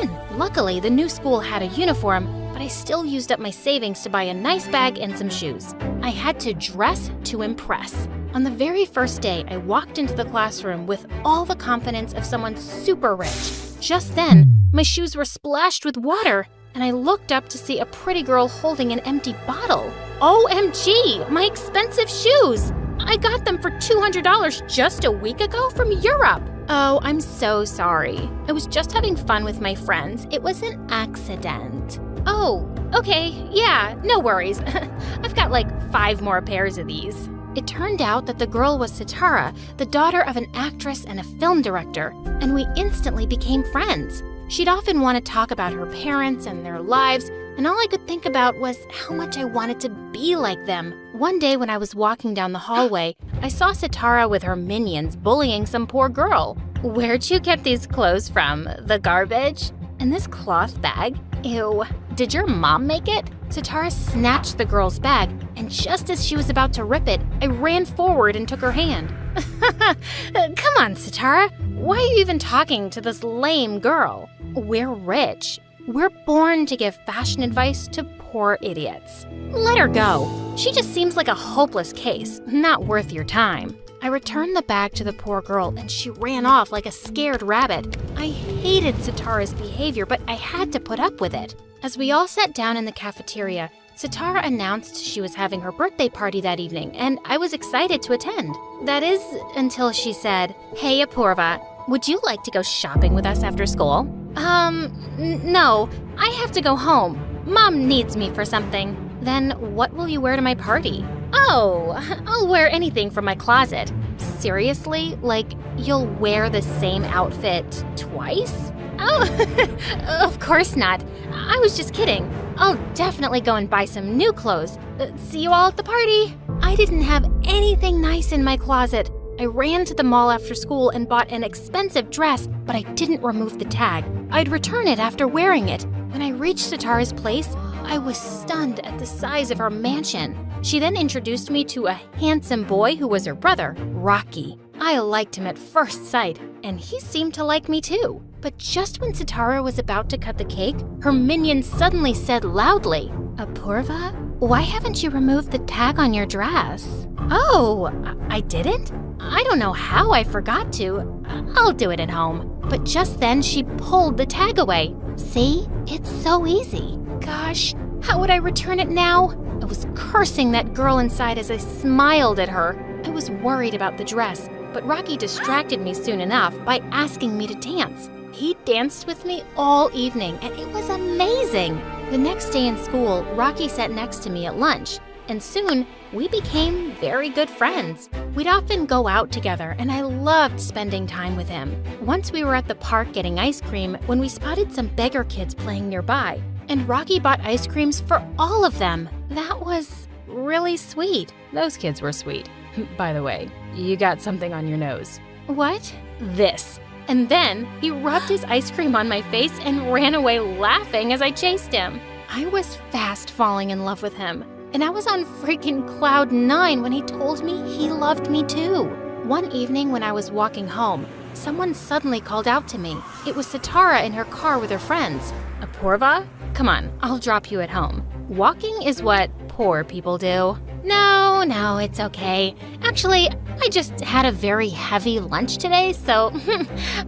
in. Luckily, the new school had a uniform, but I still used up my savings to buy a nice bag and some shoes. I had to dress to impress. On the very first day, I walked into the classroom with all the confidence of someone super rich. Just then, my shoes were splashed with water, and I looked up to see a pretty girl holding an empty bottle. OMG, my expensive shoes! I got them for $200 just a week ago from Europe. Oh, I'm so sorry. I was just having fun with my friends. It was an accident. Oh, okay, yeah, no worries. I've got like 5 more pairs of these. It turned out that the girl was Sitara, the daughter of an actress and a film director, and we instantly became friends. She'd often want to talk about her parents and their lives, and all I could think about was how much I wanted to be like them. One day when I was walking down the hallway, I saw Sitara with her minions bullying some poor girl. Where'd you get these clothes from? The garbage? And this cloth bag? Ew. Did your mom make it? Sitara snatched the girl's bag, and just as she was about to rip it, I ran forward and took her hand. Come on, Sitara. Why are you even talking to this lame girl? We're rich. We're born to give fashion advice to poor idiots. Let her go. She just seems like a hopeless case, not worth your time. I returned the bag to the poor girl, and she ran off like a scared rabbit. I hated Sitara's behavior, but I had to put up with it. As we all sat down in the cafeteria, Sitara announced she was having her birthday party that evening, and I was excited to attend. That is, until she said, "Hey, Apurva, would you like to go shopping with us after school?" No, I have to go home. Mom needs me for something. Then what will you wear to my party? Oh, I'll wear anything from my closet. Seriously? Like, you'll wear the same outfit twice? Oh, of course not. I was just kidding. I'll definitely go and buy some new clothes. See you all at the party. I didn't have anything nice in my closet. I ran to the mall after school and bought an expensive dress, but I didn't remove the tag. I'd return it after wearing it. When I reached Sitara's place, I was stunned at the size of her mansion. She then introduced me to a handsome boy who was her brother, Rocky. I liked him at first sight, and he seemed to like me too. But just when Sitara was about to cut the cake, her minion suddenly said loudly, "Apurva, why haven't you removed the tag on your dress?" Oh, I didn't? I don't know how I forgot to. I'll do it at home. But just then she pulled the tag away. See? It's so easy. Gosh, how would I return it now? I was cursing that girl inside as I smiled at her. I was worried about the dress, but Rocky distracted me soon enough by asking me to dance. He danced with me all evening, and it was amazing. The next day in school, Rocky sat next to me at lunch, and soon we became very good friends. We'd often go out together, and I loved spending time with him. Once we were at the park getting ice cream when we spotted some beggar kids playing nearby, and Rocky bought ice creams for all of them. That was really sweet. Those kids were sweet. By the way, you got something on your nose. What? This. And then he rubbed his ice cream on my face and ran away laughing as I chased him. I was fast falling in love with him. And I was on freaking cloud 9 when he told me he loved me too. One evening when I was walking home, someone suddenly called out to me. It was Sitara in her car with her friends. Apurva? Come on, I'll drop you at home. Walking is what poor people do. No, it's okay. Actually, I just had a very heavy lunch today, so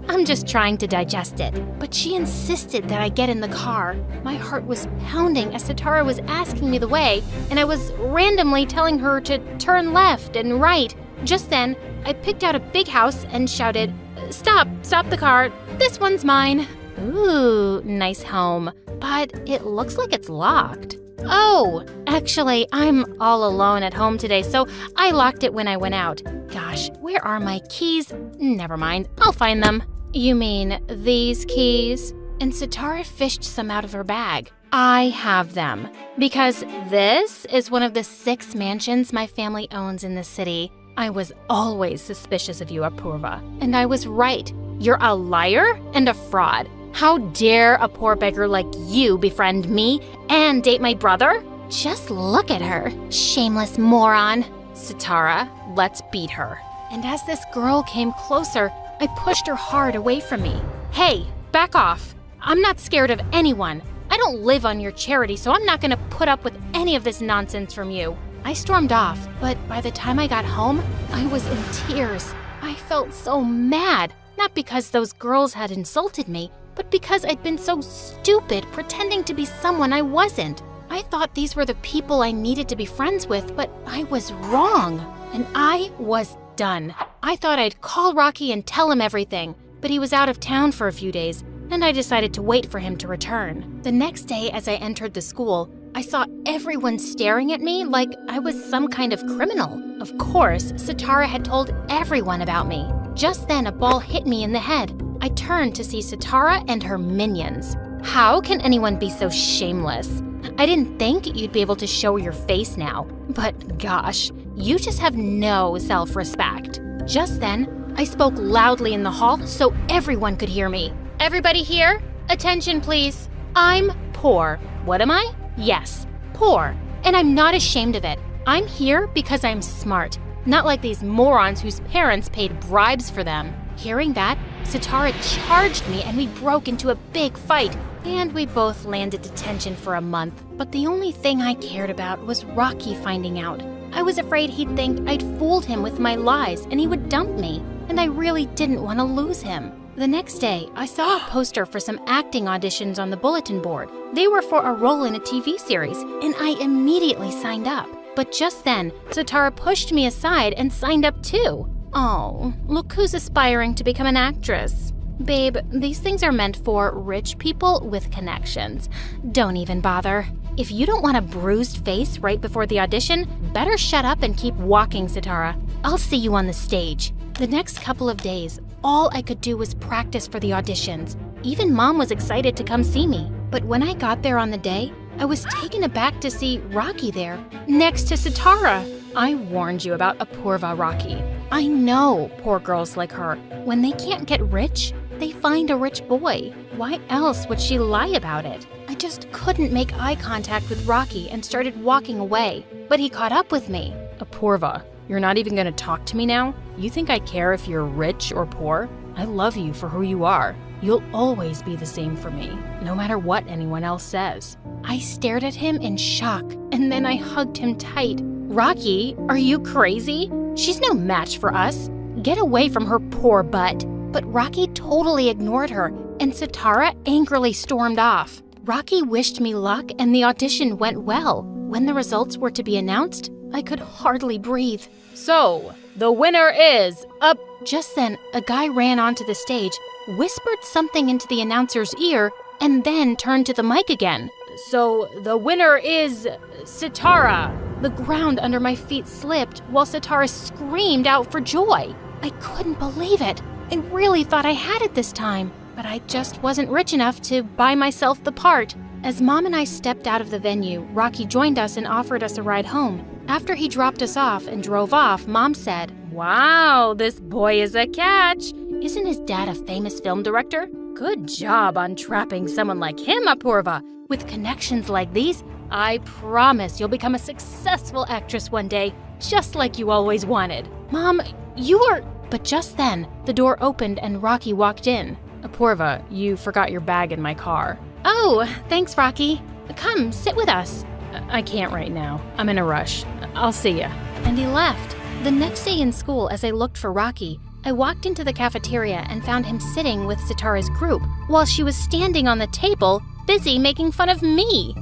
I'm just trying to digest it. But she insisted that I get in the car. My heart was pounding as Sitara was asking me the way, and I was randomly telling her to turn left and right. Just then, I picked out a big house and shouted, Stop the car, this one's mine." Ooh, nice home, but it looks like it's locked. Oh, actually, I'm all alone at home today, so I locked it when I went out. Gosh, where are my keys? Never mind, I'll find them. You mean these keys? And Sitara fished some out of her bag. I have them, because this is one of the 6 mansions my family owns in the city. I was always suspicious of you, Apurva, and I was right. You're a liar and a fraud. How dare a poor beggar like you befriend me and date my brother? Just look at her, shameless moron. Sitara, let's beat her. And as this girl came closer, I pushed her hard away from me. Hey, back off. I'm not scared of anyone. I don't live on your charity, so I'm not gonna put up with any of this nonsense from you. I stormed off, but by the time I got home, I was in tears. I felt so mad, not because those girls had insulted me, but because I'd been so stupid pretending to be someone I wasn't. I thought these were the people I needed to be friends with, but I was wrong. And I was done. I thought I'd call Rocky and tell him everything, but he was out of town for a few days, and I decided to wait for him to return. The next day, as I entered the school, I saw everyone staring at me like I was some kind of criminal. Of course, Sitara had told everyone about me. Just then, a ball hit me in the head. I turned to see Sitara and her minions. How can anyone be so shameless? I didn't think you'd be able to show your face now, but gosh, you just have no self-respect. Just then, I spoke loudly in the hall so everyone could hear me. Everybody here? Attention, please. I'm poor. What am I? Yes, poor. And I'm not ashamed of it. I'm here because I'm smart, not like these morons whose parents paid bribes for them. Hearing that, Sitara charged me and we broke into a big fight. And we both landed detention for a month. But the only thing I cared about was Rocky finding out. I was afraid he'd think I'd fooled him with my lies and he would dump me. And I really didn't want to lose him. The next day, I saw a poster for some acting auditions on the bulletin board. They were for a role in a TV series, and I immediately signed up. But just then, Sitara pushed me aside and signed up too. Oh, look who's aspiring to become an actress. Babe, these things are meant for rich people with connections. Don't even bother. If you don't want a bruised face right before the audition, better shut up and keep walking, Sitara. I'll see you on the stage. The next couple of days, all I could do was practice for the auditions. Even Mom was excited to come see me. But when I got there on the day, I was taken aback to see Rocky there, next to Sitara. I warned you about Apurva, Rocky. I know poor girls like her. When they can't get rich, they find a rich boy. Why else would she lie about it? I just couldn't make eye contact with Rocky and started walking away. But he caught up with me. Apurva, you're not even going to talk to me now? You think I care if you're rich or poor? I love you for who you are. You'll always be the same for me, no matter what anyone else says. I stared at him in shock, and then I hugged him tight. Rocky, are you crazy? She's no match for us. Get away from her poor butt. But Rocky totally ignored her, and Sitara angrily stormed off. Rocky wished me luck, and the audition went well. When the results were to be announced, I could hardly breathe. So, the winner is up. Just then, a guy ran onto the stage, whispered something into the announcer's ear, and then turned to the mic again. So, the winner is Sitara. The ground under my feet slipped while Sitara screamed out for joy. I couldn't believe it. I really thought I had it this time, but I just wasn't rich enough to buy myself the part. As Mom and I stepped out of the venue, Rocky joined us and offered us a ride home. After he dropped us off and drove off, Mom said, "Wow, this boy is a catch. Isn't his dad a famous film director? Good job on trapping someone like him, Apurva. With connections like these, I promise you'll become a successful actress one day, just like you always wanted." Mom, you are... But just then, the door opened and Rocky walked in. Apurva, you forgot your bag in my car. Oh, thanks, Rocky. Come, sit with us. I can't right now. I'm in a rush. I'll see ya. And he left. The next day in school, as I looked for Rocky, I walked into the cafeteria and found him sitting with Sitara's group while she was standing on the table, busy making fun of me.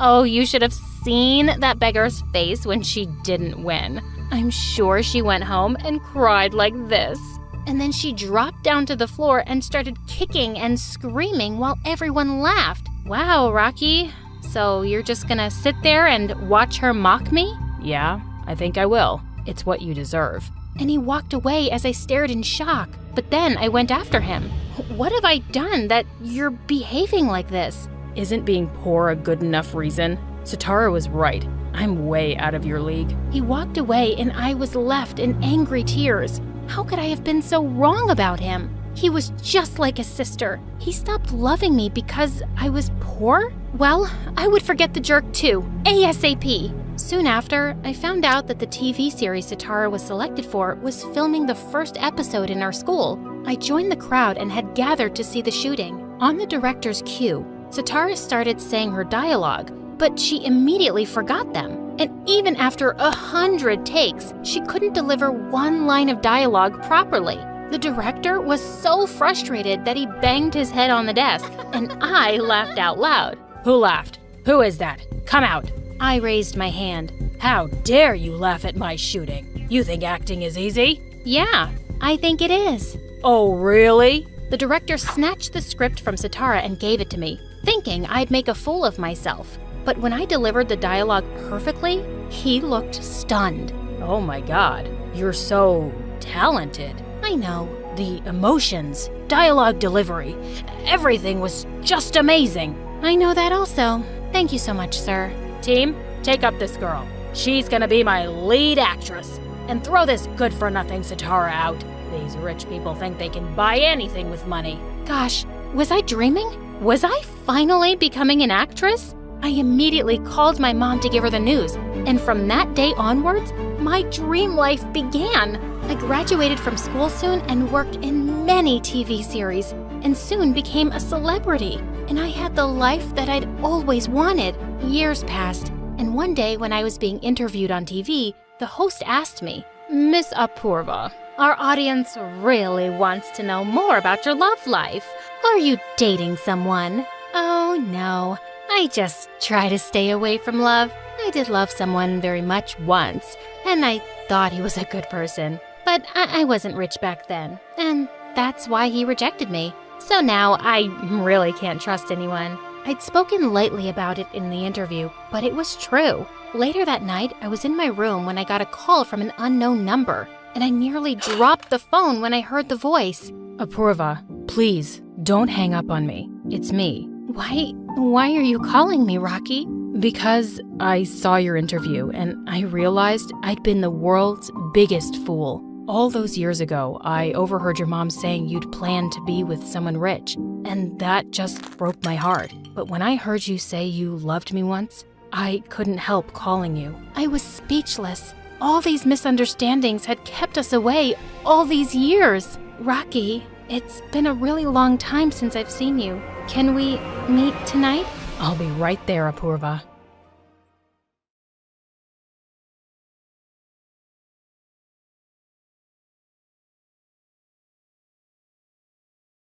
Oh, you should have seen that beggar's face when she didn't win. I'm sure she went home and cried like this. And then she dropped down to the floor and started kicking and screaming while everyone laughed. Wow, Rocky. So you're just gonna sit there and watch her mock me? Yeah, I think I will. It's what you deserve. And he walked away as I stared in shock. But then I went after him. What have I done that you're behaving like this? Isn't being poor a good enough reason? Sitara was right. I'm way out of your league. He walked away and I was left in angry tears. How could I have been so wrong about him? He was just like his sister. He stopped loving me because I was poor? Well, I would forget the jerk too, ASAP. Soon after, I found out that the TV series Sitara was selected for was filming the first episode in our school. I joined the crowd and had gathered to see the shooting. On the director's cue, Sitara started saying her dialogue, but she immediately forgot them. And even after 100 takes, she couldn't deliver one line of dialogue properly. The director was so frustrated that he banged his head on the desk, and I laughed out loud. Who laughed? Who is that? Come out. I raised my hand. How dare you laugh at my shooting? You think acting is easy? Yeah, I think it is. Oh, really? The director snatched the script from Sitara and gave it to me, thinking I'd make a fool of myself. But when I delivered the dialogue perfectly, he looked stunned. Oh my God, you're so talented. I know. The emotions, dialogue delivery, everything was just amazing. I know that also. Thank you so much, sir. Team, take up this girl. She's gonna be my lead actress. And throw this good-for-nothing Sitara out. These rich people think they can buy anything with money. Gosh, was I dreaming? Was I finally becoming an actress? I immediately called my mom to give her the news, and from that day onwards, my dream life began. I graduated from school soon and worked in many TV series, and soon became a celebrity. And I had the life that I'd always wanted. Years passed, and one day when I was being interviewed on TV, the host asked me, "Miss Apurva, our audience really wants to know more about your love life. Are you dating someone?" Oh no, I just try to stay away from love. I did love someone very much once, and I thought he was a good person. But I wasn't rich back then, and that's why he rejected me. So now I really can't trust anyone. I'd spoken lightly about it in the interview, but it was true. Later that night, I was in my room when I got a call from an unknown number, and I nearly dropped the phone when I heard the voice. Apurva, please, don't hang up on me. It's me. Why are you calling me, Rocky? Because I saw your interview, and I realized I'd been the world's biggest fool. All those years ago, I overheard your mom saying you'd planned to be with someone rich, and that just broke my heart. But when I heard you say you loved me once, I couldn't help calling you. I was speechless. All these misunderstandings had kept us away all these years. Rocky, it's been a really long time since I've seen you. Can we meet tonight? I'll be right there, Apurva.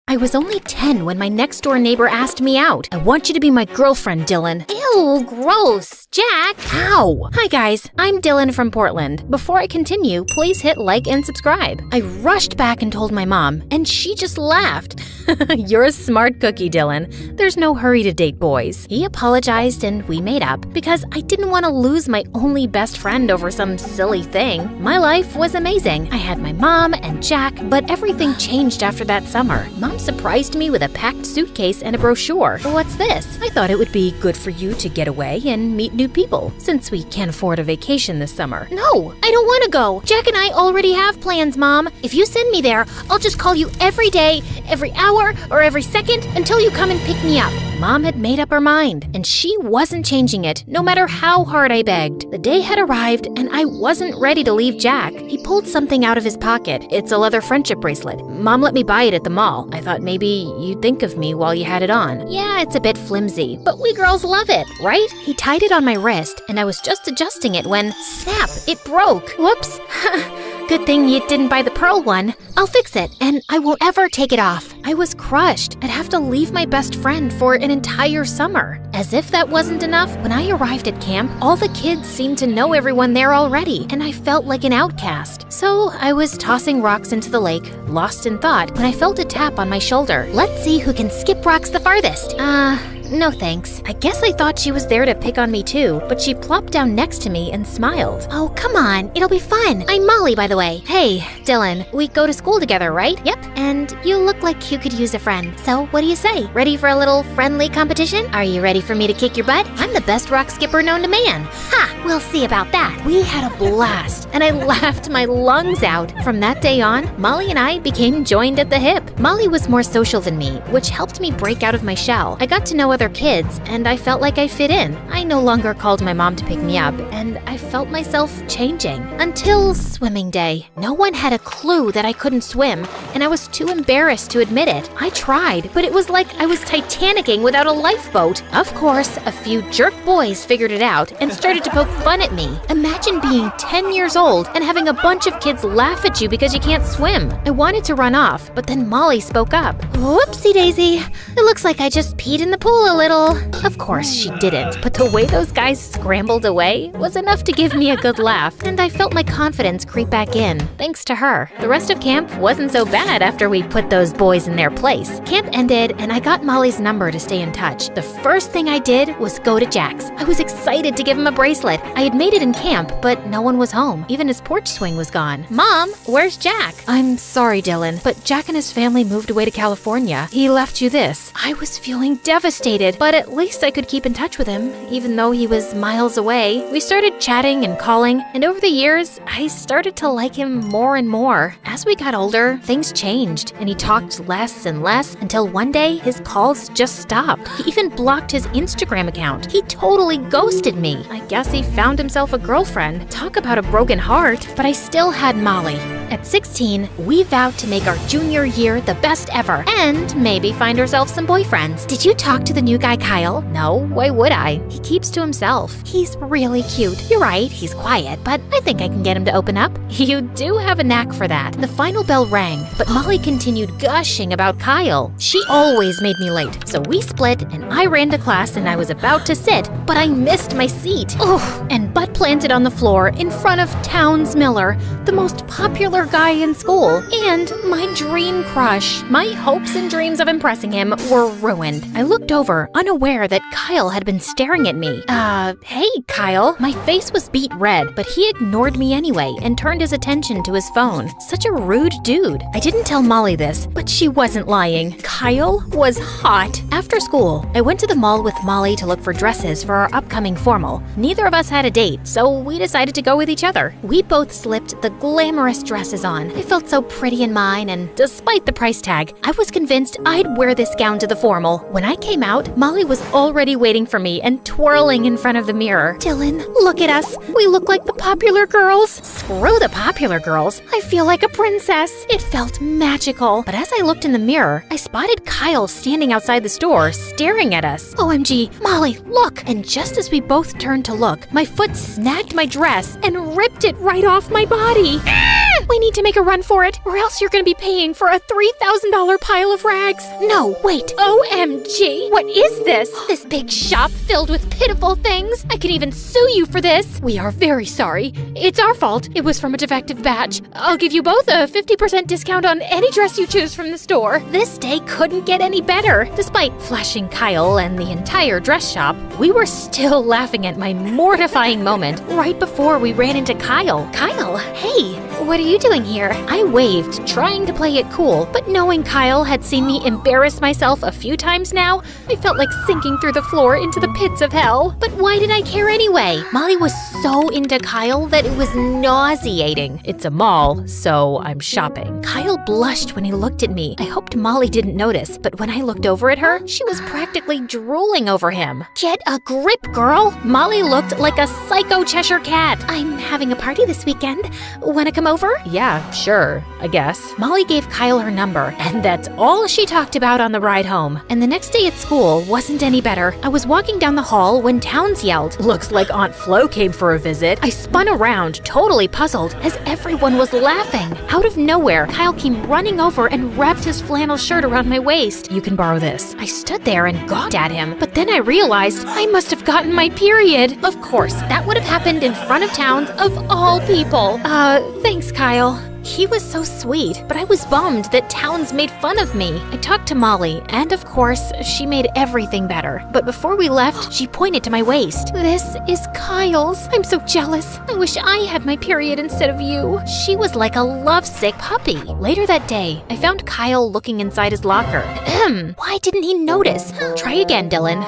I was only 10 when my next-door neighbor asked me out. "I want you to be my girlfriend, Dylan." Ew, gross. Jack. Ow. Hi, guys. I'm Dylan from Portland. Before I continue, please hit like and subscribe. I rushed back and told my mom, and she just laughed. "You're a smart cookie, Dylan. There's no hurry to date boys." He apologized and we made up because I didn't want to lose my only best friend over some silly thing. My life was amazing. I had my mom and Jack, but everything changed after that summer. Mom surprised me with a packed suitcase and a brochure. "What's this?" "I thought it would be good for you to get away and meet new people, since we can't afford a vacation this summer." "No, I don't want to go. Jack and I already have plans, Mom. If you send me there, I'll just call you every day, every hour, or every second until you come and pick me up." Mom had made up her mind, and she wasn't changing it, no matter how hard I begged. The day had arrived, and I wasn't ready to leave Jack. He pulled something out of his pocket. It's a leather friendship bracelet. Mom let me buy it at the mall. I thought maybe you'd think of me while you had it on. Yeah, it's a bit flimsy, but we girls love it, right? He tied it on my wrist, and I was just adjusting it when, snap, it broke. Whoops. Good thing you didn't buy the pearl one. I'll fix it, and I won't ever take it off. I was crushed. I'd have to leave my best friend for an entire summer. As if that wasn't enough, when I arrived at camp, all the kids seemed to know everyone there already, and I felt like an outcast. So I was tossing rocks into the lake, lost in thought, when I felt a tap on my shoulder. "Let's see who can skip rocks the farthest." No thanks. I guess I thought she was there to pick on me too, but she plopped down next to me and smiled. "Oh, come on. It'll be fun. I'm Molly, by the way." "Hey, Dylan. We go to school together, right?" "Yep. And you look like you could use a friend. So what do you say? Ready for a little friendly competition? Are you ready for me to kick your butt? I'm the best rock skipper known to man." "Ha! We'll see about that." We had a blast, and I laughed my lungs out. From that day on, Molly and I became joined at the hip. Molly was more social than me, which helped me break out of my shell. I got to know other kids, and I felt like I fit in. I no longer called my mom to pick me up, and I felt myself changing. Until swimming day. No one had a clue that I couldn't swim, and I was too embarrassed to admit it. I tried, but it was like I was Titanicking without a lifeboat. Of course, a few jerk boys figured it out and started to poke fun at me. Imagine being 10 years old and having a bunch of kids laugh at you because you can't swim. I wanted to run off, but then Molly spoke up. Whoopsie daisy. It looks like I just peed in the pool a little. Of course, she didn't, but the way those guys scrambled away was enough to give me a good laugh, and I felt my confidence creep back in, thanks to her. The rest of camp wasn't so bad after we put those boys in their place. Camp ended, and I got Molly's number to stay in touch. The first thing I did was go to Jack's. I was excited to give him a bracelet. I had made it in camp, but no one was home. Even his porch swing was gone. Mom, where's Jack? I'm sorry, Dylan, but Jack and his family moved away to California. He left you this. I was feeling devastated, but at least I could keep in touch with him, even though he was miles away. We started chatting and calling, and over the years, I started to like him more and more. As we got older, things changed, and he talked less and less until one day, his calls just stopped. He even blocked his Instagram account. He totally ghosted me. I guess he found himself a girlfriend. Talk about a broken heart, but I still had Molly. At 16, we vowed to make our junior year the best ever and maybe find ourselves some boyfriends. Did you talk to the new guy, Kyle? No, why would I? He keeps to himself. He's really cute. You're right, he's quiet, but I think I can get him to open up. You do have a knack for that. The final bell rang, but Molly continued gushing about Kyle. She always made me late, so we split and I ran to class and I was about to sit, but I missed my seat. And butt planted on the floor in front of Towns Miller, the most popular guy in school, and my dream crush. My hopes and dreams of impressing him were ruined. I looked over, unaware that Kyle had been staring at me. Hey, Kyle. My face was beet red, but he ignored me anyway and turned his attention to his phone. Such a rude dude. I didn't tell Molly this, but she wasn't lying. Kyle was hot. After school, I went to the mall with Molly to look for dresses for our upcoming formal. Neither of us had a date, so we decided to go with each other. We both slipped the glamorous dresses on. I felt so pretty in mine, and despite the price tag, I was convinced I'd wear this gown to the formal. When I came out, Molly was already waiting for me and twirling in front of the mirror. Dylan, look at us. We look like the popular girls. Screw the popular girls. I feel like a princess. It felt magical. But as I looked in the mirror, I spotted Kyle standing outside the store, staring at us. OMG, Molly, look! And just as we both turned to look, my foot snagged my dress and ripped it right off my body. We need to make a run for it, or else you're gonna be paying for a $3,000 pile of rags. No, wait. OMG! What is this? This big shop filled with pitiful things? I can even sue you for this. We are very sorry. It's our fault. It was from a defective batch. I'll give you both a 50% discount on any dress you choose from the store. This day couldn't get any better. Despite flashing Kyle and the entire dress shop, we were still laughing at my mortifying moment right before we ran into Kyle. Kyle, hey, what are you doing here? I waved, trying to play it cool, but knowing Kyle had seen me embarrass myself a few times now, I felt like sinking through the floor into the pits of hell. But why did I care anyway? Molly was so into Kyle that it was nauseating. It's a mall, so I'm shopping. Kyle blushed when he looked at me. I hoped Molly didn't notice, but when I looked over at her, she was practically drooling over him. Get a grip, girl! Molly looked like a psycho Cheshire cat. I'm having a party this weekend. Wanna come over? Yeah, sure, I guess. Molly gave Kyle her number, and that's all she talked about on the ride home. And the next day at school wasn't any better. I was walking down the hall when Towns yelled, "Looks like Aunt Flo came for a visit." I spun around, totally puzzled, as everyone was laughing. Out of nowhere, Kyle came running over and wrapped his flannel shirt around my waist. "You can borrow this." I stood there and gawked at him, but then I realized I must have gotten my period. Of course, that would have happened in front of Towns of all people. Thanks, Kyle. He was so sweet, but I was bummed that Towns made fun of me. I talked to Molly, and of course, she made everything better. But before we left, she pointed to my waist. "This is Kyle's. I'm so jealous. I wish I had my period instead of you." She was like a lovesick puppy. Later that day, I found Kyle looking inside his locker. Why didn't he notice? Try again, Dylan.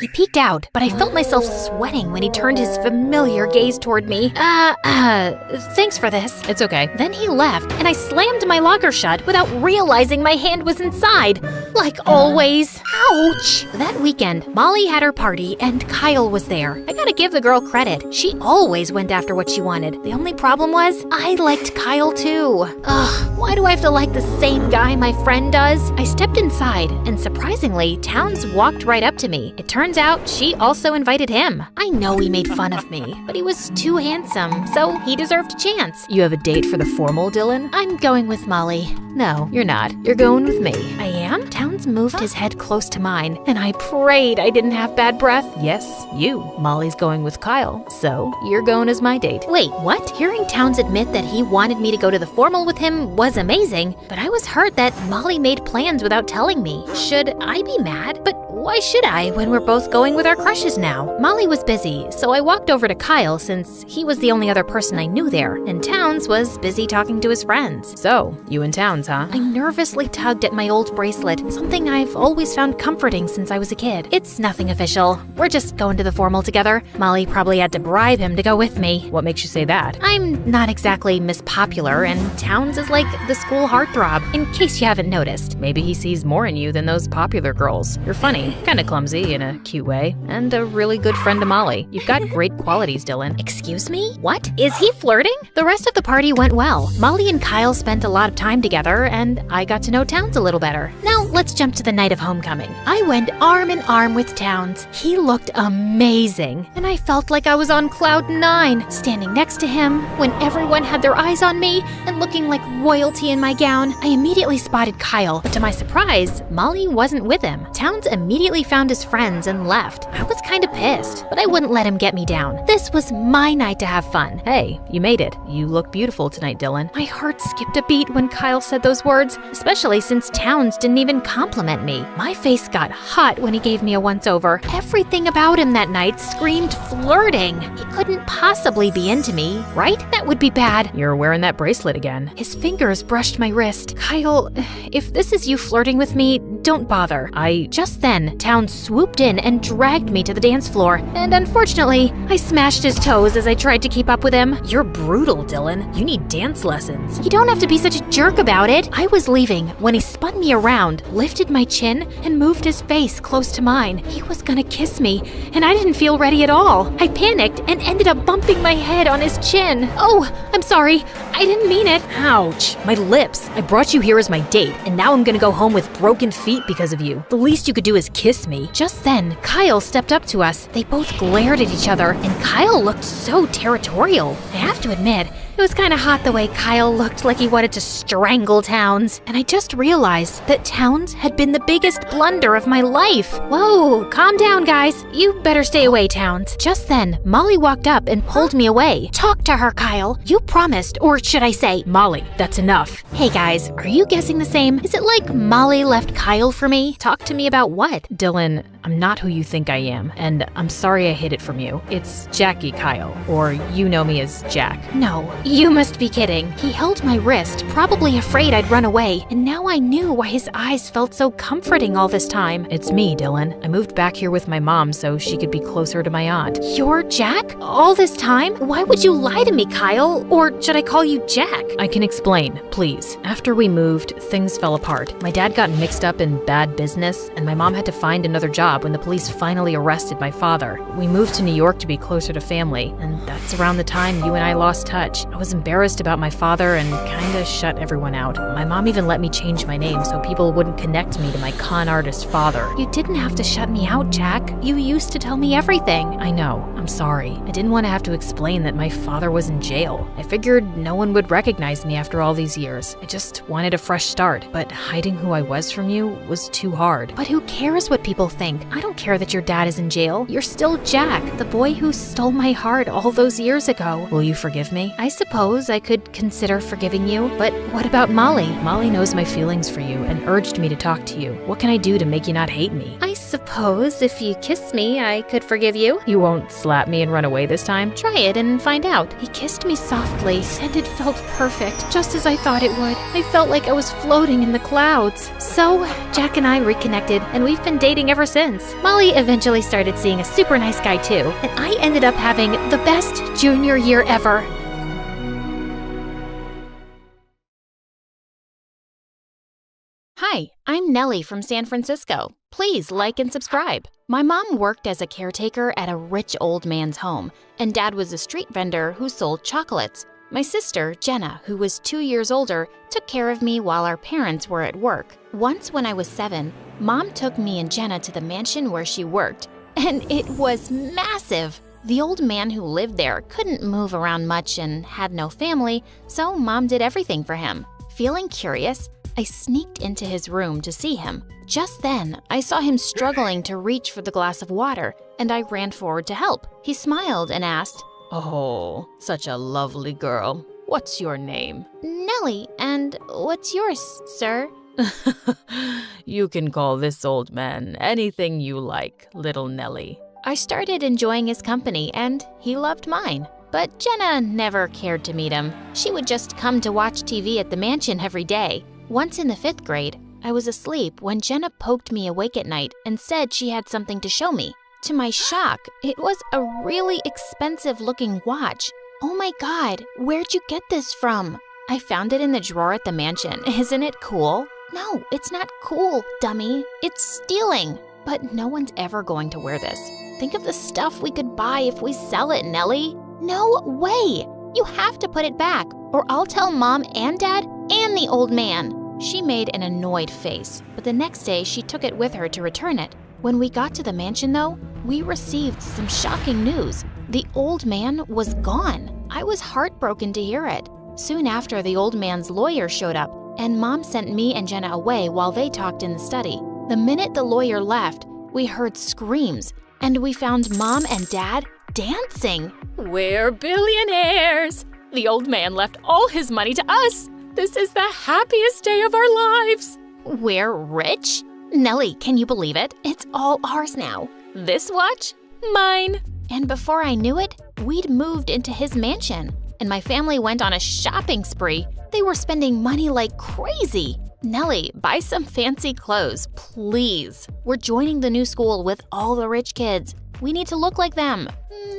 He peeked out, but I felt myself sweating when he turned his familiar gaze toward me. Thanks for this. It's okay. Then he left, and I slammed my locker shut without realizing my hand was inside. Like always. Ouch! That weekend, Molly had her party, and Kyle was there. I gotta give the girl credit. She always went after what she wanted. The only problem was, I liked Kyle too. Ugh, why do I have to like the same guy my friend does? I stepped inside, and surprisingly, Towns walked right up to me. It turns out she also invited him. I know he made fun of me, but he was too handsome, so he deserved a chance. You have a date for the formal, Dylan? I'm going with Molly. No, you're not. You're going with me. I am? Towns moved his head close to mine, and I prayed I didn't have bad breath. Yes, you. Molly's going with Kyle, so you're going as my date. Wait, what? Hearing Towns admit that he wanted me to go to the formal with him was amazing, but I was hurt that Molly made plans without telling me. Should I be mad? But why should I when we're both going with our crushes now? Molly was busy, so I walked over to Kyle since he was the only other person I knew there, and Towns was busy talking to his friends. So, you and Towns, huh? I nervously tugged at my old bracelet, something I've always found comforting since I was a kid. It's nothing official. We're just going to the formal together. Molly probably had to bribe him to go with me. What makes you say that? I'm not exactly Miss Popular, and Towns is like the school heartthrob, in case you haven't noticed. Maybe he sees more in you than those popular girls. You're funny, kinda clumsy in a cute way, and a really good friend to Molly. You've got great qualities, Dylan. Excuse me? What? Is he flirting? The rest of the party went well. Molly and Kyle spent a lot of time together, and I got to know Towns a little better. Now, let's jump to the night of homecoming. I went arm in arm with Towns. He looked amazing, and I felt like I was on cloud 9, standing next to him when everyone had their eyes on me and looking like royalty in my gown. I immediately spotted Kyle, but to my surprise, Molly wasn't with him. Towns immediately found his friends and left. I was kind of pissed, but I wouldn't let him get me down. This was my night to have fun. Hey, you made it. You look beautiful tonight, Dylan. My heart skipped a beat when Kyle said those words, especially since Towns didn't even compliment me. My face got hot when he gave me a once-over. Everything about him that night screamed flirting. He couldn't possibly be into me, right? That would be bad. You're wearing that bracelet again. His fingers brushed my wrist. Kyle, if this is you flirting with me, don't bother. Just then, Towns swooped in and dragged me to the dance floor, and unfortunately, I smashed his toes as I tried to keep up with him. You're brutal, Dylan. You need dance lessons. You don't have to be such a jerk about it. I was leaving when he spun me around, lifted my chin, and moved his face close to mine. He was gonna kiss me, and I didn't feel ready at all. I panicked and ended up bumping my head on his chin. Oh, I'm sorry. I didn't mean it. Ouch, my lips. I brought you here as my date, and now I'm gonna go home with broken feet because of you. The least you could do is kiss me. Just then, Kyle stepped up to us. They both glared at each other, and Kyle looked so territorial. I have to admit, it was kind of hot the way Kyle looked like he wanted to strangle Towns, and I just realized that Towns had been the biggest blunder of my life. Whoa, calm down, guys. You better stay away, Towns. Just then, Molly walked up and pulled me away. Talk to her, Kyle. You promised, or should I say, Molly, that's enough. Hey guys, are you guessing the same? Is it like Molly left Kyle for me? Talk to me about what? Dylan, I'm not who you think I am, and I'm sorry I hid it from you. It's Jackie Kyle, or you know me as Jack. No, you must be kidding. He held my wrist, probably afraid I'd run away, and now I knew why his eyes felt so comforting all this time. It's me, Dylan. I moved back here with my mom so she could be closer to my aunt. You're Jack? All this time? Why would you lie to me, Kyle? Or should I call you Jack? I can explain, please. After we moved, things fell apart. My dad got mixed up in bad business, and my mom had to find another job when the police finally arrested my father. We moved to New York to be closer to family, and that's around the time you and I lost touch. I was embarrassed about my father and kinda shut everyone out. My mom even let me change my name so people wouldn't connect me to my con artist father. You didn't have to shut me out, Jack. You used to tell me everything. I know. I'm sorry. I didn't want to have to explain that my father was in jail. I figured no one would recognize me after all these years. I just wanted a fresh start, but hiding who I was from you was too hard. But who cares what people think? I don't care that your dad is in jail. You're still Jack, the boy who stole my heart all those years ago. Will you forgive me? I suppose I could consider forgiving you, but what about Molly? Molly knows my feelings for you and urged me to talk to you. What can I do to make you not hate me? I suppose if you kiss me, I could forgive you. You won't slap me and run away this time? Try it and find out. He kissed me softly, and it felt perfect, just as I thought it would. I felt like I was floating in the clouds. So, Jack and I reconnected, and we've been dating ever since. Molly eventually started seeing a super nice guy too, and I ended up having the best junior year ever. Hi, I'm Nellie from San Francisco. Please like and subscribe. My mom worked as a caretaker at a rich old man's home, and Dad was a street vendor who sold chocolates. My sister, Jenna, who was 2 years older, took care of me while our parents were at work. Once when I was 7, Mom took me and Jenna to the mansion where she worked, and it was massive. The old man who lived there couldn't move around much and had no family, so Mom did everything for him. Feeling curious, I sneaked into his room to see him. Just then, I saw him struggling to reach for the glass of water, and I ran forward to help. He smiled and asked, Oh, such a lovely girl. What's your name? Nellie, and what's yours, sir? You can call this old man anything you like, little Nellie. I started enjoying his company, and he loved mine. But Jenna never cared to meet him. She would just come to watch TV at the mansion every day. Once in the 5th grade, I was asleep when Jenna poked me awake at night and said she had something to show me. To my shock, it was a really expensive-looking watch. Oh my God, where'd you get this from? I found it in the drawer at the mansion. Isn't it cool? No, it's not cool, dummy. It's stealing. But no one's ever going to wear this. Think of the stuff we could buy if we sell it, Nellie. No way! You have to put it back, or I'll tell Mom and Dad and the old man. She made an annoyed face, but the next day she took it with her to return it. When we got to the mansion, though, we received some shocking news. The old man was gone. I was heartbroken to hear it. Soon after, the old man's lawyer showed up, and Mom sent me and Jenna away while they talked in the study. The minute the lawyer left, we heard screams, and we found Mom and Dad dancing. We're billionaires! The old man left all his money to us. This is the happiest day of our lives. We're rich? Nellie, can you believe it? It's all ours now. This watch? Mine. And before I knew it, we'd moved into his mansion, and my family went on a shopping spree. They were spending money like crazy. Nellie, buy some fancy clothes, please. We're joining the new school with all the rich kids. We need to look like them.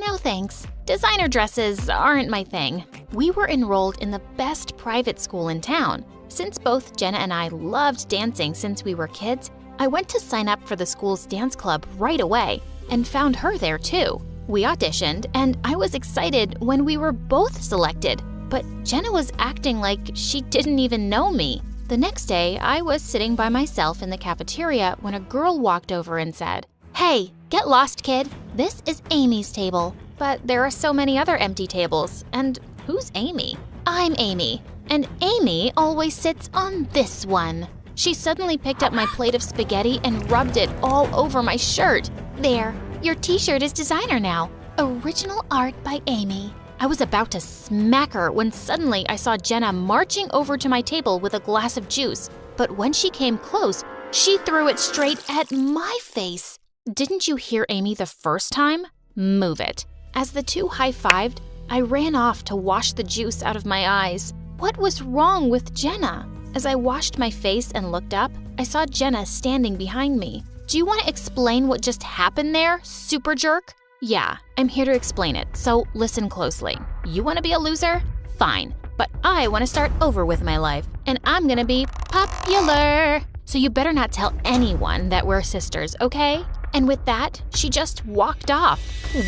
No thanks. Designer dresses aren't my thing. We were enrolled in the best private school in town. Since both Jenna and I loved dancing since we were kids, I went to sign up for the school's dance club right away and found her there too. We auditioned, and I was excited when we were both selected, but Jenna was acting like she didn't even know me. The next day, I was sitting by myself in the cafeteria when a girl walked over and said, "Hey, get lost, kid. This is Amy's table." But there are so many other empty tables, and who's Amy? I'm Amy, and Amy always sits on this one. She suddenly picked up my plate of spaghetti and rubbed it all over my shirt. There, your t-shirt is designer now. Original art by Amy. I was about to smack her when suddenly I saw Jenna marching over to my table with a glass of juice. But when she came close, she threw it straight at my face. Didn't you hear Amy the first time? Move it. As the two high-fived, I ran off to wash the juice out of my eyes. What was wrong with Jenna? As I washed my face and looked up, I saw Jenna standing behind me. Do you want to explain what just happened there, super jerk? Yeah, I'm here to explain it, so listen closely. You want to be a loser? Fine. But I want to start over with my life, and I'm gonna be popular. So you better not tell anyone that we're sisters, okay? And with that, she just walked off.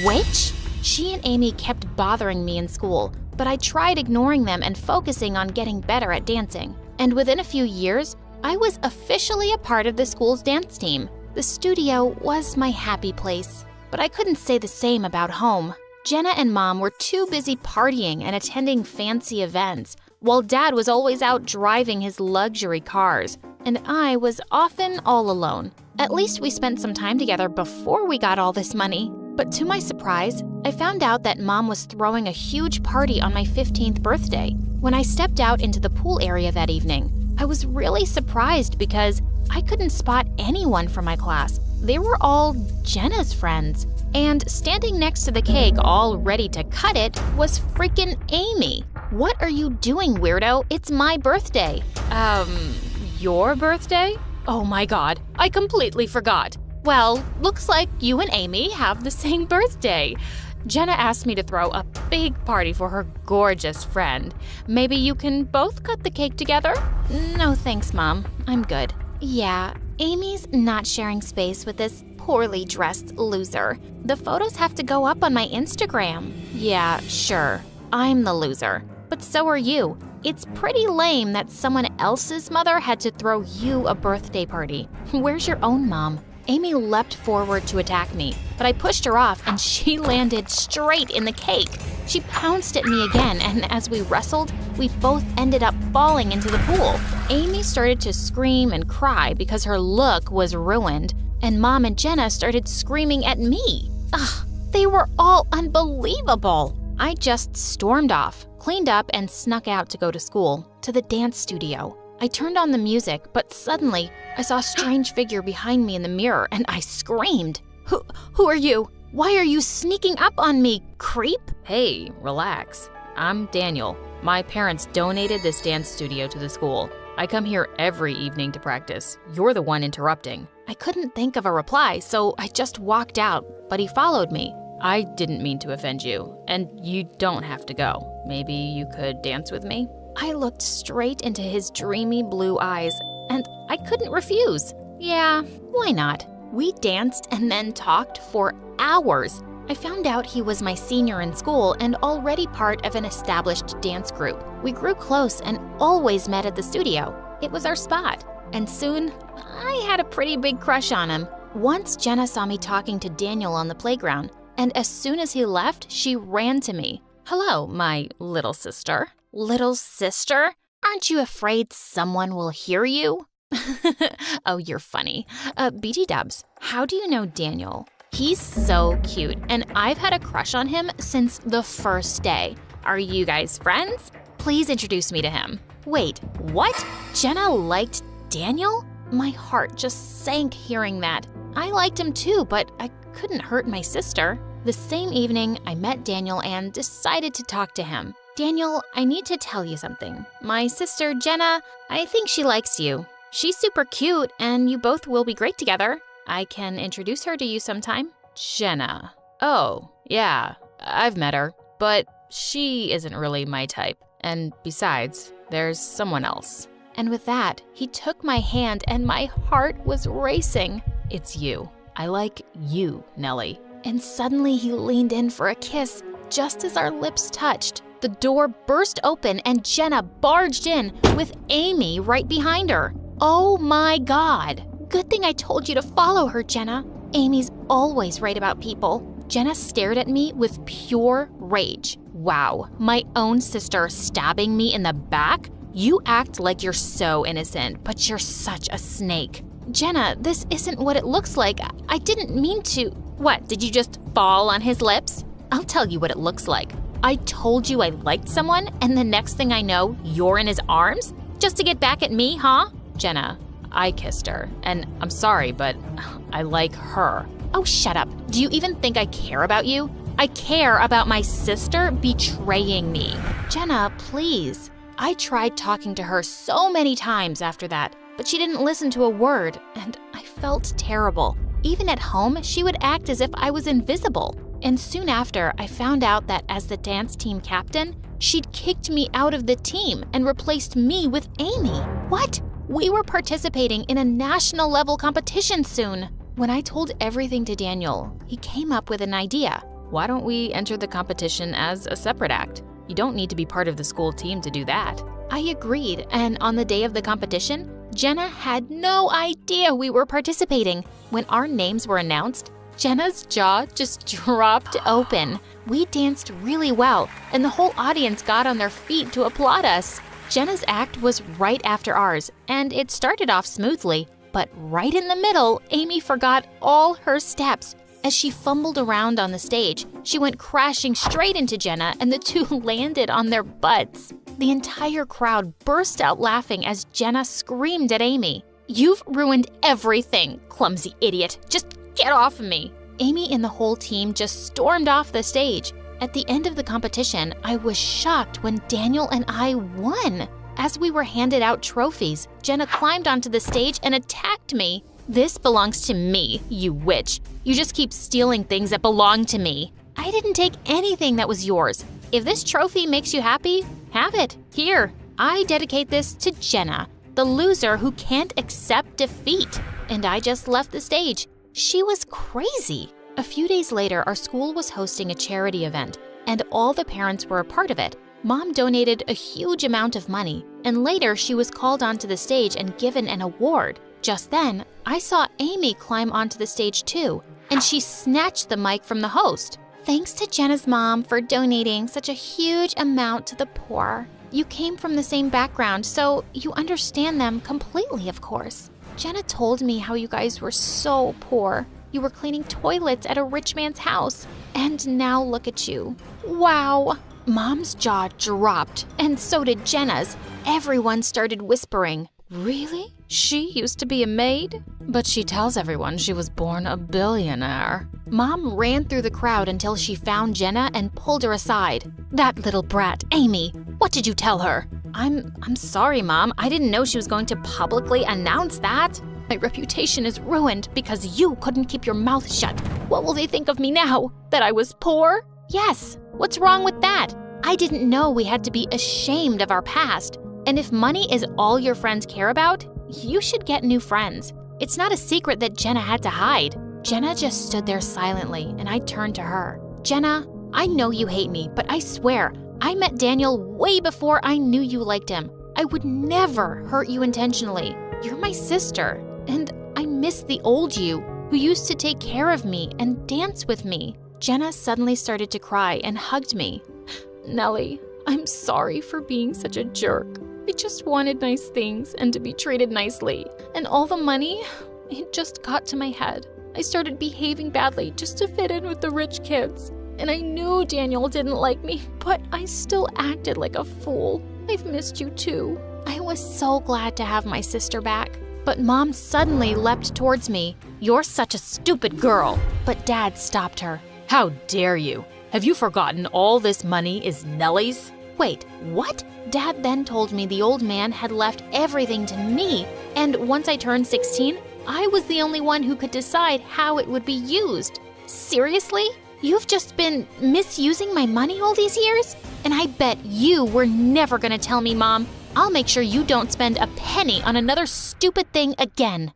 Which? She and Amy kept bothering me in school, but I tried ignoring them and focusing on getting better at dancing. And within a few years, I was officially a part of the school's dance team. The studio was my happy place, but I couldn't say the same about home. Jenna and Mom were too busy partying and attending fancy events, while Dad was always out driving his luxury cars, and I was often all alone. At least we spent some time together before we got all this money. But to my surprise, I found out that Mom was throwing a huge party on my 15th birthday. When I stepped out into the pool area that evening, I was really surprised because I couldn't spot anyone from my class. They were all Jenna's friends. And standing next to the cake, all ready to cut it, was freaking Amy. What are you doing, weirdo? It's my birthday. Your birthday? Oh my god, I completely forgot. Well, looks like you and Amy have the same birthday. Jenna asked me to throw a big party for her gorgeous friend. Maybe you can both cut the cake together? No thanks, Mom. I'm good. Yeah, Amy's not sharing space with this poorly dressed loser. The photos have to go up on my Instagram. Yeah, sure. I'm the loser. But so are you. It's pretty lame that someone else's mother had to throw you a birthday party. Where's your own mom? Amy leapt forward to attack me, but I pushed her off and she landed straight in the cake. She pounced at me again, and as we wrestled, we both ended up falling into the pool. Amy started to scream and cry because her look was ruined, and Mom and Jenna started screaming at me. Ugh, they were all unbelievable. I just stormed off, cleaned up, and snuck out to go to school, to the dance studio. I turned on the music, but suddenly I saw a strange figure behind me in the mirror, and I screamed. Who are you? Why are you sneaking up on me, creep? Hey, relax. I'm Daniel. My parents donated this dance studio to the school. I come here every evening to practice. You're the one interrupting. I couldn't think of a reply, so I just walked out, but he followed me. I didn't mean to offend you, and you don't have to go. Maybe you could dance with me? I looked straight into his dreamy blue eyes, and I couldn't refuse. Yeah, why not? We danced and then talked for hours. I found out he was my senior in school and already part of an established dance group. We grew close and always met at the studio. It was our spot. And soon, I had a pretty big crush on him. Once Jenna saw me talking to Daniel on the playground, and as soon as he left, she ran to me. Hello, my little sister. Little sister? Aren't you afraid someone will hear you? Oh, you're funny. BT Dubs, how do you know Daniel? He's so cute, and I've had a crush on him since the first day. Are you guys friends? Please introduce me to him. Wait, what? Jenna liked Daniel? My heart just sank hearing that. I liked him too, but I couldn't hurt my sister. The same evening, I met Daniel and decided to talk to him. Daniel, I need to tell you something. My sister, Jenna, I think she likes you. She's super cute, and you both will be great together. I can introduce her to you sometime. Jenna. Oh, yeah, I've met her, but she isn't really my type. And besides, there's someone else. And with that, he took my hand and my heart was racing. It's you. I like you, Nellie. And suddenly he leaned in for a kiss. Just as our lips touched, the door burst open and Jenna barged in with Amy right behind her. Oh my God. Good thing I told you to follow her, Jenna. Amy's always right about people. Jenna stared at me with pure rage. Wow, my own sister stabbing me in the back? You act like you're so innocent, but you're such a snake. Jenna, this isn't what it looks like. I didn't mean to. What, did you just fall on his lips? I'll tell you what it looks like. I told you I liked someone, and the next thing I know, you're in his arms? Just to get back at me, huh? Jenna, I kissed her, and I'm sorry, but I like her. Oh, shut up. Do you even think I care about you? I care about my sister betraying me. Jenna, please. I tried talking to her so many times after that, but she didn't listen to a word, and I felt terrible. Even at home, she would act as if I was invisible. And soon after, I found out that as the dance team captain, she'd kicked me out of the team and replaced me with Amy. What? We were participating in a national level competition soon. When I told everything to Daniel, he came up with an idea. Why don't we enter the competition as a separate act? You don't need to be part of the school team to do that. I agreed, and on the day of the competition, Jenna had no idea we were participating. When our names were announced, Jenna's jaw just dropped open. We danced really well, and the whole audience got on their feet to applaud us. Jenna's act was right after ours, and it started off smoothly. But right in the middle, Amy forgot all her steps. As she fumbled around on the stage, she went crashing straight into Jenna, and the two landed on their butts. The entire crowd burst out laughing as Jenna screamed at Amy. You've ruined everything, clumsy idiot. Just get off of me. Amy and the whole team just stormed off the stage. At the end of the competition, I was shocked when Daniel and I won. As we were handed out trophies, Jenna climbed onto the stage and attacked me. This belongs to me, you witch. You just keep stealing things that belong to me. I didn't take anything that was yours. If this trophy makes you happy, have it. Here, I dedicate this to Jenna, the loser who can't accept defeat. And I just left the stage. She was crazy. A few days later, our school was hosting a charity event, and all the parents were a part of it. Mom donated a huge amount of money, and later she was called onto the stage and given an award. Just then, I saw Amy climb onto the stage too, and she snatched the mic from the host. Thanks to Jenna's mom for donating such a huge amount to the poor. You came from the same background, so you understand them completely, of course. Jenna told me how you guys were so poor. You were cleaning toilets at a rich man's house. And now look at you. Wow. Mom's jaw dropped, and so did Jenna's. Everyone started whispering. Really? She used to be a maid? But she tells everyone she was born a billionaire. Mom ran through the crowd until she found Jenna and pulled her aside. That little brat, Amy. What did you tell her? I'm sorry, Mom. I didn't know she was going to publicly announce that. My reputation is ruined because you couldn't keep your mouth shut. What will they think of me now? That I was poor? Yes. What's wrong with that? I didn't know we had to be ashamed of our past. And if money is all your friends care about, you should get new friends. It's not a secret that Jenna had to hide. Jenna just stood there silently, and I turned to her. Jenna, I know you hate me, but I swear, I met Daniel way before I knew you liked him. I would never hurt you intentionally. You're my sister, and I miss the old you who used to take care of me and dance with me. Jenna suddenly started to cry and hugged me. Nellie, I'm sorry for being such a jerk. I just wanted nice things and to be treated nicely. And all the money, it just got to my head. I started behaving badly just to fit in with the rich kids. And I knew Daniel didn't like me, but I still acted like a fool. I've missed you too. I was so glad to have my sister back. But Mom suddenly leapt towards me. You're such a stupid girl. But Dad stopped her. How dare you? Have you forgotten all this money is Nellie's? Wait, what? Dad then told me the old man had left everything to me, and once I turned 16, I was the only one who could decide how it would be used. Seriously? You've just been misusing my money all these years? And I bet you were never gonna tell me, Mom. I'll make sure you don't spend a penny on another stupid thing again.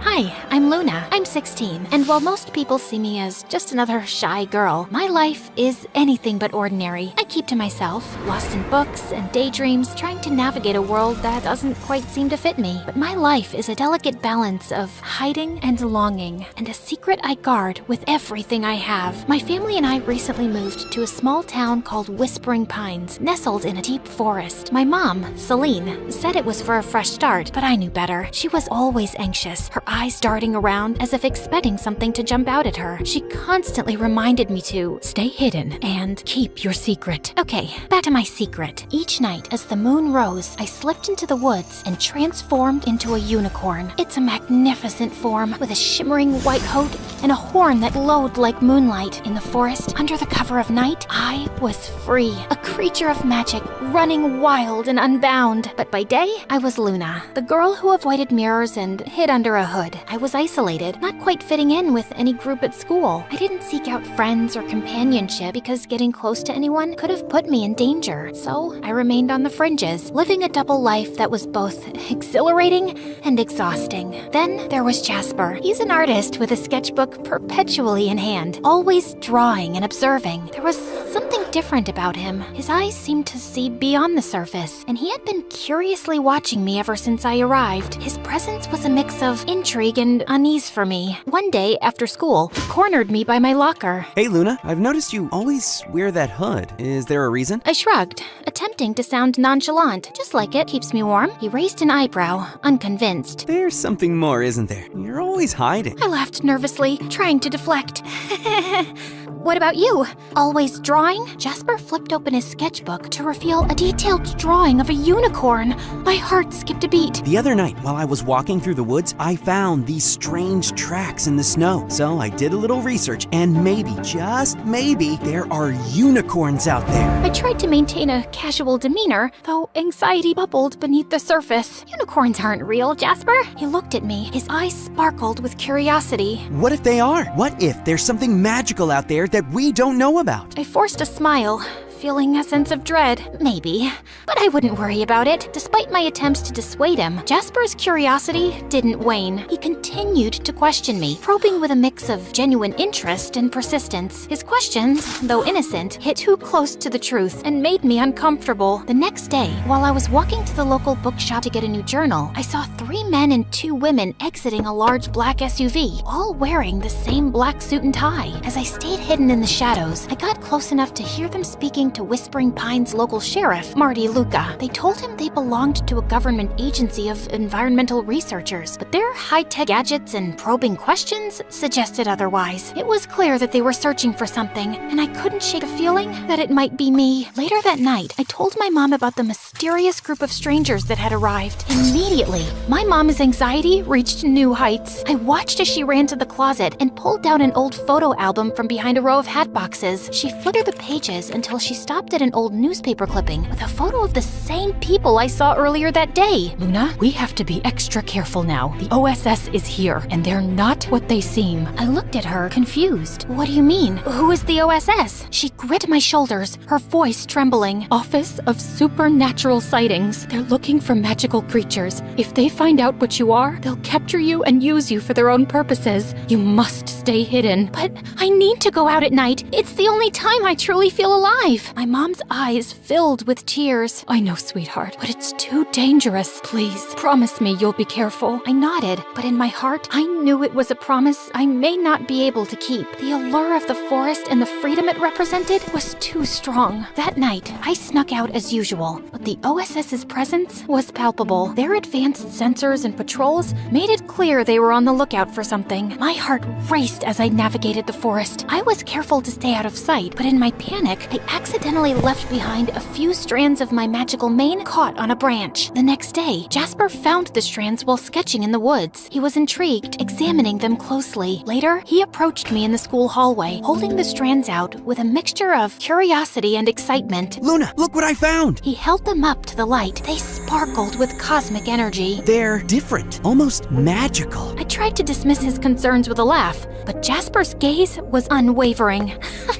Hi, I'm Luna. I'm 16, and while most people see me as just another shy girl, my life is anything but ordinary. I keep to myself, lost in books and daydreams, trying to navigate a world that doesn't quite seem to fit me. But my life is a delicate balance of hiding and longing, and a secret I guard with everything I have. My family and I recently moved to a small town called Whispering Pines, nestled in a deep forest. My mom, Celine, said it was for a fresh start, but I knew better. She was always anxious, her eyes darting around as if expecting something to jump out at her. She constantly reminded me to stay hidden and keep your secret. Okay, back to my secret. Each night as the moon rose, I slipped into the woods and transformed into a unicorn. It's a magnificent form with a shimmering white coat and a horn that glowed like moonlight. In the forest, under the cover of night, I was free, a creature of magic, running wild and unbound. But by day, I was Luna, the girl who avoided mirrors and hid under a hood. I was isolated, not quite fitting in with any group at school. I didn't seek out friends or companionship because getting close to anyone could have put me in danger. So I remained on the fringes, living a double life that was both exhilarating and exhausting. Then there was Jasper. He's an artist with a sketchbook perpetually in hand, always drawing and observing. There was something different about him. His eyes seemed to see beyond the surface, and he had been curiously watching me ever since I arrived. His presence was a mix of intrigue intrigue and unease for me. One day, after school, he cornered me by my locker. Hey Luna, I've noticed you always wear that hood. Is there a reason? I shrugged, attempting to sound nonchalant. Just like it, keeps me warm. He raised an eyebrow, unconvinced. There's something more, isn't there? You're always hiding. I laughed nervously, trying to deflect. What about you? Always drawing? Jasper flipped open his sketchbook to reveal a detailed drawing of a unicorn. My heart skipped a beat. The other night, while I was walking through the woods, I found these strange tracks in the snow. So I did a little research, and maybe, just maybe, there are unicorns out there. I tried to maintain a casual demeanor, though anxiety bubbled beneath the surface. Unicorns aren't real, Jasper. He looked at me, his eyes sparkled with curiosity. What if they are? What if there's something magical out there that we don't know about? I forced a smile, feeling a sense of dread. Maybe. But I wouldn't worry about it. Despite my attempts to dissuade him, Jasper's curiosity didn't wane. He continued to question me, probing with a mix of genuine interest and persistence. His questions, though innocent, hit too close to the truth and made me uncomfortable. The next day, while I was walking to the local bookshop to get a new journal, I saw 3 men and 2 women exiting a large black SUV, all wearing the same black suit and tie. As I stayed hidden in the shadows, I got close enough to hear them speaking to Whispering Pines local sheriff, Marty Luca. They told him they belonged to a government agency of environmental researchers, but their high-tech gadgets and probing questions suggested otherwise. It was clear that they were searching for something, and I couldn't shake the feeling that it might be me. Later that night, I told my mom about the mysterious group of strangers that had arrived. Immediately, my mom's anxiety reached new heights. I watched as she ran to the closet and pulled down an old photo album from behind a row of hat boxes. She flittered the pages until she stopped at an old newspaper clipping with a photo of the same people I saw earlier that day. Luna, we have to be extra careful now. The OSS is here, and they're not what they seem. I looked at her, confused. What do you mean? Who is the OSS? She gripped my shoulders, her voice trembling. Office of Supernatural Sightings. They're looking for magical creatures. If they find out what you are, they'll capture you and use you for their own purposes. You must stay hidden. But I need to go out at night. It's the only time I truly feel alive. My mom's eyes filled with tears. I know, sweetheart, but it's too dangerous. Please, promise me you'll be careful. I nodded, but in my heart, I knew it was a promise I may not be able to keep. The allure of the forest and the freedom it represented was too strong. That night, I snuck out as usual, but the OSS's presence was palpable. Their advanced sensors and patrols made it clear they were on the lookout for something. My heart raced as I navigated the forest. I was careful to stay out of sight, but in my panic, I accidentally left behind a few strands of my magical mane caught on a branch. The next day, Jasper found the strands while sketching in the woods. He was intrigued, examining them closely. Later, he approached me in the school hallway, holding the strands out with a mixture of curiosity and excitement. Luna, look what I found! He held them up to the light. They sparkled with cosmic energy. They're different, almost magical. I tried to dismiss his concerns with a laugh, but Jasper's gaze was unwavering.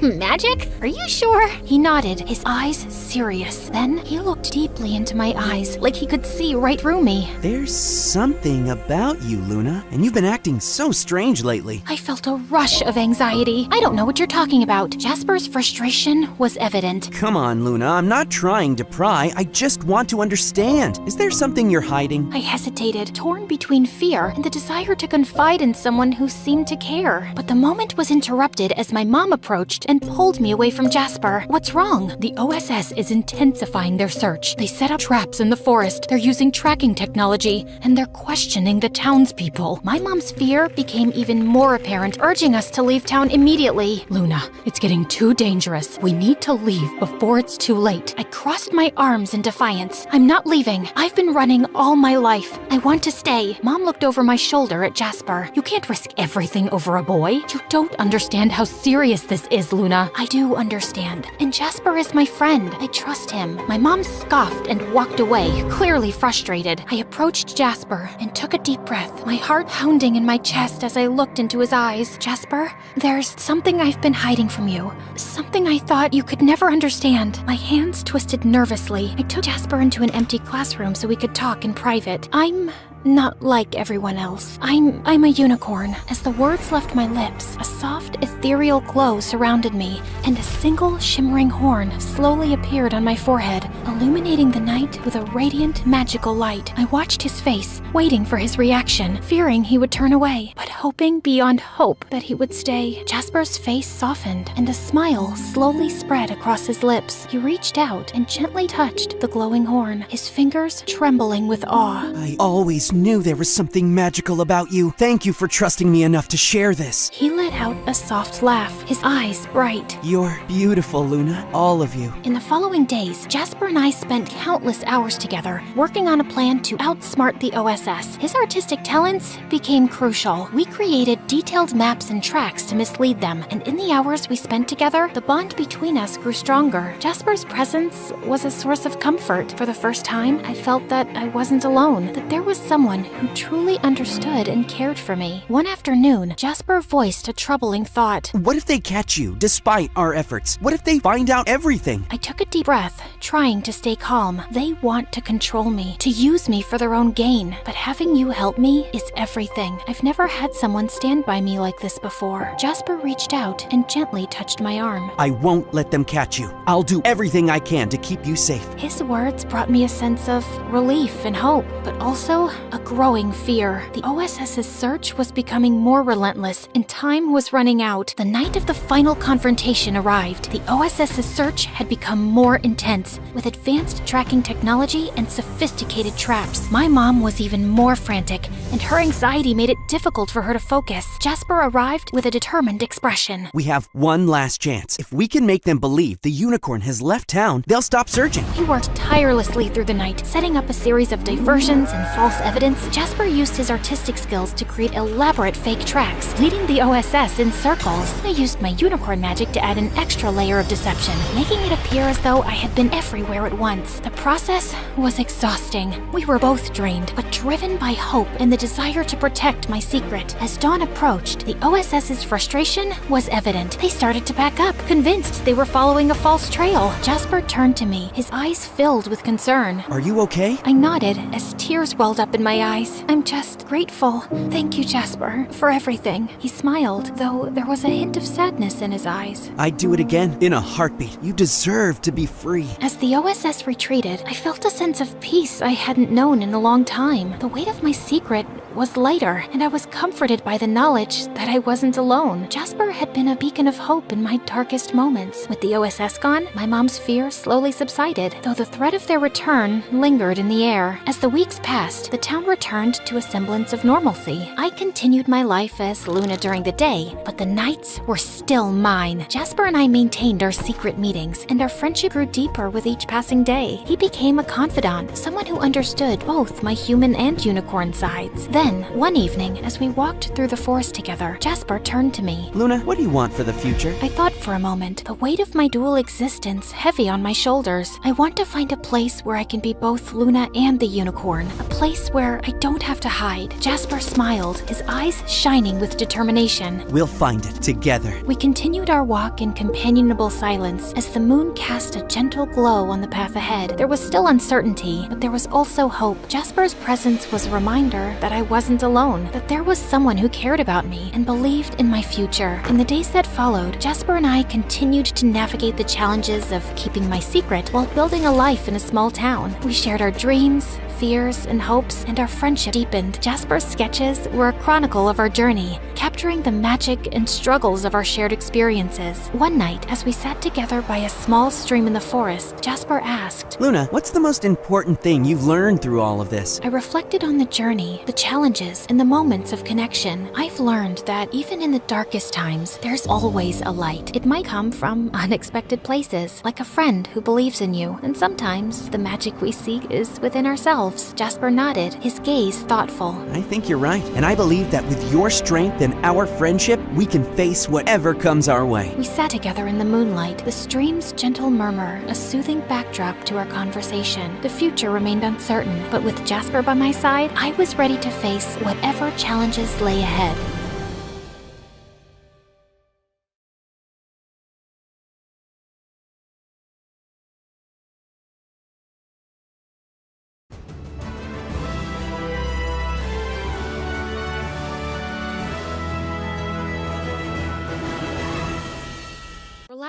Magic? Are you sure? He nodded, his eyes serious. Then he looked deeply into my eyes, like he could see right through me. There's something about you, Luna, and you've been acting so strange lately. I felt a rush of anxiety. I don't know what you're talking about. Jasper's frustration was evident. Come on, Luna, I'm not trying to pry. I just want to understand. Is there something you're hiding? I hesitated, torn between fear and the desire to confide in someone who seemed to care. But the moment was interrupted as my mom approached and pulled me away from Jasper. What's wrong? The OSS is intensifying their search. They set up traps in the forest. They're using tracking technology, and they're questioning the townspeople. My mom's fear became even more apparent, urging us to leave town immediately. Luna, it's getting too dangerous. We need to leave before it's too late. I crossed my arms in defiance. I'm not leaving. I've been running all my life. I want to stay. Mom looked over my shoulder at Jasper. You can't risk everything over a boy. You don't understand how serious this is, Luna. I do understand. And Jasper is my friend. I trust him. My mom scoffed and walked away, clearly frustrated. I approached Jasper and took a deep breath, my heart pounding in my chest as I looked into his eyes. Jasper, there's something I've been hiding from you. Something I thought you could never understand. My hands twisted nervously. I took Jasper into an empty classroom so we could talk in private. I'm not like everyone else. I'm a unicorn. As the words left my lips, a soft, ethereal glow surrounded me, and a single shimmering horn slowly appeared on my forehead, illuminating the night with a radiant, magical light. I watched his face, waiting for his reaction, fearing he would turn away, but hoping beyond hope that he would stay. Jasper's face softened, and a smile slowly spread across his lips. He reached out and gently touched the glowing horn, his fingers trembling with awe. I always knew there was something magical about you. Thank you for trusting me enough to share this. He let out a soft laugh, his eyes bright. You're beautiful, Luna. All of you. In the following days, Jasper and I spent countless hours together, working on a plan to outsmart the OSS. His artistic talents became crucial. We created detailed maps and tracks to mislead them, and in the hours we spent together, the bond between us grew stronger. Jasper's presence was a source of comfort. For the first time, I felt that I wasn't alone, that there was someone who truly understood and cared for me. One afternoon, Jasper voiced a troubling thought. What if they catch you, despite our efforts? What if they find out everything? I took a deep breath, trying to stay calm. They want to control me, to use me for their own gain. But having you help me is everything. I've never had someone stand by me like this before. Jasper reached out and gently touched my arm. I won't let them catch you. I'll do everything I can to keep you safe. His words brought me a sense of relief and hope, but also a growing fear. The OSS's search was becoming more relentless, and time was running out. The night of the final confrontation arrived. The OSS's search had become more intense, with advanced tracking technology and sophisticated traps. My mom was even more frantic, and her anxiety made it difficult for her to focus. Jasper arrived with a determined expression. We have one last chance. If we can make them believe the unicorn has left town, they'll stop searching. He worked tirelessly through the night, setting up a series of diversions and false evidence. Jasper used his artistic skills to create elaborate fake tracks, leading the OSS in circles. I used my unicorn magic to add an extra layer of deception, making it appear as though I had been everywhere at once. The process was exhausting. We were both drained, but driven by hope and the desire to protect my secret. As dawn approached, the OSS's frustration was evident. They started to back up, convinced they were following a false trail. Jasper turned to me, his eyes filled with concern. Are you okay? I nodded as tears welled up in my eyes. I'm just grateful. Thank you, Jasper, for everything. He smiled, though there was a hint of sadness in his eyes. I'd do it again in a heartbeat. You deserve to be free. As the OSS retreated, I felt a sense of peace I hadn't known in a long time. The weight of my secret was lighter, and I was comforted by the knowledge that I wasn't alone. Jasper had been a beacon of hope in my darkest moments. With the OSS gone, my mom's fear slowly subsided, though the threat of their return lingered in the air. As the weeks passed, the town returned to a semblance of normalcy. I continued my life as Luna during the day, but the nights were still mine. Jasper and I maintained our secret meetings, and our friendship grew deeper with each passing day. He became a confidant, someone who understood both my human and unicorn sides. Then, one evening, as we walked through the forest together, Jasper turned to me. Luna, what do you want for the future? I thought for a moment, the weight of my dual existence heavy on my shoulders. I want to find a place where I can be both Luna and the unicorn, a place where I don't have to hide. Jasper smiled, his eyes shining with determination. We'll find it together. We continued our walk in companionable silence as the moon cast a gentle glow on the path ahead. There was still uncertainty, but there was also hope. Jasper's presence was a reminder that I wasn't alone, that there was someone who cared about me and believed in my future. In the days that followed, Jasper and I continued to navigate the challenges of keeping my secret while building a life in a small town. We shared our dreams, fears, and hopes, and our friendship deepened. Jasper's sketches were a chronicle of our journey, capturing the magic and struggles of our shared experiences. One night, as we sat together by a small stream in the forest, Jasper asked, Luna, what's the most important thing you've learned through all of this? I reflected on the journey, the challenges, and the moments of connection. I've learned that even in the darkest times, there's always a light. It might come from unexpected places, like a friend who believes in you, and sometimes the magic we seek is within ourselves. Jasper nodded, his gaze thoughtful. I think you're right, and I believe that with your strength and our friendship, we can face whatever comes our way. We sat together in the moonlight, the stream's gentle murmur, a soothing backdrop to our conversation. The future remained uncertain, but with Jasper by my side, I was ready to face whatever challenges lay ahead.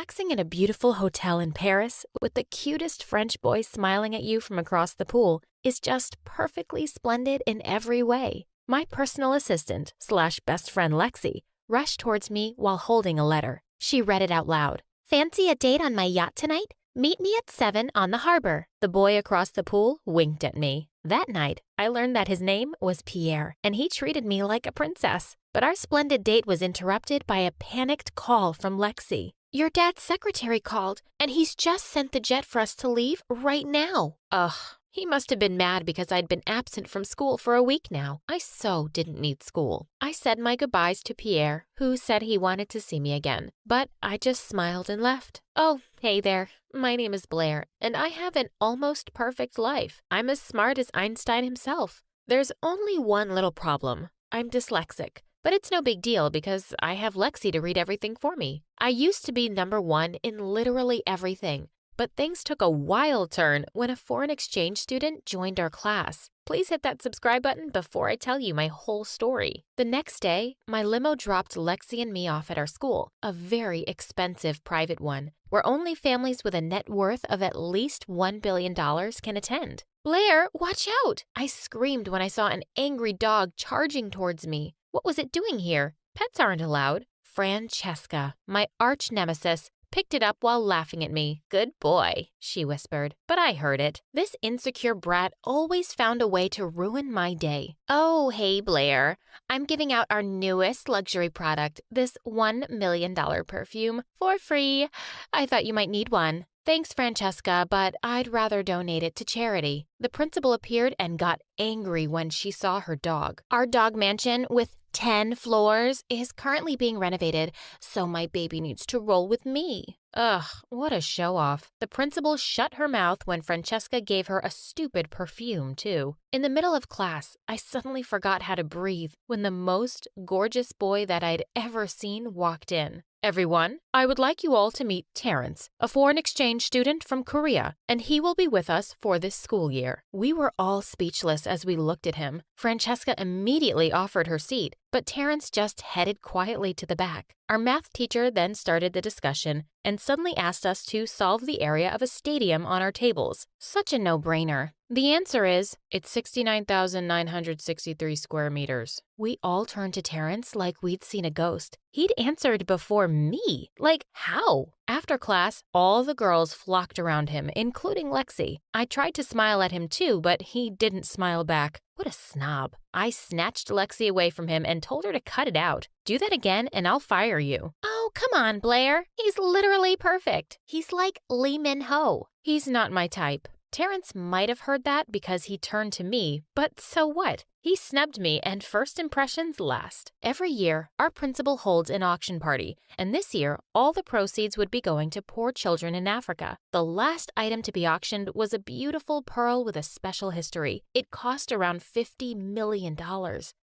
Relaxing in a beautiful hotel in Paris with the cutest French boy smiling at you from across the pool is just perfectly splendid in every way. My personal assistant / best friend Lexi rushed towards me while holding a letter. She read it out loud. "Fancy a date on my yacht tonight? Meet me at 7 on the harbor." The boy across the pool winked at me. That night, I learned that his name was Pierre, and he treated me like a princess. But our splendid date was interrupted by a panicked call from Lexi. "Your dad's secretary called, and he's just sent the jet for us to leave right now." Ugh, he must have been mad because I'd been absent from school for a week now. I so didn't need school. I said my goodbyes to Pierre, who said he wanted to see me again, but I just smiled and left. Oh, hey there. My name is Blair, and I have an almost perfect life. I'm as smart as Einstein himself. There's only one little problem. I'm dyslexic. But it's no big deal because I have Lexi to read everything for me. I used to be #1 in literally everything, but things took a wild turn when a foreign exchange student joined our class. Please hit that subscribe button before I tell you my whole story. The next day, my limo dropped Lexi and me off at our school, a very expensive private one, where only families with a net worth of at least $1 billion can attend. "Blair, watch out!" I screamed when I saw an angry dog charging towards me. What was it doing here? Pets aren't allowed. Francesca, my arch nemesis, picked it up while laughing at me. "Good boy," she whispered, but I heard it. This insecure brat always found a way to ruin my day. "Oh, hey, Blair. I'm giving out our newest luxury product, this $1 million perfume, for free. I thought you might need one." "Thanks, Francesca, but I'd rather donate it to charity." The principal appeared and got angry when she saw her dog. "Our dog mansion with 10 floors is currently being renovated, so my baby needs to roll with me." Ugh, what a show-off. The principal shut her mouth when Francesca gave her a stupid perfume, too. In the middle of class, I suddenly forgot how to breathe when the most gorgeous boy that I'd ever seen walked in. "Everyone, I would like you all to meet Terrence, a foreign exchange student from Korea, and he will be with us for this school year." We were all speechless as we looked at him. Francesca immediately offered her seat, but Terrence just headed quietly to the back. Our math teacher then started the discussion and suddenly asked us to solve the area of a stadium on our tables. Such a no-brainer. The answer is, it's 69,963 square meters. We all turned to Terrence like we'd seen a ghost. He'd answered before me. Like, how? After class, all the girls flocked around him, including Lexi. I tried to smile at him too, but he didn't smile back. What a snob. I snatched Lexi away from him and told her to cut it out. "Do that again and I'll fire you." "Oh, come on, Blair. He's literally perfect. He's like Lee Min-ho." "He's not my type." Terrence might have heard that because he turned to me, but so what? He snubbed me, and first impressions last. Every year, our principal holds an auction party, and this year, all the proceeds would be going to poor children in Africa. The last item to be auctioned was a beautiful pearl with a special history. It cost around $50 million.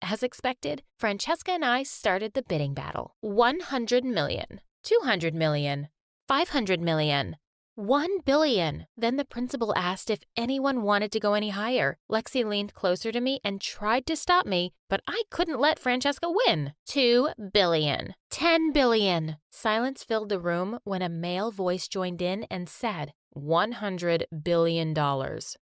As expected, Francesca and I started the bidding battle. 100 million, 200 million, 500 million. 1 billion. Then the principal asked if anyone wanted to go any higher. Lexi leaned closer to me and tried to stop me, but I couldn't let Francesca win. 2 billion. 10 billion. Silence filled the room when a male voice joined in and said, $100 billion.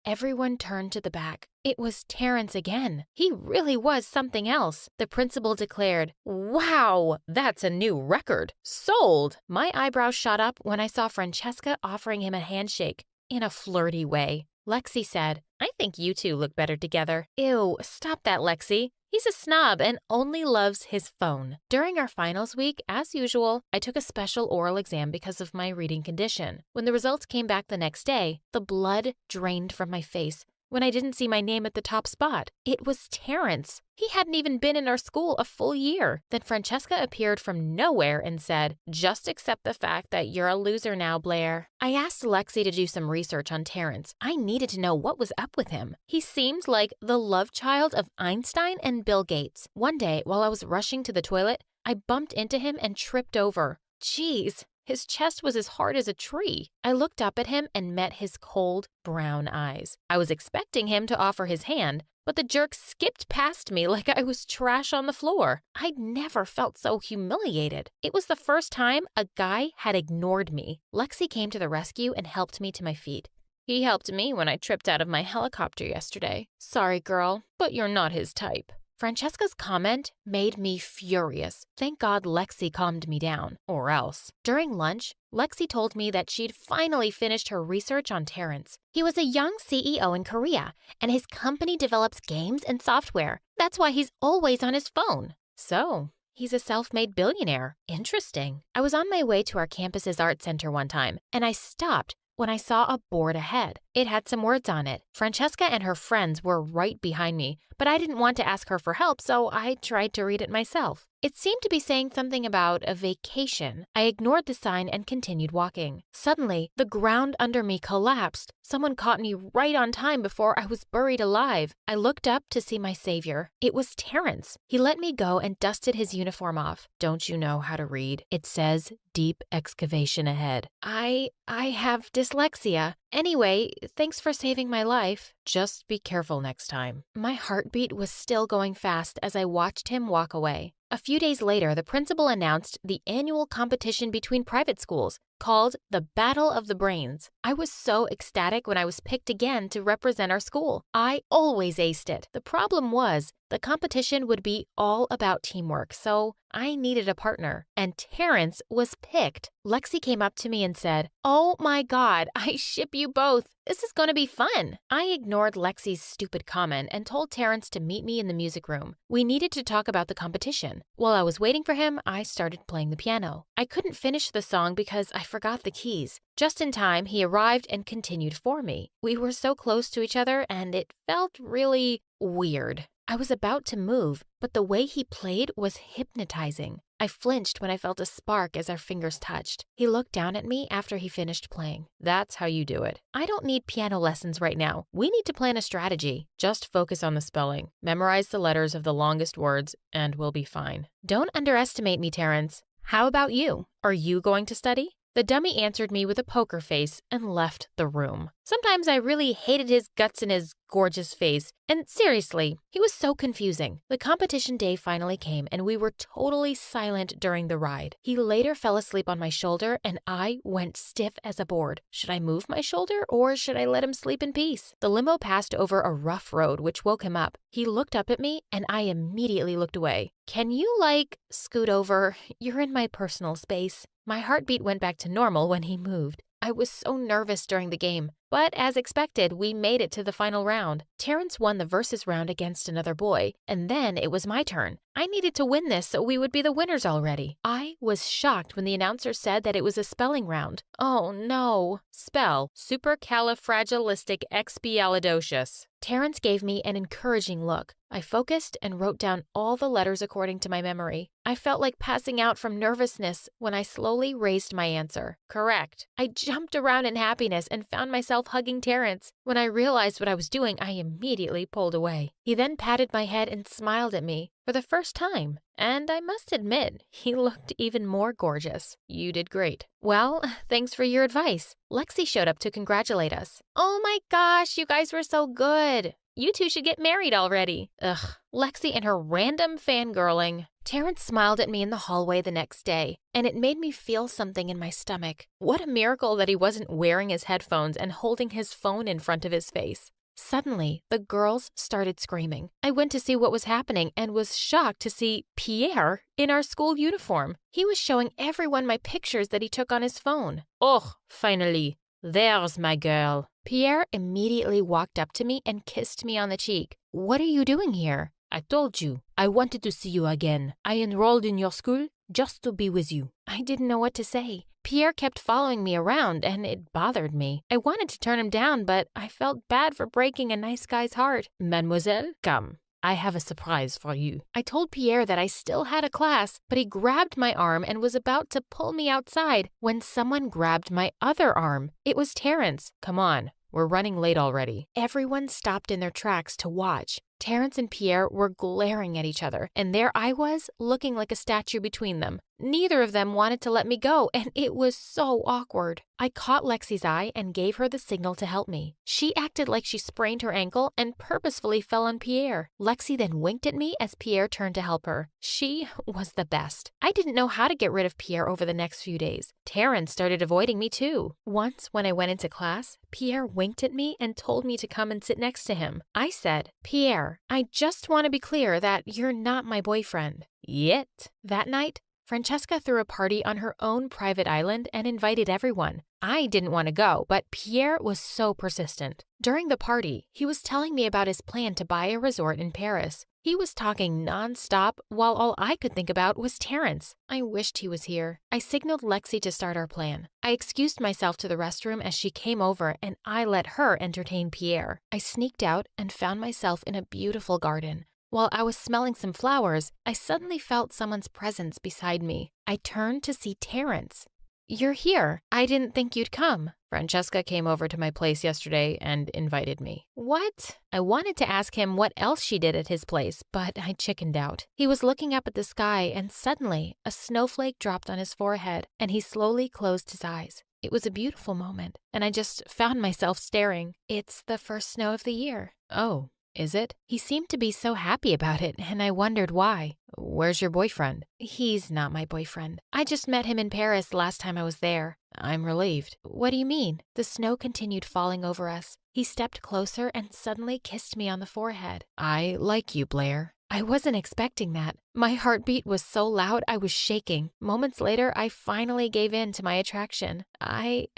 Everyone turned to the back. It was Terrence again. He really was something else. The principal declared, "Wow, that's a new record. Sold." My eyebrows shot up when I saw Francesca offering him a handshake in a flirty way. Lexi said, "I think you two look better together." Ew, stop that, Lexi. He's a snob and only loves his phone. During our finals week, as usual, I took a special oral exam because of my reading condition. When the results came back the next day, the blood drained from my face when I didn't see my name at the top spot. It was Terrence. He hadn't even been in our school a full year. Then Francesca appeared from nowhere and said, "Just accept the fact that you're a loser now, Blair." I asked Lexi to do some research on Terrence. I needed to know what was up with him. He seemed like the love child of Einstein and Bill Gates. One day, while I was rushing to the toilet, I bumped into him and tripped over. Jeez. His chest was as hard as a tree. I looked up at him and met his cold, brown eyes. I was expecting him to offer his hand, but the jerk skipped past me like I was trash on the floor. I'd never felt so humiliated. It was the first time a guy had ignored me. Lexi came to the rescue and helped me to my feet. He helped me when I tripped out of my helicopter yesterday. Sorry, girl, but you're not his type. Francesca's comment made me furious. Thank God Lexi calmed me down, or else. During lunch, Lexi told me that she'd finally finished her research on Terrence. He was a young CEO in Korea, and his company develops games and software. That's why he's always on his phone. So, he's a self-made billionaire. Interesting. I was on my way to our campus's art center one time, and I stopped when I saw a board ahead. It had some words on it. Francesca and her friends were right behind me, but I didn't want to ask her for help, so I tried to read it myself. It seemed to be saying something about a vacation. I ignored the sign and continued walking. Suddenly, the ground under me collapsed. Someone caught me right on time before I was buried alive. I looked up to see my savior. It was Terrence. He let me go and dusted his uniform off. Don't you know how to read? It says deep excavation ahead. I have dyslexia. Anyway, thanks for saving my life. Just be careful next time. My heartbeat was still going fast as I watched him walk away. A few days later, the principal announced the annual competition between private schools called the Battle of the Brains. I was so ecstatic when I was picked again to represent our school. I always aced it. The problem was the competition would be all about teamwork, so I needed a partner. And Terrence was picked. Lexi came up to me and said, "Oh my God, I ship you both. This is going to be fun." I ignored Lexi's stupid comment and told Terrence to meet me in the music room. We needed to talk about the competition. While I was waiting for him, I started playing the piano. I couldn't finish the song because I forgot the keys. Just in time, he arrived and continued for me. We were so close to each other and it felt really weird. I was about to move, but the way he played was hypnotizing. I flinched when I felt a spark as our fingers touched. He looked down at me after he finished playing. That's how you do it. I don't need piano lessons right now. We need to plan a strategy. Just focus on the spelling. Memorize the letters of the longest words, and we'll be fine. Don't underestimate me, Terrence. How about you? Are you going to study? The dummy answered me with a poker face and left the room. Sometimes I really hated his guts in his gorgeous face. And seriously, he was so confusing. The competition day finally came and we were totally silent during the ride. He later fell asleep on my shoulder and I went stiff as a board. Should I move my shoulder or should I let him sleep in peace? The limo passed over a rough road which woke him up. He looked up at me and I immediately looked away. Can you, scoot over? You're in my personal space. My heartbeat went back to normal when he moved. I was so nervous during the game, but as expected, we made it to the final round. Terrence won the versus round against another boy, and then it was my turn. I needed to win this so we would be the winners already. I was shocked when the announcer said that it was a spelling round. Oh no. Spell supercalifragilisticexpialidocious. Terrence gave me an encouraging look. I focused and wrote down all the letters according to my memory. I felt like passing out from nervousness when I slowly raised my answer. Correct. I jumped around in happiness and found myself hugging Terrence. When I realized what I was doing, I immediately pulled away. He then patted my head and smiled at me for the first time. And I must admit, he looked even more gorgeous. You did great. Well, thanks for your advice. Lexi showed up to congratulate us. Oh my gosh, you guys were so good. You two should get married already. Ugh, Lexi and her random fangirling. Terrence smiled at me in the hallway the next day, and it made me feel something in my stomach. What a miracle that he wasn't wearing his headphones and holding his phone in front of his face. Suddenly, the girls started screaming. I went to see what was happening and was shocked to see Pierre in our school uniform. He was showing everyone my pictures that he took on his phone. Oh, finally. There's my girl. Pierre immediately walked up to me and kissed me on the cheek. What are you doing here? I told you. I wanted to see you again. I enrolled in your school just to be with you. I didn't know what to say. Pierre kept following me around and it bothered me. I wanted to turn him down, but I felt bad for breaking a nice guy's heart. Mademoiselle, come. I have a surprise for you. I told Pierre that I still had a class, but he grabbed my arm and was about to pull me outside when someone grabbed my other arm. It was Terrence. Come on. We're running late already. Everyone stopped in their tracks to watch. Terrence and Pierre were glaring at each other, and there I was, looking like a statue between them. Neither of them wanted to let me go, and it was so awkward. I caught Lexi's eye and gave her the signal to help me. She acted like she sprained her ankle and purposefully fell on Pierre. Lexi then winked at me as Pierre turned to help her. She was the best. I didn't know how to get rid of Pierre over the next few days. Terrence started avoiding me too. Once, when I went into class, Pierre winked at me and told me to come and sit next to him. I said, "Pierre, I just want to be clear that you're not my boyfriend." Yet. That night, Francesca threw a party on her own private island and invited everyone. I didn't want to go, but Pierre was so persistent. During the party, he was telling me about his plan to buy a resort in Paris. He was talking nonstop while all I could think about was Terrence. I wished he was here. I signaled Lexi to start our plan. I excused myself to the restroom as she came over and I let her entertain Pierre. I sneaked out and found myself in a beautiful garden. While I was smelling some flowers, I suddenly felt someone's presence beside me. I turned to see Terrence. "You're here. I didn't think you'd come." "Francesca came over to my place yesterday and invited me." "What?" I wanted to ask him what else she did at his place, but I chickened out. He was looking up at the sky and suddenly a snowflake dropped on his forehead and he slowly closed his eyes. It was a beautiful moment, and I just found myself staring. "It's the first snow of the year." "Oh. Is it?" He seemed to be so happy about it, and I wondered why. "Where's your boyfriend?" "He's not my boyfriend. I just met him in Paris last time I was there." "I'm relieved." "What do you mean?" The snow continued falling over us. He stepped closer and suddenly kissed me on the forehead. "I like you, Blair." I wasn't expecting that. My heartbeat was so loud I was shaking. Moments later, I finally gave in to my attraction. I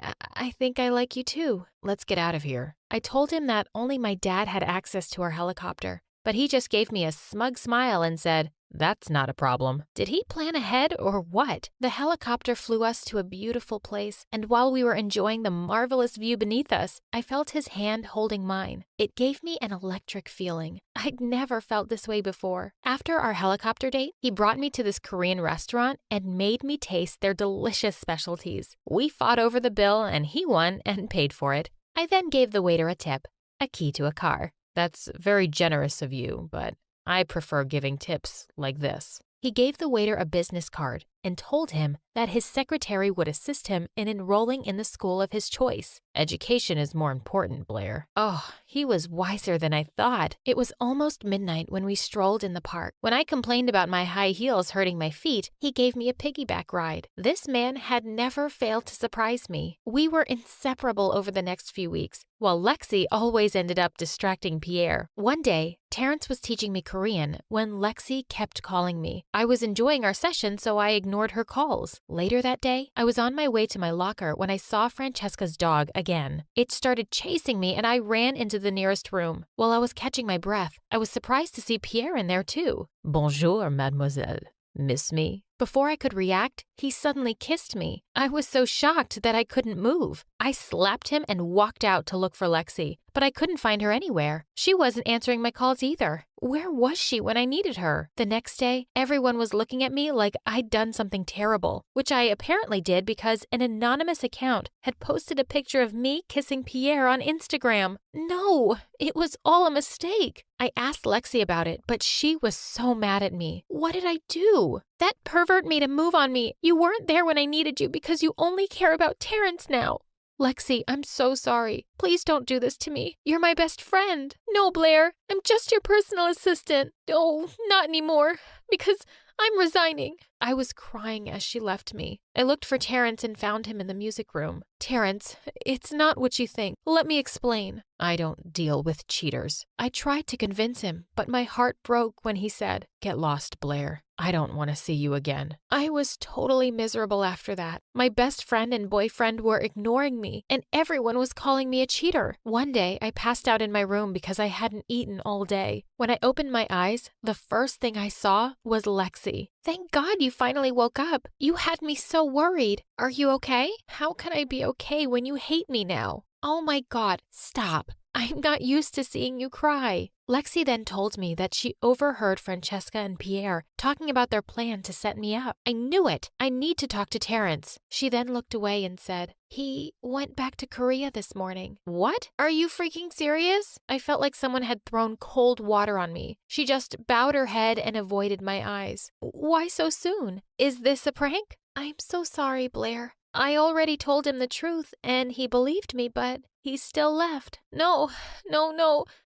think I like you too." "Let's get out of here." I told him that only my dad had access to our helicopter, but he just gave me a smug smile and said, "That's not a problem." Did he plan ahead or what? The helicopter flew us to a beautiful place, and while we were enjoying the marvelous view beneath us, I felt his hand holding mine. It gave me an electric feeling. I'd never felt this way before. After our helicopter date, he brought me to this Korean restaurant and made me taste their delicious specialties. We fought over the bill and he won and paid for it. I then gave the waiter a tip, a key to a car. "That's very generous of you, but I prefer giving tips like this." He gave the waiter a business card and told him that his secretary would assist him in enrolling in the school of his choice. "Education is more important, Blair." Oh, he was wiser than I thought. It was almost midnight when we strolled in the park. When I complained about my high heels hurting my feet, he gave me a piggyback ride. This man had never failed to surprise me. We were inseparable over the next few weeks, while Lexi always ended up distracting Pierre. One day, Terrence was teaching me Korean when Lexi kept calling me. I was enjoying our session, so I ignored her calls. Later that day, I was on my way to my locker when I saw Francesca's dog again. It started chasing me and I ran into the nearest room. While I was catching my breath, I was surprised to see Pierre in there too. "Bonjour, mademoiselle. Miss me?" Before I could react, he suddenly kissed me. I was so shocked that I couldn't move. I slapped him and walked out to look for Lexi, but I couldn't find her anywhere. She wasn't answering my calls either. Where was she when I needed her? The next day, everyone was looking at me like I'd done something terrible, which I apparently did because an anonymous account had posted a picture of me kissing Pierre on Instagram. No, it was all a mistake. I asked Lexi about it, but she was so mad at me. What did I do? That pervert made a move on me. You weren't there when I needed you because you only care about Terrence now. Lexi, I'm so sorry. Please don't do this to me. You're my best friend. No, Blair, I'm just your personal assistant. Oh, not anymore, because I'm resigning. I was crying as she left me. I looked for Terrence and found him in the music room. "Terrence, it's not what you think. Let me explain." "I don't deal with cheaters." I tried to convince him, but my heart broke when he said, "Get lost, Blair. I don't want to see you again." I was totally miserable after that. My best friend and boyfriend were ignoring me, and everyone was calling me a cheater. One day, I passed out in my room because I hadn't eaten all day. When I opened my eyes, the first thing I saw was Lexi. "Thank God you finally woke up. You had me so worried. Are you okay? How can I be okay when you hate me now?" "Oh my God, stop. I'm not used to seeing you cry." Lexi then told me that she overheard Francesca and Pierre talking about their plan to set me up. I knew it. I need to talk to Terrence. She then looked away and said, "He went back to Korea this morning." What? Are you freaking serious? I felt like someone had thrown cold water on me. She just bowed her head and avoided my eyes. Why so soon? Is this a prank? I'm so sorry, Blair. I already told him the truth, and he believed me, but he still left. No.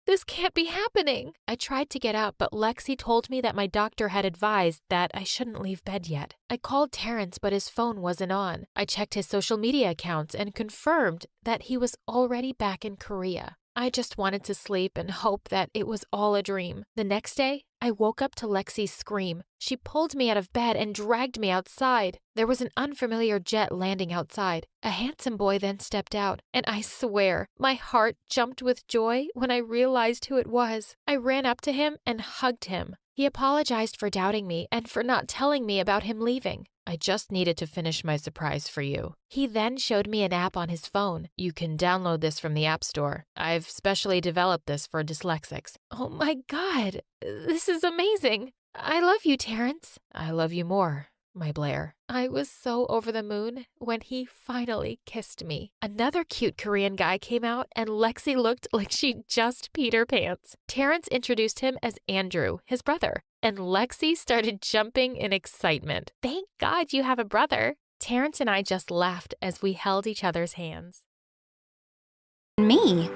This can't be happening. I tried to get up, but Lexi told me that my doctor had advised that I shouldn't leave bed yet. I called Terrence, but his phone wasn't on. I checked his social media accounts and confirmed that he was already back in Korea. I just wanted to sleep and hope that it was all a dream. The next day, I woke up to Lexi's scream. She pulled me out of bed and dragged me outside. There was an unfamiliar jet landing outside. A handsome boy then stepped out, and I swear, my heart jumped with joy when I realized who it was. I ran up to him and hugged him. He apologized for doubting me and for not telling me about him leaving. I just needed to finish my surprise for you. He then showed me an app on his phone. You can download this from the App Store. I've specially developed this for dyslexics. Oh my God, this is amazing. I love you, Terrence. I love you more, my Blair. I was so over the moon when he finally kissed me. Another cute Korean guy came out, and Lexi looked like she just peed her pants. Terrence introduced him as Andrew, his brother, and Lexi started jumping in excitement. Thank God you have a brother. Terrence and I just laughed as we held each other's hands. Me?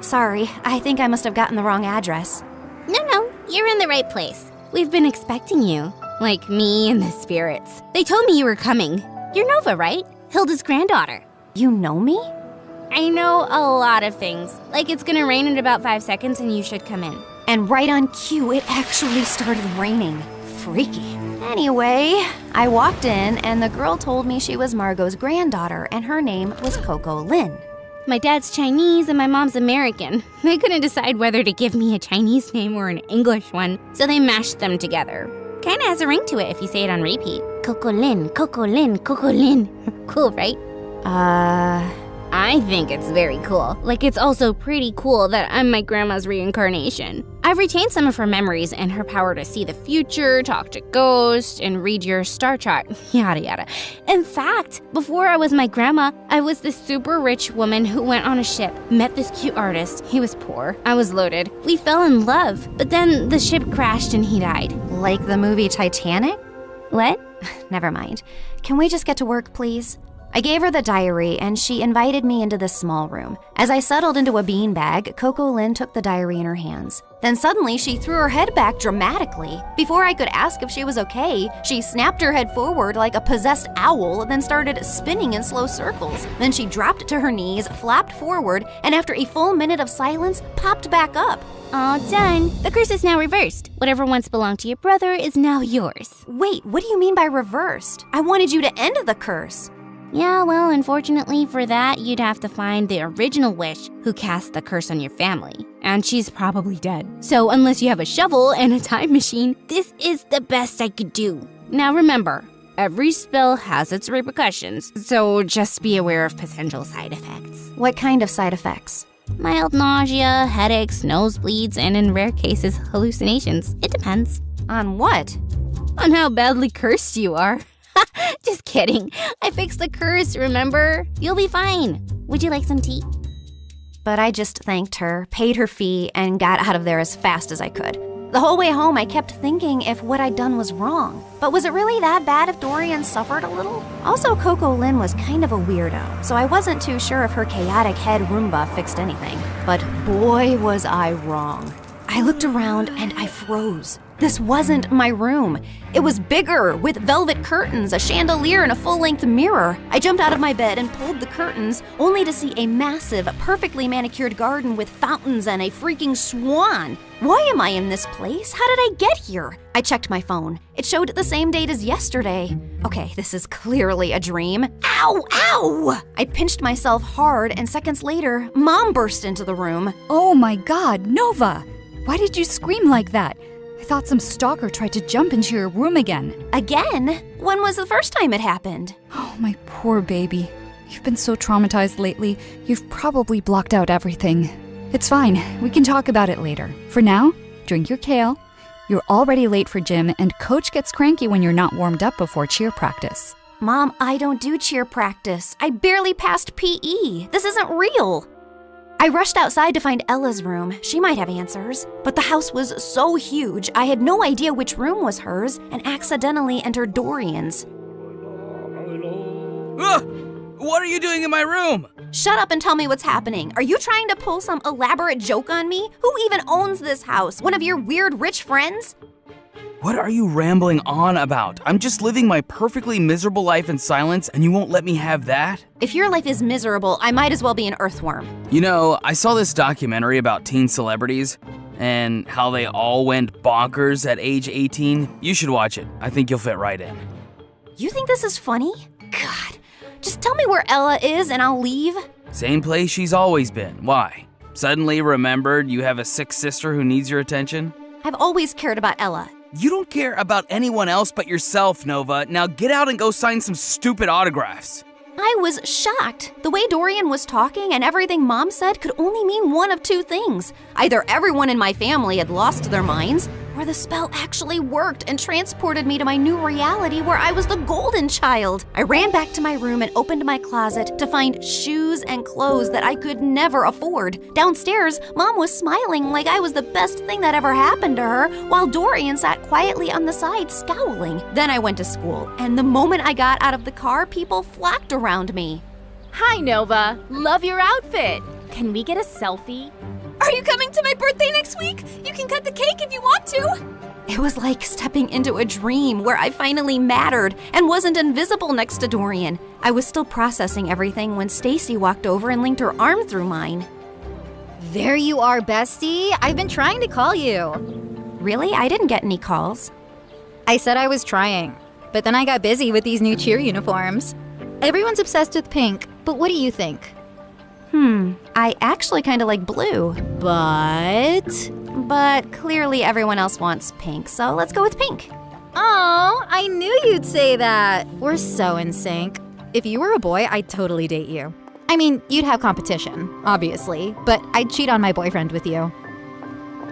Sorry. I think I must have gotten the wrong address. No, you're in the right place. We've been expecting you. Like me and the spirits. They told me you were coming. You're Nova, right? Hilda's granddaughter. You know me? I know a lot of things. Like it's gonna rain in about 5 seconds and you should come in. And right on cue, it actually started raining. Freaky. Anyway, I walked in and the girl told me she was Margot's granddaughter and her name was Coco Lin. My dad's Chinese and my mom's American. They couldn't decide whether to give me a Chinese name or an English one, so they mashed them together. Kinda has a ring to it if you say it on repeat. Coco Lin, Coco Lin, Coco Lin. Cool, right? I think it's very cool. Like, it's also pretty cool that I'm my grandma's reincarnation. I've retained some of her memories and her power to see the future, talk to ghosts, and read your star chart, yada yada. In fact, before I was my grandma, I was this super rich woman who went on a ship, met this cute artist. He was poor. I was loaded. We fell in love, but then the ship crashed and he died. Like the movie Titanic? What? Never mind. Can we just get to work, please? I gave her the diary, and she invited me into this small room. As I settled into a beanbag, Coco Lin took the diary in her hands. Then suddenly, she threw her head back dramatically. Before I could ask if she was okay, she snapped her head forward like a possessed owl, then started spinning in slow circles. Then she dropped to her knees, flapped forward, and after a full minute of silence, popped back up. All done. The curse is now reversed. Whatever once belonged to your brother is now yours. Wait, what do you mean by reversed? I wanted you to end the curse. Yeah, well, unfortunately for that, you'd have to find the original witch who cast the curse on your family. And she's probably dead. So unless you have a shovel and a time machine, this is the best I could do. Now remember, every spell has its repercussions, so just be aware of potential side effects. What kind of side effects? Mild nausea, headaches, nosebleeds, and in rare cases, hallucinations. It depends. On what? On how badly cursed you are. Just kidding. I fixed the curse, remember? You'll be fine. Would you like some tea? But I just thanked her, paid her fee, and got out of there as fast as I could. The whole way home, I kept thinking if what I'd done was wrong. But was it really that bad if Dorian suffered a little? Also, Coco Lin was kind of a weirdo, so I wasn't too sure if her chaotic head Roomba fixed anything. But boy, was I wrong. I looked around and I froze. This wasn't my room. It was bigger, with velvet curtains, a chandelier, and a full-length mirror. I jumped out of my bed and pulled the curtains, only to see a massive, perfectly manicured garden with fountains and a freaking swan. Why am I in this place? How did I get here? I checked my phone. It showed the same date as yesterday. Okay, this is clearly a dream. Ow! Ow! I pinched myself hard, and seconds later, Mom burst into the room. Oh my God, Nova! Why did you scream like that? I thought some stalker tried to jump into your room again. Again? When was the first time it happened? Oh, my poor baby. You've been so traumatized lately, you've probably blocked out everything. It's fine. We can talk about it later. For now, drink your kale. You're already late for gym, and Coach gets cranky when you're not warmed up before cheer practice. Mom, I don't do cheer practice. I barely passed PE. This isn't real. I rushed outside to find Ella's room. She might have answers. But the house was so huge, I had no idea which room was hers and accidentally entered Dorian's. What are you doing in my room? Shut up and tell me what's happening. Are you trying to pull some elaborate joke on me? Who even owns this house? One of your weird rich friends? What are you rambling on about? I'm just living my perfectly miserable life in silence, and you won't let me have that? If your life is miserable, I might as well be an earthworm. You know, I saw this documentary about teen celebrities and how they all went bonkers at age 18. You should watch it. I think you'll fit right in. You think this is funny? God, just tell me where Ella is and I'll leave. Same place she's always been. Why? Suddenly remembered you have a sick sister who needs your attention? I've always cared about Ella. You don't care about anyone else but yourself, Nova. Now get out and go sign some stupid autographs. I was shocked. The way Dorian was talking and everything Mom said could only mean one of two things. Either everyone in my family had lost their minds, or the spell actually worked and transported me to my new reality where I was the golden child. I ran back to my room and opened my closet to find shoes and clothes that I could never afford. Downstairs, Mom was smiling like I was the best thing that ever happened to her, while Dorian sat quietly on the side scowling. Then I went to school, and the moment I got out of the car, people flocked around me. Hi, Nova. Love your outfit. Can we get a selfie? Are you coming to my birthday next week? You can cut the cake if you want to. It was like stepping into a dream where I finally mattered and wasn't invisible next to Dorian. I was still processing everything when Stacy walked over and linked her arm through mine. There you are, bestie. I've been trying to call you. Really? I didn't get any calls. I said I was trying, but then I got busy with these new cheer uniforms. Everyone's obsessed with pink, but what do you think? I actually kind of like blue. But clearly everyone else wants pink, so let's go with pink. Oh, I knew you'd say that. We're so in sync. If you were a boy, I'd totally date you. I mean, you'd have competition, obviously, but I'd cheat on my boyfriend with you.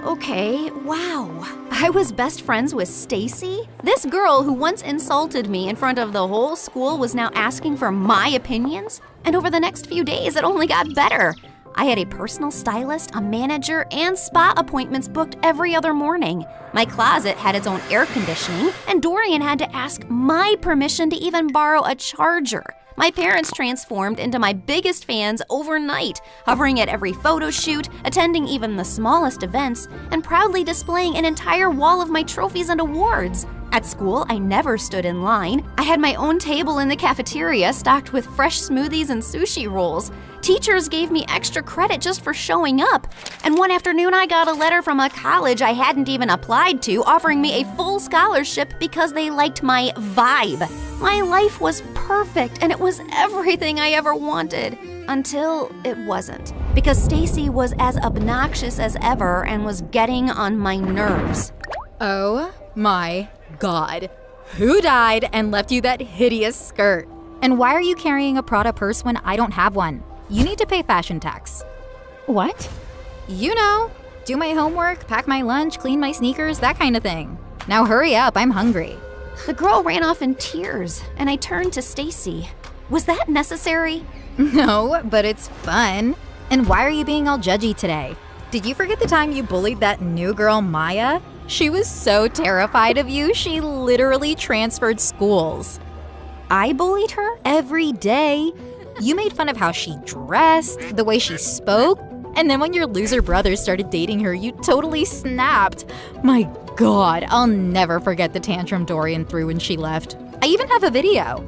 Okay, wow. I was best friends with Stacy? This girl who once insulted me in front of the whole school was now asking for my opinions? And over the next few days, it only got better. I had a personal stylist, a manager, and spa appointments booked every other morning. My closet had its own air conditioning, and Dorian had to ask my permission to even borrow a charger. My parents transformed into my biggest fans overnight, hovering at every photo shoot, attending even the smallest events, and proudly displaying an entire wall of my trophies and awards. At school, I never stood in line. I had my own table in the cafeteria stocked with fresh smoothies and sushi rolls. Teachers gave me extra credit just for showing up. And one afternoon, I got a letter from a college I hadn't even applied to offering me a full scholarship because they liked my vibe. My life was perfect, and it was everything I ever wanted. Until it wasn't. Because Stacy was as obnoxious as ever and was getting on my nerves. Oh my God. Who died and left you that hideous skirt? And why are you carrying a Prada purse when I don't have one? You need to pay fashion tax. What? You know, do my homework, pack my lunch, clean my sneakers, that kind of thing. Now hurry up, I'm hungry. The girl ran off in tears, and I turned to Stacy. Was that necessary? No, but it's fun. And why are you being all judgy today? Did you forget the time you bullied that new girl, Maya? She was so terrified of you, she literally transferred schools. I bullied her? Every day. You made fun of how she dressed, the way she spoke, and then when your loser brother started dating her, you totally snapped. My God, I'll never forget the tantrum Dorian threw when she left. I even have a video.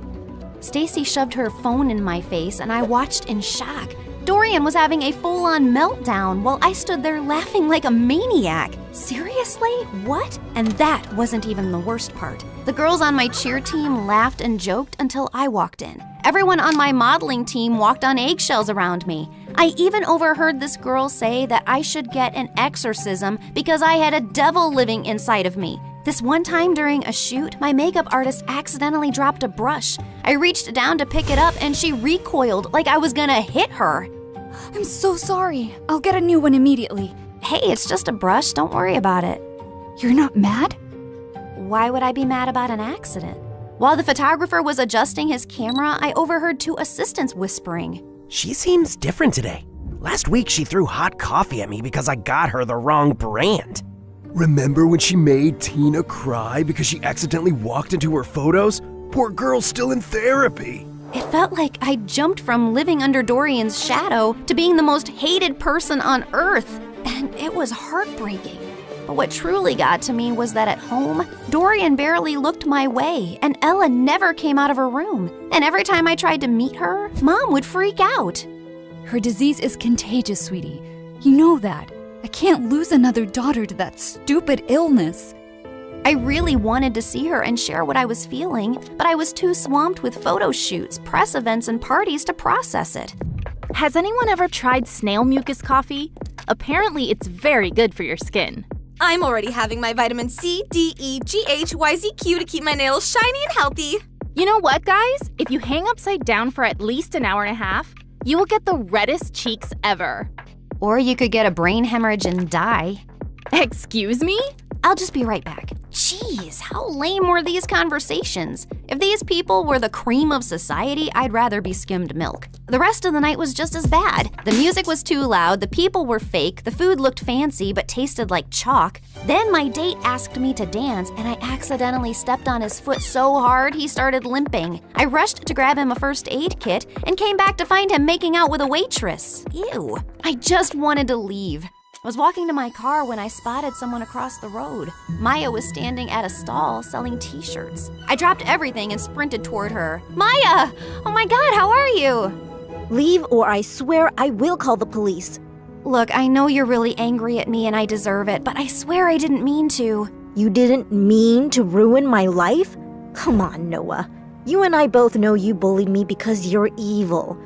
Stacy shoved her phone in my face, and I watched in shock. Dorian was having a full-on meltdown while I stood there laughing like a maniac. Seriously? What? And that wasn't even the worst part. The girls on my cheer team laughed and joked until I walked in. Everyone on my modeling team walked on eggshells around me. I even overheard this girl say that I should get an exorcism because I had a devil living inside of me. This one time during a shoot, my makeup artist accidentally dropped a brush. I reached down to pick it up and she recoiled like I was gonna hit her. I'm so sorry. I'll get a new one immediately. Hey, it's just a brush. Don't worry about it. You're not mad? Why would I be mad about an accident? While the photographer was adjusting his camera, I overheard two assistants whispering. She seems different today. Last week she threw hot coffee at me because I got her the wrong brand. Remember when she made Tina cry because she accidentally walked into her photos? Poor girl's still in therapy. It felt like I jumped from living under Dorian's shadow to being the most hated person on Earth, and it was heartbreaking. But what truly got to me was that at home, Dorian barely looked my way, and Ella never came out of her room. And every time I tried to meet her, Mom would freak out. Her disease is contagious, sweetie. You know that. I can't lose another daughter to that stupid illness. I really wanted to see her and share what I was feeling, but I was too swamped with photo shoots, press events, and parties to process it. Has anyone ever tried snail mucus coffee? Apparently, it's very good for your skin. I'm already having my vitamin C, D, E, G, H, Y, Z, Q to keep my nails shiny and healthy. You know what, guys? If you hang upside down for at least an hour and a half, you will get the reddest cheeks ever. Or you could get a brain hemorrhage and die. Excuse me? I'll just be right back. Jeez, how lame were these conversations? If these people were the cream of society, I'd rather be skimmed milk. The rest of the night was just as bad. The music was too loud, the people were fake, the food looked fancy but tasted like chalk. Then my date asked me to dance, and I accidentally stepped on his foot so hard he started limping. I rushed to grab him a first aid kit and came back to find him making out with a waitress. Ew. I just wanted to leave. I was walking to my car when I spotted someone across the road. Maya was standing at a stall selling t-shirts. I dropped everything and sprinted toward her. Maya! Oh my God, how are you? Leave or I swear I will call the police. Look, I know you're really angry at me and I deserve it, but I swear I didn't mean to. You didn't mean to ruin my life? Come on, Noah. You and I both know you bullied me because you're evil.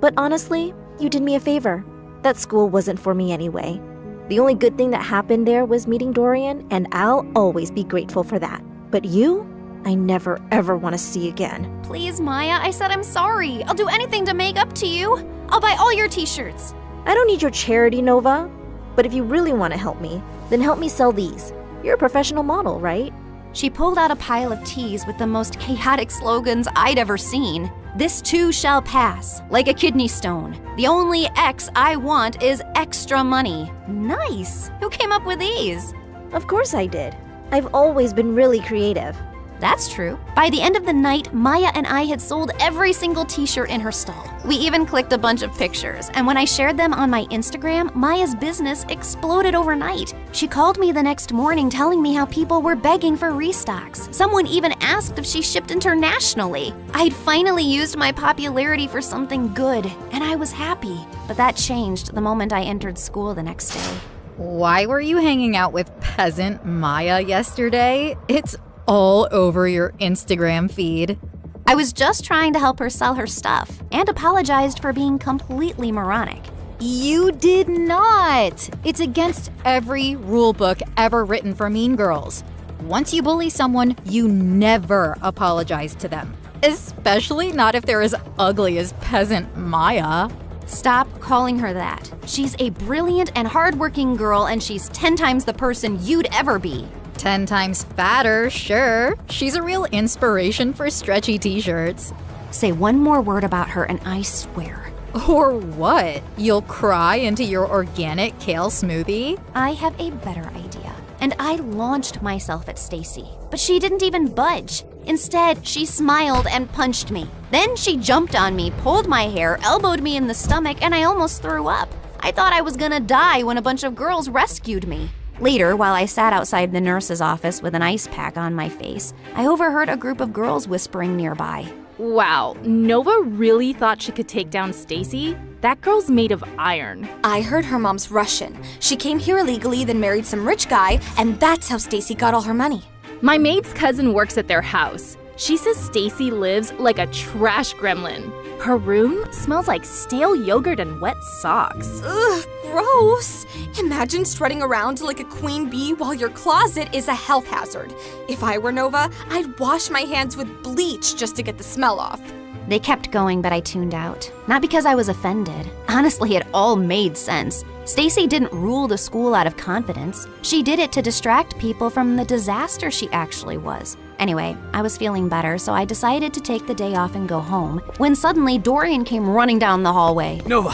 But honestly, you did me a favor. That school wasn't for me anyway. The only good thing that happened there was meeting Dorian, and I'll always be grateful for that. But you, I never ever want to see again. Please, Maya, I said I'm sorry. I'll do anything to make up to you. I'll buy all your t-shirts. I don't need your charity, Nova. But if you really want to help me, then help me sell these. You're a professional model, right? She pulled out a pile of tees with the most chaotic slogans I'd ever seen. This too shall pass, like a kidney stone. The only X I want is extra money. Nice. Who came up with these? Of course I did. I've always been really creative. That's true. By the end of the night, Maya and I had sold every single t-shirt in her stall. We even clicked a bunch of pictures, and when I shared them on my Instagram, Maya's business exploded overnight. She called me the next morning telling me how people were begging for restocks. Someone even asked if she shipped internationally. I'd finally used my popularity for something good, and I was happy. But that changed the moment I entered school the next day. Why were you hanging out with peasant Maya yesterday? It's all over your Instagram feed. I was just trying to help her sell her stuff and apologized for being completely moronic. You did not! It's against every rule book ever written for mean girls. Once you bully someone, you never apologize to them. Especially not if they're as ugly as peasant Maya. Stop calling her that. She's a brilliant and hardworking girl, and she's 10 times the person you'd ever be. 10 times fatter, sure. She's a real inspiration for stretchy t-shirts. Say one more word about her and I swear. Or what? You'll cry into your organic kale smoothie? I have a better idea. And I launched myself at Stacy, but she didn't even budge. Instead, she smiled and punched me. Then she jumped on me, pulled my hair, elbowed me in the stomach, and I almost threw up. I thought I was gonna die when a bunch of girls rescued me. Later, while I sat outside the nurse's office with an ice pack on my face, I overheard a group of girls whispering nearby. Wow, Nova really thought she could take down Stacy? That girl's made of iron. I heard her mom's Russian. She came here illegally, then married some rich guy, and that's how Stacy got all her money. My maid's cousin works at their house. She says Stacy lives like a trash gremlin. Her room smells like stale yogurt and wet socks. Ugh, gross. Imagine strutting around like a queen bee while your closet is a health hazard. If I were Nova, I'd wash my hands with bleach just to get the smell off. They kept going, but I tuned out. Not because I was offended. Honestly, it all made sense. Stacy didn't rule the school out of confidence. She did it to distract people from the disaster she actually was. Anyway, I was feeling better, so I decided to take the day off and go home, when suddenly Dorian came running down the hallway. Nova,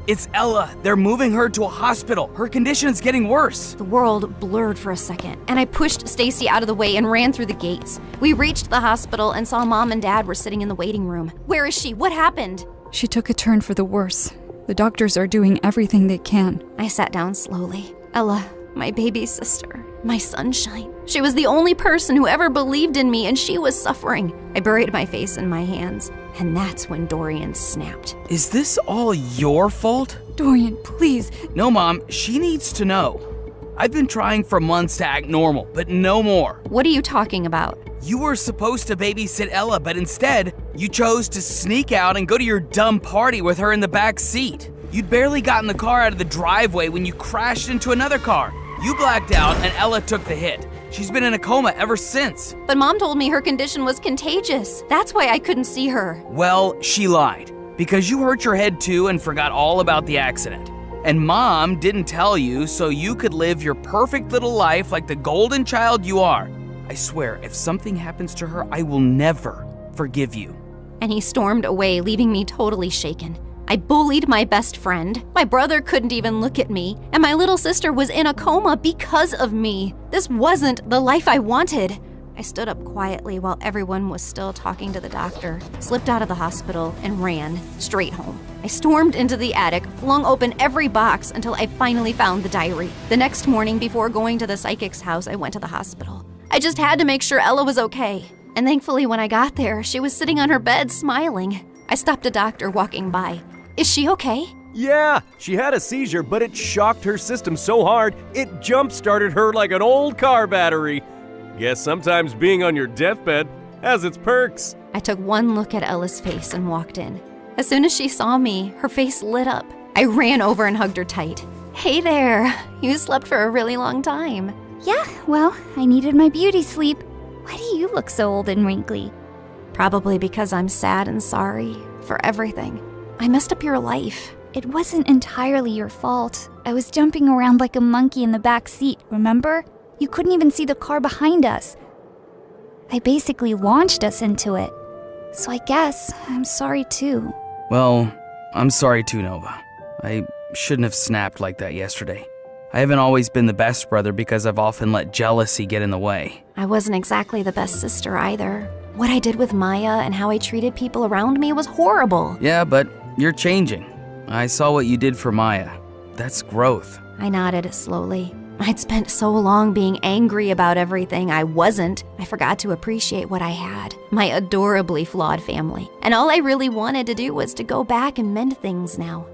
it's Ella. They're moving her to a hospital. Her condition is getting worse. The world blurred for a second, and I pushed Stacy out of the way and ran through the gates. We reached the hospital and saw Mom and Dad were sitting in the waiting room. Where is she? What happened? She took a turn for the worse. The doctors are doing everything they can. I sat down slowly. Ella, my baby sister, my sunshine. She was the only person who ever believed in me, and she was suffering. I buried my face in my hands, and that's when Dorian snapped. Is this all your fault? Dorian, please. No, Mom, she needs to know. I've been trying for months to act normal, but no more. What are you talking about? You were supposed to babysit Ella, but instead, you chose to sneak out and go to your dumb party with her in the back seat. You'd barely gotten the car out of the driveway when you crashed into another car. You blacked out and Ella took the hit. She's been in a coma ever since. But Mom told me her condition was contagious. That's why I couldn't see her. Well, she lied. Because you hurt your head too and forgot all about the accident. And Mom didn't tell you so you could live your perfect little life like the golden child you are. I swear, if something happens to her, I will never forgive you. And he stormed away, leaving me totally shaken. I bullied my best friend. My brother couldn't even look at me. And my little sister was in a coma because of me. This wasn't the life I wanted. I stood up quietly while everyone was still talking to the doctor, slipped out of the hospital, and ran straight home. I stormed into the attic, flung open every box until I finally found the diary. The next morning, before going to the psychic's house, I went to the hospital. I just had to make sure Ella was okay. And thankfully, when I got there, she was sitting on her bed smiling. I stopped a doctor walking by. Is she okay? Yeah, she had a seizure, but it shocked her system so hard, it jump-started her like an old car battery. Guess sometimes being on your deathbed has its perks. I took one look at Ella's face and walked in. As soon as she saw me, her face lit up. I ran over and hugged her tight. Hey there, you slept for a really long time. Yeah, well, I needed my beauty sleep. Why do you look so old and wrinkly? Probably because I'm sad and sorry for everything. I messed up your life. It wasn't entirely your fault. I was jumping around like a monkey in the back seat, remember? You couldn't even see the car behind us. I basically launched us into it. So I guess I'm sorry too. Well, I'm sorry too, Nova. I shouldn't have snapped like that yesterday. I haven't always been the best brother because I've often let jealousy get in the way. I wasn't exactly the best sister either. What I did with Maya and how I treated people around me was horrible. Yeah, but you're changing. I saw what you did for Maya. That's growth. I nodded slowly. I'd spent so long being angry about everything I wasn't. I forgot to appreciate what I had, my adorably flawed family. And all I really wanted to do was to go back and mend things now.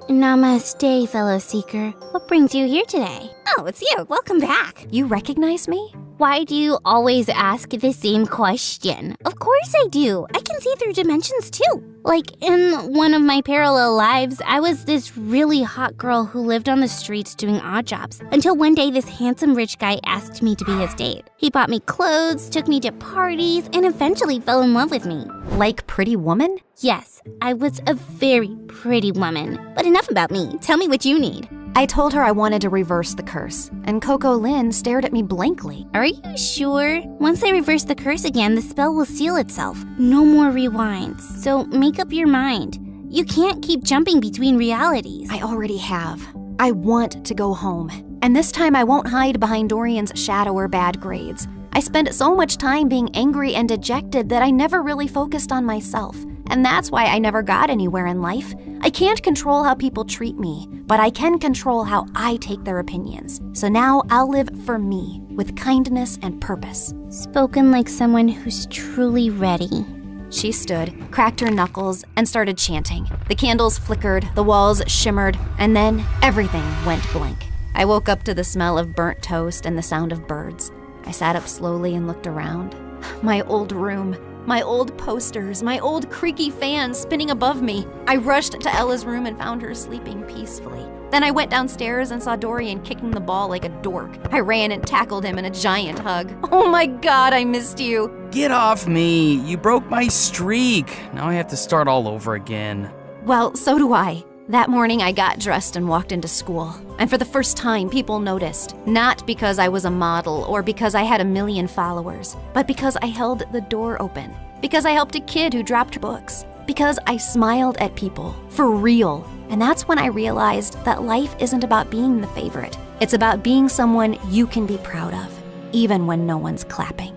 Namaste, fellow seeker. What brings you here today? Oh, it's you. Welcome back. You recognize me? Why do you always ask the same question? Of course I do. I can see through dimensions too. Like in one of my parallel lives, I was this really hot girl who lived on the streets doing odd jobs until one day this handsome rich guy asked me to be his date. He bought me clothes, took me to parties, and eventually fell in love with me. Like Pretty Woman? Yes, I was a very pretty woman. But enough about me. Tell me what you need. I told her I wanted to reverse the curse, and Coco Lynn stared at me blankly. Are you sure? Once I reverse the curse again, the spell will seal itself. No more rewinds. So make up your mind. You can't keep jumping between realities. I already have. I want to go home. And this time I won't hide behind Dorian's shadow or bad grades. I spent so much time being angry and dejected that I never really focused on myself. And that's why I never got anywhere in life. I can't control how people treat me, but I can control how I take their opinions. So now I'll live for me, with kindness and purpose. Spoken like someone who's truly ready. She stood, cracked her knuckles, and started chanting. The candles flickered, the walls shimmered, and then everything went blank. I woke up to the smell of burnt toast and the sound of birds. I sat up slowly and looked around. My old room. My old posters, my old creaky fans spinning above me. I rushed to Ella's room and found her sleeping peacefully. Then I went downstairs and saw Dorian kicking the ball like a dork. I ran and tackled him in a giant hug. Oh my God, I missed you. Get off me. You broke my streak. Now I have to start all over again. Well, so do I. That morning, I got dressed and walked into school. And for the first time, people noticed. Not because I was a model or because I had 1 million followers, but because I held the door open. Because I helped a kid who dropped books. Because I smiled at people. For real. And that's when I realized that life isn't about being the favorite. It's about being someone you can be proud of, even when no one's clapping.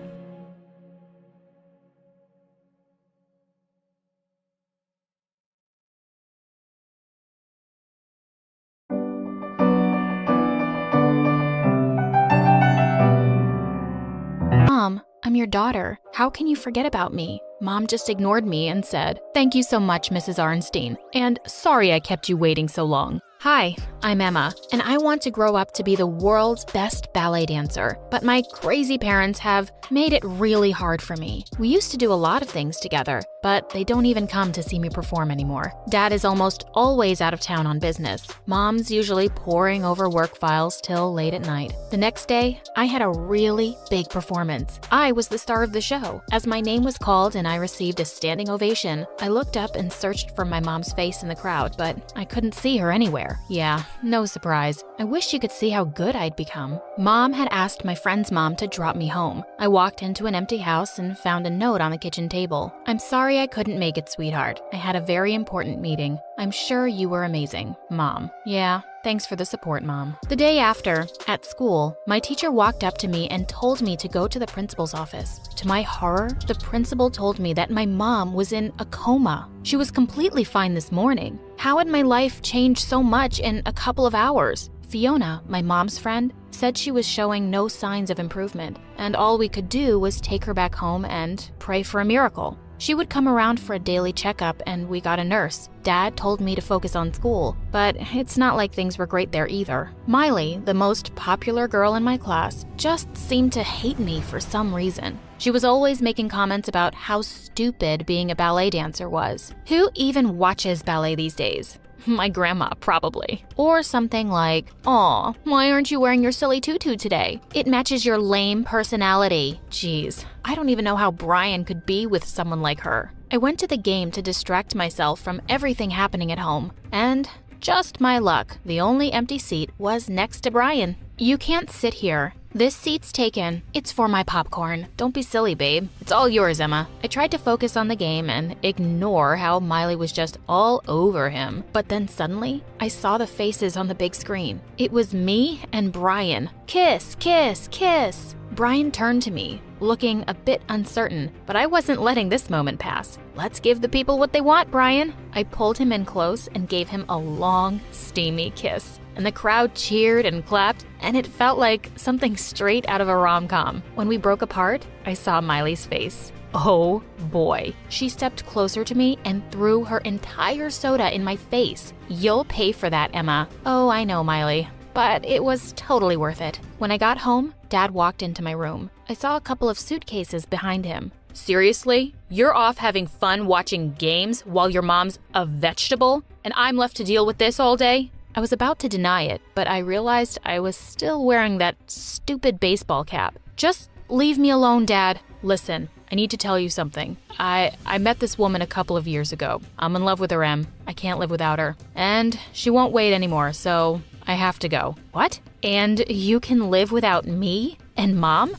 Mom, I'm your daughter. How can you forget about me? Mom just ignored me and said, "Thank you so much, Mrs. Arnstein, and sorry I kept you waiting so long." Hi, I'm Emma, and I want to grow up to be the world's best ballet dancer, but my crazy parents have made it really hard for me. We used to do a lot of things together, but they don't even come to see me perform anymore. Dad is almost always out of town on business. Mom's usually poring over work files till late at night. The next day, I had a really big performance. I was the star of the show. As my name was called and I received a standing ovation, I looked up and searched for my mom's face in the crowd, but I couldn't see her anywhere. Yeah, no surprise. I wish you could see how good I'd become. Mom had asked my friend's mom to drop me home. I walked into an empty house and found a note on the kitchen table. "I'm sorry I couldn't make it, sweetheart. I had a very important meeting. I'm sure you were amazing, Mom." Yeah, thanks for the support, Mom. The day after, at school, my teacher walked up to me and told me to go to the principal's office. To my horror, the principal told me that my mom was in a coma. She was completely fine this morning. How had my life changed so much in a couple of hours? Fiona, my mom's friend, said she was showing no signs of improvement, and all we could do was take her back home and pray for a miracle. She would come around for a daily checkup, and we got a nurse. Dad told me to focus on school, but it's not like things were great there either. Miley, the most popular girl in my class, just seemed to hate me for some reason. She was always making comments about how stupid being a ballet dancer was. Who even watches ballet these days? My grandma, probably. Or something like, "Aw, why aren't you wearing your silly tutu today? It matches your lame personality." Jeez, I don't even know how Brian could be with someone like her. I went to the game to distract myself from everything happening at home. And just my luck, the only empty seat was next to Brian. "You can't sit here. This seat's taken. It's for my popcorn. Don't be silly, babe. It's all yours, Emma." I tried to focus on the game and ignore how Miley was just all over him. But then suddenly, I saw the faces on the big screen. It was me and Brian. Kiss, kiss, kiss. Brian turned to me, looking a bit uncertain, but I wasn't letting this moment pass. "Let's give the people what they want, Brian." I pulled him in close and gave him a long, steamy kiss. And the crowd cheered and clapped, and it felt like something straight out of a rom-com. When we broke apart, I saw Miley's face. Oh boy. She stepped closer to me and threw her entire soda in my face. "You'll pay for that, Emma." "Oh, I know, Miley. But it was totally worth it." When I got home, Dad walked into my room. I saw a couple of suitcases behind him. "Seriously? You're off having fun watching games while your mom's a vegetable, and I'm left to deal with this all day?" I was about to deny it, but I realized I was still wearing that stupid baseball cap. "Just leave me alone, Dad. Listen, I need to tell you something. I met this woman a couple of years ago. I'm in love with her, Em. I can't live without her. And she won't wait anymore, so I have to go." "What? And you can live without me and Mom?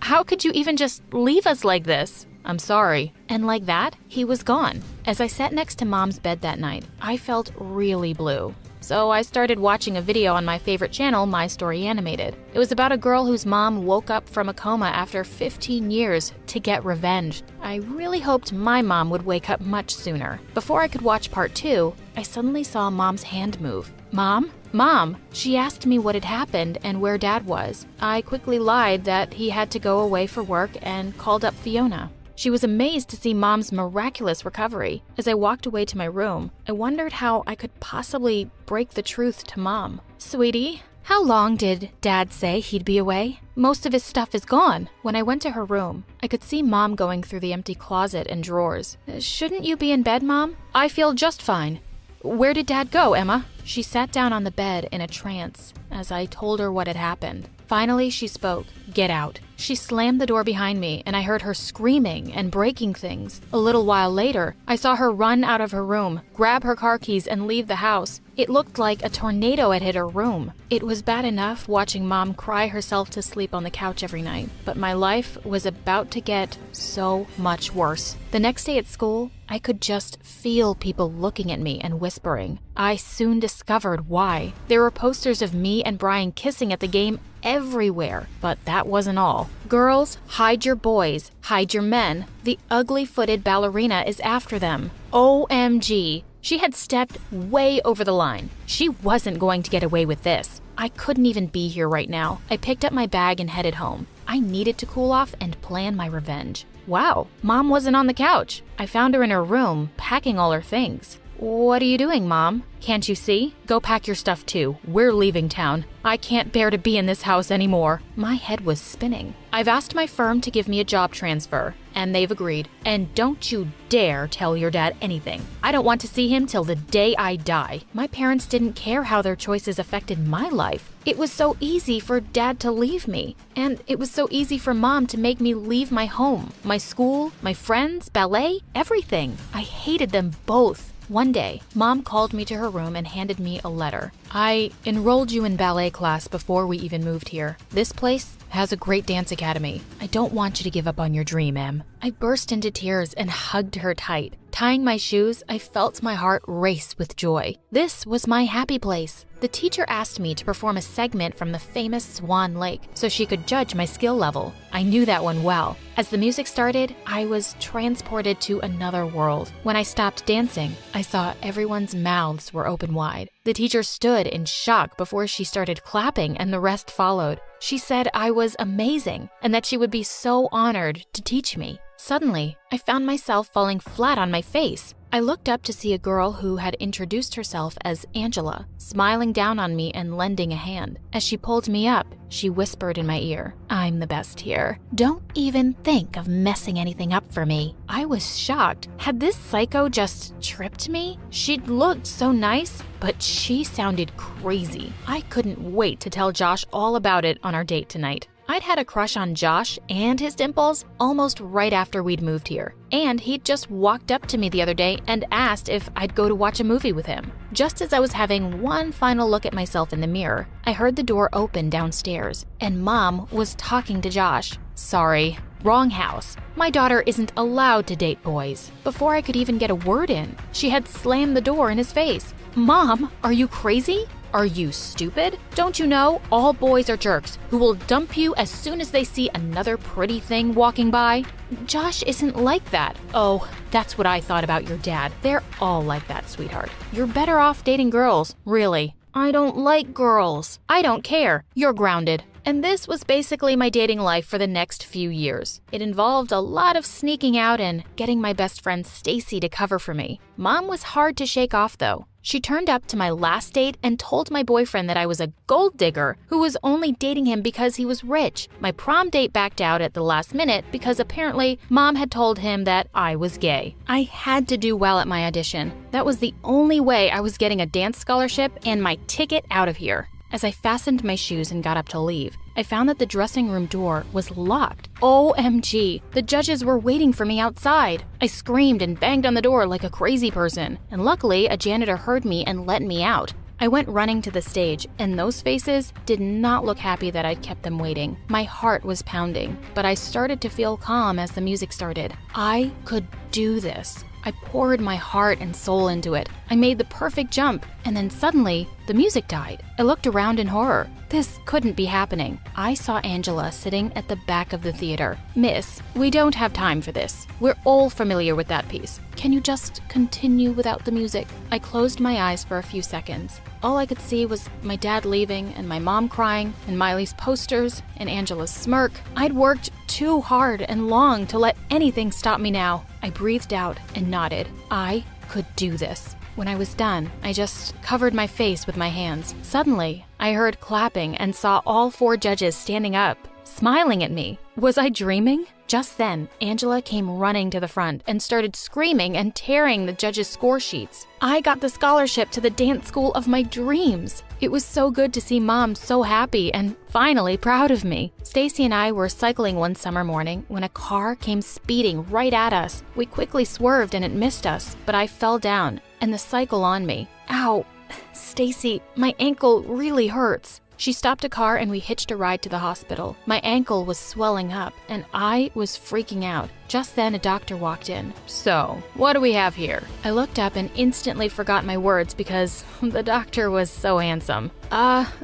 How could you even just leave us like this?" "I'm sorry." And like that, he was gone. As I sat next to Mom's bed that night, I felt really blue. So I started watching a video on my favorite channel, My Story Animated. It was about a girl whose mom woke up from a coma after 15 years to get revenge. I really hoped my mom would wake up much sooner. Before I could watch part 2, I suddenly saw Mom's hand move. "Mom? Mom!" She asked me what had happened and where Dad was. I quickly lied that he had to go away for work and called up Fiona. She was amazed to see Mom's miraculous recovery. As I walked away to my room, I wondered how I could possibly break the truth to Mom. "Sweetie, How long did Dad say he'd be away? Most of his stuff is gone. When I went to her room, I could see Mom going through the empty closet and drawers. Shouldn't you be in bed, Mom? I feel just fine. Where did Dad go, Emma? She sat down on the bed in a trance as I told her what had happened. Finally, she spoke. Get out. She slammed the door behind me, and I heard her screaming and breaking things. A little while later, I saw her run out of her room, grab her car keys, and leave the house. It looked like a tornado had hit her room. It was bad enough watching Mom cry herself to sleep on the couch every night, but my life was about to get so much worse. The next day at school, I could just feel people looking at me and whispering. I soon discovered why. There were posters of me and Brian kissing at the game everywhere, but that wasn't all. Girls, hide your boys, hide your men. The ugly-footed ballerina is after them. OMG. She had stepped way over the line. She wasn't going to get away with this. I couldn't even be here right now. I picked up my bag and headed home. I needed to cool off and plan my revenge. Wow, Mom wasn't on the couch. I found her in her room, packing all her things. What are you doing, Mom? Can't you see? Go pack your stuff too. We're leaving town. I can't bear to be in this house anymore. My head was spinning. I've asked my firm to give me a job transfer, and they've agreed. And don't you dare tell your dad anything. I don't want to see him till the day I die. My parents didn't care how their choices affected my life. It was so easy for Dad to leave me. And it was so easy for Mom to make me leave my home, my school, my friends, ballet, everything. I hated them both. One day, Mom called me to her room and handed me a letter. I enrolled you in ballet class before we even moved here. This place has a great dance academy. I don't want you to give up on your dream, Em. I burst into tears and hugged her tight. Tying my shoes, I felt my heart race with joy. This was my happy place. The teacher asked me to perform a segment from the famous Swan Lake so she could judge my skill level. I knew that one well. As the music started, I was transported to another world. When I stopped dancing, I saw everyone's mouths were open wide. The teacher stood in shock before she started clapping, and the rest followed. She said I was amazing and that she would be so honored to teach me. Suddenly, I found myself falling flat on my face. I looked up to see a girl who had introduced herself as Angela, smiling down on me and lending a hand. As she pulled me up, she whispered in my ear, "I'm the best here. Don't even think of messing anything up for me." I was shocked. Had this psycho just tripped me? She'd looked so nice, but she sounded crazy. I couldn't wait to tell Josh all about it on our date tonight. I'd had a crush on Josh and his dimples almost right after we'd moved here. And he'd just walked up to me the other day and asked if I'd go to watch a movie with him. Just as I was having one final look at myself in the mirror, I heard the door open downstairs, and Mom was talking to Josh. Sorry, wrong house. My daughter isn't allowed to date boys. Before I could even get a word in, she had slammed the door in his face. Mom, are you crazy? Are you stupid? Don't you know all boys are jerks who will dump you as soon as they see another pretty thing walking by? Josh isn't like that. Oh, that's what I thought about your dad. They're all like that, sweetheart. You're better off dating girls, really. I don't like girls. I don't care. You're grounded. And this was basically my dating life for the next few years. It involved a lot of sneaking out and getting my best friend Stacy to cover for me. Mom was hard to shake off though. She turned up to my last date and told my boyfriend that I was a gold digger who was only dating him because he was rich. My prom date backed out at the last minute because apparently Mom had told him that I was gay. I had to do well at my audition. That was the only way I was getting a dance scholarship and my ticket out of here. As I fastened my shoes and got up to leave, I found that the dressing room door was locked. OMG, the judges were waiting for me outside. I screamed and banged on the door like a crazy person, and luckily a janitor heard me and let me out. I went running to the stage, and those faces did not look happy that I'd kept them waiting. My heart was pounding, but I started to feel calm as the music started. I could do this. I poured my heart and soul into it. I made the perfect jump, and then suddenly, the music died. I looked around in horror. This couldn't be happening. I saw Angela sitting at the back of the theater. "Miss, we don't have time for this. We're all familiar with that piece. Can you just continue without the music?" I closed my eyes for a few seconds. All I could see was my dad leaving and my mom crying and Miley's posters and Angela's smirk. I'd worked too hard and long to let anything stop me now. I breathed out and nodded. I could do this. When I was done, I just covered my face with my hands. Suddenly, I heard clapping and saw all 4 judges standing up, smiling at me. Was I dreaming? Just then, Angela came running to the front and started screaming and tearing the judges' score sheets. I got the scholarship to the dance school of my dreams. It was so good to see Mom so happy and finally proud of me. Stacy and I were cycling one summer morning when a car came speeding right at us. We quickly swerved and it missed us, but I fell down and the cycle on me. Ow, Stacy, my ankle really hurts. She stopped a car and we hitched a ride to the hospital. My ankle was swelling up and I was freaking out. Just then a doctor walked in. "So, what do we have here?" I looked up and instantly forgot my words because the doctor was so handsome.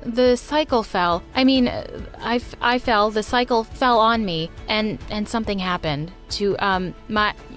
The cycle fell. I fell, the cycle fell on me and something happened to,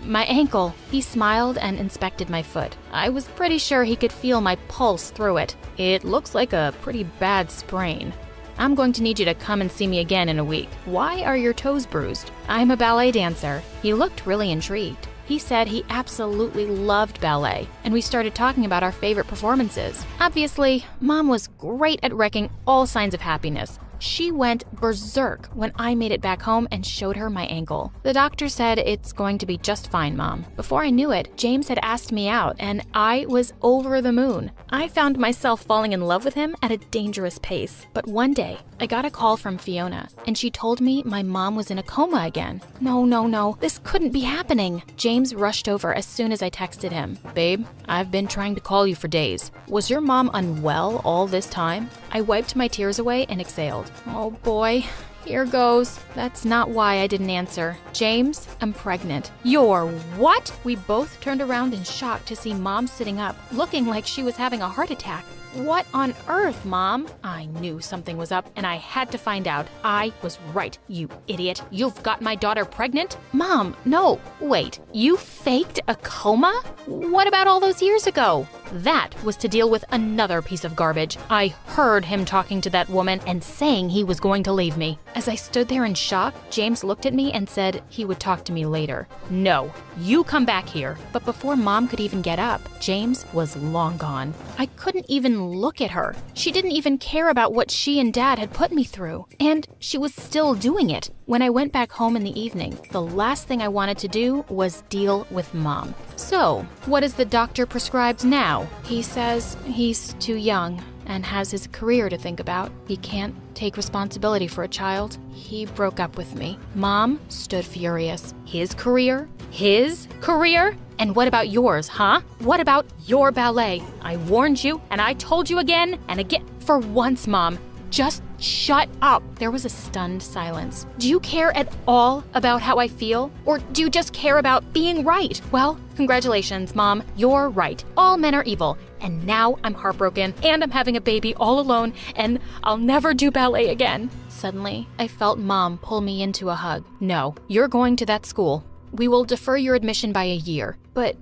my ankle. He smiled and inspected my foot. I was pretty sure he could feel my pulse through it. "It looks like a pretty bad sprain. I'm going to need you to come and see me again in a week. Why are your toes bruised?" "I'm a ballet dancer." He looked really intrigued. He said he absolutely loved ballet, and we started talking about our favorite performances. Obviously, Mom was great at wrecking all signs of happiness. She went berserk when I made it back home and showed her my ankle. The doctor said, "It's going to be just fine, Mom." Before I knew it, James had asked me out, and I was over the moon. I found myself falling in love with him at a dangerous pace. But one day, I got a call from Fiona, and she told me my mom was in a coma again. No, this couldn't be happening. James rushed over as soon as I texted him. "Babe, I've been trying to call you for days. Was your mom unwell all this time?" I wiped my tears away and exhaled. Oh boy, here goes. That's not why I didn't answer. "James, I'm pregnant." "You're what?" We both turned around in shock to see Mom sitting up, looking like she was having a heart attack. "What on earth, Mom?" I knew something was up and I had to find out. "I was right, you idiot. You've got my daughter pregnant?" "Mom, no. Wait, you faked a coma? What about all those years ago?" That was to deal with another piece of garbage. I heard him talking to that woman and saying he was going to leave me. As I stood there in shock, James looked at me and said he would talk to me later. "No, you come back here." But before Mom could even get up, James was long gone. I couldn't even look at her. She didn't even care about what she and Dad had put me through. And she was still doing it. When I went back home in the evening, the last thing I wanted to do was deal with Mom. "So, what is the doctor prescribed now?" "He says he's too young and has his career to think about. He can't take responsibility for a child. He broke up with me." Mom stood furious. His career? His career? And what about yours, huh? What about your ballet? I warned you, and I told you again and again. For once, Mom, just shut up. There was a stunned silence. Do you care at all about how I feel? Or do you just care about being right? Well, congratulations, Mom. You're right. All men are evil. And now I'm heartbroken, and I'm having a baby all alone, and I'll never do ballet again. Suddenly, I felt Mom pull me into a hug. "No, you're going to that school. We will defer your admission by a year. But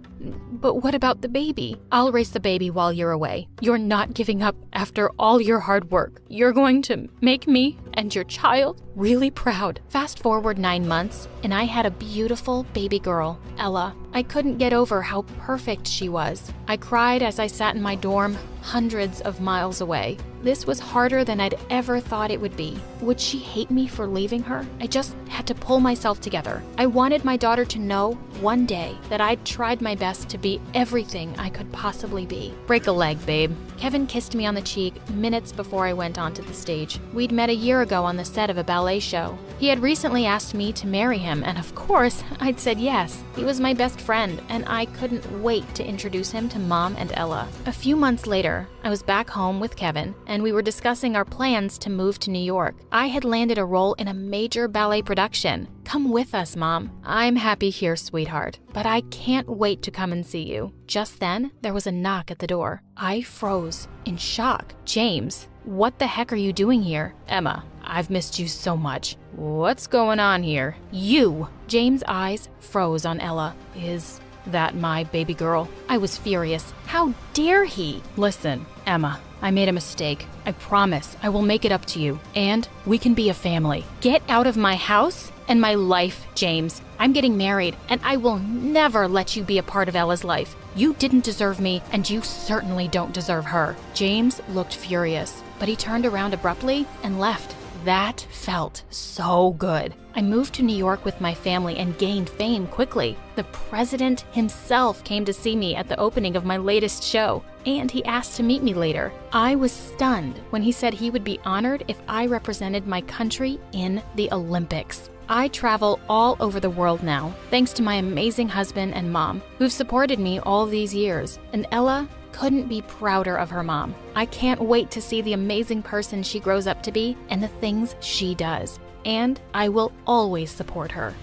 what about the baby? I'll raise the baby while you're away. You're not giving up after all your hard work. You're going to make me and your child really proud." Fast forward 9 months, and I had a beautiful baby girl, Ella. I couldn't get over how perfect she was. I cried as I sat in my dorm, hundreds of miles away. This was harder than I'd ever thought it would be. Would she hate me for leaving her? I just had to pull myself together. I wanted my daughter to know one day that I'd tried my best to be everything I could possibly be. "Break a leg, babe." Kevin kissed me on the cheek minutes before I went onto the stage. We'd met a year ago on the set of a ballet show. He had recently asked me to marry him, and of course, I'd said yes. He was my best friend, and I couldn't wait to introduce him to Mom and Ella. A few months later, I was back home with Kevin, and we were discussing our plans to move to New York. I had landed a role in a major ballet production. "Come with us, Mom." "I'm happy here, sweetheart, but I can't wait to come and see you." Just then, there was a knock at the door. I froze in shock. "James, what the heck are you doing here?" "Emma, I've missed you so much." "What's going on here?" "You!" James' eyes froze on Ella. "Is that my baby girl?" I was furious. How dare he? "Listen, Emma, I made a mistake. I promise I will make it up to you, and we can be a family. Get out of my house and my life, James. I'm getting married, and I will never let you be a part of Ella's life. You didn't deserve me, and you certainly don't deserve her." James looked furious, but he turned around abruptly and left. That felt so good. I moved to New York with my family and gained fame quickly. The president himself came to see me at the opening of my latest show, and he asked to meet me later. I was stunned when he said he would be honored if I represented my country in the Olympics. I travel all over the world now, thanks to my amazing husband and mom, who've supported me all these years. And Ella couldn't be prouder of her mom. I can't wait to see the amazing person she grows up to be and the things she does. And I will always support her.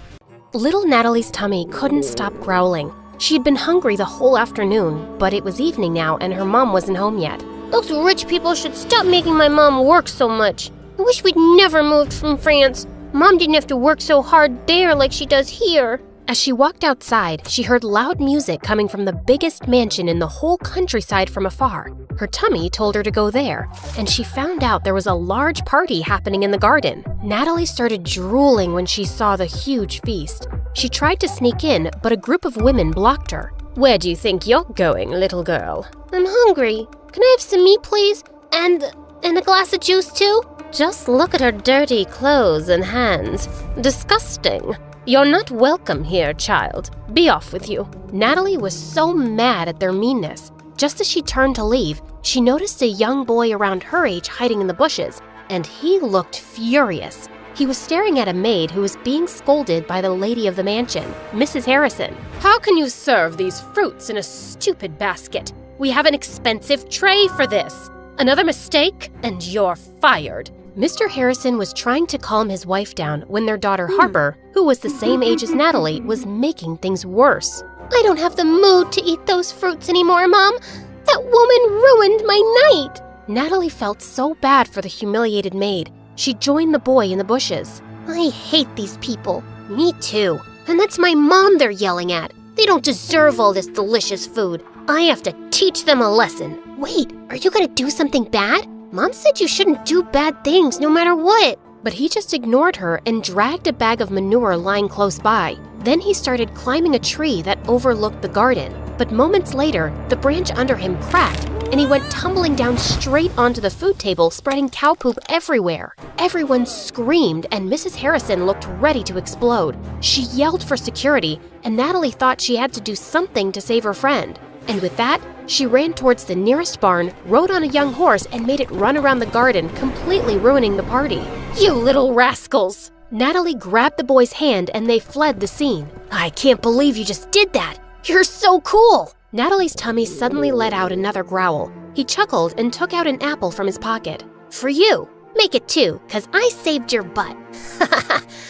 Little Natalie's tummy couldn't stop growling. She'd been hungry the whole afternoon, but it was evening now and her mom wasn't home yet. Those rich people should stop making my mom work so much. I wish we'd never moved from France. Mom didn't have to work so hard there like she does here. As she walked outside, she heard loud music coming from the biggest mansion in the whole countryside from afar. Her tummy told her to go there, and she found out there was a large party happening in the garden. Natalie started drooling when she saw the huge feast. She tried to sneak in, but a group of women blocked her. "Where do you think you're going, little girl?" "I'm hungry. Can I have some meat, please? And a glass of juice, too?" "Just look at her dirty clothes and hands. Disgusting. You're not welcome here, child. Be off with you." Natalie was so mad at their meanness. Just as she turned to leave, she noticed a young boy around her age hiding in the bushes, and he looked furious. He was staring at a maid who was being scolded by the lady of the mansion, Mrs. Harrison. "How can you serve these fruits in a stupid basket? We have an expensive tray for this. Another mistake, and you're fired." Mr. Harrison was trying to calm his wife down when their daughter Harper, who was the same age as Natalie, was making things worse. "I don't have the mood to eat those fruits anymore, Mom. That woman ruined my night." Natalie felt so bad for the humiliated maid. She joined the boy in the bushes. "I hate these people." "Me too. And that's my mom they're yelling at. They don't deserve all this delicious food. I have to teach them a lesson." "Wait, are you gonna do something bad? Mom said you shouldn't do bad things no matter what." But he just ignored her and dragged a bag of manure lying close by. Then he started climbing a tree that overlooked the garden. But moments later, the branch under him cracked, and he went tumbling down straight onto the food table, spreading cow poop everywhere. Everyone screamed, and Mrs. Harrison looked ready to explode. She yelled for security, and Natalie thought she had to do something to save her friend. And with that, she ran towards the nearest barn, rode on a young horse, and made it run around the garden, completely ruining the party. "You little rascals!" Natalie grabbed the boy's hand and they fled the scene. "I can't believe you just did that! You're so cool!" Natalie's tummy suddenly let out another growl. He chuckled and took out an apple from his pocket. "For you. Make it two, 'cause I saved your butt."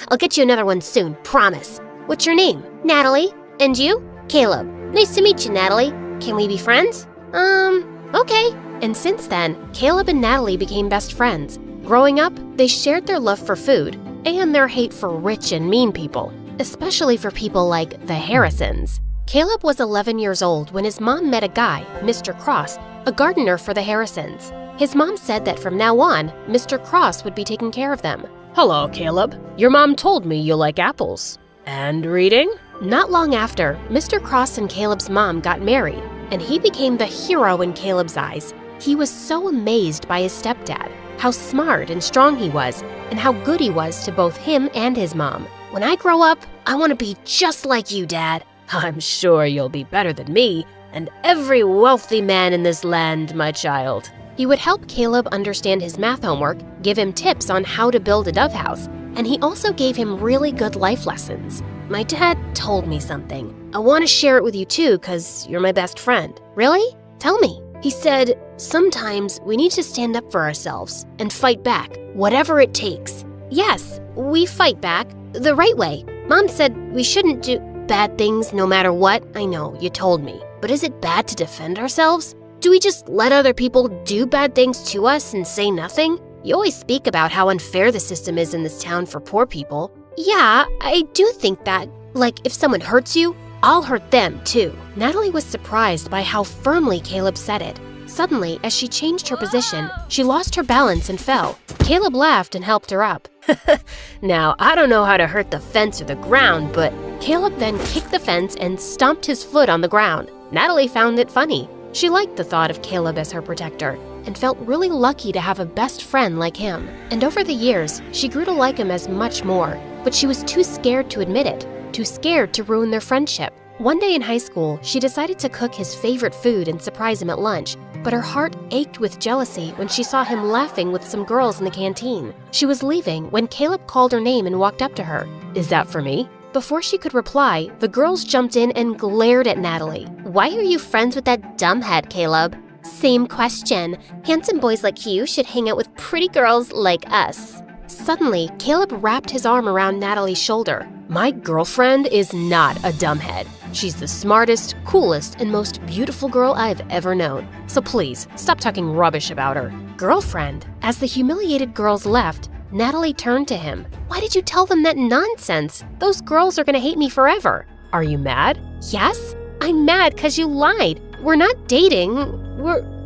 "I'll get you another one soon, promise. What's your name?" "Natalie. And you?" "Caleb. Nice to meet you, Natalie. Can we be friends?" Okay." And since then, Caleb and Natalie became best friends. Growing up, they shared their love for food and their hate for rich and mean people, especially for people like the Harrisons. Caleb was 11 years old when his mom met a guy, Mr. Cross, a gardener for the Harrisons. His mom said that from now on, Mr. Cross would be taking care of them. "Hello, Caleb. Your mom told me you like apples. And reading?" Not long after, Mr. Cross and Caleb's mom got married, and he became the hero in Caleb's eyes. He was so amazed by his stepdad, how smart and strong he was, and how good he was to both him and his mom. "When I grow up, I want to be just like you, Dad." "I'm sure you'll be better than me, and every wealthy man in this land, my child." He would help Caleb understand his math homework, give him tips on how to build a dove house, and he also gave him really good life lessons. "My dad told me something. I want to share it with you too, 'cause you're my best friend." "Really? Tell me." He said, "Sometimes we need to stand up for ourselves and fight back, whatever it takes." "Yes, we fight back, the right way. Mom said we shouldn't do bad things no matter what." "I know, you told me. But is it bad to defend ourselves? Do we just let other people do bad things to us and say nothing? You always speak about how unfair the system is in this town for poor people." "Yeah, I do think that. Like, if someone hurts you, I'll hurt them too." Natalie was surprised by how firmly Caleb said it. Suddenly, as she changed her position, she lost her balance and fell. Caleb laughed and helped her up. Now, I don't know how to hurt the fence or the ground, but Caleb then kicked the fence and stomped his foot on the ground. Natalie found it funny. She liked the thought of Caleb as her protector and felt really lucky to have a best friend like him. And over the years, she grew to like him as much more, but she was too scared to admit it, too scared to ruin their friendship. One day in high school, she decided to cook his favorite food and surprise him at lunch, but her heart ached with jealousy when she saw him laughing with some girls in the canteen. She was leaving when Caleb called her name and walked up to her. "Is that for me?" Before she could reply, the girls jumped in and glared at Natalie. Why are you friends with that dumbhead, Caleb? Same question. Handsome boys like you should hang out with pretty girls like us. Suddenly, Caleb wrapped his arm around Natalie's shoulder. My girlfriend is not a dumbhead. She's the smartest, coolest, and most beautiful girl I've ever known. So please, stop talking rubbish about her. Girlfriend? As the humiliated girls left, Natalie turned to him. Why did you tell them that nonsense? Those girls are gonna hate me forever. Are you mad? Yes? I'm mad because you lied. We're not dating.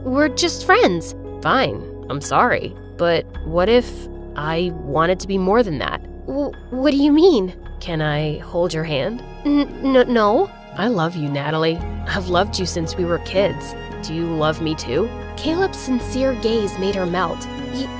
We're just friends. Fine, I'm sorry. But what if I wanted to be more than that? What do you mean? Can I hold your hand? No. I love you, Natalie. I've loved you since we were kids. Do you love me too? Caleb's sincere gaze made her melt.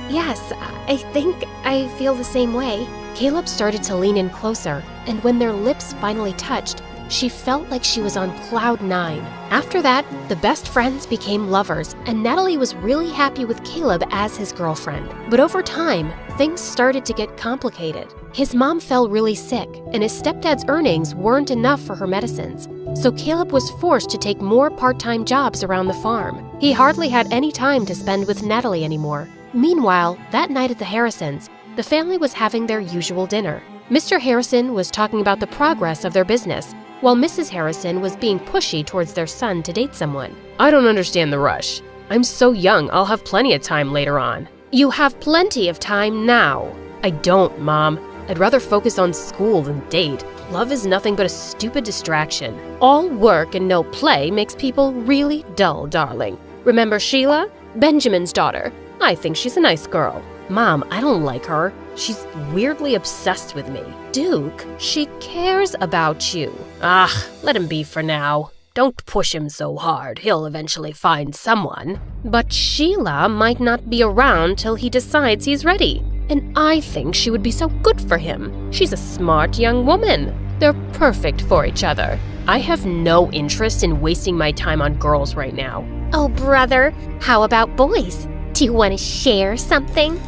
Yes, I think I feel the same way. Caleb started to lean in closer, and when their lips finally touched, she felt like she was on cloud 9. After that, the best friends became lovers, and Natalie was really happy with Caleb as his girlfriend. But over time, things started to get complicated. His mom fell really sick, and his stepdad's earnings weren't enough for her medicines. So Caleb was forced to take more part-time jobs around the farm. He hardly had any time to spend with Natalie anymore. Meanwhile, that night at the Harrisons, the family was having their usual dinner. Mr. Harrison was talking about the progress of their business, while Mrs. Harrison was being pushy towards their son to date someone. I don't understand the rush. I'm so young, I'll have plenty of time later on. You have plenty of time now. I don't, Mom. I'd rather focus on school than date. Love is nothing but a stupid distraction. All work and no play makes people really dull, darling. Remember Sheila? Benjamin's daughter. I think she's a nice girl. Mom, I don't like her. She's weirdly obsessed with me. Duke, she cares about you. Let him be for now. Don't push him so hard. He'll eventually find someone. But Sheila might not be around till he decides he's ready. And I think she would be so good for him. She's a smart young woman. They're perfect for each other. I have no interest in wasting my time on girls right now. Oh, brother, how about boys? Do you want to share something?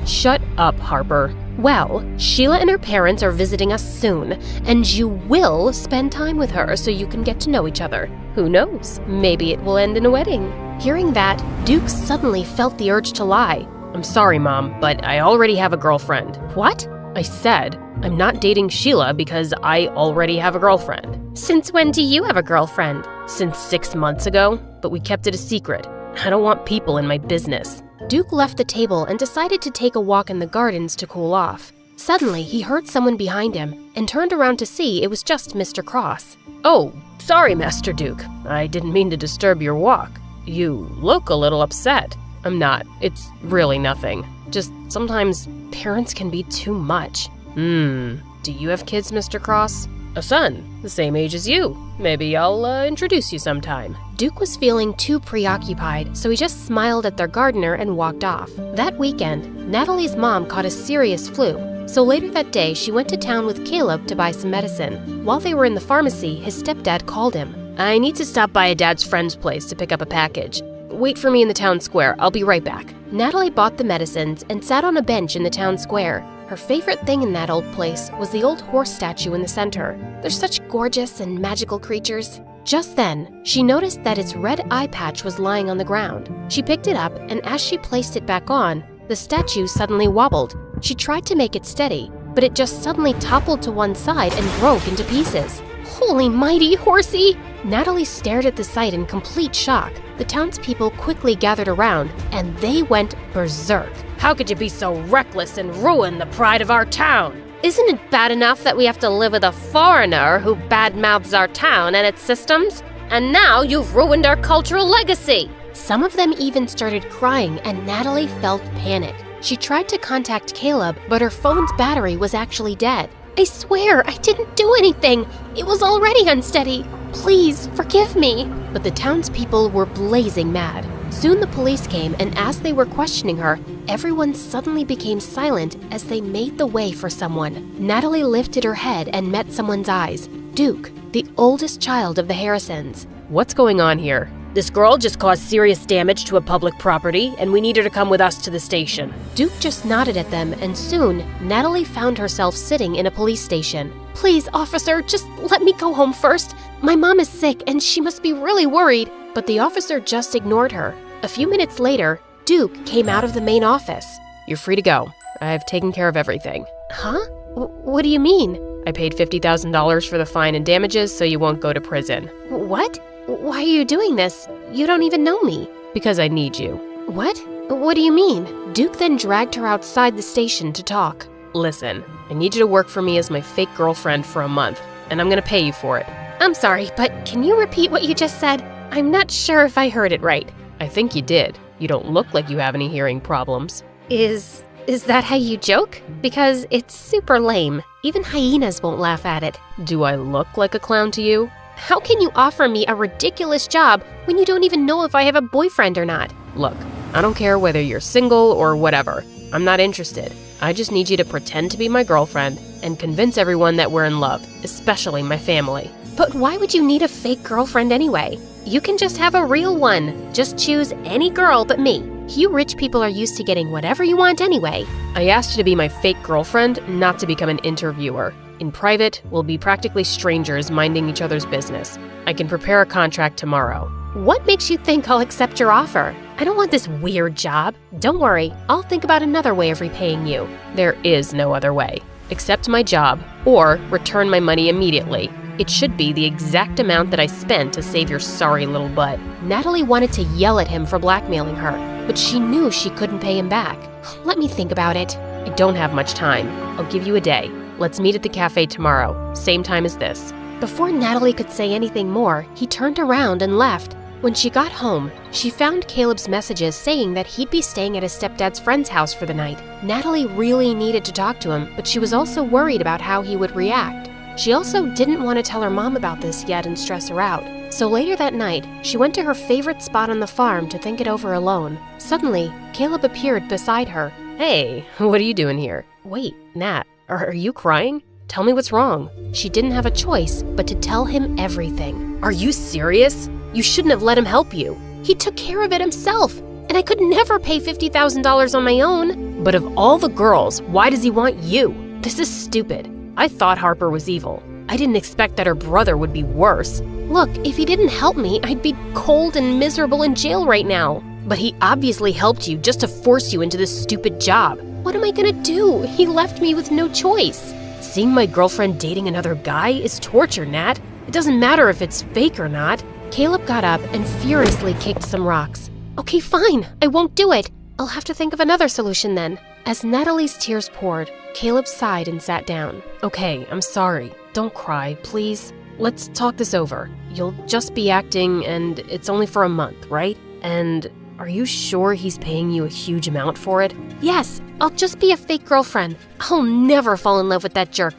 Shut up, Harper. Well, Sheila and her parents are visiting us soon, and you will spend time with her so you can get to know each other. Who knows? Maybe it will end in a wedding. Hearing that, Duke suddenly felt the urge to lie. I'm sorry, Mom, but I already have a girlfriend. What? I said, I'm not dating Sheila because I already have a girlfriend. Since when do you have a girlfriend? Since 6 months ago, but we kept it a secret. I don't want people in my business. Duke left the table and decided to take a walk in the gardens to cool off. Suddenly, he heard someone behind him and turned around to see it was just Mr. Cross. Oh, sorry, Master Duke. I didn't mean to disturb your walk. You look a little upset. I'm not. It's really nothing. Just sometimes parents can be too much. Do you have kids, Mr. Cross? A son, the same age as you. Maybe I'll introduce you sometime. Duke was feeling too preoccupied, so he just smiled at their gardener and walked off. That weekend, Natalie's mom caught a serious flu, so later that day she went to town with Caleb to buy some medicine. While they were in the pharmacy, his stepdad called him. I need to stop by a dad's friend's place to pick up a package. Wait for me in the town square. I'll be right back. Natalie bought the medicines and sat on a bench in the town square. Her favorite thing in that old place was the old horse statue in the center. They're such gorgeous and magical creatures. Just then, she noticed that its red eye patch was lying on the ground. She picked it up, and as she placed it back on, the statue suddenly wobbled. She tried to make it steady, but it just suddenly toppled to one side and broke into pieces. Holy mighty horsey! Natalie stared at the sight in complete shock. The townspeople quickly gathered around, and they went berserk. How could you be so reckless and ruin the pride of our town? Isn't it bad enough that we have to live with a foreigner who badmouths our town and its systems? And now you've ruined our cultural legacy. Some of them even started crying, and Natalie felt panic. She tried to contact Caleb, but her phone's battery was actually dead. I swear, I didn't do anything. It was already unsteady. Please, forgive me. But the townspeople were blazing mad. Soon the police came, and as they were questioning her, everyone suddenly became silent as they made the way for someone. Natalie lifted her head and met someone's eyes. Duke, the oldest child of the Harrisons. What's going on here? This girl just caused serious damage to a public property, and we need her to come with us to the station. Duke just nodded at them, and soon, Natalie found herself sitting in a police station. Please, officer, just let me go home first. My mom is sick, and she must be really worried. But the officer just ignored her. A few minutes later, Duke came out of the main office. You're free to go. I've taken care of everything. Huh? What do you mean? I paid $50,000 for the fine and damages, so you won't go to prison. What? Why are you doing this? You don't even know me. Because I need you. What? What do you mean? Duke then dragged her outside the station to talk. Listen, I need you to work for me as my fake girlfriend for a month, and I'm gonna pay you for it. I'm sorry, but can you repeat what you just said? I'm not sure if I heard it right. I think you did. You don't look like you have any hearing problems. Is that how you joke? Because it's super lame. Even hyenas won't laugh at it. Do I look like a clown to you? How can you offer me a ridiculous job when you don't even know if I have a boyfriend or not? Look, I don't care whether you're single or whatever. I'm not interested. I just need you to pretend to be my girlfriend and convince everyone that we're in love, especially my family. But why would you need a fake girlfriend anyway? You can just have a real one. Just choose any girl but me. You rich people are used to getting whatever you want anyway. I asked you to be my fake girlfriend, not to become an interviewer. In private, we'll be practically strangers minding each other's business. I can prepare a contract tomorrow. What makes you think I'll accept your offer? I don't want this weird job. Don't worry, I'll think about another way of repaying you. There is no other way. Accept my job, or return my money immediately. It should be the exact amount that I spent to save your sorry little butt. Natalie wanted to yell at him for blackmailing her, but she knew she couldn't pay him back. Let me think about it. I don't have much time. I'll give you a day. Let's meet at the cafe tomorrow, same time as this. Before Natalie could say anything more, he turned around and left. When she got home, she found Caleb's messages saying that he'd be staying at his stepdad's friend's house for the night. Natalie really needed to talk to him, but she was also worried about how he would react. She also didn't want to tell her mom about this yet and stress her out. So later that night, she went to her favorite spot on the farm to think it over alone. Suddenly, Caleb appeared beside her. Hey, what are you doing here? Wait, Nat, are you crying? Tell me what's wrong. She didn't have a choice but to tell him everything. Are you serious? You shouldn't have let him help you. He took care of it himself, and I could never pay $50,000 on my own. But of all the girls, why does he want you? This is stupid. I thought Harper was evil. I didn't expect that her brother would be worse. Look, if he didn't help me, I'd be cold and miserable in jail right now. But he obviously helped you just to force you into this stupid job. What am I gonna do? He left me with no choice. Seeing my girlfriend dating another guy is torture, Nat. It doesn't matter if it's fake or not. Caleb got up and furiously kicked some rocks. Okay, fine. I won't do it. I'll have to think of another solution then. As Natalie's tears poured, Caleb sighed and sat down. Okay, I'm sorry. Don't cry, please. Let's talk this over. You'll just be acting, and it's only for a month, right? And are you sure he's paying you a huge amount for it? Yes, I'll just be a fake girlfriend. I'll never fall in love with that jerk.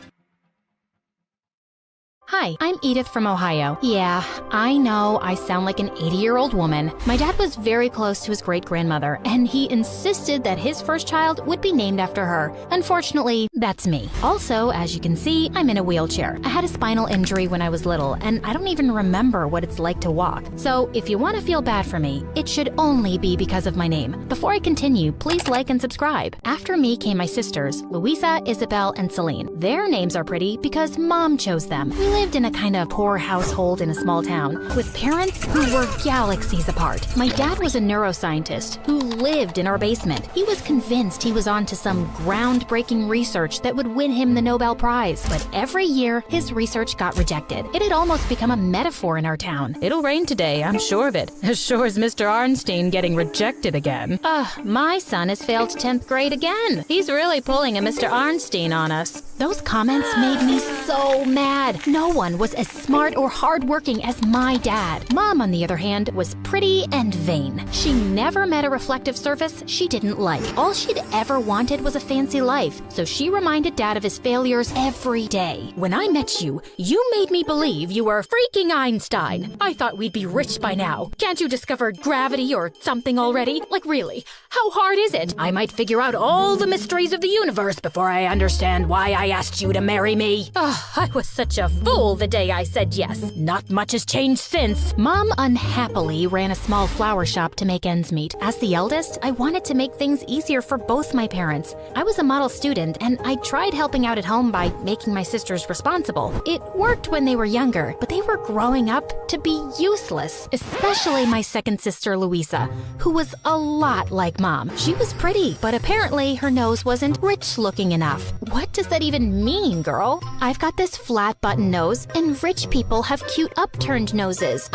Hi, I'm Edith from Ohio. Yeah, I know I sound like an 80-year-old woman. My dad was very close to his great-grandmother, and he insisted that his first child would be named after her. Unfortunately, that's me. Also, as you can see, I'm in a wheelchair. I had a spinal injury when I was little, and I don't even remember what it's like to walk. So if you want to feel bad for me, it should only be because of my name. Before I continue, please like and subscribe. After me came my sisters, Louisa, Isabel, and Celine. Their names are pretty because Mom chose them. We lived in a kind of poor household in a small town with parents who were galaxies apart. My dad was a neuroscientist who lived in our basement. He was convinced he was onto some groundbreaking research that would win him the Nobel Prize, but every year his research got rejected. It had almost become a metaphor in our town. It'll rain today, I'm sure of it. As sure as Mr. Arnstein getting rejected again. My son has failed 10th grade again. He's really pulling a Mr. Arnstein on us. Those comments made me so mad. No one was as smart or hardworking as my dad. Mom, on the other hand, was pretty and vain. She never met a reflective surface she didn't like. All she'd ever wanted was a fancy life, so she reminded Dad of his failures every day. When I met you, you made me believe you were freaking Einstein. I thought we'd be rich by now. Can't you discover gravity or something already? Like really, how hard is it? I might figure out all the mysteries of the universe before I understand why I asked you to marry me. I was such a fool the day I said yes. Not much has changed since. Mom unhappily ran a small flower shop to make ends meet. As the eldest, I wanted to make things easier for both my parents. I was a model student, and I tried helping out at home by making my sisters responsible. It worked when they were younger, but they were growing up to be useless, especially my second sister, Louisa, who was a lot like Mom. She was pretty, but apparently her nose wasn't rich-looking enough. What does that even mean, girl? I've got this flat button nose, and rich people have cute upturned noses.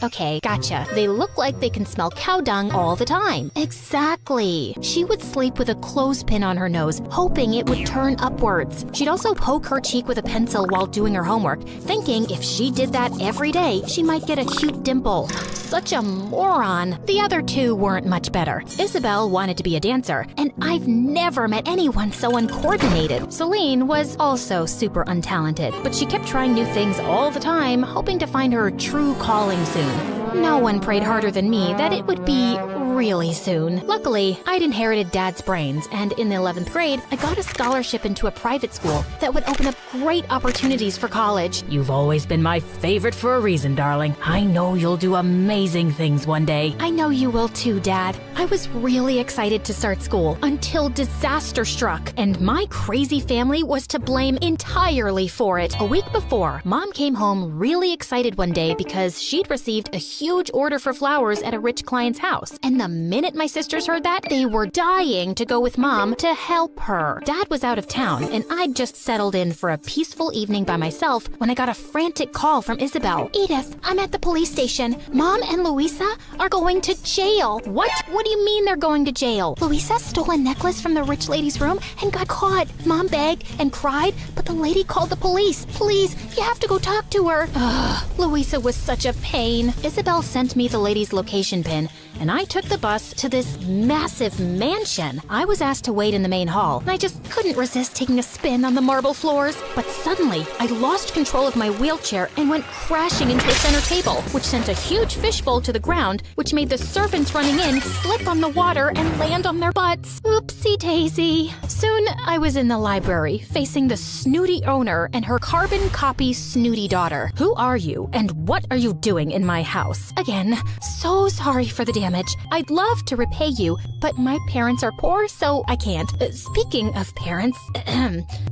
Okay, gotcha. They look like they can smell cow dung all the time. Exactly. She would sleep with a clothespin on her nose, hoping it would turn upwards. She'd also poke her cheek with a pencil while doing her homework, thinking if she did that every day, she might get a cute dimple. Such a moron. The other two weren't much better. Isabel wanted to be a dancer, and I've never met anyone so uncoordinated. Celine was also super untalented, but she kept trying new things all the time, hoping to find her true calling soon. No one prayed harder than me that it would be really soon. Luckily, I'd inherited Dad's brains, and in the 11th grade, I got a scholarship into a private school that would open up great opportunities for college. You've always been my favorite for a reason, darling. I know you'll do amazing things one day. I know you will too, Dad. I was really excited to start school until disaster struck, and my crazy family was to blame entirely for it. A week before, Mom came home really excited one day because she'd received a huge order for flowers at a rich client's house. And the minute my sisters heard that, they were dying to go with Mom to help her. Dad was out of town, and I'd just settled in for a peaceful evening by myself when I got a frantic call from Isabel. Edith, I'm at the police station. Mom and Louisa are going to jail. What? What do you mean they're going to jail? Louisa stole a necklace from the rich lady's room and got caught. Mom begged and cried, but the lady called the police. Please, you have to go talk to her. Louisa was such a pain. Isabel sent me the lady's location pin, and I took the bus to this massive mansion. I was asked to wait in the main hall, and I just couldn't resist taking a spin on the marble floors. But suddenly, I lost control of my wheelchair and went crashing into a center table, which sent a huge fishbowl to the ground, which made the servants running in slip on the water and land on their butts. Oopsie daisy. Soon, I was in the library, facing the snooty owner and her carbon copy snooty daughter. Who are you, and what are you doing in my house? Again, so sorry for the damage. I'd love to repay you, but my parents are poor, so I can't. Speaking of parents,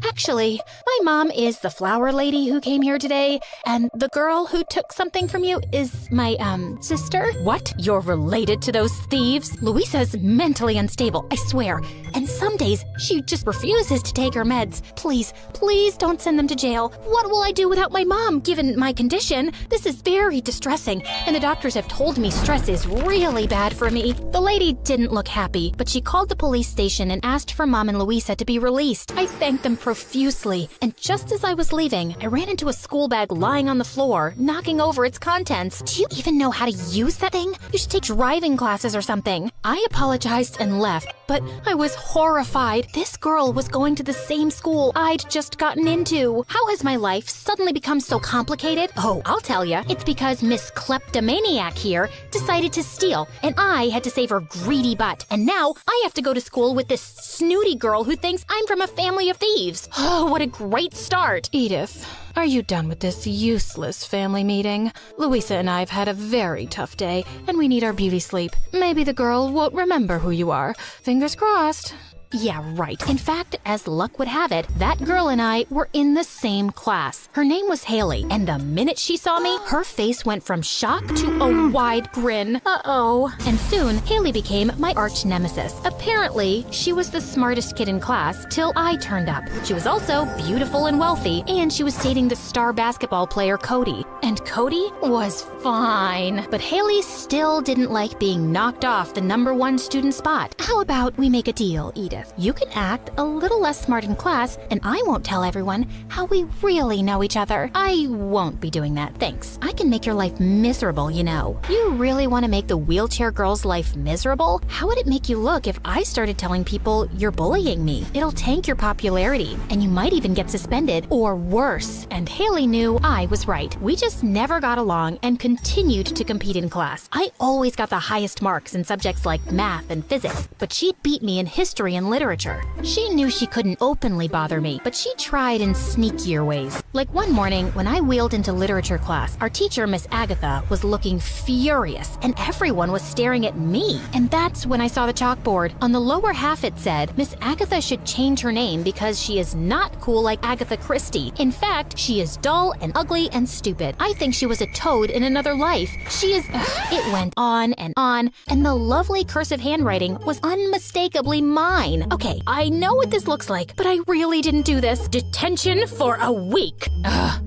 actually, my mom is the flower lady who came here today, and the girl who took something from you is my, sister. What? You're related to those thieves? Louisa's mentally unstable, I swear, and some days she just refuses to take her meds. Please, please don't send them to jail. What will I do without my mom, given my condition? This is very distressing, and the doctors have told me stress is really bad for me. The lady didn't look happy, but she called the police station and asked for Mom and Louisa to be released. I thanked them profusely, and just as I was leaving, I ran into a school bag lying on the floor, knocking over its contents. Do you even know how to use that thing? You should take driving classes or something. I apologized and left, but I was horrified. This girl was going to the same school I'd just gotten into. How has my life suddenly become so complicated? Oh, I'll tell ya. It's because Miss Kleptomaniac here decided to steal, and I had to save her greedy butt. And now I have to go to school with this snooty girl who thinks I'm from a family of thieves. Oh, what a great start. Edith, are you done with this useless family meeting? Louisa and I have had a very tough day, and we need our beauty sleep. Maybe the girl won't remember who you are. Fingers crossed. Yeah, right. In fact, as luck would have it, that girl and I were in the same class. Her name was Haley, and the minute she saw me, her face went from shock to a wide grin. Uh-oh. And soon, Haley became my arch nemesis. Apparently, she was the smartest kid in class till I turned up. She was also beautiful and wealthy, and she was dating the star basketball player Cody. And Cody was fine. But Haley still didn't like being knocked off the #1 student spot. How about we make a deal, Edith? Edith. You can act a little less smart in class, and I won't tell everyone how we really know each other. I won't be doing that, thanks. I can make your life miserable, you know. You really want to make the wheelchair girl's life miserable? How would it make you look if I started telling people you're bullying me? It'll tank your popularity, and you might even get suspended, or worse. And Haley knew I was right. We just never got along and continued to compete in class. I always got the highest marks in subjects like math and physics, but she'd beat me in history and literature. She knew she couldn't openly bother me, but she tried in sneakier ways. Like one morning when I wheeled into literature class, our teacher, Miss Agatha, was looking furious, and everyone was staring at me. And that's when I saw the chalkboard. On the lower half it said, Miss Agatha should change her name because she is not cool like Agatha Christie. In fact, she is dull and ugly and stupid. I think she was a toad in another life. She is... It went on, and the lovely cursive handwriting was unmistakably mine. Okay, I know what this looks like, but I really didn't do this. Detention for a week.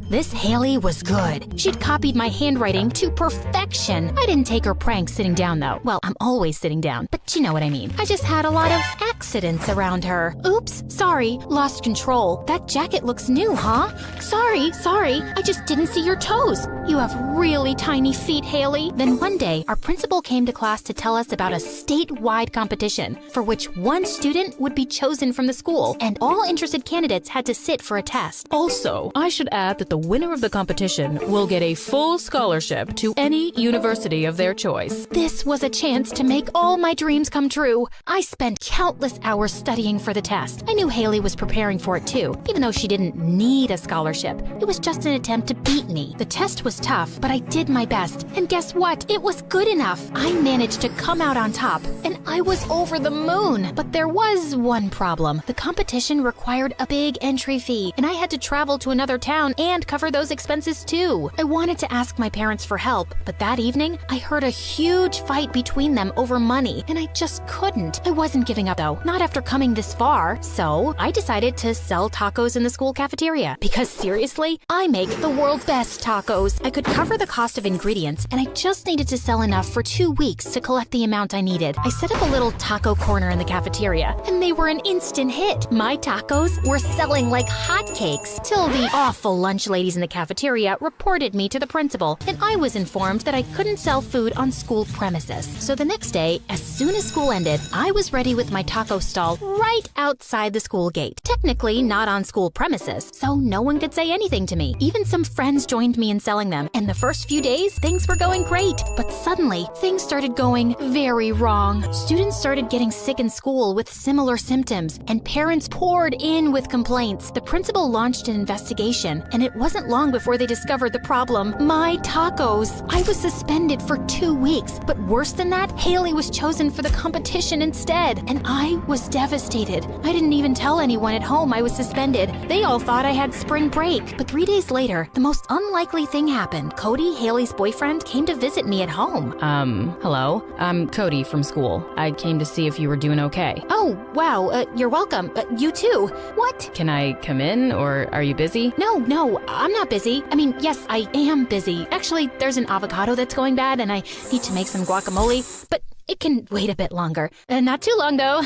This Haley was good. She'd copied my handwriting to perfection. I didn't take her prank sitting down, though. Well, I'm always sitting down, but you know what I mean. I just had a lot of accidents around her. Oops, sorry, lost control. That jacket looks new, huh? Sorry, I just didn't see your toes. You have really tiny feet, Haley. Then one day, our principal came to class to tell us about a statewide competition for which one student would be chosen from the school, and all interested candidates had to sit for a test. Also, I should add that the winner of the competition will get a full scholarship to any university of their choice. This was a chance to make all my dreams come true. I spent countless hours studying for the test. I knew Haley was preparing for it too, even though she didn't need a scholarship. It was just an attempt to beat me. The test was tough, but I did my best. And guess what? It was good enough. I managed to come out on top, and I was over the moon. But there was one problem. The competition required a big entry fee, and I had to travel to another town and cover those expenses too. I wanted to ask my parents for help, but that evening, I heard a huge fight between them over money, and I just couldn't. I wasn't giving up though, not after coming this far. So I decided to sell tacos in the school cafeteria, because seriously, I make the world's best tacos. I could cover the cost of ingredients, and I just needed to sell enough for 2 weeks to collect the amount I needed. I set up a little taco corner in the cafeteria, and they were an instant hit. My tacos were selling like hotcakes, till the awful lunch ladies in the cafeteria reported me to the principal, and I was informed that I couldn't sell food on school premises. So the next day, as soon as school ended, I was ready with my taco stall right outside the school gate. Technically not on school premises, so no one could say anything to me. Even some friends joined me in selling them, and the first few days, things were going great. But suddenly, things started going very wrong. Students started getting sick in school with similar symptoms, and parents poured in with complaints. The principal launched an investigation, and it wasn't long before they discovered the problem: my tacos. I was suspended for 2 weeks, but worse than that, Haley was chosen for the competition instead, and I was devastated. I didn't even tell anyone at home I was suspended. They all thought I had spring break. But 3 days later, the most unlikely thing happened. Cody, Haley's boyfriend, came to visit me at home. Hello? I'm Cody from school. I came to see if you were doing okay. Oh, wow, you're welcome. You too. What? Can I come in, or are you busy? No, I'm not busy. I mean, yes, I am busy. Actually, there's an avocado that's going bad, and I need to make some guacamole, but it can wait a bit longer. Not too long, though.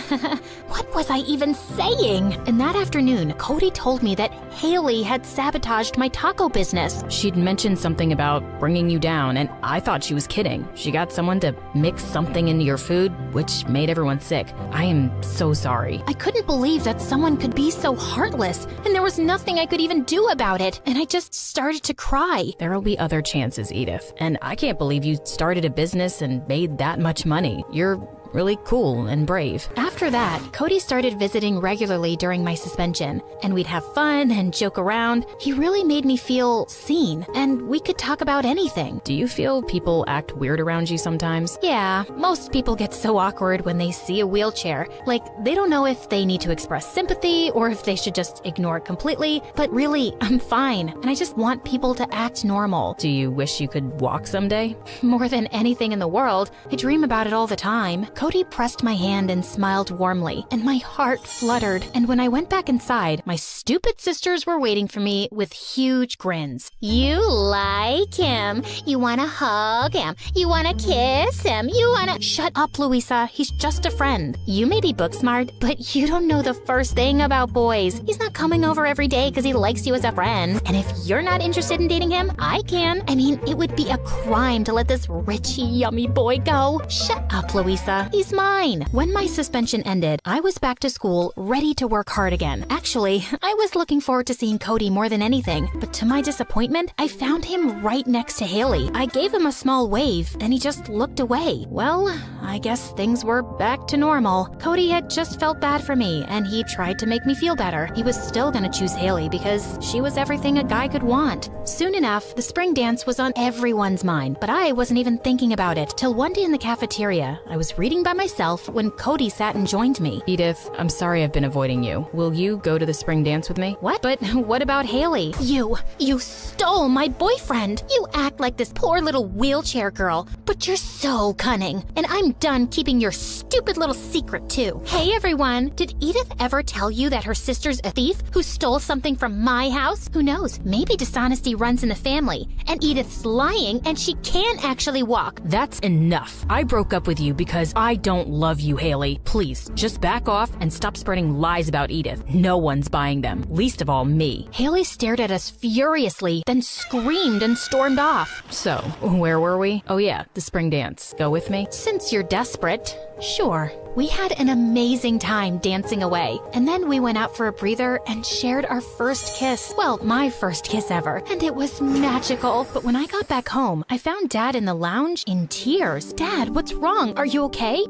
What was I even saying? And that afternoon, Cody told me that Haley had sabotaged my taco business. She'd mentioned something about bringing you down, and I thought she was kidding. She got someone to mix something into your food, which made everyone sick. I am so sorry. I couldn't believe that someone could be so heartless, and there was nothing I could even do about it, and I just started to cry. There'll be other chances, Edith, and I can't believe you started a business and made that much money. You're really cool and brave. After that, Cody started visiting regularly during my suspension, and we'd have fun and joke around. He really made me feel seen, and we could talk about anything. Do you feel people act weird around you sometimes? Yeah, most people get so awkward when they see a wheelchair. Like, they don't know if they need to express sympathy or if they should just ignore it completely. But really, I'm fine, and I just want people to act normal. Do you wish you could walk someday? More than anything in the world, I dream about it all the time. Cody pressed my hand and smiled warmly, and my heart fluttered. And when I went back inside, my stupid sisters were waiting for me with huge grins. You like him. You want to hug him. You want to kiss him. You want to... Shut up, Louisa. He's just a friend. You may be book smart, but you don't know the first thing about boys. He's not coming over every day because he likes you as a friend. And if you're not interested in dating him, I can. I mean, it would be a crime to let this rich, yummy boy go. Shut up, Louisa. He's mine. When my suspension ended, I was back to school, ready to work hard again. Actually, I was looking forward to seeing Cody more than anything, but to my disappointment, I found him right next to Haley. I gave him a small wave, then he just looked away. Well, I guess things were back to normal. Cody had just felt bad for me, and he tried to make me feel better. He was still gonna choose Haley because she was everything a guy could want. Soon enough, the spring dance was on everyone's mind, but I wasn't even thinking about it till one day in the cafeteria. I was reading by myself when Cody sat and joined me. Edith, I'm sorry I've been avoiding you. Will you go to the spring dance with me? What? But what about Haley? You stole my boyfriend. You act like this poor little wheelchair girl, but you're so cunning. And I'm done keeping your stupid little secret too. Hey everyone, did Edith ever tell you that her sister's a thief who stole something from my house? Who knows? Maybe dishonesty runs in the family, and Edith's lying and she can actually walk. That's enough. I broke up with you because I don't love you, Haley. Please, just back off and stop spreading lies about Edith. No one's buying them, least of all me. Haley stared at us furiously, then screamed and stormed off. So, where were we? Oh yeah, the spring dance. Go with me? Since you're desperate, sure. We had an amazing time dancing away, and then we went out for a breather and shared our first kiss. Well, my first kiss ever, and it was magical. But when I got back home, I found Dad in the lounge in tears. Dad, what's wrong? Are you okay?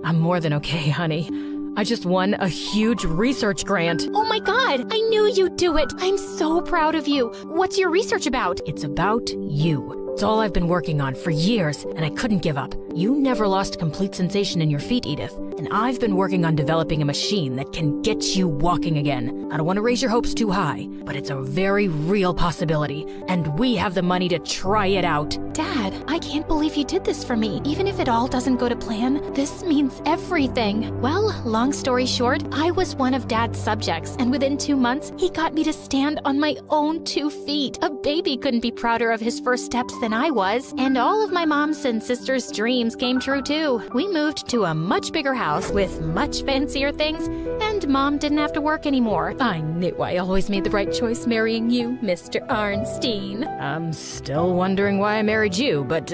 I'm more than okay, honey. I just won a huge research grant. Oh my God, I knew you'd do it. I'm so proud of you. What's your research about? It's about you. It's all I've been working on for years, and I couldn't give up. You never lost complete sensation in your feet, Edith, and I've been working on developing a machine that can get you walking again. I don't want to raise your hopes too high, but it's a very real possibility, and we have the money to try it out. Dad, I can't believe you did this for me. Even if it all doesn't go to plan, this means everything. Well, long story short, I was one of Dad's subjects, and within 2 months, he got me to stand on my own 2 feet. A baby couldn't be prouder of his first steps than I was, and all of my mom's and sister's dreams came true too. We moved to a much bigger house with much fancier things, and Mom didn't have to work anymore. I knew I always made the right choice marrying you, Mr. Arnstein. I'm still wondering why I married you, but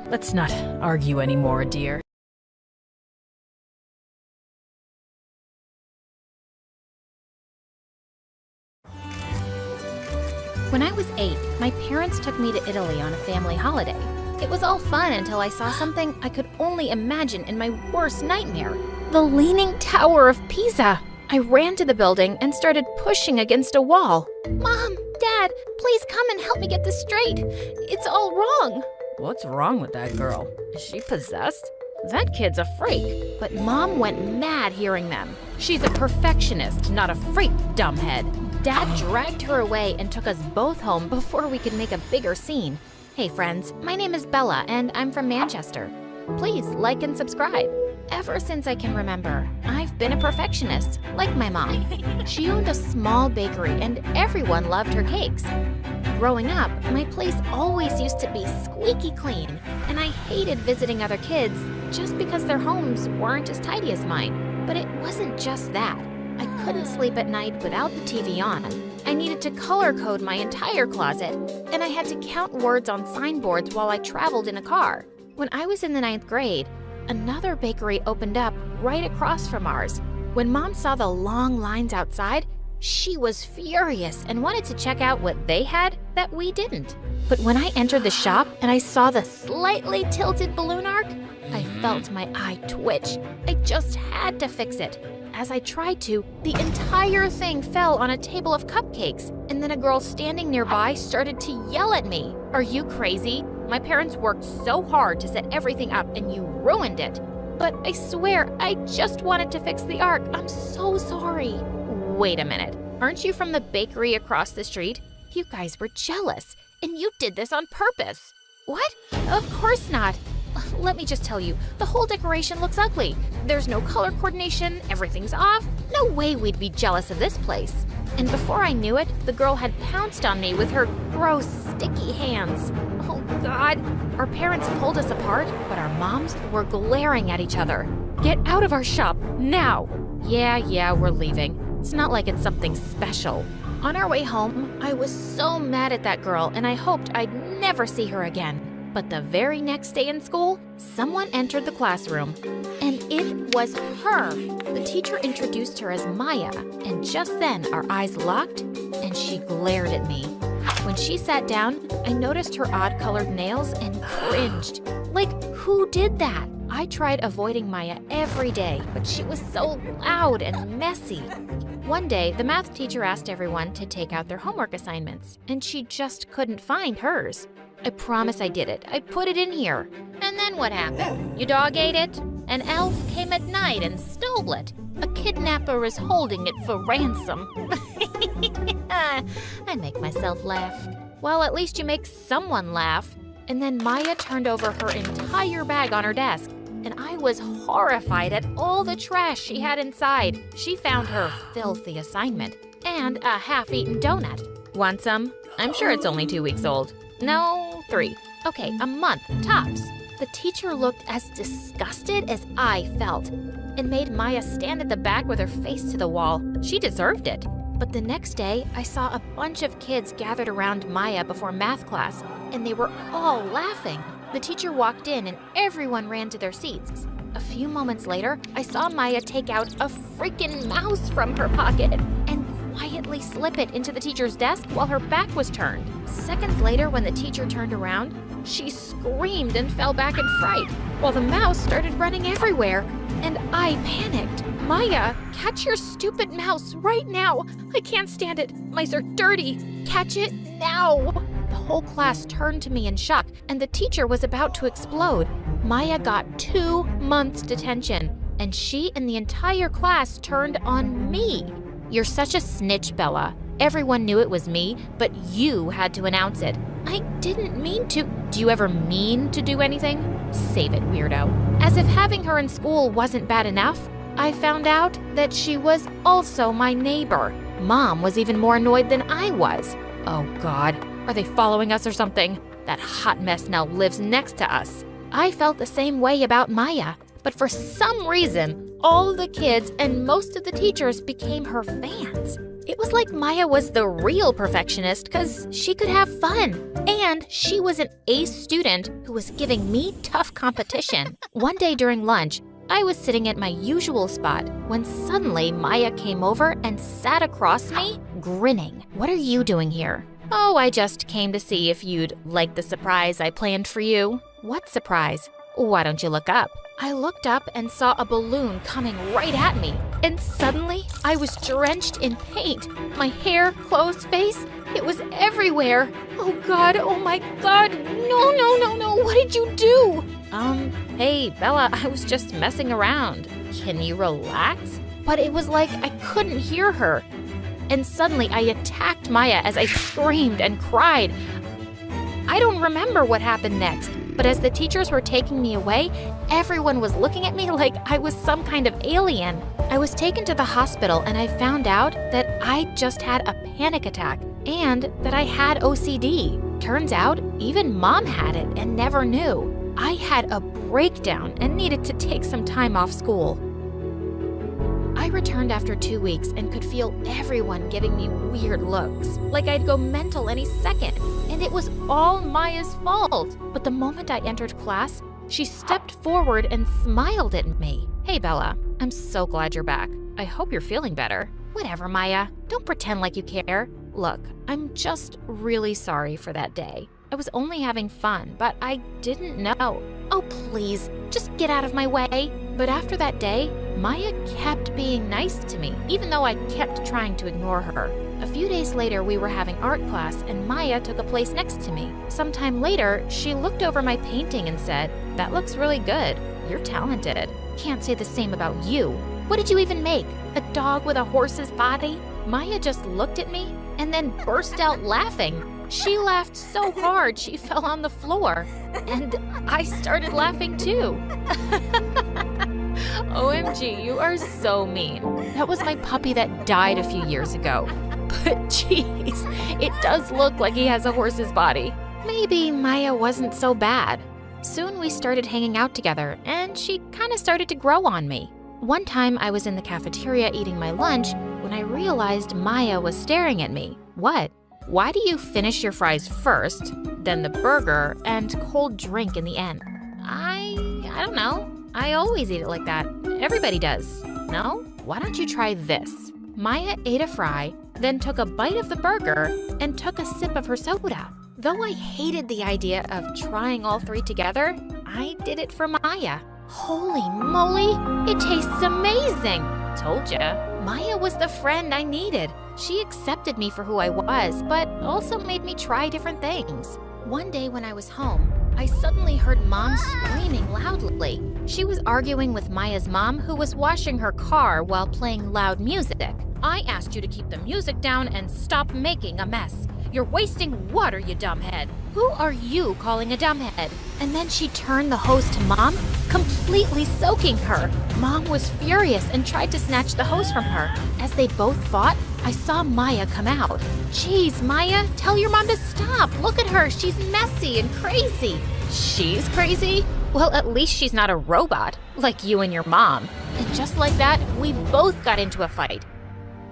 let's not argue anymore, dear. When I was 8, my parents took me to Italy on a family holiday. It was all fun until I saw something I could only imagine in my worst nightmare. The Leaning Tower of Pisa. I ran to the building and started pushing against a wall. Mom, Dad, please come and help me get this straight. It's all wrong. What's wrong with that girl? Is she possessed? That kid's a freak. But Mom went mad hearing them. She's a perfectionist, not a freak, dumbhead. Dad dragged her away and took us both home before we could make a bigger scene. Hey friends, my name is Bella and I'm from Manchester. Please like and subscribe. Ever since I can remember, I've been a perfectionist, like my mom. She owned a small bakery and everyone loved her cakes. Growing up, my place always used to be squeaky clean, and I hated visiting other kids just because their homes weren't as tidy as mine. But it wasn't just that. I couldn't sleep at night without the TV on. I needed to color code my entire closet, and I had to count words on signboards while I traveled in a car. When I was in the 9th grade, another bakery opened up right across from ours. When Mom saw the long lines outside, she was furious and wanted to check out what they had that we didn't. But when I entered the shop and I saw the slightly tilted balloon arc, I felt my eye twitch. I just had to fix it. As I tried to, the entire thing fell on a table of cupcakes, and then a girl standing nearby started to yell at me. Are you crazy? My parents worked so hard to set everything up and you ruined it. But I swear, I just wanted to fix the arc. I'm so sorry. Wait a minute. Aren't you from the bakery across the street? You guys were jealous, and you did this on purpose. What? Of course not. let me just tell you, the whole decoration looks ugly. There's no color coordination, everything's off. No way we'd be jealous of this place. And before I knew it, the girl had pounced on me with her gross, sticky hands. Oh God. Our parents pulled us apart, but our moms were glaring at each other. Get out of our shop, now! Yeah, we're leaving. It's not like it's something special. On our way home, I was so mad at that girl, and I hoped I'd never see her again. But the very next day in school, someone entered the classroom, and it was her. The teacher introduced her as Maya, and just then our eyes locked, and she glared at me. When she sat down, I noticed her odd-colored nails and cringed. Like, who did that? I tried avoiding Maya every day, but she was so loud and messy. One day, the math teacher asked everyone to take out their homework assignments, and she just couldn't find hers. I promise I did it. I put it in here. And then what happened? Your dog ate it? An elf came at night and stole it. A kidnapper is holding it for ransom. I make myself laugh. Well, at least you make someone laugh. And then Maya turned over her entire bag on her desk, and I was horrified at all the trash she had inside. She found her filthy assignment and a half-eaten donut. Want some? I'm sure it's only 2 weeks old. No, 3. Okay, a month, tops. The teacher looked as disgusted as I felt and made Maya stand at the back with her face to the wall. She deserved it. But the next day, I saw a bunch of kids gathered around Maya before math class, and they were all laughing. The teacher walked in and everyone ran to their seats. A few moments later, I saw Maya take out a freaking mouse from her pocket and quietly slip it into the teacher's desk while her back was turned. Seconds later, when the teacher turned around, she screamed and fell back in fright, while the mouse started running everywhere, and I panicked. Maya, catch your stupid mouse right now. I can't stand it. Mice are dirty. Catch it now. The whole class turned to me in shock, and the teacher was about to explode. Maya got 2 months detention, and she and the entire class turned on me. You're such a snitch, Bella. Everyone knew it was me, but you had to announce it. I didn't mean to. Do you ever mean to do anything? Save it, weirdo. As if having her in school wasn't bad enough, I found out that she was also my neighbor. Mom was even more annoyed than I was. Oh God, are they following us or something? That hot mess now lives next to us. I felt the same way about Maya, but for some reason, all the kids and most of the teachers became her fans. It was like Maya was the real perfectionist because she could have fun. And she was an ace student who was giving me tough competition. One day during lunch, I was sitting at my usual spot when suddenly Maya came over and sat across me, grinning. What are you doing here? Oh, I just came to see if you'd like the surprise I planned for you. What surprise? Why don't you look up? I looked up and saw a balloon coming right at me. And suddenly, I was drenched in paint. My hair, clothes, face, it was everywhere. Oh God, oh my God. No, what did you do? Hey, Bella, I was just messing around. Can you relax? But it was like I couldn't hear her. And suddenly, I attacked Maya as I screamed and cried. I don't remember what happened next, but as the teachers were taking me away, everyone was looking at me like I was some kind of alien. I was taken to the hospital and I found out that I just had a panic attack and that I had OCD. Turns out, even Mom had it and never knew. I had a breakdown and needed to take some time off school. I returned after 2 weeks and could feel everyone giving me weird looks, like I'd go mental any second, and it was all Maya's fault. But the moment I entered class, she stepped forward and smiled at me. Hey, Bella, I'm so glad you're back. I hope you're feeling better. Whatever, Maya. Don't pretend like you care. Look, I'm just really sorry for that day. I was only having fun, but I didn't know. Oh, please, just get out of my way. But after that day, Maya kept being nice to me, even though I kept trying to ignore her. A few days later, we were having art class, and Maya took a place next to me. Sometime later, she looked over my painting and said, "That looks really good. You're talented. Can't say the same about you. What did you even make? A dog with a horse's body?" Maya just looked at me and then burst out laughing. She laughed so hard she fell on the floor. And I started laughing too. OMG, you are so mean. That was my puppy that died a few years ago. But geez, it does look like he has a horse's body. Maybe Maya wasn't so bad. Soon we started hanging out together, and she kind of started to grow on me. One time I was in the cafeteria eating my lunch when I realized Maya was staring at me. What? Why do you finish your fries first, then the burger, and cold drink in the end? I don't know. I always eat it like that. Everybody does. No? Why don't you try this? Maya ate a fry, then took a bite of the burger, and took a sip of her soda. Though I hated the idea of trying all three together, I did it for Maya. Holy moly, it tastes amazing! Told ya. Maya was the friend I needed. She accepted me for who I was, but also made me try different things. One day when I was home, I suddenly heard Mom screaming loudly. She was arguing with Maya's mom, who was washing her car while playing loud music. I asked you to keep the music down and stop making a mess. You're wasting water, you dumbhead. Who are you calling a dumbhead? And then she turned the hose to Mom, completely soaking her. Mom was furious and tried to snatch the hose from her. As they both fought, I saw Maya come out. Jeez, Maya, tell your mom to stop. Look at her, she's messy and crazy. She's crazy? Well, at least she's not a robot, like you and your mom. And just like that, we both got into a fight.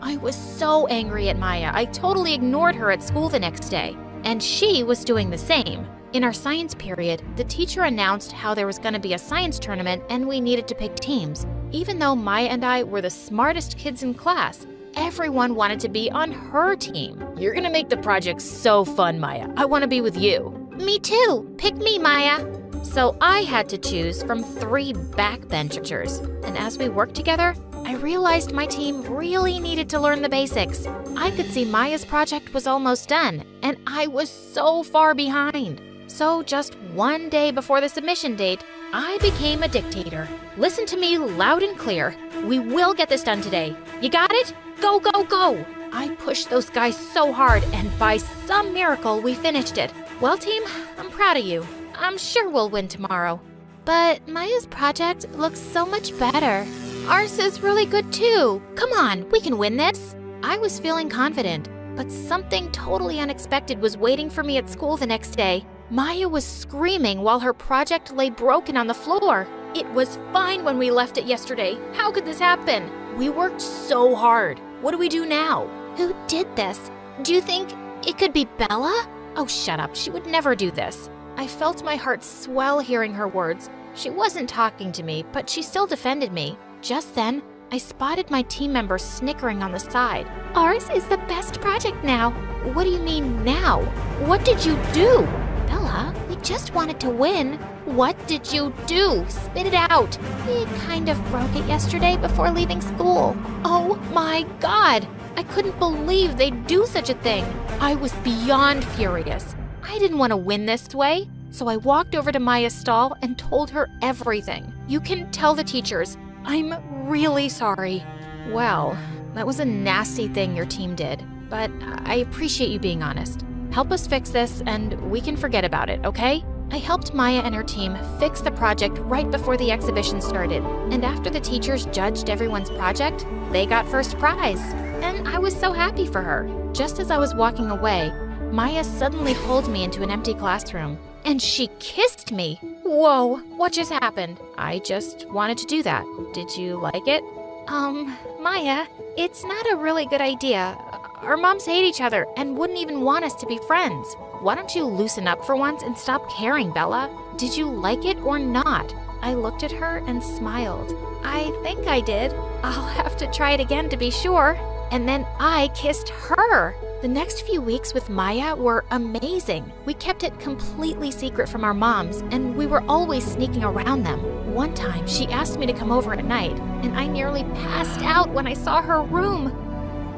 I was so angry at Maya, I totally ignored her at school the next day. And she was doing the same. In our science period, the teacher announced how there was going to be a science tournament and we needed to pick teams. Even though Maya and I were the smartest kids in class, everyone wanted to be on her team. You're going to make the project so fun, Maya. I want to be with you. Me too. Pick me, Maya. So I had to choose from 3 backbenchers. And as we worked together, I realized my team really needed to learn the basics. I could see Maya's project was almost done, and I was so far behind. So just one day before the submission date, I became a dictator. Listen to me loud and clear. We will get this done today. You got it? Go, go, go! I pushed those guys so hard, and by some miracle, we finished it. Well, team, I'm proud of you. I'm sure we'll win tomorrow. But Maya's project looks so much better. Ours is really good too. Come on, we can win this. I was feeling confident, but something totally unexpected was waiting for me at school the next day. Maya was screaming while her project lay broken on the floor. It was fine when we left it yesterday. How could this happen? We worked so hard. What do we do now? Who did this? Do you think it could be Bella? Oh, shut up. She would never do this. I felt my heart swell hearing her words. She wasn't talking to me, but she still defended me. Just then, I spotted my team member snickering on the side. Ours is the best project now. What do you mean now? What did you do? Bella, we just wanted to win. What did you do? Spit it out. We kind of broke it yesterday before leaving school. Oh my God! I couldn't believe they'd do such a thing. I was beyond furious. I didn't want to win this way, so I walked over to Maya's stall and told her everything. You can tell the teachers. I'm really sorry. Well, that was a nasty thing your team did, but I appreciate you being honest. Help us fix this and we can forget about it, okay? I helped Maya and her team fix the project right before the exhibition started, and after the teachers judged everyone's project, they got first prize. And I was so happy for her. Just as I was walking away, Maya suddenly pulled me into an empty classroom, and she kissed me. Whoa, what just happened? I just wanted to do that. Did you like it? Maya, it's not a really good idea. Our moms hate each other and wouldn't even want us to be friends. Why don't you loosen up for once and stop caring, Bella? Did you like it or not? I looked at her and smiled. I think I did. I'll have to try it again to be sure. And then I kissed her. The next few weeks with Maya were amazing. We kept it completely secret from our moms, and we were always sneaking around them. One time, she asked me to come over at night, and I nearly passed out when I saw her room.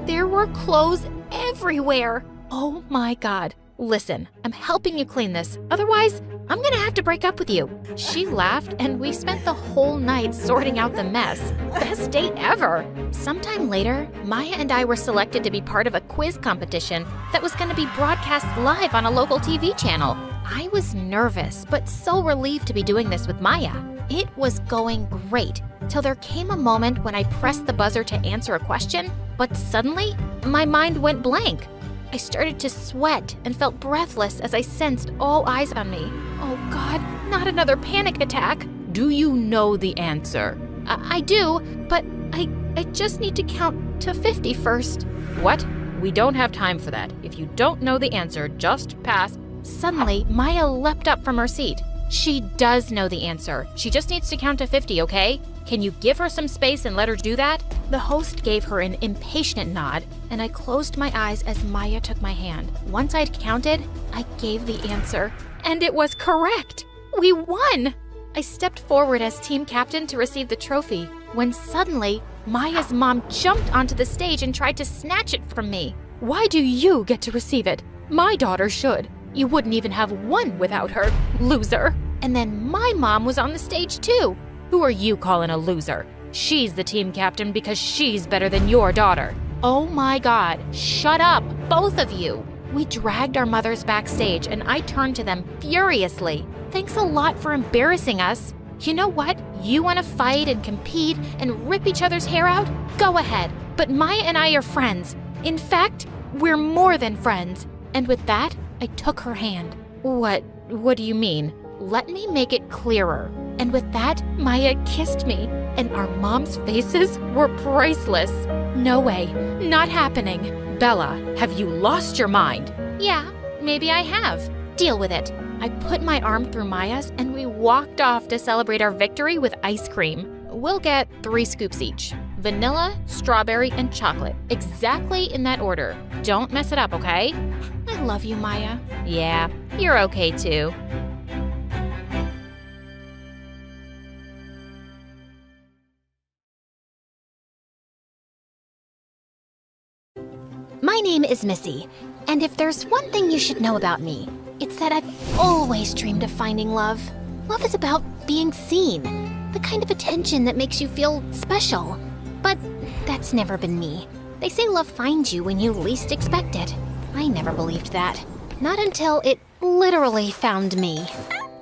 There were clothes everywhere. Oh my God. Listen, I'm helping you clean this. Otherwise, I'm gonna have to break up with you. She laughed, and we spent the whole night sorting out the mess. Best date ever. Sometime later, Maya and I were selected to be part of a quiz competition that was gonna be broadcast live on a local TV channel. I was nervous, but so relieved to be doing this with Maya. It was going great, till there came a moment when I pressed the buzzer to answer a question, but suddenly, my mind went blank. I started to sweat and felt breathless as I sensed all eyes on me. Oh God, not another panic attack. Do you know the answer? I do, but I just need to count to 50 first. What? We don't have time for that. If you don't know the answer, just pass. Suddenly, Maya leapt up from her seat. She does know the answer. She just needs to count to 50, okay? Can you give her some space and let her do that? The host gave her an impatient nod, and I closed my eyes as Maya took my hand. Once I'd counted, I gave the answer, and it was correct. We won! I stepped forward as team captain to receive the trophy, when suddenly, Maya's mom jumped onto the stage and tried to snatch it from me. Why do you get to receive it? My daughter should. You wouldn't even have won without her, loser. And then my mom was on the stage too. Who are you calling a loser? She's the team captain because she's better than your daughter. Oh my God, shut up, both of you. We dragged our mothers backstage and I turned to them furiously. Thanks a lot for embarrassing us. You know what? You want to fight and compete and rip each other's hair out? Go ahead. But Maya and I are friends. In fact, we're more than friends. And with that, I took her hand. What do you mean? Let me make it clearer. And with that, Maya kissed me, and our moms' faces were priceless. No way, not happening. Bella, have you lost your mind? Yeah, maybe I have. Deal with it. I put my arm through Maya's, and we walked off to celebrate our victory with ice cream. We'll get 3 scoops each. Vanilla, strawberry, and chocolate. Exactly in that order. Don't mess it up, okay? I love you, Maya. Yeah, you're okay too. My name is Missy, and if there's one thing you should know about me, it's that I've always dreamed of finding love. Love is about being seen, the kind of attention that makes you feel special. But that's never been me. They say love finds you when you least expect it. I never believed that. Not until it literally found me.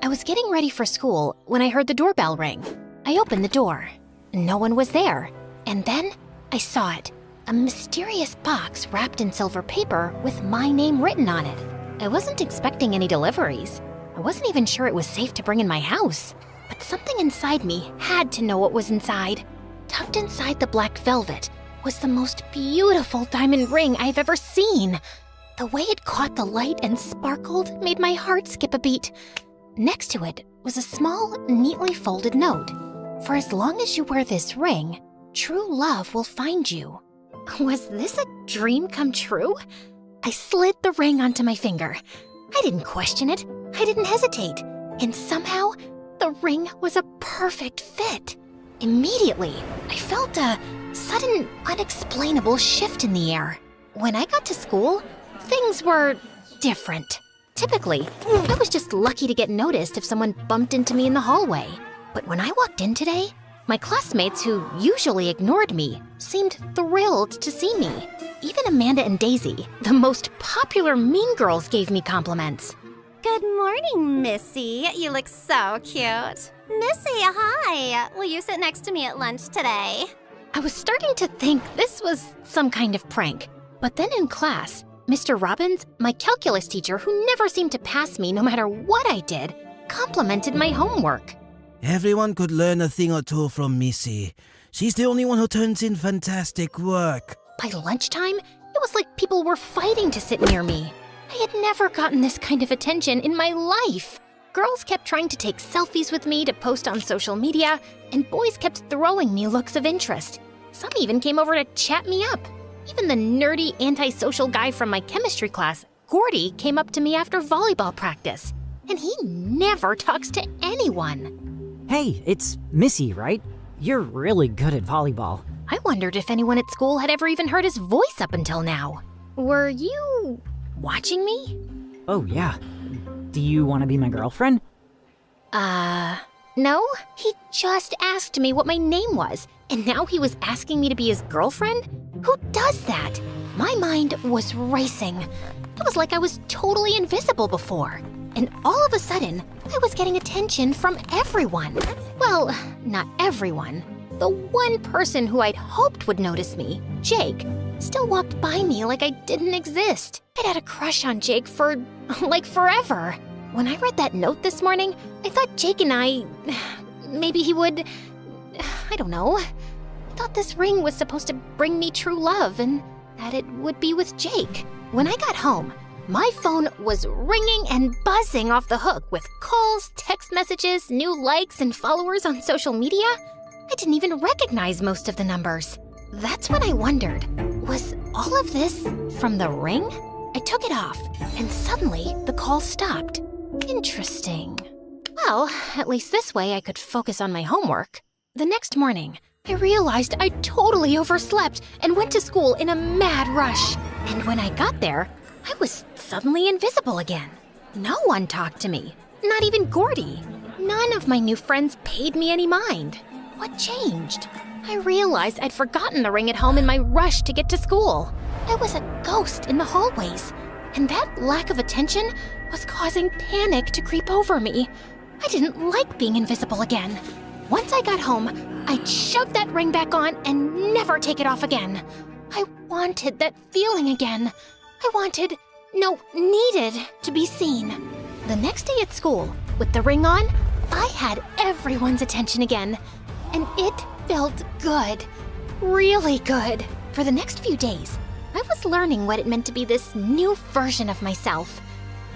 I was getting ready for school when I heard the doorbell ring. I opened the door. No one was there. And then I saw it. A mysterious box wrapped in silver paper with my name written on it. I wasn't expecting any deliveries. I wasn't even sure it was safe to bring in my house. But something inside me had to know what was inside. Tucked inside the black velvet was the most beautiful diamond ring I've ever seen. The way it caught the light and sparkled made my heart skip a beat. Next to it was a small, neatly folded note. For as long as you wear this ring, true love will find you. Was this a dream come true? I slid the ring onto my finger. I didn't question it. I didn't hesitate. And somehow, the ring was a perfect fit. Immediately, I felt a sudden, unexplainable shift in the air. When I got to school, things were different. Typically, I was just lucky to get noticed if someone bumped into me in the hallway. But when I walked in today, my classmates who usually ignored me seemed thrilled to see me. Even Amanda and Daisy, the most popular mean girls, gave me compliments. Good morning, Missy. You look so cute. Missy, hi. Will you sit next to me at lunch today? I was starting to think this was some kind of prank. But then in class, Mr. Robbins, my calculus teacher who never seemed to pass me no matter what I did, complimented my homework. Everyone could learn a thing or two from Missy. She's the only one who turns in fantastic work. By lunchtime, it was like people were fighting to sit near me. I had never gotten this kind of attention in my life. Girls kept trying to take selfies with me to post on social media, and boys kept throwing me looks of interest. Some even came over to chat me up. Even the nerdy, antisocial guy from my chemistry class, Gordy, came up to me after volleyball practice. And he never talks to anyone. Hey, it's Missy, right? You're really good at volleyball. I wondered if anyone at school had ever even heard his voice up until now. Were you watching me? Oh, yeah. Do you want to be my girlfriend? No. He just asked me what my name was, and now he was asking me to be his girlfriend? Who does that? My mind was racing. It was like I was totally invisible before. And all of a sudden, I was getting attention from everyone. Well, not everyone. The one person who I'd hoped would notice me, Jake, still walked by me like I didn't exist. I'd had a crush on Jake for, like, forever. When I read that note this morning, I thought Jake and maybe he would, I don't know. I thought this ring was supposed to bring me true love and that it would be with Jake. When I got home, my phone was ringing and buzzing off the hook with calls, text messages, new likes, and followers on social media. I didn't even recognize most of the numbers. That's when I wondered, was all of this from the ring? I took it off, and suddenly the call stopped. Interesting. Well, at least this way I could focus on my homework. The next morning, I realized I totally overslept and went to school in a mad rush. And when I got there, I was suddenly invisible again. No one talked to me, not even Gordy. None of my new friends paid me any mind. What changed? I realized I'd forgotten the ring at home in my rush to get to school. I was a ghost in the hallways, and that lack of attention was causing panic to creep over me. I didn't like being invisible again. Once I got home, I'd shove that ring back on and never take it off again. I wanted that feeling again. Needed to be seen. The next day at school, with the ring on, I had everyone's attention again. And it felt good. Really good. For the next few days, I was learning what it meant to be this new version of myself.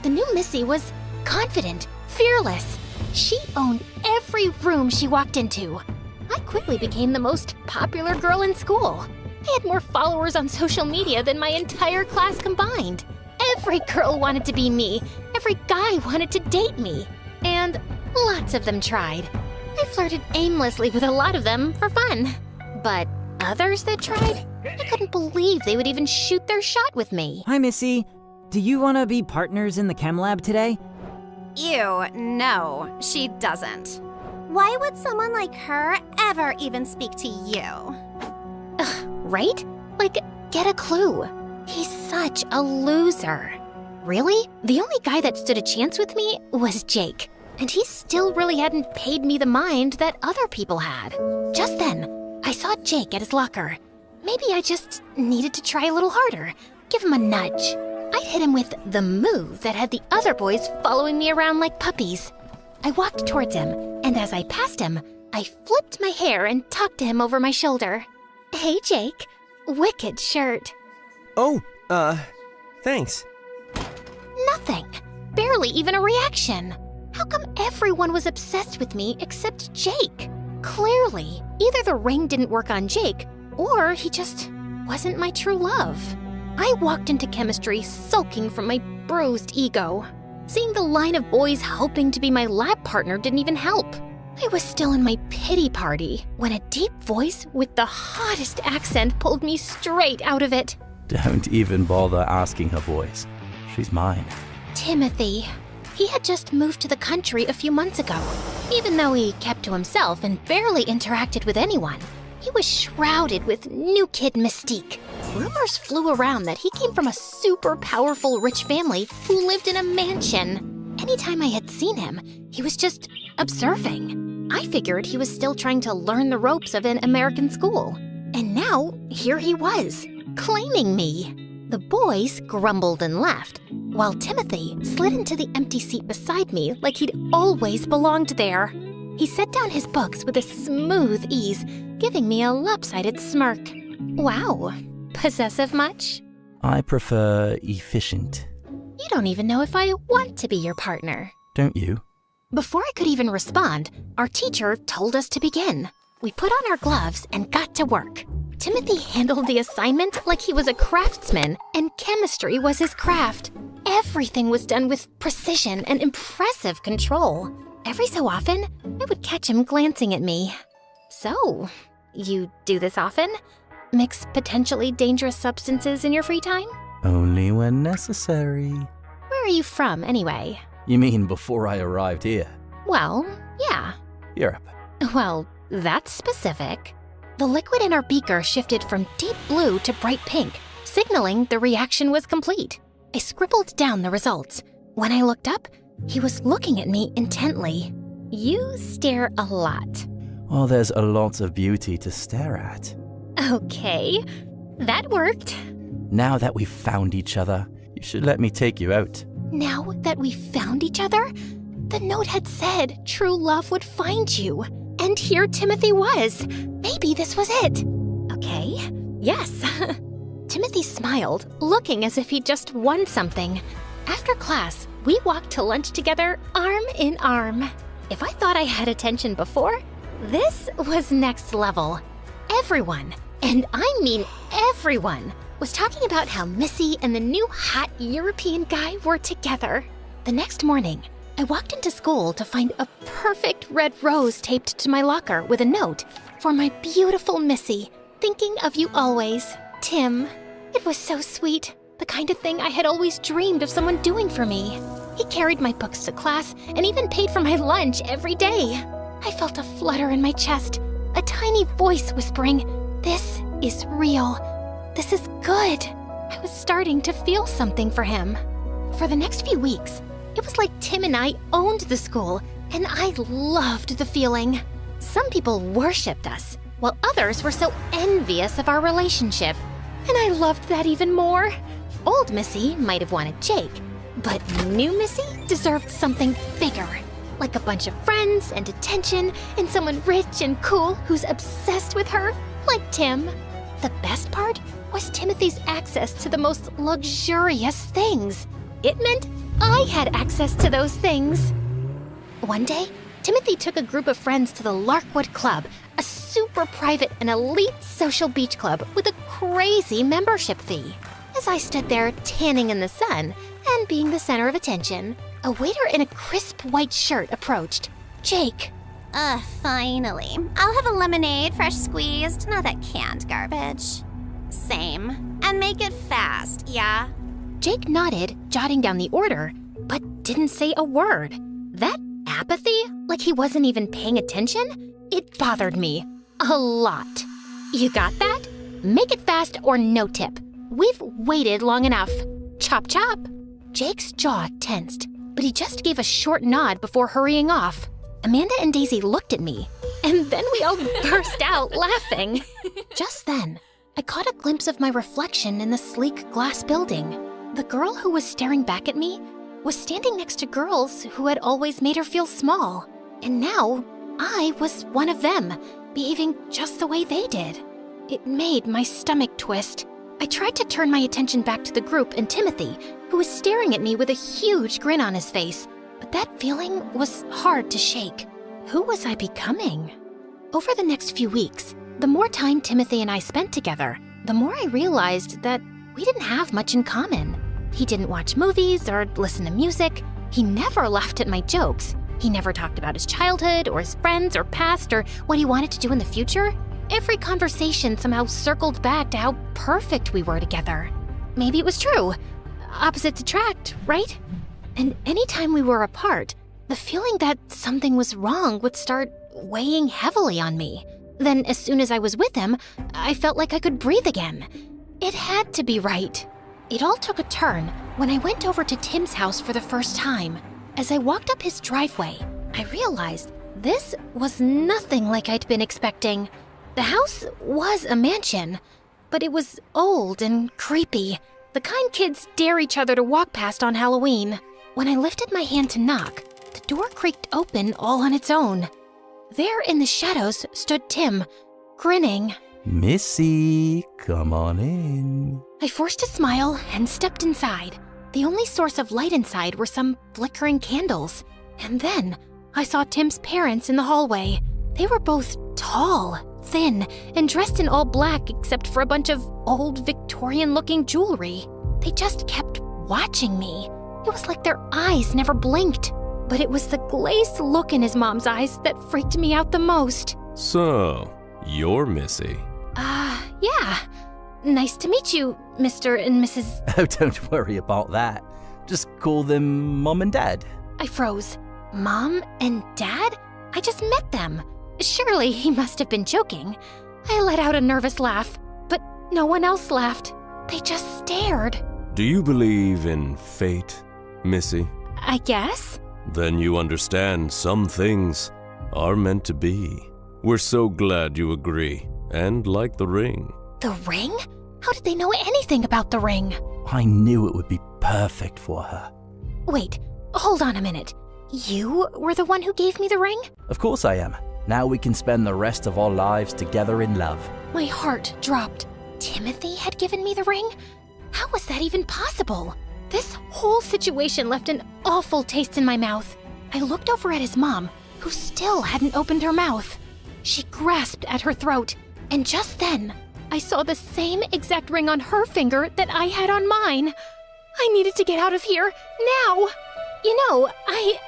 The new Missy was confident, fearless. She owned every room she walked into. I quickly became the most popular girl in school. I had more followers on social media than my entire class combined. Every girl wanted to be me. Every guy wanted to date me. And lots of them tried. I flirted aimlessly with a lot of them for fun. But others that tried, I couldn't believe they would even shoot their shot with me. Hi, Missy. Do you want to be partners in the chem lab today? Ew, no, she doesn't. Why would someone like her ever even speak to you? Right? Like, get a clue. He's such a loser. Really? The only guy that stood a chance with me was Jake. And he still really hadn't paid me the mind that other people had. Just then, I saw Jake at his locker. Maybe I just needed to try a little harder. Give him a nudge. I'd hit him with the move that had the other boys following me around like puppies. I walked towards him, and as I passed him, I flipped my hair and talked to him over my shoulder. Hey, Jake. Wicked shirt. Oh, thanks. Nothing. Barely even a reaction. How come everyone was obsessed with me except Jake? Clearly, either the ring didn't work on Jake, or he just wasn't my true love. I walked into chemistry sulking from my bruised ego. Seeing the line of boys hoping to be my lab partner didn't even help. I was still in my pity party when a deep voice with the hottest accent pulled me straight out of it. Don't even bother asking her, boys. She's mine. Timothy. He had just moved to the country a few months ago. Even though he kept to himself and barely interacted with anyone, he was shrouded with new kid mystique. Rumors flew around that he came from a super powerful rich family who lived in a mansion. Anytime I had seen him, he was just observing. I figured he was still trying to learn the ropes of an American school. And now, here he was, claiming me. The boys grumbled and laughed, while Timothy slid into the empty seat beside me like he'd always belonged there. He set down his books with a smooth ease, giving me a lopsided smirk. Wow, possessive much? I prefer efficient. You don't even know if I want to be your partner. Don't you? Before I could even respond, our teacher told us to begin. We put on our gloves and got to work. Timothy handled the assignment like he was a craftsman, and chemistry was his craft. Everything was done with precision and impressive control. Every so often, I would catch him glancing at me. So, you do this often? Mix potentially dangerous substances in your free time? Only when necessary. Where are you from, anyway? You mean before I arrived here? Well, yeah. Europe. Well, that's specific. The liquid in our beaker shifted from deep blue to bright pink, signaling the reaction was complete. I scribbled down the results. When I looked up, he was looking at me intently. You stare a lot. Well, there's a lot of beauty to stare at. Okay, that worked. Now that we've found each other, you should let me take you out. Now that we found each other, the note had said true love would find you. And here Timothy was. Maybe this was it. Okay, yes. Timothy smiled, looking as if he'd just won something. After class, we walked to lunch together, arm in arm. If I thought I had attention before, this was next level. Everyone, and I mean everyone, was talking about how Missy and the new hot European guy were together. The next morning, I walked into school to find a perfect red rose taped to my locker with a note for my beautiful Missy, thinking of you always, Tim. It was so sweet, the kind of thing I had always dreamed of someone doing for me. He carried my books to class and even paid for my lunch every day. I felt a flutter in my chest, a tiny voice whispering, "This is real. This is good." I was starting to feel something for him. For the next few weeks, it was like Tim and I owned the school, and I loved the feeling. Some people worshipped us, while others were so envious of our relationship. And I loved that even more. Old Missy might have wanted Jake, but new Missy deserved something bigger, like a bunch of friends and attention and someone rich and cool who's obsessed with her, like Tim. The best part was Timothy's access to the most luxurious things. It meant I had access to those things. One day, Timothy took a group of friends to the Larkwood Club, a super private and elite social beach club with a crazy membership fee. As I stood there tanning in the sun and being the center of attention, a waiter in a crisp white shirt approached. Jake. Finally. I'll have a lemonade, fresh squeezed, not that canned garbage. Same. And make it fast, yeah? Jake nodded, jotting down the order, but didn't say a word. That apathy, like he wasn't even paying attention, it bothered me a lot. You got that? Make it fast or no tip. We've waited long enough. Chop chop. Jake's jaw tensed, but he just gave a short nod before hurrying off. Amanda and Daisy looked at me, and then we all burst out laughing. Just then, I caught a glimpse of my reflection in the sleek glass building. The girl who was staring back at me was standing next to girls who had always made her feel small. And now, I was one of them, behaving just the way they did. It made my stomach twist. I tried to turn my attention back to the group and Timothy, who was staring at me with a huge grin on his face, but that feeling was hard to shake. Who was I becoming? Over the next few weeks, the more time Timothy and I spent together, the more I realized that we didn't have much in common. He didn't watch movies or listen to music. He never laughed at my jokes. He never talked about his childhood or his friends or past or what he wanted to do in the future. Every conversation somehow circled back to how perfect we were together. Maybe it was true. Opposites attract, right? And anytime we were apart, the feeling that something was wrong would start weighing heavily on me. Then as soon as I was with him, I felt like I could breathe again. It had to be right. It all took a turn when I went over to Tim's house for the first time. As I walked up his driveway, I realized this was nothing like I'd been expecting. The house was a mansion, but it was old and creepy, the kind kids dare each other to walk past on Halloween. When I lifted my hand to knock, the door creaked open all on its own. There in the shadows stood Tim, grinning. Missy, come on in. I forced a smile and stepped inside. The only source of light inside were some flickering candles. And then I saw Tim's parents in the hallway. They were both tall, thin, and dressed in all black except for a bunch of old Victorian-looking jewelry. They just kept watching me. It was like their eyes never blinked. But it was the glazed look in his mom's eyes that freaked me out the most. So, you're Missy. Yeah. Nice to meet you, Mr. and Mrs. Oh, don't worry about that. Just call them Mom and Dad. I froze. Mom and Dad? I just met them. Surely he must have been joking. I let out a nervous laugh, but no one else laughed. They just stared. Do you believe in fate, Missy? I guess. Then you understand some things are meant to be. We're so glad you agree and like the ring. The ring? How did they know anything about the ring? I knew it would be perfect for her. Wait, hold on a minute. You were the one who gave me the ring? Of course I am. Now we can spend the rest of our lives together in love. My heart dropped. Timothy had given me the ring? How was that even possible? This whole situation left an awful taste in my mouth. I looked over at his mom, who still hadn't opened her mouth. She grasped at her throat, and just then, I saw the same exact ring on her finger that I had on mine. I needed to get out of here, now! You know, I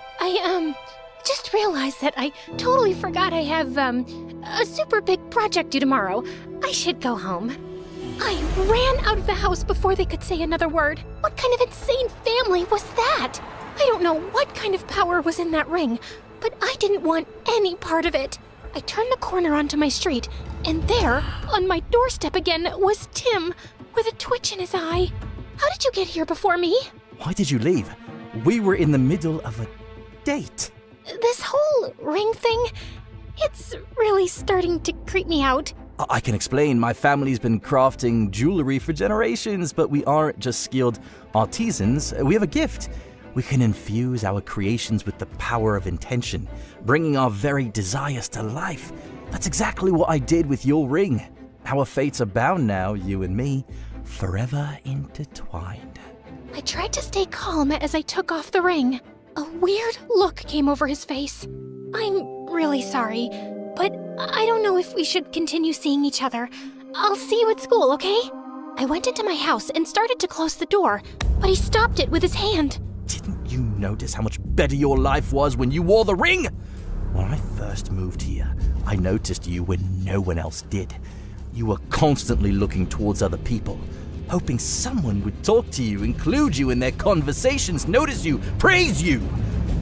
just realized that I totally forgot I have, a super big project due tomorrow. I should go home. I ran out of the house before they could say another word. What kind of insane family was that? I don't know what kind of power was in that ring, but I didn't want any part of it. I turned the corner onto my street, and there, on my doorstep again, was Tim, with a twitch in his eye. How did you get here before me? Why did you leave? We were in the middle of a date. This whole ring thing, it's really starting to creep me out. I can explain. My family's been crafting jewelry for generations, but we aren't just skilled artisans. We have a gift. We can infuse our creations with the power of intention, bringing our very desires to life. That's exactly what I did with your ring. Our fates are bound now, you and me, forever intertwined. I tried to stay calm as I took off the ring. A weird look came over his face. I'm really sorry, but I don't know if we should continue seeing each other. I'll see you at school, okay? I went into my house and started to close the door, but he stopped it with his hand. Didn't you notice how much better your life was when you wore the ring? When I first moved here, I noticed you when no one else did. You were constantly looking towards other people, hoping someone would talk to you, include you in their conversations, notice you, praise you.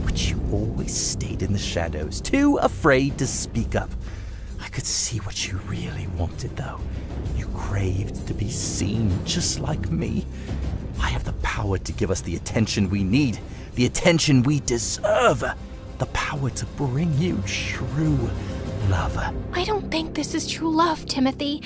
But you always stayed in the shadows, too afraid to speak up. I could see what you really wanted, though. You craved to be seen just like me. I have the power to give us the attention we need, the attention we deserve, the power to bring you true love. I don't think this is true love, Timothy,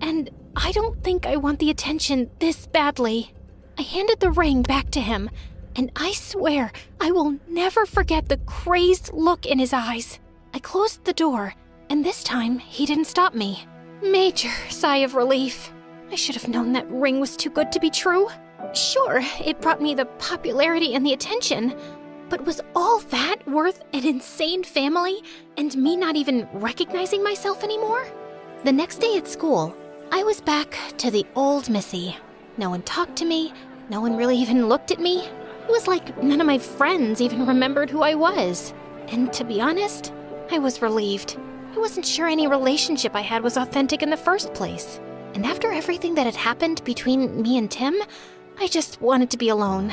and I don't think I want the attention this badly. I handed the ring back to him, and I swear I will never forget the crazed look in his eyes. I closed the door, and this time he didn't stop me. Major sigh of relief. I should have known that ring was too good to be true. Sure, it brought me the popularity and the attention, but was all that worth an insane family and me not even recognizing myself anymore? The next day at school, I was back to the old Missy. No one talked to me, no one really even looked at me. It was like none of my friends even remembered who I was. And to be honest, I was relieved. I wasn't sure any relationship I had was authentic in the first place. And after everything that had happened between me and Tim, I just wanted to be alone.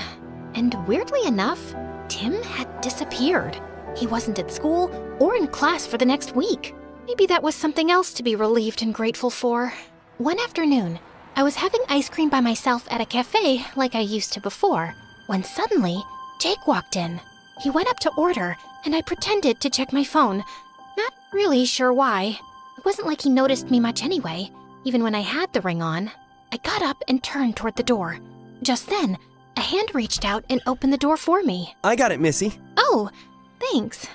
And weirdly enough, Tim had disappeared. He wasn't at school or in class for the next week. Maybe that was something else to be relieved and grateful for. One afternoon, I was having ice cream by myself at a cafe like I used to before, when suddenly, Jake walked in. He went up to order, and I pretended to check my phone. Not really sure why. It wasn't like he noticed me much anyway, even when I had the ring on. I got up and turned toward the door. Just then, a hand reached out and opened the door for me. I got it, Missy. Oh, thanks.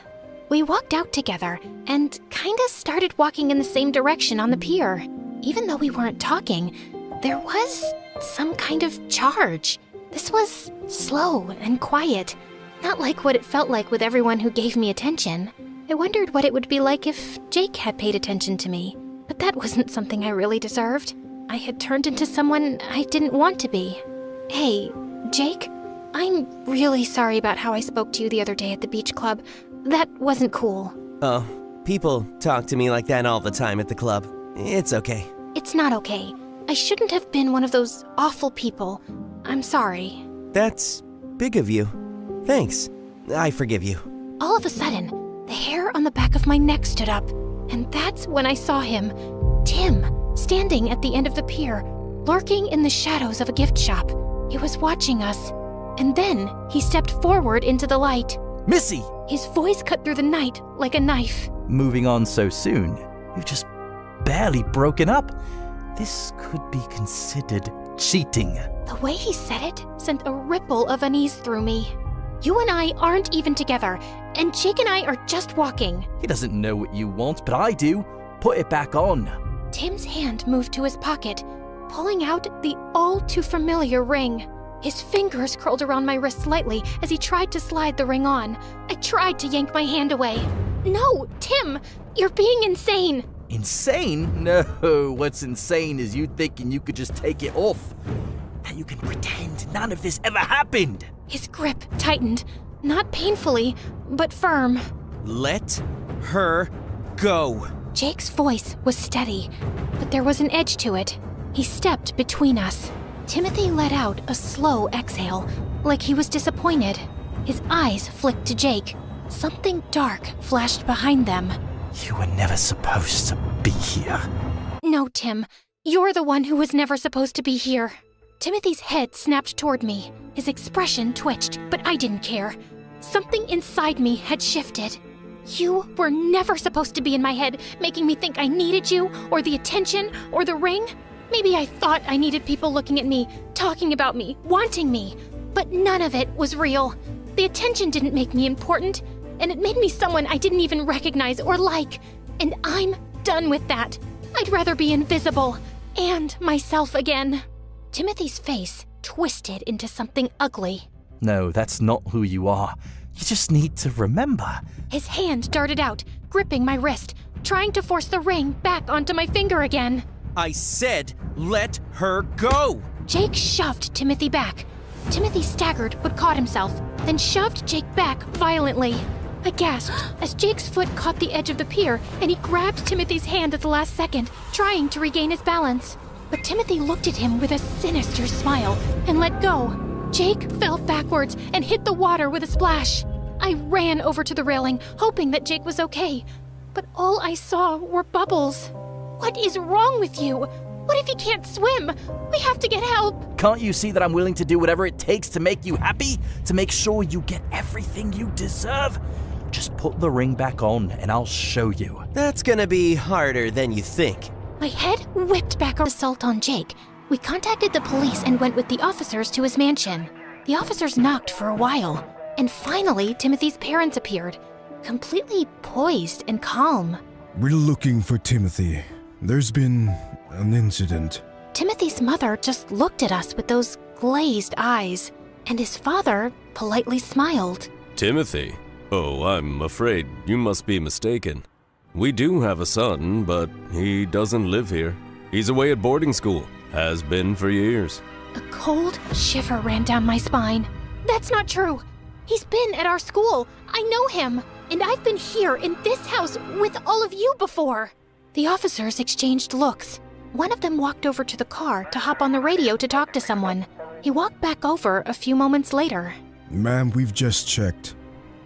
We walked out together and kinda started walking in the same direction on the pier. Even though we weren't talking, there was some kind of charge. This was slow and quiet, not like what it felt like with everyone who gave me attention. I wondered what it would be like if Jake had paid attention to me, but that wasn't something I really deserved. I had turned into someone I didn't want to be. Hey, Jake, I'm really sorry about how I spoke to you the other day at the beach club. That wasn't cool. Oh, people talk to me like that all the time at the club. It's okay. It's not okay. I shouldn't have been one of those awful people. I'm sorry. That's big of you. Thanks. I forgive you. All of a sudden, the hair on the back of my neck stood up, and that's when I saw him, Tim, standing at the end of the pier, lurking in the shadows of a gift shop. He was watching us, and then he stepped forward into the light. Missy! His voice cut through the night like a knife. Moving on so soon? You've just barely broken up. This could be considered cheating. The way he said it sent a ripple of unease through me. You and I aren't even together, and Jake and I are just walking. He doesn't know what you want, but I do. Put it back on. Tim's hand moved to his pocket, pulling out the all-too-familiar ring. His fingers curled around my wrist slightly as he tried to slide the ring on. I tried to yank my hand away. No, Tim, you're being insane. Insane? No, what's insane is you thinking you could just take it off. That you can pretend none of this ever happened. His grip tightened, not painfully, but firm. Let her go. Jake's voice was steady, but there was an edge to it. He stepped between us. Timothy let out a slow exhale, like he was disappointed. His eyes flicked to Jake. Something dark flashed behind them. You were never supposed to be here. No, Tim. You're the one who was never supposed to be here. Timothy's head snapped toward me. His expression twitched, but I didn't care. Something inside me had shifted. You were never supposed to be in my head, making me think I needed you, or the attention, or the ring. Maybe I thought I needed people looking at me, talking about me, wanting me. But none of it was real. The attention didn't make me important, and it made me someone I didn't even recognize or like. And I'm done with that. I'd rather be invisible, and myself again. Timothy's face twisted into something ugly. No, that's not who you are. You just need to remember. His hand darted out, gripping my wrist, trying to force the ring back onto my finger again. I said, let her go! Jake shoved Timothy back. Timothy staggered but caught himself, then shoved Jake back violently. I gasped as Jake's foot caught the edge of the pier and he grabbed Timothy's hand at the last second, trying to regain his balance. But Timothy looked at him with a sinister smile and let go. Jake fell backwards and hit the water with a splash. I ran over to the railing, hoping that Jake was okay, but all I saw were bubbles. What is wrong with you? What if he can't swim? We have to get help. Can't you see that I'm willing to do whatever it takes to make you happy? To make sure you get everything you deserve? Just put the ring back on and I'll show you. That's gonna be harder than you think. My head whipped back an assault on Jake. We contacted the police and went with the officers to his mansion. The officers knocked for a while, and finally Timothy's parents appeared, completely poised and calm. We're looking for Timothy. There's been an incident. Timothy's mother just looked at us with those glazed eyes, and his father politely smiled. Timothy? Oh, I'm afraid you must be mistaken. We do have a son, but he doesn't live here. He's away at boarding school. Has been for years. A cold shiver ran down my spine. That's not true. He's been at our school. I know him. And I've been here in this house with all of you before. The officers exchanged looks. One of them walked over to the car to hop on the radio to talk to someone. He walked back over a few moments later. Ma'am, we've just checked.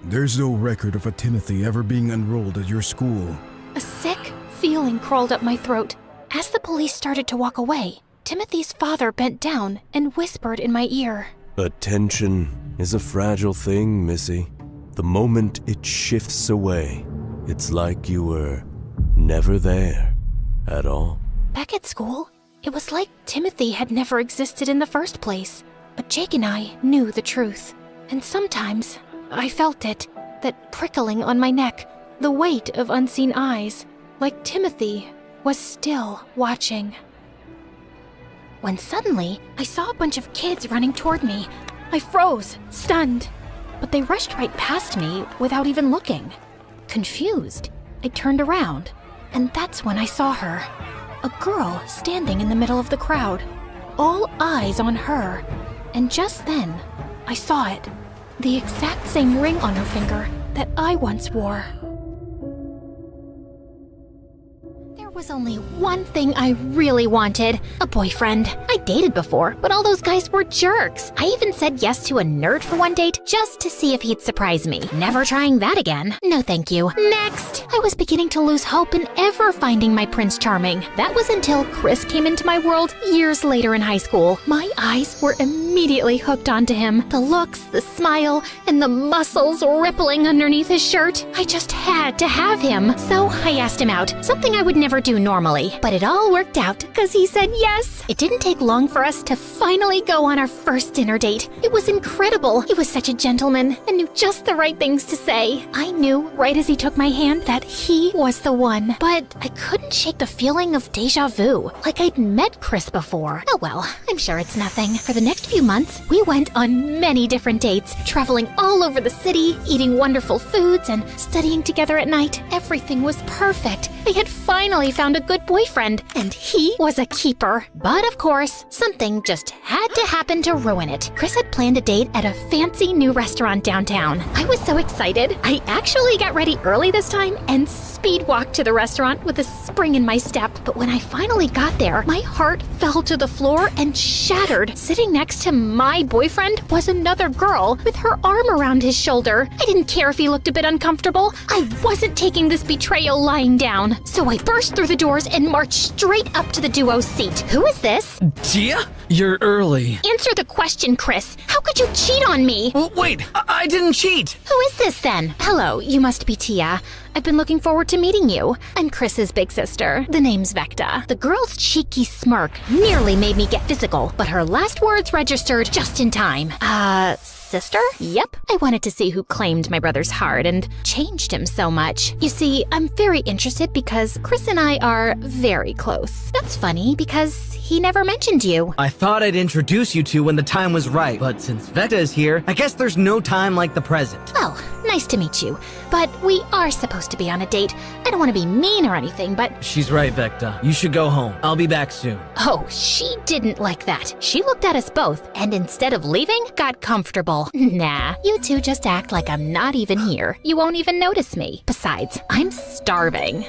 There's no record of a Timothy ever being enrolled at your school. A sick feeling crawled up my throat. As the police started to walk away, Timothy's father bent down and whispered in my ear. Attention is a fragile thing, Missy. The moment it shifts away, it's like you were never there at all. Back at school, it was like Timothy had never existed in the first place. But Jake and I knew the truth. And sometimes I felt it, that prickling on my neck, the weight of unseen eyes, like Timothy was still watching. When suddenly, I saw a bunch of kids running toward me. I froze, stunned. But they rushed right past me without even looking. Confused, I turned around, and that's when I saw her. A girl standing in the middle of the crowd, all eyes on her. And just then, I saw it. The exact same ring on her finger that I once wore. There was only one thing I really wanted, a boyfriend. I dated before, but all those guys were jerks. I even said yes to a nerd for one date just to see if he'd surprise me. Never trying that again. No thank you. Next, I was beginning to lose hope in ever finding my Prince Charming. That was until Chris came into my world years later in high school. My eyes were immediately hooked onto him. The looks, the smile, and the muscles rippling underneath his shirt. I just had to have him. So I asked him out, something I would never do normally. But it all worked out because he said yes. It didn't take long for us to finally go on our first dinner date. It was incredible. He was such a gentleman and knew just the right things to say. I knew right as he took my hand that he was the one. But I couldn't shake the feeling of deja vu, like I'd met Chris before. Oh well, I'm sure it's nothing. For the next few months, we went on many different dates, traveling all over the city, eating wonderful foods, and studying together at night. Everything was perfect. I had finally found a good boyfriend, and he was a keeper. But of course, something just had to happen to ruin it. Chris had planned a date at a fancy new restaurant downtown. I was so excited. I actually got ready early this time and speed walked to the restaurant with a spring in my step. But when I finally got there, my heart fell to the floor and shattered. Sitting next to my boyfriend was another girl with her arm around his shoulder. I didn't care if he looked a bit uncomfortable. I wasn't taking this betrayal lying down. So I burst through the doors and marched straight up to the duo's seat. Who is this? Tia? You're early. Answer the question, Chris. How could you cheat on me? Wait, I didn't cheat. Who is this then? Hello, you must be Tia. I've been looking forward to meeting you. I'm Chris's big sister. The name's Vecta. The girl's cheeky smirk nearly made me get physical, but her last words registered just in time. Sister? Yep. I wanted to see who claimed my brother's heart and changed him so much. You see, I'm very interested because Chris and I are very close. That's funny because he never mentioned you. I thought I'd introduce you two when the time was right, but since Vecta is here, I guess there's no time like the present. Well, nice to meet you. But we are supposed to be on a date. I don't want to be mean or anything, but... She's right, Vecta. You should go home. I'll be back soon. Oh, she didn't like that. She looked at us both, and instead of leaving, got comfortable. Nah, you two just act like I'm not even here. You won't even notice me. Besides, I'm starving.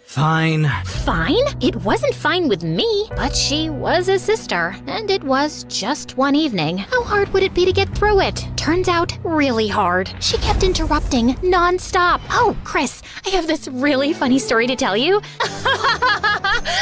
Fine. Fine? It wasn't fine with me, but she was a sister, and it was just one evening. How hard would it be to get through it? Turns out, really hard. She kept interrupting non-stop. Oh, Chris, I have this really funny story to tell you.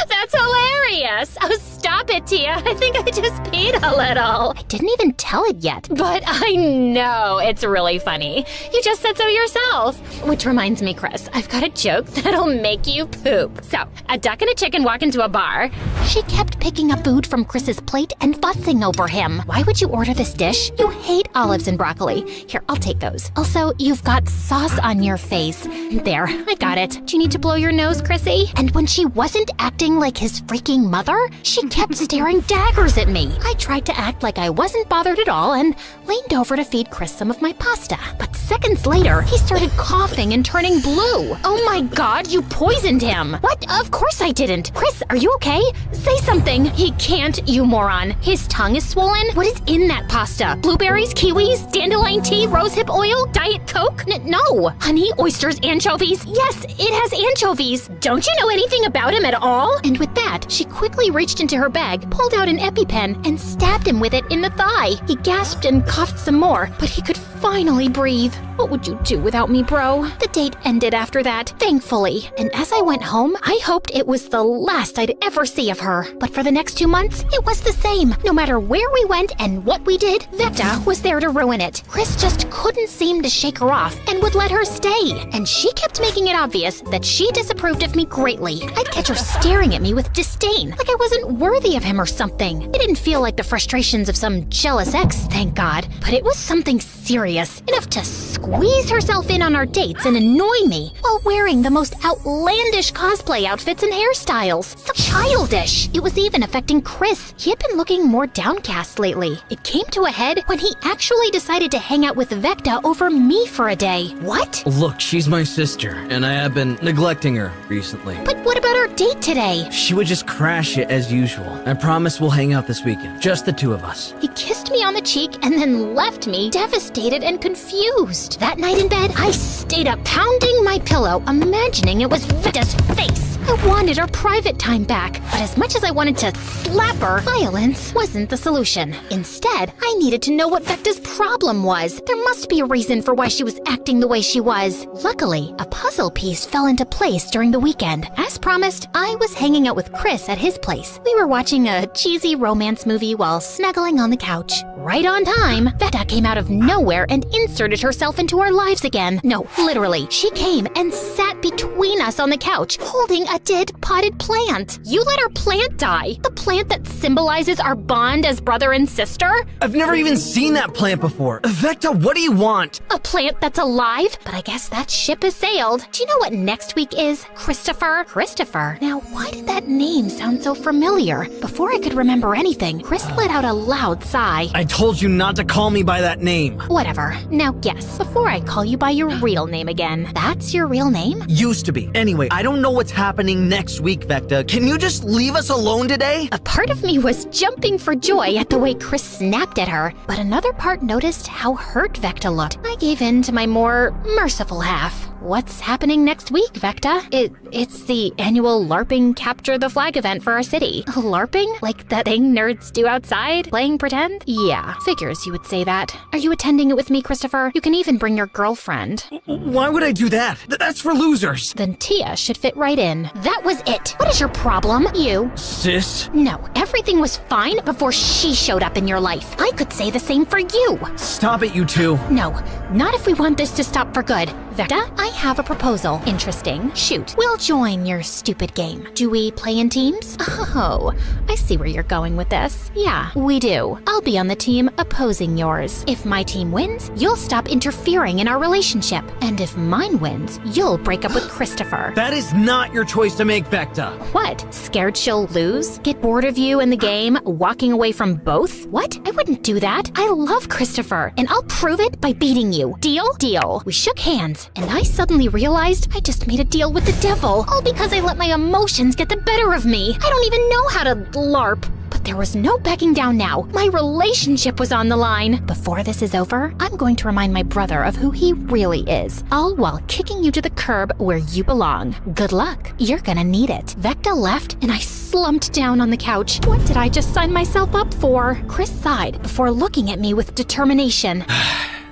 That's hilarious. Oh, stop it, Tia. I think I just peed a little. I didn't even tell it yet, but I know it's really funny. You just said so yourself. Which reminds me, Chris, I've got a joke that'll make you poop. So, a duck and a chicken walk into a bar. She kept picking up food from Chris's plate and fussing over him. Why would you order this dish? You hate olives and broccoli. Here, I'll take those. Also, you've got sauce on your face. There, I got it. Do you need to blow your nose, Chrissy? And when she wasn't acting like his freaking mother, she kept staring daggers at me. I tried to act like I wasn't bothered at all and leaned over to feed Chris some of my pasta. But seconds later, he started coughing and turning blue. Oh my God, you poisoned him. What? Of course I didn't. Chris, are you okay? Say something. He can't, you moron. His tongue is swollen. What is in that pasta? Blueberries, kiwis, dandelion tea, rosehip oil, Diet Coke? No. Honey, oysters, anchovies. Yes, it has anchovies. Don't you know anything about him at all? And with that, she quickly reached into her bag, pulled out an EpiPen, and stabbed him with it in the thigh. He gasped and coughed some more, but he could finally breathe. What would you do without me, bro? The date ended after that, thankfully. And as I went home, I hoped it was the last I'd ever see of her. But for the next 2 months, it was the same. No matter where we went and what we did, Vecta was there to ruin it. Chris just couldn't seem to shake her off and would let her stay. And she kept making it obvious that she disapproved of me greatly. I'd catch her staring at me with disdain, like I wasn't worthy of him or something. It didn't feel like the frustrations of some jealous ex, thank God. But it was something serious, enough to squeeze herself in on our dates and annoy me while wearing the most outlandish cosplay outfits and hairstyles. So childish. It was even affecting Chris. He had been looking more downcast lately. It came to a head when he actually decided to hang out with Vecta over me for a day. What? Look, she's my sister, and I have been neglecting her recently. But what about our date today? She would just crash it as usual. I promise we'll hang out this weekend. Just the two of us. He kissed me on the cheek and then left me devastated and confused. That night in bed, I stayed up pounding my pillow, imagining it was Vecta's face. I wanted our private time back, but as much as I wanted to slap her, violence wasn't the solution. Instead, I needed to know what Vecta's problem was. There must be a reason for why she was acting the way she was. Luckily, a puzzle piece fell into place during the weekend. As promised, I was hanging out with Chris at his place. We were watching a cheesy romance movie while snuggling on the couch. Right on time, Vecta came out of nowhere and inserted herself into our lives again. No, literally, she came and sat between us on the couch, holding a dead potted plant. You let our plant die? The plant that symbolizes our bond as brother and sister? I've never even seen that plant before. Vecta, what do you want? A plant that's alive? But I guess that ship has sailed. Do you know what next week is? Christopher? Christopher? Now, why did that name sound so familiar? Before I could remember anything, Chris let out a loud sigh. I told you not to call me by that name. Whatever. Now guess, before I call you by your real name again. That's your real name? Used to be. Anyway, I don't know what's happening next week, Vecta. Can you just leave us alone today? A part of me was jumping for joy at the way Chris snapped at her, but another part noticed how hurt Vecta looked. I gave in to my more merciful half. What's happening next week, Vecta? It's the annual LARPing Capture the Flag event for our city. LARPing? Like that thing nerds do outside? Playing pretend? Yeah, figures you would say that. Are you attending it with me, Christopher? You can even bring your girlfriend. Why would I do that? That's for losers. Then Tia should fit right in. That was it. What is your problem? You. Sis? No, everything was fine before she showed up in your life. I could say the same for you. Stop it, you two. No, not if we want this to stop for good. Vecta, I have a proposal. Interesting. Shoot. We'll join your stupid game. Do we play in teams? Oh, I see where you're going with this. Yeah, we do. I'll be on the team opposing yours. If my team wins, you'll stop interfering in our relationship. And if mine wins, you'll break up with Christopher. That is not your choice to make, Vecta. What? Scared she'll lose? Get bored of you and the game, walking away from both? What? I wouldn't do that. I love Christopher, and I'll prove it by beating you. Deal? Deal. We shook hands, and I suddenly realized I just made a deal with the devil, all because I let my emotions get the better of me. I don't even know how to LARP. But there was no backing down now. My relationship was on the line. Before this is over, I'm going to remind my brother of who he really is, all while kicking you to the curb where you belong. Good luck. You're gonna need it. Vecta left, and I slumped down on the couch. What did I just sign myself up for? Chris sighed before looking at me with determination.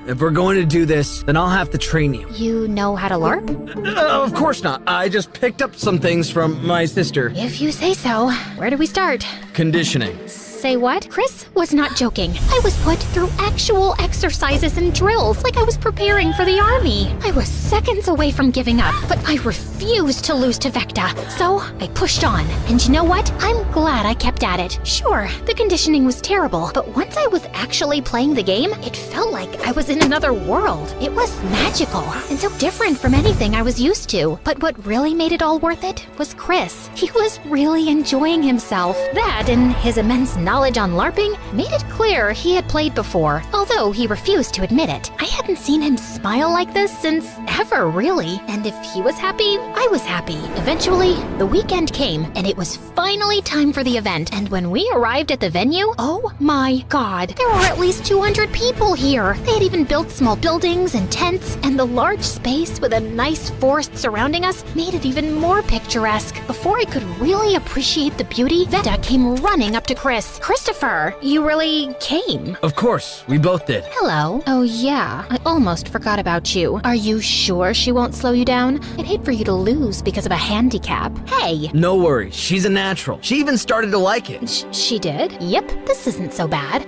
If we're going to do this, then I'll have to train you. You know how to LARP? Of course not. I just picked up some things from my sister. If you say so. Where do we start? Conditioning. Say what? Chris was not joking. I was put through actual exercises and drills like I was preparing for the army. I was seconds away from giving up, but I refused to lose to Vecta. So I pushed on. And you know what? I'm glad I kept at it. Sure, the conditioning was terrible, but once I was actually playing the game, it felt like I was in another world. It was magical and so different from anything I was used to. But what really made it all worth it was Chris. He was really enjoying himself. That and his immense knowledge on LARPing made it clear he had played before, although he refused to admit it. I hadn't seen him smile like this since ever, really. And if he was happy, I was happy. Eventually, the weekend came, and it was finally time for the event. And when we arrived at the venue, oh my god, there were at least 200 people here. They had even built small buildings and tents, and the large space with a nice forest surrounding us made it even more picturesque. Before I could really appreciate the beauty, Vecta came running up to Chris. Christopher, you really came. Of course, we both did. Hello. Oh yeah, I almost forgot about you. Are you sure she won't slow you down? I'd hate for you to lose because of a handicap. Hey! No worries, she's a natural. She even started to like it. She did? Yep, this isn't so bad.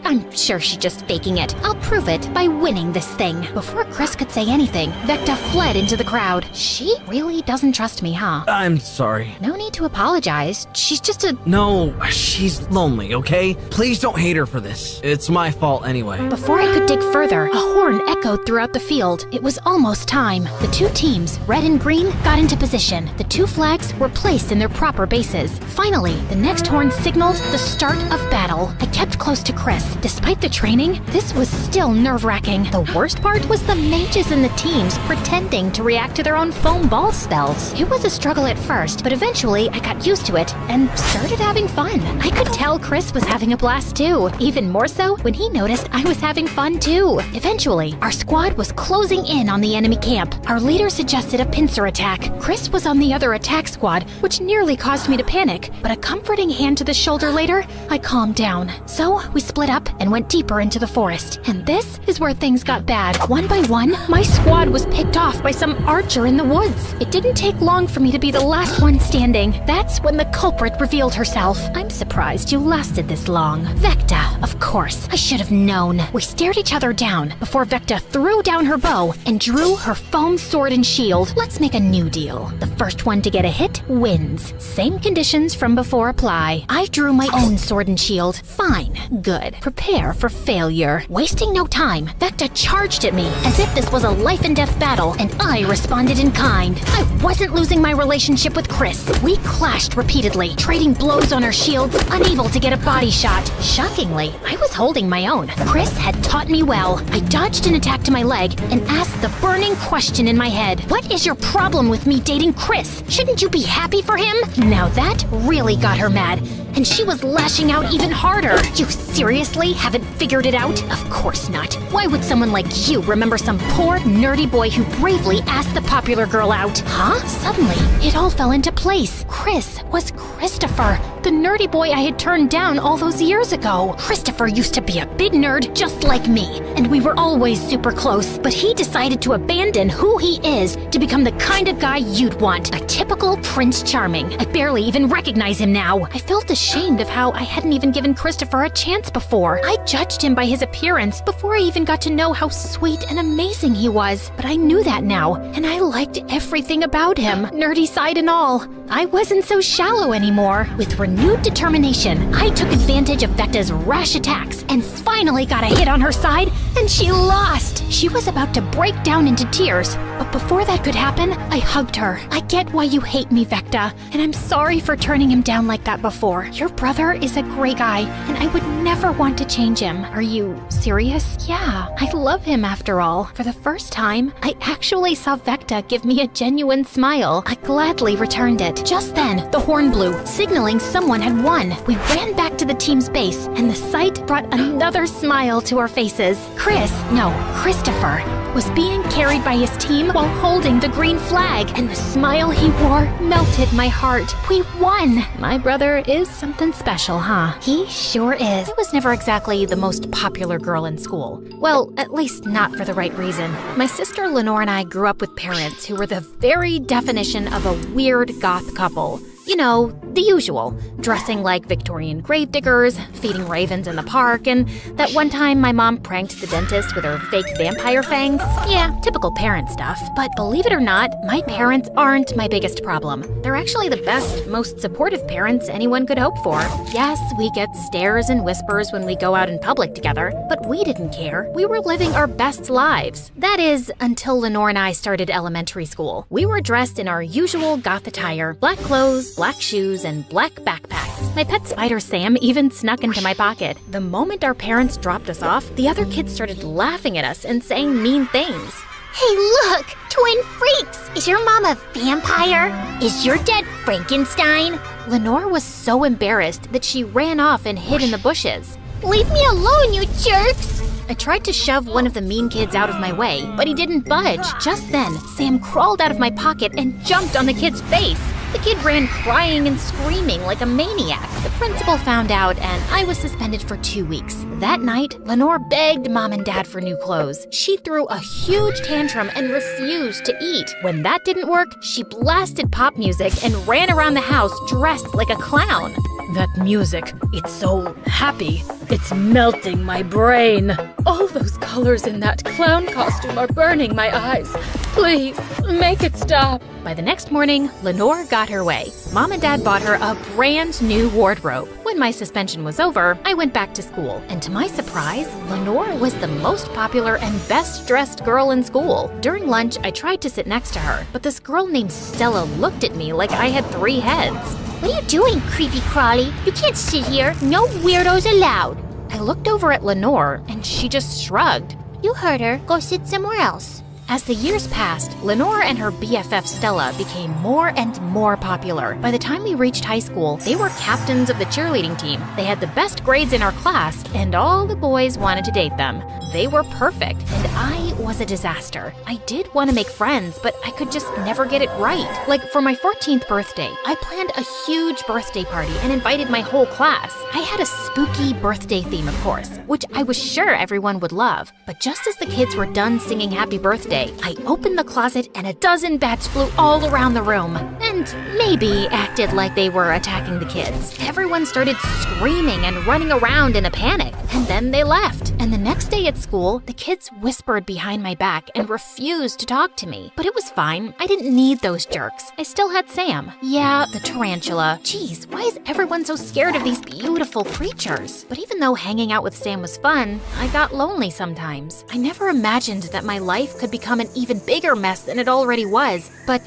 I'm sure she's just faking it. I'll prove it by winning this thing. Before Chris could say anything, Vecta fled into the crowd. She really doesn't trust me, huh? I'm sorry. No need to apologize. She's just a... No, she's lonely, okay? Please don't hate her for this. It's my fault anyway. Before I could dig further, a horn echoed throughout the field. It was almost time. The two teams, red and green, got into position. The two flags were placed in their proper bases. Finally, the next horn signaled the start of battle. I kept close to Chris. Despite the training, this was still nerve-wracking. The worst part was the mages in the teams pretending to react to their own foam ball spells. It was a struggle at first, but eventually I got used to it and started having fun. I could tell Chris was having a blast too, even more so when he noticed I was having fun too. Eventually, our squad was closing in on the enemy camp. Our leader suggested a pincer attack. Chris was on the other attack squad, which nearly caused me to panic, but a comforting hand to the shoulder later, I calmed down. So we split up and went deeper into the forest. And this is where things got bad. One by one, my squad was picked off by some archer in the woods. It didn't take long for me to be the last one standing. That's when the culprit revealed herself. I'm surprised you lasted this long. Vecta, of course. I should have known. We stared each other down before Vecta threw down her bow and drew her foam sword and shield. Let's make a new deal. The first one to get a hit wins. Same conditions from before apply. I drew my own sword and shield. Fine. Good. Prepare for failure. Wasting no time, Vecta charged at me as if this was a life and death battle, and I responded in kind. I wasn't losing my relationship with Chris. We clashed repeatedly, trading blows on our shields, unable to get a body shot. Shockingly, I was holding my own. Chris had taught me well. I dodged an attack to my leg and asked the burning question in my head. What is your problem with me dating Chris? Shouldn't you be happy for him? Now that really got her mad, and she was lashing out even harder. You seriously haven't figured it out? Of course not. Why would someone like you remember some poor, nerdy boy who bravely asked the popular girl out? Huh? Suddenly, it all fell into place. Chris was Christopher, the nerdy boy I had turned down all those years ago. Christopher used to be a big nerd just like me, and we were always super close, but he decided to abandon who he is to become the kind of guy you'd want. A typical Prince Charming. I barely even recognize him now. I felt ashamed of how I hadn't even given Christopher a chance before. I judged him by his appearance before I even got to know how sweet and amazing he was. But I knew that now, and I liked everything about him, nerdy side and all. I wasn't so shallow anymore. With renewed determination, I took advantage of Vecta's rash attacks and finally got a hit on her side, and she lost. She was about to break down into tears, but before that could happen, I hugged her. I get why you hate me, Vecta, and I'm sorry for turning him down like that before. Your brother is a great guy, and I would never want to change him. Are you serious? Yeah, I love him after all. For the first time, I actually saw Vecta give me a genuine smile. I gladly returned it. Just then, the horn blew, signaling someone had won. We ran back to the team's base, and the sight brought another smile to our faces. Christopher was being carried by his team while holding the green flag, and the smile he wore melted my heart. We won! My brother is something special, huh? He sure is. I was never exactly the most popular girl in school. Well, at least not for the right reason. My sister Lenore and I grew up with parents who were the very definition of a weird goth couple. You know, the usual. Dressing like Victorian gravediggers, feeding ravens in the park, and that one time my mom pranked the dentist with her fake vampire fangs. Yeah, typical parent stuff. But believe it or not, my parents aren't my biggest problem. They're actually the best, most supportive parents anyone could hope for. Yes, we get stares and whispers when we go out in public together, but we didn't care. We were living our best lives. That is, until Lenore and I started elementary school. We were dressed in our usual goth attire, black clothes, black shoes, and black backpacks. My pet spider Sam even snuck into my pocket. The moment our parents dropped us off, the other kids started laughing at us and saying mean things. Hey, look! Twin freaks! Is your mom a vampire? Is your dad Frankenstein? Lenore was so embarrassed that she ran off and hid in the bushes. Leave me alone, you jerks! I tried to shove one of the mean kids out of my way, but he didn't budge. Just then, Sam crawled out of my pocket and jumped on the kid's face. The kid ran crying and screaming like a maniac. The principal found out, and I was suspended for 2 weeks. That night, Lenore begged Mom and Dad for new clothes. She threw a huge tantrum and refused to eat. When that didn't work, she blasted pop music and ran around the house dressed like a clown. That music, it's so happy. It's melting my brain. All those colors in that clown costume are burning my eyes. Please, make it stop. By the next morning, Lenore got her way. Mom and Dad bought her a brand new wardrobe. When my suspension was over, I went back to school. And to my surprise, Lenore was the most popular and best-dressed girl in school. During lunch, I tried to sit next to her, but this girl named Stella looked at me like I had 3 heads. What are you doing, creepy crawly? You can't sit here. No weirdos allowed. I looked over at Lenore, and she just shrugged. You heard her. Go sit somewhere else. As the years passed, Lenore and her BFF Stella became more and more popular. By the time we reached high school, they were captains of the cheerleading team. They had the best grades in our class, and all the boys wanted to date them. They were perfect, and I was a disaster. I did want to make friends, but I could just never get it right. Like for my 14th birthday, I planned a huge birthday party and invited my whole class. I had a spooky birthday theme, of course, which I was sure everyone would love. But just as the kids were done singing happy birthday, I opened the closet and a dozen bats flew all around the room and maybe acted like they were attacking the kids. Everyone started screaming and running around in a panic, and then they left. And the next day at school, the kids whispered behind my back and refused to talk to me. But it was fine. I didn't need those jerks. I still had Sam. Yeah, the tarantula. Jeez, why is everyone so scared of these beautiful creatures? But even though hanging out with Sam was fun, I got lonely sometimes. I never imagined that my life could become an even bigger mess than it already was. But,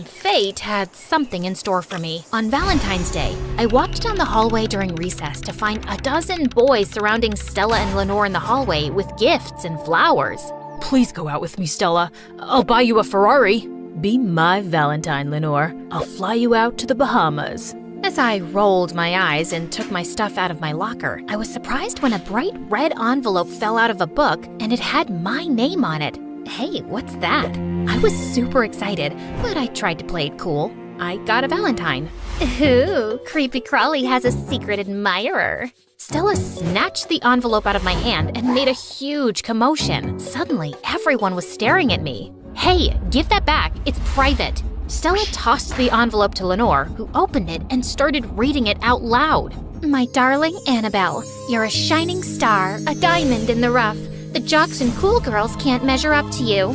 fate had something in store for me. On Valentine's Day, I walked down the hallway during recess to find a dozen boys surrounding Stella and Lenore in the hallway with gifts and flowers. Please go out with me, Stella. I'll buy you a Ferrari. Be my Valentine, Lenore. I'll fly you out to the Bahamas. As I rolled my eyes and took my stuff out of my locker, I was surprised when a bright red envelope fell out of a book and it had my name on it. Hey, what's that? I was super excited, but I tried to play it cool. I got a Valentine. Ooh, Creepy Crawly has a secret admirer. Stella snatched the envelope out of my hand and made a huge commotion. Suddenly, everyone was staring at me. Hey, give that back. It's private. Stella tossed the envelope to Lenore, who opened it and started reading it out loud. My darling Annabelle, you're a shining star, a diamond in the rough. The jocks and cool girls can't measure up to you.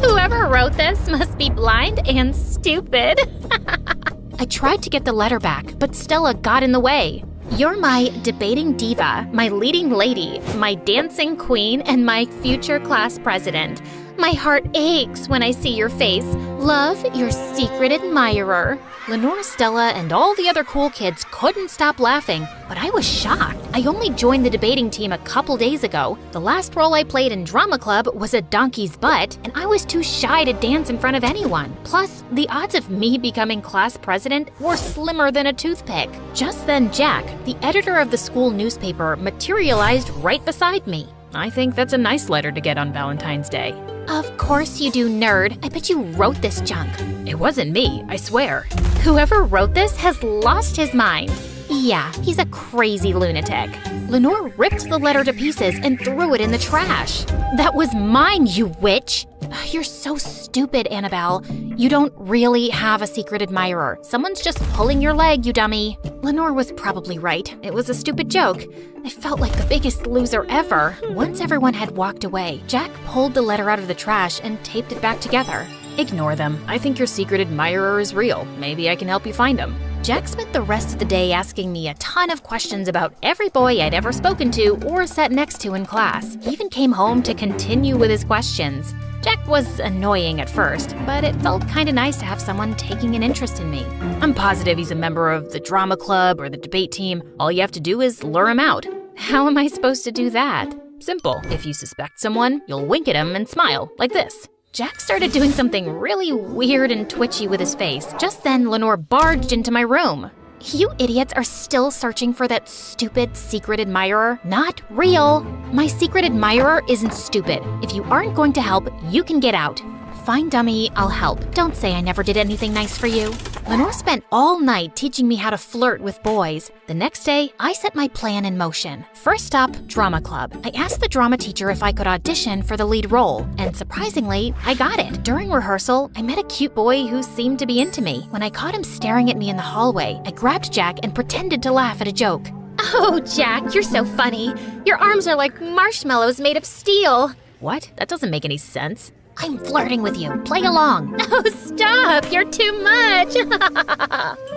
Whoever wrote this must be blind and stupid. I tried to get the letter back, but Stella got in the way. You're my debating diva, my leading lady, my dancing queen, and my future class president. My heart aches when I see your face. Love, your secret admirer. Lenore, Stella, and all the other cool kids couldn't stop laughing, but I was shocked. I only joined the debating team a couple days ago. The last role I played in drama club was a donkey's butt, and I was too shy to dance in front of anyone. Plus, the odds of me becoming class president were slimmer than a toothpick. Just then, Jack, the editor of the school newspaper, materialized right beside me. I think that's a nice letter to get on Valentine's Day. Of course you do, nerd. I bet you wrote this junk. It wasn't me, I swear. Whoever wrote this has lost his mind. Yeah, he's a crazy lunatic. Lenore ripped the letter to pieces and threw it in the trash. That was mine, you witch! You're so stupid, Annabelle. You don't really have a secret admirer. Someone's just pulling your leg, you dummy. Lenore was probably right. It was a stupid joke. I felt like the biggest loser ever. Once everyone had walked away, Jack pulled the letter out of the trash and taped it back together. Ignore them. I think your secret admirer is real. Maybe I can help you find him. Jack spent the rest of the day asking me a ton of questions about every boy I'd ever spoken to or sat next to in class. He even came home to continue with his questions. Jack was annoying at first, but it felt kinda nice to have someone taking an interest in me. I'm positive he's a member of the drama club or the debate team. All you have to do is lure him out. How am I supposed to do that? Simple. If you suspect someone, you'll wink at him and smile, like this. Jack started doing something really weird and twitchy with his face. Just then, Lenore barged into my room. You idiots are still searching for that stupid secret admirer? Not real. My secret admirer isn't stupid. If you aren't going to help, you can get out. Fine, dummy, I'll help. Don't say I never did anything nice for you. Lenore spent all night teaching me how to flirt with boys. The next day, I set my plan in motion. First up, drama club. I asked the drama teacher if I could audition for the lead role, and surprisingly, I got it. During rehearsal, I met a cute boy who seemed to be into me. When I caught him staring at me in the hallway, I grabbed Jack and pretended to laugh at a joke. Oh, Jack, you're so funny. Your arms are like marshmallows made of steel. What? That doesn't make any sense. I'm flirting with you. Play along. Oh, stop. You're too much.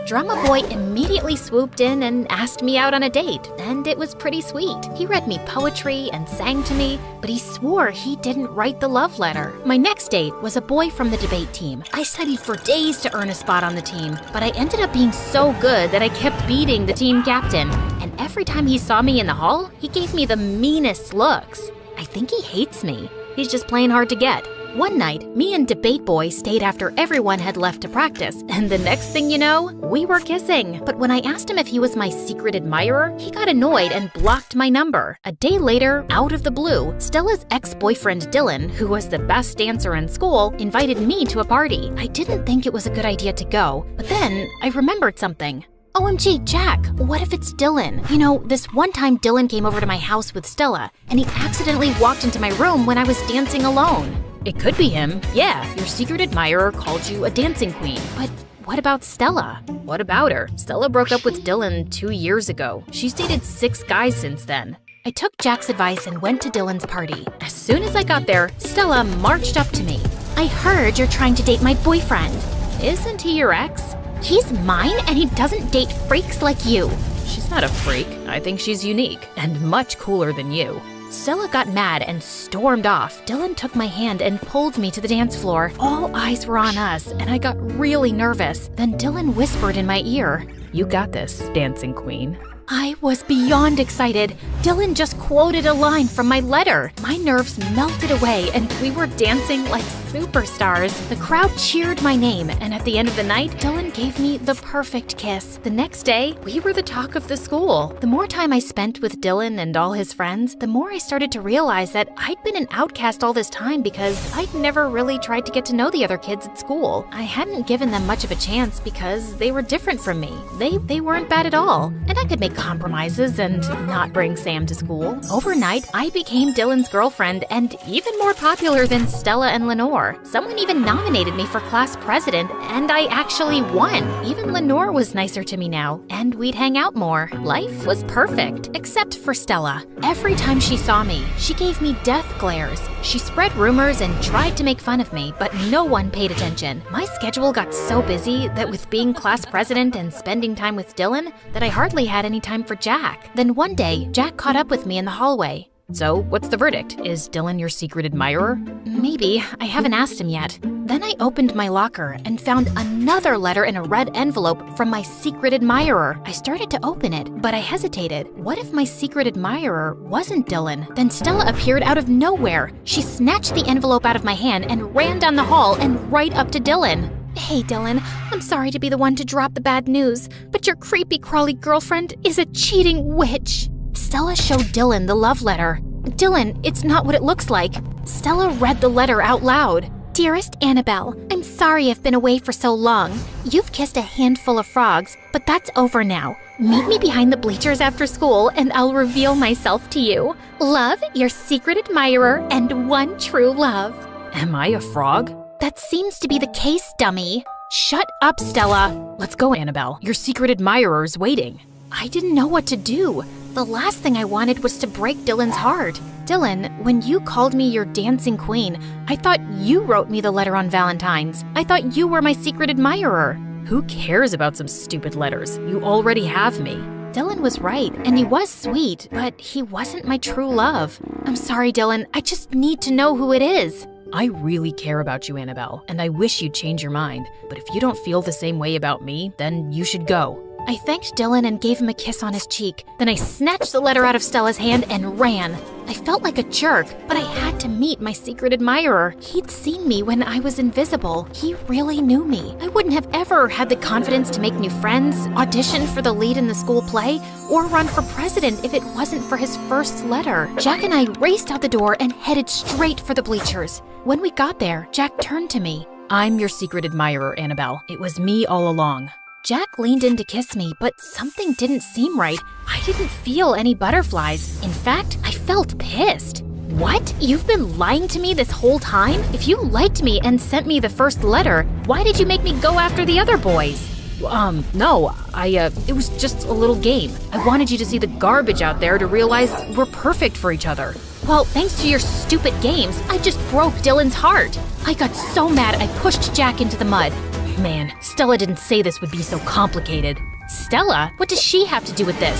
Drama boy immediately swooped in and asked me out on a date, and it was pretty sweet. He read me poetry and sang to me, but he swore he didn't write the love letter. My next date was a boy from the debate team. I studied for days to earn a spot on the team, but I ended up being so good that I kept beating the team captain. And every time he saw me in the hall, he gave me the meanest looks. I think he hates me. He's just playing hard to get. One night, me and Debate Boy stayed after everyone had left to practice, and the next thing you know, we were kissing. But when I asked him if he was my secret admirer, he got annoyed and blocked my number. A day later, out of the blue, Stella's ex-boyfriend Dylan, who was the best dancer in school, invited me to a party. I didn't think it was a good idea to go, but then I remembered something. OMG, Jack, what if it's Dylan? You know, this one time Dylan came over to my house with Stella, and he accidentally walked into my room when I was dancing alone. It could be him. Yeah, your secret admirer called you a dancing queen. But what about Stella? What about her? Stella broke up with Dylan 2 years ago. She's dated 6 guys since then. I took Jack's advice and went to Dylan's party. As soon as I got there, Stella marched up to me. I heard you're trying to date my boyfriend. Isn't he your ex? He's mine and he doesn't date freaks like you. She's not a freak. I think she's unique and much cooler than you. Stella got mad and stormed off. Dylan took my hand and pulled me to the dance floor. All eyes were on us, and I got really nervous. Then Dylan whispered in my ear, "You got this, dancing queen." I was beyond excited. Dylan just quoted a line from my letter. My nerves melted away, and we were dancing like superstars. The crowd cheered my name, and at the end of the night, Dylan gave me the perfect kiss. The next day, we were the talk of the school. The more time I spent with Dylan and all his friends, the more I started to realize that I'd been an outcast all this time because I'd never really tried to get to know the other kids at school. I hadn't given them much of a chance because they were different from me. They weren't bad at all, and I could make compromises and not bring Sam to school. Overnight, I became Dylan's girlfriend and even more popular than Stella and Lenore. Someone even nominated me for class president, and I actually won. Even Lenore was nicer to me now, and we'd hang out more. Life was perfect, except for Stella. Every time she saw me, she gave me death glares. She spread rumors and tried to make fun of me, but no one paid attention. My schedule got so busy that with being class president and spending time with Dylan, that I hardly had any time for Jack. Then one day, Jack caught up with me in the hallway. So, what's the verdict? Is Dylan your secret admirer? Maybe. I haven't asked him yet. Then I opened my locker and found another letter in a red envelope from my secret admirer. I started to open it, but I hesitated. What if my secret admirer wasn't Dylan? Then Stella appeared out of nowhere. She snatched the envelope out of my hand and ran down the hall and right up to Dylan. Hey, Dylan, I'm sorry to be the one to drop the bad news, but your creepy crawly girlfriend is a cheating witch. Stella showed Dylan the love letter. Dylan, it's not what it looks like. Stella read the letter out loud. Dearest Annabelle, I'm sorry I've been away for so long. You've kissed a handful of frogs, but that's over now. Meet me behind the bleachers after school and I'll reveal myself to you. Love, your secret admirer and one true love. Am I a frog? That seems to be the case, dummy. Shut up, Stella. Let's go, Annabelle. Your secret admirer's waiting. I didn't know what to do. The last thing I wanted was to break Dylan's heart. Dylan, when you called me your dancing queen, I thought you wrote me the letter on Valentine's. I thought you were my secret admirer. Who cares about some stupid letters? You already have me. Dylan was right, and he was sweet, but he wasn't my true love. I'm sorry, Dylan. I just need to know who it is. I really care about you, Annabelle, and I wish you'd change your mind. But if you don't feel the same way about me, then you should go. I thanked Dylan and gave him a kiss on his cheek. Then I snatched the letter out of Stella's hand and ran. I felt like a jerk, but I had to meet my secret admirer. He'd seen me when I was invisible. He really knew me. I wouldn't have ever had the confidence to make new friends, audition for the lead in the school play, or run for president if it wasn't for his first letter. Jack and I raced out the door and headed straight for the bleachers. When we got there, Jack turned to me. I'm your secret admirer, Annabelle. It was me all along. Jack leaned in to kiss me, but something didn't seem right. I didn't feel any butterflies. In fact, I felt pissed. What? You've been lying to me this whole time? If you liked me and sent me the first letter, why did you make me go after the other boys? No, it was just a little game. I wanted you to see the garbage out there to realize we're perfect for each other. Well, thanks to your stupid games, I just broke Dylan's heart. I got so mad I pushed Jack into the mud. Man, Stella didn't say this would be so complicated. Stella? What does she have to do with this?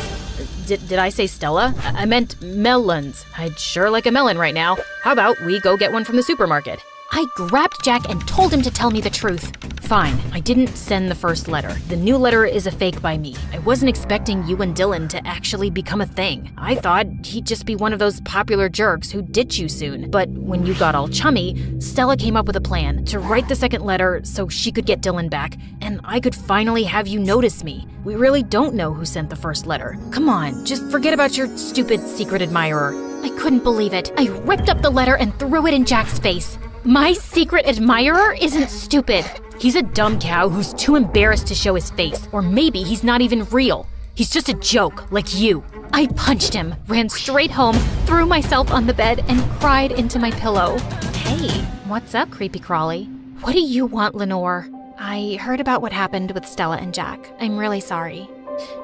Did I say Stella? I meant melons. I'd sure like a melon right now. How about we go get one from the supermarket? I grabbed Jack and told him to tell me the truth. Fine, I didn't send the first letter. The new letter is a fake by me. I wasn't expecting you and Dylan to actually become a thing. I thought he'd just be one of those popular jerks who'd ditch you soon. But when you got all chummy, Stella came up with a plan to write the second letter so she could get Dylan back, and I could finally have you notice me. We really don't know who sent the first letter. Come on, just forget about your stupid secret admirer. I couldn't believe it. I ripped up the letter and threw it in Jack's face. My secret admirer isn't stupid. He's a dumb cow who's too embarrassed to show his face. Or maybe he's not even real. He's just a joke, like you. I punched him, ran straight home, threw myself on the bed, and cried into my pillow. Hey, what's up, creepy crawly? What do you want, Lenore? I heard about what happened with Stella and Jack. I'm really sorry.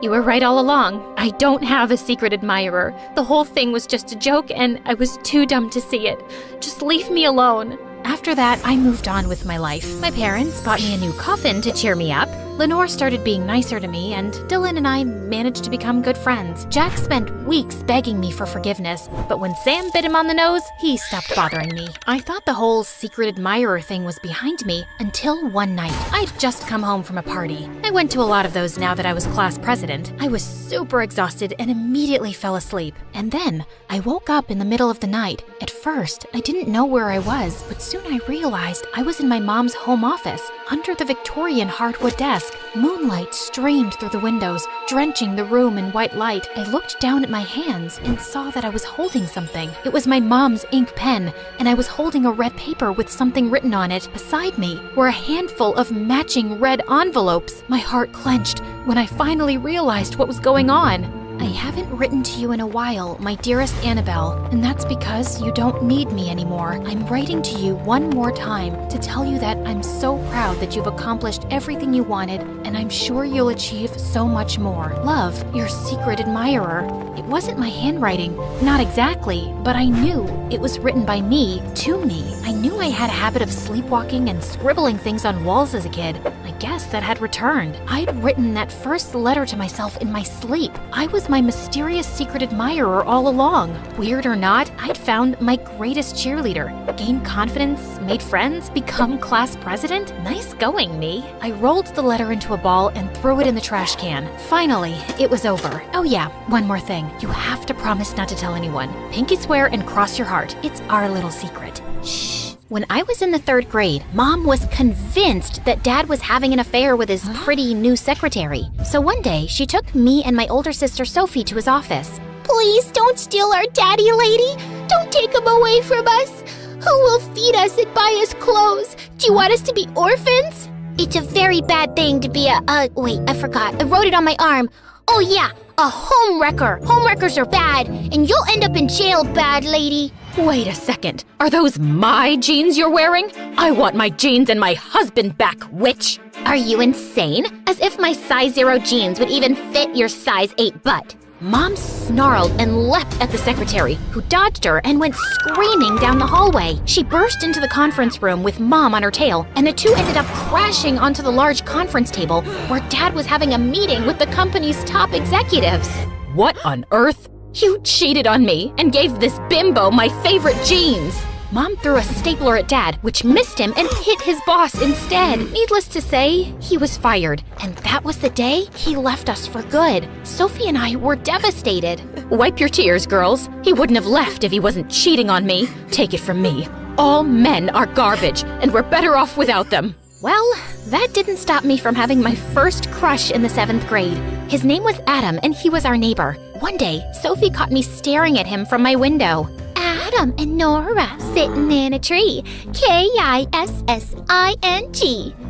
You were right all along. I don't have a secret admirer. The whole thing was just a joke, and I was too dumb to see it. Just leave me alone. After that, I moved on with my life. My parents bought me a new coffin to cheer me up. Lenore started being nicer to me, and Dylan and I managed to become good friends. Jack spent weeks begging me for forgiveness, but when Sam bit him on the nose, he stopped bothering me. I thought the whole secret admirer thing was behind me until one night. I'd just come home from a party. I went to a lot of those now that I was class president. I was super exhausted and immediately fell asleep. And then I woke up in the middle of the night. At first, I didn't know where I was, but soon I realized I was in my mom's home office, under the Victorian hardwood desk. Moonlight streamed through the windows, drenching the room in white light. I looked down at my hands and saw that I was holding something. It was my mom's ink pen, and I was holding a red paper with something written on it. Beside me were a handful of matching red envelopes. My heart clenched when I finally realized what was going on. I haven't written to you in a while, my dearest Annabelle, and that's because you don't need me anymore. I'm writing to you one more time to tell you that I'm so proud that you've accomplished everything you wanted, and I'm sure you'll achieve so much more. Love, your secret admirer. It wasn't my handwriting, not exactly, but I knew it was written by me, to me. I knew I had a habit of sleepwalking and scribbling things on walls as a kid. I guess that had returned. I'd written that first letter to myself in my sleep. I was my mysterious secret admirer all along. Weird or not, I'd found my greatest cheerleader. Gained confidence, made friends, become class president? Nice going, me. I rolled the letter into a ball and threw it in the trash can. Finally, it was over. Oh yeah, one more thing. You have to promise not to tell anyone. Pinky swear and cross your heart. It's our little secret. Shh. When I was in the 3rd grade, Mom was convinced that Dad was having an affair with his pretty new secretary. So one day, she took me and my older sister Sophie to his office. Please don't steal our daddy, lady. Don't take him away from us. Who will feed us and buy us clothes? Do you want us to be orphans? It's a very bad thing to be wait, I forgot. I wrote it on my arm. Oh yeah, a homewrecker. Homewreckers are bad, and you'll end up in jail, bad lady. Wait a second. Are those my jeans you're wearing? I want my jeans and my husband back, witch! Are you insane? As if my size 0 jeans would even fit your size 8 butt. Mom snarled and leapt at the secretary, who dodged her and went screaming down the hallway. She burst into the conference room with Mom on her tail, and the two ended up crashing onto the large conference table where Dad was having a meeting with the company's top executives. What on earth? You cheated on me and gave this bimbo my favorite jeans. Mom threw a stapler at Dad, which missed him and hit his boss instead. Needless to say, he was fired. And that was the day he left us for good. Sophie and I were devastated. Wipe your tears, girls. He wouldn't have left if he wasn't cheating on me. Take it from me. All men are garbage, and we're better off without them. Well, that didn't stop me from having my first crush in the 7th grade. His name was Adam, and he was our neighbor. One day, Sophie caught me staring at him from my window. Adam and Nora sitting in a tree. Kissing.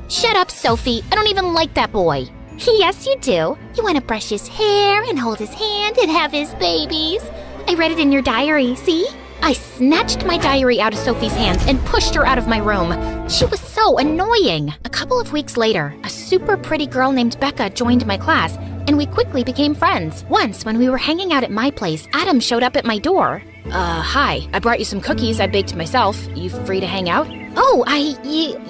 Shut up, Sophie. I don't even like that boy. Yes, you do. You want to brush his hair and hold his hand and have his babies. I read it in your diary, see? I snatched my diary out of Sophie's hands and pushed her out of my room. She was so annoying. A couple of weeks later, a super pretty girl named Becca joined my class, and we quickly became friends. Once, when we were hanging out at my place, Adam showed up at my door. Hi. I brought you some cookies I baked myself. You free to hang out? Oh,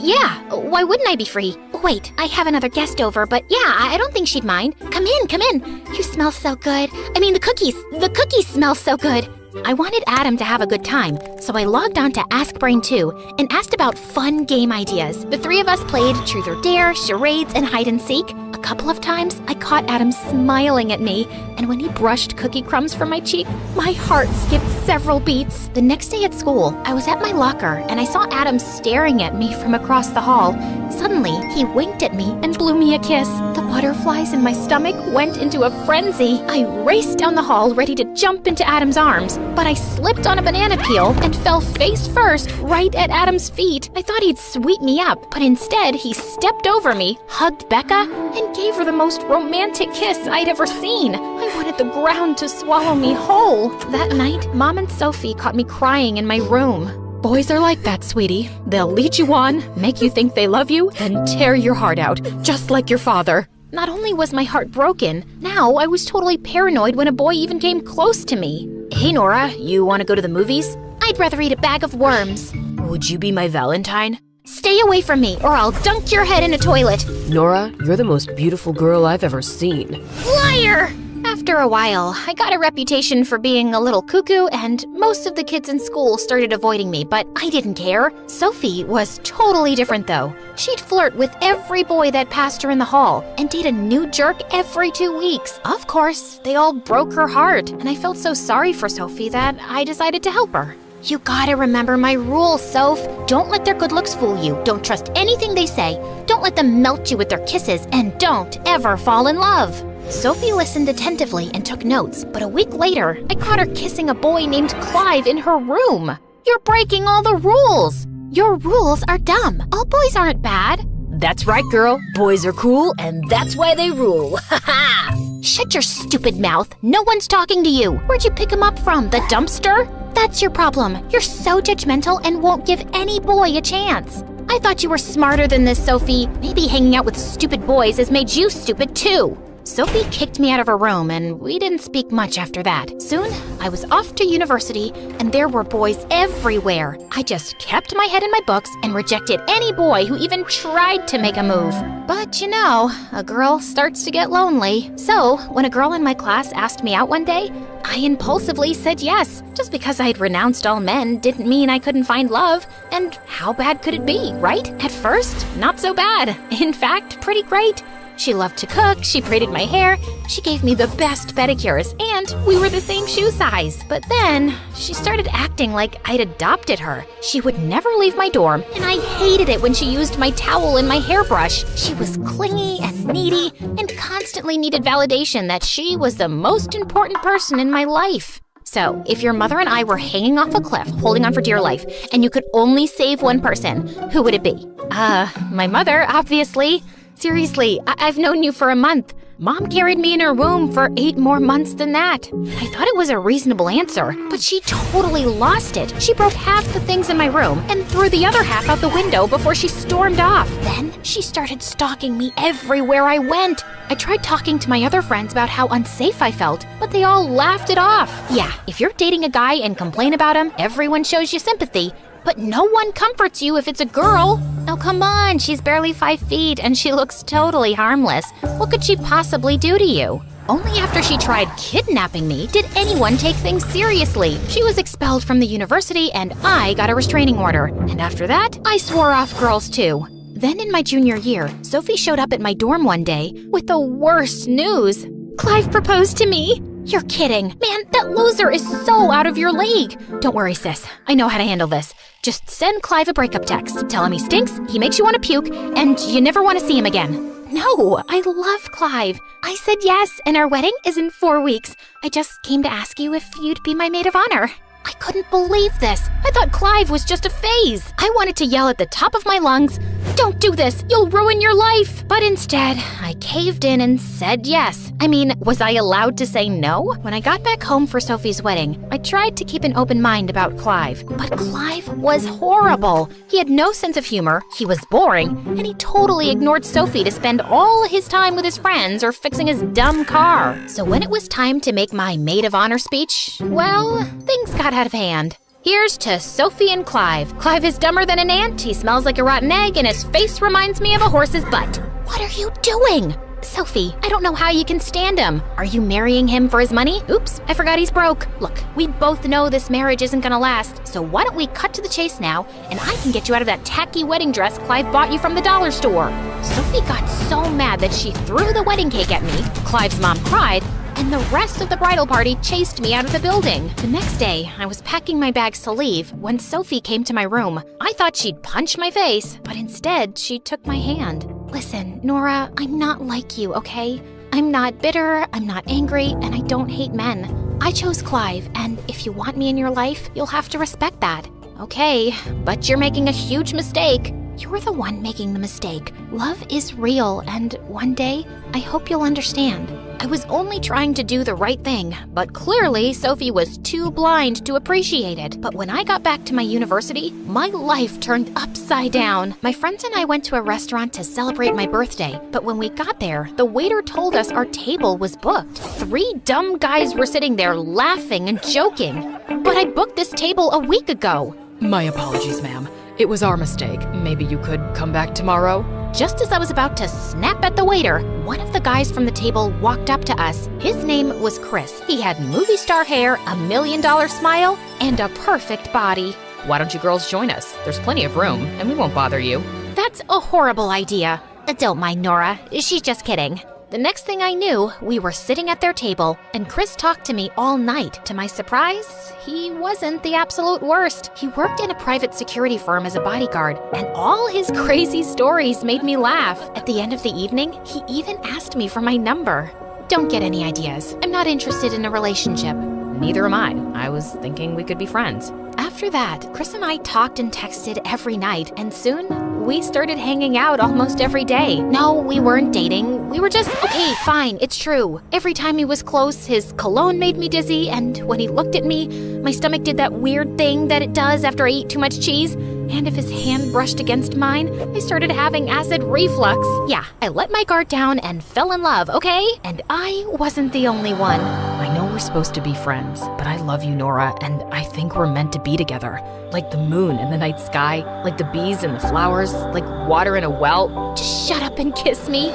yeah. Why wouldn't I be free? Wait, I have another guest over, but yeah, I don't think she'd mind. Come in. You smell so good. I mean, the cookies smell so good. I wanted Adam to have a good time, so I logged on to Ask Brain 2 and asked about fun game ideas. The three of us played Truth or Dare, charades, and hide and seek. A couple of times, I caught Adam smiling at me, and when he brushed cookie crumbs from my cheek, my heart skipped several beats. The next day at school, I was at my locker, and I saw Adam staring at me from across the hall. Suddenly, he winked at me and blew me a kiss. The butterflies in my stomach went into a frenzy. I raced down the hall, ready to jump into Adam's arms, but I slipped on a banana peel and fell face first right at Adam's feet. I thought he'd sweep me up, but instead he stepped over me, hugged Becca, and gave her the most romantic kiss I'd ever seen. I wanted the ground to swallow me whole. That night, Mom and Sophie caught me crying in my room. Boys are like that, sweetie. They'll lead you on, make you think they love you, then tear your heart out, just like your father. Not only was my heart broken, now I was totally paranoid when a boy even came close to me. Hey, Nora, you want to go to the movies? I'd rather eat a bag of worms. Would you be my Valentine? Stay away from me, or I'll dunk your head in a toilet. Nora, you're the most beautiful girl I've ever seen. Liar! After a while, I got a reputation for being a little cuckoo, and most of the kids in school started avoiding me, but I didn't care. Sophie was totally different, though. She'd flirt with every boy that passed her in the hall, and date a new jerk every 2 weeks. Of course, they all broke her heart, and I felt so sorry for Sophie that I decided to help her. You gotta remember my rules, Soph. Don't let their good looks fool you. Don't trust anything they say. Don't let them melt you with their kisses, and don't ever fall in love. Sophie listened attentively and took notes, but a week later, I caught her kissing a boy named Clive in her room. You're breaking all the rules. Your rules are dumb. All boys aren't bad. That's right, girl. Boys are cool, and that's why they rule. Ha ha! Shut your stupid mouth. No one's talking to you. Where'd you pick him up from? The dumpster? That's your problem. You're so judgmental and won't give any boy a chance. I thought you were smarter than this, Sophie. Maybe hanging out with stupid boys has made you stupid too. Sophie kicked me out of her room, and we didn't speak much after that. Soon, I was off to university, and there were boys everywhere. I just kept my head in my books and rejected any boy who even tried to make a move. But you know, a girl starts to get lonely. So, when a girl in my class asked me out one day, I impulsively said yes. Just because I'd renounced all men didn't mean I couldn't find love. And how bad could it be, right? At first, not so bad. In fact, pretty great. She loved to cook, she braided my hair, she gave me the best pedicures, and we were the same shoe size. But then, she started acting like I'd adopted her. She would never leave my dorm, and I hated it when she used my towel and my hairbrush. She was clingy and needy, and constantly needed validation that she was the most important person in my life. So, if your mother and I were hanging off a cliff, holding on for dear life, and you could only save one person, who would it be? My mother, obviously. Seriously, I've known you for a month. Mom carried me in her womb for 8 more months than that. I thought it was a reasonable answer, but she totally lost it. She broke half the things in my room and threw the other half out the window before she stormed off. Then she started stalking me everywhere I went. I tried talking to my other friends about how unsafe I felt, but they all laughed it off. Yeah, if you're dating a guy and complain about him, everyone shows you sympathy. But no one comforts you if it's a girl. Oh, come on, she's barely 5 feet and she looks totally harmless. What could she possibly do to you? Only after she tried kidnapping me did anyone take things seriously. She was expelled from the university and I got a restraining order. And after that, I swore off girls too. Then in my junior year, Sophie showed up at my dorm one day with the worst news. Clive proposed to me. You're kidding. Man, that loser is so out of your league. Don't worry, sis. I know how to handle this. Just send Clive a breakup text. Tell him he stinks, he makes you want to puke, and you never want to see him again. No, I love Clive. I said yes, and our wedding is in 4 weeks. I just came to ask you if you'd be my maid of honor. I couldn't believe this. I thought Clive was just a phase. I wanted to yell at the top of my lungs, "Don't do this, you'll ruin your life." But instead, I caved in and said yes. I mean, was I allowed to say no? When I got back home for Sophie's wedding, I tried to keep an open mind about Clive. But Clive was horrible. He had no sense of humor, he was boring, and he totally ignored Sophie to spend all his time with his friends or fixing his dumb car. So when it was time to make my maid of honor speech, well, things got out of hand. Here's to Sophie and Clive. Clive is dumber than an ant, he smells like a rotten egg, and his face reminds me of a horse's butt. What are you doing? Sophie, I don't know how you can stand him. Are you marrying him for his money? Oops, I forgot he's broke. Look, we both know this marriage isn't gonna last, so why don't we cut to the chase now, and I can get you out of that tacky wedding dress Clive bought you from the dollar store. Sophie got so mad that she threw the wedding cake at me, Clive's mom cried, and the rest of the bridal party chased me out of the building. The next day, I was packing my bags to leave when Sophie came to my room. I thought she'd punch my face, but instead, she took my hand. Listen, Nora, I'm not like you, okay? I'm not bitter, I'm not angry, and I don't hate men. I chose Clive, and if you want me in your life, you'll have to respect that. Okay, but you're making a huge mistake. You're the one making the mistake. Love is real, and one day, I hope you'll understand. I was only trying to do the right thing, but clearly Sophie was too blind to appreciate it. But when I got back to my university, my life turned upside down. My friends and I went to a restaurant to celebrate my birthday, but when we got there, the waiter told us our table was booked. 3 dumb guys were sitting there laughing and joking. But I booked this table a week ago. My apologies, ma'am. It was our mistake. Maybe you could come back tomorrow? Just as I was about to snap at the waiter, one of the guys from the table walked up to us. His name was Chris. He had movie star hair, a $1 million smile, and a perfect body. Why don't you girls join us? There's plenty of room, and we won't bother you. That's a horrible idea. Don't mind Nora. She's just kidding. The next thing I knew, we were sitting at their table, and Chris talked to me all night. To my surprise, he wasn't the absolute worst. He worked in a private security firm as a bodyguard, and all his crazy stories made me laugh. At the end of the evening, he even asked me for my number. Don't get any ideas. I'm not interested in a relationship. Neither am I. I was thinking we could be friends. After that, Chris and I talked and texted every night, and soon we started hanging out almost every day. No, we weren't dating. We were just, okay, fine, it's true. Every time he was close, his cologne made me dizzy, and when he looked at me, my stomach did that weird thing that it does after I eat too much cheese. And if his hand brushed against mine, I started having acid reflux. Yeah, I let my guard down and fell in love, okay? And I wasn't the only one. I know we're supposed to be friends, but I love you, Nora, and I think we're meant to be together. Like the moon in the night sky, like the bees and the flowers, like water in a well. Just shut up and kiss me.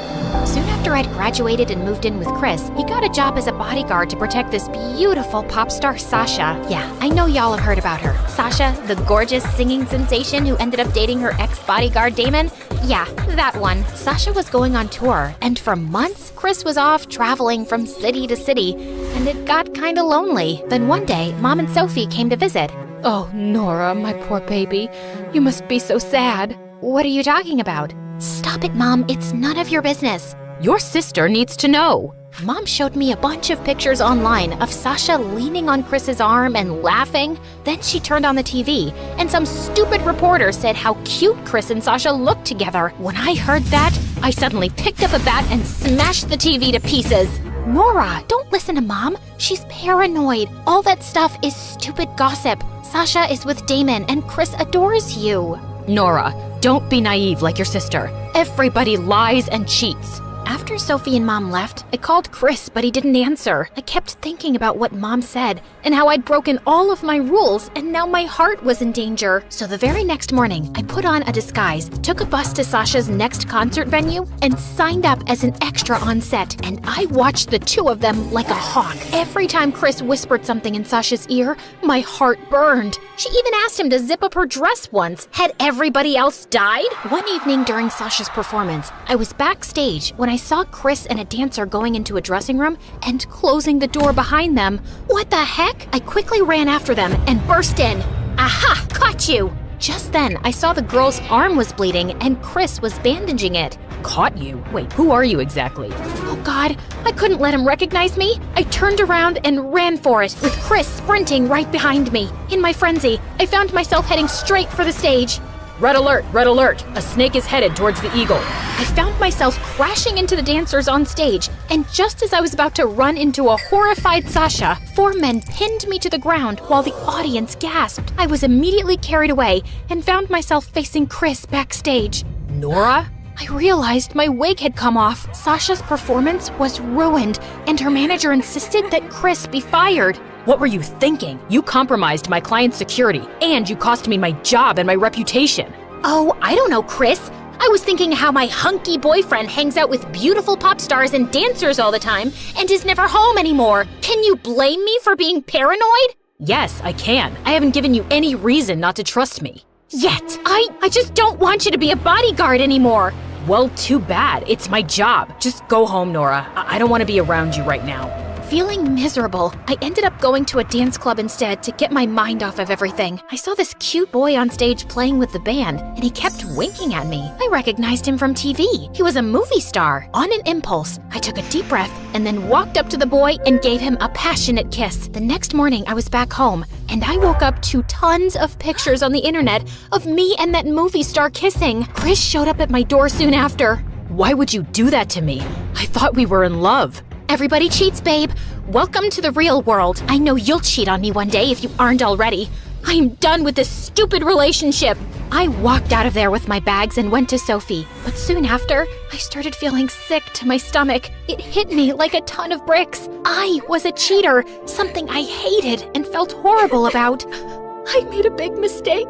Soon after I'd graduated and moved in with Chris, he got a job as a bodyguard to protect this beautiful pop star Sasha. Yeah, I know y'all have heard about her. Sasha, the gorgeous singing sensation who ended up dating her ex-bodyguard Damon? Yeah, that one. Sasha was going on tour, and for months, Chris was off traveling from city to city, and it got kinda lonely. Then one day, Mom and Sophie came to visit. Oh, Nora, my poor baby. You must be so sad. What are you talking about? Stop it, Mom. It's none of your business. Your sister needs to know. Mom showed me a bunch of pictures online of Sasha leaning on Chris's arm and laughing. Then she turned on the TV, and some stupid reporter said how cute Chris and Sasha looked together. When I heard that, I suddenly picked up a bat and smashed the TV to pieces. Nora, don't listen to Mom. She's paranoid. All that stuff is stupid gossip. Sasha is with Damon, and Chris adores you. Nora, don't be naive like your sister. Everybody lies and cheats. After Sophie and Mom left, I called Chris, but he didn't answer. I kept thinking about what Mom said and how I'd broken all of my rules, and now my heart was in danger. So the very next morning, I put on a disguise, took a bus to Sasha's next concert venue, and signed up as an extra on set. And I watched the two of them like a hawk. Every time Chris whispered something in Sasha's ear, my heart burned. She even asked him to zip up her dress once. Had everybody else died? One evening during Sasha's performance, I was backstage when I saw Chris and a dancer going into a dressing room and closing the door behind them. What the heck? I quickly ran after them and burst in. Aha! Caught you! Just then, I saw the girl's arm was bleeding and Chris was bandaging it. Caught you? Wait, who are you exactly? Oh God, I couldn't let him recognize me. I turned around and ran for it, with Chris sprinting right behind me. In my frenzy, I found myself heading straight for the stage. Red alert, red alert. A snake is headed towards the eagle. I found myself crashing into the dancers on stage, and just as I was about to run into a horrified Sasha, 4 men pinned me to the ground while the audience gasped. I was immediately carried away and found myself facing Chris backstage. Nora? I realized my wig had come off. Sasha's performance was ruined, and her manager insisted that Chris be fired. What were you thinking? You compromised my client's security, and you cost me my job and my reputation. Oh, I don't know, Chris. I was thinking how my hunky boyfriend hangs out with beautiful pop stars and dancers all the time and is never home anymore. Can you blame me for being paranoid? Yes, I can. I haven't given you any reason not to trust me. Yet. I just don't want you to be a bodyguard anymore. Well, too bad. It's my job. Just go home, Nora. I don't want to be around you right now. Feeling miserable, I ended up going to a dance club instead to get my mind off of everything. I saw this cute boy on stage playing with the band, and he kept winking at me. I recognized him from TV. He was a movie star. On an impulse, I took a deep breath and then walked up to the boy and gave him a passionate kiss. The next morning, I was back home, and I woke up to tons of pictures on the internet of me and that movie star kissing. Chris showed up at my door soon after. Why would you do that to me? I thought we were in love. Everybody cheats, babe. Welcome to the real world. I know you'll cheat on me one day if you aren't already. I am done with this stupid relationship. I walked out of there with my bags and went to Sophie. But soon after, I started feeling sick to my stomach. It hit me like a ton of bricks. I was a cheater, something I hated and felt horrible about. I made a big mistake.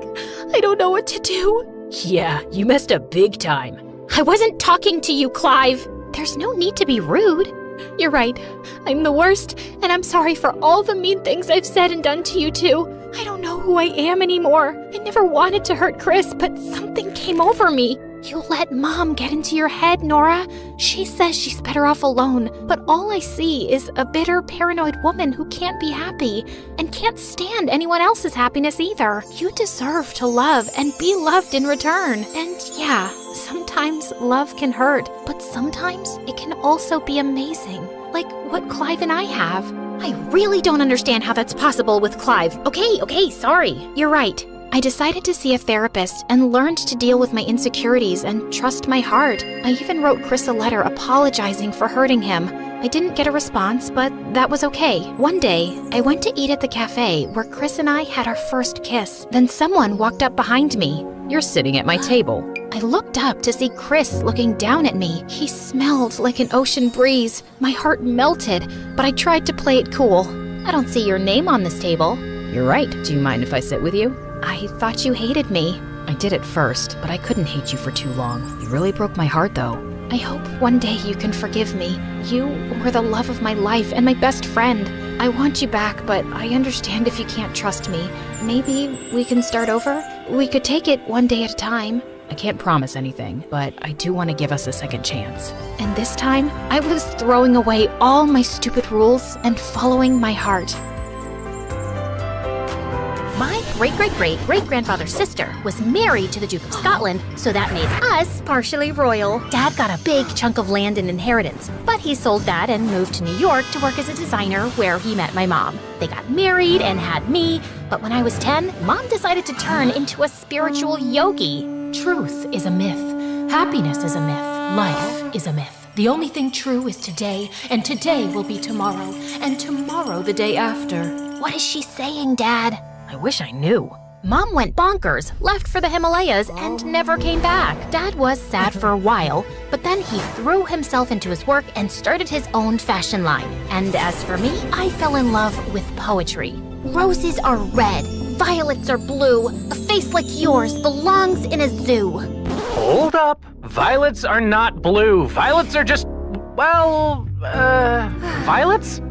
I don't know what to do. Yeah, you messed up big time. I wasn't talking to you, Clive. There's no need to be rude. You're right. I'm the worst, and I'm sorry for all the mean things I've said and done to you too. I don't know who I am anymore. I never wanted to hurt Chris, but something came over me. You let Mom get into your head, Nora. She says she's better off alone, but all I see is a bitter, paranoid woman who can't be happy and can't stand anyone else's happiness either. You deserve to love and be loved in return. And yeah, sometimes love can hurt, but sometimes it can also be amazing, like what Clive and I have. I really don't understand how that's possible with Clive. Okay, sorry. You're right. I decided to see a therapist and learned to deal with my insecurities and trust my heart. I even wrote Chris a letter apologizing for hurting him. I didn't get a response, but that was okay. One day, I went to eat at the cafe where Chris and I had our first kiss. Then someone walked up behind me. You're sitting at my table. I looked up to see Chris looking down at me. He smelled like an ocean breeze. My heart melted, but I tried to play it cool. I don't see your name on this table. You're right. Do you mind if I sit with you? I thought you hated me. I did at first, but I couldn't hate you for too long. You really broke my heart, though. I hope one day you can forgive me. You were the love of my life and my best friend. I want you back, but I understand if you can't trust me. Maybe we can start over? We could take it one day at a time. I can't promise anything, but I do want to give us a second chance. And this time, I was throwing away all my stupid rules and following my heart. My great-great-great-great-grandfather's sister was married to the Duke of Scotland, so that made us partially royal. Dad got a big chunk of land and inheritance, but he sold that and moved to New York to work as a designer where he met my mom. They got married and had me, but when I was 10, Mom decided to turn into a spiritual yogi. Truth is a myth. Happiness is a myth. Life is a myth. The only thing true is today, and today will be tomorrow, and tomorrow the day after. What is she saying, Dad? I wish I knew. Mom went bonkers, left for the Himalayas, and never came back. Dad was sad for a while, but then he threw himself into his work and started his own fashion line. And as for me, I fell in love with poetry. Roses are red, violets are blue. A face like yours belongs in a zoo. Hold up. Violets are not blue. Violets are just, well, violets?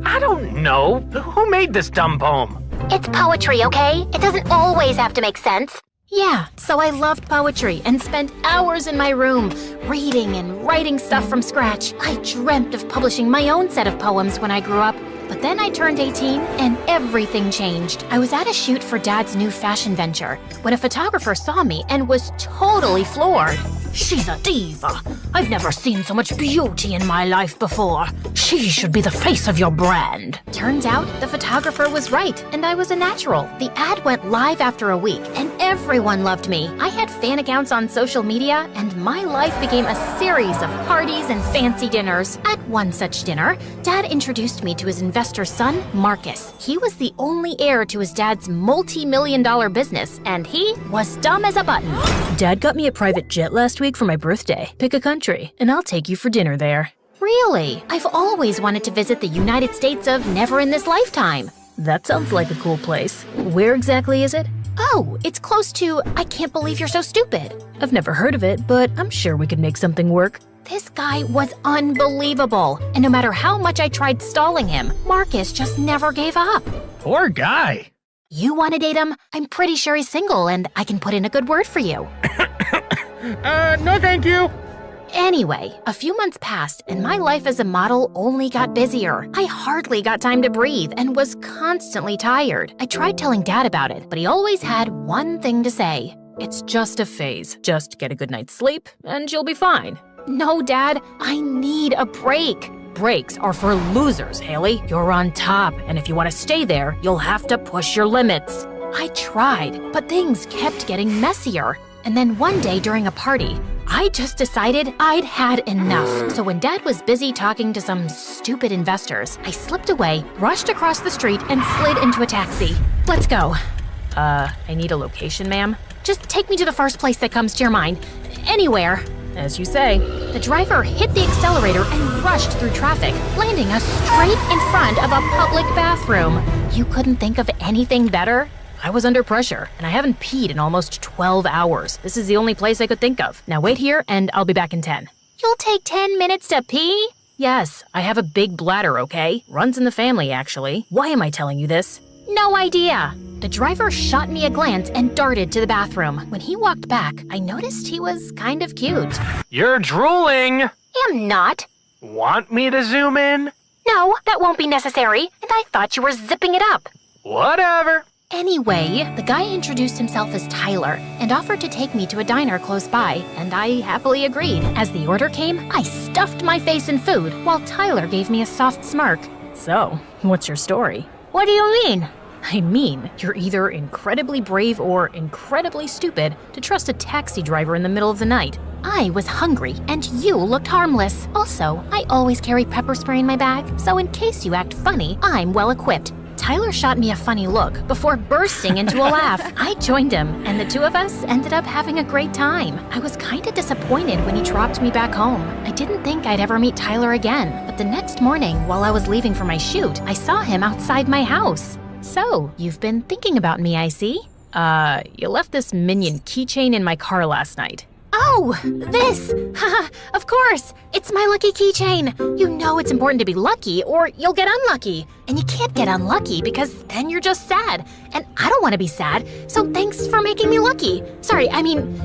I don't know. Who made this dumb poem? It's poetry, okay? It doesn't always have to make sense. Yeah, so I loved poetry and spent hours in my room reading and writing stuff from scratch. I dreamt of publishing my own set of poems when I grew up. But then I turned 18 and everything changed. I was at a shoot for Dad's new fashion venture when a photographer saw me and was totally floored. She's a diva. I've never seen so much beauty in my life before. She should be the face of your brand. Turns out the photographer was right, and I was a natural. The ad went live after a week, and everyone loved me. I had fan accounts on social media, and my life became a series of parties and fancy dinners. At one such dinner, Dad introduced me to his investor's son, Marcus. He was the only heir to his dad's multi-million-dollar business, and he was dumb as a button. Dad got me a private jet last week for my birthday. Pick a country, and I'll take you for dinner there. Really? I've always wanted to visit the United States of never in this lifetime. That sounds like a cool place. Where exactly is it? Oh, it's close to I can't believe you're so stupid. I've never heard of it, but I'm sure we could make something work. This guy was unbelievable, and no matter how much I tried stalling him, Marcus just never gave up. Poor guy. You want to date him? I'm pretty sure he's single, and I can put in a good word for you. No thank you. Anyway, a few months passed, and my life as a model only got busier. I hardly got time to breathe and was constantly tired. I tried telling Dad about it, but he always had one thing to say. It's just a phase. Just get a good night's sleep, and you'll be fine. No, Dad, I need a break. Breaks are for losers, Haley. You're on top, and if you want to stay there, you'll have to push your limits. I tried, but things kept getting messier. And then one day during a party, I just decided I'd had enough. So when Dad was busy talking to some stupid investors, I slipped away, rushed across the street, and slid into a taxi. Let's go. I need a location, ma'am. Just take me to the first place that comes to your mind. Anywhere. As you say. The driver hit the accelerator and rushed through traffic, landing us straight in front of a public bathroom. You couldn't think of anything better? I was under pressure, and I haven't peed in almost 12 hours. This is the only place I could think of. Now wait here, and I'll be back in 10. You'll take 10 minutes to pee? Yes, I have a big bladder, okay? Runs in the family, actually. Why am I telling you this? No idea. The driver shot me a glance and darted to the bathroom. When he walked back, I noticed he was kind of cute. You're drooling. Am not. Want me to zoom in? No, that won't be necessary, and I thought you were zipping it up. Whatever. Anyway, the guy introduced himself as Tyler and offered to take me to a diner close by, and I happily agreed. As the order came, I stuffed my face in food, while Tyler gave me a soft smirk. So, what's your story? What do you mean? I mean, you're either incredibly brave or incredibly stupid to trust a taxi driver in the middle of the night. I was hungry, and you looked harmless. Also, I always carry pepper spray in my bag, so in case you act funny, I'm well equipped. Tyler shot me a funny look before bursting into a laugh. I joined him, and the two of us ended up having a great time. I was kinda disappointed when he dropped me back home. I didn't think I'd ever meet Tyler again, but the next morning, while I was leaving for my shoot, I saw him outside my house. So, you've been thinking about me, I see? You left this Minion keychain in my car last night. Oh, this! Haha, of course! It's my lucky keychain! You know it's important to be lucky or you'll get unlucky. And you can't get unlucky because then you're just sad. And I don't want to be sad, so thanks for making me lucky. Sorry,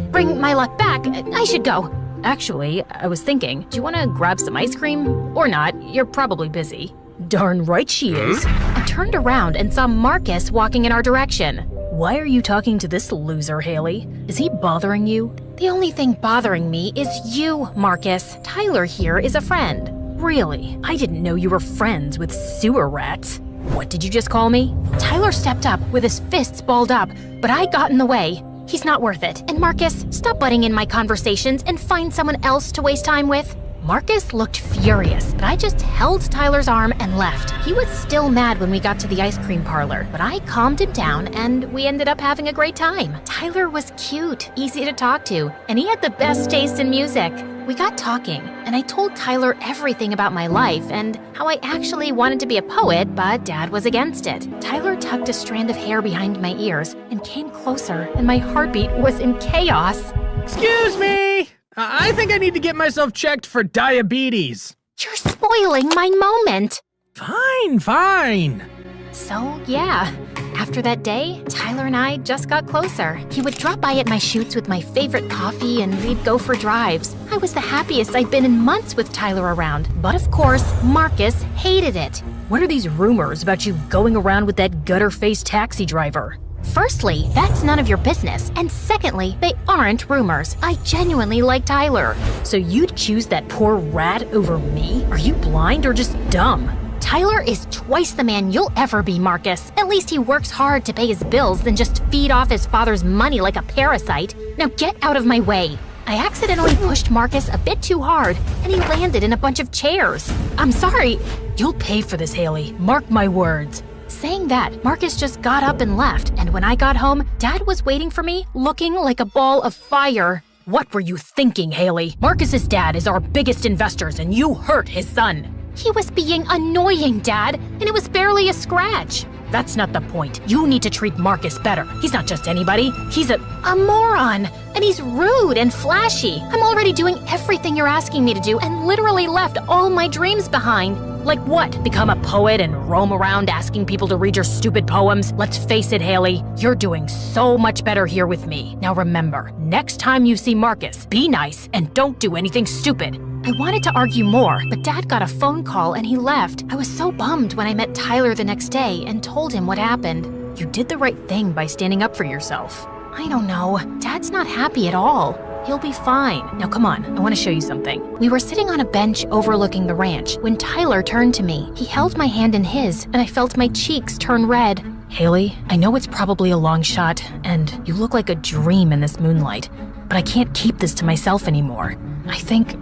bring my luck back. I should go. Actually, I was thinking, do you want to grab some ice cream? Or not, you're probably busy. Darn right she is. I turned around and saw Marcus walking in our direction. Why are you talking to this loser, Haley? Is he bothering you? The only thing bothering me is you, Marcus. Tyler here is a friend. Really? I didn't know you were friends with sewer rats. What did you just call me? Tyler stepped up with his fists balled up, but I got in the way. He's not worth it. And Marcus, stop butting in my conversations and find someone else to waste time with. Marcus looked furious, but I just held Tyler's arm and left. He was still mad when we got to the ice cream parlor, but I calmed him down and we ended up having a great time. Tyler was cute, easy to talk to, and he had the best taste in music. We got talking, and I told Tyler everything about my life and how I actually wanted to be a poet, but Dad was against it. Tyler tucked a strand of hair behind my ears and came closer, and my heartbeat was in chaos. Excuse me! I think I need to get myself checked for diabetes. You're spoiling my moment. Fine. So, yeah. After that day, Tyler and I just got closer. He would drop by at my shoots with my favorite coffee and we'd go for drives. I was the happiest I'd been in months with Tyler around. But of course, Marcus hated it. What are these rumors about you going around with that gutter-faced taxi driver? Firstly, that's none of your business. And secondly, they aren't rumors. I genuinely like Tyler. So you'd choose that poor rat over me? Are you blind or just dumb? Tyler is twice the man you'll ever be, Marcus. At least he works hard to pay his bills than just feed off his father's money like a parasite. Now get out of my way. I accidentally pushed Marcus a bit too hard, and he landed in a bunch of chairs. I'm sorry. You'll pay for this, Haley. Mark my words. Saying that, Marcus just got up and left, and when I got home, Dad was waiting for me, looking like a ball of fire. What were you thinking, Haley? Marcus's dad is our biggest investors, and you hurt his son. He was being annoying, Dad, and it was barely a scratch. That's not the point. You need to treat Marcus better. He's not just anybody. He's A moron, and he's rude and flashy. I'm already doing everything you're asking me to do and literally left all my dreams behind. Like what? Become a poet and roam around asking people to read your stupid poems? Let's face it, Haley, you're doing so much better here with me. Now remember, next time you see Marcus, be nice and don't do anything stupid. I wanted to argue more, but Dad got a phone call and he left. I was so bummed when I met Tyler the next day and told him what happened. You did the right thing by standing up for yourself. I don't know. Dad's not happy at all. He'll be fine. Now come on, I want to show you something. We were sitting on a bench overlooking the ranch when Tyler turned to me. He held my hand in his, and I felt my cheeks turn red. Haley, I know it's probably a long shot, and you look like a dream in this moonlight, but I can't keep this to myself anymore. I think...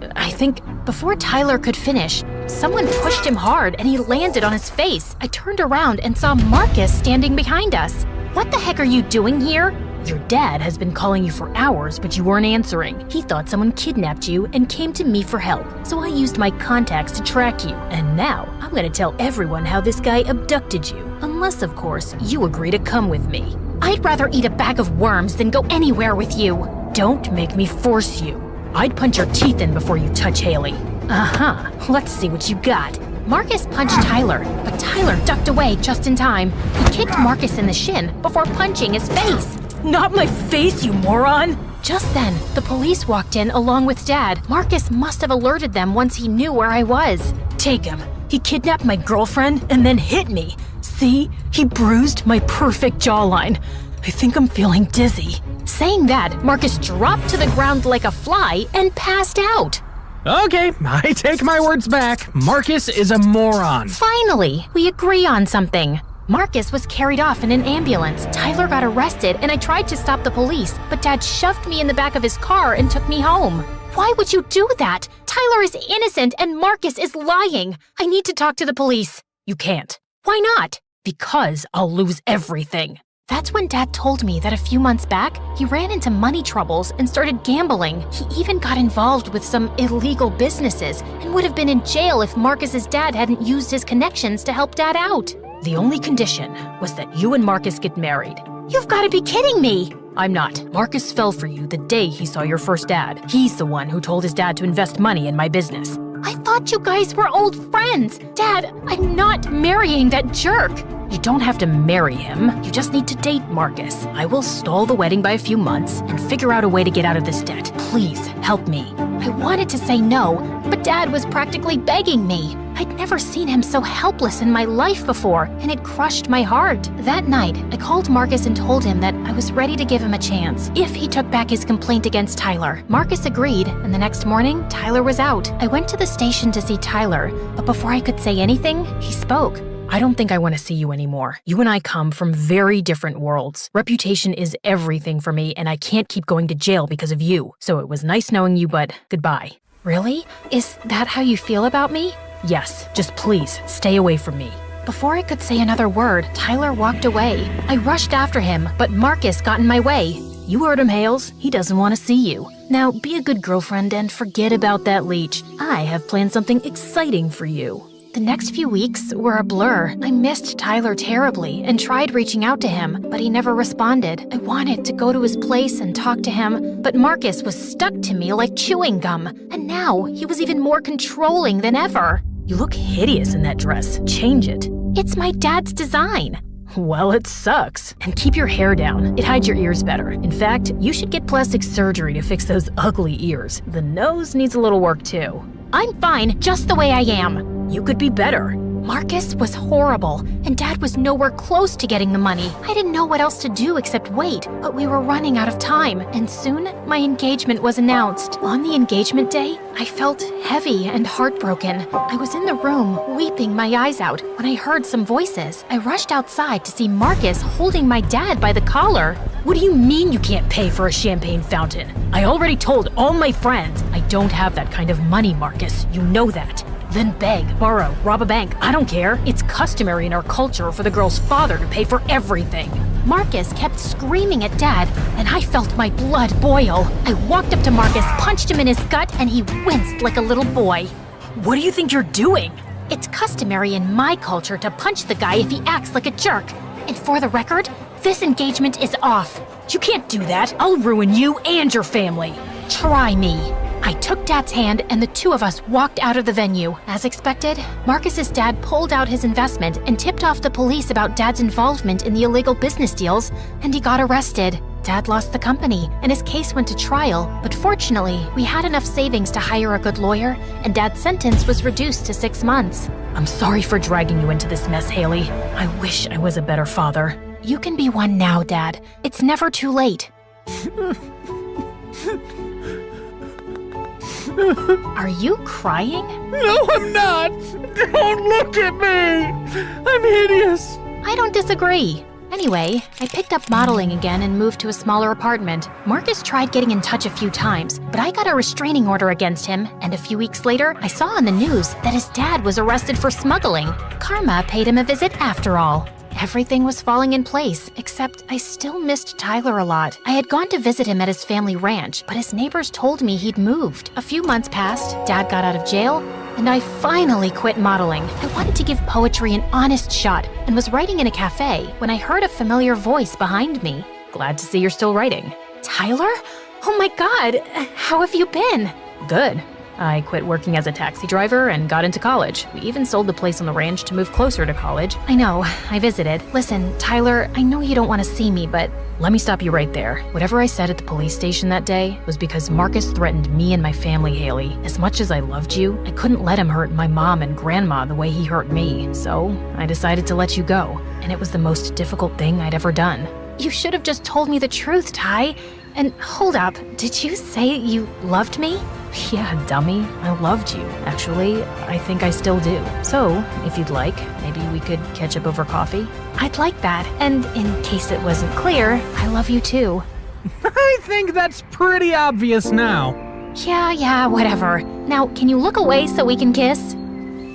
Before Tyler could finish, someone pushed him hard and he landed on his face. I turned around and saw Marcus standing behind us. What the heck are you doing here? Your dad has been calling you for hours, but you weren't answering. He thought someone kidnapped you and came to me for help, so I used my contacts to track you. And now, I'm gonna tell everyone how this guy abducted you. Unless, of course, you agree to come with me. I'd rather eat a bag of worms than go anywhere with you. Don't make me force you. I'd punch your teeth in before you touch Haley. Uh-huh, let's see what you got. Marcus punched Tyler, but Tyler ducked away just in time. He kicked Marcus in the shin before punching his face. Not my face, you moron! Just then, the police walked in along with Dad. Marcus must have alerted them once he knew where I was. Take him. He kidnapped my girlfriend and then hit me. See? He bruised my perfect jawline. I think I'm feeling dizzy. Saying that, Marcus dropped to the ground like a fly and passed out. Okay, I take my words back. Marcus is a moron. Finally, we agree on something. Marcus was carried off in an ambulance. Tyler got arrested, and I tried to stop the police, but Dad shoved me in the back of his car and took me home. Why would you do that? Tyler is innocent, and Marcus is lying. I need to talk to the police. You can't. Why not? Because I'll lose everything. That's when Dad told me that a few months back, he ran into money troubles and started gambling. He even got involved with some illegal businesses and would have been in jail if Marcus's dad hadn't used his connections to help Dad out. The only condition was that you and Marcus get married. You've got to be kidding me! I'm not. Marcus fell for you the day he saw your first dad. He's the one who told his dad to invest money in my business. I thought you guys were old friends. Dad, I'm not marrying that jerk. You don't have to marry him. You just need to date Marcus. I will stall the wedding by a few months and figure out a way to get out of this debt. Please, help me. I wanted to say no, but Dad was practically begging me. I'd never seen him so helpless in my life before, and it crushed my heart. That night, I called Marcus and told him that I was ready to give him a chance if he took back his complaint against Tyler. Marcus agreed, and the next morning, Tyler was out. I went to the station to see Tyler, but before I could say anything, he spoke. I don't think I want to see you anymore. You and I come from very different worlds. Reputation is everything for me, and I can't keep going to jail because of you. So it was nice knowing you, but goodbye. Really? Is that how you feel about me? Yes, just please, stay away from me. Before I could say another word, Tyler walked away. I rushed after him, but Marcus got in my way. You heard him, Hales. He doesn't want to see you. Now, be a good girlfriend and forget about that leech. I have planned something exciting for you. The next few weeks were a blur. I missed Tyler terribly and tried reaching out to him, but he never responded. I wanted to go to his place and talk to him, but Marcus was stuck to me like chewing gum, and now he was even more controlling than ever. You look hideous in that dress. Change it. It's my dad's design. Well, it sucks. And keep your hair down. It hides your ears better. In fact, you should get plastic surgery to fix those ugly ears. The nose needs a little work too. I'm fine just the way I am. You could be better. Marcus was horrible, and Dad was nowhere close to getting the money. I didn't know what else to do except wait, but we were running out of time, and soon my engagement was announced. On the engagement day, I felt heavy and heartbroken. I was in the room, weeping my eyes out, when I heard some voices. I rushed outside to see Marcus holding my dad by the collar. What do you mean you can't pay for a champagne fountain? I already told all my friends. I don't have that kind of money, Marcus. You know that. Then beg, borrow, rob a bank, I don't care. It's customary in our culture for the girl's father to pay for everything. Marcus kept screaming at Dad, and I felt my blood boil. I walked up to Marcus, punched him in his gut, and he winced like a little boy. What do you think you're doing? It's customary in my culture to punch the guy if he acts like a jerk. And for the record, this engagement is off. You can't do that. I'll ruin you and your family. Try me. I took Dad's hand and the two of us walked out of the venue. As expected, Marcus's dad pulled out his investment and tipped off the police about Dad's involvement in the illegal business deals, and he got arrested. Dad lost the company, and his case went to trial, but fortunately, we had enough savings to hire a good lawyer, and Dad's sentence was reduced to 6 months. I'm sorry for dragging you into this mess, Haley. I wish I was a better father. You can be one now, Dad. It's never too late. Are you crying? No, I'm not! Don't look at me! I'm hideous! I don't disagree. Anyway, I picked up modeling again and moved to a smaller apartment. Marcus tried getting in touch a few times, but I got a restraining order against him, and a few weeks later, I saw on the news that his dad was arrested for smuggling. Karma paid him a visit after all. Everything was falling in place, except I still missed Tyler a lot. I had gone to visit him at his family ranch, but his neighbors told me he'd moved. A few months passed, Dad got out of jail, and I finally quit modeling. I wanted to give poetry an honest shot and was writing in a cafe when I heard a familiar voice behind me. Glad to see you're still writing. Tyler? Oh my God, how have you been? Good. I quit working as a taxi driver and got into college. We even sold the place on the ranch to move closer to college. I know, I visited. Listen, Tyler, I know you don't want to see me, but let me stop you right there. Whatever I said at the police station that day was because Marcus threatened me and my family, Haley. As much as I loved you, I couldn't let him hurt my mom and grandma the way he hurt me. So I decided to let you go. And it was the most difficult thing I'd ever done. You should have just told me the truth, Ty. And hold up, did you say you loved me? Yeah, dummy. I loved you. Actually, I think I still do. So, if you'd like, maybe we could catch up over coffee? I'd like that. And in case it wasn't clear, I love you too. I think that's pretty obvious now. Yeah, whatever. Now, can you look away so we can kiss?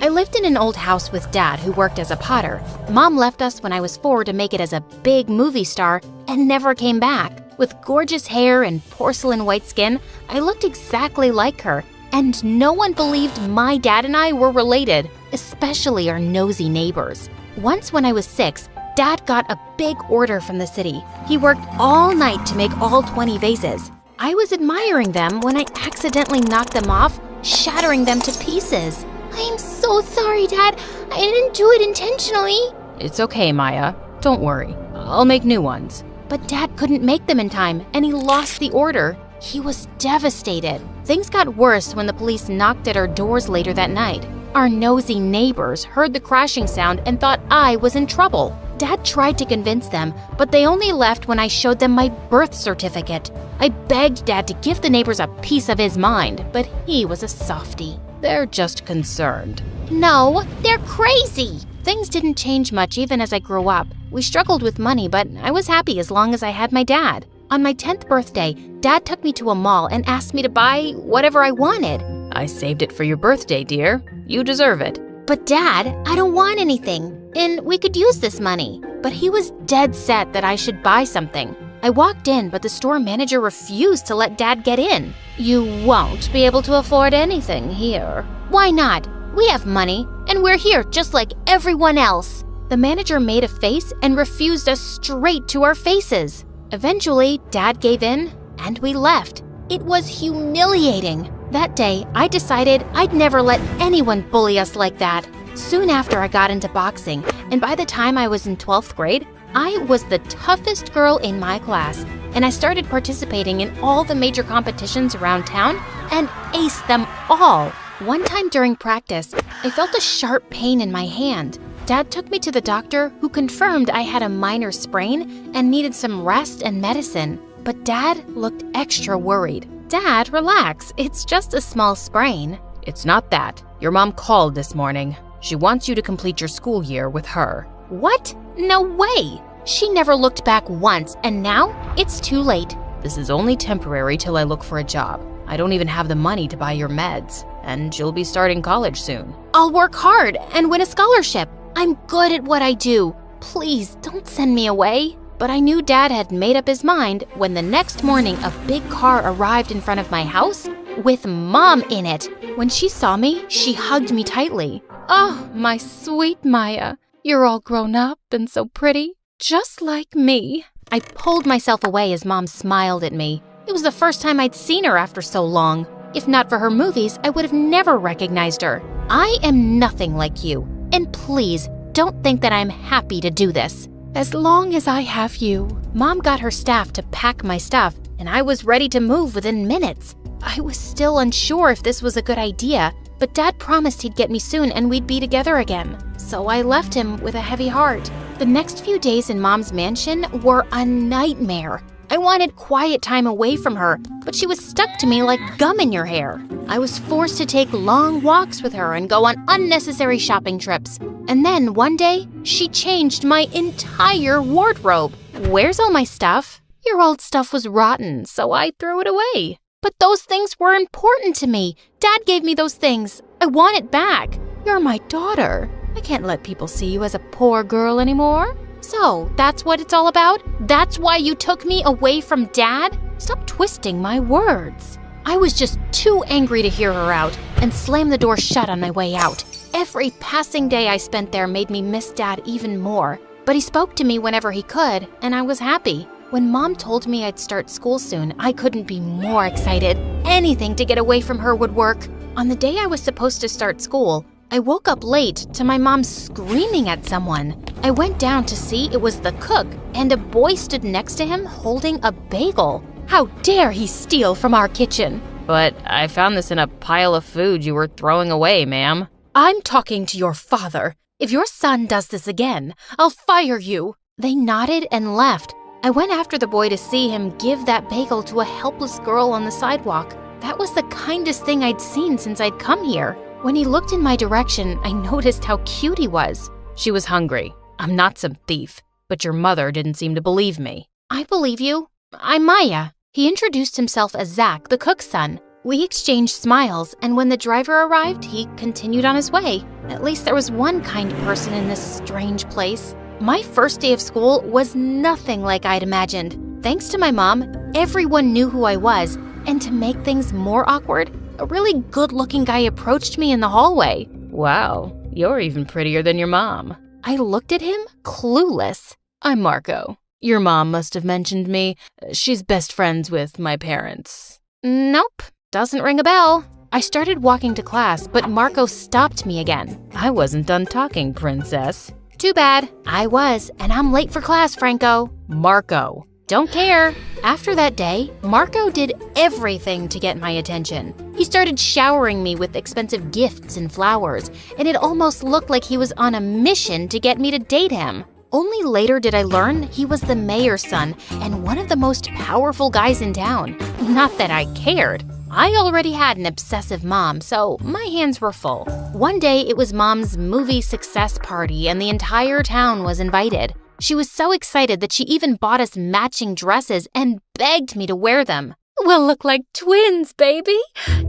I lived in an old house with Dad, who worked as a potter. Mom left us when I was 4 to make it as a big movie star and never came back. With gorgeous hair and porcelain white skin, I looked exactly like her, and no one believed my dad and I were related, especially our nosy neighbors. Once when I was 6, Dad got a big order from the city. He worked all night to make all 20 vases. I was admiring them when I accidentally knocked them off, shattering them to pieces. I am so sorry, Dad. I didn't do it intentionally. It's okay, Maya. Don't worry. I'll make new ones. But Dad couldn't make them in time, and he lost the order. He was devastated. Things got worse when the police knocked at our doors later that night. Our nosy neighbors heard the crashing sound and thought I was in trouble. Dad tried to convince them, but they only left when I showed them my birth certificate. I begged Dad to give the neighbors a piece of his mind, but he was a softie. They're just concerned. No, they're crazy. Things didn't change much even as I grew up. We struggled with money, but I was happy as long as I had my dad. On my 10th birthday, Dad took me to a mall and asked me to buy whatever I wanted. I saved it for your birthday, dear. You deserve it. But Dad, I don't want anything, and we could use this money. But he was dead set that I should buy something. I walked in, but the store manager refused to let Dad get in. You won't be able to afford anything here. Why not? We have money, and we're here just like everyone else. The manager made a face and refused us straight to our faces. Eventually, Dad gave in, and we left. It was humiliating. That day, I decided I'd never let anyone bully us like that. Soon after, I got into boxing, and by the time I was in 12th grade, I was the toughest girl in my class, and I started participating in all the major competitions around town and aced them all. One time during practice, I felt a sharp pain in my hand. Dad took me to the doctor, who confirmed I had a minor sprain and needed some rest and medicine. But Dad looked extra worried. Dad, relax. It's just a small sprain. It's not that. Your mom called this morning. She wants you to complete your school year with her. What? No way! She never looked back once, and now it's too late. This is only temporary till I look for a job. I don't even have the money to buy your meds, and you'll be starting college soon. I'll work hard and win a scholarship. I'm good at what I do. Please, don't send me away. But I knew Dad had made up his mind when the next morning a big car arrived in front of my house with Mom in it. When she saw me, she hugged me tightly. Oh, my sweet Maya. You're all grown up and so pretty, just like me. I pulled myself away as Mom smiled at me. It was the first time I'd seen her after so long. If not for her movies, I would have never recognized her. I am nothing like you. And please, don't think that I'm happy to do this. As long as I have you. Mom got her staff to pack my stuff, and I was ready to move within minutes. I was still unsure if this was a good idea, but Dad promised he'd get me soon and we'd be together again. So I left him with a heavy heart. The next few days in Mom's mansion were a nightmare. I wanted quiet time away from her, but she was stuck to me like gum in your hair. I was forced to take long walks with her and go on unnecessary shopping trips. And then one day, she changed my entire wardrobe. Where's all my stuff? Your old stuff was rotten, so I threw it away. But those things were important to me. Dad gave me those things. I want it back. You're my daughter. I can't let people see you as a poor girl anymore. So, that's what it's all about? That's why you took me away from Dad? Stop twisting my words. I was just too angry to hear her out and slammed the door shut on my way out. Every passing day I spent there made me miss Dad even more. But he spoke to me whenever he could, and I was happy. When Mom told me I'd start school soon, I couldn't be more excited. Anything to get away from her would work. On the day I was supposed to start school, I woke up late to my mom screaming at someone. I went down to see it was the cook, and a boy stood next to him holding a bagel. How dare he steal from our kitchen? But I found this in a pile of food you were throwing away, ma'am. I'm talking to your father. If your son does this again, I'll fire you. They nodded and left. I went after the boy to see him give that bagel to a helpless girl on the sidewalk. That was the kindest thing I'd seen since I'd come here. When he looked in my direction, I noticed how cute he was. She was hungry. I'm not some thief, but your mother didn't seem to believe me. I believe you. I'm Maya. He introduced himself as Zach, the cook's son. We exchanged smiles, and when the driver arrived, he continued on his way. At least there was one kind person in this strange place. My first day of school was nothing like I'd imagined. Thanks to my mom, everyone knew who I was, and to make things more awkward, a really good-looking guy approached me in the hallway. Wow, you're even prettier than your mom. I looked at him, clueless. I'm Marco. Your mom must have mentioned me. She's best friends with my parents. Nope, doesn't ring a bell. I started walking to class, but Marco stopped me again. I wasn't done talking, princess. Too bad. I was, and I'm late for class, Franco. Marco. Don't care. After that day, Marco did everything to get my attention. He started showering me with expensive gifts and flowers, and it almost looked like he was on a mission to get me to date him. Only later did I learn he was the mayor's son and one of the most powerful guys in town. Not that I cared. I already had an obsessive mom, so my hands were full. One day, it was Mom's movie success party, and the entire town was invited. She was so excited that she even bought us matching dresses and begged me to wear them. We'll look like twins, baby.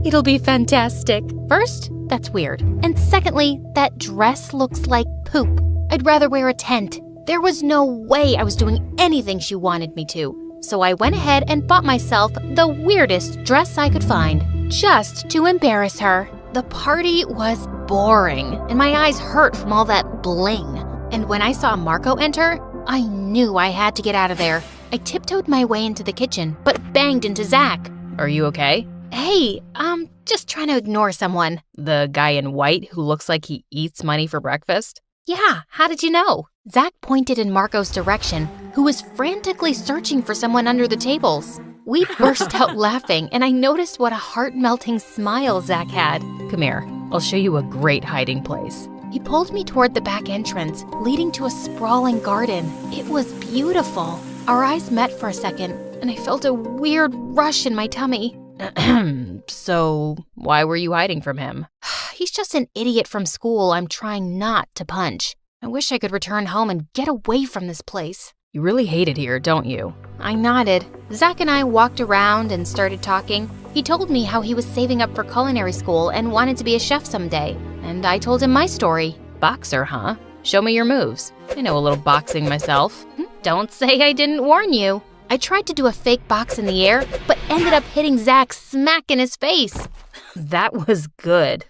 It'll be fantastic. First, that's weird. And secondly, that dress looks like poop. I'd rather wear a tent. There was no way I was doing anything she wanted me to. So I went ahead and bought myself the weirdest dress I could find, just to embarrass her. The party was boring, and my eyes hurt from all that bling. And when I saw Marco enter, I knew I had to get out of there. I tiptoed my way into the kitchen, but banged into Zach. Are you okay? Hey, I'm just trying to ignore someone. The guy in white who looks like he eats money for breakfast? Yeah, how did you know? Zach pointed in Marco's direction, who was frantically searching for someone under the tables. We burst out laughing, and I noticed what a heart-melting smile Zach had. Come here, I'll show you a great hiding place. He pulled me toward the back entrance, leading to a sprawling garden. It was beautiful. Our eyes met for a second, and I felt a weird rush in my tummy. So, why were you hiding from him? He's just an idiot from school I'm trying not to punch. I wish I could return home and get away from this place. You really hate it here, don't you? I nodded. Zach and I walked around and started talking. He told me how he was saving up for culinary school and wanted to be a chef someday. And I told him my story. Boxer, huh? Show me your moves. I know a little boxing myself. Don't say I didn't warn you. I tried to do a fake box in the air, but ended up hitting Zach smack in his face. That was good.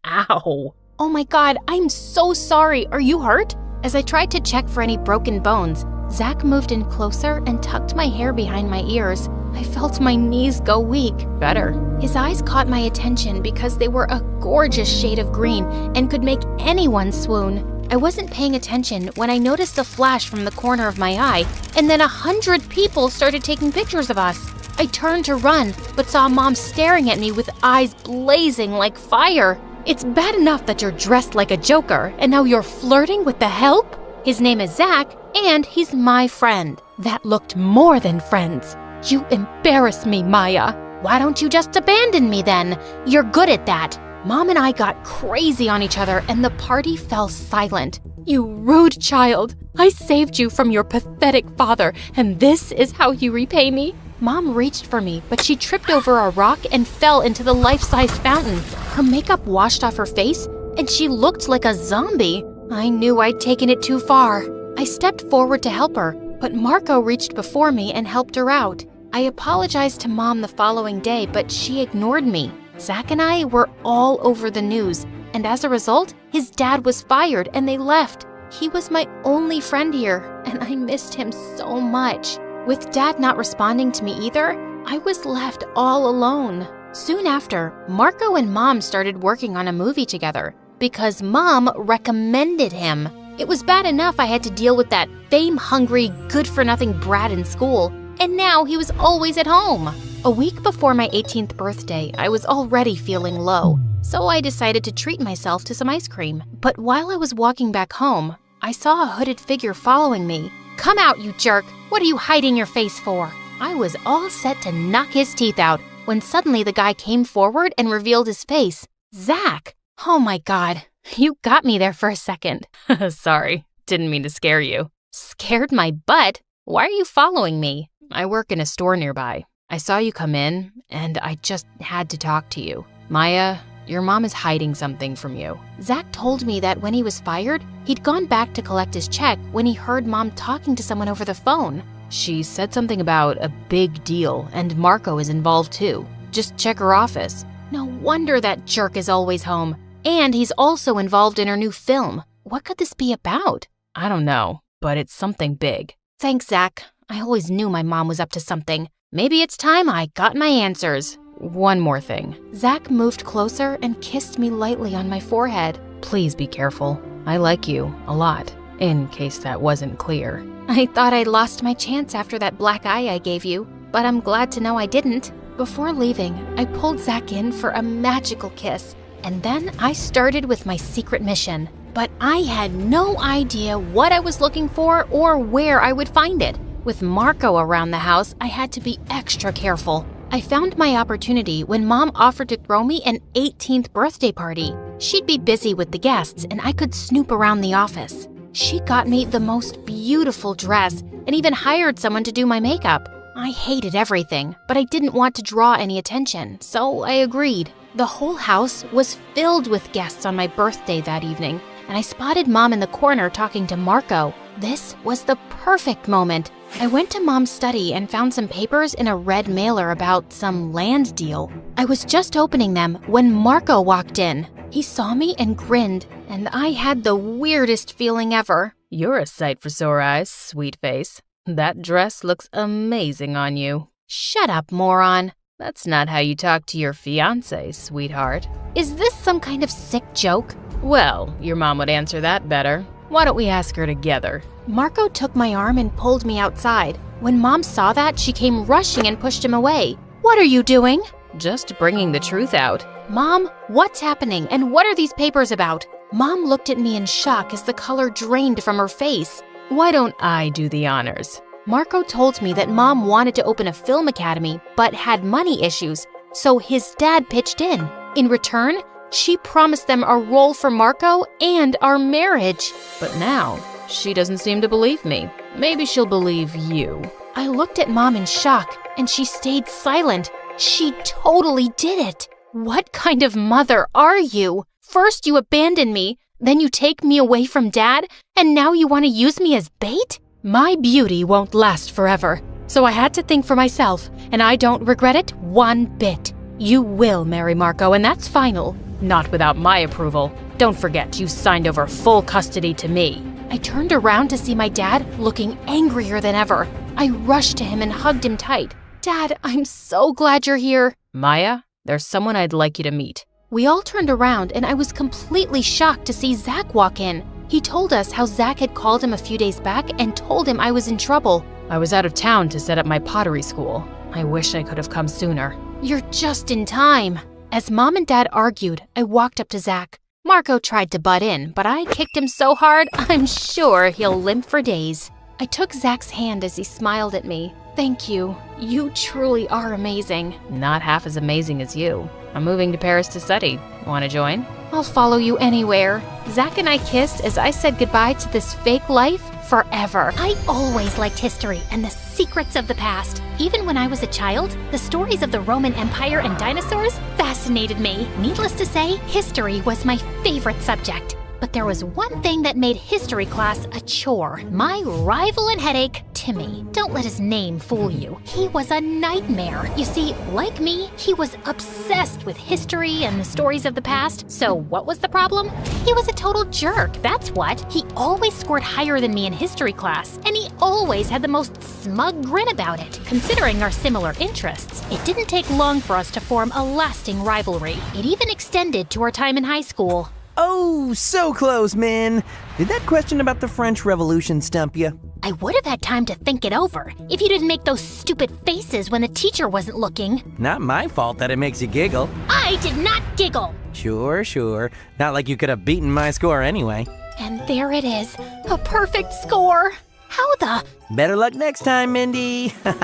Ow. Oh my God, I'm so sorry. Are you hurt? As I tried to check for any broken bones, Zach moved in closer and tucked my hair behind my ears. I felt my knees go weak. Better. His eyes caught my attention because they were a gorgeous shade of green and could make anyone swoon. I wasn't paying attention when I noticed a flash from the corner of my eye, and then 100 people started taking pictures of us. I turned to run, but saw Mom staring at me with eyes blazing like fire. It's bad enough that you're dressed like a joker, and now you're flirting with the help? His name is Zach, and he's my friend. That looked more than friends. You embarrass me, Maya. Why don't you just abandon me then? You're good at that. Mom and I got crazy on each other, and the party fell silent. You rude child. I saved you from your pathetic father, and this is how you repay me? Mom reached for me, but she tripped over a rock and fell into the life-size fountain. Her makeup washed off her face, and she looked like a zombie. I knew I'd taken it too far. I stepped forward to help her, but Marco reached before me and helped her out. I apologized to Mom the following day, but she ignored me. Zach and I were all over the news, and as a result, his dad was fired and they left. He was my only friend here, and I missed him so much. With Dad not responding to me either, I was left all alone. Soon after, Marco and Mom started working on a movie together because Mom recommended him. It was bad enough I had to deal with that fame-hungry, good-for-nothing brat in school, and now he was always at home. A week before my 18th birthday, I was already feeling low, so I decided to treat myself to some ice cream. But while I was walking back home, I saw a hooded figure following me. "Come out, you jerk! What are you hiding your face for?" I was all set to knock his teeth out when suddenly the guy came forward and revealed his face. Zach! Oh my God, you got me there for a second. Sorry, didn't mean to scare you. Scared my butt? Why are you following me? I work in a store nearby. I saw you come in, and I just had to talk to you. Maya, your mom is hiding something from you. Zach told me that when he was fired, he'd gone back to collect his check when he heard Mom talking to someone over the phone. She said something about a big deal, and Marco is involved too. Just check her office. No wonder that jerk is always home. And he's also involved in her new film. What could this be about? I don't know, but it's something big. Thanks, Zach. I always knew my mom was up to something. Maybe it's time I got my answers. One more thing. Zach moved closer and kissed me lightly on my forehead. Please be careful. I like you a lot, in case that wasn't clear. I thought I'd lost my chance after that black eye I gave you, but I'm glad to know I didn't. Before leaving, I pulled Zach in for a magical kiss, and then I started with my secret mission. But I had no idea what I was looking for or where I would find it. With Marco around the house, I had to be extra careful. I found my opportunity when Mom offered to throw me an 18th birthday party. She'd be busy with the guests, and I could snoop around the office. She got me the most beautiful dress and even hired someone to do my makeup. I hated everything, but I didn't want to draw any attention, so I agreed. The whole house was filled with guests on my birthday that evening, and I spotted Mom in the corner talking to Marco. This was the perfect moment. I went to Mom's study and found some papers in a red mailer about some land deal. I was just opening them when Marco walked in. He saw me and grinned, and I had the weirdest feeling ever. You're a sight for sore eyes, sweet face. That dress looks amazing on you. Shut up, moron. That's not how you talk to your fiancé, sweetheart. Is this some kind of sick joke? Well, your mom would answer that better. Why don't we ask her together? Marco took my arm and pulled me outside. When Mom saw that, she came rushing and pushed him away. What are you doing? Just bringing the truth out. Mom, what's happening and what are these papers about? Mom looked at me in shock as the color drained from her face. Why don't I do the honors? Marco told me that Mom wanted to open a film academy but had money issues, so his dad pitched in. In return, she promised them a role for Marco and our marriage. But now, she doesn't seem to believe me. Maybe she'll believe you. I looked at Mom in shock, and she stayed silent. She totally did it. What kind of mother are you? First you abandon me, then you take me away from Dad, and now you want to use me as bait? My beauty won't last forever. So I had to think for myself, and I don't regret it one bit. You will marry Marco, and that's final. Not without my approval. Don't forget, you signed over full custody to me. I turned around to see my dad looking angrier than ever. I rushed to him and hugged him tight. Dad, I'm so glad you're here. Maya, there's someone I'd like you to meet. We all turned around, and I was completely shocked to see Zach walk in. He told us how Zach had called him a few days back and told him I was in trouble. I was out of town to set up my pottery school. I wish I could have come sooner. You're just in time. As Mom and Dad argued, I walked up to Zach. Marco tried to butt in, but I kicked him so hard, I'm sure he'll limp for days. I took Zach's hand as he smiled at me. Thank you. You truly are amazing. Not half as amazing as you. I'm moving to Paris to study. Want to join? I'll follow you anywhere. Zach and I kissed as I said goodbye to this fake life forever. I always liked history and the secrets of the past. Even when I was a child, the stories of the Roman Empire and dinosaurs fascinated me. Needless to say, history was my favorite subject. But there was one thing that made history class a chore. My rival and headache, Timmy. Don't let his name fool you. He was a nightmare. You see, like me, he was obsessed with history and the stories of the past. So what was the problem? He was a total jerk, that's what. He always scored higher than me in history class, and he always had the most smug grin about it. Considering our similar interests, it didn't take long for us to form a lasting rivalry. It even extended to our time in high school. Oh, so close, man. Did that question about the French Revolution stump you? I would have had time to think it over if you didn't make those stupid faces when the teacher wasn't looking. Not my fault that it makes you giggle. I did not giggle. Sure. Not like you could have beaten my score anyway. And there it is, a perfect score. How the... Better luck next time, Mindy. God,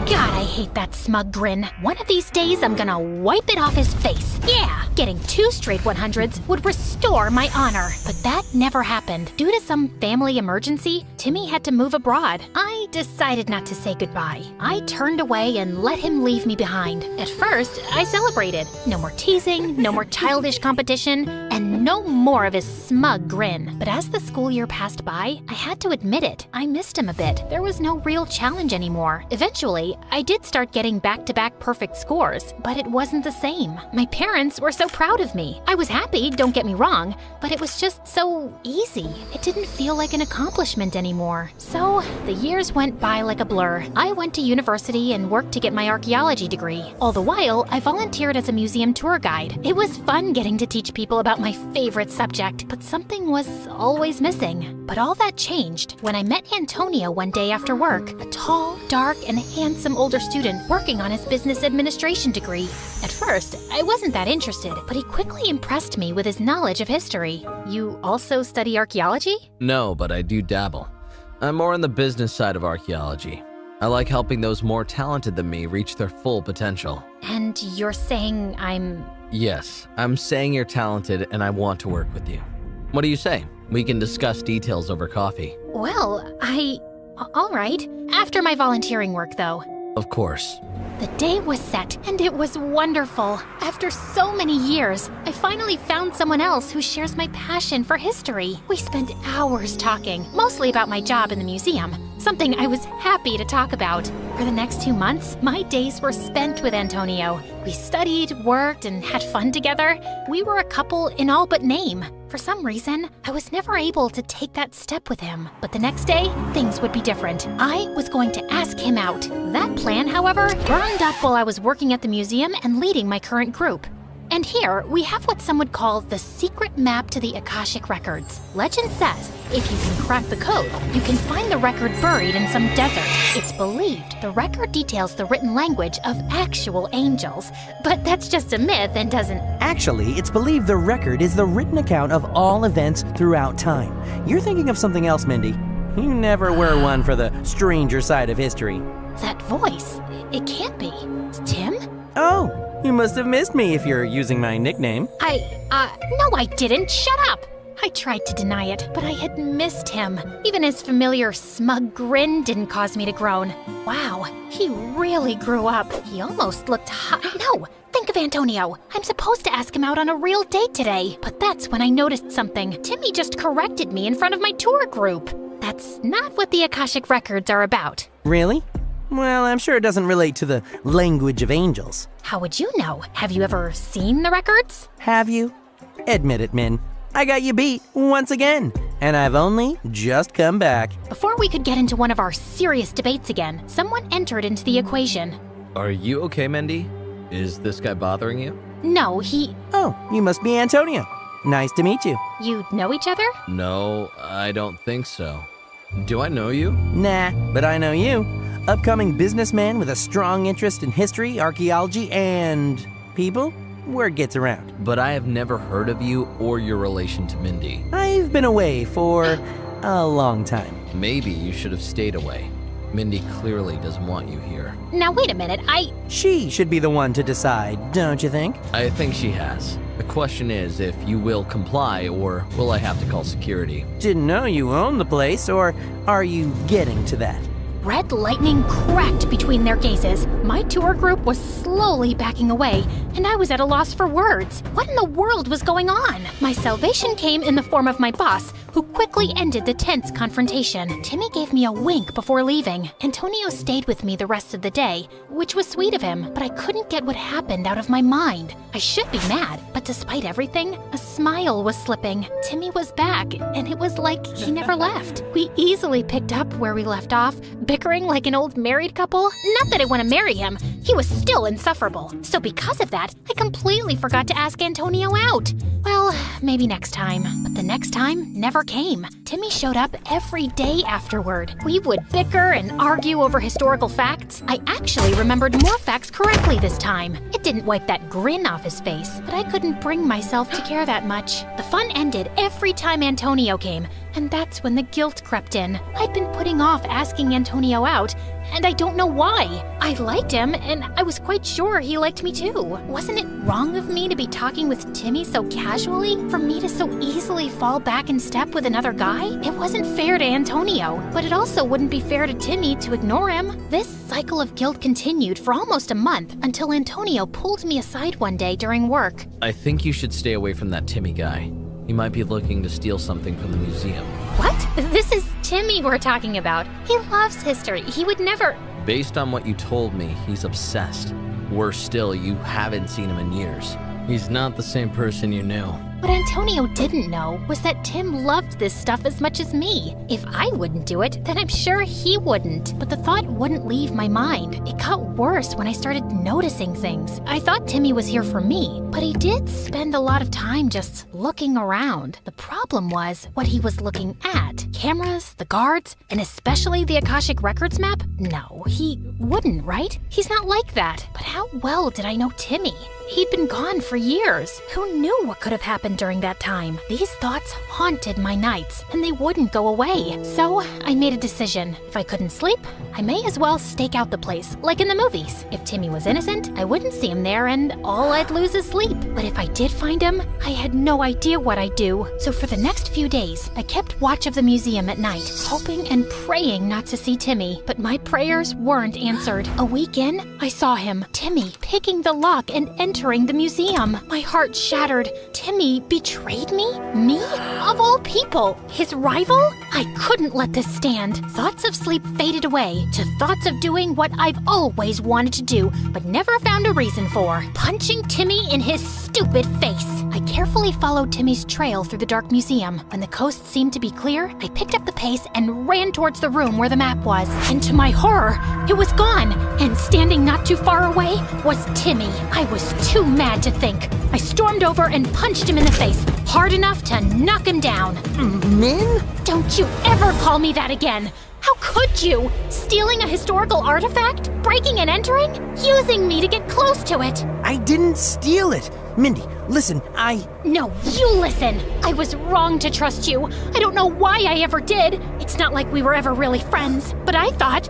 I hate that smug grin. One of these days, I'm gonna wipe it off his face. Yeah, getting 2 straight 100s would restore my honor. But that never happened. Due to some family emergency, Timmy had to move abroad. I decided not to say goodbye. I turned away and let him leave me behind. At first, I celebrated. No more teasing, no more childish competition, and no more of his smug grin. But as the school year passed by, I had to admit it. I missed him a bit. There was no real challenge anymore. Eventually, I did start getting back-to-back perfect scores, but it wasn't the same. My parents were so proud of me. I was happy, don't get me wrong, but it was just so easy. It didn't feel like an accomplishment anymore. So, the years went by like a blur. I went to university and worked to get my archaeology degree. All the while, I volunteered as a museum tour guide. It was fun getting to teach people about my favorite subject, but something was always missing. But all that changed when I met Antonio one day after work, a tall, dark, and handsome older student working on his business administration degree. At first, I wasn't that interested, but he quickly impressed me with his knowledge of history. You also study archaeology? No, but I do dabble. I'm more on the business side of archaeology. I like helping those more talented than me reach their full potential. And you're saying I'm... Yes, I'm saying you're talented and I want to work with you. What do you say? We can discuss details over coffee. Well, all right. After my volunteering work, though. Of course. The day was set, and it was wonderful. After so many years, I finally found someone else who shares my passion for history. We spent hours talking, mostly about my job in the museum, something I was happy to talk about. For the next 2 months, my days were spent with Antonio. We studied, worked, and had fun together. We were a couple in all but name. For some reason, I was never able to take that step with him. But the next day, things would be different. I was going to ask him out. That plan, however, burned up while I was working at the museum and leading my current group. And here, we have what some would call the secret map to the Akashic Records. Legend says, if you can crack the code, you can find the record buried in some desert. It's believed the record details the written language of actual angels. But that's just a myth and doesn't... Actually, it's believed the record is the written account of all events throughout time. You're thinking of something else, Mindy. You never were one for the stranger side of history. That voice, it can't be. Tim? Oh. You must have missed me if you're using my nickname. No, I didn't. Shut up! I tried to deny it, but I had missed him. Even his familiar smug grin didn't cause me to groan. Wow, he really grew up. He almost looked hot. No, think of Antonio. I'm supposed to ask him out on a real date today. But that's when I noticed something. Timmy just corrected me in front of my tour group. That's not what the Akashic Records are about. Really? Well, I'm sure it doesn't relate to the language of angels. How would you know? Have you ever seen the records? Have you? Admit it, Min. I got you beat once again, and I've only just come back. Before we could get into one of our serious debates again, someone entered into the equation. Are you okay, Mindy? Is this guy bothering you? No, he... Oh, you must be Antonio. Nice to meet you. You know each other? No, I don't think so. Do I know you? Nah, but I know you. Upcoming businessman with a strong interest in history, archaeology, and people? Word gets around. But I have never heard of you or your relation to Mindy. I've been away for a long time. Maybe you should have stayed away. Mindy clearly doesn't want you here. Now wait a minute, She should be the one to decide, don't you think? I think she has. The question is if you will comply or will I have to call security? Didn't know you owned the place, or are you getting to that? Red lightning cracked between their gazes. My tour group was slowly backing away, and I was at a loss for words. What in the world was going on? My salvation came in the form of my boss, who quickly ended the tense confrontation. Timmy gave me a wink before leaving. Antonio stayed with me the rest of the day, which was sweet of him, but I couldn't get what happened out of my mind. I should be mad, but despite everything, a smile was slipping. Timmy was back, and it was like he never left. We easily picked up where we left off, bickering like an old married couple. Not that I want to marry him. He was still insufferable. So because of that, I completely forgot to ask Antonio out. Well, maybe next time. But the next time never came. Timmy showed up every day afterward. We would bicker and argue over historical facts. I actually remembered more facts correctly this time. It didn't wipe that grin off his face, but I couldn't bring myself to care that much. The fun ended every time Antonio came, and that's when the guilt crept in. I'd been putting off asking Antonio out, and I don't know why. I liked him, and I was quite sure he liked me too. Wasn't it wrong of me to be talking with Timmy so casually? For me to so easily fall back in step with another guy? It wasn't fair to Antonio, but it also wouldn't be fair to Timmy to ignore him. This cycle of guilt continued for almost a month until Antonio pulled me aside one day during work. I think you should stay away from that Timmy guy. He might be looking to steal something from the museum. What? This is Timmy we're talking about. He loves history. He would never... Based on what you told me, he's obsessed. Worse still, you haven't seen him in years. He's not the same person you knew. What Antonio didn't know was that Tim loved this stuff as much as me. If I wouldn't do it, then I'm sure he wouldn't. But the thought wouldn't leave my mind. It got worse when I started noticing things. I thought Timmy was here for me, but he did spend a lot of time just looking around. The problem was what he was looking at. Cameras, the guards, and especially the Akashic Records map? No, he wouldn't, right? He's not like that. But how well did I know Timmy? He'd been gone for years. Who knew what could have happened during that time? These thoughts haunted my nights, and they wouldn't go away. So I made a decision. If I couldn't sleep, I may as well stake out the place, like in the movies. If Timmy was innocent, I wouldn't see him there, and all I'd lose is sleep. But if I did find him, I had no idea what I'd do. So for the next few days, I kept watch of the museum at night, hoping and praying not to see Timmy. But my prayers weren't answered. A week in, I saw him, Timmy, picking the lock and entering the museum. My heart shattered. Timmy betrayed me? Me? Of all people, his rival? I couldn't let this stand. Thoughts of sleep faded away to thoughts of doing what I've always wanted to do, but never found a reason for. Punching Timmy in his stupid face. I carefully followed Timmy's trail through the dark museum. When the coast seemed to be clear, I picked up the pace and ran towards the room where the map was. And to my horror, it was gone. And standing not too far away was Timmy. I was too mad to think. I stormed over and punched him in the face, hard enough to knock him down. Min? Don't you ever call me that again. How could you? Stealing a historical artifact? Breaking and entering? Using me to get close to it? I didn't steal it. Mindy, listen, No, you listen. I was wrong to trust you. I don't know why I ever did. It's not like we were ever really friends. But I thought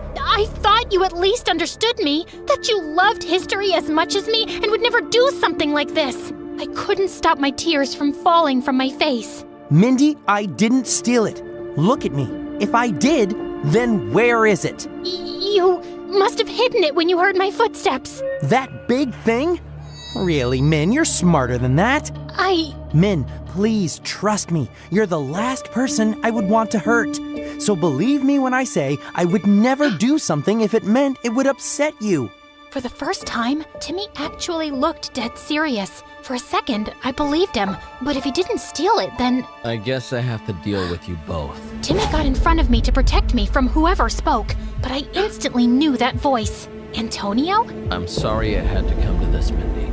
you at least understood me, that you loved history as much as me and would never do something like this. I couldn't stop my tears from falling from my face. Mindy, I didn't steal it. Look at me. If I did, then where is it? You must have hidden it when you heard my footsteps. That big thing? Really, Min, you're smarter than that. Min, please trust me. You're the last person I would want to hurt. So believe me when I say I would never do something if it meant it would upset you. For the first time, Timmy actually looked dead serious. For a second, I believed him, but if he didn't steal it, then... I guess I have to deal with you both. Timmy got in front of me to protect me from whoever spoke, but I instantly knew that voice. Antonio? I'm sorry it had to come to this, Mindy.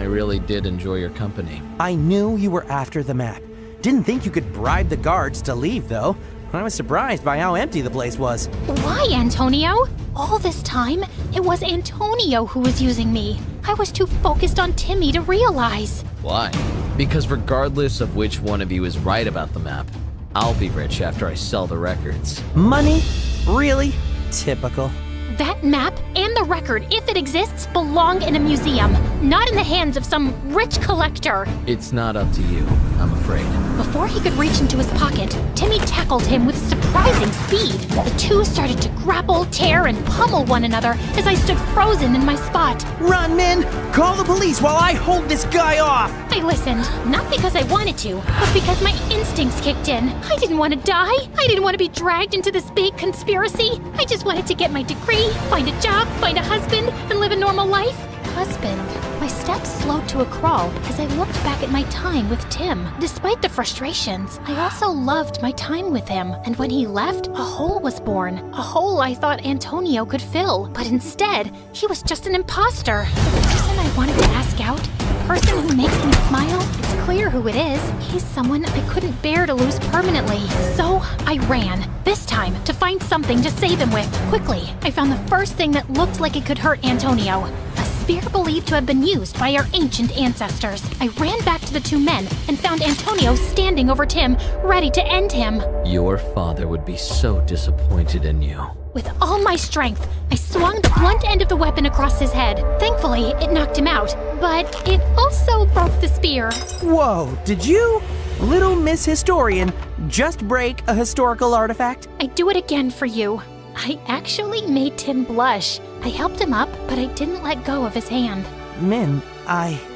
I really did enjoy your company. I knew you were after the map. Didn't think you could bribe the guards to leave, though. I was surprised by how empty the place was. Why, Antonio? All this time, it was Antonio who was using me. I was too focused on Timmy to realize. Why? Because regardless of which one of you is right about the map, I'll be rich after I sell the records. Money? Really? Typical. That map and the record, if it exists, belong in a museum, not in the hands of some rich collector. It's not up to you, I'm afraid. Before he could reach into his pocket, Timmy tackled him with surprising speed. The two started to grapple, tear, and pummel one another as I stood frozen in my spot. Run, Min! Call the police while I hold this guy off! I listened, not because I wanted to, but because my instincts kicked in. I didn't want to die. I didn't want to be dragged into this big conspiracy. I just wanted to get my degree, find a job, find a husband, and live a normal life. Husband. My steps slowed to a crawl as I looked back at my time with Tim. Despite the frustrations, I also loved my time with him. And when he left, a hole was born. A hole I thought Antonio could fill. But instead, he was just an imposter. The person I wanted to ask out, the person who makes me smile, it's clear who it is. He's someone I couldn't bear to lose permanently. So I ran. This time, to find something to save him with. Quickly, I found the first thing that looked like it could hurt Antonio. A spear believed to have been used by our ancient ancestors. I ran back to the two men and found Antonio standing over Tim, ready to end him. Your father would be so disappointed in you. With all my strength, I swung the blunt end of the weapon across his head. Thankfully, it knocked him out, but it also broke the spear. Whoa, did you, little Miss Historian, just break a historical artifact? I'd do it again for you. I actually made Tim blush. I helped him up, but I didn't let go of his hand. Min,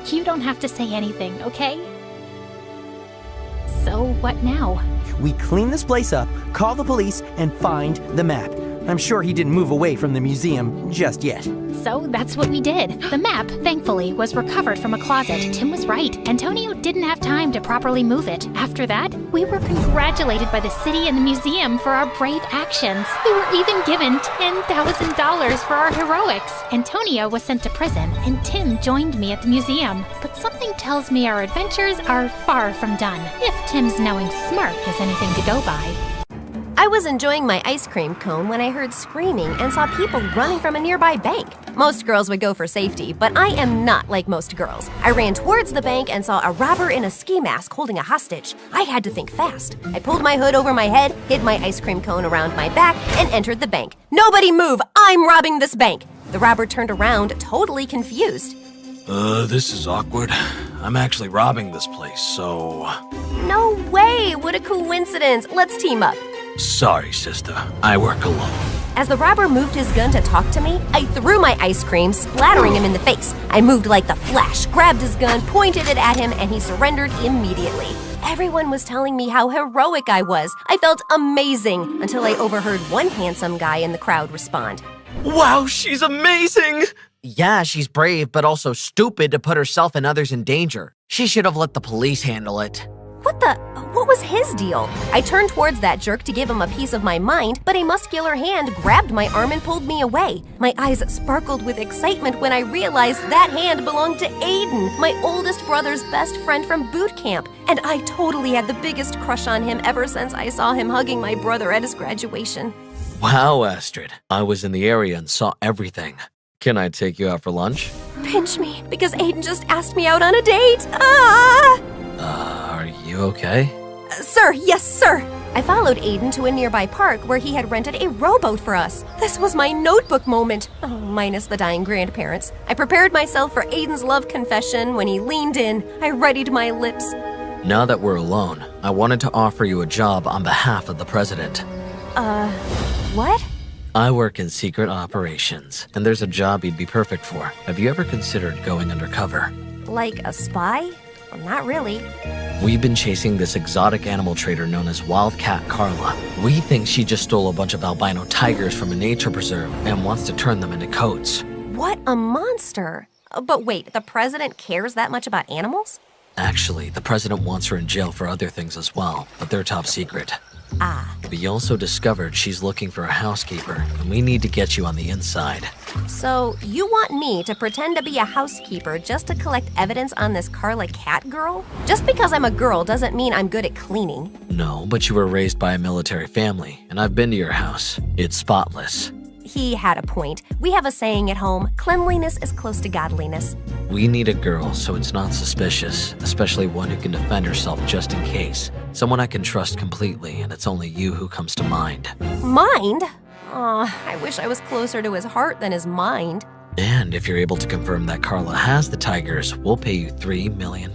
You don't have to say anything, okay? So what now? We clean this place up, call the police, and find the map. I'm sure he didn't move away from the museum just yet. So that's what we did. The map, thankfully, was recovered from a closet. Tim was right. Antonio didn't have time to properly move it. After that, we were congratulated by the city and the museum for our brave actions. We were even given $10,000 for our heroics. Antonio was sent to prison, and Tim joined me at the museum. But something tells me our adventures are far from done, if Tim's knowing smirk is anything to go by. I was enjoying my ice cream cone when I heard screaming and saw people running from a nearby bank. Most girls would go for safety, but I am not like most girls. I ran towards the bank and saw a robber in a ski mask holding a hostage. I had to think fast. I pulled my hood over my head, hid my ice cream cone around my back, and entered the bank. Nobody move! I'm robbing this bank! The robber turned around, totally confused. This is awkward. I'm actually robbing this place, so... No way! What a coincidence! Let's team up. Sorry, sister. I work alone. As the robber moved his gun to talk to me, I threw my ice cream, splattering him in the face. I moved like the Flash, grabbed his gun, pointed it at him, and he surrendered immediately. Everyone was telling me how heroic I was. I felt amazing until I overheard one handsome guy in the crowd respond. Wow, she's amazing! Yeah, she's brave, but also stupid to put herself and others in danger. She should have let the police handle it. What was his deal? I turned towards that jerk to give him a piece of my mind, but a muscular hand grabbed my arm and pulled me away. My eyes sparkled with excitement when I realized that hand belonged to Aiden, my oldest brother's best friend from boot camp. And I totally had the biggest crush on him ever since I saw him hugging my brother at his graduation. Wow, Astrid. I was in the area and saw everything. Can I take you out for lunch? Pinch me, because Aiden just asked me out on a date. Ah! Are you okay? Sir, yes, sir. I followed Aiden to a nearby park where he had rented a rowboat for us. This was my notebook moment, minus the dying grandparents. I prepared myself for Aiden's love confession when he leaned in. I readied my lips. Now that we're alone, I wanted to offer you a job on behalf of the president. What? I work in secret operations, and there's a job you'd be perfect for. Have you ever considered going undercover? Like a spy? Not really. We've been chasing this exotic animal trader known as Wildcat Carla. We think she just stole a bunch of albino tigers from a nature preserve and wants to turn them into coats. What a monster. But wait, the president cares that much about animals? Actually, the president wants her in jail for other things as well, but they're top secret. Ah. We also discovered she's looking for a housekeeper, and we need to get you on the inside. So, you want me to pretend to be a housekeeper just to collect evidence on this Carla Cat girl? Just because I'm a girl doesn't mean I'm good at cleaning. No, but you were raised by a military family, and I've been to your house. It's spotless. He had a point. We have a saying at home, cleanliness is close to godliness. We need a girl so it's not suspicious, especially one who can defend herself just in case. Someone I can trust completely, and it's only you who comes to mind. Mind? Aw, I wish I was closer to his heart than his mind. And if you're able to confirm that Carla has the tigers, we'll pay you $3 million.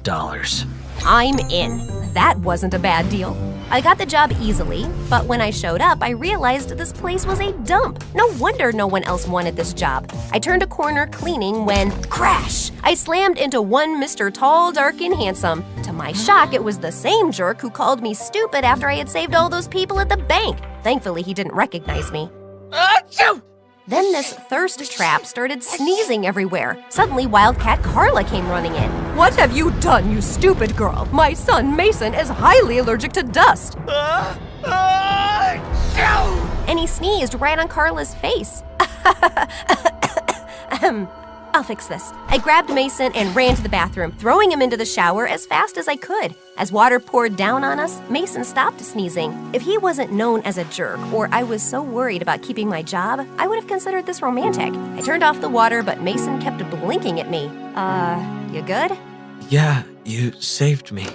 I'm in. That wasn't a bad deal. I got the job easily, but when I showed up, I realized this place was a dump. No wonder no one else wanted this job. I turned a corner cleaning when, crash! I slammed into one Mr. Tall, Dark, and Handsome. To my shock, it was the same jerk who called me stupid after I had saved all those people at the bank. Thankfully, he didn't recognize me. Achoo! Then this thirst trap started sneezing everywhere. Suddenly, Wildcat Carla came running in. What have you done, you stupid girl? My son, Mason, is highly allergic to dust. And he sneezed right on Carla's face. I'll fix this. I grabbed Mason and ran to the bathroom, throwing him into the shower as fast as I could. As water poured down on us, Mason stopped sneezing. If he wasn't known as a jerk, or I was so worried about keeping my job, I would have considered this romantic. I turned off the water, but Mason kept blinking at me. You good? Yeah, you saved me.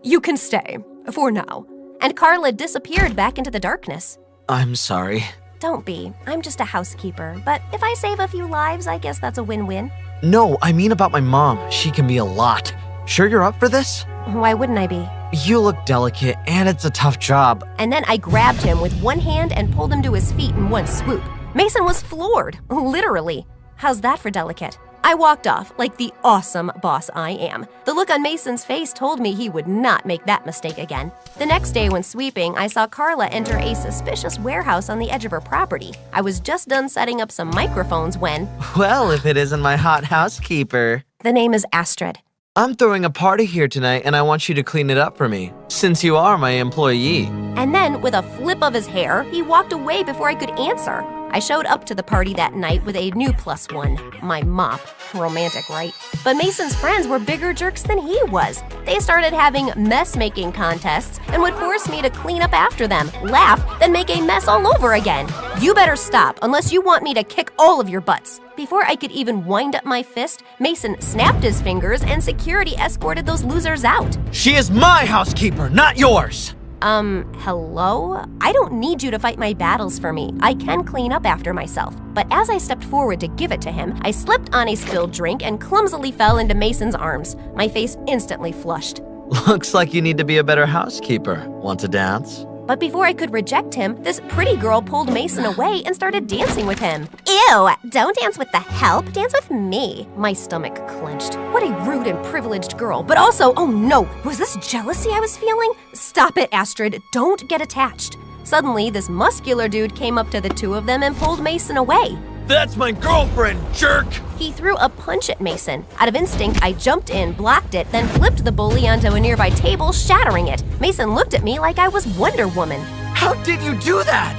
You can stay, for now. And Carla disappeared back into the darkness. I'm sorry. Don't be. I'm just a housekeeper. But if I save a few lives, I guess that's a win-win. No, I mean about my mom. She can be a lot. Sure you're up for this? Why wouldn't I be? You look delicate, and it's a tough job. And then I grabbed him with one hand and pulled him to his feet in one swoop. Mason was floored, literally. How's that for delicate? I walked off like the awesome boss I am. The look on Mason's face told me he would not make that mistake again. The next day when sweeping, I saw Carla enter a suspicious warehouse on the edge of her property. I was just done setting up some microphones when… Well, if it isn't my hot housekeeper. The name is Astrid. I'm throwing a party here tonight and I want you to clean it up for me, since you are my employee. And then, with a flip of his hair, he walked away before I could answer. I showed up to the party that night with a new +1, my mop. Romantic, right? But Mason's friends were bigger jerks than he was. They started having mess-making contests and would force me to clean up after them, laugh, then make a mess all over again. You better stop unless you want me to kick all of your butts. Before I could even wind up my fist, Mason snapped his fingers and security escorted those losers out. She is my housekeeper, not yours! Hello? I don't need you to fight my battles for me. I can clean up after myself. But as I stepped forward to give it to him, I slipped on a spilled drink and clumsily fell into Mason's arms. My face instantly flushed. Looks like you need to be a better housekeeper. Want to dance? But before I could reject him, this pretty girl pulled Mason away and started dancing with him. Ew! Don't dance with the help, dance with me. My stomach clenched. What a rude and privileged girl. But also, oh no, was this jealousy I was feeling? Stop it, Astrid. Don't get attached. Suddenly, this muscular dude came up to the two of them and pulled Mason away. That's my girlfriend, jerk! He threw a punch at Mason. Out of instinct, I jumped in, blocked it, then flipped the bully onto a nearby table, shattering it. Mason looked at me like I was Wonder Woman. How did you do that?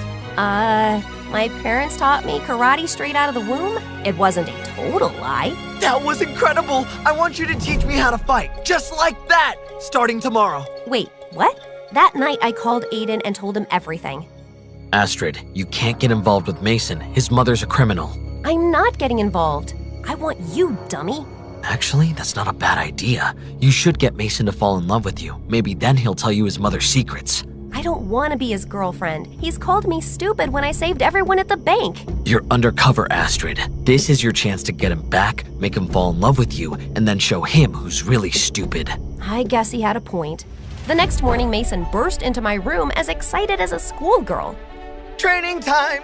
My parents taught me karate straight out of the womb. It wasn't a total lie. That was incredible! I want you to teach me how to fight, just like that, starting tomorrow. Wait, what? That night, I called Aiden and told him everything. Astrid, you can't get involved with Mason. His mother's a criminal. I'm not getting involved. I want you, dummy. Actually, that's not a bad idea. You should get Mason to fall in love with you. Maybe then he'll tell you his mother's secrets. I don't want to be his girlfriend. He's called me stupid when I saved everyone at the bank. You're undercover, Astrid. This is your chance to get him back, make him fall in love with you, and then show him who's really stupid. I guess he had a point. The next morning, Mason burst into my room as excited as a schoolgirl. Training time,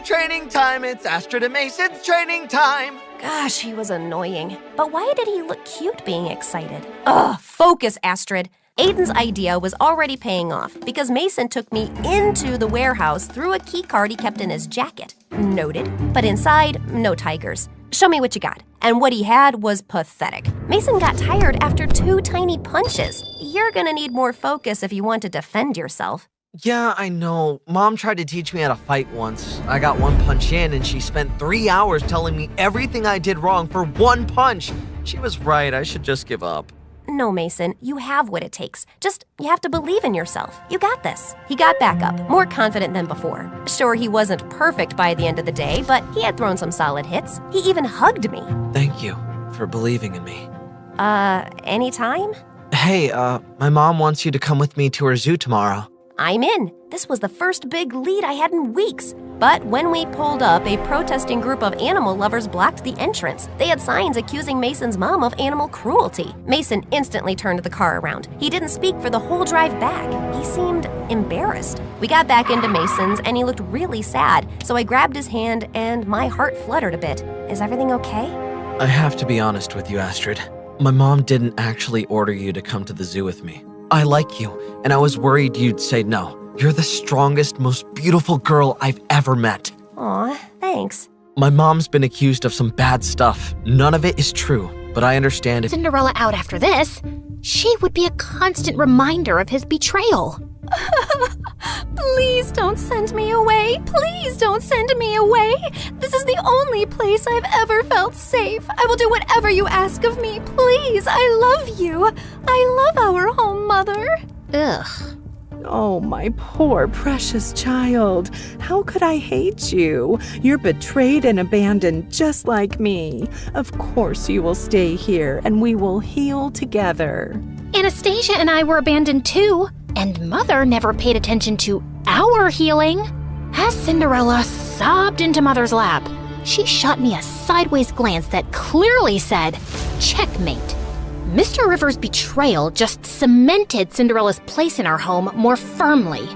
it's Astrid and Mason's training time. Gosh, he was annoying. But why did he look cute being excited? Ugh, focus, Astrid. Aiden's idea was already paying off because Mason took me into the warehouse through a key card he kept in his jacket. Noted. But inside, no tigers. Show me what you got. And what he had was pathetic. Mason got tired after 2 tiny punches. You're gonna need more focus if you want to defend yourself. Yeah, I know. Mom tried to teach me how to fight once. I got 1 punch in and she spent 3 hours telling me everything I did wrong for 1 punch. She was right. I should just give up. No, Mason, you have what it takes. Just, you have to believe in yourself. You got this. He got back up, more confident than before. Sure, he wasn't perfect by the end of the day, but he had thrown some solid hits. He even hugged me. Thank you for believing in me. Anytime? Hey, my mom wants you to come with me to her zoo tomorrow. I'm in. This was the first big lead I had in weeks. But when we pulled up, a protesting group of animal lovers blocked the entrance. They had signs accusing Mason's mom of animal cruelty. Mason instantly turned the car around. He didn't speak for the whole drive back. He seemed embarrassed. We got back into Mason's and he looked really sad, so I grabbed his hand and my heart fluttered a bit. Is everything okay? I have to be honest with you, Astrid. My mom didn't actually order you to come to the zoo with me. I like you, and I was worried you'd say no. You're the strongest, most beautiful girl I've ever met. Aw, thanks. My mom's been accused of some bad stuff. None of it is true, but I understand if Cinderella out after this, she would be a constant reminder of his betrayal. Please don't send me away. Please don't send me away. This is the only place I've ever felt safe. I will do whatever you ask of me. Please, I love you. I love our home, Mother. Ugh. Oh, my poor precious child. How could I hate you? You're betrayed and abandoned just like me. Of course you will stay here and we will heal together. Anastasia and I were abandoned too, and Mother never paid attention to our healing. As Cinderella sobbed into Mother's lap, she shot me a sideways glance that clearly said, "Checkmate." Mr. Rivers' betrayal just cemented Cinderella's place in our home more firmly.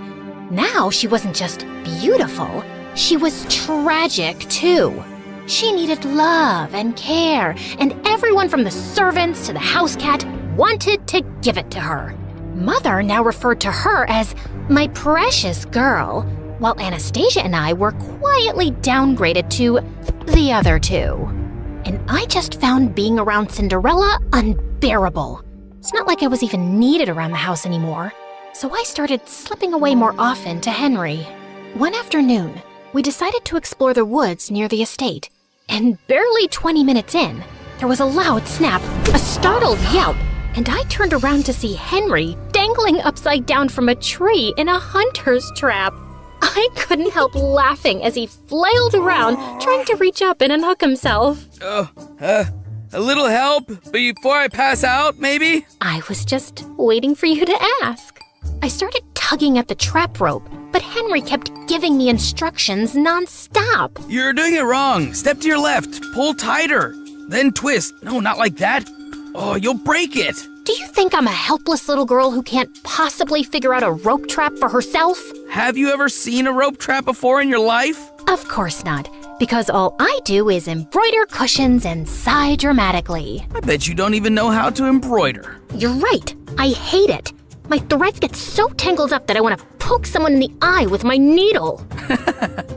Now she wasn't just beautiful, she was tragic too. She needed love and care, and everyone from the servants to the house cat wanted to give it to her. Mother now referred to her as my precious girl, while Anastasia and I were quietly downgraded to the other two. And I just found being around Cinderella unbearable. It's not like I was even needed around the house anymore, so I started slipping away more often to Henry. One afternoon, we decided to explore the woods near the estate, and barely 20 minutes in, there was a loud snap, a startled yelp, and I turned around to see Henry dangling upside down from a tree in a hunter's trap. I couldn't help laughing as he flailed around, trying to reach up and unhook himself. A little help before I pass out, maybe? I was just waiting for you to ask. I started tugging at the trap rope, but Henry kept giving me instructions nonstop. You're doing it wrong. Step to your left, pull tighter, then twist. No, not like that. Oh, you'll break it. Do you think I'm a helpless little girl who can't possibly figure out a rope trap for herself? Have you ever seen a rope trap before in your life? Of course not, because all I do is embroider cushions and sigh dramatically. I bet you don't even know how to embroider. You're right. I hate it. My threads get so tangled up that I want to poke someone in the eye with my needle.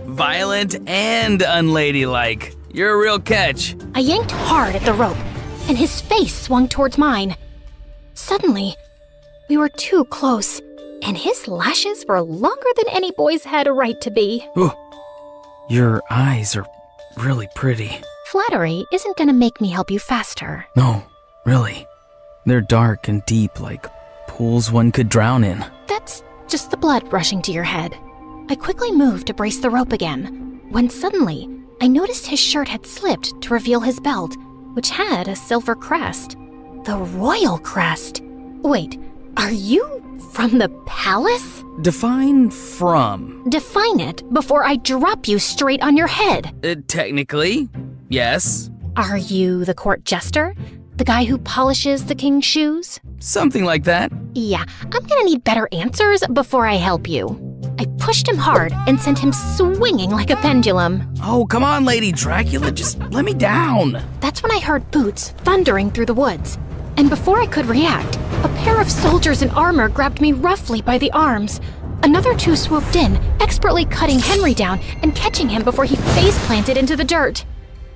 Violent and unladylike. You're a real catch. I yanked hard at the rope, and his face swung towards mine. Suddenly, we were too close, and his lashes were longer than any boy's had a right to be. Ooh, your eyes are really pretty. Flattery isn't gonna make me help you faster. No, really. They're dark and deep, like pools one could drown in. That's just the blood rushing to your head. I quickly moved to brace the rope again, when suddenly I noticed his shirt had slipped to reveal his belt, which had a silver crest. The royal crest. Wait, are you from the palace? Define from. Define it before I drop you straight on your head. Technically, yes. Are you the court jester? The guy who polishes the king's shoes? Something like that. Yeah, I'm gonna need better answers before I help you. I pushed him hard and sent him swinging like a pendulum. Oh, come on, Lady Dracula, just let me down. That's when I heard boots thundering through the woods. And before I could react, a pair of soldiers in armor grabbed me roughly by the arms. Another two swooped in, expertly cutting Henry down and catching him before he face-planted into the dirt.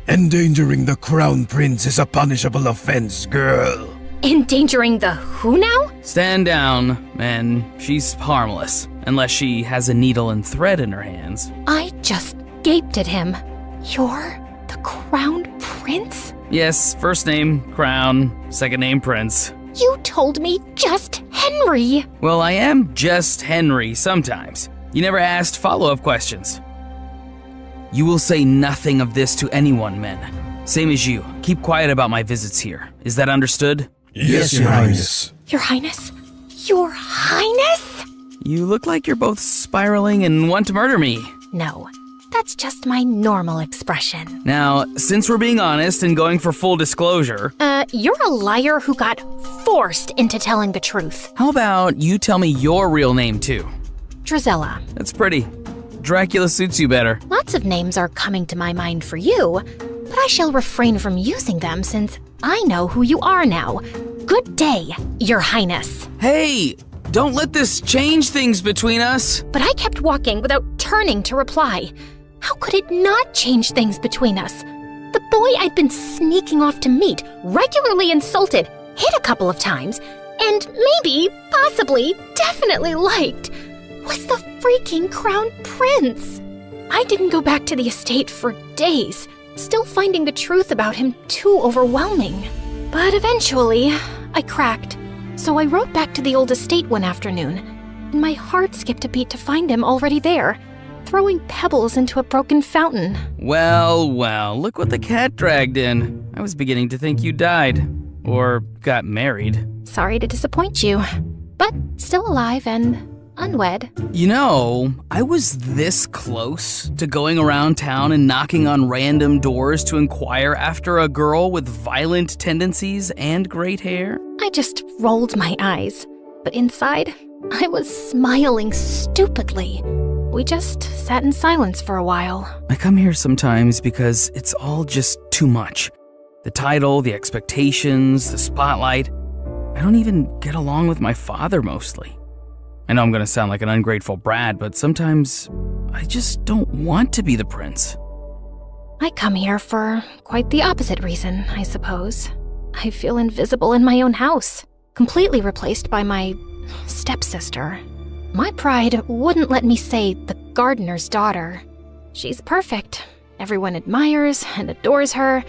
Endangering the crown prince is a punishable offense, girl. Endangering the who now? Stand down, and she's harmless, unless she has a needle and thread in her hands. I just gaped at him. You're the crown prince? Yes, first name, Crown, second name, Prince. You told me just Henry. Well, I am just Henry sometimes. You never asked follow-up questions. You will say nothing of this to anyone, men. Same as you. Keep quiet about my visits here. Is that understood? Yes, Your Highness. Your Highness? Your Highness? You look like you're both spiraling and want to murder me. No, that's just my normal expression. Now, since we're being honest and going for full disclosure... You're a liar who got forced into telling the truth. How about you tell me your real name, too? Drizella. That's pretty. Dracula suits you better. Lots of names are coming to my mind for you, but I shall refrain from using them since I know who you are now. Good day, Your Highness. Hey, don't let this change things between us. But I kept walking without turning to reply. How could it not change things between us? The boy I'd been sneaking off to meet, regularly insulted, hit a couple of times, and maybe, possibly, definitely liked, was the freaking crown prince. I didn't go back to the estate for days, still finding the truth about him too overwhelming. But eventually, I cracked. So I rode back to the old estate one afternoon, and my heart skipped a beat to find him already there, throwing pebbles into a broken fountain. Well, look what the cat dragged in. I was beginning to think you died. Or got married. Sorry to disappoint you, but still alive and unwed. You know, I was this close to going around town and knocking on random doors to inquire after a girl with violent tendencies and great hair. I just rolled my eyes, but inside, I was smiling stupidly. We just sat in silence for a while. I come here sometimes because it's all just too much. The title, the expectations, the spotlight. I don't even get along with my father mostly. I know I'm gonna sound like an ungrateful brat, but sometimes I just don't want to be the prince. I come here for quite the opposite reason, I suppose. I feel invisible in my own house, completely replaced by my stepsister. My pride wouldn't let me say the gardener's daughter. She's perfect. Everyone admires and adores her.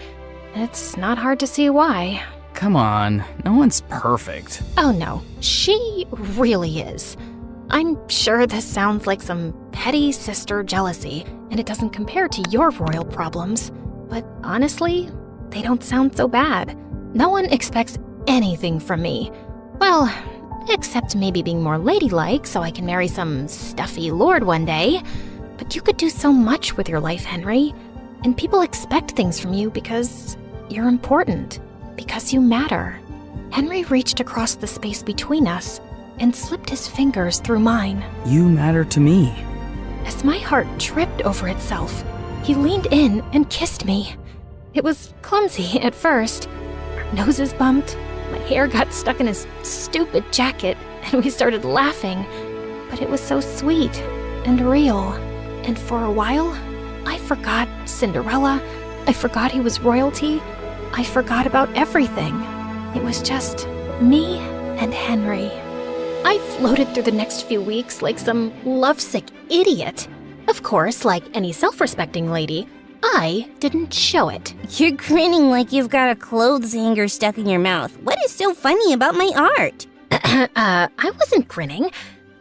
It's not hard to see why. Come on, no one's perfect. Oh no, she really is. I'm sure this sounds like some petty sister jealousy, and it doesn't compare to your royal problems. But honestly, they don't sound so bad. No one expects anything from me. Well, except maybe being more ladylike so I can marry some stuffy lord one day. But you could do so much with your life, Henry. And people expect things from you because you're important. Because you matter. Henry reached across the space between us and slipped his fingers through mine. You matter to me. As my heart tripped over itself, he leaned in and kissed me. It was clumsy at first. Our noses bumped, my hair got stuck in his stupid jacket, and we started laughing. But it was so sweet and real. And for a while, I forgot Cinderella. I forgot he was royalty. I forgot about everything. It was just me and Henry. I floated through the next few weeks like some lovesick idiot. Of course, like any self-respecting lady, I didn't show it. You're grinning like you've got a clothes hanger stuck in your mouth. What is so funny about my art? I wasn't grinning.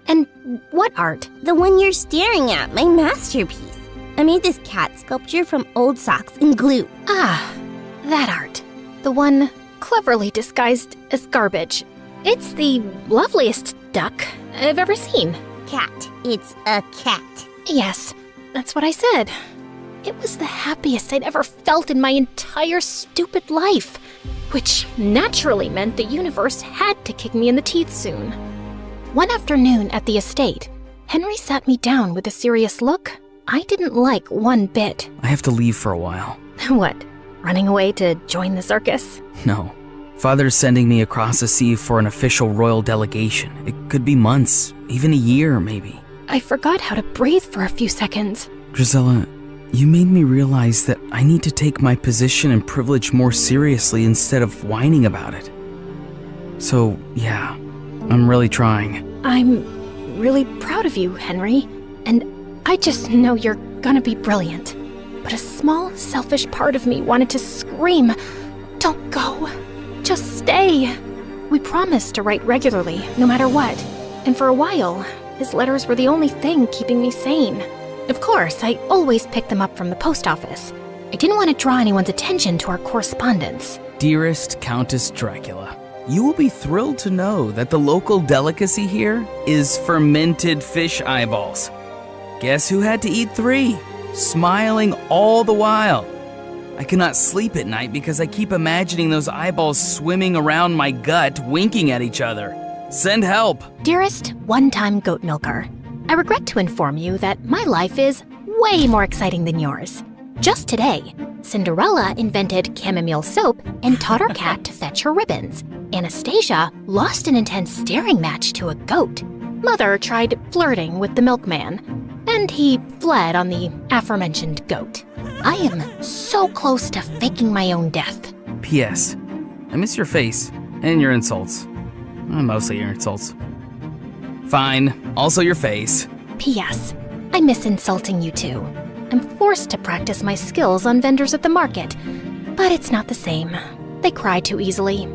And what art? The one you're staring at, my masterpiece. I made this cat sculpture from old socks and glue. Ah, that art. The one cleverly disguised as garbage. It's the loveliest duck I've ever seen. Cat. It's a cat. Yes, that's what I said. It was the happiest I'd ever felt in my entire stupid life, which naturally meant the universe had to kick me in the teeth soon. One afternoon at the estate, Henry sat me down with a serious look I didn't like one bit. I have to leave for a while. What, running away to join the circus? No. Father's sending me across the sea for an official royal delegation. It could be months, even a year, maybe. I forgot how to breathe for a few seconds. Drizella, you made me realize that I need to take my position and privilege more seriously instead of whining about it. So, yeah, I'm really trying. I'm really proud of you, Henry, and I just know you're gonna be brilliant. But a small, selfish part of me wanted to scream, "Don't go, just stay." We promised to write regularly, no matter what, and for a while, his letters were the only thing keeping me sane. Of course, I always picked them up from the post office. I didn't want to draw anyone's attention to our correspondence. Dearest Countess Dracula, you will be thrilled to know that the local delicacy here is fermented fish eyeballs. Guess who had to eat 3? Smiling all the while. I cannot sleep at night because I keep imagining those eyeballs swimming around my gut, winking at each other. Send help. Dearest one-time goat milker, I regret to inform you that my life is way more exciting than yours. Just today, Cinderella invented chamomile soap and taught her cat to fetch her ribbons. Anastasia lost an intense staring match to a goat. Mother tried flirting with the milkman, and he fled on the aforementioned goat. I am so close to faking my own death. P.S. I miss your face and your insults. Mostly your insults. Fine, also your face. P.S. I miss insulting you too. I'm forced to practice my skills on vendors at the market, but it's not the same. They cry too easily.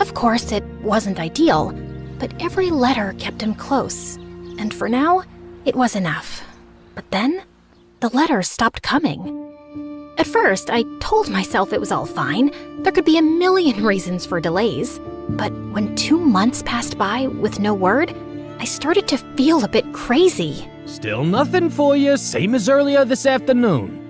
Of course, it wasn't ideal, but every letter kept him close, and for now, it was enough. But then, the letters stopped coming. At first, I told myself it was all fine. There could be a million reasons for delays. But when 2 months passed by with no word, I started to feel a bit crazy. Still nothing for you, same as earlier this afternoon.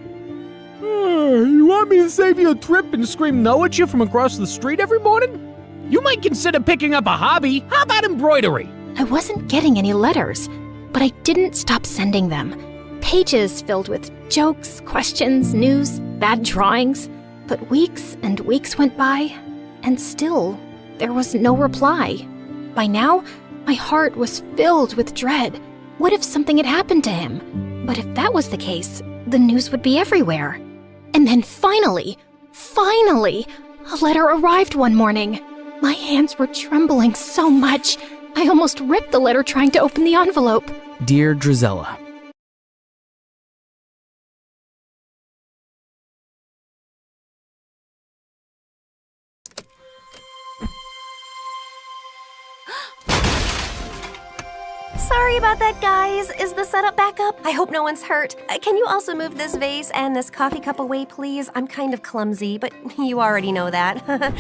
You want me to save you a trip and scream no at you from across the street every morning? You might consider picking up a hobby. How about embroidery? I wasn't getting any letters, but I didn't stop sending them. Pages filled with jokes, questions, news, bad drawings. But weeks and weeks went by, and still there was no reply. By now, my heart was filled with dread. What if something had happened to him? But if that was the case, the news would be everywhere. And then finally, a letter arrived one morning. My hands were trembling so much, I almost ripped the letter trying to open the envelope. Dear Drizella, Sorry about that, guys. Is the setup back up? I hope no one's hurt. Can you also move this vase and this coffee cup away, please? I'm kind of clumsy, but you already know that.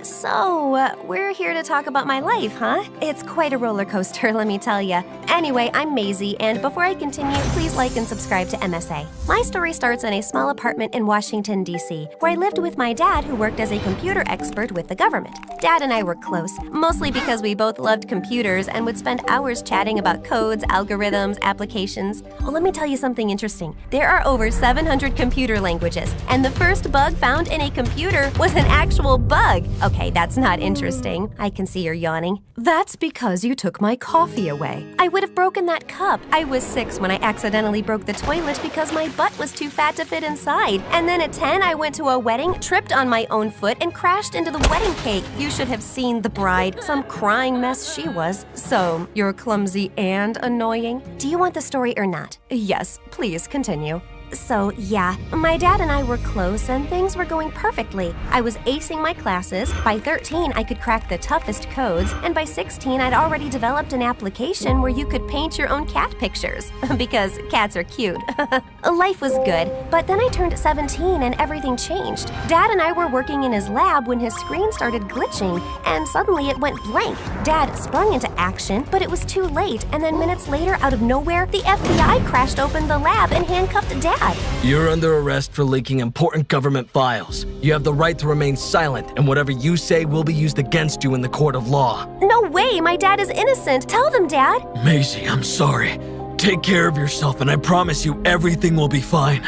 So, we're here to talk about my life, huh? It's quite a roller coaster, let me tell ya. Anyway, I'm Maisie, and before I continue, please like and subscribe to MSA. My story starts in a small apartment in Washington, D.C., where I lived with my dad, who worked as a computer expert with the government. Dad and I were close, mostly because we both loved computers and would spend hours chatting about codes, algorithms, applications. Well, let me tell you something interesting. There are over 700 computer languages, and the first bug found in a computer was an actual bug. Okay, that's not interesting. I can see you're yawning. That's because you took my coffee away. I would have broken that cup. I was 6 when I accidentally broke the toilet because my butt was too fat to fit inside. And then at 10, I went to a wedding, tripped on my own foot, and crashed into the wedding cake. You should have seen the bride. Some crying mess she was. So, you're clumsy and annoying? Do you want the story or not? Yes, please continue. So, yeah, my dad and I were close and things were going perfectly. I was acing my classes. By 13, I could crack the toughest codes. And by 16, I'd already developed an application where you could paint your own cat pictures. Because cats are cute. Life was good. But then I turned 17 and everything changed. Dad and I were working in his lab when his screen started glitching. And suddenly it went blank. Dad sprung into action, but it was too late. And then minutes later, out of nowhere, the FBI crashed open the lab and handcuffed Dad. You're under arrest for leaking important government files. You have the right to remain silent, and whatever you say will be used against you in the court of law. No way! My dad is innocent! Tell them, Dad! Maisie, I'm sorry. Take care of yourself, and I promise you everything will be fine.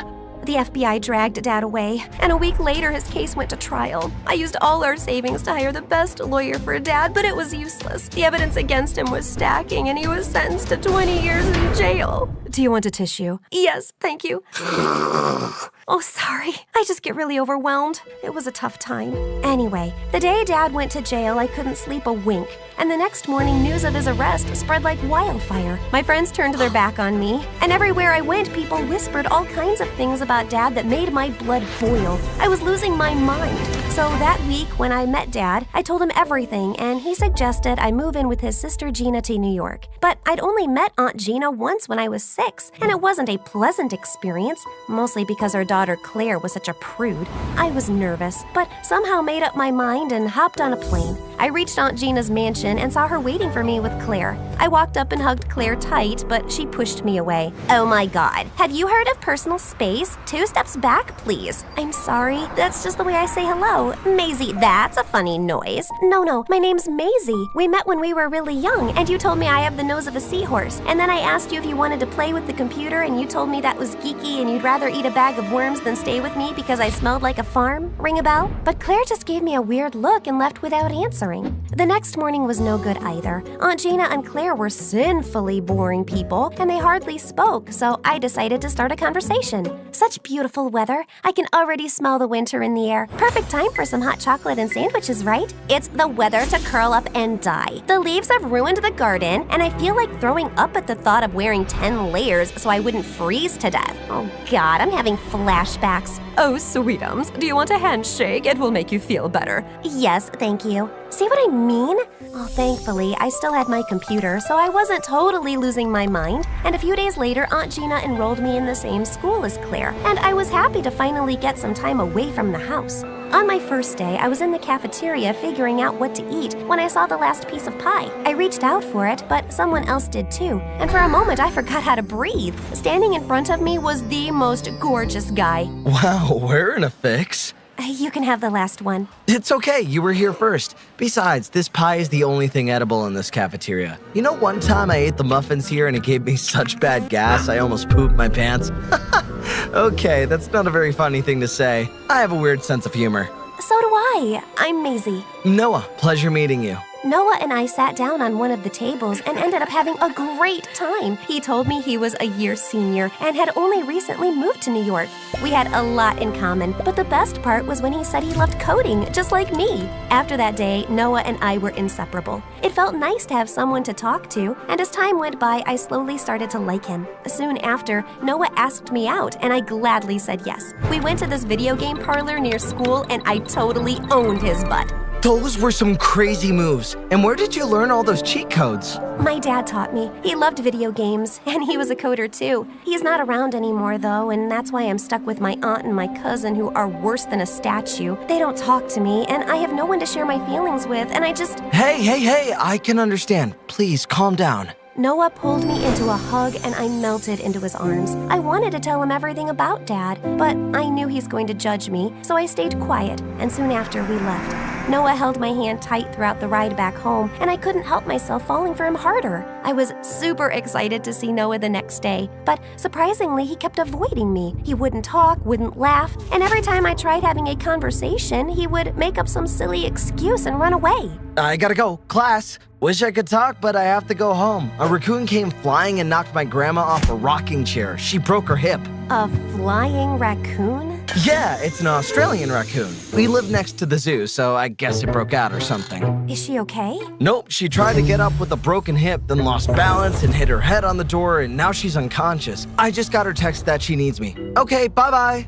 The FBI dragged Dad away, and a week later his case went to trial. I used all our savings to hire the best lawyer for Dad, but it was useless. The evidence against him was stacking, and he was sentenced to 20 years in jail. Do you want a tissue? Yes, thank you. Oh, sorry. I just get really overwhelmed. It was a tough time. Anyway, the day Dad went to jail, I couldn't sleep a wink. And the next morning, news of his arrest spread like wildfire. My friends turned their back on me, and everywhere I went, people whispered all kinds of things about Dad that made my blood boil. I was losing my mind. So that week, when I met Dad, I told him everything, and he suggested I move in with his sister Gina to New York. But I'd only met Aunt Gina once when I was 6, and it wasn't a pleasant experience, mostly because her daughter Claire was such a prude. I was nervous, but somehow made up my mind and hopped on a plane. I reached Aunt Gina's mansion and saw her waiting for me with Claire. I walked up and hugged Claire tight, but she pushed me away. Oh my God, have you heard of personal space? 2 steps back, please. I'm sorry, that's just the way I say hello. Maisie, that's a funny noise. No, my name's Maisie. We met when we were really young, and you told me I have the nose of a seahorse. And then I asked you if you wanted to play with the computer, and you told me that was geeky and you'd rather eat a bag of worms than stay with me because I smelled like a farm. Ring a bell? But Claire just gave me a weird look and left without answering. The next morning was no good either. Aunt Gina and Claire were sinfully boring people, and they hardly spoke, so I decided to start a conversation. Such beautiful weather. I can already smell the winter in the air. Perfect time for some hot chocolate and sandwiches, right? It's the weather to curl up and die. The leaves have ruined the garden, and I feel like throwing up at the thought of wearing 10 layers so I wouldn't freeze to death. Oh God, I'm having flashbacks. Oh, sweetums, do you want a handshake? It will make you feel better. Yes, thank you. See what I mean? Oh, thankfully, I still had my computer, so I wasn't totally losing my mind. And a few days later, Aunt Gina enrolled me in the same school as Claire, and I was happy to finally get some time away from the house. On my first day, I was in the cafeteria figuring out what to eat when I saw the last piece of pie. I reached out for it, but someone else did too. And for a moment, I forgot how to breathe. Standing in front of me was the most gorgeous guy. Wow, we're in a fix. You can have the last one. It's okay, you were here first. Besides, this pie is the only thing edible in this cafeteria. You know, one time I ate the muffins here and it gave me such bad gas I almost pooped my pants? Okay, that's not a very funny thing to say. I have a weird sense of humor. So do I. I'm Maisie. Noah, pleasure meeting you. Noah and I sat down on one of the tables and ended up having a great time. He told me he was a year senior and had only recently moved to New York. We had a lot in common, but the best part was when he said he loved coding, just like me. After that day, Noah and I were inseparable. It felt nice to have someone to talk to, and as time went by, I slowly started to like him. Soon after, Noah asked me out, and I gladly said yes. We went to this video game parlor near school, and I totally owned his butt. Those were some crazy moves. And where did you learn all those cheat codes? My dad taught me. He loved video games, and he was a coder too. He's not around anymore though, and that's why I'm stuck with my aunt and my cousin who are worse than a statue. They don't talk to me, and I have no one to share my feelings with, and I just... Hey, I can understand. Please, calm down. Noah pulled me into a hug, and I melted into his arms. I wanted to tell him everything about Dad, but I knew he's going to judge me, so I stayed quiet, and soon after we left. Noah held my hand tight throughout the ride back home, and I couldn't help myself falling for him harder. I was super excited to see Noah the next day, but surprisingly, he kept avoiding me. He wouldn't talk, wouldn't laugh, and every time I tried having a conversation, he would make up some silly excuse and run away. I gotta go. Class. Wish I could talk, but I have to go home. A raccoon came flying and knocked my grandma off a rocking chair. She broke her hip. A flying raccoon? Yeah, it's an Australian raccoon. We live next to the zoo, so I guess it broke out or something. Is she okay? Nope, she tried to get up with a broken hip, then lost balance and hit her head on the door, and now she's unconscious. I just got her text that she needs me. Okay, bye-bye.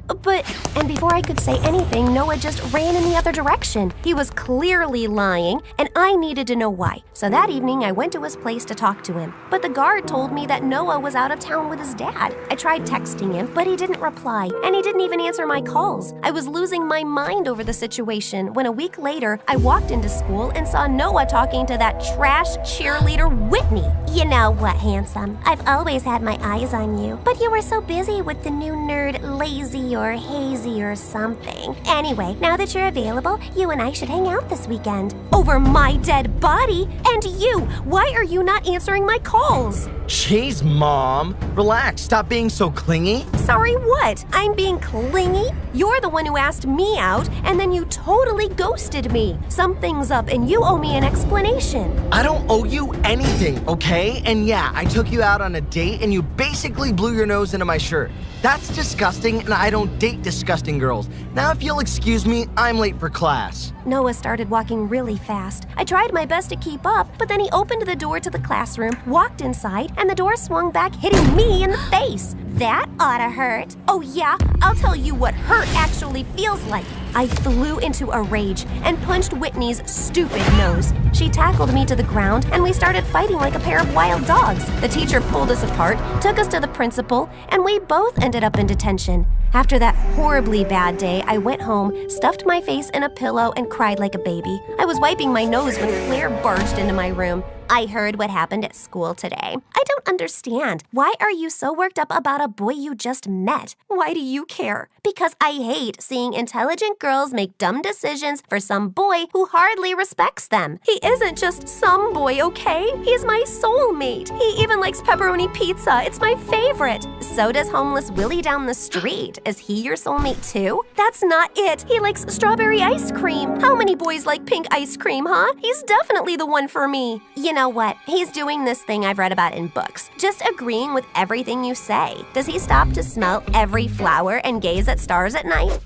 And before I could say anything, Noah just ran in the other direction. He was clearly lying, and I needed to know why. So that evening, I went to his place to talk to him. But the guard told me that Noah was out of town with his dad. I tried texting him, but he didn't reply, and he didn't even answer my calls. I was losing my mind over the situation when a week later, I walked into school and saw Noah talking to that trash cheerleader Whitney. You know what, handsome? I've always had my eyes on you, but you were so busy with the new nerd Lazy or Hazy or something. Anyway, now that you're available, you and I should hang out this weekend. Over my dead body? And you, why are you not answering my calls? Jeez, Mom. Relax, stop being so clingy. Sorry, what? I'm being clingy? You're the one who asked me out, and then you totally ghosted me. Something's up, and you owe me an explanation. I don't owe you anything, okay? And yeah, I took you out on a date and you basically blew your nose into my shirt. That's disgusting, and I don't date disgusting girls. Now, if you'll excuse me, I'm late for class. Noah started walking really fast. I tried my best to keep up, but then he opened the door to the classroom, walked inside, and the door swung back, hitting me in the face. That oughta hurt. Oh yeah, I'll tell you what hurt actually feels like. I flew into a rage and punched Whitney's stupid nose. She tackled me to the ground, and we started fighting like a pair of wild dogs. The teacher pulled us apart, took us to the principal, and we both ended up in detention. After that horribly bad day, I went home, stuffed my face in a pillow, and cried like a baby. I was wiping my nose when Claire barged into my room. I heard what happened at school today. I don't understand. Why are you so worked up about a boy you just met? Why do you care? Because I hate seeing intelligent girls make dumb decisions for some boy who hardly respects them. He isn't just some boy, okay? He's my soulmate. He even likes pepperoni pizza. It's my favorite. So does homeless Willie down the street. Is he your soulmate too? That's not it. He likes strawberry ice cream. How many boys like pink ice cream, huh? He's definitely the one for me. You know what? He's doing this thing I've read about in books. Just agreeing with everything you say. Does he stop to smell every flower and gaze at stars at night?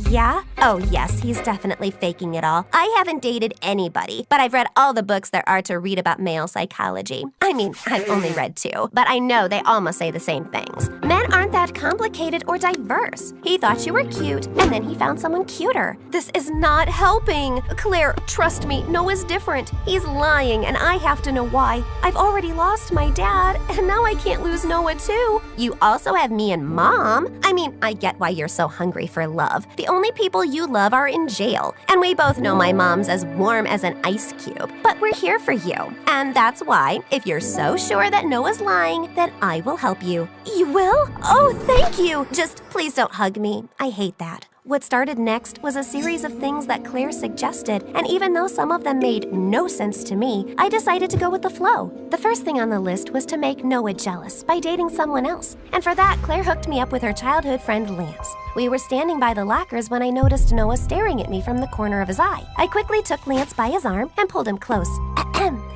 Yeah? Oh, yes, he's definitely faking it all. I haven't dated anybody, but I've read all the books there are to read about male psychology. I mean, I've only read 2, but I know they all must say the same things. Men aren't that complicated or diverse. He thought you were cute, and then he found someone cuter. This is not helping. Claire, trust me, Noah's different. He's lying, and I have to know why. I've already lost my dad, and now I can't lose Noah too. You also have me and Mom. I mean, I get why you're so hungry for love. The only people you love are in jail, and we both know my mom's as warm as an ice cube. But we're here for you, and that's why, if you're so sure that Noah's lying, then I will help you. You will? Oh, thank you. Just please don't hug me. I hate that. What started next was a series of things that Claire suggested, and even though some of them made no sense to me, I decided to go with the flow. The first thing on the list was to make Noah jealous by dating someone else, and for that, Claire hooked me up with her childhood friend Lance. We were standing by the lockers when I noticed Noah staring at me from the corner of his eye. I quickly took Lance by his arm and pulled him close.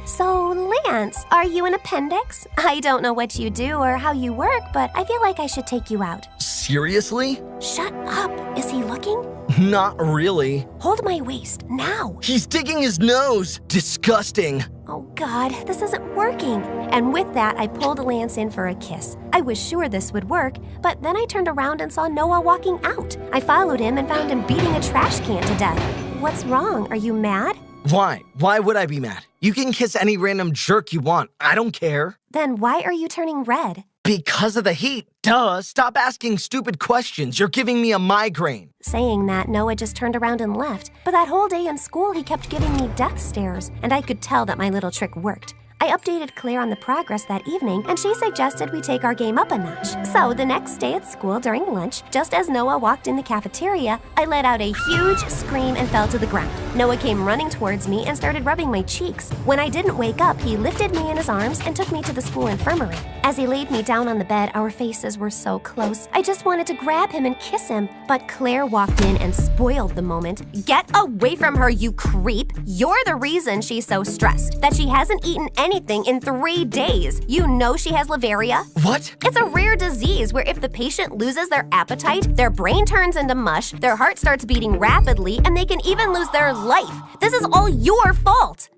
So, Lance, are you an appendix? I don't know what you do or how you work, but I feel like I should take you out. Seriously? Shut up. Is he looking? Not really. Hold my waist, now. He's digging his nose. Disgusting. Oh God, this isn't working. And with that, I pulled Lance in for a kiss. I was sure this would work, but then I turned around and saw Noah walking out. I followed him and found him beating a trash can to death. What's wrong? Are you mad? Why? Why would I be mad? You can kiss any random jerk you want. I don't care. Then why are you turning red? Because of the heat. Duh, stop asking stupid questions. You're giving me a migraine. Saying that, Noah just turned around and left. But that whole day in school, he kept giving me death stares, and I could tell that my little trick worked. I updated Claire on the progress that evening, and she suggested we take our game up a notch. So the next day at school during lunch, just as Noah walked in the cafeteria, I let out a huge scream and fell to the ground. Noah came running towards me and started rubbing my cheeks. When I didn't wake up, he lifted me in his arms and took me to the school infirmary. As he laid me down on the bed, our faces were so close. I just wanted to grab him and kiss him, but Claire walked in and spoiled the moment. Get away from her, you creep! You're the reason she's so stressed, that she hasn't eaten anything in 3 days. You know she has Lavaria? What? It's a rare disease where if the patient loses their appetite, their brain turns into mush, their heart starts beating rapidly, and they can even lose their life. This is all your fault.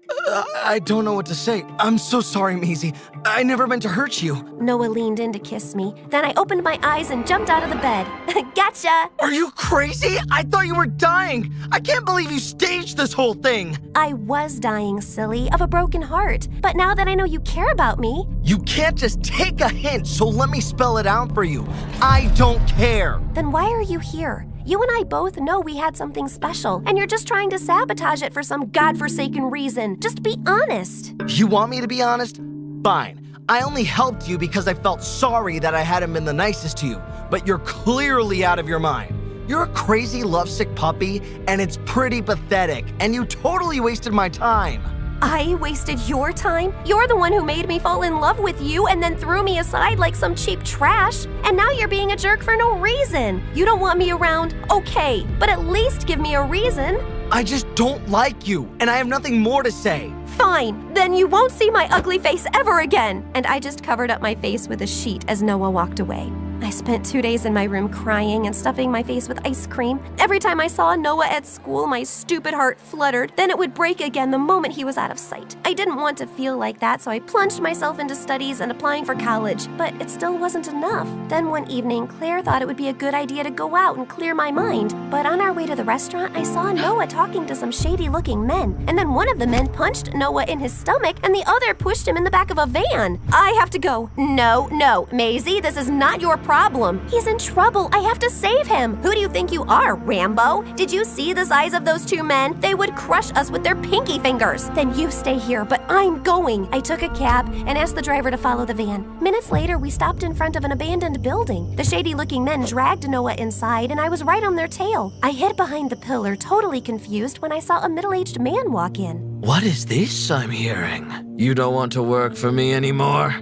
I don't know what to say. I'm so sorry, Maisie. I never meant to hurt you. Noah leaned in to kiss me. Then I opened my eyes and jumped out of the bed. Gotcha! Are you crazy? I thought you were dying. I can't believe you staged this whole thing. I was dying, silly, of a broken heart. But now that I know you care about me... You can't just take a hint, so let me spell it out for you. I don't care. Then why are you here? You and I both know we had something special, and you're just trying to sabotage it for some godforsaken reason. Just be honest. You want me to be honest? Fine. I only helped you because I felt sorry that I hadn't been the nicest to you, but you're clearly out of your mind. You're a crazy lovesick puppy, and it's pretty pathetic, and you totally wasted my time. I wasted your time? You're the one who made me fall in love with you and then threw me aside like some cheap trash. And now you're being a jerk for no reason. You don't want me around? Okay, but at least give me a reason. I just don't like you, and I have nothing more to say. Fine, then you won't see my ugly face ever again. And I just covered up my face with a sheet as Noah walked away. I spent 2 days in my room crying and stuffing my face with ice cream. Every time I saw Noah at school, my stupid heart fluttered. Then it would break again the moment he was out of sight. I didn't want to feel like that, so I plunged myself into studies and applying for college. But it still wasn't enough. Then one evening, Claire thought it would be a good idea to go out and clear my mind. But on our way to the restaurant, I saw Noah talking to some shady-looking men. And then one of the men punched Noah in his stomach, and the other pushed him in the back of a van. I have to go. No, Maisie, this is not your problem. He's in trouble. I have to save him. Who do you think you are, Rambo? Did you see the size of those two men? They would crush us with their pinky fingers. Then you stay here, but I'm going. I took a cab and asked the driver to follow the van. Minutes later, we stopped in front of an abandoned building. The shady-looking men dragged Noah inside, and I was right on their tail. I hid behind the pillar, totally confused, when I saw a middle-aged man walk in. What is this I'm hearing? You don't want to work for me anymore?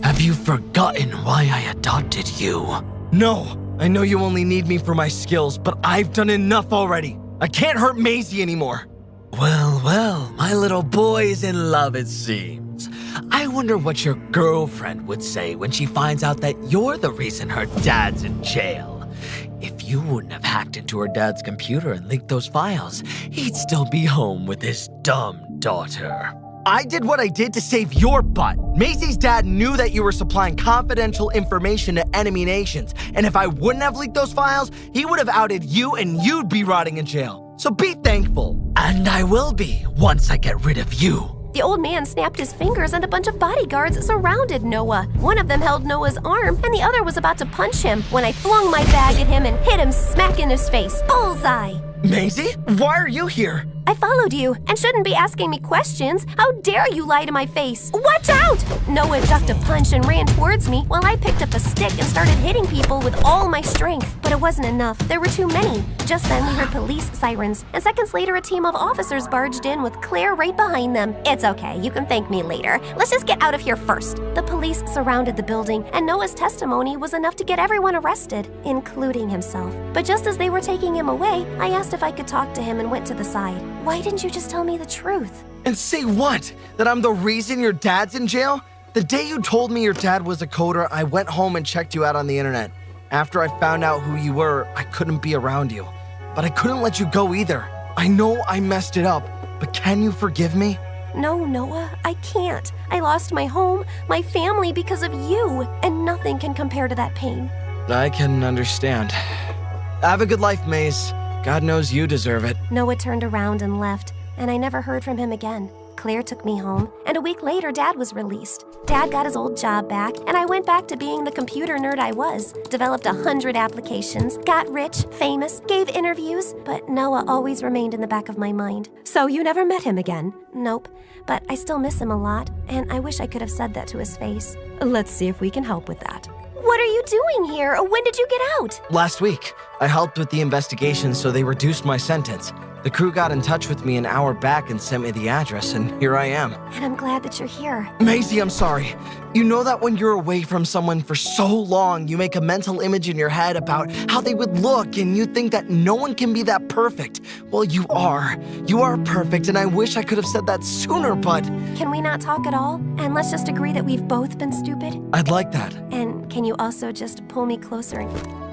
Have you forgotten why I adopted you? No, I know you only need me for my skills, but I've done enough already. I can't hurt Maisie anymore. Well, my little boy is in love, it seems. I wonder what your girlfriend would say when she finds out that you're the reason her dad's in jail. If you wouldn't have hacked into her dad's computer and leaked those files, he'd still be home with his dumb daughter. I did what I did to save your butt. Maisie's dad knew that you were supplying confidential information to enemy nations, and if I wouldn't have leaked those files, he would have outed you and you'd be rotting in jail. So be thankful. And I will be once I get rid of you. The old man snapped his fingers and a bunch of bodyguards surrounded Noah. One of them held Noah's arm and the other was about to punch him when I flung my bag at him and hit him smack in his face. Bullseye! Maisie, why are you here? I followed you and shouldn't be asking me questions. How dare you lie to my face? Watch out! Noah ducked a punch and ran towards me while I picked up a stick and started hitting people with all my strength. But it wasn't enough. There were too many. Just then we heard police sirens, and seconds later a team of officers barged in with Claire right behind them. It's okay, you can thank me later. Let's just get out of here first. The police surrounded the building, and Noah's testimony was enough to get everyone arrested, including himself. But just as they were taking him away, I asked if I could talk to him and went to the side. Why didn't you just tell me the truth? And say what? That I'm the reason your dad's in jail? The day you told me your dad was a coder, I went home and checked you out on the internet. After I found out who you were, I couldn't be around you. But I couldn't let you go either. I know I messed it up, but can you forgive me? No, Noah, I can't. I lost my home, my family because of you, and nothing can compare to that pain. I can understand. Have a good life, Maze. God knows you deserve it. Noah turned around and left, and I never heard from him again. Claire took me home, and a week later, Dad was released. Dad got his old job back, and I went back to being the computer nerd I was. Developed 100 applications, got rich, famous, gave interviews, but Noah always remained in the back of my mind. So you never met him again? Nope, but I still miss him a lot, and I wish I could have said that to his face. Let's see if we can help with that. What are you doing here? When did you get out? Last week, I helped with the investigation, so they reduced my sentence. The crew got in touch with me an hour back and sent me the address, and here I am. And I'm glad that you're here. Maisie, I'm sorry. You know that when you're away from someone for so long, you make a mental image in your head about how they would look, and you think that no one can be that perfect. Well, you are. You are perfect, and I wish I could have said that sooner, but... Can we not talk at all? And let's just agree that we've both been stupid? I'd like that. And can you also just pull me closer and...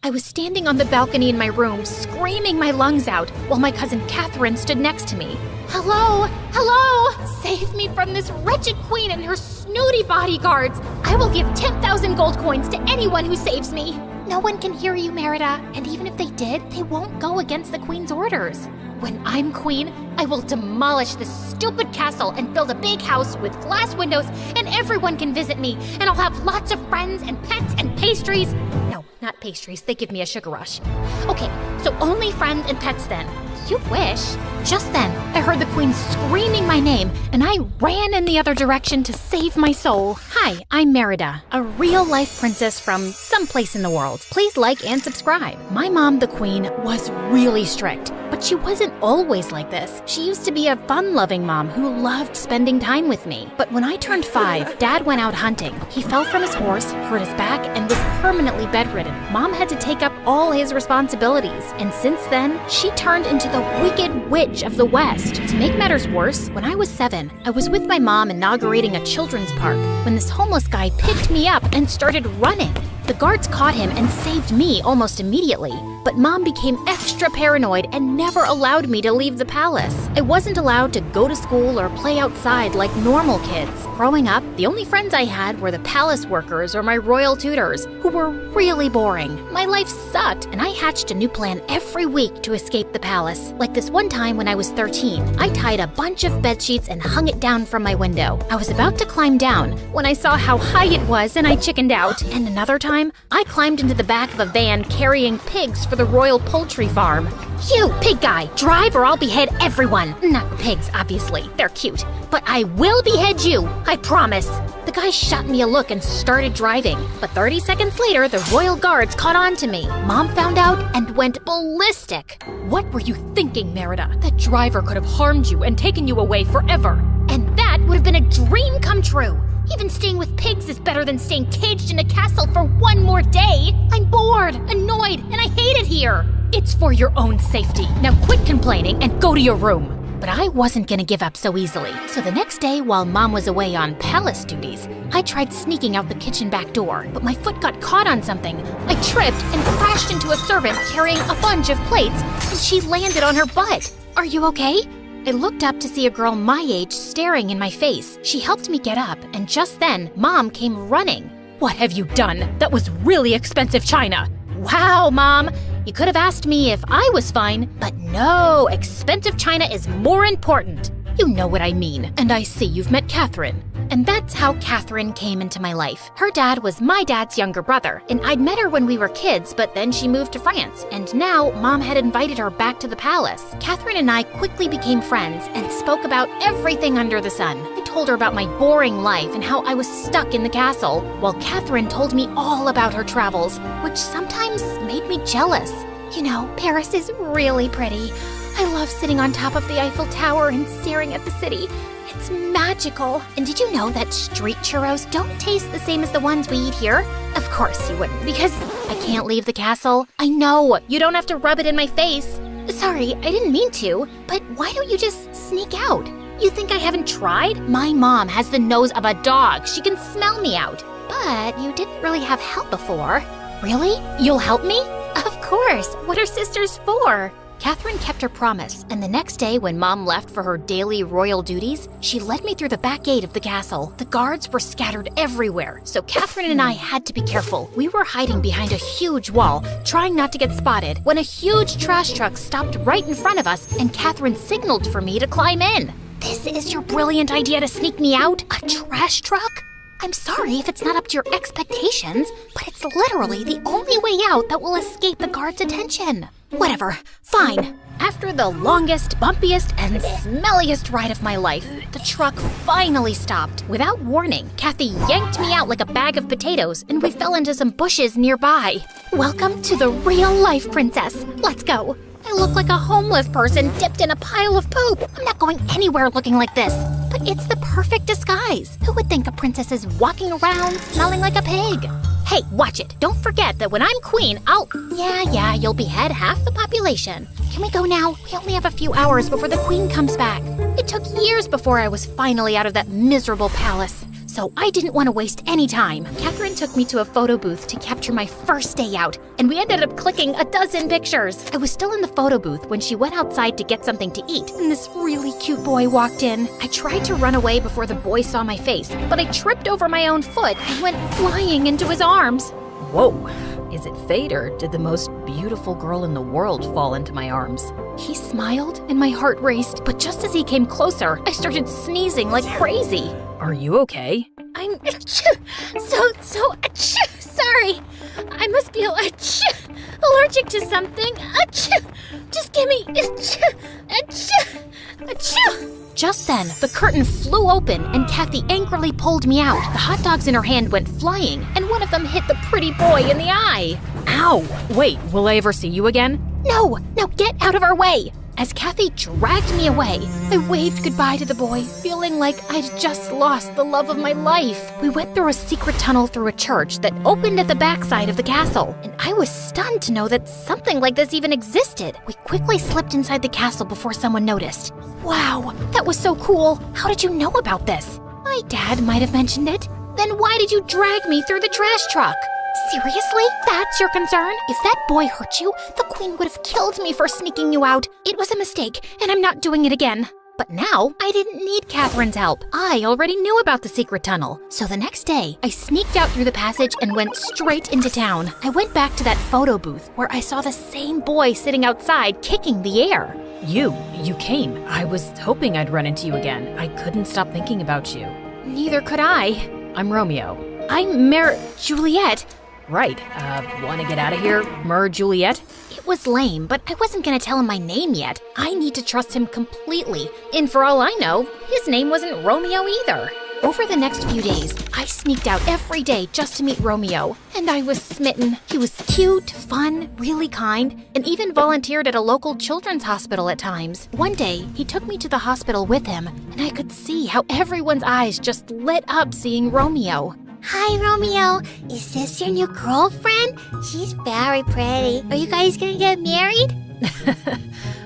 I was standing on the balcony in my room, screaming my lungs out, while my cousin Catherine stood next to me. Hello? Hello? Save me from this wretched queen and her snooty bodyguards. I will give 10,000 gold coins to anyone who saves me. No one can hear you, Merida, and even if they did, they won't go against the queen's orders. When I'm queen, I will demolish this stupid castle and build a big house with glass windows, and everyone can visit me, and I'll have lots of friends and pets and pastries. No, not pastries. They give me a sugar rush. Okay, so only friends and pets then. You wish. Just then, I heard the queen screaming my name, and I ran in the other direction to save my soul. Hi, I'm Merida, a real-life princess from someplace in the world. Please like and subscribe. My mom, the queen, was really strict, but she wasn't always like this. She used to be a fun-loving mom who loved spending time with me. But when I turned 5, Dad went out hunting. He fell from his horse, hurt his back, and was permanently bedridden. Mom had to take up all his responsibilities, and since then, she turned into the Wicked Witch of the West. To make matters worse, when I was 7, I was with my mom inaugurating a children's park when this homeless guy picked me up and started running. The guards caught him and saved me almost immediately, but Mom became extra paranoid and never allowed me to leave the palace. I wasn't allowed to go to school or play outside like normal kids. Growing up, the only friends I had were the palace workers or my royal tutors, who were really boring. My life sucked, and I hatched a new plan every week to escape the palace. Like this one time when I was 13, I tied a bunch of bedsheets and hung it down from my window. I was about to climb down when I saw how high it was and I chickened out. And another time, I climbed into the back of a van carrying pigs for the royal poultry farm. You, pig guy, drive or I'll behead everyone. Not the pigs, obviously. They're cute. But I will behead you, I promise. The guy shot me a look and started driving. But 30 seconds later, the royal guards caught on to me. Mom found out and went ballistic. What were you thinking, Merida? That driver could have harmed you and taken you away forever. And that would have been a dream come true. Even staying with pigs is better than staying caged in a castle for one more day. I'm bored, annoyed, and I hate it here. It's for your own safety. Now quit complaining and go to your room. But I wasn't gonna give up so easily. So the next day, while Mom was away on palace duties, I tried sneaking out the kitchen back door, but my foot got caught on something. I tripped and crashed into a servant carrying a bunch of plates, and she landed on her butt. Are you okay? I looked up to see a girl my age staring in my face. She helped me get up, and just then, Mom came running. What have you done? That was really expensive china. Wow, Mom! You could have asked me if I was fine, but no, expensive china is more important. You know what I mean, and I see you've met Catherine. And that's how Catherine came into my life. Her dad was my dad's younger brother, and I'd met her when we were kids, but then she moved to France, and now Mom had invited her back to the palace. Catherine and I quickly became friends and spoke about everything under the sun. I told her about my boring life and how I was stuck in the castle, while Catherine told me all about her travels, which sometimes made me jealous. You know, Paris is really pretty. I love sitting on top of the Eiffel Tower and staring at the city. It's magical. And did you know that street churros don't taste the same as the ones we eat here? Of course you wouldn't, because I can't leave the castle. I know, you don't have to rub it in my face. Sorry, I didn't mean to, but why don't you just sneak out? You think I haven't tried? My mom has the nose of a dog. She can smell me out. But you didn't really have help before. Really? You'll help me? Of course. What are sisters for? Catherine kept her promise, and the next day when Mom left for her daily royal duties, she led me through the back gate of the castle. The guards were scattered everywhere, so Catherine and I had to be careful. We were hiding behind a huge wall, trying not to get spotted, when a huge trash truck stopped right in front of us, and Catherine signaled for me to climb in. This is your brilliant idea to sneak me out? A trash truck? I'm sorry if it's not up to your expectations, but it's literally the only way out that will escape the guards' attention. Whatever, fine. After the longest, bumpiest, and smelliest ride of my life, the truck finally stopped. Without warning, Kathy yanked me out like a bag of potatoes, and we fell into some bushes nearby. Welcome to the real life, princess. Let's go. I look like a homeless person dipped in a pile of poop. I'm not going anywhere looking like this. But it's the perfect disguise. Who would think a princess is walking around smelling like a pig? Hey, watch it. Don't forget that when I'm queen, Yeah, you'll behead half the population. Can we go now? We only have a few hours before the queen comes back. It took years before I was finally out of that miserable palace. So I didn't want to waste any time. Catherine took me to a photo booth to capture my first day out, and we ended up clicking a dozen pictures. I was still in the photo booth when she went outside to get something to eat, and this really cute boy walked in. I tried to run away before the boy saw my face, but I tripped over my own foot and went flying into his arms. Whoa, is Is it fate, or did the most beautiful girl in the world fall into my arms? He smiled and my heart raced, but just as he came closer, I started sneezing like crazy. Are you okay? I'm sorry. I must be allergic to something. Just give me Just then, the curtain flew open and Kathy angrily pulled me out. The hot dogs in her hand went flying, and one of them hit the pretty boy in the eye. Ow! Wait, will I ever see you again? No, get out of our way! As Kathy dragged me away, I waved goodbye to the boy, feeling like I'd just lost the love of my life. We went through a secret tunnel through a church that opened at the backside of the castle, and I was stunned to know that something like this even existed. We quickly slipped inside the castle before someone noticed. Wow, that was so cool! How did you know about this? My dad might have mentioned it. Then why did you drag me through the trash truck? Seriously? That's your concern? If that boy hurt you, the queen would have killed me for sneaking you out. It was a mistake, and I'm not doing it again. But now, I didn't need Catherine's help. I already knew about the secret tunnel. So the next day, I sneaked out through the passage and went straight into town. I went back to that photo booth where I saw the same boy sitting outside kicking the air. You came. I was hoping I'd run into you again. I couldn't stop thinking about you. Neither could I. I'm Romeo. I'm Juliet. Right. Wanna get out of here, Juliet? It was lame, but I wasn't gonna tell him my name yet. I need to trust him completely. And for all I know, his name wasn't Romeo either. Over the next few days, I sneaked out every day just to meet Romeo, and I was smitten. He was cute, fun, really kind, and even volunteered at a local children's hospital at times. One day, he took me to the hospital with him, and I could see how everyone's eyes just lit up seeing Romeo. Hi, Romeo. Is this your new girlfriend? She's very pretty. Are you guys gonna get married?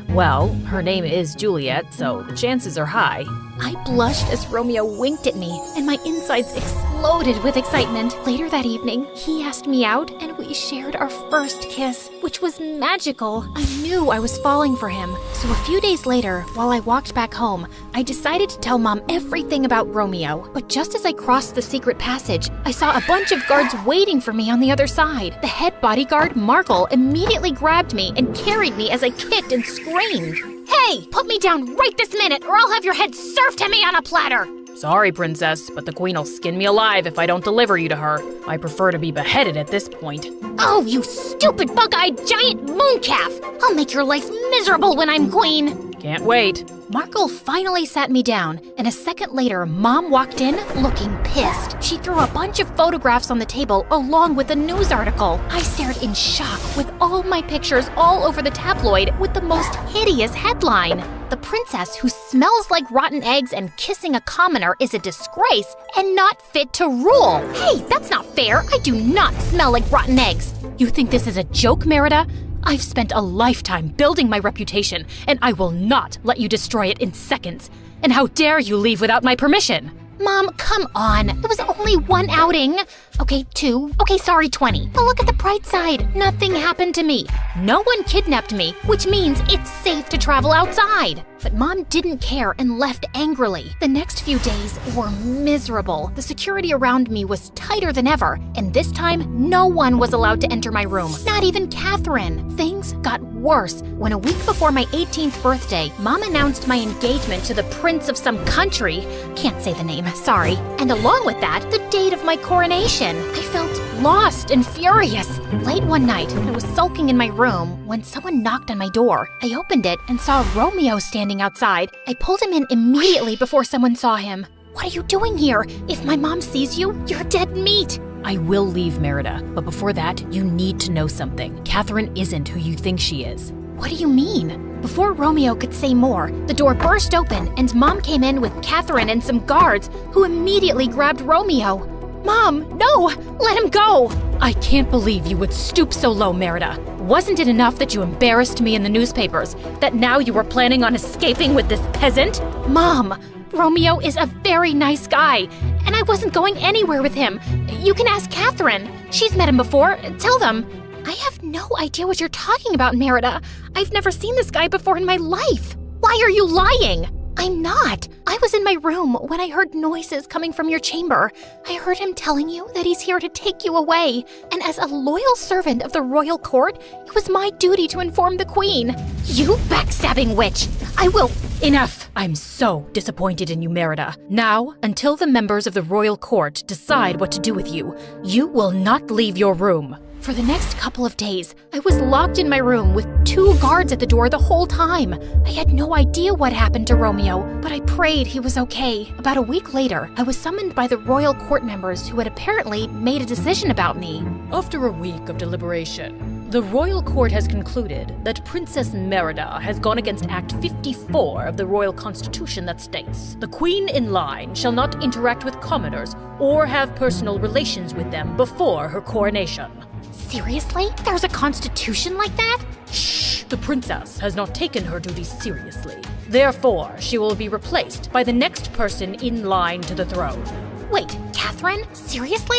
Well, her name is Juliet, so the chances are high. I blushed as Romeo winked at me, and my insides exploded with excitement. Later that evening, he asked me out, and we shared our first kiss, which was magical. I knew I was falling for him. So a few days later, while I walked back home, I decided to tell Mom everything about Romeo. But just as I crossed the secret passage, I saw a bunch of guards waiting for me on the other side. The head bodyguard, Markle, immediately grabbed me and carried me as I kicked and screamed. Hey, put me down right this minute, or I'll have your head served to me on a platter! Sorry, princess, but the queen will skin me alive if I don't deliver you to her. I prefer to be beheaded at this point. Oh, you stupid bug-eyed giant mooncalf! I'll make your life miserable when I'm queen! Can't wait. Markle finally sat me down, and a second later, Mom walked in looking pissed. She threw a bunch of photographs on the table along with a news article. I stared in shock with all my pictures all over the tabloid with the most hideous headline. The princess who smells like rotten eggs and kissing a commoner is a disgrace and not fit to rule. Hey, that's not fair. I do not smell like rotten eggs. You think this is a joke, Merida? I've spent a lifetime building my reputation, and I will not let you destroy it in seconds. And how dare you leave without my permission? Mom, come on. It was only one outing. Okay, 2. Okay, sorry, 20. But look at the bright side. Nothing happened to me. No one kidnapped me, which means it's safe to travel outside. But Mom didn't care and left angrily. The next few days were miserable. The security around me was tighter than ever, and this time, no one was allowed to enter my room, not even Catherine. Things got worse when a week before my 18th birthday, Mom announced my engagement to the prince of some country. Can't say the name, sorry. And along with that, the date of my coronation. I felt lost and furious. Late one night, I was sulking in my room when someone knocked on my door. I opened it and saw Romeo standing outside. I pulled him in immediately before someone saw him. What are you doing here? If my mom sees you, you're dead meat. I will leave, Merida, but before that, you need to know something. Catherine isn't who you think she is. What do you mean? Before Romeo could say more, the door burst open and Mom came in with Catherine and some guards who immediately grabbed Romeo. Mom, no! Let him go! I can't believe you would stoop so low, Merida. Wasn't it enough that you embarrassed me in the newspapers, that now you were planning on escaping with this peasant? Mom, Romeo is a very nice guy, and I wasn't going anywhere with him. You can ask Catherine. She's met him before. Tell them. I have no idea what you're talking about, Merida. I've never seen this guy before in my life. Why are you lying? I'm not. I was in my room when I heard noises coming from your chamber. I heard him telling you that he's here to take you away. And as a loyal servant of the royal court, it was my duty to inform the queen. You backstabbing witch! I will— Enough! I'm so disappointed in you, Merida. Now, until the members of the royal court decide what to do with you, you will not leave your room. For the next couple of days, I was locked in my room with 2 guards at the door the whole time. I had no idea what happened to Romeo, but I prayed he was okay. About a week later, I was summoned by the royal court members who had apparently made a decision about me. After a week of deliberation, the royal court has concluded that Princess Merida has gone against Act 54 of the royal constitution that states, "The queen in line shall not interact with commoners or have personal relations with them before her coronation." Seriously? There's a constitution like that? Shh! The princess has not taken her duties seriously. Therefore, she will be replaced by the next person in line to the throne. Wait, Catherine? Seriously?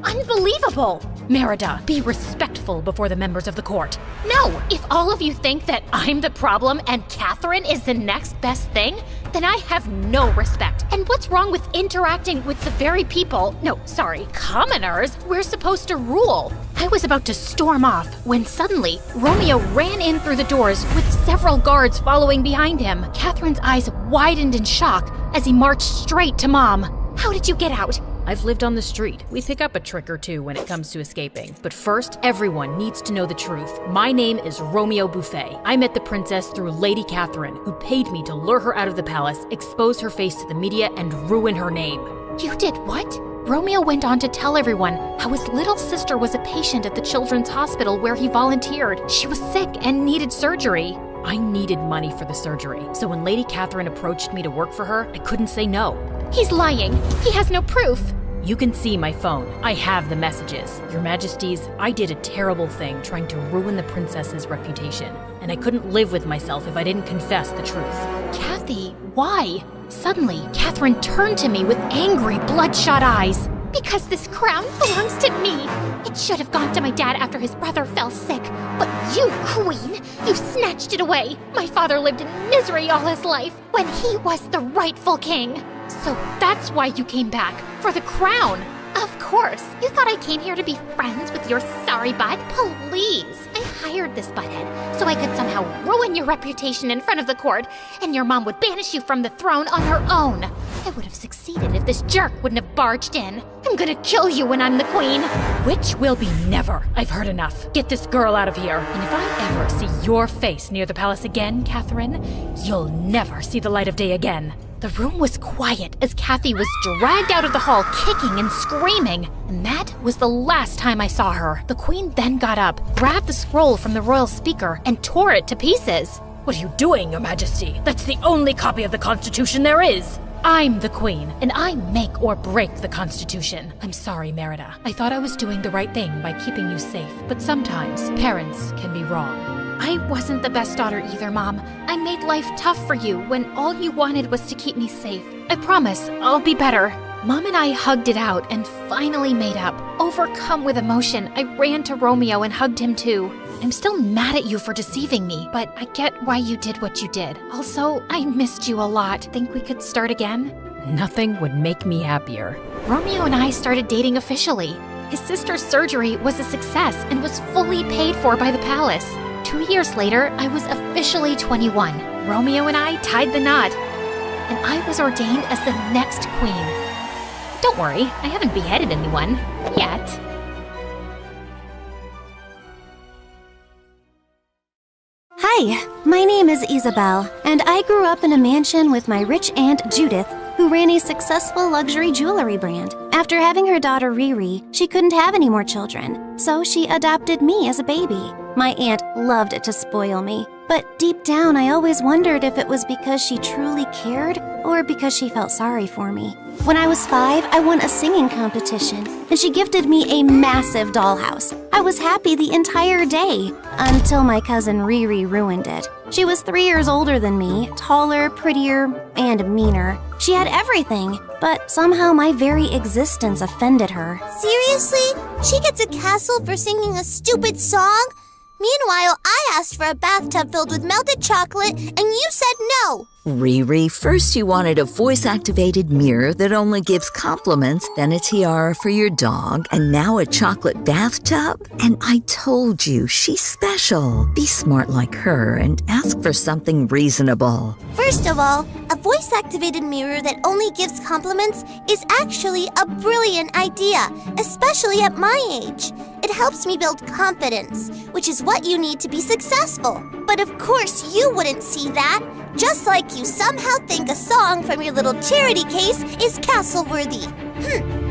Unbelievable! Merida, be respectful before the members of the court. No! If all of you think that I'm the problem and Catherine is the next best thing, then I have no respect. And what's wrong with interacting with the very people— commoners we're supposed to rule? I was about to storm off when suddenly Romeo ran in through the doors with several guards following behind him. Catherine's eyes widened in shock as he marched straight to Mom. How did you get out? I've lived on the street. We pick up a trick or two when it comes to escaping. But first, everyone needs to know the truth. My name is Romeo Buffet. I met the princess through Lady Catherine, who paid me to lure her out of the palace, expose her face to the media, and ruin her name. You did what? Romeo went on to tell everyone how his little sister was a patient at the children's hospital where he volunteered. She was sick and needed surgery. I needed money for the surgery, so when Lady Catherine approached me to work for her, I couldn't say no. He's lying. He has no proof. You can see my phone. I have the messages. Your Majesties, I did a terrible thing trying to ruin the princess's reputation, and I couldn't live with myself if I didn't confess the truth. Kathy, why? Suddenly, Catherine turned to me with angry, bloodshot eyes. Because this crown belongs to me. It should have gone to my dad after his brother fell sick. But you, Queen, you snatched it away. My father lived in misery all his life when he was the rightful king. So that's why you came back, for the crown. Of course. You thought I came here to be friends with your sorry butt? Please. I hired this butthead so I could somehow ruin your reputation in front of the court, and your mom would banish you from the throne on her own. I would have succeeded if this jerk wouldn't have barged in. I'm gonna kill you when I'm the queen. Which will be never. I've heard enough. Get this girl out of here. And if I ever see your face near the palace again, Catherine, you'll never see the light of day again. The room was quiet as Kathy was dragged out of the hall kicking and screaming. And that was the last time I saw her. The queen then got up, grabbed the scroll from the royal speaker, and tore it to pieces. What are you doing, Your Majesty? That's the only copy of the Constitution there is. I'm the queen, and I make or break the Constitution. I'm sorry, Merida. I thought I was doing the right thing by keeping you safe, but sometimes parents can be wrong. I wasn't the best daughter either, Mom. I made life tough for you when all you wanted was to keep me safe. I promise I'll be better. Mom and I hugged it out and finally made up. Overcome with emotion, I ran to Romeo and hugged him too. I'm still mad at you for deceiving me, but I get why you did what you did. Also, I missed you a lot. Think we could start again? Nothing would make me happier. Romeo and I started dating officially. His sister's surgery was a success and was fully paid for by the palace. 2 years later, I was officially 21. Romeo and I tied the knot, and I was ordained as the next queen. Don't worry, I haven't beheaded anyone yet. Hi, my name is Isabel, and I grew up in a mansion with my rich aunt Judith, who ran a successful luxury jewelry brand. After having her daughter Riri, she couldn't have any more children, so she adopted me as a baby. My aunt loved to spoil me, but deep down I always wondered if it was because she truly cared or because she felt sorry for me. When I was 5, I won a singing competition, and she gifted me a massive dollhouse. I was happy the entire day, until my cousin Riri ruined it. She was 3 years older than me, taller, prettier, and meaner. She had everything, but somehow my very existence offended her. Seriously? She gets a castle for singing a stupid song? Meanwhile, I asked for a bathtub filled with melted chocolate, and you said no. Riri, first you wanted a voice-activated mirror that only gives compliments, then a tiara for your dog, and now a chocolate bathtub? And I told you, she's special. Be smart like her and ask for something reasonable. First of all, a voice-activated mirror that only gives compliments is actually a brilliant idea, especially at my age. It helps me build confidence, which is what you need to be successful. But of course you wouldn't see that, just like you somehow think a song from your little charity case is castle-worthy.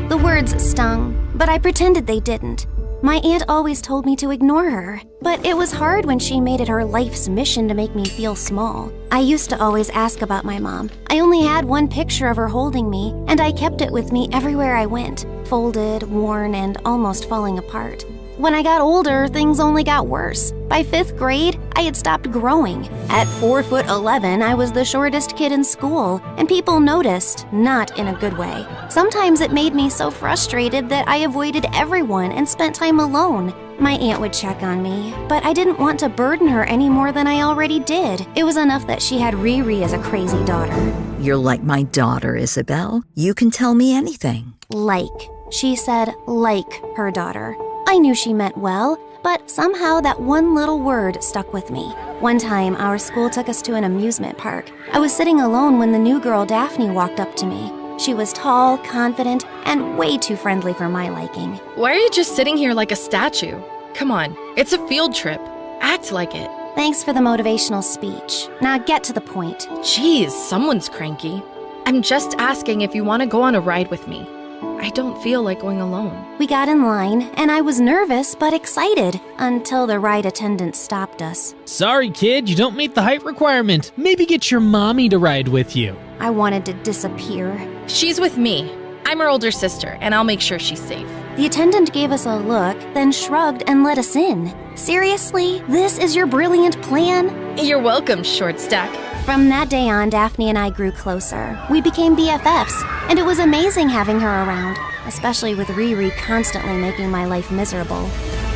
The words stung, but I pretended they didn't. My aunt always told me to ignore her, but it was hard when she made it her life's mission to make me feel small. I used to always ask about my mom. I only had one picture of her holding me, and I kept it with me everywhere I went, folded, worn, and almost falling apart. When I got older, things only got worse. By 5th grade, I had stopped growing. At 4'11", I was the shortest kid in school, and people noticed, not in a good way. Sometimes it made me so frustrated that I avoided everyone and spent time alone. My aunt would check on me, but I didn't want to burden her any more than I already did. It was enough that she had Riri as a crazy daughter. You're like my daughter, Isabel. You can tell me anything. Like. She said, like her daughter. I knew she meant well, but somehow that one little word stuck with me. One time, our school took us to an amusement park. I was sitting alone when the new girl Daphne walked up to me. She was tall, confident, and way too friendly for my liking. Why are you just sitting here like a statue? Come on, it's a field trip. Act like it. Thanks for the motivational speech. Now get to the point. Jeez, someone's cranky. I'm just asking if you want to go on a ride with me. I don't feel like going alone. We got in line, and I was nervous but excited until the ride attendant stopped us. Sorry, kid, you don't meet the height requirement. Maybe get your mommy to ride with you. I wanted to disappear. She's with me. I'm her older sister, and I'll make sure she's safe. The attendant gave us a look, then shrugged and let us in. Seriously? This is your brilliant plan? You're welcome, short stack. From that day on, Daphne and I grew closer. We became BFFs, and it was amazing having her around, especially with Riri constantly making my life miserable.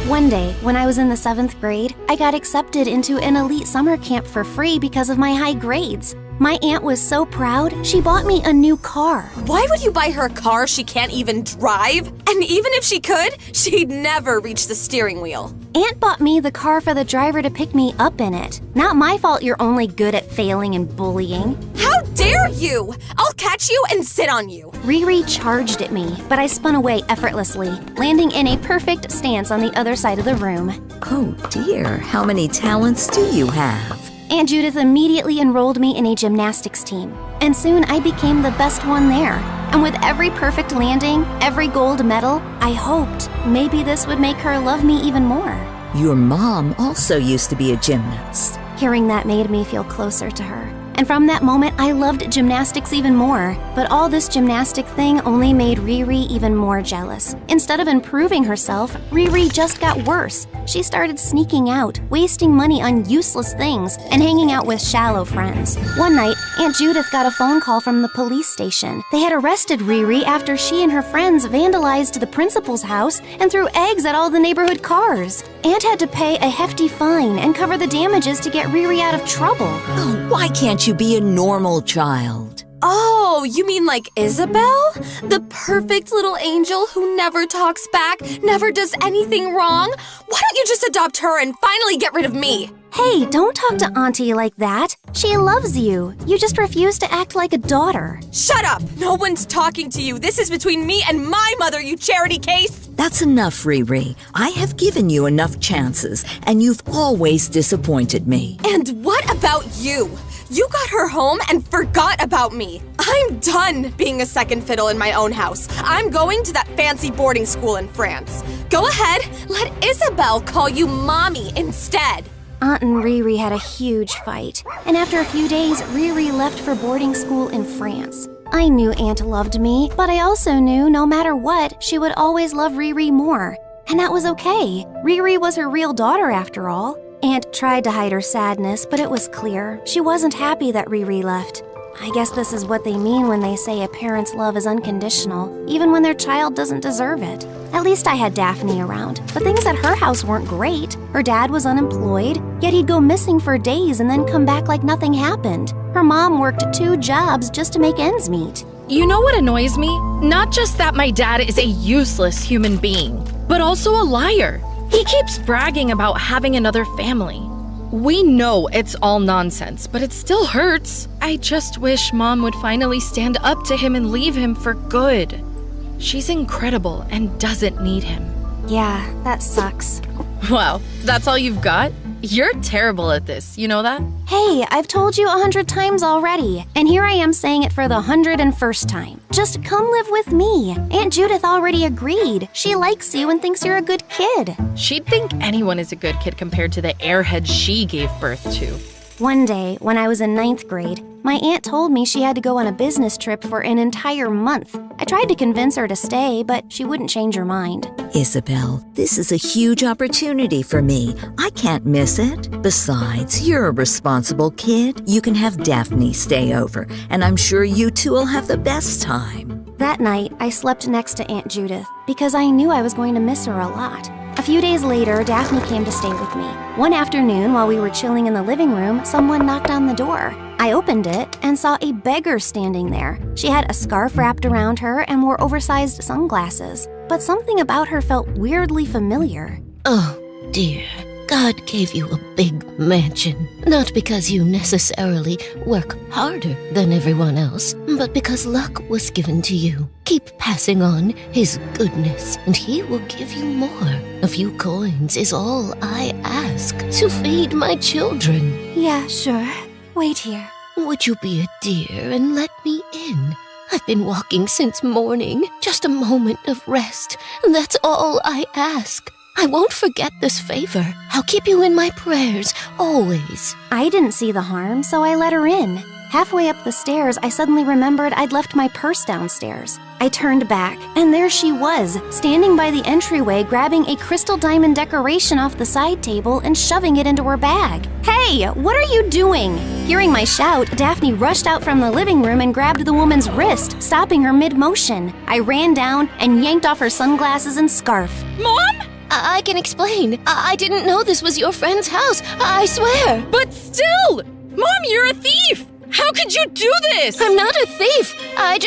One day, when I was in the 7th grade, I got accepted into an elite summer camp for free because of my high grades. My aunt was so proud, she bought me a new car. Why would you buy her a car she can't even drive? And even if she could, she'd never reach the steering wheel. Aunt bought me the car for the driver to pick me up in it. Not my fault you're only good at failing and bullying. How dare you! I'll catch you and sit on you. Riri charged at me, but I spun away effortlessly, landing in a perfect stance on the other side of the room. Oh dear, how many talents do you have? Aunt Judith immediately enrolled me in a gymnastics team, and soon I became the best one there. And with every perfect landing, every gold medal, I hoped maybe this would make her love me even more. Your mom also used to be a gymnast. Hearing that made me feel closer to her. And from that moment, I loved gymnastics even more. But all this gymnastic thing only made Riri even more jealous. Instead of improving herself, Riri just got worse. She started sneaking out, wasting money on useless things, and hanging out with shallow friends. One night, Aunt Judith got a phone call from the police station. They had arrested Riri after she and her friends vandalized the principal's house and threw eggs at all the neighborhood cars. Aunt had to pay a hefty fine and cover the damages to get Riri out of trouble. Oh, why can't you be a normal child? Oh, you mean like Isabel? The perfect little angel who never talks back, never does anything wrong? Why don't you just adopt her and finally get rid of me? Hey, don't talk to Auntie like that. She loves you. You just refuse to act like a daughter. Shut up! No one's talking to you. This is between me and my mother, you charity case! That's enough, Riri. I have given you enough chances, and you've always disappointed me. And what about you? You got her home and forgot about me. I'm done being a second fiddle in my own house. I'm going to that fancy boarding school in France. Go ahead, let Isabel call you Mommy instead. Aunt and Riri had a huge fight, and after a few days, Riri left for boarding school in France. I knew Aunt loved me, but I also knew no matter what, she would always love Riri more. And that was okay. Riri was her real daughter after all. Aunt tried to hide her sadness, but it was clear she wasn't happy that Riri left. I guess this is what they mean when they say a parent's love is unconditional, even when their child doesn't deserve it. At least I had Daphne around, but things at her house weren't great. Her dad was unemployed, yet he'd go missing for days and then come back like nothing happened. Her mom worked 2 jobs just to make ends meet. You know what annoys me? Not just that my dad is a useless human being, but also a liar. He keeps bragging about having another family. We know it's all nonsense, but it still hurts. I just wish Mom would finally stand up to him and leave him for good. She's incredible and doesn't need him. Yeah, that sucks. Wow, that's all you've got? You're terrible at this, you know that? Hey, I've told you 100 times already, and here I am saying it for the 101st time. Just come live with me. Aunt Judith already agreed. She likes you and thinks you're a good kid. She'd think anyone is a good kid compared to the airhead she gave birth to. One day, when I was in 9th grade, my aunt told me she had to go on a business trip for an entire month. I tried to convince her to stay, but she wouldn't change her mind. Isabel, this is a huge opportunity for me. I can't miss it. Besides, you're a responsible kid. You can have Daphne stay over, and I'm sure you two will have the best time. That night, I slept next to Aunt Judith because I knew I was going to miss her a lot. A few days later, Daphne came to stay with me. One afternoon, while we were chilling in the living room, someone knocked on the door. I opened it and saw a beggar standing there. She had a scarf wrapped around her and wore oversized sunglasses, but something about her felt weirdly familiar. Oh, dear. God gave you a big mansion, not because you necessarily work harder than everyone else, but because luck was given to you. Keep passing on His goodness, and He will give you more. A few coins is all I ask to feed my children. Yeah, sure. Wait here. Would you be a dear and let me in? I've been walking since morning. Just a moment of rest, and that's all I ask. I won't forget this favor. I'll keep you in my prayers, always. I didn't see the harm, so I let her in. Halfway up the stairs, I suddenly remembered I'd left my purse downstairs. I turned back, and there she was, standing by the entryway, grabbing a crystal diamond decoration off the side table and shoving it into her bag. Hey, what are you doing? Hearing my shout, Daphne rushed out from the living room and grabbed the woman's wrist, stopping her mid-motion. I ran down and yanked off her sunglasses and scarf. Mom? I can explain. I didn't know this was your friend's house. I swear. But still! Mom, you're a thief! How could you do this? I'm not a thief. I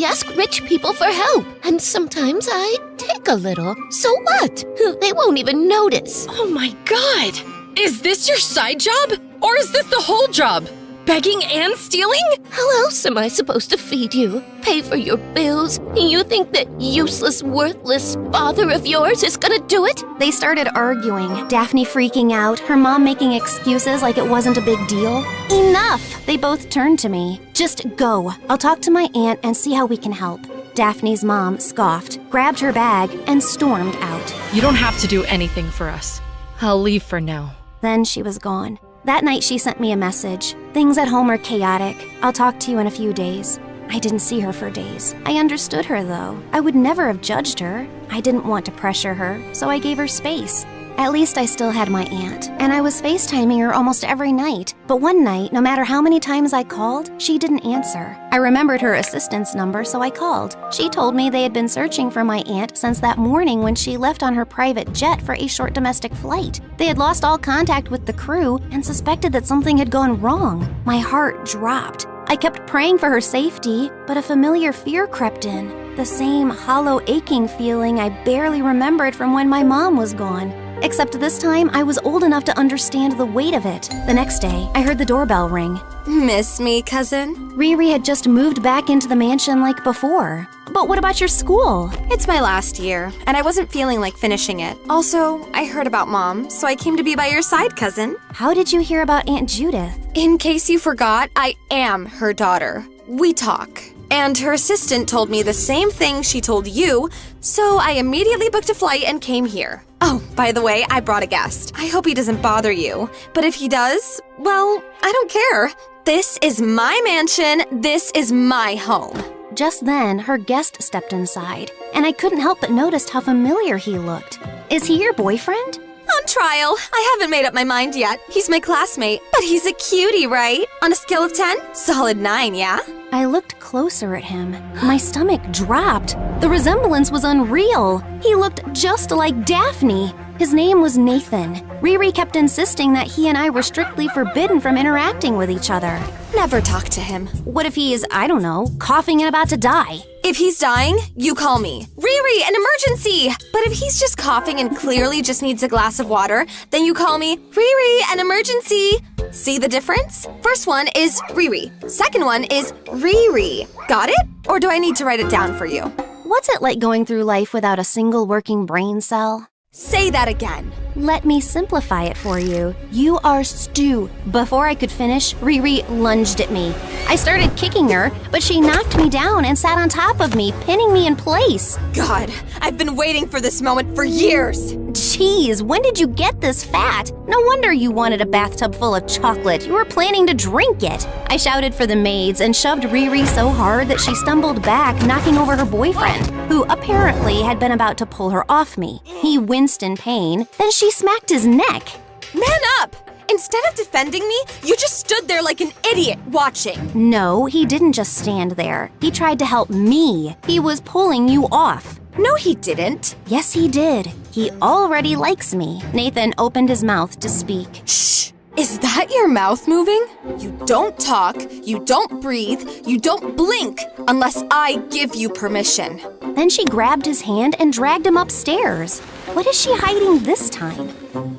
ask rich people for help. And sometimes I take a little. So what? They won't even notice. Oh my god! Is this your side job? Or is this the whole job? Begging and stealing? How else am I supposed to feed you? Pay for your bills? You think that useless, worthless father of yours is gonna do it? They started arguing, Daphne freaking out, her mom making excuses like it wasn't a big deal. Enough! They both turned to me. Just go. I'll talk to my aunt and see how we can help. Daphne's mom scoffed, grabbed her bag, and stormed out. You don't have to do anything for us. I'll leave for now. Then she was gone. That night she sent me a message. Things at home are chaotic. I'll talk to you in a few days. I didn't see her for days. I understood her though. I would never have judged her. I didn't want to pressure her, so I gave her space. At least I still had my aunt, and I was FaceTiming her almost every night. But one night, no matter how many times I called, she didn't answer. I remembered her assistant's number, so I called. She told me they had been searching for my aunt since that morning when she left on her private jet for a short domestic flight. They had lost all contact with the crew and suspected that something had gone wrong. My heart dropped. I kept praying for her safety, but a familiar fear crept in. The same hollow, aching feeling I barely remembered from when my mom was gone. Except this time, I was old enough to understand the weight of it. The next day, I heard the doorbell ring. Miss me, cousin? Riri had just moved back into the mansion like before. But what about your school? It's my last year, and I wasn't feeling like finishing it. Also, I heard about Mom, so I came to be by your side, cousin. How did you hear about Aunt Judith? In case you forgot, I am her daughter. We talk. And her assistant told me the same thing she told you, so I immediately booked a flight and came here. Oh, by the way, I brought a guest. I hope he doesn't bother you. But if he does, well, I don't care. This is my mansion. This is my home. Just then, her guest stepped inside, and I couldn't help but notice how familiar he looked. Is he your boyfriend? On trial. I haven't made up my mind yet. He's my classmate, but he's a cutie, right? On a scale of 10? Solid 9, yeah? I looked closer at him. My stomach dropped. The resemblance was unreal. He looked just like Daphne. His name was Nathan. Riri kept insisting that he and I were strictly forbidden from interacting with each other. Never talk to him. What if he is, I don't know, coughing and about to die? If he's dying, you call me. Riri, an emergency! But if he's just coughing and clearly just needs a glass of water, then you call me, Riri, an emergency! See the difference? First one is Riri. Second one is Riri. Got it? Or do I need to write it down for you? What's it like going through life without a single working brain cell? Say that again. Let me simplify it for you. You are stew. Before I could finish, Riri lunged at me. I started kicking her, but she knocked me down and sat on top of me, pinning me in place. God, I've been waiting for this moment for years. Jeez, when did you get this fat? No wonder you wanted a bathtub full of chocolate. You were planning to drink it. I shouted for the maids and shoved Riri so hard that she stumbled back, knocking over her boyfriend, who apparently had been about to pull her off me. He winced in pain, then she smacked his neck. Man up! Instead of defending me, you just stood there like an idiot watching. No, he didn't just stand there. He tried to help me. He was pulling you off. No, he didn't. Yes, he did. He already likes me. Nathan opened his mouth to speak. Shh! Is that your mouth moving? You don't talk, you don't breathe, you don't blink unless I give you permission. Then she grabbed his hand and dragged him upstairs. What is she hiding this time?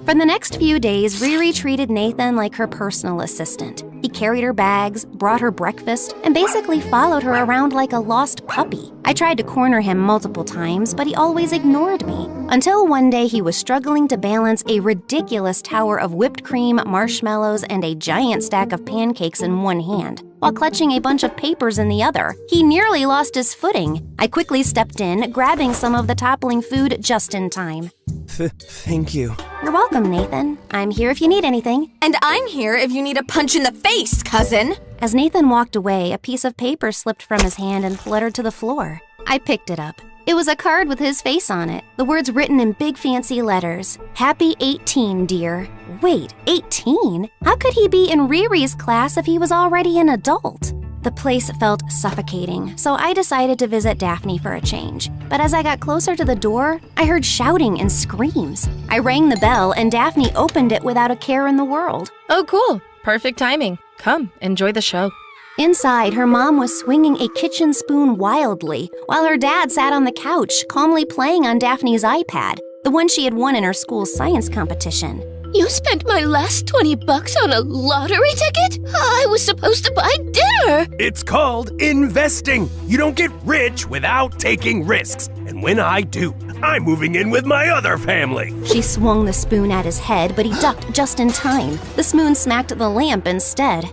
For the next few days, Riri treated Nathan like her personal assistant. He carried her bags, brought her breakfast, and basically followed her around like a lost puppy. I tried to corner him multiple times, but he always ignored me. Until one day he was struggling to balance a ridiculous tower of whipped cream, marshmallows, and a giant stack of pancakes in one hand, while clutching a bunch of papers in the other. He nearly lost his footing. I quickly stepped in, grabbing some of the toppling food just in time. Thank you. You're welcome, Nathan. I'm here if you need anything. And I'm here if you need a punch in the face, cousin. As Nathan walked away, a piece of paper slipped from his hand and fluttered to the floor. I picked it up. It was a card with his face on it, the words written in big fancy letters. Happy 18, dear. Wait, 18? How could he be in Riri's class if he was already an adult? The place felt suffocating, so I decided to visit Daphne for a change. But as I got closer to the door, I heard shouting and screams. I rang the bell, and Daphne opened it without a care in the world. Oh, cool. Perfect timing. Come, enjoy the show. Inside, her mom was swinging a kitchen spoon wildly, while her dad sat on the couch, calmly playing on Daphne's iPad, the one she had won in her school's science competition. You spent my last $20 on a lottery ticket? I was supposed to buy dinner! It's called investing. You don't get rich without taking risks. And when I do, I'm moving in with my other family. She swung the spoon at his head, but he ducked just in time. The spoon smacked the lamp instead.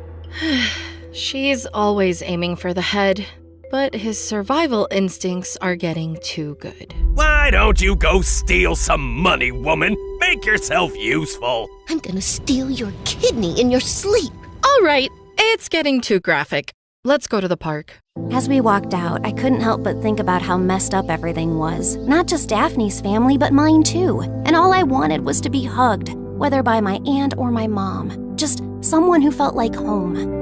She's always aiming for the head, but his survival instincts are getting too good. Why don't you go steal some money, woman? Make yourself useful. I'm gonna steal your kidney in your sleep. All right, it's getting too graphic. Let's go to the park. As we walked out, I couldn't help but think about how messed up everything was. Not just Daphne's family, but mine too. And all I wanted was to be hugged, whether by my aunt or my mom. Just someone who felt like home.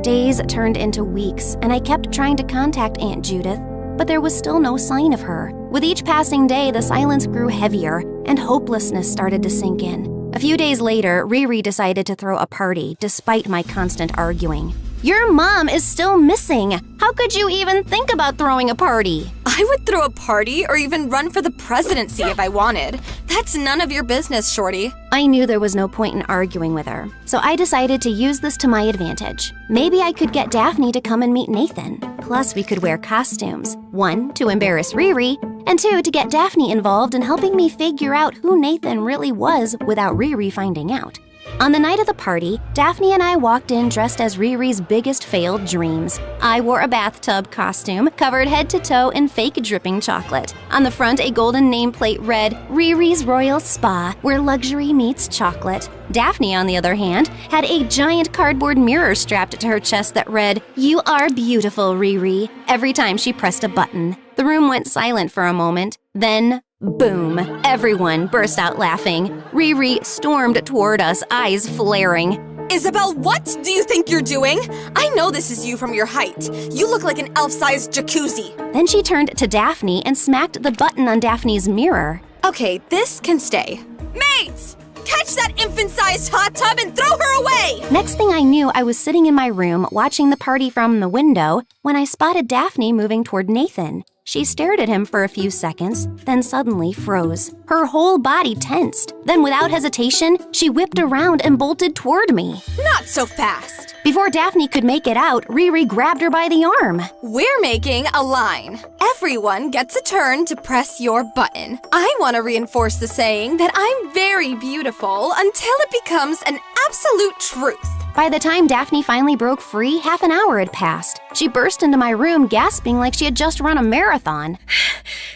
Days turned into weeks, and I kept trying to contact Aunt Judith, but there was still no sign of her. With each passing day, the silence grew heavier, and hopelessness started to sink in. A few days later, Riri decided to throw a party, despite my constant arguing. Your mom is still missing. How could you even think about throwing a party? I would throw a party or even run for the presidency if I wanted. That's none of your business, Shorty. I knew there was no point in arguing with her, so I decided to use this to my advantage. Maybe I could get Daphne to come and meet Nathan. Plus, we could wear costumes. 1, to embarrass Riri, and 2, to get Daphne involved in helping me figure out who Nathan really was without Riri finding out. On the night of the party, Daphne and I walked in dressed as Riri's biggest failed dreams. I wore a bathtub costume, covered head to toe in fake dripping chocolate. On the front, a golden nameplate read, Riri's Royal Spa, where luxury meets chocolate. Daphne, on the other hand, had a giant cardboard mirror strapped to her chest that read, You are beautiful, Riri, every time she pressed a button. The room went silent for a moment. Then, Boom! Everyone burst out laughing. Riri stormed toward us, eyes flaring. Isabel, what do you think you're doing? I know this is you from your height. You look like an elf-sized jacuzzi. Then she turned to Daphne and smacked the button on Daphne's mirror. Okay, this can stay. Mates! Catch that infant-sized hot tub and throw her away! Next thing I knew, I was sitting in my room watching the party from the window when I spotted Daphne moving toward Nathan. She stared at him for a few seconds, then suddenly froze. Her whole body tensed. Then without hesitation, she whipped around and bolted toward me. Not so fast. Before Daphne could make it out, Riri grabbed her by the arm. We're making a line. Everyone gets a turn to press your button. I want to reinforce the saying that I'm very beautiful until it becomes an absolute truth. By the time Daphne finally broke free, half an hour had passed. She burst into my room gasping like she had just run a marathon.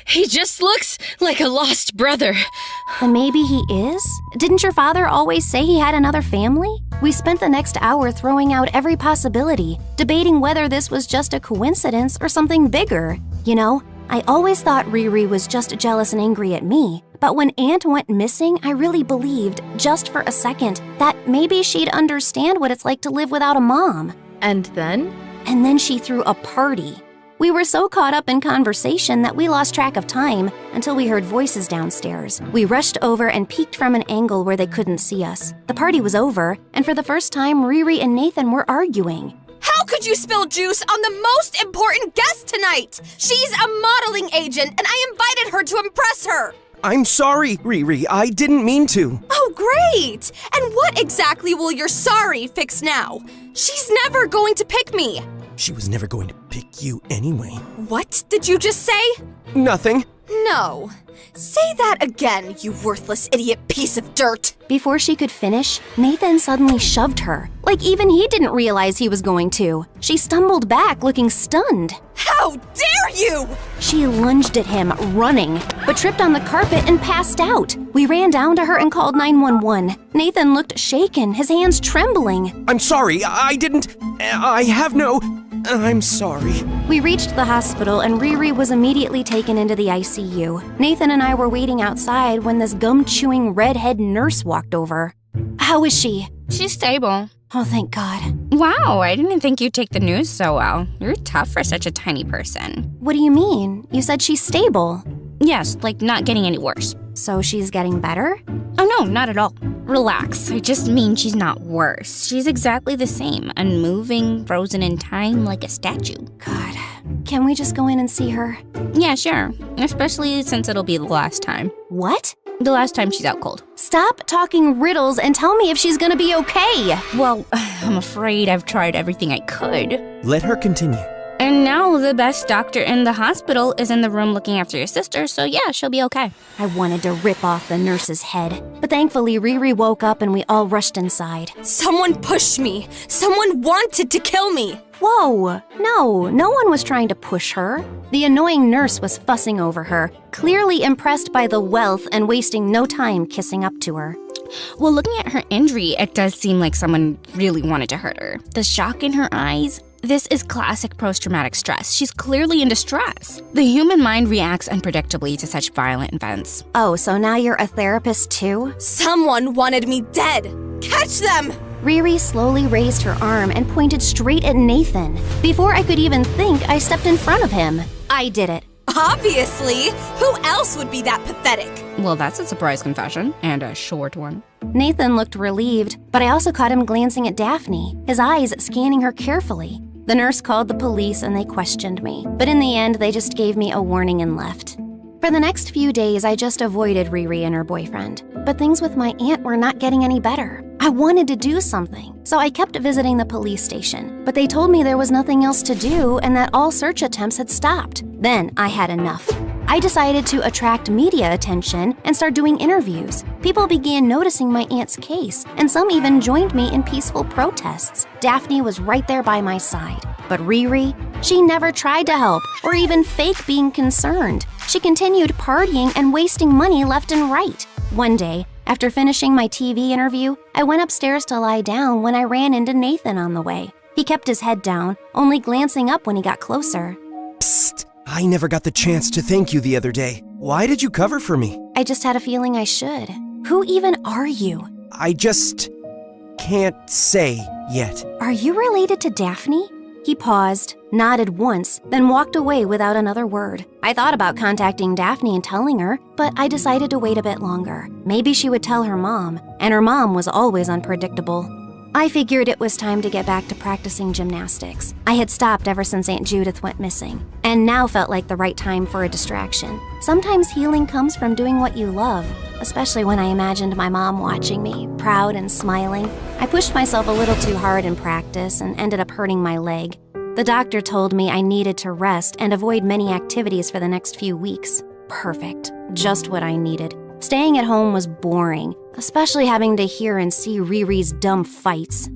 He just looks like a lost brother. Then maybe he is? Didn't your father always say he had another family? We spent the next hour throwing out every possibility, debating whether this was just a coincidence or something bigger. You know, I always thought Riri was just jealous and angry at me. But when Aunt went missing, I really believed, just for a second, that maybe she'd understand what it's like to live without a mom. And then? And then she threw a party. We were so caught up in conversation that we lost track of time until we heard voices downstairs. We rushed over and peeked from an angle where they couldn't see us. The party was over, and for the first time, Riri and Nathan were arguing. How could you spill juice on the most important guest tonight? She's a modeling agent, and I invited her to impress her. I'm sorry, Riri. I didn't mean to. Oh, great! And what exactly will your sorry fix now? She's never going to pick me. She was never going to pick you anyway. What did you just say? Nothing. No. Say that again, you worthless idiot piece of dirt. Before she could finish, Nathan suddenly shoved her, like even he didn't realize he was going to. She stumbled back, looking stunned. How dare you! She lunged at him, running, but tripped on the carpet and passed out. We ran down to her and called 911. Nathan looked shaken, his hands trembling. I'm sorry, I have no... I'm sorry. We reached the hospital and Riri was immediately taken into the ICU. Nathan and I were waiting outside when this gum-chewing redhead nurse walked over. How is she? She's stable. Oh, thank God. Wow, I didn't think you'd take the news so well. You're tough for such a tiny person. What do you mean? You said she's stable. Yes, like not getting any worse. So she's getting better? Oh no, not at all. Relax, I just mean she's not worse. She's exactly the same, unmoving, frozen in time like a statue. God, can we just go in and see her? Yeah, sure. Especially since it'll be the last time. What? The last time she's out cold. Stop talking riddles and tell me if she's gonna be okay. Well, I'm afraid I've tried everything I could. Let her continue. And now the best doctor in the hospital is in the room looking after your sister, so yeah, she'll be okay. I wanted to rip off the nurse's head, but thankfully Riri woke up and we all rushed inside. Someone pushed me. Someone wanted to kill me. Whoa, no one was trying to push her. The annoying nurse was fussing over her, clearly impressed by the wealth and wasting no time kissing up to her. Well, looking at her injury, it does seem like someone really wanted to hurt her. The shock in her eyes, this is classic post-traumatic stress. She's clearly in distress. The human mind reacts unpredictably to such violent events. Oh, so now you're a therapist too? Someone wanted me dead. Catch them! Riri slowly raised her arm and pointed straight at Nathan. Before I could even think, I stepped in front of him. I did it. Obviously! Who else would be that pathetic? Well, that's a surprise confession, and a short one. Nathan looked relieved, but I also caught him glancing at Daphne, his eyes scanning her carefully. The nurse called the police and they questioned me, but in the end, they just gave me a warning and left. For the next few days, I just avoided Riri and her boyfriend, but things with my aunt were not getting any better. I wanted to do something, so I kept visiting the police station, but they told me there was nothing else to do and that all search attempts had stopped. Then I had enough. I decided to attract media attention and start doing interviews. People began noticing my aunt's case, and some even joined me in peaceful protests. Daphne was right there by my side. But Riri, she never tried to help or even fake being concerned. She continued partying and wasting money left and right. One day, after finishing my TV interview, I went upstairs to lie down when I ran into Nathan on the way. He kept his head down, only glancing up when he got closer. Psst! I never got the chance to thank you the other day. Why did you cover for me? I just had a feeling I should. Who even are you? I just can't say yet. Are you related to Daphne? He paused, nodded once, then walked away without another word. I thought about contacting Daphne and telling her, but I decided to wait a bit longer. Maybe she would tell her mom, and her mom was always unpredictable. I figured it was time to get back to practicing gymnastics. I had stopped ever since Aunt Judith went missing, and now felt like the right time for a distraction. Sometimes healing comes from doing what you love, especially when I imagined my mom watching me, proud and smiling. I pushed myself a little too hard in practice and ended up hurting my leg. The doctor told me I needed to rest and avoid many activities for the next few weeks. Perfect. Just what I needed. Staying at home was boring, especially having to hear and see Riri's dumb fights.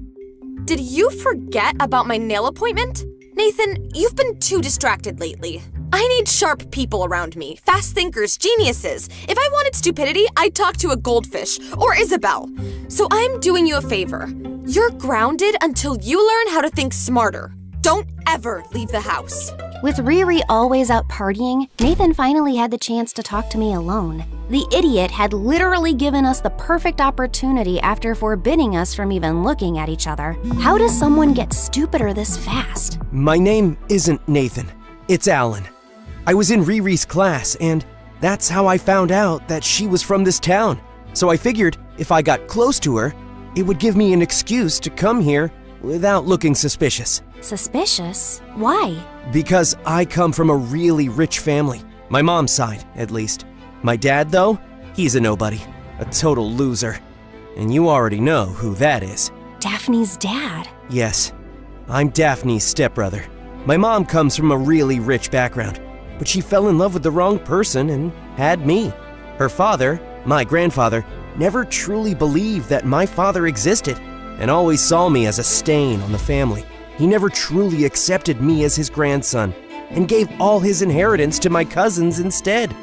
Did you forget about my nail appointment? Nathan, you've been too distracted lately. I need sharp people around me, fast thinkers, geniuses. If I wanted stupidity, I'd talk to a goldfish or Isabel. So I'm doing you a favor. You're grounded until you learn how to think smarter. Don't ever leave the house. With Riri always out partying, Nathan finally had the chance to talk to me alone. The idiot had literally given us the perfect opportunity after forbidding us from even looking at each other. How does someone get stupider this fast? My name isn't Nathan. It's Alan. I was in Riri's class, and that's how I found out that she was from this town. So I figured if I got close to her, it would give me an excuse to come here without looking suspicious. Suspicious? Why? Because I come from a really rich family. My mom's side, at least. My dad, though, he's a nobody. A total loser. And you already know who that is. Daphne's dad? Yes. I'm Daphne's stepbrother. My mom comes from a really rich background, but she fell in love with the wrong person and had me. Her father, my grandfather, never truly believed that my father existed and always saw me as a stain on the family. He never truly accepted me as his grandson and gave all his inheritance to my cousins instead.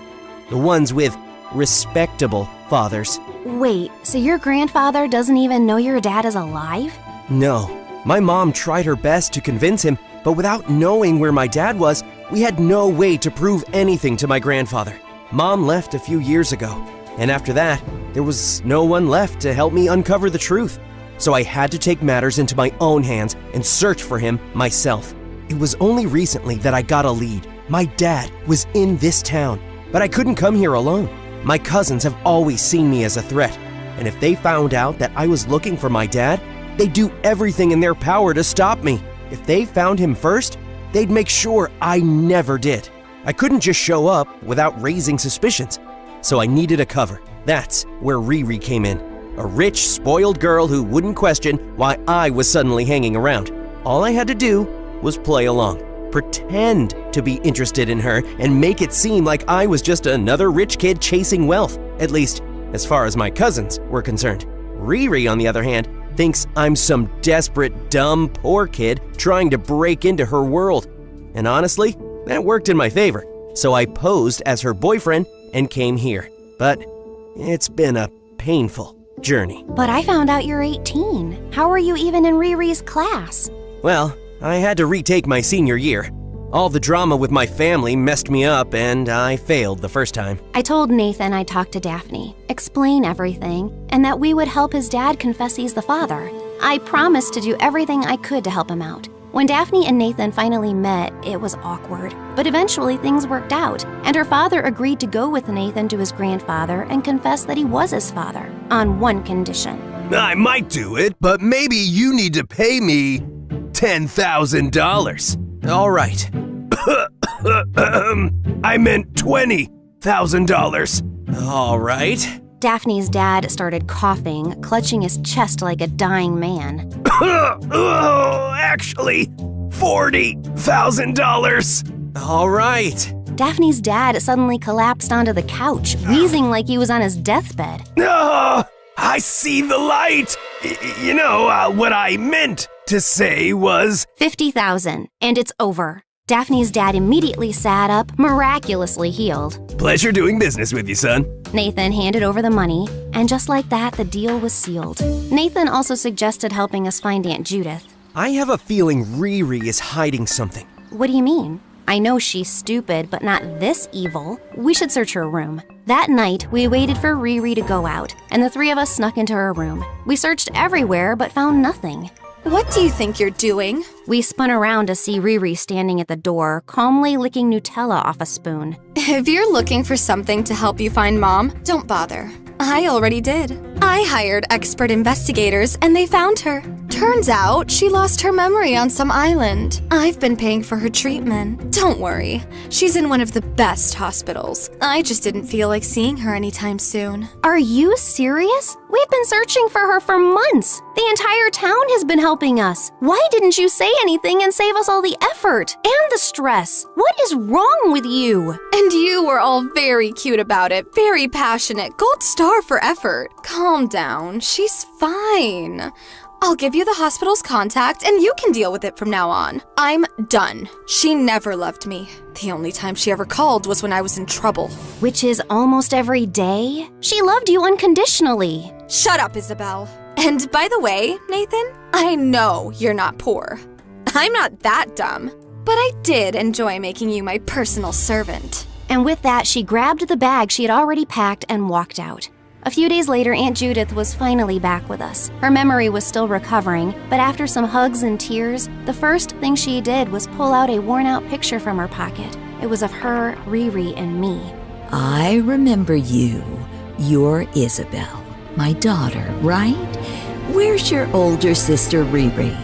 The ones with respectable fathers. Wait, so your grandfather doesn't even know your dad is alive? No. My mom tried her best to convince him, but without knowing where my dad was, we had no way to prove anything to my grandfather. Mom left a few years ago, and after that, there was no one left to help me uncover the truth. So I had to take matters into my own hands and search for him myself. It was only recently that I got a lead. My dad was in this town, but I couldn't come here alone. My cousins have always seen me as a threat, and if they found out that I was looking for my dad, they'd do everything in their power to stop me. If they found him first, they'd make sure I never did. I couldn't just show up without raising suspicions, so I needed a cover. That's where Riri came in. A rich, spoiled girl who wouldn't question why I was suddenly hanging around. All I had to do was play along, pretend to be interested in her, and make it seem like I was just another rich kid chasing wealth, at least as far as my cousins were concerned. Riri, on the other hand, thinks I'm some desperate, dumb, poor kid trying to break into her world. And honestly, that worked in my favor. So I posed as her boyfriend and came here. But it's been a painful journey. But I found out you're 18. How are you even in Riri's class? Well, I had to retake my senior year. All the drama with my family messed me up, and I failed the first time. I told Nathan I'd talk to Daphne, explain everything, and that we would help his dad confess he's the father. I promised to do everything I could to help him out. When Daphne and Nathan finally met, it was awkward, but eventually things worked out, and her father agreed to go with Nathan to his grandfather and confess that he was his father, on one condition. I might do it, but maybe you need to pay me $10,000. All right. I meant $20,000. All right. Daphne's dad started coughing, clutching his chest like a dying man. Actually, $40,000. All right. Daphne's dad suddenly collapsed onto the couch, wheezing like he was on his deathbed. I see the light. What I meant to say was $50,000, and it's over. Daphne's dad immediately sat up, miraculously healed. Pleasure doing business with you, son. Nathan handed over the money, and just like that, the deal was sealed. Nathan also suggested helping us find Aunt Judith. I have a feeling Riri is hiding something. What do you mean? I know she's stupid, but not this evil. We should search her room. That night, we waited for Riri to go out, and the three of us snuck into her room. We searched everywhere, but found nothing. What do you think you're doing? We spun around to see Riri standing at the door, calmly licking Nutella off a spoon. If you're looking for something to help you find Mom, don't bother. I already did. I hired expert investigators and they found her. Turns out she lost her memory on some island. I've been paying for her treatment. Don't worry, she's in one of the best hospitals. I just didn't feel like seeing her anytime soon. Are you serious? We've been searching for her for months. The entire town has been helping us. Why didn't you say anything and save us all the effort and the stress? What is wrong with you? And you were all very cute about it, very passionate. Gold star for effort. Calm down, she's fine. I'll give you the hospital's contact and you can deal with it from now on. I'm done. She never loved me. The only time she ever called was when I was in trouble. Which is almost every day? She loved you unconditionally. Shut up, Isabel. And by the way, Nathan, I know you're not poor. I'm not that dumb, but I did enjoy making you my personal servant. And with that, she grabbed the bag she had already packed and walked out. A few days later, Aunt Judith was finally back with us. Her memory was still recovering, but after some hugs and tears, the first thing she did was pull out a worn-out picture from her pocket. It was of her, Riri, and me. I remember you. You're Isabel, my daughter, right? Where's your older sister, Riri?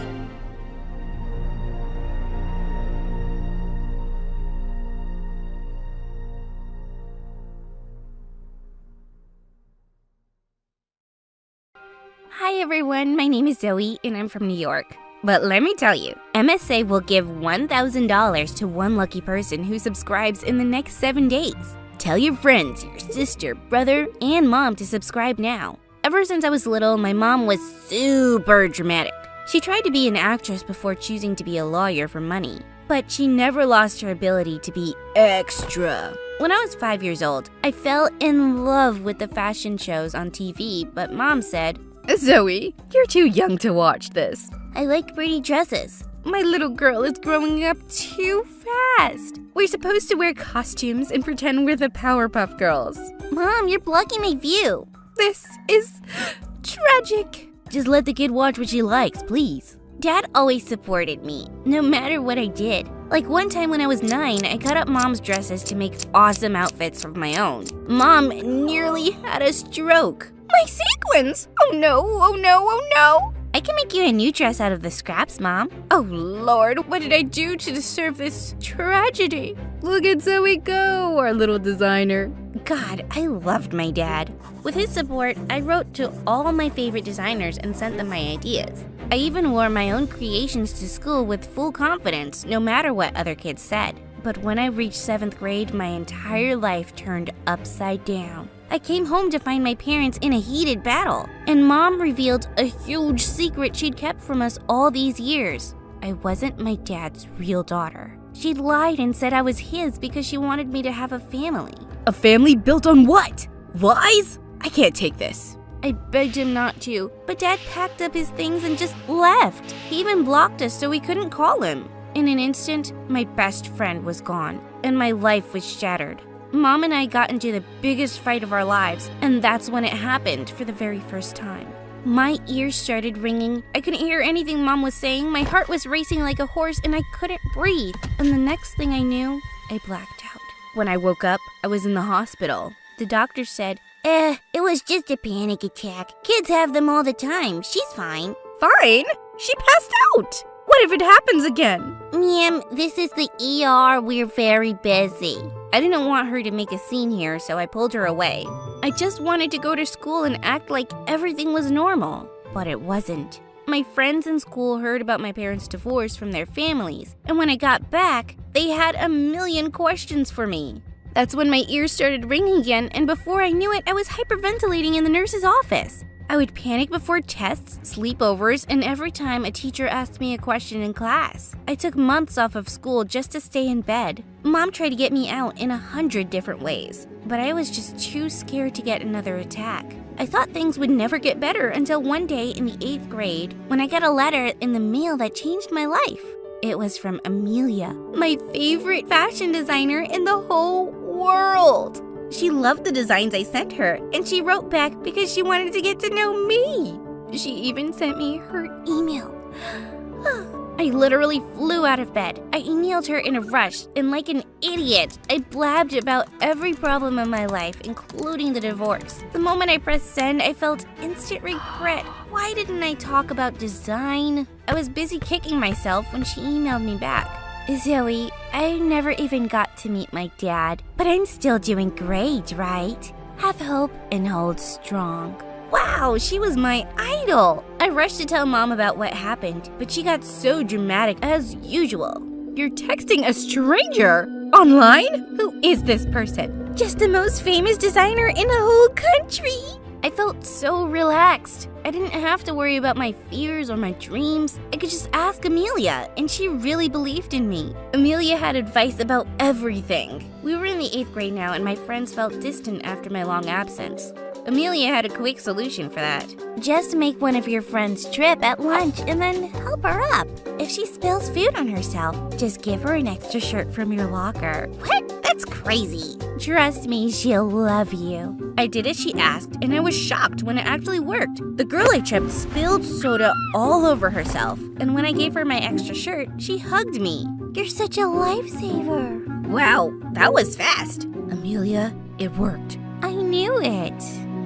Hi everyone, my name is Zoe and I'm from New York. But let me tell you, MSA will give $1,000 to one lucky person who subscribes in the next 7 days. Tell your friends, your sister, brother, and mom to subscribe now. Ever since I was little, my mom was super dramatic. She tried to be an actress before choosing to be a lawyer for money. But she never lost her ability to be extra. When I was 5 years old, I fell in love with the fashion shows on TV, but mom said, Zoe, you're too young to watch this. I like pretty dresses. My little girl is growing up too fast. We're supposed to wear costumes and pretend we're the Powerpuff Girls. Mom, you're blocking my view. This is tragic. Just let the kid watch what she likes, please. Dad always supported me, no matter what I did. Like one time when I was 9, I cut up Mom's dresses to make awesome outfits of my own. Mom nearly had a stroke. My sequins! Oh no, oh no, oh no! I can make you a new dress out of the scraps, Mom. Oh Lord, what did I do to deserve this tragedy? Look at Zoe go, our little designer. God, I loved my dad. With his support, I wrote to all my favorite designers and sent them my ideas. I even wore my own creations to school with full confidence, no matter what other kids said. But when I reached 7th grade, my entire life turned upside down. I came home to find my parents in a heated battle, and Mom revealed a huge secret she'd kept from us all these years. I wasn't my dad's real daughter. She'd lied and said I was his because she wanted me to have a family. A family built on what? Lies? I can't take this. I begged him not to, but Dad packed up his things and just left. He even blocked us so we couldn't call him. In an instant, my best friend was gone, and my life was shattered. Mom and I got into the biggest fight of our lives, and that's when it happened for the very first time. My ears started ringing. I couldn't hear anything Mom was saying. My heart was racing like a horse, and I couldn't breathe. And the next thing I knew, I blacked out. When I woke up, I was in the hospital. The doctor said, it was just a panic attack. Kids have them all the time. She's fine. Fine? She passed out. What if it happens again? Ma'am, this is the ER. We're very busy. I didn't want her to make a scene here, so I pulled her away. I just wanted to go to school and act like everything was normal, but it wasn't. My friends in school heard about my parents' divorce from their families, and when I got back, they had a million questions for me. That's when my ears started ringing again, and before I knew it, I was hyperventilating in the nurse's office. I would panic before tests, sleepovers, and every time a teacher asked me a question in class. I took months off of school just to stay in bed. Mom tried to get me out in 100 different ways, but I was just too scared to get another attack. I thought things would never get better until one day in the 8th grade when I got a letter in the mail that changed my life. It was from Amelia, my favorite fashion designer in the whole world. She loved the designs I sent her, and she wrote back because she wanted to get to know me. She even sent me her email. I literally flew out of bed. I emailed her in a rush, and like an idiot, I blabbed about every problem in my life, including the divorce. The moment I pressed send, I felt instant regret. Why didn't I talk about design? I was busy kicking myself when she emailed me back. Zoe, I never even got to meet my dad, but I'm still doing great, right? Have hope and hold strong. Wow, she was my idol! I rushed to tell Mom about what happened, but she got so dramatic as usual. You're texting a stranger? Online? Who is this person? Just the most famous designer in the whole country! I felt so relaxed. I didn't have to worry about my fears or my dreams. I could just ask Amelia, and she really believed in me. Amelia had advice about everything. We were in the 8th grade now, and my friends felt distant after my long absence. Amelia had a quick solution for that. Just make one of your friends trip at lunch and then help her up. If she spills food on herself, just give her an extra shirt from your locker. What? That's crazy. Trust me, she'll love you. I did as she asked, and I was shocked when it actually worked. The girl I tripped spilled soda all over herself, and when I gave her my extra shirt, she hugged me. You're such a lifesaver. Wow, that was fast. Amelia, it worked. I knew it.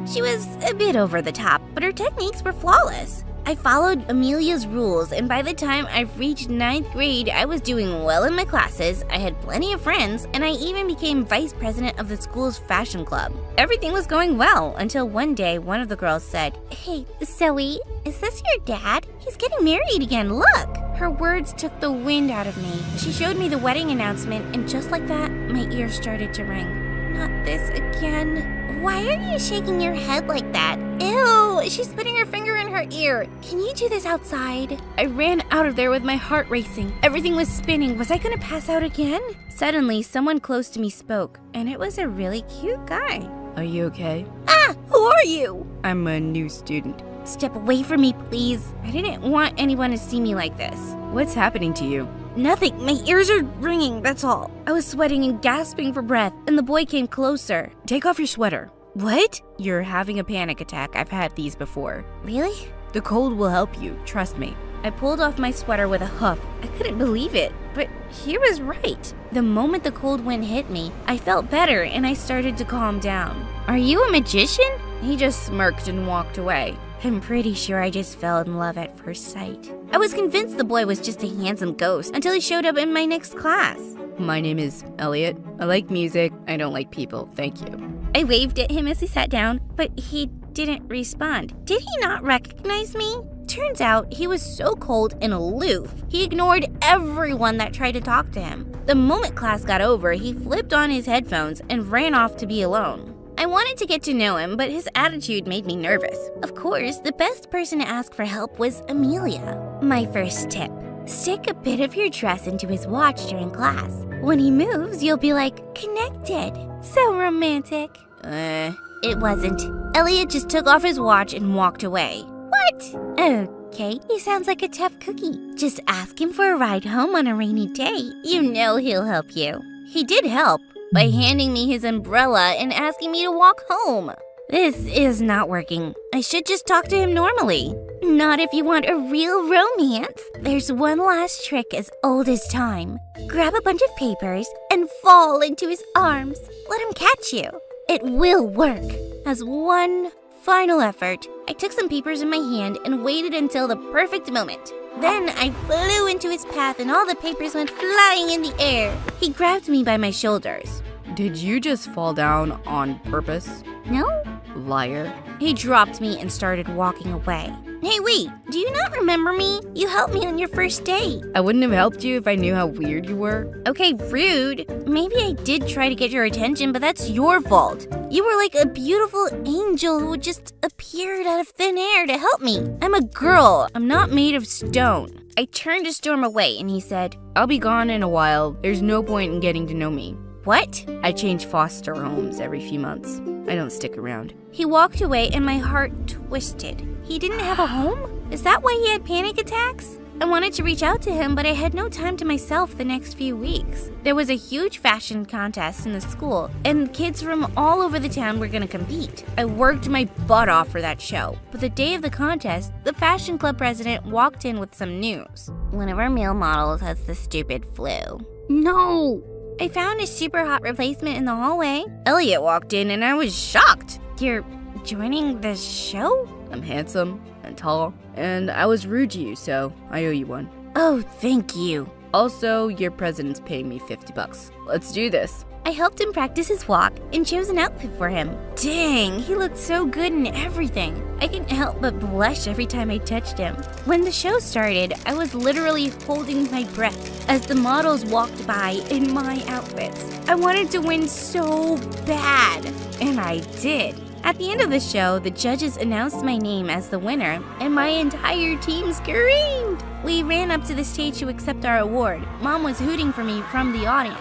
She was a bit over the top, but her techniques were flawless. I followed Amelia's rules, and by the time I reached 9th grade, I was doing well in my classes, I had plenty of friends, and I even became vice president of the school's fashion club. Everything was going well until one day one of the girls said, "Hey, Zoe, is this your dad? He's getting married again, look!" Her words took the wind out of me. She showed me the wedding announcement, and just like that, my ears started to ring. Not this again. Why are you shaking your head like that? Ew, she's putting her finger in her ear. Can you do this outside? I ran out of there with my heart racing. Everything was spinning. Was I gonna pass out again? Suddenly, someone close to me spoke, and it was a really cute guy. Are you okay? Ah, who are you? I'm a new student. Step away from me, please. I didn't want anyone to see me like this. What's happening to you? Nothing. My ears are ringing, that's all. I was sweating and gasping for breath, and the boy came closer. Take off your sweater. What? You're having a panic attack. I've had these before. Really? The cold will help you. Trust me. I pulled off my sweater with a huff. I couldn't believe it, but he was right. The moment the cold wind hit me, I felt better and I started to calm down. Are you a magician? He just smirked and walked away. I'm pretty sure I just fell in love at first sight. I was convinced the boy was just a handsome ghost until he showed up in my next class. My name is Elliot. I like music. I don't like people. Thank you. I waved at him as he sat down, but he didn't respond. Did he not recognize me? Turns out he was so cold and aloof, he ignored everyone that tried to talk to him. The moment class got over, he flipped on his headphones and ran off to be alone. I wanted to get to know him, but his attitude made me nervous. Of course, the best person to ask for help was Amelia. My first tip: stick a bit of your dress into his watch during class. When he moves, you'll be like, connected. So romantic. It wasn't. Elliot just took off his watch and walked away. What? Okay, he sounds like a tough cookie. Just ask him for a ride home on a rainy day. You know he'll help you. He did help by handing me his umbrella and asking me to walk home. This is not working. I should just talk to him normally. Not if you want a real romance. There's one last trick as old as time. Grab a bunch of papers and fall into his arms. Let him catch you. It will work. As one final effort, I took some papers in my hand and waited until the perfect moment. Then I flew into his path and all the papers went flying in the air. He grabbed me by my shoulders. Did you just fall down on purpose? No? Liar. He dropped me and started walking away. Hey, wait, do you not remember me? You helped me on your first date. I wouldn't have helped you if I knew how weird you were. Okay, rude. Maybe I did try to get your attention, but that's your fault. You were like a beautiful angel who just appeared out of thin air to help me. I'm a girl. I'm not made of stone. I turned to storm away and he said, I'll be gone in a while. There's no point in getting to know me. What? I change foster homes every few months. I don't stick around. He walked away and my heart twisted. He didn't have a home? Is that why he had panic attacks? I wanted to reach out to him, but I had no time to myself the next few weeks. There was a huge fashion contest in the school, and kids from all over the town were gonna compete. I worked my butt off for that show, but the day of the contest, the fashion club president walked in with some news. One of our male models has the stupid flu. No! I found a super hot replacement in the hallway. Elliot walked in and I was shocked. You're joining the show? I'm handsome and tall, and I was rude to you, so I owe you one. Oh, thank you. Also, your president's paying me $50. Let's do this. I helped him practice his walk and chose an outfit for him. Dang, he looked so good in everything. I couldn't help but blush every time I touched him. When the show started, I was literally holding my breath as the models walked by in my outfits. I wanted to win so bad, and I did. At the end of the show, the judges announced my name as the winner, and my entire team screamed. We ran up to the stage to accept our award. Mom was hooting for me from the audience.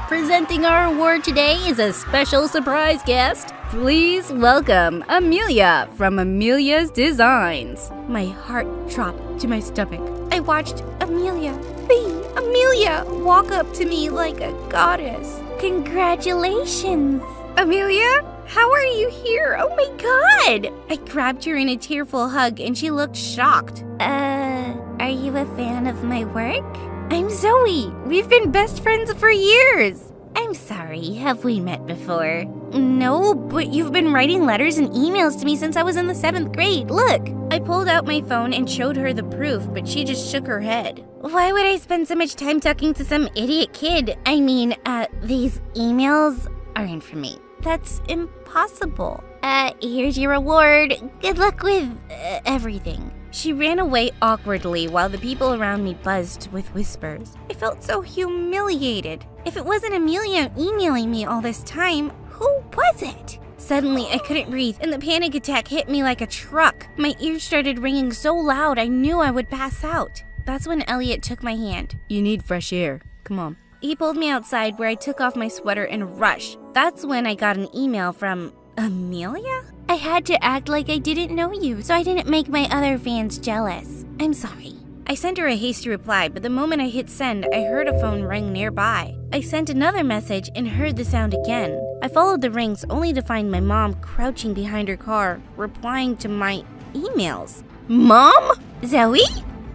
Presenting our award today is a special surprise guest. Please welcome Amelia from Amelia's Designs. My heart dropped to my stomach. I watched Amelia walk up to me like a goddess. Congratulations! Amelia? How are you here? Oh my god! I grabbed her in a tearful hug and she looked shocked. Are you a fan of my work? I'm Zoe. We've been best friends for years. I'm sorry, have we met before? No, but you've been writing letters and emails to me since I was in the 7th grade. Look! I pulled out my phone and showed her the proof, but she just shook her head. Why would I spend so much time talking to some idiot kid? I mean, these emails aren't for me. That's impossible. Here's your award. Good luck with everything. She ran away awkwardly while the people around me buzzed with whispers. I felt so humiliated. If it wasn't Amelia emailing me all this time, who was it? Suddenly, I couldn't breathe, and the panic attack hit me like a truck. My ears started ringing so loud I knew I would pass out. That's when Elliot took my hand. You need fresh air. Come on. He pulled me outside where I took off my sweater and rushed. That's when I got an email from Amelia? I had to act like I didn't know you, so I didn't make my other fans jealous. I'm sorry. I sent her a hasty reply, but the moment I hit send, I heard a phone ring nearby. I sent another message and heard the sound again. I followed the rings only to find my mom crouching behind her car, replying to my emails. Mom? Zoe?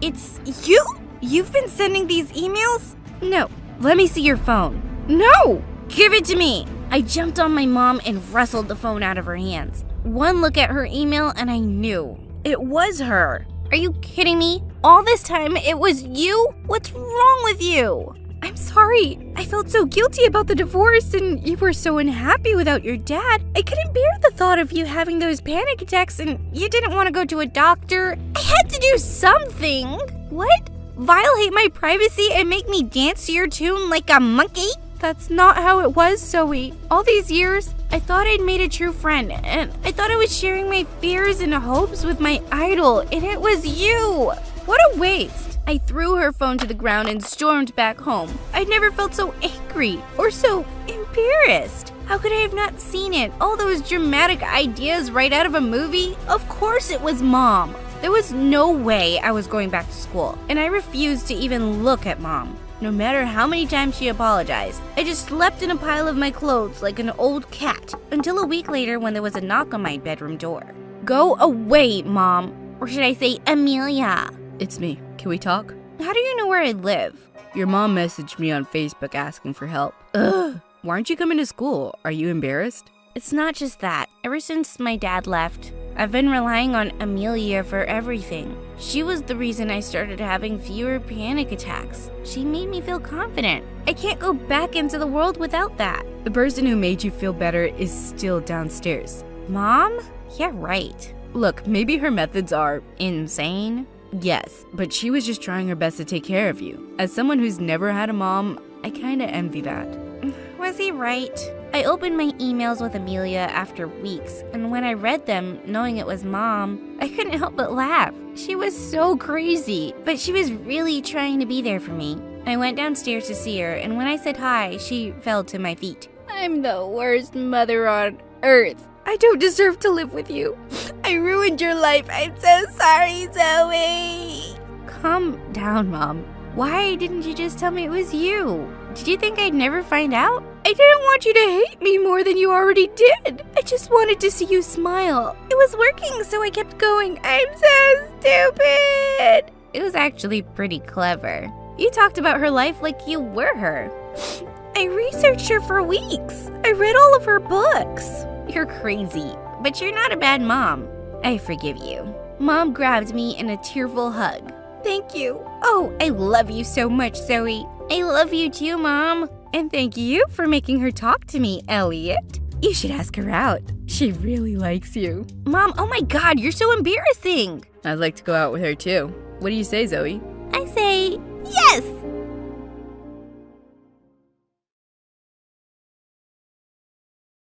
It's you? You've been sending these emails? No. Let me see your phone. No! Give it to me! I jumped on my mom and wrestled the phone out of her hands. One look at her email and I knew. It was her. Are you kidding me? All this time it was you? What's wrong with you? I'm sorry. I felt so guilty about the divorce and you were so unhappy without your dad. I couldn't bear the thought of you having those panic attacks and you didn't want to go to a doctor. I had to do something. What? Violate my privacy and make me dance to your tune like a monkey? That's not how it was, Zoe. All these years, I thought I'd made a true friend, and I thought I was sharing my fears and hopes with my idol, and it was you. What a waste. I threw her phone to the ground and stormed back home. I'd never felt so angry or so embarrassed. How could I have not seen it? All those dramatic ideas right out of a movie? Of course it was Mom. There was no way I was going back to school, and I refused to even look at Mom. No matter how many times she apologized, I just slept in a pile of my clothes like an old cat until a week later when there was a knock on my bedroom door. Go away, Mom. Or should I say Amelia? It's me. Can we talk? How do you know where I live? Your mom messaged me on Facebook asking for help. Ugh. Why aren't you coming to school? Are you embarrassed? It's not just that. Ever since my dad left, I've been relying on Amelia for everything. She was the reason I started having fewer panic attacks. She made me feel confident. I can't go back into the world without that. The person who made you feel better is still downstairs. Mom? Yeah, right. Look, maybe her methods are insane. Yes, but she was just trying her best to take care of you. As someone who's never had a mom, I kinda envy that. Was he right? I opened my emails with Amelia after weeks, and when I read them, knowing it was Mom, I couldn't help but laugh. She was so crazy, but she was really trying to be there for me. I went downstairs to see her, and when I said hi, she fell to my feet. I'm the worst mother on earth. I don't deserve to live with you. I ruined your life. I'm so sorry, Zoe. Calm down, Mom. Why didn't you just tell me it was you? Did you think I'd never find out? I didn't want you to hate me more than you already did. I just wanted to see you smile. It was working, so I kept going. I'm so stupid. It was actually pretty clever. You talked about her life like you were her. I researched her for weeks. I read all of her books. You're crazy, but you're not a bad mom. I forgive you. Mom grabbed me in a tearful hug. Thank you. Oh, I love you so much, Zoe. I love you too, Mom. And thank you for making her talk to me, Elliot. You should ask her out. She really likes you. Mom, oh my God, you're so embarrassing. I'd like to go out with her too. What do you say, Zoe? I say yes.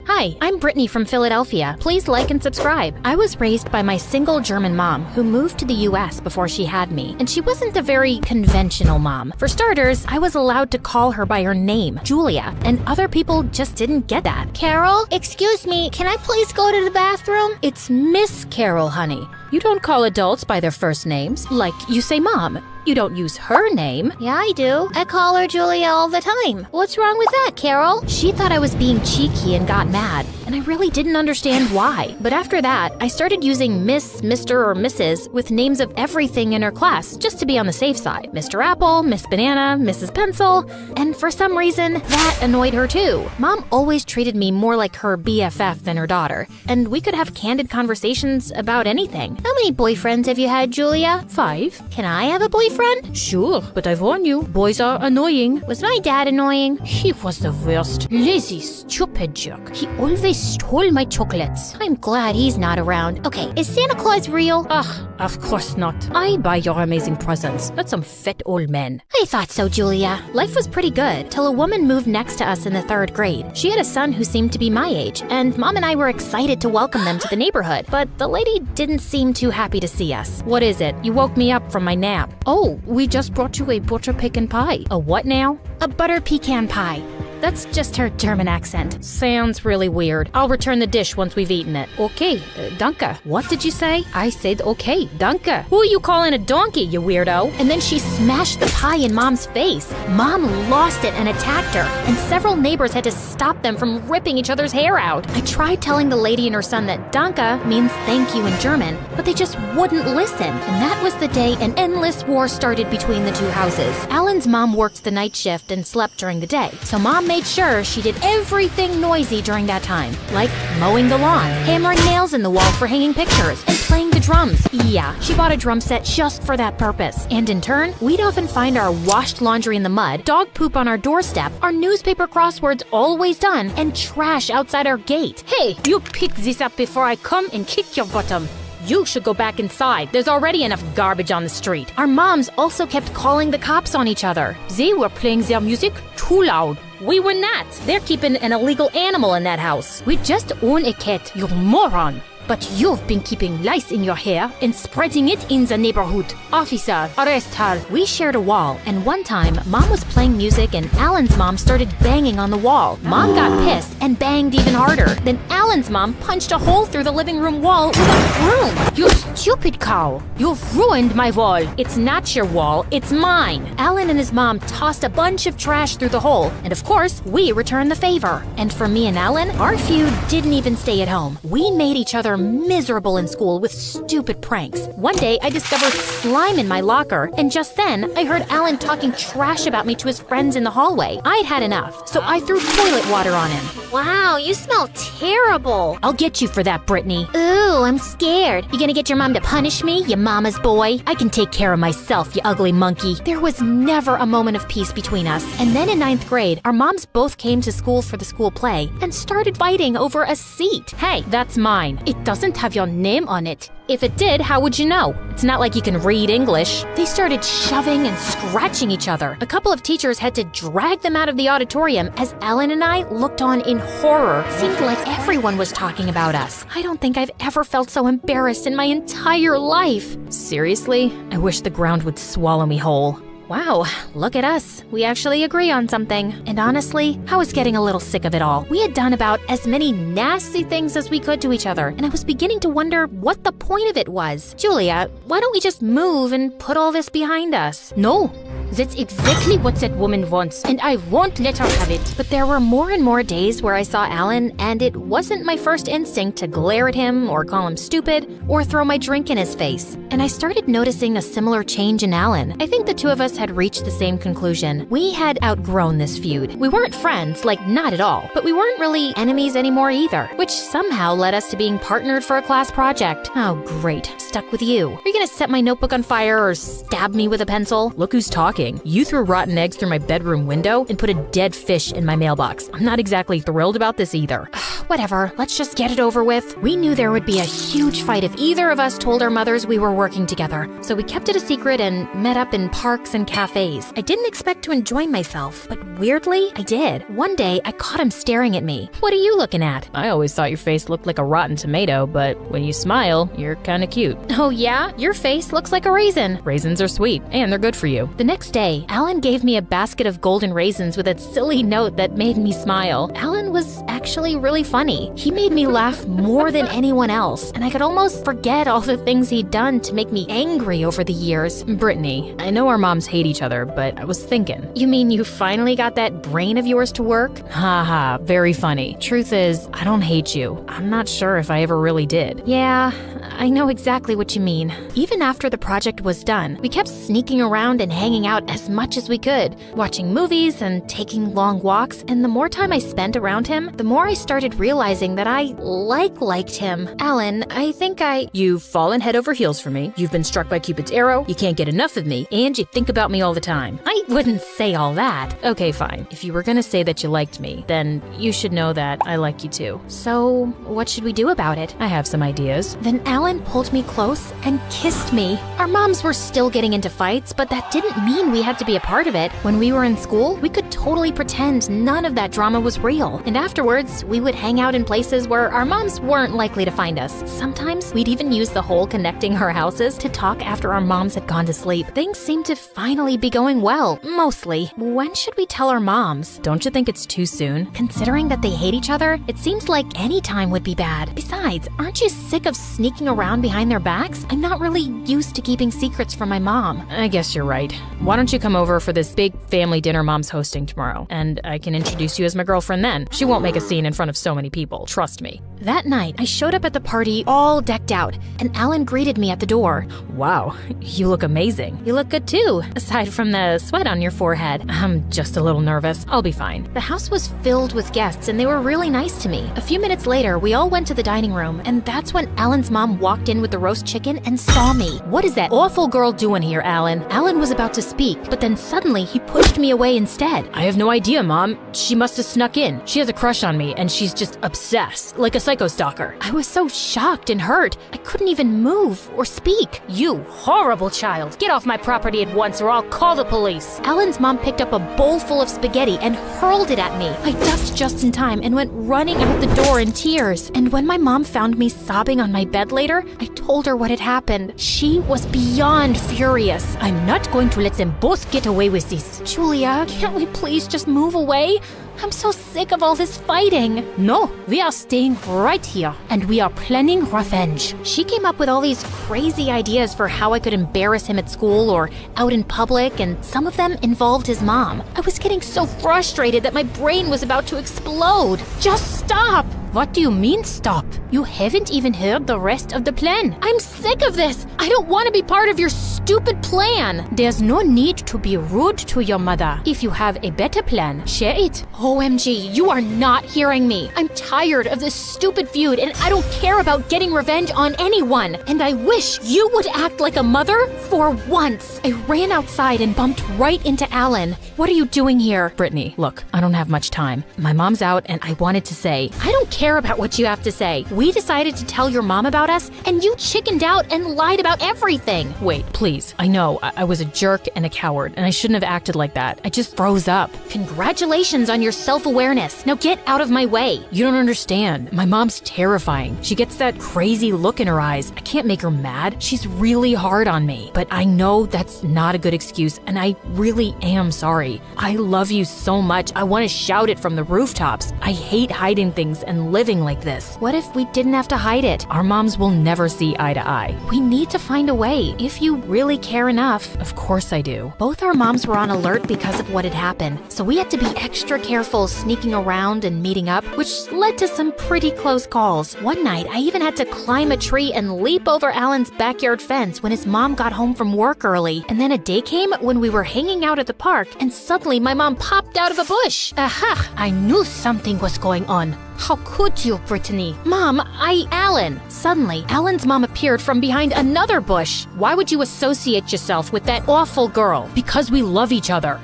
Hi, I'm Brittany from Philadelphia. Please like and subscribe. I was raised by my single German mom who moved to the US before she had me, and she wasn't a very conventional mom. For starters, I was allowed to call her by her name, Julia, and other people just didn't get that. Carol, excuse me, can I please go to the bathroom? It's Miss Carol, honey. You don't call adults by their first names, like you say Mom. You don't use her name. Yeah, I do. I call her Julia all the time. What's wrong with that, Carol? She thought I was being cheeky and got mad, and I really didn't understand why. But after that, I started using Miss, Mr., or Mrs. with names of everything in her class, just to be on the safe side. Mr. Apple, Miss Banana, Mrs. Pencil, and for some reason, that annoyed her too. Mom always treated me more like her BFF than her daughter, and we could have candid conversations about anything. How many boyfriends have you had, Julia? 5. Can I have a boyfriend? Sure, but I warn you, boys are annoying. Was my dad annoying? He was the worst. Lazy, stupid jerk. He always stole my chocolates. I'm glad he's not around. Okay, is Santa Claus real? Ugh, of course not. I buy your amazing presents, not some fat old man. I thought so, Julia. Life was pretty good, till a woman moved next to us in the 3rd grade. She had a son who seemed to be my age, and Mom and I were excited to welcome them to the neighborhood, but the lady didn't seem too happy to see us. What is it? You woke me up from my nap. Oh, we just brought you a butter pecan pie. A what now? A butter pecan pie. That's just her German accent. Sounds really weird. I'll return the dish once we've eaten it. Okay, danke. What did you say? I said okay, danke. Who are you calling a donkey, you weirdo? And then she smashed the pie in Mom's face. Mom lost it and attacked her, and several neighbors had to stop them from ripping each other's hair out. I tried telling the lady and her son that danke means thank you in German, but they just wouldn't listen. And that was the day an endless war started between the two houses. Alan's mom worked the night shift and slept during the day, so Mom made sure she did everything noisy during that time, like mowing the lawn, hammering nails in the wall for hanging pictures, and playing the drums. Yeah, she bought a drum set just for that purpose. And in turn, we'd often find our washed laundry in the mud, dog poop on our doorstep, our newspaper crosswords always done, and trash outside our gate. Hey, you pick this up before I come and kick your bottom. You should go back inside. There's already enough garbage on the street. Our moms also kept calling the cops on each other. They were playing their music too loud. We were not. They're keeping an illegal animal in that house. We just own a cat, you moron. But you've been keeping lice in your hair and spreading it in the neighborhood. Officer, arrest her. We shared a wall, and one time, Mom was playing music and Alan's mom started banging on the wall. Mom got pissed and banged even harder. Then Alan's mom punched a hole through the living room wall with a broom. You stupid cow. You've ruined my wall. It's not your wall, it's mine. Alan and his mom tossed a bunch of trash through the hole, and of course, we returned the favor. And for me and Alan, our feud didn't even stay at home. We made each other miserable in school with stupid pranks. One day, I discovered slime in my locker, and just then, I heard Alan talking trash about me to his friends in the hallway. I'd had enough, so I threw toilet water on him. Wow, you smell terrible. I'll get you for that, Brittany. Ooh, I'm scared. You gonna get your mom to punish me, you mama's boy? I can take care of myself, you ugly monkey. There was never a moment of peace between us. And then in 9th grade, our moms both came to school for the school play and started fighting over a seat. Hey, that's mine. It doesn't have your name on it. If it did, how would you know? It's not like you can read English. They started shoving and scratching each other. A couple of teachers had to drag them out of the auditorium as Alan and I looked on in horror. It seemed like everyone was talking about us. I don't think I've ever felt so embarrassed in my entire life. Seriously, I wish the ground would swallow me whole. Wow, look at us. We actually agree on something. And honestly, I was getting a little sick of it all. We had done about as many nasty things as we could to each other, and I was beginning to wonder what the point of it was. Julia, why don't we just move and put all this behind us? No. That's exactly what that woman wants, and I won't let her have it. But there were more and more days where I saw Alan, and it wasn't my first instinct to glare at him or call him stupid or throw my drink in his face. And I started noticing a similar change in Alan. I think the two of us had reached the same conclusion. We had outgrown this feud. We weren't friends, like not at all, but we weren't really enemies anymore either, which somehow led us to being partnered for a class project. Oh, great. Stuck with you. Are you gonna set my notebook on fire or stab me with a pencil? Look who's talking. You threw rotten eggs through my bedroom window and put a dead fish in my mailbox. I'm not exactly thrilled about this either. Whatever, let's just get it over with. We knew there would be a huge fight if either of us told our mothers we were working together, so we kept it a secret and met up in parks and cafes. I didn't expect to enjoy myself, but weirdly, I did. One day, I caught him staring at me. What are you looking at? I always thought your face looked like a rotten tomato, but when you smile, you're kinda cute. Oh yeah? Your face looks like a raisin. Raisins are sweet, and they're good for you. The next day, Alan gave me a basket of golden raisins with a silly note that made me smile. Alan was actually really funny. He made me laugh more than anyone else, and I could almost forget all the things he'd done to make me angry over the years. Brittany, I know our moms hate each other, but I was thinking. You mean you finally got that brain of yours to work? Haha, very funny. Truth is, I don't hate you. I'm not sure if I ever really did. Yeah, I know exactly what you mean. Even after the project was done, we kept sneaking around and hanging out as much as we could, watching movies and taking long walks, and the more time I spent around him, the more I started realizing that I liked him. Alan, I think You've fallen head over heels for me, you've been struck by Cupid's arrow, you can't get enough of me, and you think about me all the time. I wouldn't say all that. Okay, fine. If you were gonna say that you liked me, then you should know that I like you too. So, what should we do about it? I have some ideas. Then Alan pulled me close and kissed me. Our moms were still getting into fights, but that didn't mean we had to be a part of it. When we were in school, we could totally pretend none of that drama was real. And afterwards, we would hang out in places where our moms weren't likely to find us. Sometimes we'd even use the hole connecting our houses to talk after our moms had gone to sleep. Things seemed to finally be going well, mostly. When should we tell our moms? Don't you think it's too soon? Considering that they hate each other, it seems like any time would be bad. Besides, aren't you sick of sneaking around behind their backs? I'm not really used to keeping secrets from my mom. I guess you're right. Why don't you come over for this big family dinner Mom's hosting tomorrow, and I can introduce you as my girlfriend then. She won't make a scene in front of so many people, trust me. That night, I showed up at the party all decked out, and Alan greeted me at the door. Wow, you look amazing. You look good too, aside from the sweat on your forehead. I'm just a little nervous. I'll be fine. The house was filled with guests, and they were really nice to me. A few minutes later, we all went to the dining room, and that's when Alan's mom walked in with the roast chicken and saw me. What is that awful girl doing here, Alan? Alan was about to speak, but then suddenly he pushed me away instead. I have no idea, Mom. She must have snuck in. She has a crush on me, and she's just obsessed, like a psycho stalker. I was so shocked and hurt, I couldn't even move or speak. You horrible child. Get off my property at once or I'll call the police. Alan's mom picked up a bowl full of spaghetti and hurled it at me. I ducked just in time and went running out the door in tears. And when my mom found me sobbing on my bed later, I told her what had happened. She was beyond furious. I'm not going to let them both get away with this. Julia, can't we please just move away? I'm so sick of all this fighting. No, we are staying right here, and we are planning revenge. She came up with all these crazy ideas for how I could embarrass him at school or out in public, and some of them involved his mom. I was getting so frustrated that my brain was about to explode. Just stop! What do you mean, stop? You haven't even heard the rest of the plan. I'm sick of this. I don't want to be part of your stupid plan. There's no need to be rude to your mother. If you have a better plan, share it. OMG, you are not hearing me. I'm tired of this stupid feud, and I don't care about getting revenge on anyone. And I wish you would act like a mother for once. I ran outside and bumped right into Alan. What are you doing here? Brittany, look, I don't have much time. My mom's out, and I wanted to say, I don't care about what you have to say. We decided to tell your mom about us, and you chickened out and lied about everything. Wait, please. I know I was a jerk and a coward, and I shouldn't have acted like that. I just froze up. Congratulations on your self-awareness. Now get out of my way. You don't understand. My mom's terrifying. She gets that crazy look in her eyes. I can't make her mad. She's really hard on me. But I know that's not a good excuse, and I really am sorry. I love you so much. I want to shout it from the rooftops. I hate hiding things and living like this. What if we didn't have to hide it? Our moms will never see eye to eye. We need to find a way, if you really care enough. Of course I do. Both our moms were on alert because of what had happened, so we had to be extra careful sneaking around and meeting up, which led to some pretty close calls. One night, I even had to climb a tree and leap over Alan's backyard fence when his mom got home from work early. And then a day came when we were hanging out at the park, and suddenly my mom popped out of a bush. Aha! I knew something was going on. How could you, Brittany? Mom, Alan. Suddenly, Alan's mom appeared from behind another bush. Why would you associate yourself with that awful girl? Because we love each other.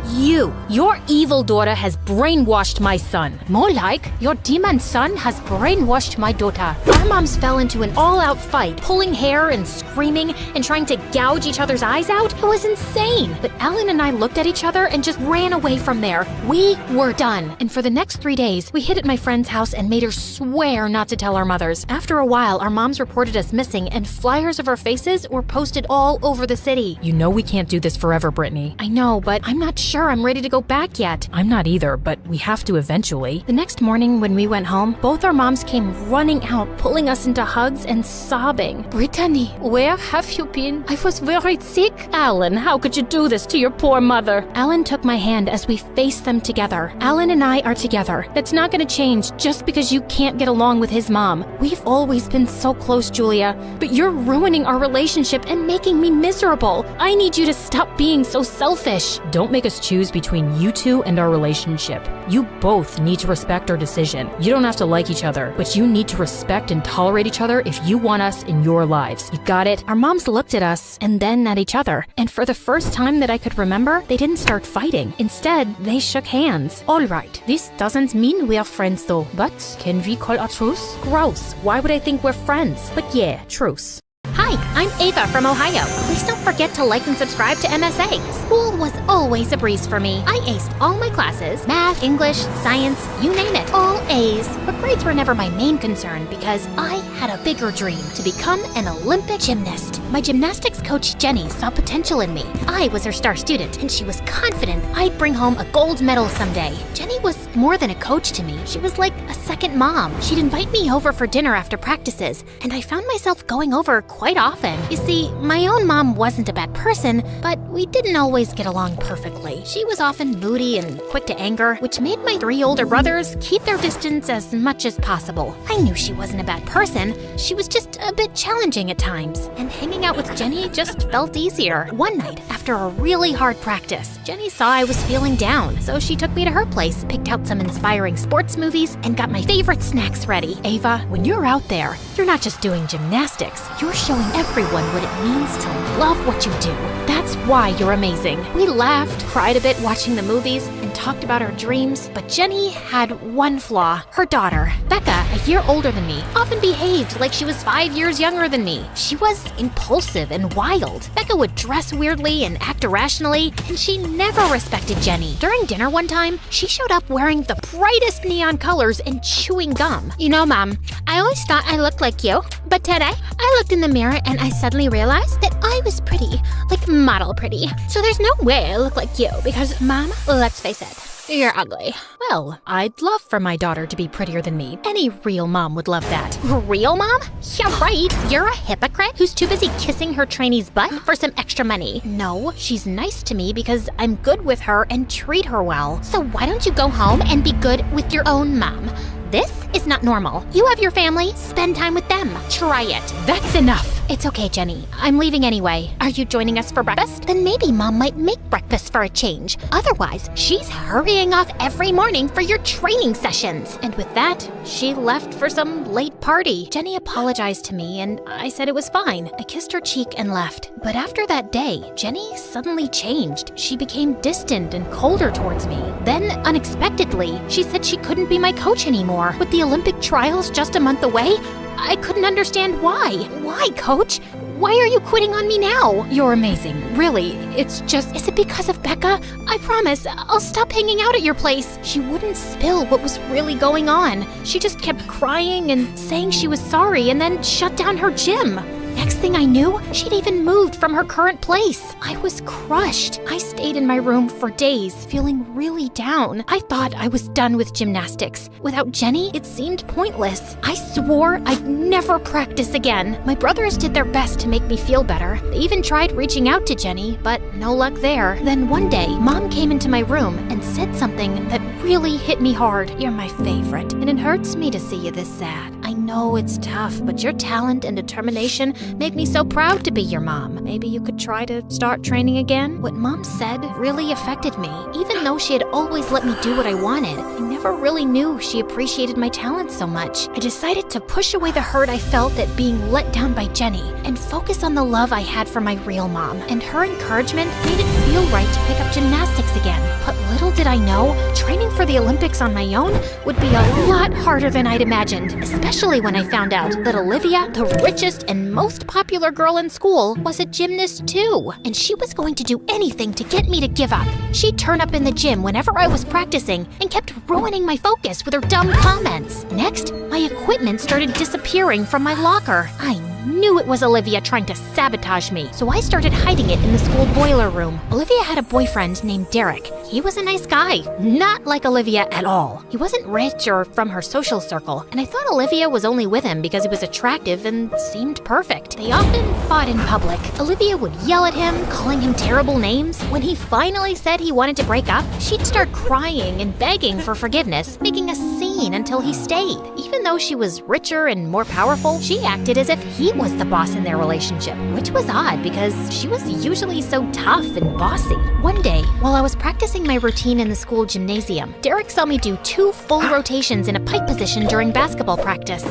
Your evil daughter has brainwashed my son. More like, your demon son has brainwashed my daughter. Our moms fell into an all-out fight, pulling hair and screaming and trying to gouge each other's eyes out. It was insane. But Alan and I looked at each other and just ran away from there. We were done. And for the next 3 days, we hid at my friend's house and made her swear not to tell our mothers. After a while, our moms reported us missing, and flyers of our faces were posted all over the city. You know we can't do this forever, Brittany. I know, but I'm not sure I'm ready to go back yet. I'm not either, but we have to eventually. The next morning when we went home, both our moms came running out, pulling us into hugs and sobbing. Brittany, where have you been? I was very sick. Alan, how could you do this to your poor mother? Alan took my hand as we faced them together. Alan and I are together. That's not going to change just because you can't get along with his mom. We've always been so close, Julia, but you're ruining our relationship and making me miserable. I need you to stop being so selfish. Don't make us choose between you two and our relationship. You both need to respect our decision. You don't have to like each other, but you need to respect and tolerate each other if you want us in your lives. You got it? Our moms looked at us and then at each other, and for the first time that I could remember, they didn't start fighting. Instead, they shook hands. All right, this doesn't mean we are friends though, but can we call a truce? Gross. Why would I think we're friends? But yeah, truce. Hi, I'm Ava from Ohio. Please don't forget to like and subscribe to MSA. School was always a breeze for me. I aced all my classes, math, English, science, you name it, all A's. But grades were never my main concern because I had a bigger dream, to become an Olympic gymnast. My gymnastics coach Jenny saw potential in me. I was her star student, and she was confident I'd bring home a gold medal someday. Jenny was more than a coach to me. She was like a second mom. She'd invite me over for dinner after practices, and I found myself going over quite often. You see, my own mom wasn't a bad person, but we didn't always get along perfectly. She was often moody and quick to anger, which made my 3 older brothers keep their distance as much as possible. I knew she wasn't a bad person. She was just a bit challenging at times, and hanging out with Jenny just felt easier. One night, after a really hard practice, Jenny saw I was feeling down, so she took me to her place, picked out some inspiring sports movies, and got my favorite snacks ready. Ava, when you're out there, you're not just doing gymnastics, you're showing everyone what it means to love what you do. That's why you're amazing. We laughed, cried a bit watching the movies, and talked about our dreams, but Jenny had one flaw. Her daughter, Becca, a year older than me, often behaved like she was 5 years younger than me. She was impulsive and wild. Becca would dress weirdly and act irrationally, and she never respected Jenny. During dinner one time, she showed up wearing the brightest neon colors and chewing gum. You know, Mom, I always thought I looked like you, but today, I looked in the mirror and I suddenly realized that I was pretty, like model pretty. So there's no way I look like you because, Mom, let's face it, you're ugly. Well, I'd love for my daughter to be prettier than me. Any real mom would love that. Real mom? Yeah, right. You're a hypocrite who's too busy kissing her trainee's butt for some extra money. No, she's nice to me because I'm good with her and treat her well. So why don't you go home and be good with your own mom? This is not normal. You have your family, spend time with them. Try it. That's enough. It's okay, Jenny. I'm leaving anyway. Are you joining us for breakfast? Then maybe Mom might make breakfast for a change. Otherwise, she's hurrying off every morning for your training sessions. And with that, she left for some late party. Jenny apologized to me and I said it was fine. I kissed her cheek and left. But after that day, Jenny suddenly changed. She became distant and colder towards me. Then, unexpectedly, she said she couldn't be my coach anymore. With the Olympic trials just a month away? I couldn't understand why. Why, Coach? Why are you quitting on me now? You're amazing, really. It's just, is it because of Becca? I promise, I'll stop hanging out at your place. She wouldn't spill what was really going on. She just kept crying and saying she was sorry and then shut down her gym. Next thing I knew, she'd even moved from her current place. I was crushed. I stayed in my room for days, feeling really down. I thought I was done with gymnastics. Without Jenny, it seemed pointless. I swore I'd never practice again. My brothers did their best to make me feel better. They even tried reaching out to Jenny, but no luck there. Then one day, Mom came into my room and said something that really hit me hard. You're my favorite, and it hurts me to see you this sad. I know it's tough, but your talent and determination make me so proud to be your mom. Maybe you could try to start training again? What Mom said really affected me. Even though she had always let me do what I wanted, I never really knew she appreciated my talent so much. I decided to push away the hurt I felt at being let down by Jenny and focus on the love I had for my real mom. And her encouragement made it feel right to pick up gymnastics again. But little did I know, training for the Olympics on my own would be a lot harder than I'd imagined, especially when I found out that Olivia, the richest and most popular girl in school, was a gymnast too, and she was going to do anything to get me to give up. She'd turn up in the gym whenever I was practicing and kept ruining my focus with her dumb comments. Next, my equipment started disappearing from my locker. I knew it was Olivia trying to sabotage me, so I started hiding it in the school boiler room. Olivia had a boyfriend named Derek. He was a nice guy, not like Olivia at all. He wasn't rich or from her social circle, and I thought Olivia was only with him because he was attractive and seemed perfect. They often fought in public. Olivia would yell at him, calling him terrible names. When he finally said he wanted to break up, she'd start crying and begging for forgiveness, making a scene until he stayed. Even though she was richer and more powerful, she acted as if he was the boss in their relationship, which was odd because she was usually so tough and bossy. One day, while I was practicing my routine in the school gymnasium, Derek saw me do 2 full rotations in a pike position during basketball practice.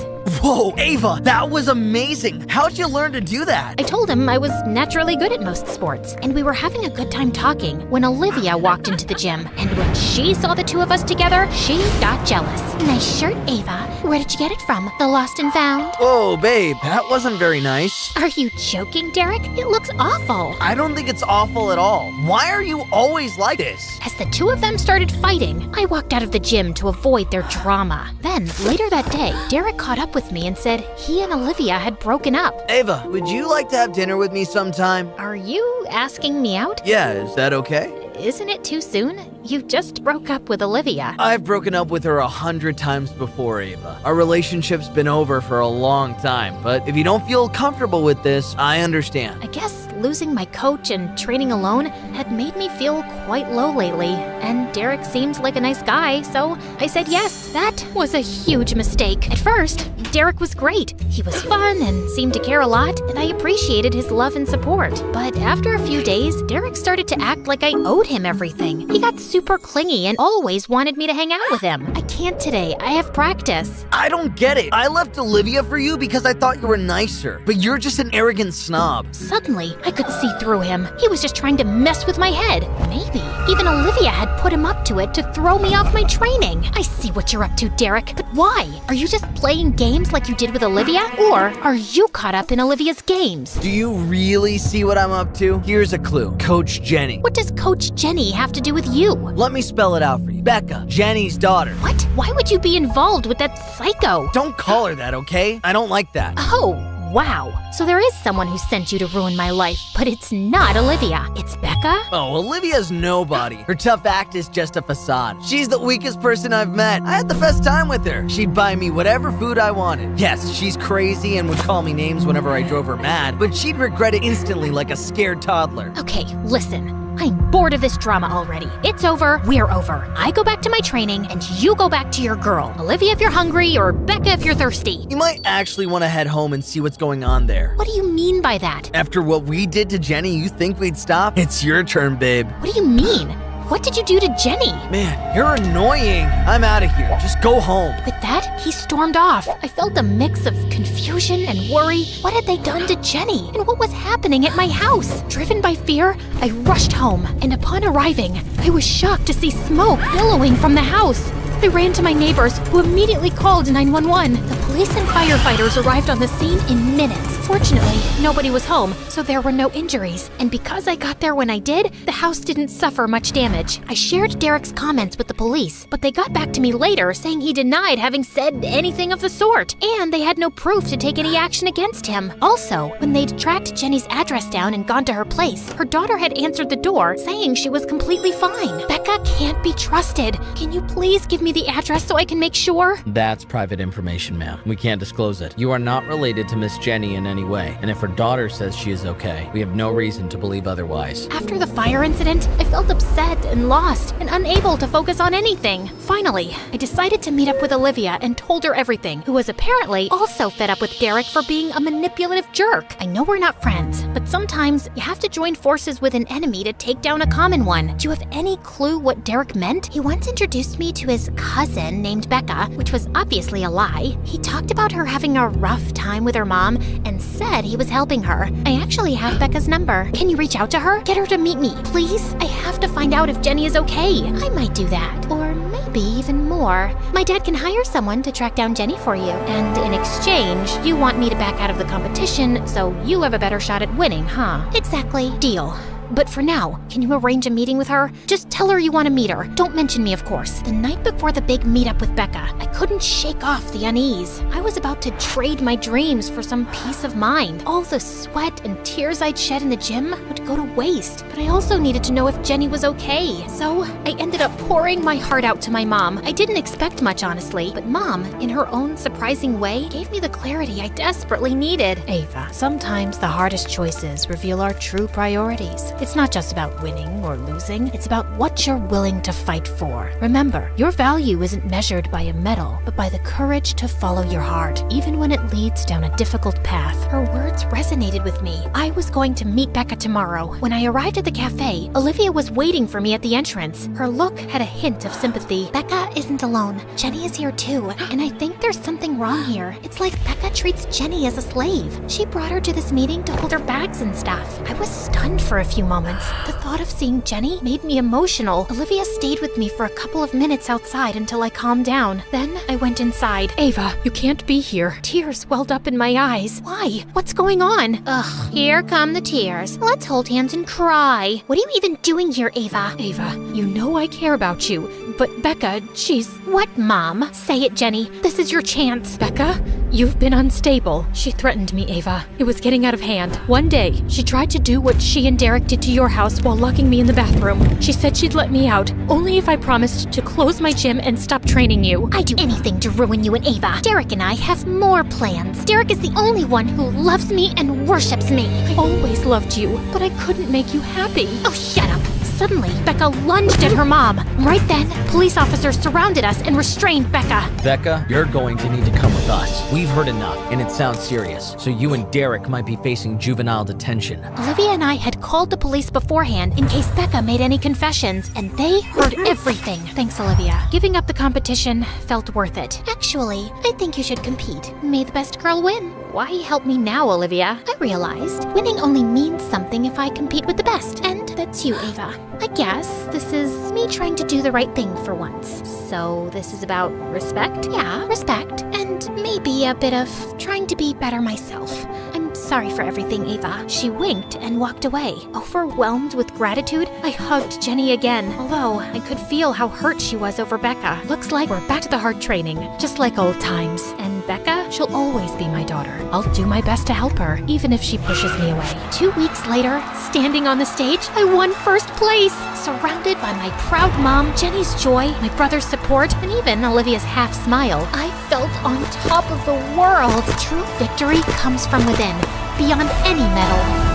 Whoa, Ava, that was amazing. How'd you learn to do that? I told him I was naturally good at most sports, and we were having a good time talking when Olivia walked into the gym. And when she saw the two of us together, she got jealous. Nice shirt, Ava. Where did you get it from? The Lost and Found? Whoa, babe, that wasn't very nice. Are you joking, Derek? It looks awful. I don't think it's awful at all. Why are you always like this? As the two of them started fighting, I walked out of the gym to avoid their drama. Then, later that day, Derek caught up with me and said he and Olivia had broken up. Ava, would you like to have dinner with me sometime? Are you asking me out? Yeah, is that okay? Isn't it too soon? You just broke up with Olivia. I've broken up with her 100 times before, Ava. Our relationship's been over for a long time, but if you don't feel comfortable with this, I understand. I guess losing my coach and training alone had made me feel quite low lately, and Derek seemed like a nice guy, so I said yes. That was a huge mistake. At first, Derek was great. He was fun and seemed to care a lot, and I appreciated his love and support. But after a few days, Derek started to act like I owed him everything. He got super clingy and always wanted me to hang out with him. I can't today. I have practice. I don't get it. I left Olivia for you because I thought you were nicer, but you're just an arrogant snob. Suddenly, I could see through him. He was just trying to mess with my head. Maybe even Olivia had put him up to it to throw me off my training. I see what you're up to, Derek, but why? Are you just playing games like you did with Olivia? Or are you caught up in Olivia's games? Do you really see what I'm up to? Here's a clue. Coach Jenny. What does Coach Jenny have to do with you? Let me spell it out for you. Becca, Jenny's daughter. What? Why would you be involved with that psycho? Don't call her that, okay? I don't like that. Oh, wow. So there is someone who sent you to ruin my life, but it's not Olivia. It's Becca? Oh, Olivia's nobody. Her tough act is just a facade. She's the weakest person I've met. I had the best time with her. She'd buy me whatever food I wanted. Yes, she's crazy and would call me names whenever I drove her mad, but she'd regret it instantly like a scared toddler. Okay, listen. I'm bored of this drama already. It's over, we're over. I go back to my training, and you go back to your girl. Olivia if you're hungry, or Becca if you're thirsty. You might actually want to head home and see what's going on there. What do you mean by that? After what we did to Jenny, you think we'd stop? It's your turn, babe. What do you mean? What did you do to Jenny? Man, you're annoying. I'm out of here. Just go home. With that, he stormed off. I felt a mix of confusion and worry. What had they done to Jenny? And what was happening at my house? Driven by fear, I rushed home. And upon arriving, I was shocked to see smoke billowing from the house. I ran to my neighbors, who immediately called 911. The police and firefighters arrived on the scene in minutes. Fortunately, nobody was home, so there were no injuries. And because I got there when I did, the house didn't suffer much damage. I shared Derek's comments with the police, but they got back to me later saying he denied having said anything of the sort, and they had no proof to take any action against him. Also, when they'd tracked Jenny's address down and gone to her place, her daughter had answered the door saying she was completely fine. Becca can't be trusted. Can you please give me the address so I can make sure? That's private information, ma'am. We can't disclose it. You are not related to Miss Jenny in any way, and if her daughter says she is okay, we have no reason to believe otherwise. After the fire incident, I felt upset and lost and unable to focus on anything. Finally, I decided to meet up with Olivia and told her everything, who was apparently also fed up with Derek for being a manipulative jerk. I know we're not friends, but sometimes you have to join forces with an enemy to take down a common one. Do you have any clue what Derek meant? He once introduced me to his cousin named Becca, which was obviously a lie. He talked about her having a rough time with her mom and said he was helping her. I actually have Becca's number. Can you reach out to her? Get her to meet me, please? I have to find out if Jenny is okay. I might do that. Or maybe even more. My dad can hire someone to track down Jenny for you. And in exchange, you want me to back out of the competition so you have a better shot at winning, huh? Exactly. Deal. But for now, can you arrange a meeting with her? Just tell her you want to meet her. Don't mention me, of course. The night before the big meetup with Becca, I couldn't shake off the unease. I was about to trade my dreams for some peace of mind. All the sweat and tears I'd shed in the gym would go to waste. But I also needed to know if Jenny was okay. So I ended up pouring my heart out to my mom. I didn't expect much, honestly. But Mom, in her own surprising way, gave me the clarity I desperately needed. Ava, sometimes the hardest choices reveal our true priorities. It's not just about winning or losing, it's about what you're willing to fight for. Remember, your value isn't measured by a medal, but by the courage to follow your heart, even when it leads down a difficult path. Her words resonated with me. I was going to meet Becca tomorrow. When I arrived at the cafe, Olivia was waiting for me at the entrance. Her look had a hint of sympathy. Becca isn't alone. Jenny is here too, and I think there's something wrong here. It's like Becca treats Jenny as a slave. She brought her to this meeting to hold her bags and stuff. I was stunned for a few moments. The thought of seeing Jenny made me emotional. Olivia stayed with me for a couple of minutes outside until I calmed down. Then I went inside. Ava, you can't be here. Tears welled up in my eyes. Why? What's going on? Ugh, here come the tears. Let's hold hands and cry. What are you even doing here, Ava? Ava, you know I care about you, but Becca, she's... What, Mom? Say it, Jenny. This is your chance. Becca, you've been unstable. She threatened me, Ava. It was getting out of hand. One day, she tried to do what she and Derek did to your house while locking me in the bathroom. She said she'd let me out, only if I promised to close my gym and stop training you. I'd do anything to ruin you and Ava. Derek and I have more plans. Derek is the only one who loves me and worships me. I always loved you, but I couldn't make you happy. Oh, shut up. Suddenly, Becca lunged at her mom. Right then, police officers surrounded us and restrained Becca. Becca, you're going to need to come with us. We've heard enough, and it sounds serious, so you and Derek might be facing juvenile detention. Olivia and I had called the police beforehand in case Becca made any confessions, and they heard everything. Thanks, Olivia. Giving up the competition felt worth it. Actually, I think you should compete. May the best girl win. Why help me now, Olivia? I realized winning only means something if I compete with the best, and that's you, Ava. I guess this is me trying to do the right thing for once. So this is about respect? Yeah, respect. And maybe a bit of trying to be better myself. I'm sorry for everything, Ava. She winked and walked away. Overwhelmed with gratitude, I hugged Jenny again, although I could feel how hurt she was over Becca. Looks like we're back to the hard training, just like old times. And Becca, she'll always be my daughter. I'll do my best to help her, even if she pushes me away. 2 weeks later, standing on the stage, I won first place. Surrounded by my proud mom, Jenny's joy, my brother's support, and even Olivia's half smile, I felt on top of the world. True victory comes from within, beyond any medal.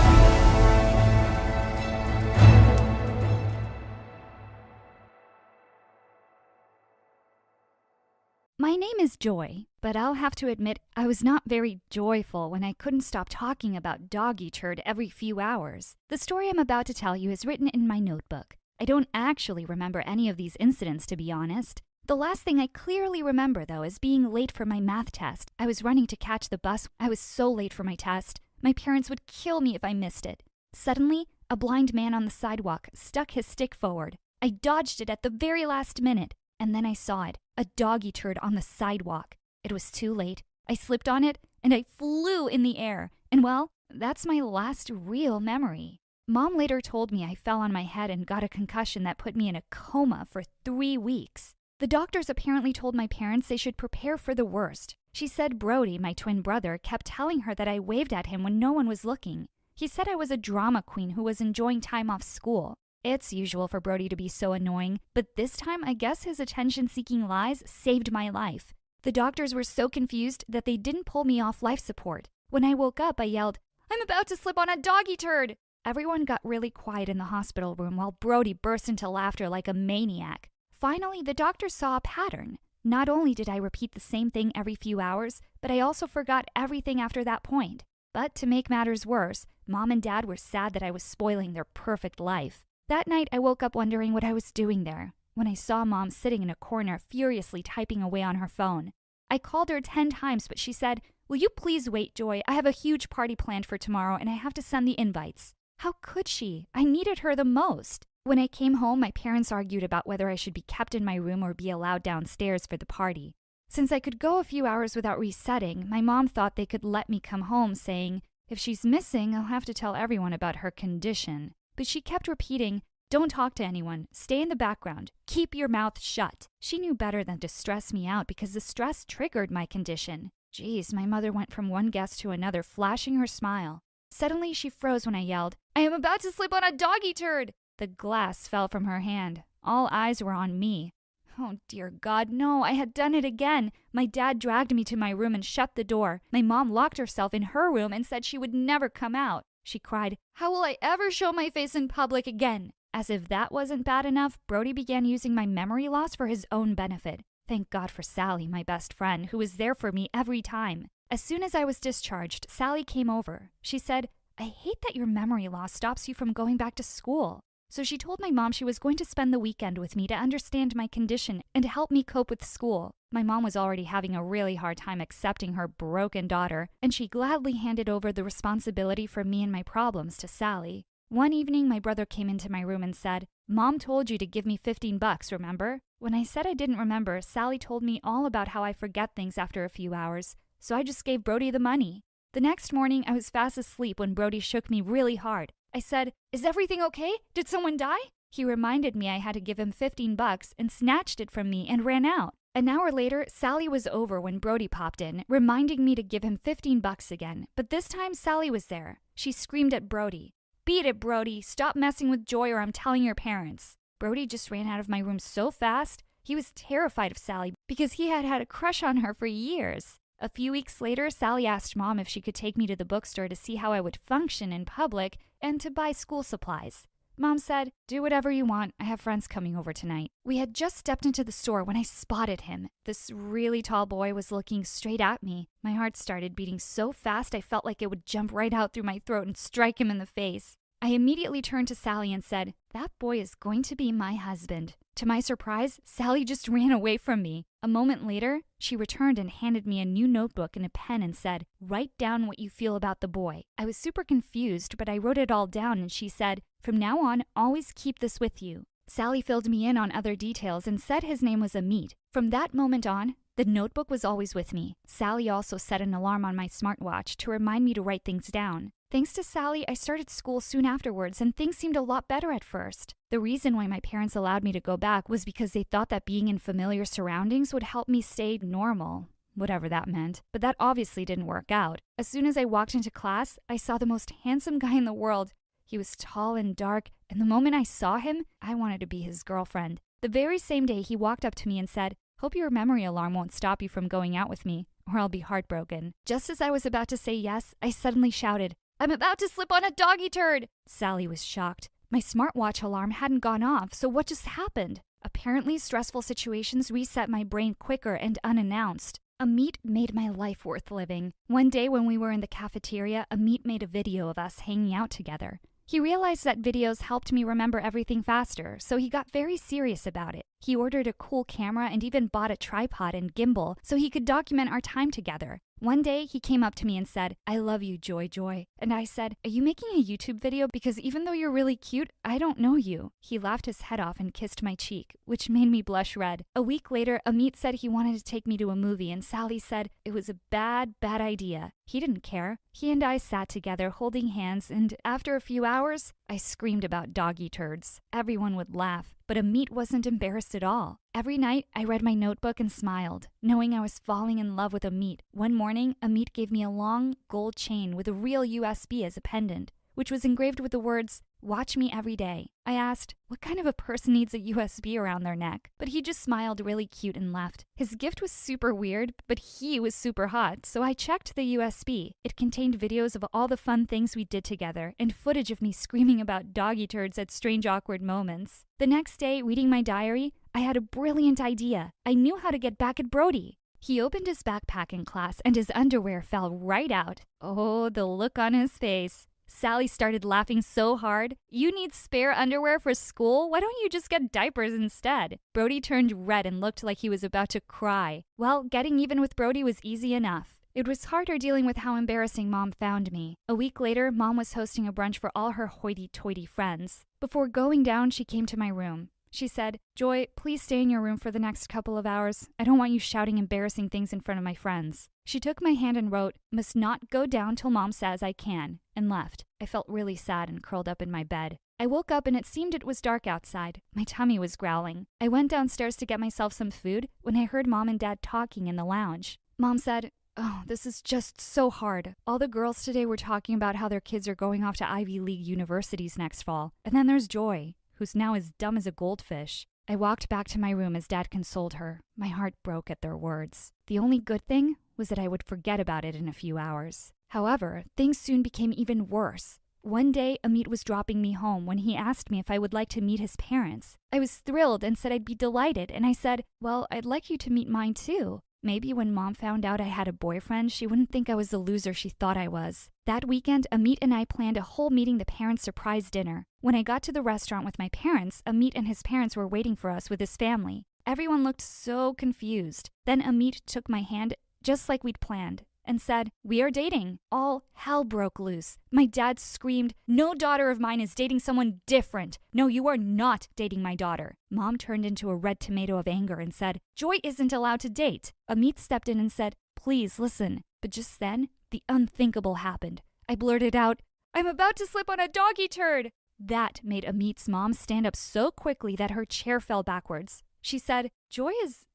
My name is Joy, but I'll have to admit I was not very joyful when I couldn't stop talking about doggy turd every few hours. The story I'm about to tell you is written in my notebook. I don't actually remember any of these incidents, to be honest. The last thing I clearly remember, though, is being late for my math test. I was running to catch the bus. I was so late for my test. My parents would kill me if I missed it. Suddenly, a blind man on the sidewalk stuck his stick forward. I dodged it at the very last minute, and then I saw it, a doggy turd on the sidewalk. It was too late. I slipped on it, and I flew in the air. And well, that's my last real memory. Mom later told me I fell on my head and got a concussion that put me in a coma for 3 weeks. The doctors apparently told my parents they should prepare for the worst. She said Brody, my twin brother, kept telling her that I waved at him when no one was looking. He said I was a drama queen who was enjoying time off school. It's usual for Brody to be so annoying, but this time I guess his attention-seeking lies saved my life. The doctors were so confused that they didn't pull me off life support. When I woke up, I yelled, "I'm about to slip on a doggy turd!" Everyone got really quiet in the hospital room while Brody burst into laughter like a maniac. Finally, the doctors saw a pattern. Not only did I repeat the same thing every few hours, but I also forgot everything after that point. But to make matters worse, Mom and Dad were sad that I was spoiling their perfect life. That night, I woke up wondering what I was doing there, when I saw Mom sitting in a corner furiously typing away on her phone. I called her 10 times, but she said, "Will you please wait, Joy? I have a huge party planned for tomorrow and I have to send the invites." How could she? I needed her the most. When I came home, my parents argued about whether I should be kept in my room or be allowed downstairs for the party. Since I could go a few hours without resetting, my mom thought they could let me come home, saying, "If she's missing, I'll have to tell everyone about her condition." But she kept repeating, "Don't talk to anyone. Stay in the background. Keep your mouth shut." She knew better than to stress me out because the stress triggered my condition. Geez, my mother went from one guest to another, flashing her smile. Suddenly, she froze when I yelled, "I am about to slip on a doggy turd!" The glass fell from her hand. All eyes were on me. Oh, dear God, no, I had done it again. My dad dragged me to my room and shut the door. My mom locked herself in her room and said she would never come out. She cried, "How will I ever show my face in public again?" As if that wasn't bad enough, Brody began using my memory loss for his own benefit. Thank God for Sally, my best friend, who was there for me every time. As soon as I was discharged, Sally came over. She said, "I hate that your memory loss stops you from going back to school." So she told my mom she was going to spend the weekend with me to understand my condition and to help me cope with school. My mom was already having a really hard time accepting her broken daughter, and she gladly handed over the responsibility for me and my problems to Sally. One evening, my brother came into my room and said, "Mom told you to give me $15, remember?" When I said I didn't remember, Sally told me all about how I forget things after a few hours, so I just gave Brody the money. The next morning, I was fast asleep when Brody shook me really hard. I said, "Is everything okay? Did someone die?" He reminded me I had to give him $15 and snatched it from me and ran out. An hour later, Sally was over when Brody popped in, reminding me to give him $15 again. But this time, Sally was there. She screamed at Brody, "Beat it, Brody. Stop messing with Joy or I'm telling your parents." Brody just ran out of my room so fast. He was terrified of Sally because he had had a crush on her for years. A few weeks later, Sally asked Mom if she could take me to the bookstore to see how I would function in public and to buy school supplies. Mom said, "Do whatever you want. I have friends coming over tonight." We had just stepped into the store when I spotted him. This really tall boy was looking straight at me. My heart started beating so fast I felt like it would jump right out through my throat and strike him in the face. I immediately turned to Sally and said, "That boy is going to be my husband." To my surprise, Sally just ran away from me. A moment later, she returned and handed me a new notebook and a pen and said, "Write down what you feel about the boy." I was super confused, but I wrote it all down and she said, "From now on, always keep this with you." Sally filled me in on other details and said his name was Amit. From that moment on, the notebook was always with me. Sally also set an alarm on my smartwatch to remind me to write things down. Thanks to Sally, I started school soon afterwards and things seemed a lot better at first. The reason why my parents allowed me to go back was because they thought that being in familiar surroundings would help me stay normal, whatever that meant. But that obviously didn't work out. As soon as I walked into class, I saw the most handsome guy in the world. He was tall and dark, and the moment I saw him, I wanted to be his girlfriend. The very same day, he walked up to me and said, "Hope your memory alarm won't stop you from going out with me, or I'll be heartbroken." Just as I was about to say yes, I suddenly shouted, "I'm about to slip on a doggy turd!" Sally was shocked. My smartwatch alarm hadn't gone off, so what just happened? Apparently, stressful situations reset my brain quicker and unannounced. Amit made my life worth living. One day when we were in the cafeteria, Amit made a video of us hanging out together. He realized that videos helped me remember everything faster, so he got very serious about it. He ordered a cool camera and even bought a tripod and gimbal so he could document our time together. One day, he came up to me and said, "I love you, Joy Joy." And I said, "Are you making a YouTube video? Because even though you're really cute, I don't know you." He laughed his head off and kissed my cheek, which made me blush red. A week later, Amit said he wanted to take me to a movie, and Sally said it was a bad idea. He didn't care. He and I sat together holding hands, and after a few hours, I screamed about doggy turds. Everyone would laugh, but Amit wasn't embarrassed at all. Every night, I read my notebook and smiled, knowing I was falling in love with Amit. One morning, Amit gave me a long gold chain with a real USB as a pendant, which was engraved with the words, "Watch me every day." I asked, what kind of a person needs a USB around their neck? But he just smiled really cute and left. His gift was super weird, but he was super hot, so I checked the USB. It contained videos of all the fun things we did together, and footage of me screaming about doggy turds at strange awkward moments. The next day, reading my diary, I had a brilliant idea. I knew how to get back at Brody. He opened his backpack in class, and his underwear fell right out. Oh, the look on his face. Sally started laughing so hard. "You need spare underwear for school? Why don't you just get diapers instead?" Brody turned red and looked like he was about to cry. Well, getting even with Brody was easy enough. It was harder dealing with how embarrassing Mom found me. A week later, Mom was hosting a brunch for all her hoity-toity friends. Before going down, she came to my room. She said, "Joy, please stay in your room for the next couple of hours. I don't want you shouting embarrassing things in front of my friends." She took my hand and wrote, "Must not go down till Mom says I can," and left. I felt really sad and curled up in my bed. I woke up and it seemed it was dark outside. My tummy was growling. I went downstairs to get myself some food when I heard Mom and Dad talking in the lounge. Mom said, "Oh, this is just so hard. All the girls today were talking about how their kids are going off to Ivy League universities next fall. And then there's Joy, who's now as dumb as a goldfish." I walked back to my room as Dad consoled her. My heart broke at their words. The only good thing was that I would forget about it in a few hours. However, things soon became even worse. One day, Amit was dropping me home when he asked me if I would like to meet his parents. I was thrilled and said I'd be delighted, and I said, "Well, I'd like you to meet mine too." Maybe when Mom found out I had a boyfriend, she wouldn't think I was the loser she thought I was. That weekend, Amit and I planned a whole meeting the parents' surprise dinner. When I got to the restaurant with my parents, Amit and his parents were waiting for us with his family. Everyone looked so confused. Then Amit took my hand, just like we'd planned, and said, "We are dating." All hell broke loose. My dad screamed, "No daughter of mine is dating someone different. No, you are not dating my daughter." Mom turned into a red tomato of anger and said, "Joy isn't allowed to date." Amit stepped in and said, "Please listen." But just then, the unthinkable happened. I blurted out, "I'm about to slip on a doggy turd." That made Amit's mom stand up so quickly that her chair fell backwards. She said, "Joy is,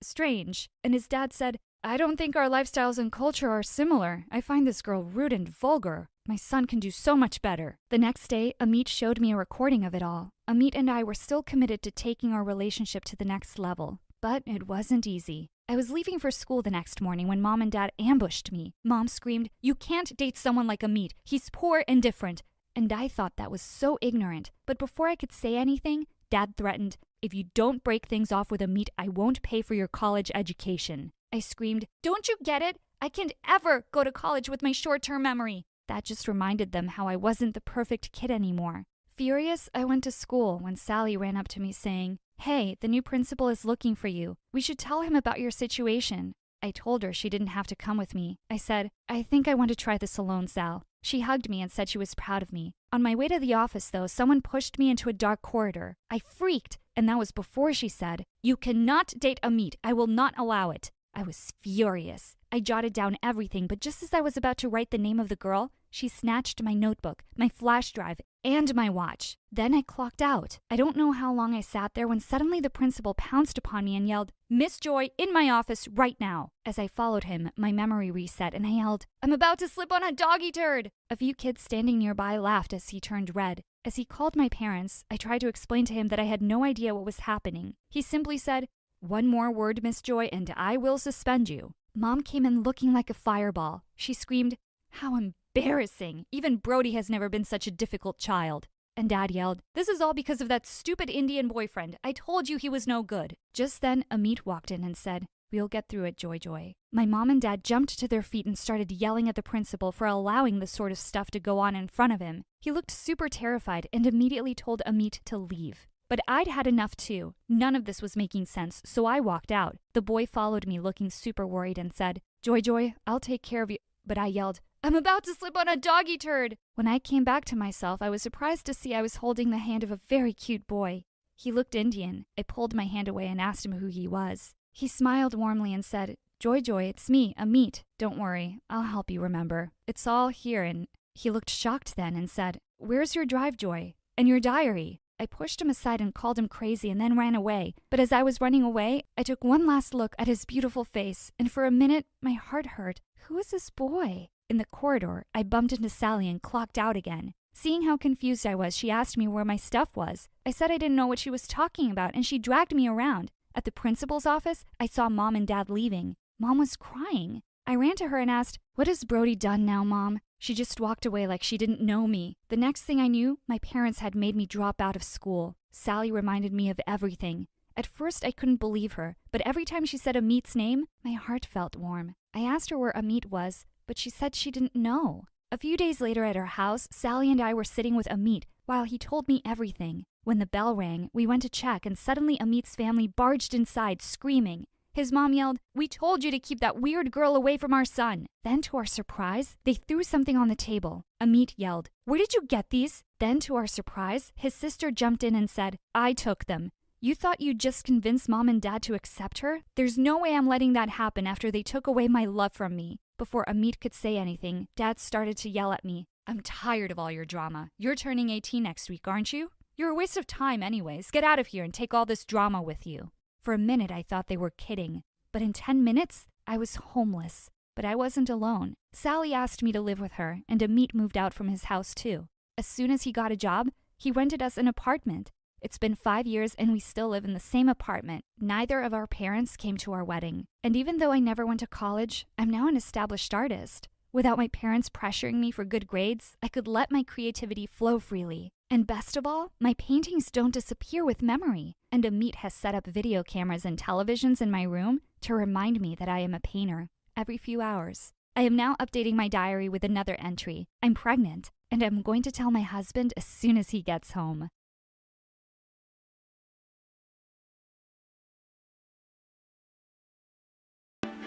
strange." And his dad said, "I don't think our lifestyles and culture are similar. I find this girl rude and vulgar. My son can do so much better." The next day, Amit showed me a recording of it all. Amit and I were still committed to taking our relationship to the next level. But it wasn't easy. I was leaving for school the next morning when Mom and Dad ambushed me. Mom screamed, "You can't date someone like Amit. He's poor and different." And I thought that was so ignorant. But before I could say anything, Dad threatened, "If you don't break things off with Amit, I won't pay for your college education." I screamed, "Don't you get it? I can't ever go to college with my short-term memory." That just reminded them how I wasn't the perfect kid anymore. Furious, I went to school when Sally ran up to me saying, "Hey, the new principal is looking for you. We should tell him about your situation." I told her she didn't have to come with me. I said, "I think I want to try this alone, Sal." She hugged me and said she was proud of me. On my way to the office, though, someone pushed me into a dark corridor. I freaked, and that was before she said, "You cannot date Amit. I will not allow it." I was furious. I jotted down everything, but just as I was about to write the name of the girl, she snatched my notebook, my flash drive, and my watch. Then I clocked out. I don't know how long I sat there when suddenly the principal pounced upon me and yelled, "Miss Joy, in my office right now." As I followed him, my memory reset and I yelled, "I'm about to slip on a doggy turd." A few kids standing nearby laughed as he turned red. As he called my parents, I tried to explain to him that I had no idea what was happening. He simply said, "One more word, Miss Joy, and I will suspend you." Mom came in looking like a fireball. She screamed, "How embarrassing! Even Brody has never been such a difficult child." And Dad yelled, "This is all because of that stupid Indian boyfriend. I told you he was no good." Just then, Amit walked in and said, "We'll get through it, Joy Joy." My mom and Dad jumped to their feet and started yelling at the principal for allowing this sort of stuff to go on in front of him. He looked super terrified and immediately told Amit to leave. But I'd had enough too. None of this was making sense, so I walked out. The boy followed me looking super worried and said, Joy, I'll take care of you. But I yelled, I'm about to slip on a doggy turd. When I came back to myself, I was surprised to see I was holding the hand of a very cute boy. He looked Indian. I pulled my hand away and asked him who he was. He smiled warmly and said, Joy, it's me, Amit. Don't worry, I'll help you remember. It's all here. And he looked shocked then and said, Where's your drive, Joy? And your diary? I pushed him aside and called him crazy and then ran away. But as I was running away, I took one last look at his beautiful face, and for a minute, my heart hurt. Who is this boy? In the corridor, I bumped into Sally and clocked out again. Seeing how confused I was, she asked me where my stuff was. I said I didn't know what she was talking about, and she dragged me around. At the principal's office, I saw Mom and Dad leaving. Mom was crying. I ran to her and asked, What has Brody done now, Mom? She just walked away like she didn't know me. The next thing I knew, my parents had made me drop out of school. Sally reminded me of everything. At first, I couldn't believe her, but every time she said Amit's name, my heart felt warm. I asked her where Amit was, but she said she didn't know. A few days later at her house, Sally and I were sitting with Amit while he told me everything. When the bell rang, we went to check, and suddenly Amit's family barged inside, screaming. His mom yelled, We told you to keep that weird girl away from our son. Then, to our surprise, they threw something on the table. Amit yelled, Where did you get these? Then, to our surprise, his sister jumped in and said, I took them. You thought you'd just convince Mom and Dad to accept her? There's no way I'm letting that happen after they took away my love from me. Before Amit could say anything, Dad started to yell at me. I'm tired of all your drama. You're turning 18 next week, aren't you? You're a waste of time anyways. Get out of here and take all this drama with you. For a minute, I thought they were kidding. But in 10 minutes, I was homeless. But I wasn't alone. Sally asked me to live with her, and Amit moved out from his house too. As soon as he got a job, he rented us an apartment. It's been 5 years and we still live in the same apartment. Neither of our parents came to our wedding. And even though I never went to college, I'm now an established artist. Without my parents pressuring me for good grades, I could let my creativity flow freely. And best of all, my paintings don't disappear with memory. And Amit has set up video cameras and televisions in my room to remind me that I am a painter every few hours. I am now updating my diary with another entry. I'm pregnant, and I'm going to tell my husband as soon as he gets home.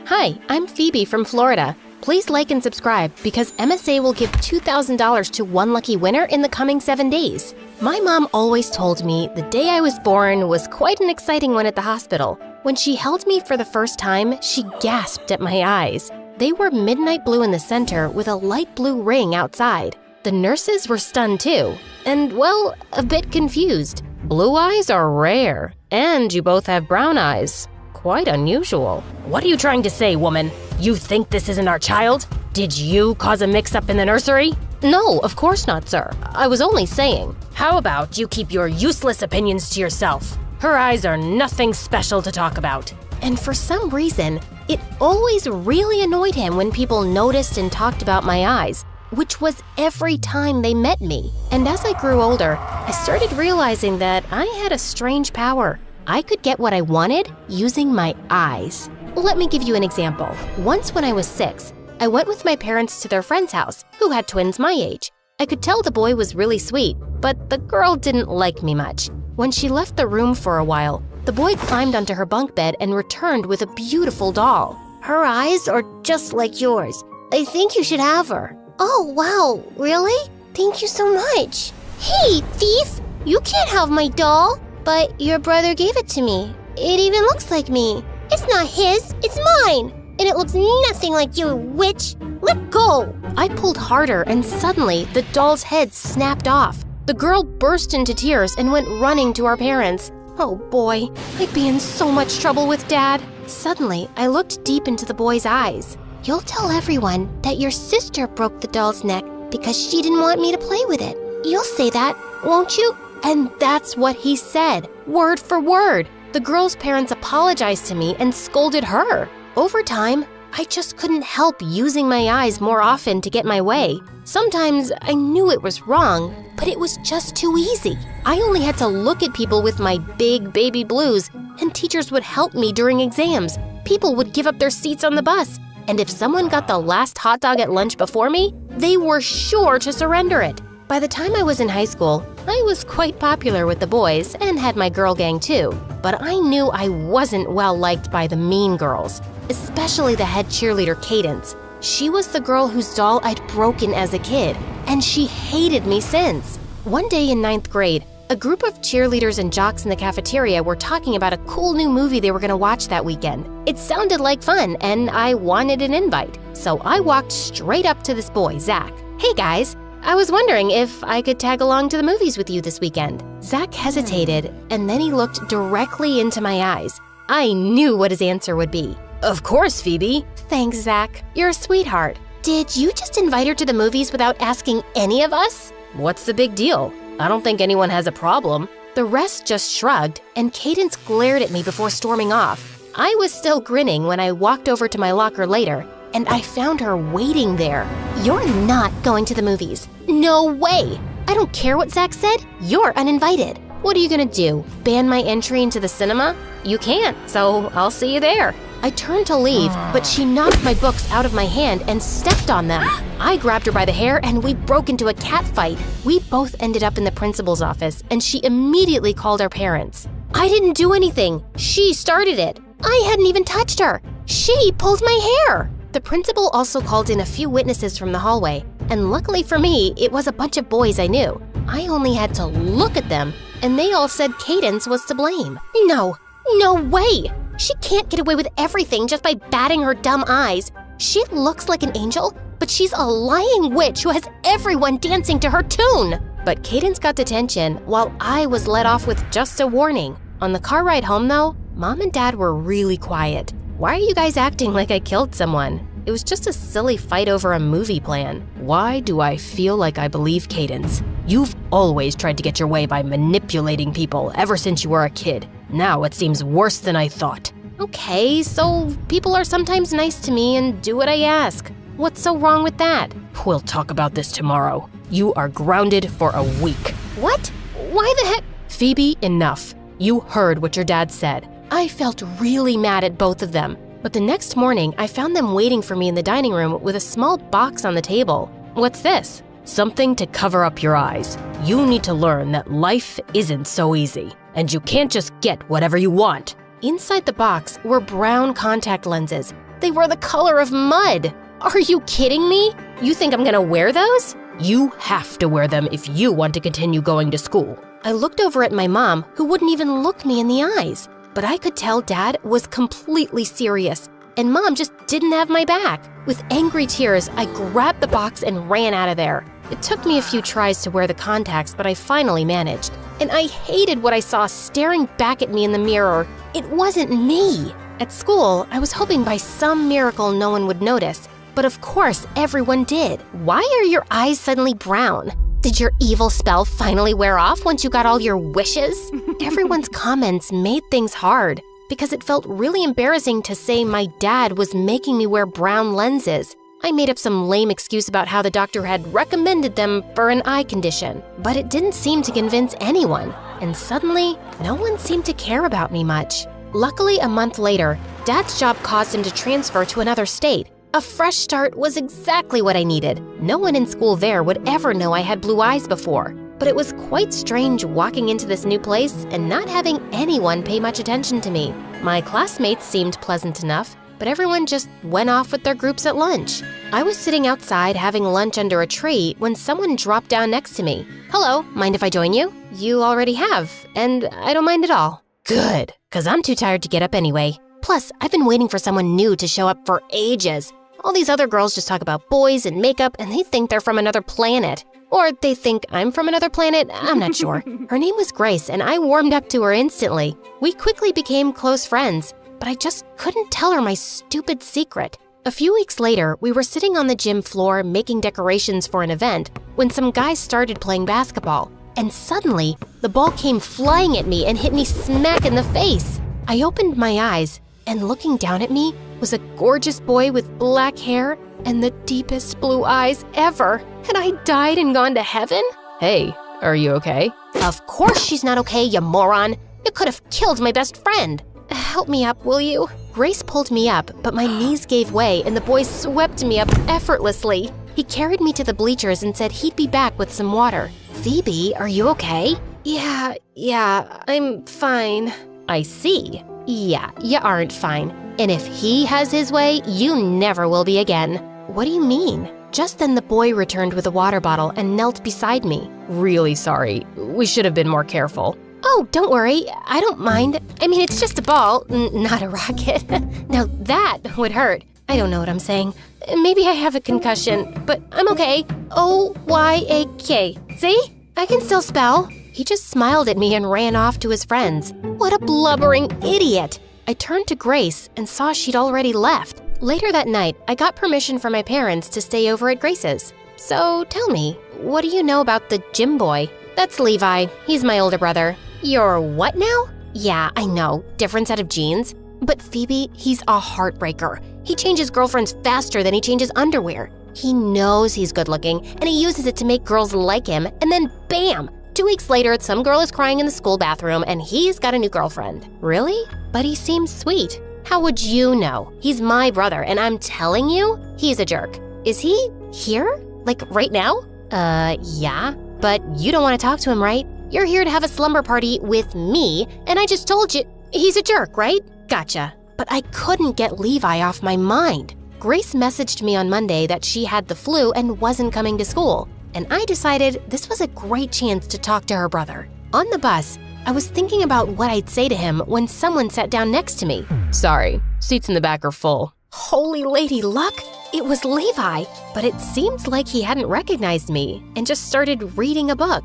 Hi, I'm Phoebe from Florida. Please like and subscribe because MSA will give $2,000 to one lucky winner in the coming 7 days. My mom always told me the day I was born was quite an exciting one at the hospital. When she held me for the first time, she gasped at my eyes. They were midnight blue in the center with a light blue ring outside. The nurses were stunned too, and well, a bit confused. Blue eyes are rare, and you both have brown eyes. Quite unusual. What are you trying to say, woman? You think this isn't our child? Did you cause a mix-up in the nursery? No, of course not, sir. I was only saying. How about you keep your useless opinions to yourself? Her eyes are nothing special to talk about. And for some reason, it always really annoyed him when people noticed and talked about my eyes, which was every time they met me. And as I grew older, I started realizing that I had a strange power. I could get what I wanted using my eyes. Let me give you an example. Once when I was 6, I went with my parents to their friend's house, who had twins my age. I could tell the boy was really sweet, but the girl didn't like me much. When she left the room for a while, the boy climbed onto her bunk bed and returned with a beautiful doll. Her eyes are just like yours. I think you should have her. Oh, wow, really? Thank you so much. Hey, thief! You can't have my doll. But your brother gave it to me. It even looks like me. It's not his, it's mine. And it looks nothing like you, witch. Let go. I pulled harder and suddenly the doll's head snapped off. The girl burst into tears and went running to our parents. Oh boy, I'd be in so much trouble with Dad. Suddenly, I looked deep into the boy's eyes. You'll tell everyone that your sister broke the doll's neck because she didn't want me to play with it. You'll say that, won't you? And that's what he said, word for word. The girl's parents apologized to me and scolded her. Over time, I just couldn't help using my eyes more often to get my way. Sometimes I knew it was wrong, but it was just too easy. I only had to look at people with my big baby blues, and teachers would help me during exams. People would give up their seats on the bus. And if someone got the last hot dog at lunch before me, they were sure to surrender it. By the time I was in high school, I was quite popular with the boys and had my girl gang too. But I knew I wasn't well liked by the mean girls, especially the head cheerleader Cadence. She was the girl whose doll I'd broken as a kid, and she hated me since. One day in 9th grade, a group of cheerleaders and jocks in the cafeteria were talking about a cool new movie they were going to watch that weekend. It sounded like fun, and I wanted an invite. So I walked straight up to this boy, Zach. "Hey guys, I was wondering if I could tag along to the movies with you this weekend." Zach hesitated, and then he looked directly into my eyes. I knew what his answer would be. "Of course, Phoebe." "Thanks, Zach. You're a sweetheart. Did you just invite her to the movies without asking any of us?" "What's the big deal? I don't think anyone has a problem." The rest just shrugged, and Cadence glared at me before storming off. I was still grinning when I walked over to my locker later, and I found her waiting there. "You're not going to the movies. No way! I don't care what Zach said. You're uninvited." "What are you gonna do? Ban my entry into the cinema?" "You can't, so I'll see you there." I turned to leave, but she knocked my books out of my hand and stepped on them. I grabbed her by the hair and we broke into a cat fight. We both ended up in the principal's office, and she immediately called our parents. "I didn't do anything. She started it. I hadn't even touched her. She pulled my hair." The principal also called in a few witnesses from the hallway, and luckily for me, it was a bunch of boys I knew. I only had to look at them, and they all said Cadence was to blame. No way! She can't get away with everything just by batting her dumb eyes. She looks like an angel, but she's a lying witch who has everyone dancing to her tune. But Cadence got detention while I was let off with just a warning. On the car ride home though, Mom and Dad were really quiet. "Why are you guys acting like I killed someone? It was just a silly fight over a movie plan." Why do I feel like I believe Cadence? You've always tried to get your way by manipulating people ever since you were a kid. Now it seems worse than I thought. Okay, so people are sometimes nice to me and do what I ask. What's so wrong with that? We'll talk about this tomorrow. You are grounded for a week. What? Why the heck? Phoebe, enough. You heard what your dad said. I felt really mad at both of them. But the next morning, I found them waiting for me in the dining room with a small box on the table. What's this? Something to cover up your eyes. You need to learn that life isn't so easy, and you can't just get whatever you want. Inside the box were brown contact lenses. They were the color of mud. Are you kidding me? You think I'm gonna wear those? You have to wear them if you want to continue going to school. I looked over at my mom, who wouldn't even look me in the eyes. But I could tell Dad was completely serious, and Mom just didn't have my back. With angry tears, I grabbed the box and ran out of there. It took me a few tries to wear the contacts, but I finally managed. And I hated what I saw staring back at me in the mirror. It wasn't me. At school, I was hoping by some miracle no one would notice. But of course, everyone did. Why are your eyes suddenly brown? Did your evil spell finally wear off once you got all your wishes? Everyone's comments made things hard because it felt really embarrassing to say my dad was making me wear brown lenses. I made up some lame excuse about how the doctor had recommended them for an eye condition, but it didn't seem to convince anyone. And suddenly, no one seemed to care about me much. Luckily, a month later, Dad's job caused him to transfer to another state. A fresh start was exactly what I needed. No one in school there would ever know I had blue eyes before. But it was quite strange walking into this new place and not having anyone pay much attention to me. My classmates seemed pleasant enough, but everyone just went off with their groups at lunch. I was sitting outside having lunch under a tree when someone dropped down next to me. "Hello, mind if I join you?" "You already have, and I don't mind at all." Good, 'cause I'm too tired to get up anyway. Plus, I've been waiting for someone new to show up for ages. All these other girls just talk about boys and makeup, and they think they're from another planet. Or they think I'm from another planet, I'm not sure. Her name was Grace, and I warmed up to her instantly. We quickly became close friends, but I just couldn't tell her my stupid secret. A few weeks later, we were sitting on the gym floor making decorations for an event when some guys started playing basketball. And suddenly, the ball came flying at me and hit me smack in the face. I opened my eyes, and looking down at me was a gorgeous boy with black hair and the deepest blue eyes ever. Had I died and gone to heaven? Hey, are you okay? Of course she's not okay, you moron. You could have killed my best friend. Help me up, will you? Grace pulled me up, but my knees gave way and the boy swept me up effortlessly. He carried me to the bleachers and said he'd be back with some water. Phoebe, are you okay? Yeah, I'm fine. I see. Yeah, you aren't fine. And if he has his way, you never will be again. What do you mean? Just then the boy returned with a water bottle and knelt beside me. Really sorry. We should have been more careful. Oh, don't worry. I don't mind. I mean, it's just a ball, not a rocket. Now that would hurt. I don't know what I'm saying. Maybe I have a concussion, but I'm okay. O-Y-A-K. See? I can still spell. He just smiled at me and ran off to his friends. What a blubbering idiot. I turned to Grace and saw she'd already left. Later that night, I got permission from my parents to stay over at Grace's. So tell me, what do you know about the gym boy? That's Levi. He's my older brother. You're what now? Yeah, I know. Different set of genes. But Phoebe, he's a heartbreaker. He changes girlfriends faster than he changes underwear. He knows he's good looking, and he uses it to make girls like him, and then bam! 2 weeks later, some girl is crying in the school bathroom, and he's got a new girlfriend. Really? But he seems sweet. How would you know? He's my brother, and I'm telling you, he's a jerk. Is he here? Like right now? Yeah. But you don't want to talk to him, right? You're here to have a slumber party with me, and I just told you, he's a jerk, right? Gotcha. But I couldn't get Levi off my mind. Grace messaged me on Monday that she had the flu and wasn't coming to school, and I decided this was a great chance to talk to her brother. On the bus, I was thinking about what I'd say to him when someone sat down next to me. Sorry, seats in the back are full. Holy lady luck! It was Levi, but it seems like he hadn't recognized me and just started reading a book.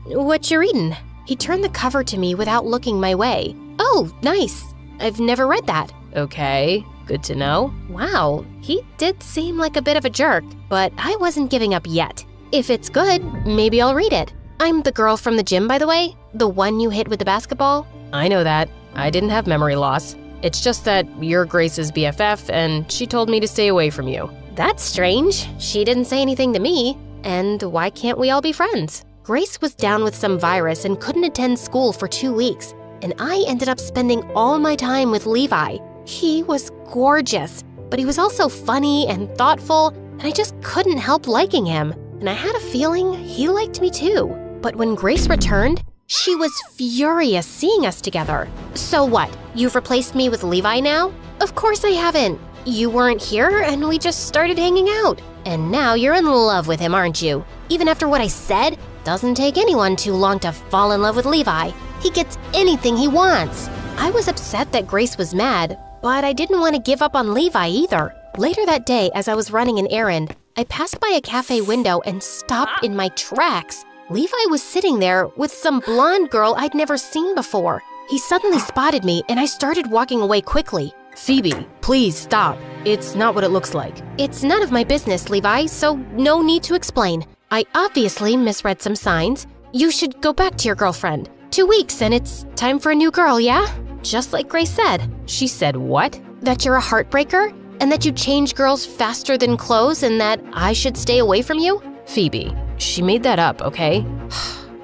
What you reading? He turned the cover to me without looking my way. Oh, nice. I've never read that. Okay, good to know. Wow, he did seem like a bit of a jerk, but I wasn't giving up yet. If it's good, maybe I'll read it. I'm the girl from the gym, by the way. The one you hit with the basketball. I know that. I didn't have memory loss. It's just that you're Grace's BFF, and she told me to stay away from you. That's strange. She didn't say anything to me. And why can't we all be friends? Grace was down with some virus and couldn't attend school for 2 weeks, and I ended up spending all my time with Levi. He was gorgeous, but he was also funny and thoughtful, and I just couldn't help liking him. And I had a feeling he liked me too. But when Grace returned, she was furious seeing us together. So what? You've replaced me with Levi now? Of course I haven't. You weren't here and we just started hanging out. And now you're in love with him, aren't you? Even after what I said, doesn't take anyone too long to fall in love with Levi. He gets anything he wants. I was upset that Grace was mad, but I didn't want to give up on Levi either. Later that day, as I was running an errand, I passed by a cafe window and stopped in my tracks. Levi was sitting there with some blonde girl I'd never seen before. He suddenly spotted me and I started walking away quickly. Phoebe, please stop. It's not what it looks like. It's none of my business, Levi, so no need to explain. I obviously misread some signs. You should go back to your girlfriend. 2 weeks and it's time for a new girl, yeah? Just like Grace said. She said what? That you're a heartbreaker and that you change girls faster than clothes and that I should stay away from you? Phoebe, she made that up, okay?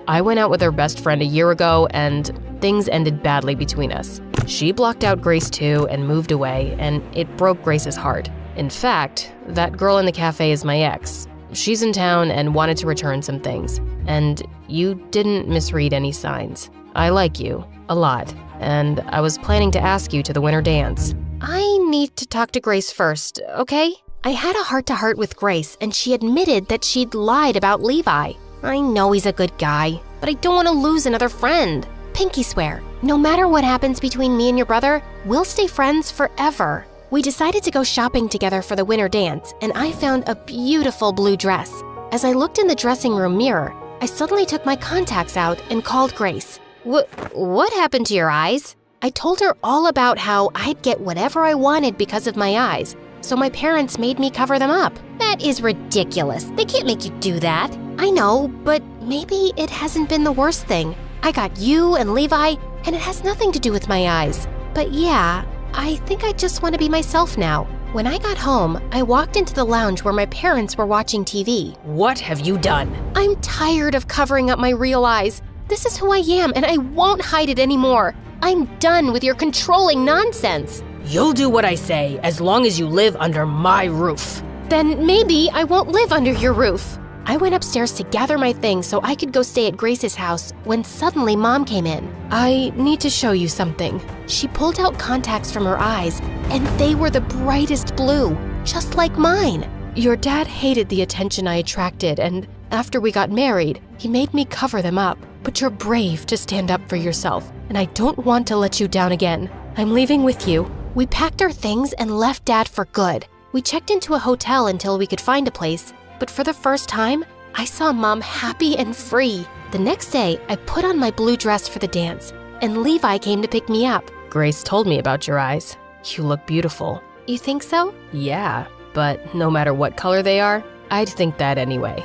I went out with her best friend a year ago and things ended badly between us. She blocked out Grace too and moved away, and it broke Grace's heart. In fact, that girl in the cafe is my ex. She's in town and wanted to return some things. And you didn't misread any signs. I like you, a lot, and I was planning to ask you to the winter dance. I need to talk to Grace first, okay? I had a heart-to-heart with Grace, and she admitted that she'd lied about Levi. I know he's a good guy, but I don't want to lose another friend. Pinky swear, no matter what happens between me and your brother, we'll stay friends forever. We decided to go shopping together for the winter dance, and I found a beautiful blue dress. As I looked in the dressing room mirror, I suddenly took my contacts out and called Grace. What happened to your eyes? I told her all about how I'd get whatever I wanted because of my eyes, so my parents made me cover them up. That is ridiculous. They can't make you do that. I know, but maybe it hasn't been the worst thing. I got you and Levi, and it has nothing to do with my eyes. But yeah, I think I just want to be myself now. When I got home, I walked into the lounge where my parents were watching TV. What have you done? I'm tired of covering up my real eyes. This is who I am, and I won't hide it anymore. I'm done with your controlling nonsense. You'll do what I say as long as you live under my roof. Then maybe I won't live under your roof. I went upstairs to gather my things so I could go stay at Grace's house when suddenly Mom came in. I need to show you something. She pulled out contacts from her eyes, and they were the brightest blue, just like mine. Your dad hated the attention I attracted, and after we got married, he made me cover them up. But you're brave to stand up for yourself, and I don't want to let you down again. I'm leaving with you. We packed our things and left Dad for good. We checked into a hotel until we could find a place. But for the first time, I saw Mom happy and free. The next day, I put on my blue dress for the dance, and Levi came to pick me up. Grace told me about your eyes. You look beautiful. You think so? Yeah, but no matter what color they are, I'd think that anyway.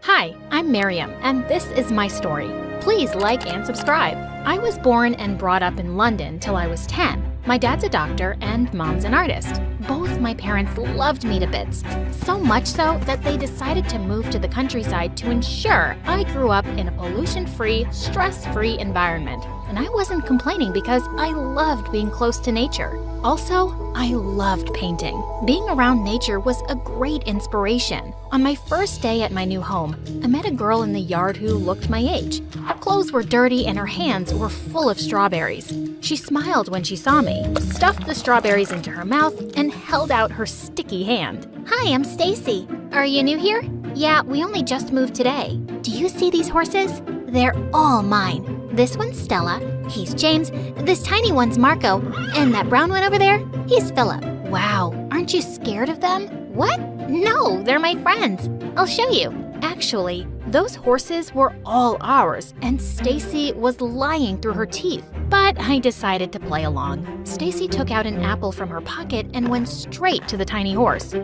Hi, I'm Miriam, and this is my story. Please like and subscribe. I was born and brought up in London till I was 10. My dad's a doctor and Mom's an artist. Both my parents loved me to bits, so much so that they decided to move to the countryside to ensure I grew up in a pollution-free, stress-free environment. And I wasn't complaining because I loved being close to nature. Also, I loved painting. Being around nature was a great inspiration. On my first day at my new home, I met a girl in the yard who looked my age. Her clothes were dirty and her hands were full of strawberries. She smiled when she saw me, stuffed the strawberries into her mouth, and held out her sticky hand. Hi, I'm Stacy. Are you new here? Yeah, we only just moved today. Do you see these horses? They're all mine. This one's Stella, he's James, this tiny one's Marco, and that brown one over there, he's Philip. Wow, aren't you scared of them? What? No, they're my friends. I'll show you. Actually, those horses were all ours, and Stacy was lying through her teeth. But I decided to play along. Stacy took out an apple from her pocket and went straight to the tiny horse.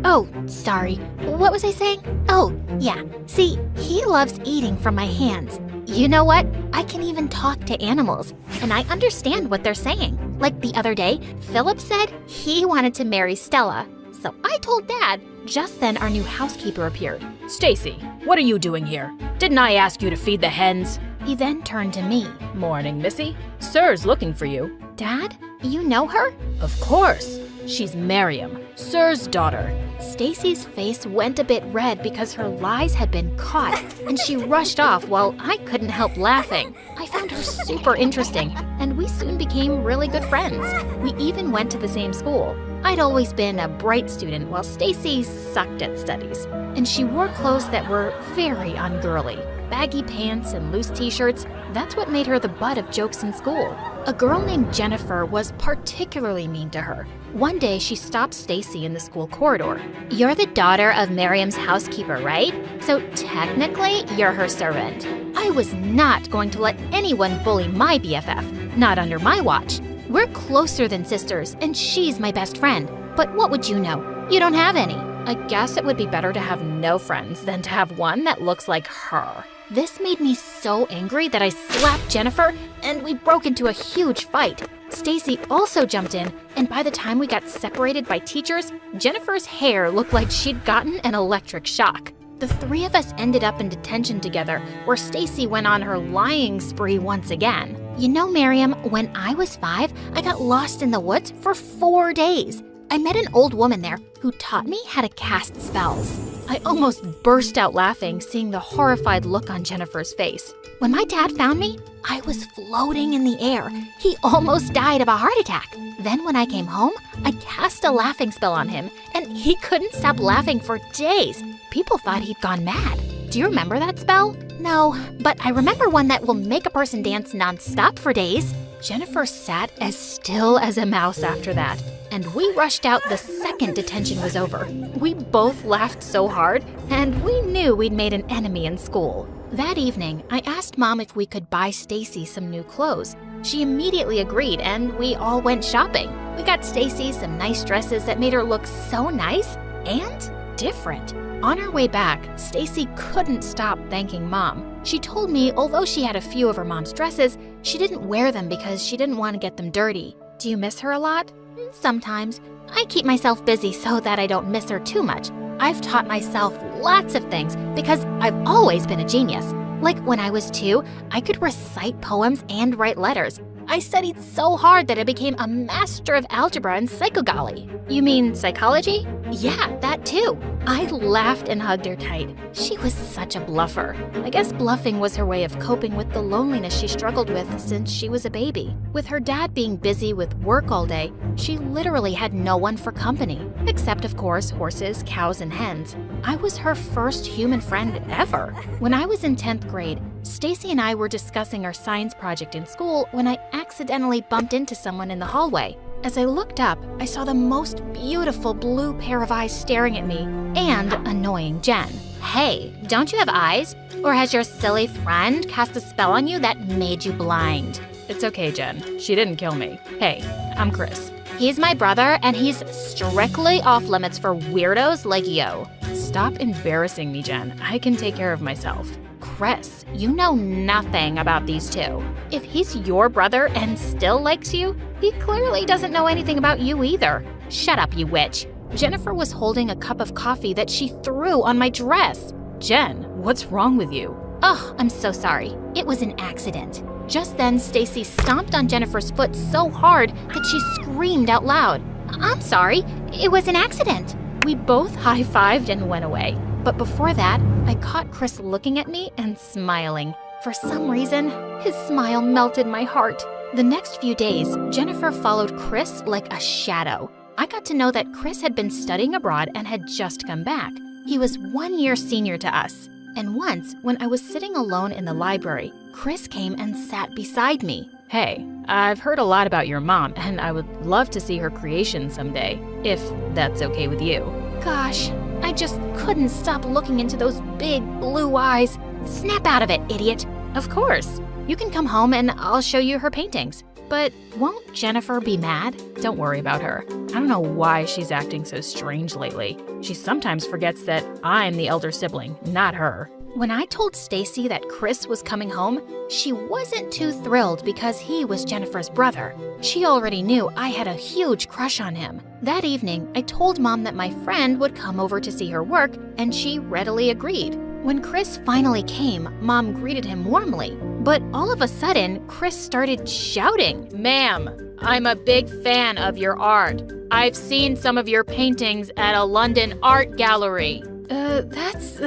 Oh, sorry. What was I saying? Oh, yeah. See, he loves eating from my hands. You know what? I can even talk to animals, and I understand what they're saying. Like the other day, Philip said he wanted to marry Stella. So I told Dad. Just then, our new housekeeper appeared. Stacy, what are you doing here? Didn't I ask you to feed the hens? He then turned to me. Morning, Missy. Sir's looking for you. Dad, you know her? Of course. She's Miriam, Sir's daughter. Stacy's face went a bit red because her lies had been caught, and she rushed off while I couldn't help laughing. I found her super interesting, and we soon became really good friends. We even went to the same school. I'd always been a bright student while Stacy sucked at studies, and she wore clothes that were very ungirly. Baggy pants and loose t-shirts, that's what made her the butt of jokes in school. A girl named Jennifer was particularly mean to her. One day, she stopped Stacy in the school corridor. You're the daughter of Miriam's housekeeper, right? So technically, you're her servant. I was not going to let anyone bully my BFF, not under my watch. We're closer than sisters, and she's my best friend. But what would you know? You don't have any. I guess it would be better to have no friends than to have one that looks like her. This made me so angry that I slapped Jennifer, and we broke into a huge fight. Stacy also jumped in, and by the time we got separated by teachers, Jennifer's hair looked like she'd gotten an electric shock. The three of us ended up in detention together, where Stacy went on her lying spree once again. You know, Miriam, when I was 5, I got lost in the woods for 4 days. I met an old woman there who taught me how to cast spells. I almost burst out laughing, seeing the horrified look on Jennifer's face. When my dad found me, I was floating in the air. He almost died of a heart attack. Then when I came home, I cast a laughing spell on him, and he couldn't stop laughing for days. People thought he'd gone mad. Do you remember that spell? No, but I remember one that will make a person dance nonstop for days. Jennifer sat as still as a mouse after that, and we rushed out the second detention was over. We both laughed so hard, and we knew we'd made an enemy in school. That evening, I asked Mom if we could buy Stacy some new clothes. She immediately agreed, and we all went shopping. We got Stacy some nice dresses that made her look so nice and different. On our way back, Stacy couldn't stop thanking Mom. She told me although she had a few of her mom's dresses, she didn't wear them because she didn't want to get them dirty. Do you miss her a lot? Sometimes. I keep myself busy so that I don't miss her too much. I've taught myself lots of things because I've always been a genius. Like when I was 2, I could recite poems and write letters. I studied so hard that I became a master of algebra and psychogoly. You mean psychology? Yeah, that too. I laughed and hugged her tight. She was such a bluffer. I guess bluffing was her way of coping with the loneliness she struggled with since she was a baby. With her dad being busy with work all day, she literally had no one for company, except of course horses, cows, and hens. I was her first human friend ever. When I was in 10th grade, Stacy and I were discussing our science project in school when I accidentally bumped into someone in the hallway. As I looked up, I saw the most beautiful blue pair of eyes staring at me and annoying Jen. Hey, don't you have eyes? Or has your silly friend cast a spell on you that made you blind? It's okay, Jen. She didn't kill me. Hey, I'm Chris. He's my brother, and he's strictly off limits for weirdos like you. Stop embarrassing me, Jen. I can take care of myself. Chris, you know nothing about these two. If he's your brother and still likes you, he clearly doesn't know anything about you either. Shut up, you witch. Jennifer was holding a cup of coffee that she threw on my dress. Jen, what's wrong with you? Oh, I'm so sorry. It was an accident. Just then, Stacy stomped on Jennifer's foot so hard that she screamed out loud. I'm sorry, it was an accident. We both high-fived and went away. But before that, I caught Chris looking at me and smiling. For some reason, his smile melted my heart. The next few days, Jennifer followed Chris like a shadow. I got to know that Chris had been studying abroad and had just come back. He was 1 year senior to us. And once, when I was sitting alone in the library, Chris came and sat beside me. Hey, I've heard a lot about your mom, and I would love to see her creation someday, if that's okay with you. Gosh, I just couldn't stop looking into those big blue eyes. Snap out of it, idiot. Of course. You can come home and I'll show you her paintings. But won't Jennifer be mad? Don't worry about her. I don't know why she's acting so strange lately. She sometimes forgets that I'm the elder sibling, not her. When I told Stacy that Chris was coming home, she wasn't too thrilled because he was Jennifer's brother. She already knew I had a huge crush on him. That evening, I told Mom that my friend would come over to see her work, and she readily agreed. When Chris finally came, Mom greeted him warmly. But all of a sudden, Chris started shouting, "Ma'am, I'm a big fan of your art. I've seen some of your paintings at a London art gallery." That's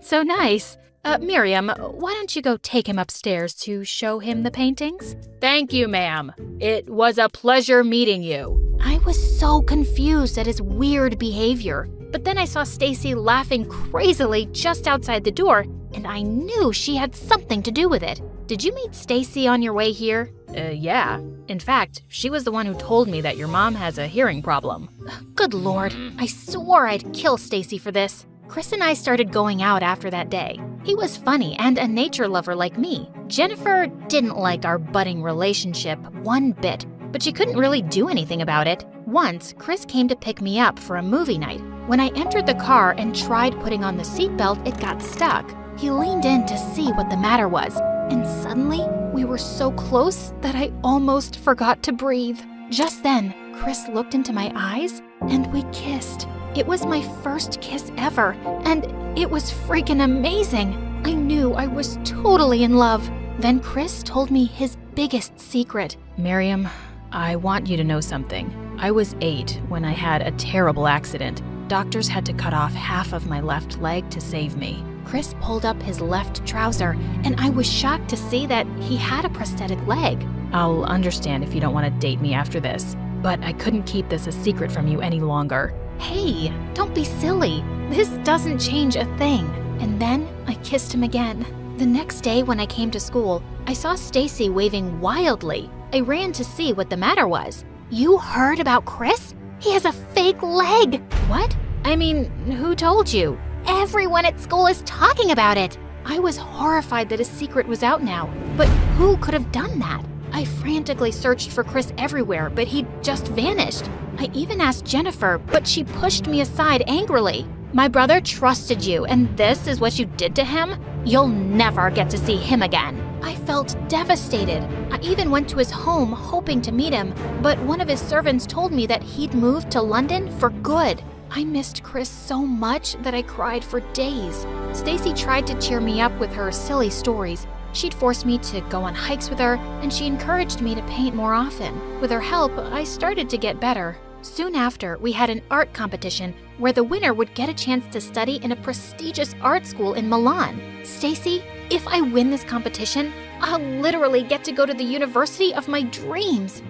so nice. Miriam, why don't you go take him upstairs to show him the paintings? Thank you, ma'am. It was a pleasure meeting you. I was so confused at his weird behavior. But then I saw Stacy laughing crazily just outside the door, and I knew she had something to do with it. Did you meet Stacy on your way here? Yeah. In fact, she was the one who told me that your mom has a hearing problem. Good Lord, I swore I'd kill Stacy for this. Chris and I started going out after that day. He was funny and a nature lover like me. Jennifer didn't like our budding relationship one bit, but she couldn't really do anything about it. Once, Chris came to pick me up for a movie night. When I entered the car and tried putting on the seatbelt, it got stuck. He leaned in to see what the matter was, and suddenly, we were so close that I almost forgot to breathe. Just then, Chris looked into my eyes, and we kissed. It was my first kiss ever, and it was freaking amazing. I knew I was totally in love. Then Chris told me his biggest secret. Miriam, I want you to know something. I was 8 when I had a terrible accident. Doctors had to cut off half of my left leg to save me. Chris pulled up his left trouser, and I was shocked to see that he had a prosthetic leg. I'll understand if you don't want to date me after this, but I couldn't keep this a secret from you any longer. Hey, don't be silly. This doesn't change a thing. And then I kissed him again. The next day when I came to school, I saw Stacy waving wildly. I ran to see what the matter was. You heard about Chris? He has a fake leg. What? I mean, who told you? Everyone at school is talking about it. I was horrified that a secret was out now, but who could have done that? I frantically searched for Chris everywhere, but he'd just vanished. I even asked Jennifer, but she pushed me aside angrily. My brother trusted you, and this is what you did to him? You'll never get to see him again. I felt devastated. I even went to his home hoping to meet him, but one of his servants told me that he'd moved to London for good. I missed Chris so much that I cried for days. Stacy tried to cheer me up with her silly stories. She'd force me to go on hikes with her, and she encouraged me to paint more often. With her help, I started to get better. Soon after, we had an art competition where the winner would get a chance to study in a prestigious art school in Milan. Stacy, if I win this competition, I'll literally get to go to the university of my dreams.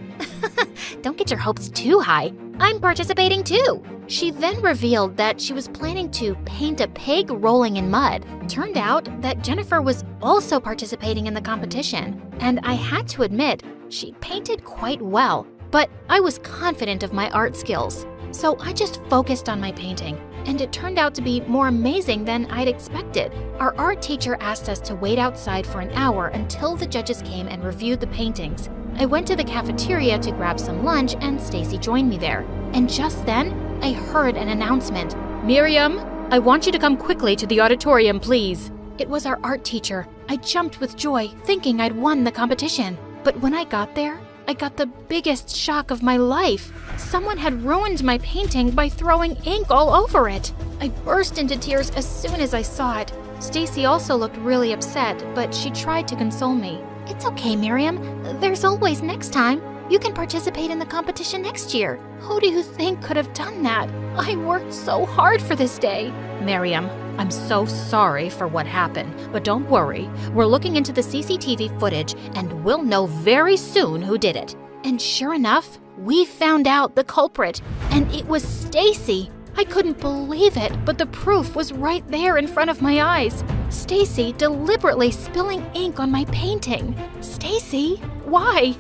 Don't get your hopes too high. I'm participating too. She then revealed that she was planning to paint a pig rolling in mud. Turned out that Jennifer was also participating in the competition, and I had to admit, she painted quite well, but I was confident of my art skills. So I just focused on my painting, and it turned out to be more amazing than I'd expected. Our art teacher asked us to wait outside for an hour until the judges came and reviewed the paintings. I went to the cafeteria to grab some lunch, and Stacy joined me there. And just then, I heard an announcement. Miriam, I want you to come quickly to the auditorium, please. It was our art teacher. I jumped with joy, thinking I'd won the competition. But when I got there, I got the biggest shock of my life. Someone had ruined my painting by throwing ink all over it. I burst into tears as soon as I saw it. Stacy also looked really upset, but she tried to console me. It's okay, Miriam. There's always next time. You can participate in the competition next year. Who do you think could have done that? I worked so hard for this day. Miriam, I'm so sorry for what happened, but don't worry. We're looking into the CCTV footage, and we'll know very soon who did it. And sure enough, we found out the culprit, and it was Stacy. I couldn't believe it, but the proof was right there in front of my eyes. Stacy deliberately spilling ink on my painting. Stacy, why?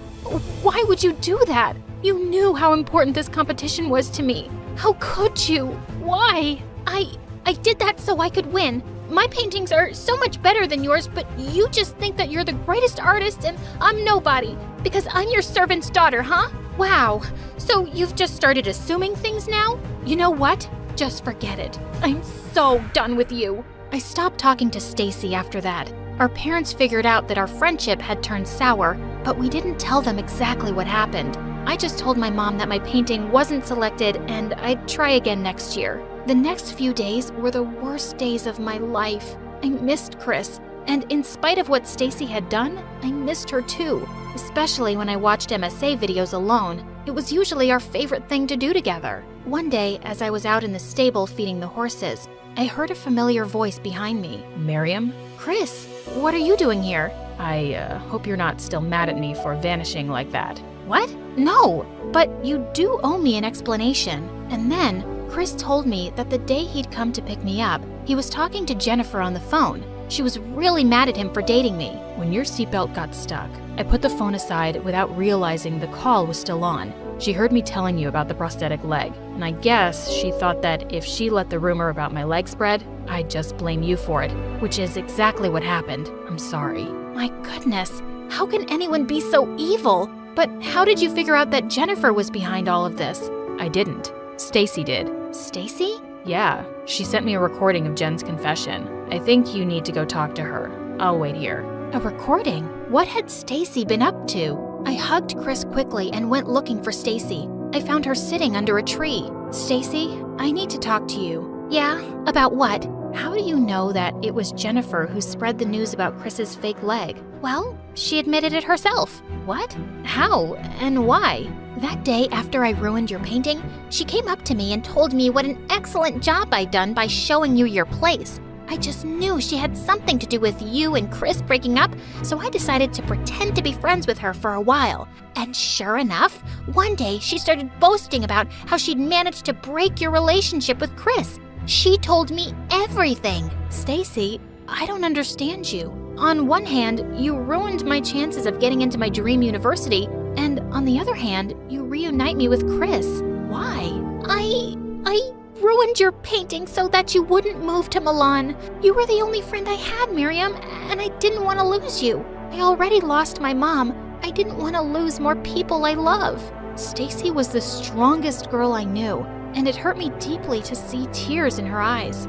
Why would you do that? You knew how important this competition was to me. How could you? Why? I did that so I could win. My paintings are so much better than yours, but you just think that you're the greatest artist and I'm nobody because I'm your servant's daughter, huh? Wow. So you've just started assuming things now? You know what? Just forget it. I'm so done with you. I stopped talking to Stacy after that. Our parents figured out that our friendship had turned sour, but we didn't tell them exactly what happened. I just told my mom that my painting wasn't selected and I'd try again next year. The next few days were the worst days of my life. I missed Chris, and in spite of what Stacy had done, I missed her too, especially when I watched MSA videos alone. It was usually our favorite thing to do together. One day, as I was out in the stable feeding the horses, I heard a familiar voice behind me. Miriam? Chris, what are you doing here? I hope you're not still mad at me for vanishing like that. What? No, but you do owe me an explanation. And then, Chris told me that the day he'd come to pick me up, he was talking to Jennifer on the phone. She was really mad at him for dating me. When your seatbelt got stuck, I put the phone aside without realizing the call was still on. She heard me telling you about the prosthetic leg, and I guess she thought that if she let the rumor about my leg spread, I'd just blame you for it, which is exactly what happened. I'm sorry. My goodness, how can anyone be so evil? But how did you figure out that Jennifer was behind all of this? I didn't. Stacy did. Stacy? Yeah, she sent me a recording of Jen's confession. I think you need to go talk to her. I'll wait here. A recording? What had Stacy been up to? I hugged Chris quickly and went looking for Stacy. I found her sitting under a tree. Stacy, I need to talk to you. Yeah? About what? How do you know that it was Jennifer who spread the news about Chris's fake leg? Well, she admitted it herself. What? How? And why? That day after I ruined your painting, she came up to me and told me what an excellent job I'd done by showing you your place. I just knew she had something to do with you and Chris breaking up, so I decided to pretend to be friends with her for a while. And sure enough, one day she started boasting about how she'd managed to break your relationship with Chris. She told me everything. Stacy, I don't understand you. On one hand, you ruined my chances of getting into my dream university, and on the other hand, you reunite me with Chris. Why? I ruined your painting so that you wouldn't move to Milan. You were the only friend I had, Miriam, and I didn't want to lose you. I already lost my mom. I didn't want to lose more people I love. Stacy was the strongest girl I knew, and it hurt me deeply to see tears in her eyes.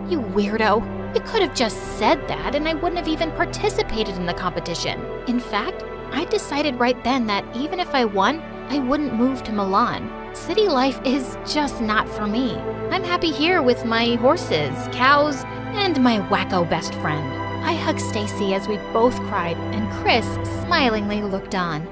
You weirdo. You could have just said that and I wouldn't have even participated in the competition. In fact, I decided right then that even if I won, I wouldn't move to Milan. City life is just not for me. I'm happy here with my horses, cows, and my wacko best friend. I hugged Stacy as we both cried, and Chris smilingly looked on.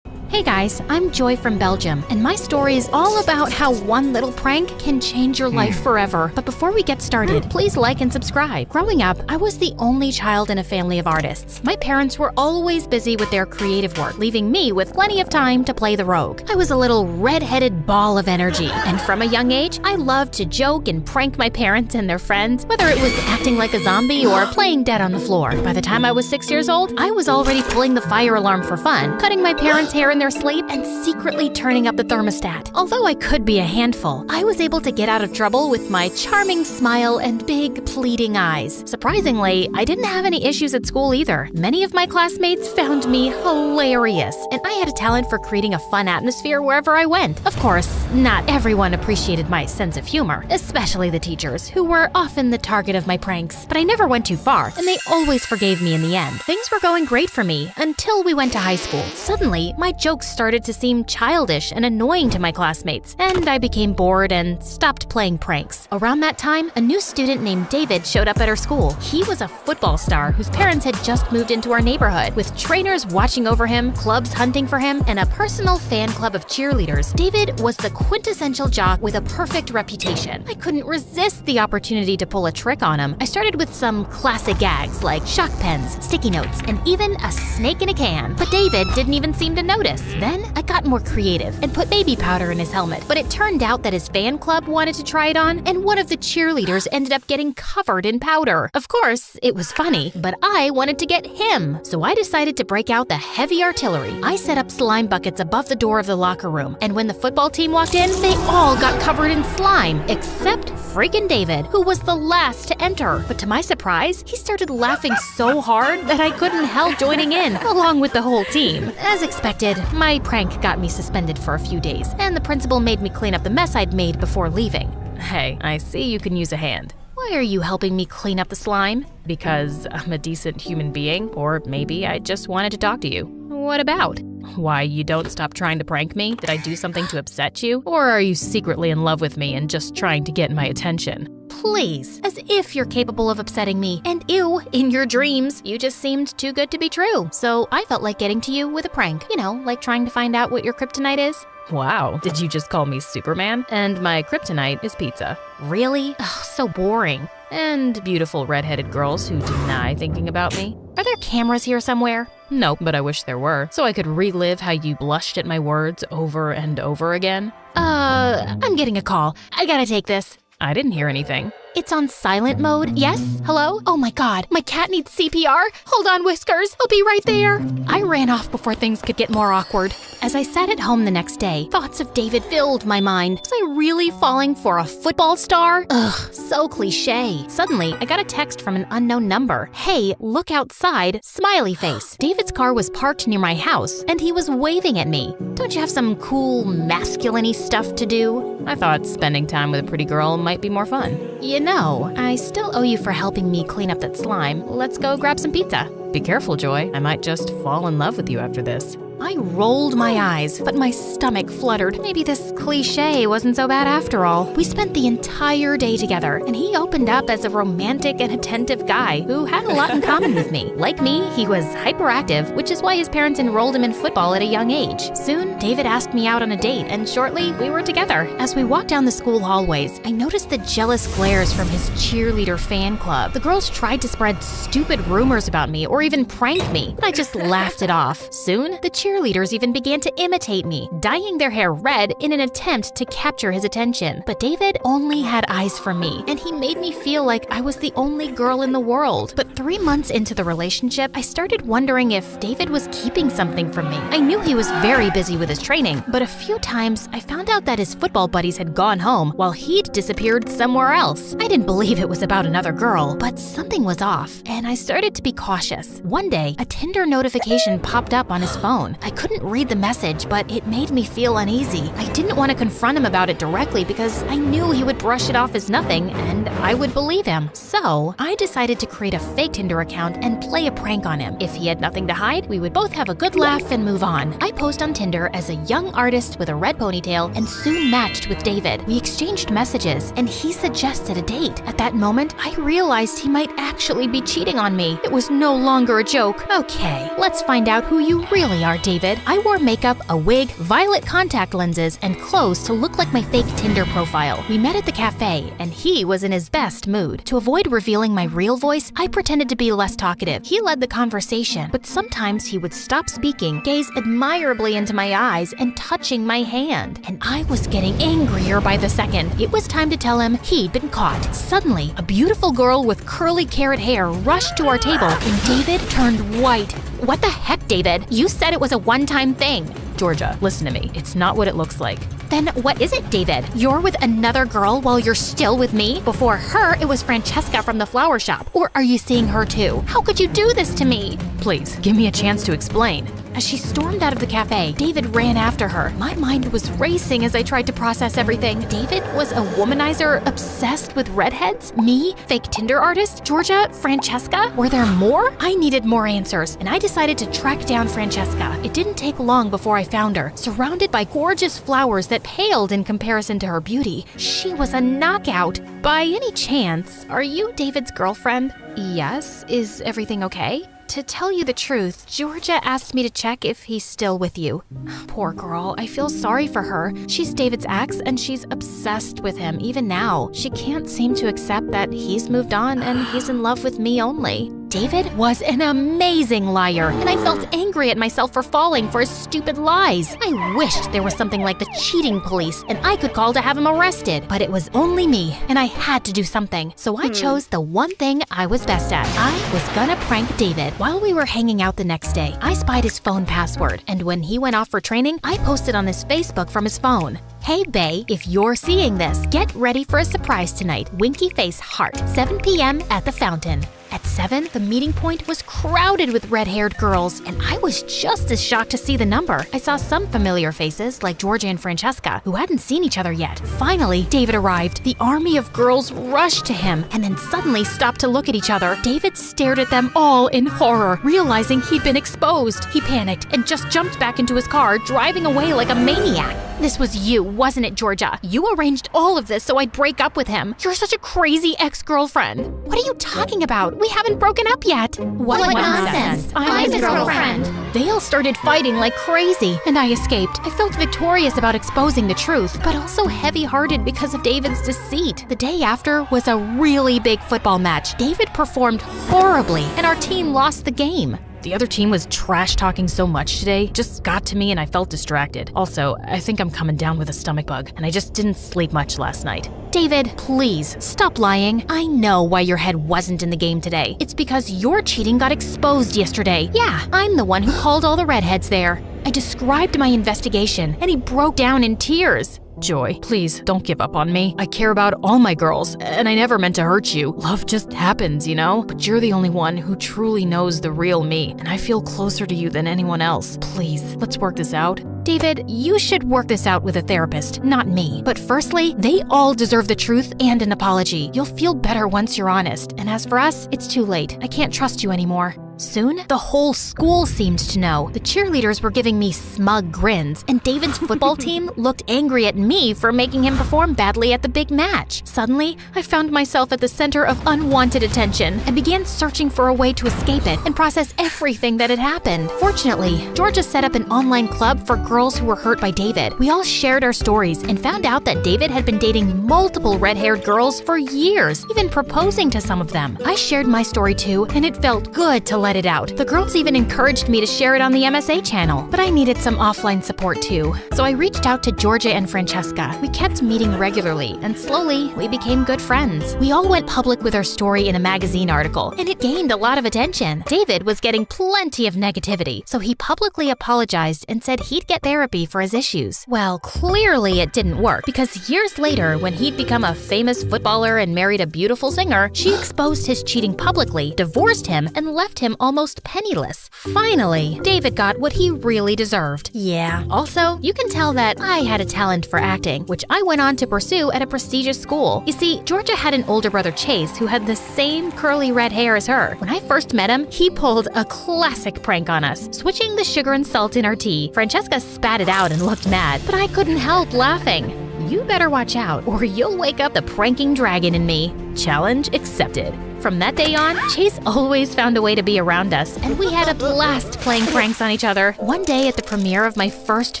Hey guys, I'm Joy from Belgium, and my story is all about how one little prank can change your life forever. But before we get started, please like and subscribe. Growing up, I was the only child in a family of artists. My parents were always busy with their creative work, leaving me with plenty of time to play the rogue. I was a little red-headed ball of energy, and from a young age, I loved to joke and prank my parents and their friends, whether it was acting like a zombie or playing dead on the floor. By the time I was 6 years old, I was already pulling the fire alarm for fun, cutting my parents' hair in their sleep, and secretly turning up the thermostat. Although I could be a handful, I was able to get out of trouble with my charming smile and big, pleading eyes. Surprisingly, I didn't have any issues at school either. Many of my classmates found me hilarious, and I had a talent for creating a fun atmosphere wherever I went. Of course, not everyone appreciated my sense of humor, especially the teachers, who were often the target of my pranks. But I never went too far, and they always forgave me in the end. Things were going great for me until we went to high school. Suddenly, my jokes started to seem childish and annoying to my classmates, and I became bored and stopped playing pranks. Around that time, a new student named David showed up at our school. He was a football star whose parents had just moved into our neighborhood. With trainers watching over him, clubs hunting for him, and a personal fan club of cheerleaders, David was the quintessential jock with a perfect reputation. I couldn't resist the opportunity to pull a trick on him. I started with some classic gags like shock pens, sticky notes, and even a snake in a can. But David didn't even seem to notice. Then I got more creative and put baby powder in his helmet, but it turned out that his fan club wanted to try it on, and one of the cheerleaders ended up getting covered in powder. Of course, it was funny, but I wanted to get him, so I decided to break out the heavy artillery. I set up slime buckets above the door of the locker room, and when the football team walked in, they all got covered in slime, except freaking David, who was the last to enter. But to my surprise, he started laughing so hard that I couldn't help joining in, along with the whole team. As expected, my prank got me suspended for a few days, and the principal made me clean up the mess I'd made before leaving. Hey, I see you can use a hand. Why are you helping me clean up the slime? Because I'm a decent human being, or maybe I just wanted to talk to you. What about? Why, you don't stop trying to prank me? Did I do something to upset you? Or are you secretly in love with me and just trying to get my attention? Please, as if you're capable of upsetting me. And ew, in your dreams, you just seemed too good to be true. So I felt like getting to you with a prank. You know, like trying to find out what your kryptonite is. Wow, did you just call me Superman? And my kryptonite is pizza. Really? Ugh, so boring. And beautiful redheaded girls who deny thinking about me. Are there cameras here somewhere? Nope, but I wish there were, so I could relive how you blushed at my words over and over again. I'm getting a call. I gotta take this. I didn't hear anything. It's on silent mode. Yes? Hello? Oh my god, my cat needs CPR. Hold on, Whiskers. I'll be right there. I ran off before things could get more awkward. As I sat at home the next day, thoughts of David filled my mind. Was I really falling for a football star? Ugh, so cliche. Suddenly, I got a text from an unknown number. Hey, look outside, smiley face. David's car was parked near my house, and he was waving at me. Don't you have some cool, masculine-y stuff to do? I thought spending time with a pretty girl might be more fun. You know, I still owe you for helping me clean up that slime. Let's go grab some pizza. Be careful, Joy. I might just fall in love with you after this. I rolled my eyes, but my stomach fluttered. Maybe this cliche wasn't so bad after all. We spent the entire day together, and he opened up as a romantic and attentive guy who had a lot in common with me. Like me, he was hyperactive, which is why his parents enrolled him in football at a young age. Soon, David asked me out on a date, and shortly, we were together. As we walked down the school hallways, I noticed the jealous glares from his cheerleader fan club. The girls tried to spread stupid rumors about me or even prank me, but I just laughed it off. Soon, the cheerleaders even began to imitate me, dyeing their hair red in an attempt to capture his attention. But David only had eyes for me, and he made me feel like I was the only girl in the world. But 3 months into the relationship, I started wondering if David was keeping something from me. I knew he was very busy with his training, but a few times I found out that his football buddies had gone home while he'd disappeared somewhere else. I didn't believe it was about another girl, but something was off, and I started to be cautious. One day, a Tinder notification popped up on his phone. I couldn't read the message, but it made me feel uneasy. I didn't want to confront him about it directly because I knew he would brush it off as nothing and I would believe him. So I decided to create a fake Tinder account and play a prank on him. If he had nothing to hide, we would both have a good laugh and move on. I posed on Tinder as a young artist with a red ponytail and soon matched with David. We exchanged messages and he suggested a date. At that moment, I realized he might actually be cheating on me. It was no longer a joke. Okay, let's find out who you really are, David. I wore makeup, a wig, violet contact lenses, and clothes to look like my fake Tinder profile. We met at the cafe, and he was in his best mood. To avoid revealing my real voice, I pretended to be less talkative. He led the conversation, but sometimes he would stop speaking, gaze admirably into my eyes, and touching my hand. And I was getting angrier by the second. It was time to tell him he'd been caught. Suddenly, a beautiful girl with curly carrot hair rushed to our table, and David turned white. What the heck, David? You said it was a one-time thing. Georgia, listen to me. It's not what it looks like. Then what is it, David? You're with another girl while you're still with me? Before her, it was Francesca from the flower shop. Or are you seeing her too? How could you do this to me? Please, give me a chance to explain. As she stormed out of the cafe, David ran after her. My mind was racing as I tried to process everything. David was a womanizer obsessed with redheads? Me? Fake Tinder artist? Georgia? Francesca? Were there more? I needed more answers, and I decided to track down Francesca. It didn't take long before I found her, surrounded by gorgeous flowers that paled in comparison to her beauty. She was a knockout. By any chance, are you David's girlfriend? Yes. Is everything okay? To tell you the truth, Georgia asked me to check if he's still with you. Poor girl, I feel sorry for her. She's David's ex and she's obsessed with him even now. She can't seem to accept that he's moved on and he's in love with me only. David was an amazing liar, and I felt angry at myself for falling for his stupid lies. I wished there was something like the cheating police and I could call to have him arrested, but it was only me, and I had to do something. So I chose the one thing I was best at. I was gonna prank David. While we were hanging out the next day, I spied his phone password, and when he went off for training, I posted on his Facebook from his phone. Hey bae, if you're seeing this, get ready for a surprise tonight. Winky face heart, 7 p.m. at the fountain. At 7, the meeting point was crowded with red-haired girls, and I was just as shocked to see the number. I saw some familiar faces, like Georgia and Francesca, who hadn't seen each other yet. Finally, David arrived. The army of girls rushed to him, and then suddenly stopped to look at each other. David stared at them all in horror, realizing he'd been exposed. He panicked and just jumped back into his car, driving away like a maniac. This was you, wasn't it, Georgia? You arranged all of this so I'd break up with him. You're such a crazy ex-girlfriend. What are you talking about? We haven't broken up yet. What nonsense. I'm his girlfriend. They all started fighting like crazy, and I escaped. I felt victorious about exposing the truth, but also heavy-hearted because of David's deceit. The day after was a really big football match. David performed horribly, and our team lost the game. The other team was trash-talking so much today, just got to me and I felt distracted. Also, I think I'm coming down with a stomach bug, and I just didn't sleep much last night. David, please, stop lying. I know why your head wasn't in the game today. It's because your cheating got exposed yesterday. Yeah, I'm the one who called all the redheads there. I described my investigation, and he broke down in tears. Joy, please don't give up on me. I care about all my girls, and I never meant to hurt you. Love just happens, you know? But you're the only one who truly knows the real me, and I feel closer to you than anyone else. Please, let's work this out. David, you should work this out with a therapist, not me. But firstly, they all deserve the truth and an apology. You'll feel better once you're honest. And as for us, it's too late. I can't trust you anymore. Soon, the whole school seemed to know. The cheerleaders were giving me smug grins, and David's football team looked angry at me for making him perform badly at the big match. Suddenly, I found myself at the center of unwanted attention and began searching for a way to escape it and process everything that had happened. Fortunately, Georgia set up an online club for girls who were hurt by David. We all shared our stories and found out that David had been dating multiple red-haired girls for years, even proposing to some of them. I shared my story too, and it felt good to let it out. The girls even encouraged me to share it on the MSA channel, but I needed some offline support too. So I reached out to Georgia and Francesca. We kept meeting regularly, and slowly we became good friends. We all went public with our story in a magazine article, and it gained a lot of attention. David was getting plenty of negativity, so he publicly apologized and said he'd get therapy for his issues. Well, clearly it didn't work, because years later, when he'd become a famous footballer and married a beautiful singer, she exposed his cheating publicly, divorced him, and left him almost penniless. Finally, David got what he really deserved. Yeah, also, you can tell that I had a talent for acting, which I went on to pursue at a prestigious school. You see, Georgia had an older brother, Chase, who had the same curly red hair as her. When I first met him, he pulled a classic prank on us, switching the sugar and salt in our tea. Francesca spat it out and looked mad, but I couldn't help laughing. You better watch out, or you'll wake up the pranking dragon in me. Challenge accepted. From that day on, Chase always found a way to be around us, and we had a blast playing pranks on each other. One day at the premiere of my first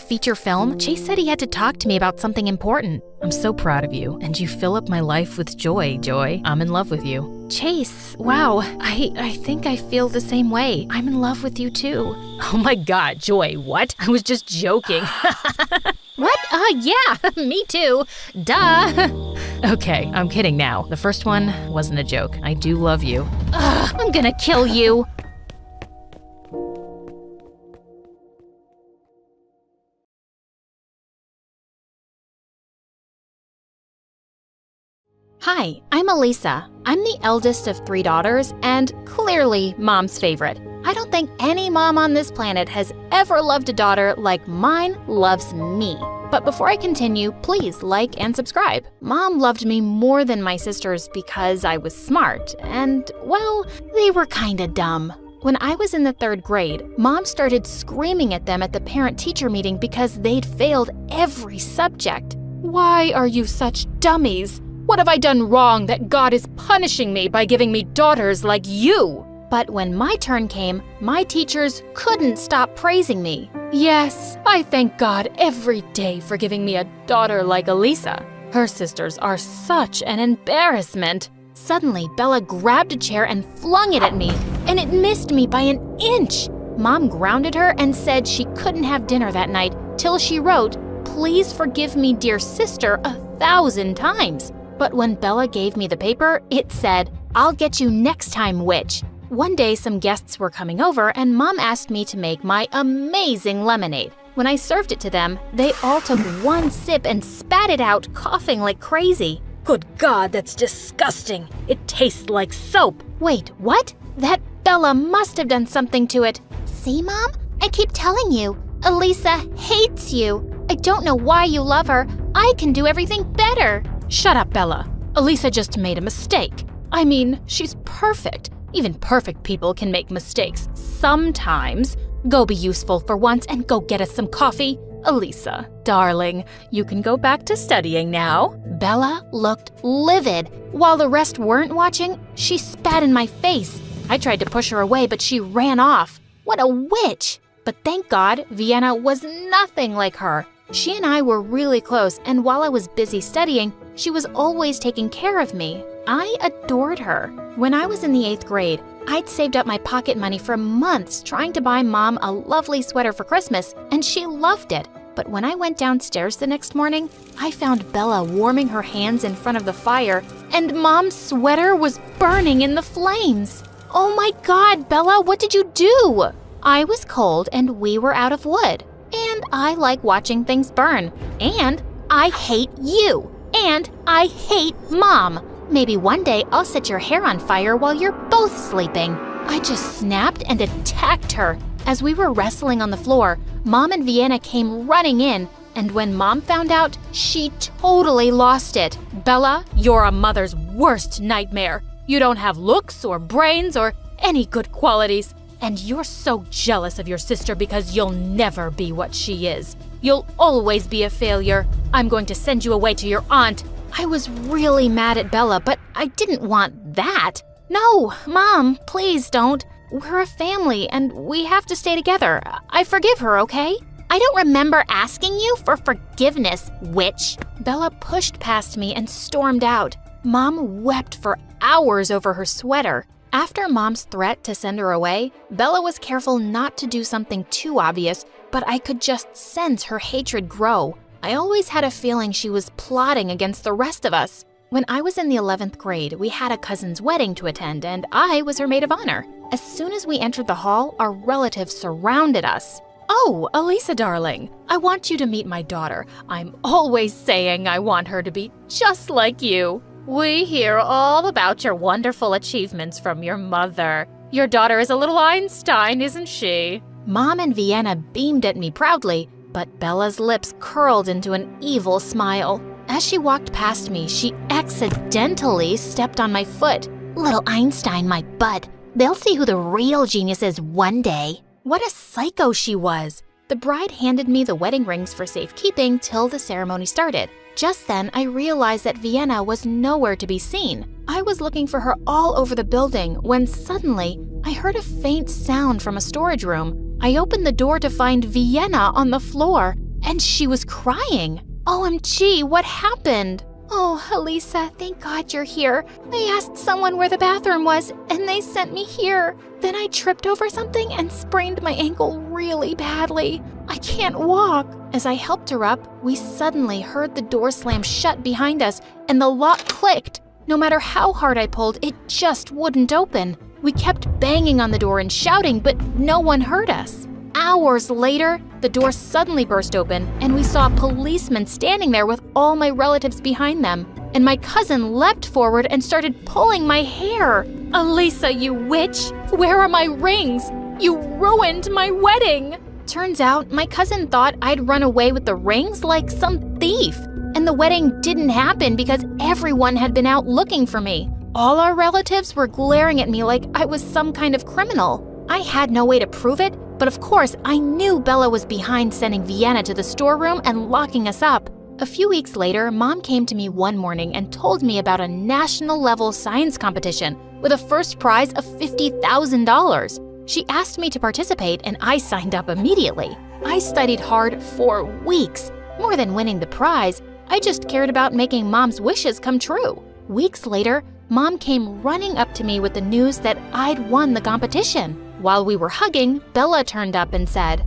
feature film, Chase said he had to talk to me about something important. I'm so proud of you, and you fill up my life with joy, Joy. I'm in love with you. Chase, wow, I think I feel the same way. I'm in love with you too. Oh my God, Joy, what? I was just joking. What? Yeah, me too. Duh. Okay, I'm kidding now. The first one wasn't a joke. I do love you. I'm gonna kill you. Hi, I'm Elisa. I'm the eldest of 3 daughters and clearly Mom's favorite. I don't think any mom on this planet has ever loved a daughter like mine loves me. But before I continue, please like and subscribe. Mom loved me more than my sisters because I was smart and, well, they were kinda dumb. When I was in the 3rd grade, Mom started screaming at them at the parent-teacher meeting because they'd failed every subject. Why are you such dummies? What have I done wrong that God is punishing me by giving me daughters like you? But when my turn came, my teachers couldn't stop praising me. Yes, I thank God every day for giving me a daughter like Elisa. Her sisters are such an embarrassment. Suddenly, Bella grabbed a chair and flung it at me, and it missed me by an inch. Mom grounded her and said she couldn't have dinner that night till she wrote, "Please forgive me, dear sister," 1,000 times. But when Bella gave me the paper, it said, "I'll get you next time, witch." One day, some guests were coming over, and Mom asked me to make my amazing lemonade. When I served it to them, they all took one sip and spat it out, coughing like crazy. Good God, that's disgusting. It tastes like soap. Wait, what? That Bella must have done something to it. See, Mom? I keep telling you, Elisa hates you. I don't know why you love her. I can do everything better. Shut up, Bella. Elisa just made a mistake. I mean, she's perfect. Even perfect people can make mistakes sometimes. Go be useful for once and go get us some coffee. Elisa, darling, you can go back to studying now. Bella looked livid. While the rest weren't watching, she spat in my face. I tried to push her away, but she ran off. What a witch! But thank God, Vienna was nothing like her. She and I were really close, and while I was busy studying, she was always taking care of me. I adored her. When I was in the 8th grade, I'd saved up my pocket money for months trying to buy Mom a lovely sweater for Christmas, and she loved it. But when I went downstairs the next morning, I found Bella warming her hands in front of the fire, and Mom's sweater was burning in the flames. Oh my God, Bella, what did you do? I was cold and we were out of wood. And I like watching things burn. And I hate you. And I hate Mom. Maybe one day I'll set your hair on fire while you're both sleeping. I just snapped and attacked her. As we were wrestling on the floor, Mom and Vienna came running in, and when Mom found out, she totally lost it. Bella, you're a mother's worst nightmare. You don't have looks or brains or any good qualities, and you're so jealous of your sister because you'll never be what she is. You'll always be a failure. I'm going to send you away to your aunt. I was really mad at Bella, but I didn't want that. No, Mom, please don't. We're a family, and we have to stay together. I forgive her, okay? I don't remember asking you for forgiveness, witch. Bella pushed past me and stormed out. Mom wept for hours over her sweater. After Mom's threat to send her away, Bella was careful not to do something too obvious, but I could just sense her hatred grow. I always had a feeling she was plotting against the rest of us. When I was in the 11th grade, we had a cousin's wedding to attend, and I was her maid of honor. As soon as we entered the hall, our relatives surrounded us. Oh, Elisa, darling, I want you to meet my daughter. I'm always saying I want her to be just like you. We hear all about your wonderful achievements from your mother. Your daughter is a little Einstein, isn't she? Mom and Vienna beamed at me proudly, but Bella's lips curled into an evil smile. As she walked past me, she accidentally stepped on my foot. Little Einstein, my bud. They'll see who the real genius is one day. What a psycho she was. The bride handed me the wedding rings for safekeeping till the ceremony started. Just then, I realized that Vienna was nowhere to be seen. I was looking for her all over the building when suddenly I heard a faint sound from a storage room. I opened the door to find Vienna on the floor, and she was crying. OMG, what happened? Oh, Elisa, thank God you're here. I asked someone where the bathroom was, and they sent me here. Then I tripped over something and sprained my ankle really badly. I can't walk. As I helped her up, we suddenly heard the door slam shut behind us, and the lock clicked. No matter how hard I pulled, it just wouldn't open. We kept banging on the door and shouting, but no one heard us. Hours later, the door suddenly burst open, and we saw a policeman standing there with all my relatives behind them. And my cousin leapt forward and started pulling my hair. Elisa, you witch! Where are my rings? You ruined my wedding! Turns out, my cousin thought I'd run away with the rings like some thief. And the wedding didn't happen because everyone had been out looking for me. All our relatives were glaring at me like I was some kind of criminal. I had no way to prove it, but of course, I knew Bella was behind sending Vienna to the storeroom and locking us up. A few weeks later, Mom came to me one morning and told me about a national-level science competition with a first prize of $50,000. She asked me to participate, and I signed up immediately. I studied hard for weeks. More than winning the prize, I just cared about making Mom's wishes come true. Weeks later, Mom came running up to me with the news that I'd won the competition. While we were hugging, Bella turned up and said,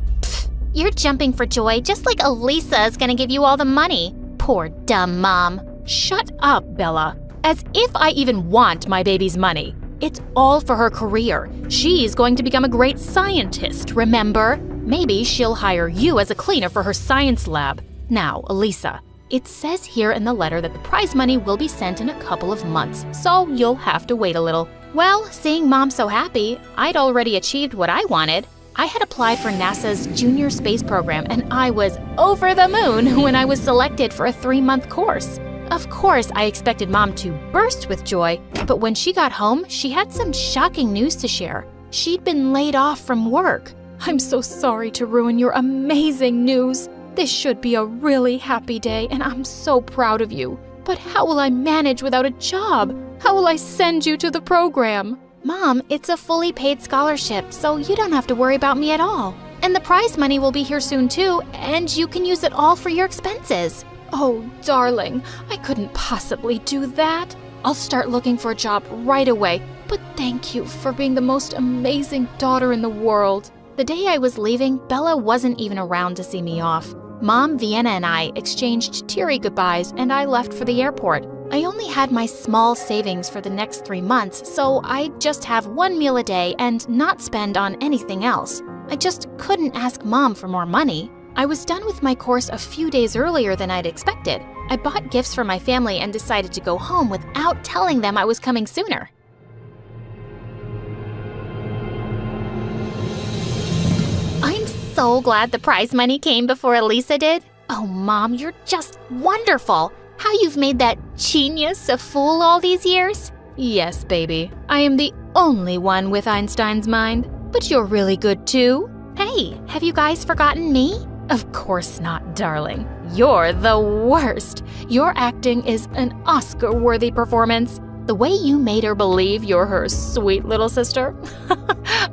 You're jumping for joy just like Elisa is gonna give you all the money. Poor dumb Mom. Shut up, Bella. As if I even want my baby's money. It's all for her career. She's going to become a great scientist, remember? Maybe she'll hire you as a cleaner for her science lab. Now, Elisa, it says here in the letter that the prize money will be sent in a couple of months, so you'll have to wait a little. Well, seeing Mom so happy, I'd already achieved what I wanted. I had applied for NASA's Junior Space Program, and I was over the moon when I was selected for a 3-month course. Of course, I expected Mom to burst with joy, but when she got home, she had some shocking news to share. She'd been laid off from work. I'm so sorry to ruin your amazing news. This should be a really happy day, and I'm so proud of you. But how will I manage without a job? How will I send you to the program? Mom, it's a fully paid scholarship, so you don't have to worry about me at all. And the prize money will be here soon too, and you can use it all for your expenses. Oh, darling, I couldn't possibly do that. I'll start looking for a job right away, but thank you for being the most amazing daughter in the world. The day I was leaving, Bella wasn't even around to see me off. Mom, Vienna, and I exchanged teary goodbyes, and I left for the airport. I only had my small savings for the next 3 months, so I'd just have 1 meal a day and not spend on anything else. I just couldn't ask Mom for more money. I was done with my course a few days earlier than I'd expected. I bought gifts for my family and decided to go home without telling them I was coming sooner. I'm so glad the prize money came before Elisa did. Oh, Mom, you're just wonderful. How you've made that genius a fool all these years? Yes, baby. I am the only one with Einstein's mind. But you're really good too. Hey, have you guys forgotten me? Of course not, darling. You're the worst. Your acting is an Oscar-worthy performance. The way you made her believe you're her sweet little sister.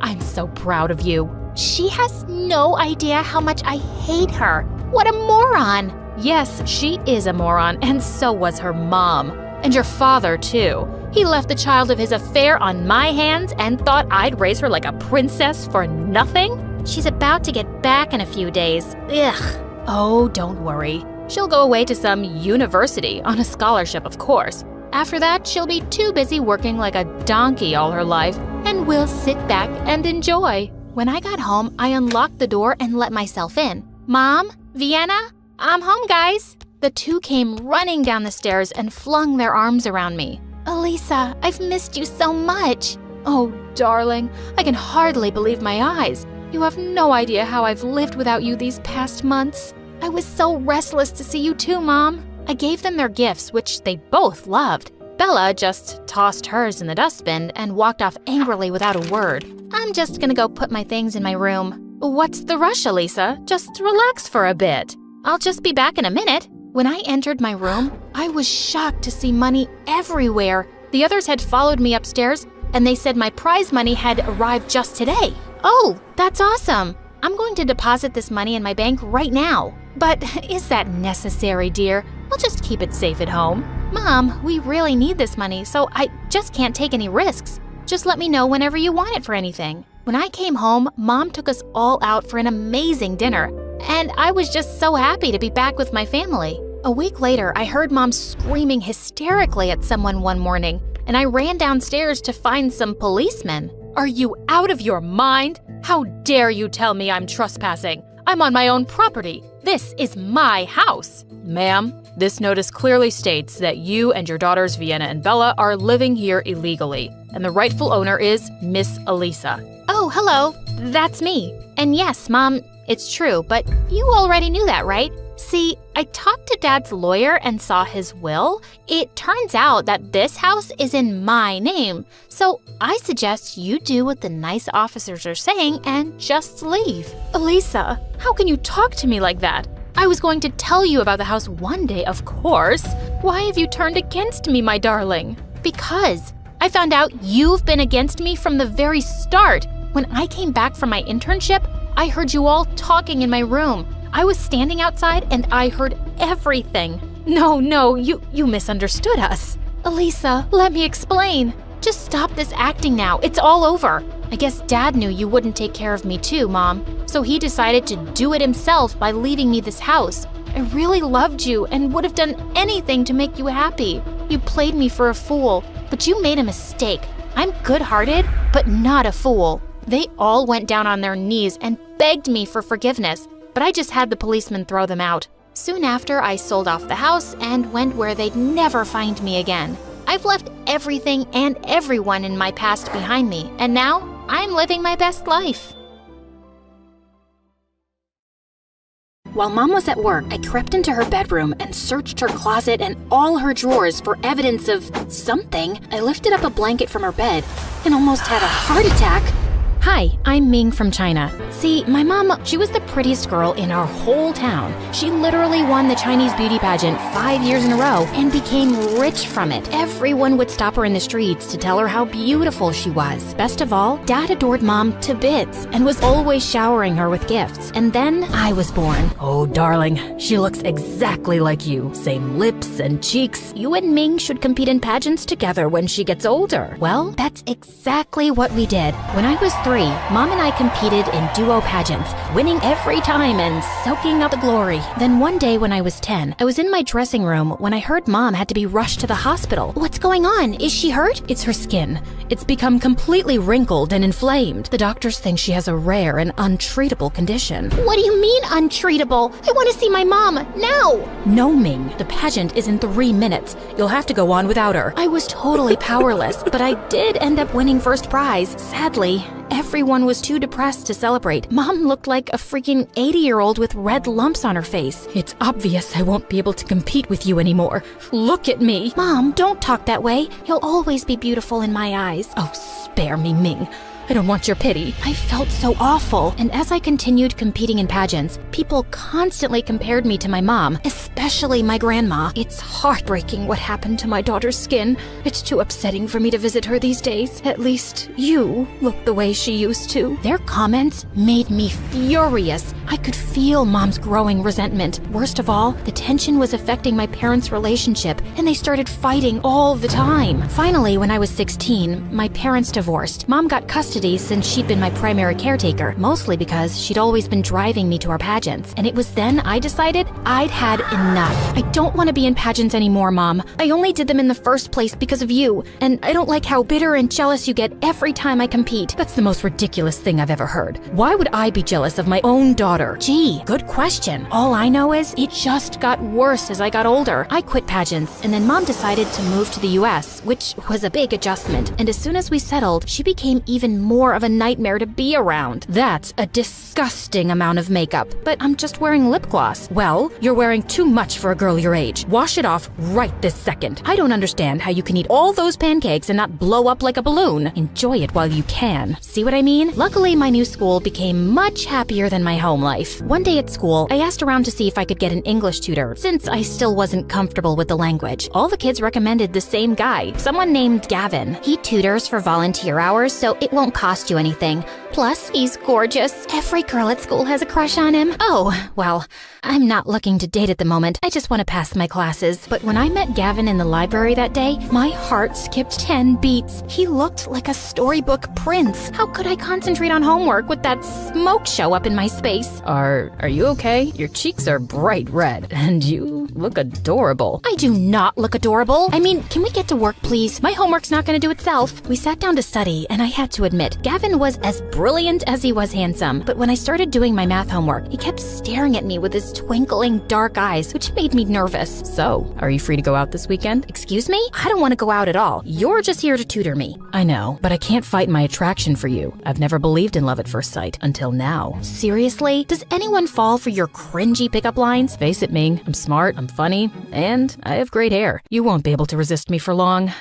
I'm so proud of you. She has no idea how much I hate her. What a moron. Yes, she is a moron, and so was her mom. And your father, too. He left the child of his affair on my hands and thought I'd raise her like a princess for nothing? She's about to get back in a few days. Ugh. Oh, don't worry. She'll go away to some university on a scholarship, of course. After that, she'll be too busy working like a donkey all her life, and we'll sit back and enjoy. When I got home, I unlocked the door and let myself in. Mom, Vienna, I'm home, guys. The two came running down the stairs and flung their arms around me. Elisa, I've missed you so much. Oh, darling, I can hardly believe my eyes. You have no idea how I've lived without you these past months. I was so restless to see you too, Mom. I gave them their gifts, which they both loved. Bella just tossed hers in the dustbin and walked off angrily without a word. I'm just gonna go put my things in my room. What's the rush, Elisa? Just relax for a bit. I'll just be back in a minute. When I entered my room, I was shocked to see money everywhere. The others had followed me upstairs, and they said my prize money had arrived just today. Oh, that's awesome. I'm going to deposit this money in my bank right now. But is that necessary, dear? I'll just keep it safe at home. Mom, we really need this money, so I just can't take any risks. Just let me know whenever you want it for anything. When I came home, Mom took us all out for an amazing dinner, and I was just so happy to be back with my family. A week later, I heard Mom screaming hysterically at someone one morning, and I ran downstairs to find some policemen. Are you out of your mind? How dare you tell me I'm trespassing? I'm on my own property. This is my house. Ma'am, this notice clearly states that you and your daughters Vienna and Bella are living here illegally, and the rightful owner is Miss Elisa. Oh, hello. That's me. And yes, Mom, it's true, but you already knew that, right? See, I talked to Dad's lawyer and saw his will. It turns out that this house is in my name. So I suggest you do what the nice officers are saying and just leave. Elisa, how can you talk to me like that? I was going to tell you about the house one day, of course. Why have you turned against me, my darling? Because I found out you've been against me from the very start. When I came back from my internship, I heard you all talking in my room. I was standing outside and I heard everything. No, you misunderstood us. Elisa, let me explain. Just stop this acting now. It's all over. I guess Dad knew you wouldn't take care of me too, Mom. So he decided to do it himself by leaving me this house. I really loved you and would have done anything to make you happy. You played me for a fool, but you made a mistake. I'm good-hearted, but not a fool. They all went down on their knees and begged me for forgiveness, but I just had the policeman throw them out. Soon after, I sold off the house and went where they'd never find me again. I've left everything and everyone in my past behind me, and now I'm living my best life. While Mom was at work, I crept into her bedroom and searched her closet and all her drawers for evidence of something. I lifted up a blanket from her bed and almost had a heart attack. Hi, I'm Ming from China. See, my mom, she was the prettiest girl in our whole town. She literally won the Chinese beauty pageant 5 years in a row and became rich from it. Everyone would stop her in the streets to tell her how beautiful she was. Best of all, Dad adored Mom to bits and was always showering her with gifts. And then I was born. Oh, darling, she looks exactly like you. Same lips and cheeks. You and Ming should compete in pageants together when she gets older. Well, that's exactly what we did. When I was 3, Mom and I competed in duo pageants, winning every time and soaking up the glory. Then one day when I was 10, I was in my dressing room when I heard Mom had to be rushed to the hospital. What's going on? Is she hurt? It's her skin. It's become completely wrinkled and inflamed. The doctors think she has a rare and untreatable condition. What do you mean untreatable? I want to see my mom now. No, Ming. The pageant is in 3 minutes. You'll have to go on without her. I was totally powerless, but I did end up winning first prize. Sadly, everyone was too depressed to celebrate. Mom looked like a freaking 80-year-old with red lumps on her face. It's obvious I won't be able to compete with you anymore. Look at me. Mom, don't talk that way. You'll always be beautiful in my eyes. Oh, spare me, Ming. I don't want your pity. I felt so awful. And as I continued competing in pageants, people constantly compared me to my mom, especially my grandma. It's heartbreaking what happened to my daughter's skin. It's too upsetting for me to visit her these days. At least you look the way she used to. Their comments made me furious. I could feel Mom's growing resentment. Worst of all, the tension was affecting my parents' relationship, and they started fighting all the time. Finally, when I was 16, my parents divorced. Mom got custody since she'd been my primary caretaker, mostly because she'd always been driving me to our pageants. And it was then I decided I'd had enough. I don't want to be in pageants anymore, Mom. I only did them in the first place because of you, and I don't like how bitter and jealous you get every time I compete. That's the most ridiculous thing I've ever heard. Why would I be jealous of my own daughter? Gee, good question. All I know is it just got worse as I got older. I quit pageants, and then Mom decided to move to the US, which was a big adjustment. And as soon as we settled, she became even more of a nightmare to be around. That's a disgusting amount of makeup, but I'm just wearing lip gloss. Well, you're wearing too much for a girl your age. Wash it off right this second. I don't understand how you can eat all those pancakes and not blow up like a balloon. Enjoy it while you can. See what I mean? Luckily, my new school became much happier than my home life. One day at school, I asked around to see if I could get an English tutor, since I still wasn't comfortable with the language. All the kids recommended the same guy, someone named Gavin. He tutors for volunteer hours, so it won't cost you anything. Plus, he's gorgeous. Every girl at school has a crush on him. Oh, well, I'm not looking to date at the moment. I just want to pass my classes. But when I met Gavin in the library that day, my heart skipped 10 beats. He looked like a storybook prince. How could I concentrate on homework with that smoke show up in my space? Are you okay? Your cheeks are bright red, and you look adorable. I do not look adorable. I mean, can we get to work, please? My homework's not going to do itself. We sat down to study, and I had to admit, Gavin was as brilliant as he was handsome. But when I started doing my math homework, he kept staring at me with his twinkling dark eyes, which made me nervous. So, are you free to go out this weekend? Excuse me? I don't want to go out at all. You're just here to tutor me. I know, but I can't fight my attraction for you. I've never believed in love at first sight, until now. Seriously? Does anyone fall for your cringy pickup lines? Face it, Ming. I'm smart, I'm funny, and I have great hair. You won't be able to resist me for long.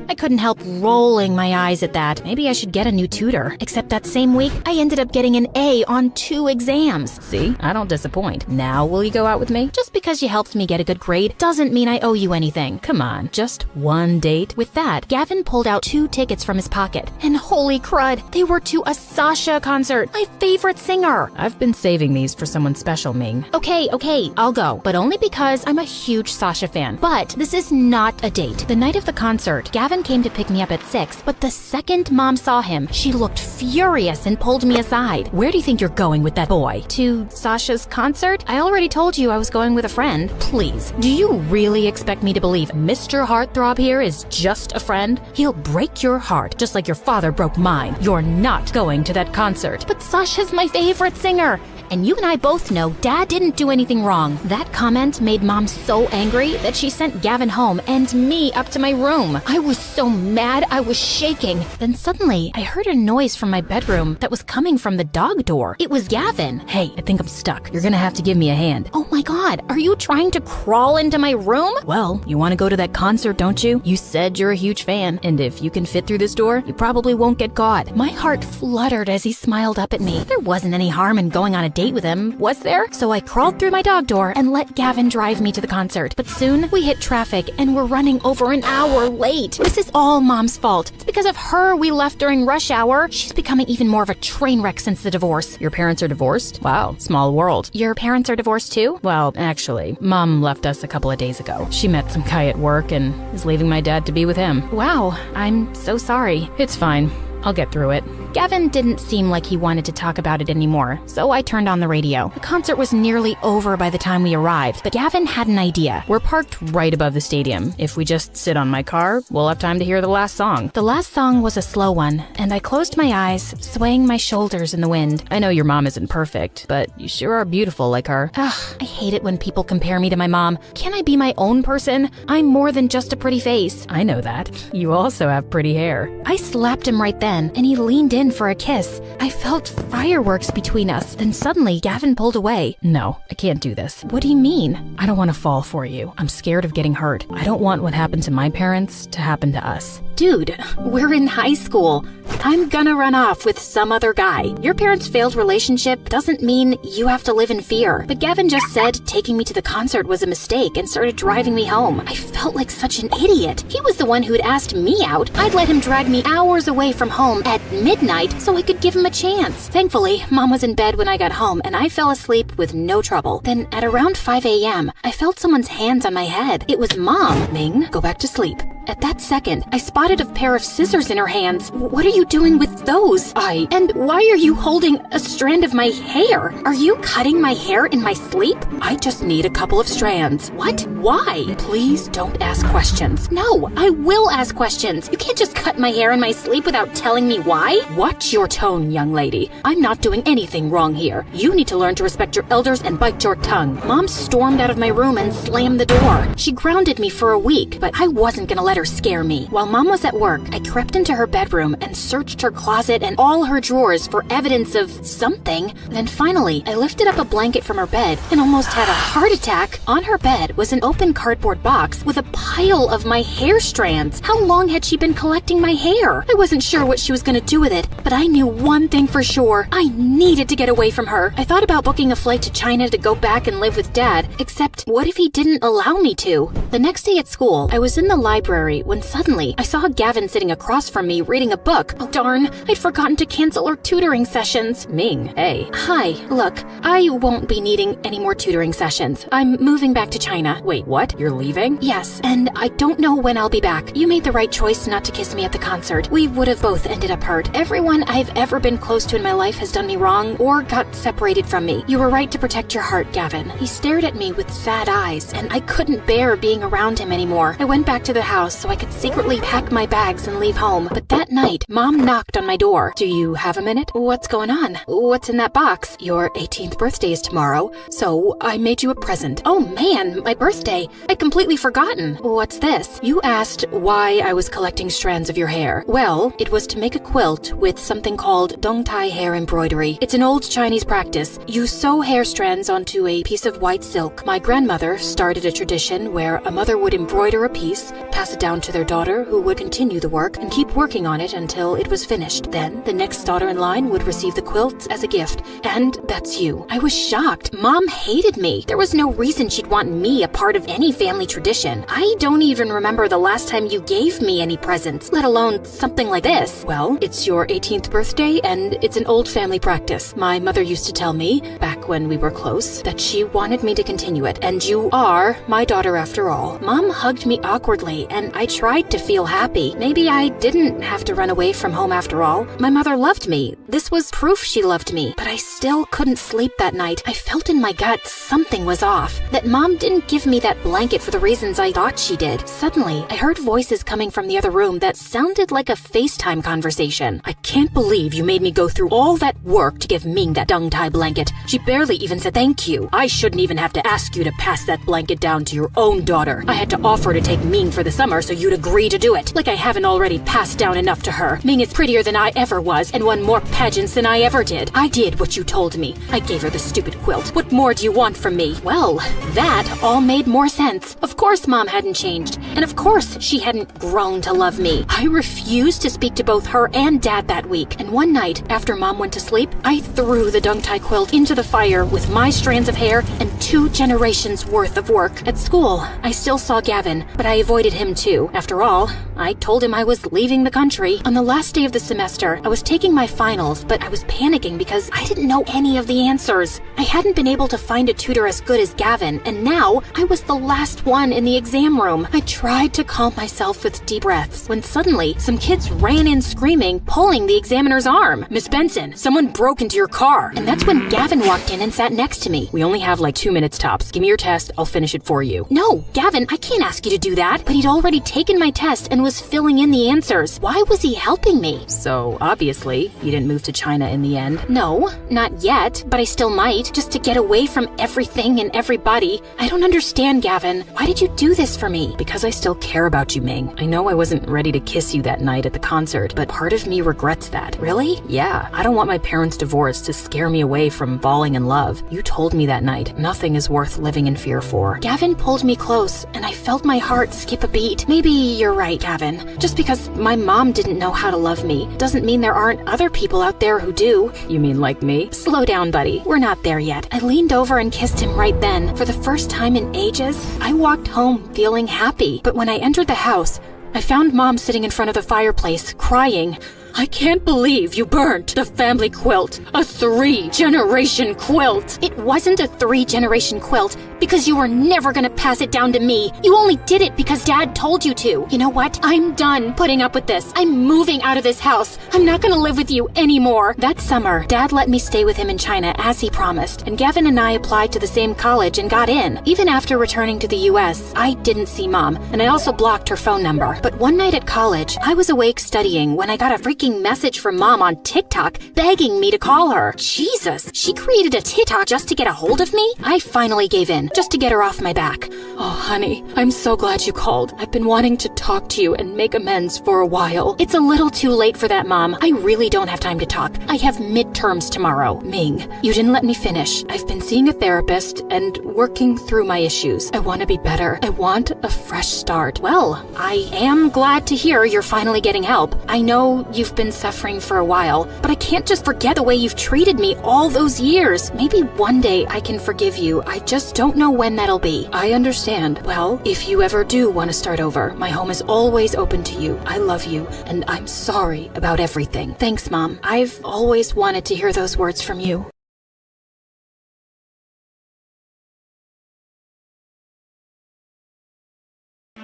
I couldn't help rolling my eyes at that. Maybe I should get a new tutor. Except that same week, I ended up getting an A on 2 exams. See? I don't disappoint. Now will you go out with me? Just because you helped me get a good grade doesn't mean I owe you anything. Come on, just one date? With that, Gavin pulled out 2 tickets from his pocket. And holy crud, they were to a Sasha concert, my favorite singer. I've been saving these for someone special, Ming. Okay, I'll go. But only because I'm a huge Sasha fan. But this is not a date. The night of the concert, Gavin came to pick me up at 6, but the second Mom saw him, she looked furious and pulled me aside. Where do you think you're going with that boy? To Sasha's concert? I already told you I was going with a friend. Please, do you really expect me to believe Mr. Heartthrob here is just a friend? He'll break your heart, just like your father broke mine. You're not going to that concert. But Sasha's my favorite singer. And you and I both know Dad didn't do anything wrong. That comment made Mom so angry that she sent Gavin home and me up to my room. I was so mad I was shaking. Then suddenly, I heard a noise from my bedroom that was coming from the dog door. It was Gavin. Hey, I think I'm stuck. You're gonna have to give me a hand. Oh my God, are you trying to crawl into my room? Well, you want to go to that concert, don't you? You said you're a huge fan, and if you can fit through this door, you probably won't get caught. My heart fluttered as he smiled up at me. There wasn't any harm in going on a date with him, was there? So I crawled through my dog door and let Gavin drive me to the concert. But soon we hit traffic and we're running over an hour late. This is all Mom's fault. It's because of her we left during rush hour. She's becoming even more of a train wreck since the divorce. Your parents are divorced? Wow, small world. Your parents are divorced too? Well, actually, Mom left us a couple of days ago. She met some guy at work and is leaving my dad to be with him. Wow, I'm so sorry. It's fine. I'll get through it. Gavin didn't seem like he wanted to talk about it anymore, so I turned on the radio. The concert was nearly over by the time we arrived, but Gavin had an idea. We're parked right above the stadium. If we just sit on my car, we'll have time to hear the last song. The last song was a slow one, and I closed my eyes, swaying my shoulders in the wind. I know your mom isn't perfect, but you sure are beautiful like her. Ugh, I hate it when people compare me to my mom. Can't I be my own person? I'm more than just a pretty face. I know that. You also have pretty hair. I slapped him right then, and he leaned in for a kiss. I felt fireworks between us. Then suddenly, Gavin pulled away. No, I can't do this. What do you mean? I don't want to fall for you. I'm scared of getting hurt. I don't want what happened to my parents to happen to us. Dude, we're in high school. I'm gonna run off with some other guy. Your parents' failed relationship doesn't mean you have to live in fear. But Gavin just said taking me to the concert was a mistake and started driving me home. I felt like such an idiot. He was the one who'd asked me out. I'd let him drag me hours away from home at midnight so I could give him a chance. Thankfully, Mom was in bed when I got home and I fell asleep with no trouble. Then at around 5 a.m., I felt someone's hands on my head. It was Mom. Ming, go back to sleep. At that second, I spotted a pair of scissors in her hands. What are you doing with those? And why are you holding a strand of my hair? Are you cutting my hair in my sleep? I just need a couple of strands. What? Why? Please don't ask questions. No, I will ask questions. You can't just cut my hair in my sleep without telling me why. Watch your tone, young lady. I'm not doing anything wrong here. You need to learn to respect your elders and bite your tongue. Mom stormed out of my room and slammed the door. She grounded me for a week, but I wasn't gonna let her scare me. While Mom was at work, I crept into her bedroom and searched her closet and all her drawers for evidence of something. Then finally, I lifted up a blanket from her bed and almost had a heart attack. On her bed was an open cardboard box with a pile of my hair strands. How long had she been collecting my hair? I wasn't sure what she was gonna do with it, but I knew one thing for sure. I needed to get away from her. I thought about booking a flight to China to go back and live with Dad, except what if he didn't allow me to? The next day at school, I was in the library when suddenly I saw Gavin sitting across from me reading a book. Oh darn, I'd forgotten to cancel our tutoring sessions. Ming, hey. Hi, look, I won't be needing any more tutoring sessions. I'm moving back to China. Wait, what? You're leaving? Yes, and I don't know when I'll be back. You made the right choice not to kiss me at the concert. We would have both ended up hurt. Everyone I've ever been close to in my life has done me wrong or got separated from me. You were right to protect your heart, Gavin. He stared at me with sad eyes, and I couldn't bear being around him anymore. I went back to the house so I could secretly pack my bags and leave home. But that night, Mom knocked on my door. Do you have a minute? What's going on? What's in that box? Your 18th birthday is tomorrow, so I made you a present. Oh man, my birthday. I'd completely forgotten. What's this? You asked why I was collecting strands of your hair. Well, it was to make a quilt with something called dongtai hair embroidery. It's an old Chinese practice. You sew hair strands onto a piece of white silk. My grandmother started a tradition where a mother would embroider a piece, pass it down to their daughter, who would continue the work and keep working on it until it was finished. Then, the next daughter in line would receive the quilt as a gift. And that's you. I was shocked. Mom hated me. There was no reason she'd want me a part of any family tradition. I don't even remember the last time you gave me any presents, let alone something like this. Well, it's your 18th birthday, and it's an old family practice. My mother used to tell me, back when we were close, that she wanted me to continue it, and you are my daughter after all. Mom hugged me awkwardly, and I tried to feel happy. Maybe I didn't have to run away from home after all. My mother loved me. This was proof she loved me, but I still couldn't sleep that night. I felt in my gut something was off, that Mom didn't give me that blanket for the reasons I thought she did. Suddenly, I heard voices coming from the other room that sounded like a FaceTime conversation. I can't believe you made me go through all that work to give Ming that dongtai blanket. She barely even said thank you. I shouldn't even have to ask you to pass that blanket down to your own daughter. I had to offer to take Ming for the summer so you'd agree to do it. Like I haven't already passed down enough to her. Ming is prettier than I ever was and won more pageants than I ever did. I did what you told me. I gave her the stupid quilt. What more do you want from me? Well, that all made more sense. Of course Mom hadn't changed. And of course she hadn't grown to love me. I refused to speak to both her and Dad that week. And one night, after Mom went to sleep, I threw the dongtai quilt into the fire with my strands of hair and 2 generations worth of work. At school, I still saw Gavin, but I avoided him too. After all, I told him I was leaving the country. On the last day of the semester, I was taking my finals, but I was panicking because I didn't know any of the answers. I hadn't been able to find a tutor as good as Gavin, and now I was the last one in the exam room. I tried to calm myself with deep breaths when suddenly some kids ran in screaming, pulling the examiner's arm. Miss Benson, someone broke into your car. And that's when Gavin walked in and sat next to me. We only have like 2 minutes tops. Give me your test, I'll finish it for you. No, Gavin, I can't ask you to do that. But he'd already taken my test and was filling in the answers. Why was he helping me? So, obviously, you didn't move to China in the end. No, not yet, but I still might, just to get away from everything and everybody. I don't understand, Gavin. Why did you do this for me? Because I still care about you, Ming. I know I wasn't ready to kiss you that night at the concert, but part of me regrets that. Really? Yeah, I don't want my parents' divorce to scare me away from falling in love. You told me that night, nothing is worth living in fear for. Gavin pulled me close, and I felt my heart skip a beat. Maybe you're right, Gavin. Just because my mom didn't know how to love me doesn't mean there aren't other people out there who do. You mean like me? Slow down, buddy. We're not there yet. I leaned over and kissed him right then. For the first time in ages, I walked home feeling happy. But when I entered the house, I found Mom sitting in front of the fireplace, crying. I can't believe you burnt the family quilt. A 3-generation quilt. It wasn't a 3-generation quilt. because you were never gonna pass it down to me. You only did it because Dad told you to. You know what? I'm done putting up with this. I'm moving out of this house. I'm not gonna live with you anymore. That summer, Dad let me stay with him in China as he promised, and Gavin and I applied to the same college and got in. Even after returning to the US, I didn't see Mom, and I also blocked her phone number. But one night at college, I was awake studying when I got a freaking message from Mom on TikTok begging me to call her. Jesus, she created a TikTok just to get a hold of me? I finally gave in, just to get her off my back. Oh, honey, I'm so glad you called. I've been wanting to talk to you and make amends for a while. It's a little too late for that, Mom. I really don't have time to talk. I have midterms tomorrow. Ming, you didn't let me finish. I've been seeing a therapist and working through my issues. I want to be better. I want a fresh start. Well, I am glad to hear you're finally getting help. I know you've been suffering for a while, but I can't just forget the way you've treated me all those years. Maybe one day I can forgive you. I just don't know when that'll be. I understand. Well, if you ever do want to start over, my home is always open to you. I love you, and I'm sorry about everything. Thanks, Mom. I've always wanted to hear those words from you.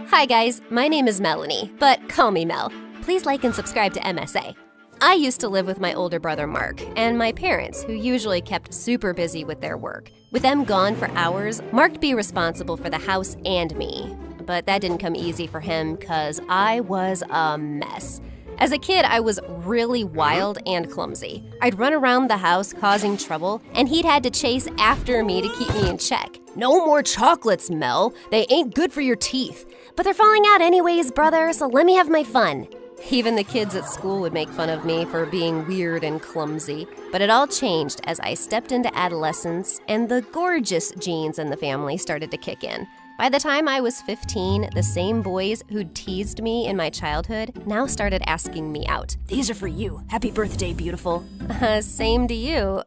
Hi guys, my name is Melanie, but call me Mel. Please like and subscribe to MSA. I used to live with my older brother Mark and my parents, who usually kept super busy with their work. With them gone for hours, Mark'd be responsible for the house and me. But that didn't come easy for him because I was a mess. As a kid, I was really wild and clumsy. I'd run around the house causing trouble, and he'd had to chase after me to keep me in check. No more chocolates, Mel. They ain't good for your teeth. But they're falling out anyways, brother, so let me have my fun. Even the kids at school would make fun of me for being weird and clumsy. But it all changed as I stepped into adolescence and the gorgeous genes in the family started to kick in. By the time I was 15, the same boys who'd teased me in my childhood now started asking me out. These are for you. Happy birthday, beautiful. Same to you.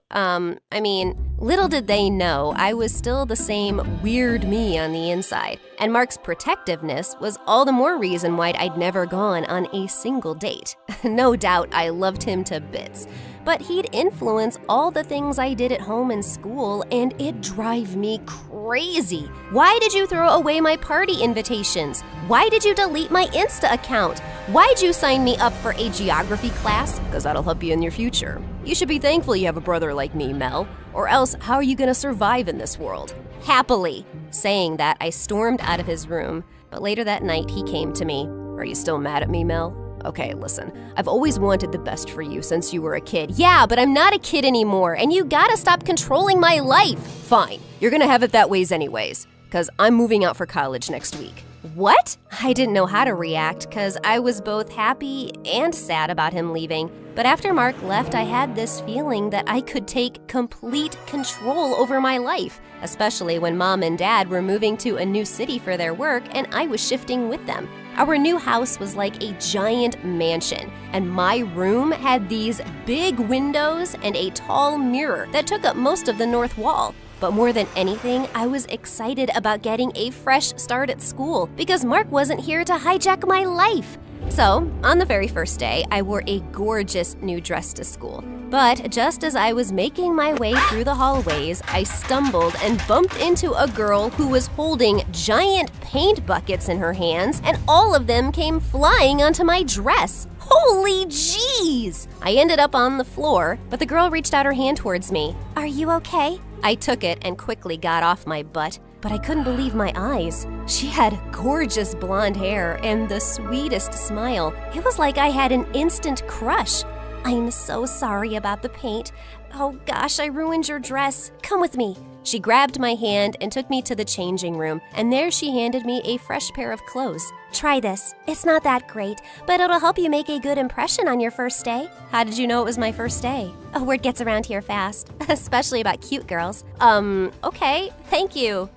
Little did they know I was still the same weird me on the inside. And Mark's protectiveness was all the more reason why I'd never gone on a single date. No doubt I loved him to bits. But he'd influence all the things I did at home and school, and it'd drive me crazy. Why did you throw away my party invitations? Why did you delete my Insta account? Why'd you sign me up for a geography class? Because that'll help you in your future. You should be thankful you have a brother like me, Mel. Or else, how are you gonna survive in this world? Happily. Saying that, I stormed out of his room, but later that night he came to me. Are you still mad at me, Mel? Okay, listen, I've always wanted the best for you since you were a kid. Yeah, but I'm not a kid anymore, and you gotta stop controlling my life. Fine, you're gonna have it that ways anyways, because I'm moving out for college next week. What? I didn't know how to react, because I was both happy and sad about him leaving. But after Mark left, I had this feeling that I could take complete control over my life, especially when Mom and Dad were moving to a new city for their work, and I was shifting with them. Our new house was like a giant mansion, and my room had these big windows and a tall mirror that took up most of the north wall. But more than anything, I was excited about getting a fresh start at school because Mark wasn't here to hijack my life. So, on the very first day, I wore a gorgeous new dress to school. But just as I was making my way through the hallways, I stumbled and bumped into a girl who was holding giant paint buckets in her hands, and all of them came flying onto my dress. Holy jeez! I ended up on the floor, but the girl reached out her hand towards me. Are you okay? I took it and quickly got off my butt, but I couldn't believe my eyes. She had gorgeous blonde hair and the sweetest smile. It was like I had an instant crush. I'm so sorry about the paint. Oh gosh, I ruined your dress. Come with me. She grabbed my hand and took me to the changing room, and there she handed me a fresh pair of clothes. Try this. It's not that great, but it'll help you make a good impression on your first day. How did you know it was my first day? Oh, word gets around here fast, especially about cute girls. Okay, thank you.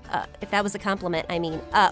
If that was a compliment,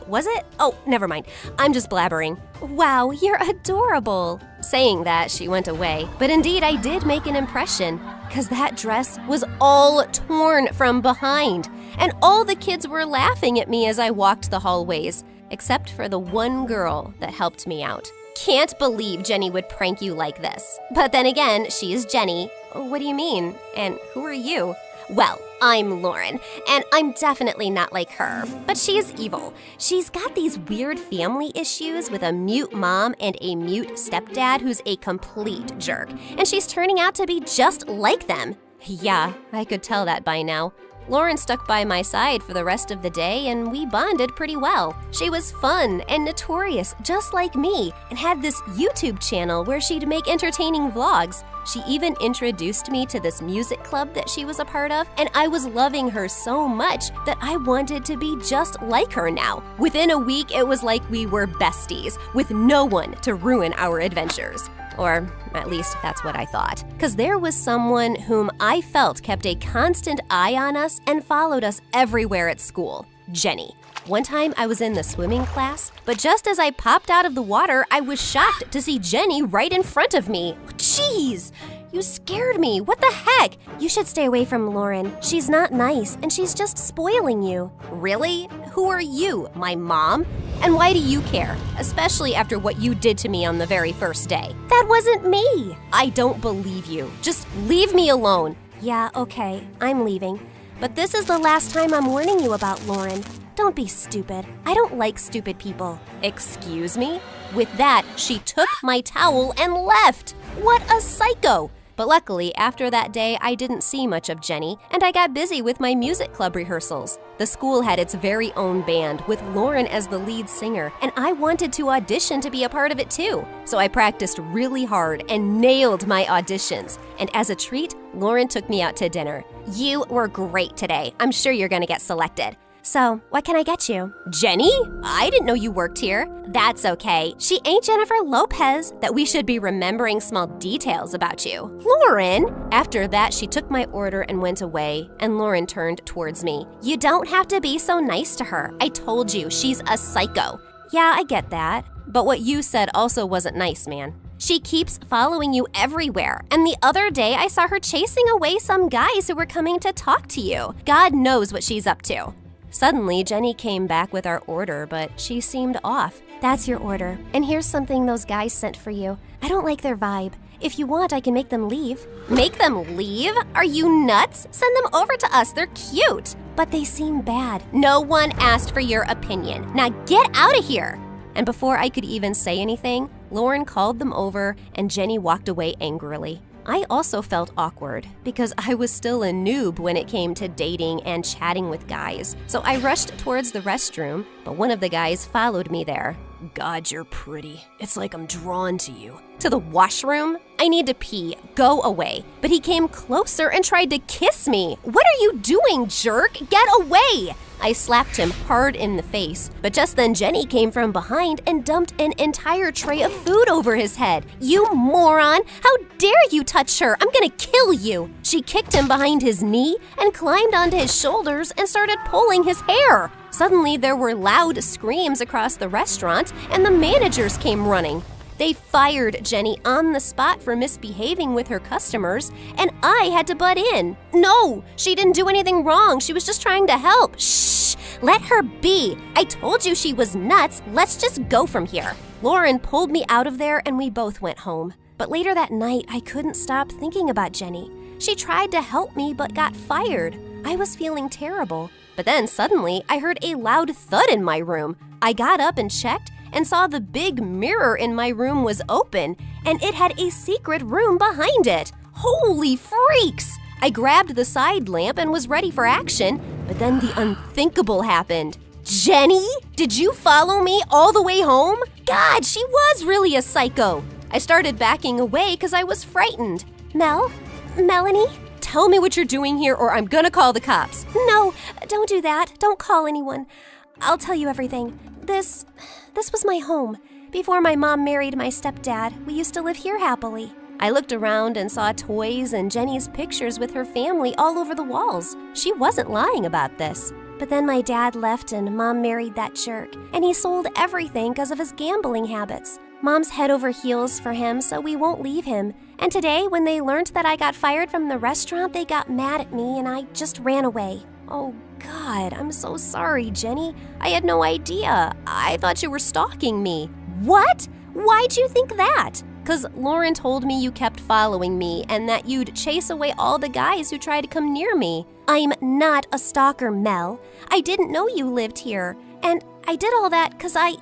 was it? Oh, never mind. I'm just blabbering. Wow, you're adorable. Saying that, she went away, but indeed I did make an impression, because that dress was all torn from behind, and all the kids were laughing at me as I walked the hallways, except for the one girl that helped me out. Can't believe Jenny would prank you like this. But then again, she is Jenny. What do you mean? And who are you? Well, I'm Lauren, and I'm definitely not like her, but she's evil. She's got these weird family issues with a mute mom and a mute stepdad who's a complete jerk, and she's turning out to be just like them. Yeah, I could tell that by now. Lauren stuck by my side for the rest of the day, and we bonded pretty well. She was fun and notorious, just like me, and had this YouTube channel where she'd make entertaining vlogs. She even introduced me to this music club that she was a part of, and I was loving her so much that I wanted to be just like her now. Within a week, it was like we were besties, with no one to ruin our adventures. Or at least that's what I thought. Because there was someone whom I felt kept a constant eye on us and followed us everywhere at school. Jenny. One time I was in the swimming class, but just as I popped out of the water, I was shocked to see Jenny right in front of me. Jeez, you scared me. What the heck? You should stay away from Lauren. She's not nice, and she's just spoiling you. Really? Who are you, my mom? And why do you care? Especially after what you did to me on the very first day. That wasn't me. I don't believe you. Just leave me alone. Yeah, okay, I'm leaving. But this is the last time I'm warning you about Lauren. Don't be stupid. I don't like stupid people. Excuse me? With that, she took my towel and left. What a psycho! But luckily, after that day, I didn't see much of Jenny, and I got busy with my music club rehearsals. The school had its very own band, with Lauren as the lead singer, and I wanted to audition to be a part of it too. So I practiced really hard and nailed my auditions. And as a treat, Lauren took me out to dinner. You were great today. I'm sure you're gonna get selected. So, what can I get you? Jenny? I didn't know you worked here. That's okay. She ain't Jennifer Lopez, that we should be remembering small details about you. Lauren? After that, she took my order and went away, and Lauren turned towards me. You don't have to be so nice to her. I told you, she's a psycho. Yeah, I get that. But what you said also wasn't nice, man. She keeps following you everywhere, and the other day I saw her chasing away some guys who were coming to talk to you. God knows what she's up to. Suddenly, Jenny came back with our order, but she seemed off. That's your order, and here's something those guys sent for you. I don't like their vibe. If you want, I can make them leave. Make them leave? Are you nuts? Send them over to us, they're cute. But they seem bad. No one asked for your opinion. Now get out of here! And before I could even say anything, Lauren called them over, and Jenny walked away angrily. I also felt awkward because I was still a noob when it came to dating and chatting with guys. So I rushed towards the restroom, but one of the guys followed me there. God, you're pretty. It's like I'm drawn to you. To the washroom? I need to pee. Go away. But he came closer and tried to kiss me. What are you doing, jerk? Get away! I slapped him hard in the face, but just then Jenny came from behind and dumped an entire tray of food over his head. You moron! How dare you touch her? I'm gonna kill you! She kicked him behind his knee and climbed onto his shoulders and started pulling his hair. Suddenly, there were loud screams across the restaurant, and the managers came running. They fired Jenny on the spot for misbehaving with her customers, and I had to butt in. No, she didn't do anything wrong. She was just trying to help. Shh, let her be. I told you she was nuts. Let's just go from here. Lauren pulled me out of there, and we both went home. But later that night, I couldn't stop thinking about Jenny. She tried to help me, but got fired. I was feeling terrible. But then suddenly, I heard a loud thud in my room. I got up and checked, and saw the big mirror in my room was open, and it had a secret room behind it. Holy freaks! I grabbed the side lamp and was ready for action, but then the unthinkable happened. Jenny, did you follow me all the way home? God, she was really a psycho. I started backing away because I was frightened. Melanie? Tell me what you're doing here or I'm gonna call the cops. No, don't do that. Don't call anyone. I'll tell you everything. This was my home. Before my mom married my stepdad, we used to live here happily. I looked around and saw toys and Jenny's pictures with her family all over the walls. She wasn't lying about this. But then my dad left and Mom married that jerk, and he sold everything because of his gambling habits. Mom's head over heels for him, so we won't leave him. And today, when they learned that I got fired from the restaurant, they got mad at me and I just ran away. Oh God, I'm so sorry, Jenny. I had no idea. I thought you were stalking me. What? Why'd you think that? 'Cause Lauren told me you kept following me and that you'd chase away all the guys who tried to come near me. I'm not a stalker, Mel. I didn't know you lived here. And I did all that 'cause I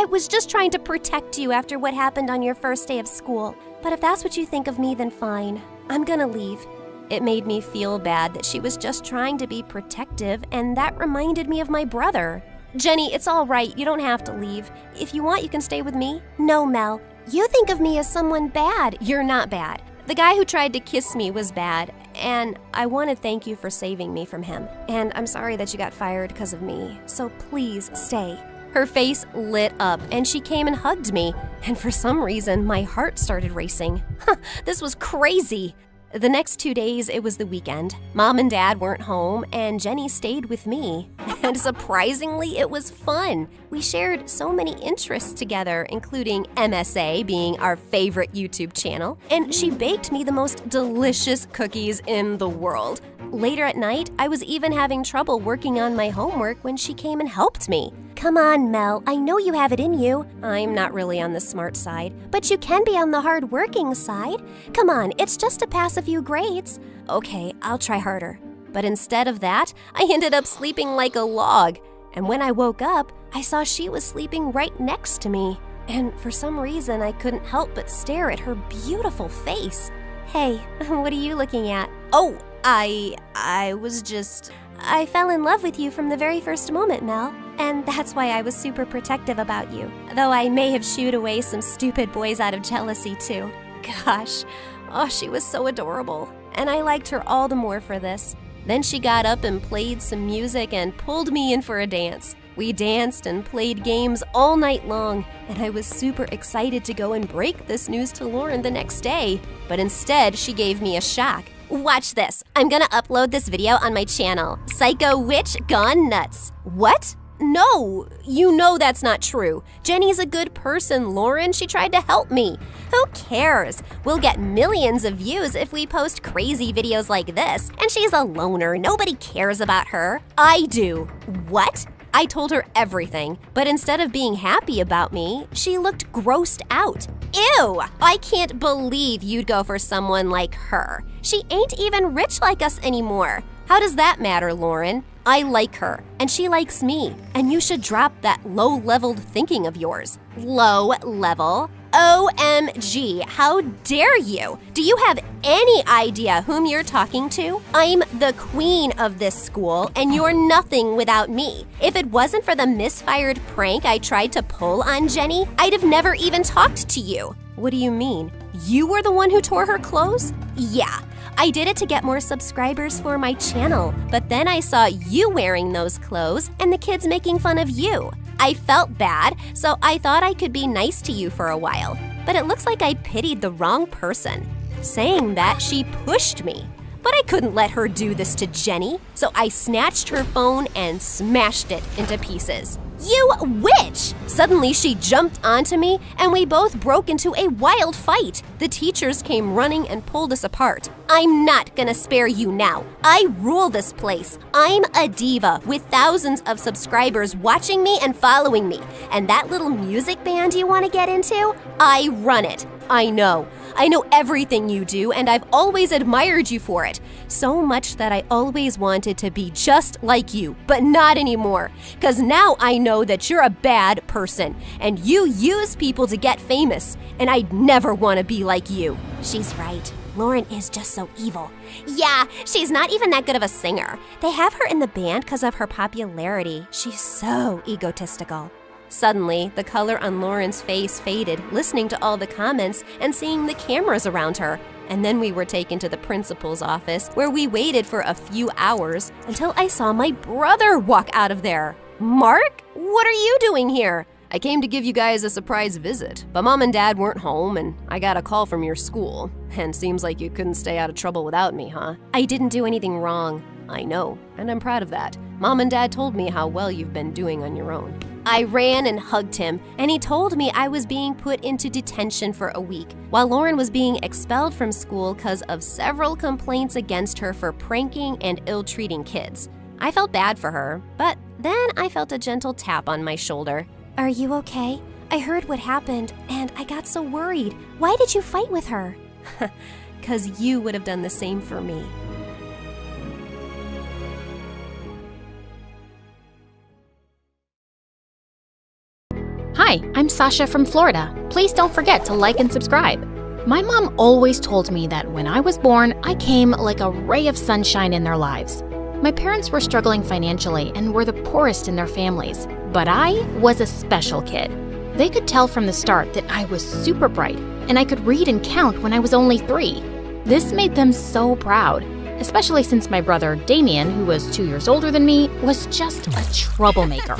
was just trying to protect you after what happened on your first day of school. But if that's what you think of me, then fine. I'm gonna leave. It made me feel bad that she was just trying to be protective, and that reminded me of my brother. Jenny, it's all right. You don't have to leave. If you want, you can stay with me. No, Mel. You think of me as someone bad. You're not bad. The guy who tried to kiss me was bad, and I want to thank you for saving me from him. And I'm sorry that you got fired because of me. So please stay. Her face lit up, and she came and hugged me. And for some reason, my heart started racing. This was crazy. The next 2 days, it was the weekend. Mom and Dad weren't home, and Jenny stayed with me. And surprisingly, it was fun. We shared so many interests together, including MSA being our favorite YouTube channel, and she baked me the most delicious cookies in the world. Later at night, I was even having trouble working on my homework when she came and helped me. Come on, Mel, I know you have it in you. I'm not really on the smart side, but you can be on the hard-working side. Come on, it's just to pass a few grades. Okay, I'll try harder. But instead of that, I ended up sleeping like a log. And when I woke up, I saw she was sleeping right next to me. And for some reason, I couldn't help but stare at her beautiful face. Hey, what are you looking at? Oh, I fell in love with you from the very first moment, Mel. And that's why I was super protective about you. Though I may have shooed away some stupid boys out of jealousy, too. Gosh, she was so adorable. And I liked her all the more for this. Then she got up and played some music and pulled me in for a dance. We danced and played games all night long, and I was super excited to go and break this news to Lauren the next day. But instead, she gave me a shock. Watch this. I'm gonna upload this video on my channel. Psycho Witch Gone Nuts. What? No, you know that's not true. Jenny's a good person, Lauren. She tried to help me. Who cares? We'll get millions of views if we post crazy videos like this. And she's a loner. Nobody cares about her. I do. What? I told her everything, but instead of being happy about me, she looked grossed out. Ew! I can't believe you'd go for someone like her. She ain't even rich like us anymore. How does that matter, Lauren? I like her, and she likes me, and you should drop that low-leveled thinking of yours. Low level? OMG, how dare you? Do you have any idea whom you're talking to? I'm the queen of this school, and you're nothing without me. If it wasn't for the misfired prank I tried to pull on Jenny, I'd have never even talked to you. What do you mean? You were the one who tore her clothes? Yeah. I did it to get more subscribers for my channel, but then I saw you wearing those clothes and the kids making fun of you. I felt bad, so I thought I could be nice to you for a while, but it looks like I pitied the wrong person. Saying that, she pushed me. But I couldn't let her do this to Jenny, so I snatched her phone and smashed it into pieces. You witch! Suddenly she jumped onto me and we both broke into a wild fight. The teachers came running and pulled us apart. I'm not gonna spare you now. I rule this place. I'm a diva with thousands of subscribers watching me and following me. And that little music band you wanna get into? I run it. I know everything you do, and I've always admired you for it. So much that I always wanted to be just like you, but not anymore. 'Cause now I know that you're a bad person, and you use people to get famous, and I'd never want to be like you. She's right. Lauren is just so evil. Yeah, she's not even that good of a singer. They have her in the band because of her popularity. She's so egotistical. Suddenly, the color on Lauren's face faded, listening to all the comments and seeing the cameras around her. And then we were taken to the principal's office, where we waited for a few hours until I saw my brother walk out of there. Mark, what are you doing here? I came to give you guys a surprise visit, but Mom and Dad weren't home and I got a call from your school. And seems like you couldn't stay out of trouble without me, huh? I didn't do anything wrong. I know, and I'm proud of that. Mom and Dad told me how well you've been doing on your own. I ran and hugged him, and he told me I was being put into detention for a week, while Lauren was being expelled from school because of several complaints against her for pranking and ill-treating kids. I felt bad for her, but then I felt a gentle tap on my shoulder. Are you okay? I heard what happened, and I got so worried. Why did you fight with her? 'Cause you would have done the same for me. Hi, I'm Sasha from Florida. Please don't forget to like and subscribe. My mom always told me that when I was born, I came like a ray of sunshine in their lives. My parents were struggling financially and were the poorest in their families, but I was a special kid. They could tell from the start that I was super bright, and I could read and count when I was only 3. This made them so proud, especially since my brother Damien, who was 2 years older than me, was just a troublemaker.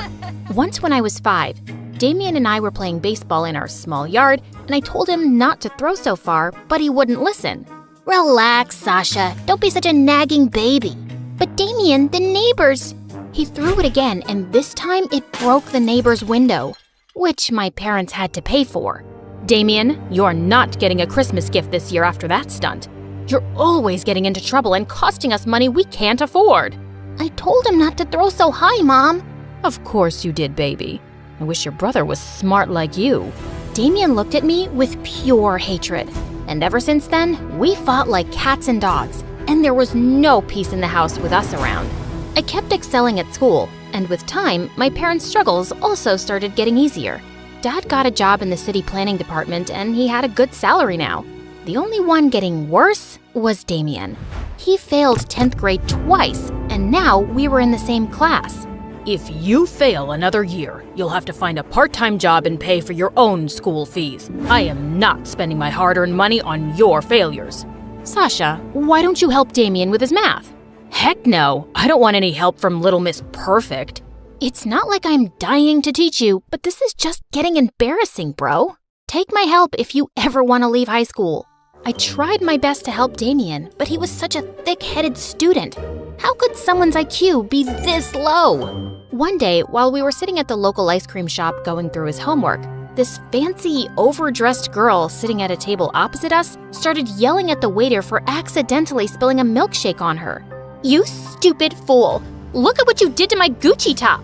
Once when I was 5, Damien and I were playing baseball in our small yard, and I told him not to throw so far, but he wouldn't listen. Relax, Sasha. Don't be such a nagging baby. But Damien, the neighbors... He threw it again, and this time it broke the neighbor's window, which my parents had to pay for. Damien, you're not getting a Christmas gift this year after that stunt. You're always getting into trouble and costing us money we can't afford. I told him not to throw so high, Mom. Of course you did, baby. I wish your brother was smart like you. Damien looked at me with pure hatred, and ever since then, we fought like cats and dogs, and there was no peace in the house with us around. I kept excelling at school, and with time, my parents' struggles also started getting easier. Dad got a job in the city planning department, and he had a good salary now. The only one getting worse was Damien. He failed 10th grade twice, and now we were in the same class. If you fail another year, you'll have to find a part-time job and pay for your own school fees. I am not spending my hard-earned money on your failures. Sasha, why don't you help Damien with his math? Heck no, I don't want any help from Little Miss Perfect. It's not like I'm dying to teach you, but this is just getting embarrassing, bro. Take my help if you ever want to leave high school. I tried my best to help Damien, but he was such a thick-headed student. How could someone's IQ be this low? One day, while we were sitting at the local ice cream shop going through his homework, this fancy, overdressed girl sitting at a table opposite us started yelling at the waiter for accidentally spilling a milkshake on her. "You stupid fool! Look at what you did to my Gucci top!"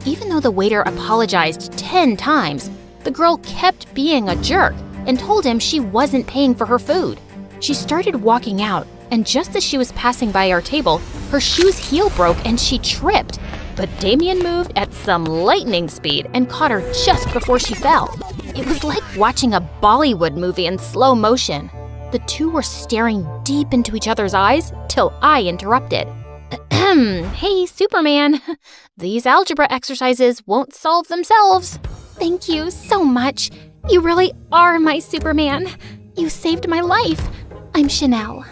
Even though the waiter apologized 10 times, the girl kept being a jerk and told him she wasn't paying for her food. She started walking out, and just as she was passing by our table, her shoe's heel broke and she tripped. But Damien moved at some lightning speed and caught her just before she fell. It was like watching a Bollywood movie in slow motion. The two were staring deep into each other's eyes till I interrupted. "Hey, Superman, these algebra exercises won't solve themselves." "Thank you so much. You really are my Superman. You saved my life. I'm Chanel."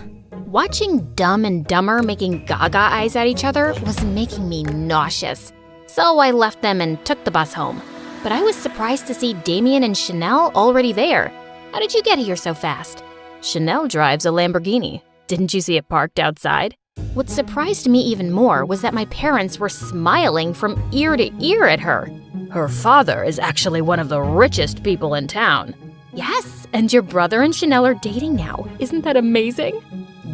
Watching Dumb and Dumber making gaga eyes at each other was making me nauseous. So I left them and took the bus home. But I was surprised to see Damien and Chanel already there. How did you get here so fast? Chanel drives a Lamborghini. Didn't you see it parked outside? What surprised me even more was that my parents were smiling from ear to ear at her. Her father is actually one of the richest people in town. Yes, and your brother and Chanel are dating now. Isn't that amazing?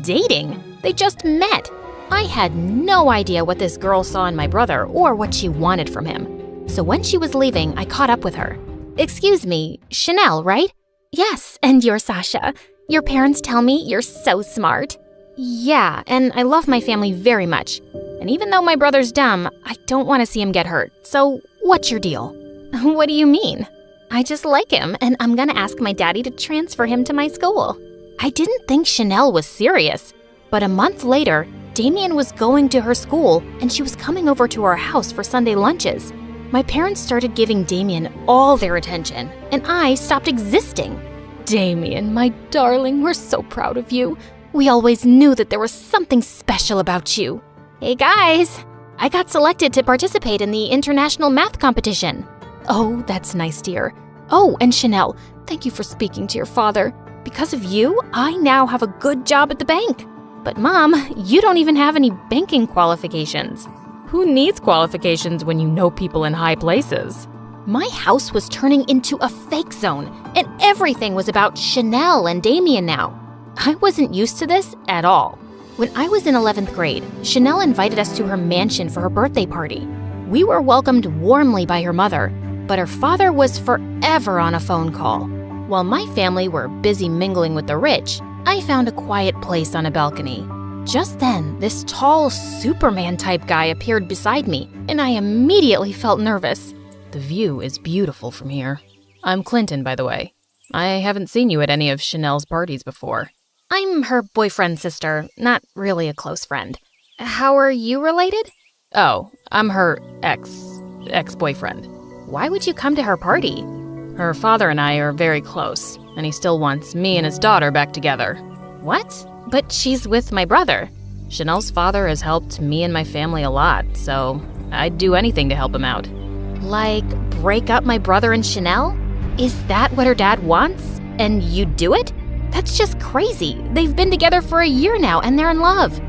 Dating? They just met. I had no idea what this girl saw in my brother or what she wanted from him. So when she was leaving, I caught up with her. "Excuse me, Chanel, right?" "Yes, and you're Sasha. Your parents tell me you're so smart." "Yeah, and I love my family very much. And even though my brother's dumb, I don't want to see him get hurt. So what's your deal?" "What do you mean?" "I just like him, and I'm gonna ask my daddy to transfer him to my school." I didn't think Chanel was serious. But a month later, Damien was going to her school, and she was coming over to our house for Sunday lunches. My parents started giving Damien all their attention, and I stopped existing. "Damien, my darling, we're so proud of you. We always knew that there was something special about you." "Hey guys, I got selected to participate in the international math competition." "Oh, that's nice, dear. Oh, and Chanel, thank you for speaking to your father. Because of you, I now have a good job at the bank. But Mom, you don't even have any banking qualifications." Who needs qualifications when you know people in high places? My house was turning into a fake zone, and everything was about Chanel and Damien now. I wasn't used to this at all. When I was in 11th grade, Chanel invited us to her mansion for her birthday party. We were welcomed warmly by her mother, but her father was forever on a phone call. While my family were busy mingling with the rich, I found a quiet place on a balcony. Just then, this tall Superman-type guy appeared beside me, and I immediately felt nervous. The view is beautiful from here. I'm Clinton, by the way. I haven't seen you at any of Chanel's parties before. I'm her boyfriend's sister, not really a close friend. How are you related? Oh, I'm her ex-boyfriend. Why would you come to her party? Her father and I are very close, and he still wants me and his daughter back together. What? But she's with my brother. Chanel's father has helped me and my family a lot, so I'd do anything to help him out. Like, break up my brother and Chanel? Is that what her dad wants? And you'd do it? That's just crazy. They've been together for a year now, and they're in love.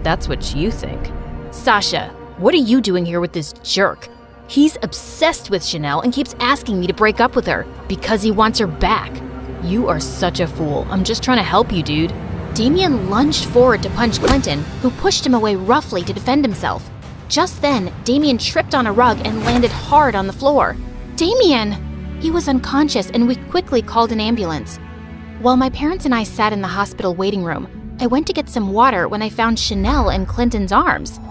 That's what you think. Sasha, what are you doing here with this jerk? He's obsessed with Chanel and keeps asking me to break up with her because he wants her back. You are such a fool. I'm just trying to help you, dude. Damien lunged forward to punch Clinton, who pushed him away roughly to defend himself. Just then, Damien tripped on a rug and landed hard on the floor. Damien! He was unconscious, and we quickly called an ambulance. While my parents and I sat in the hospital waiting room, I went to get some water when I found Chanel in Clinton's arms.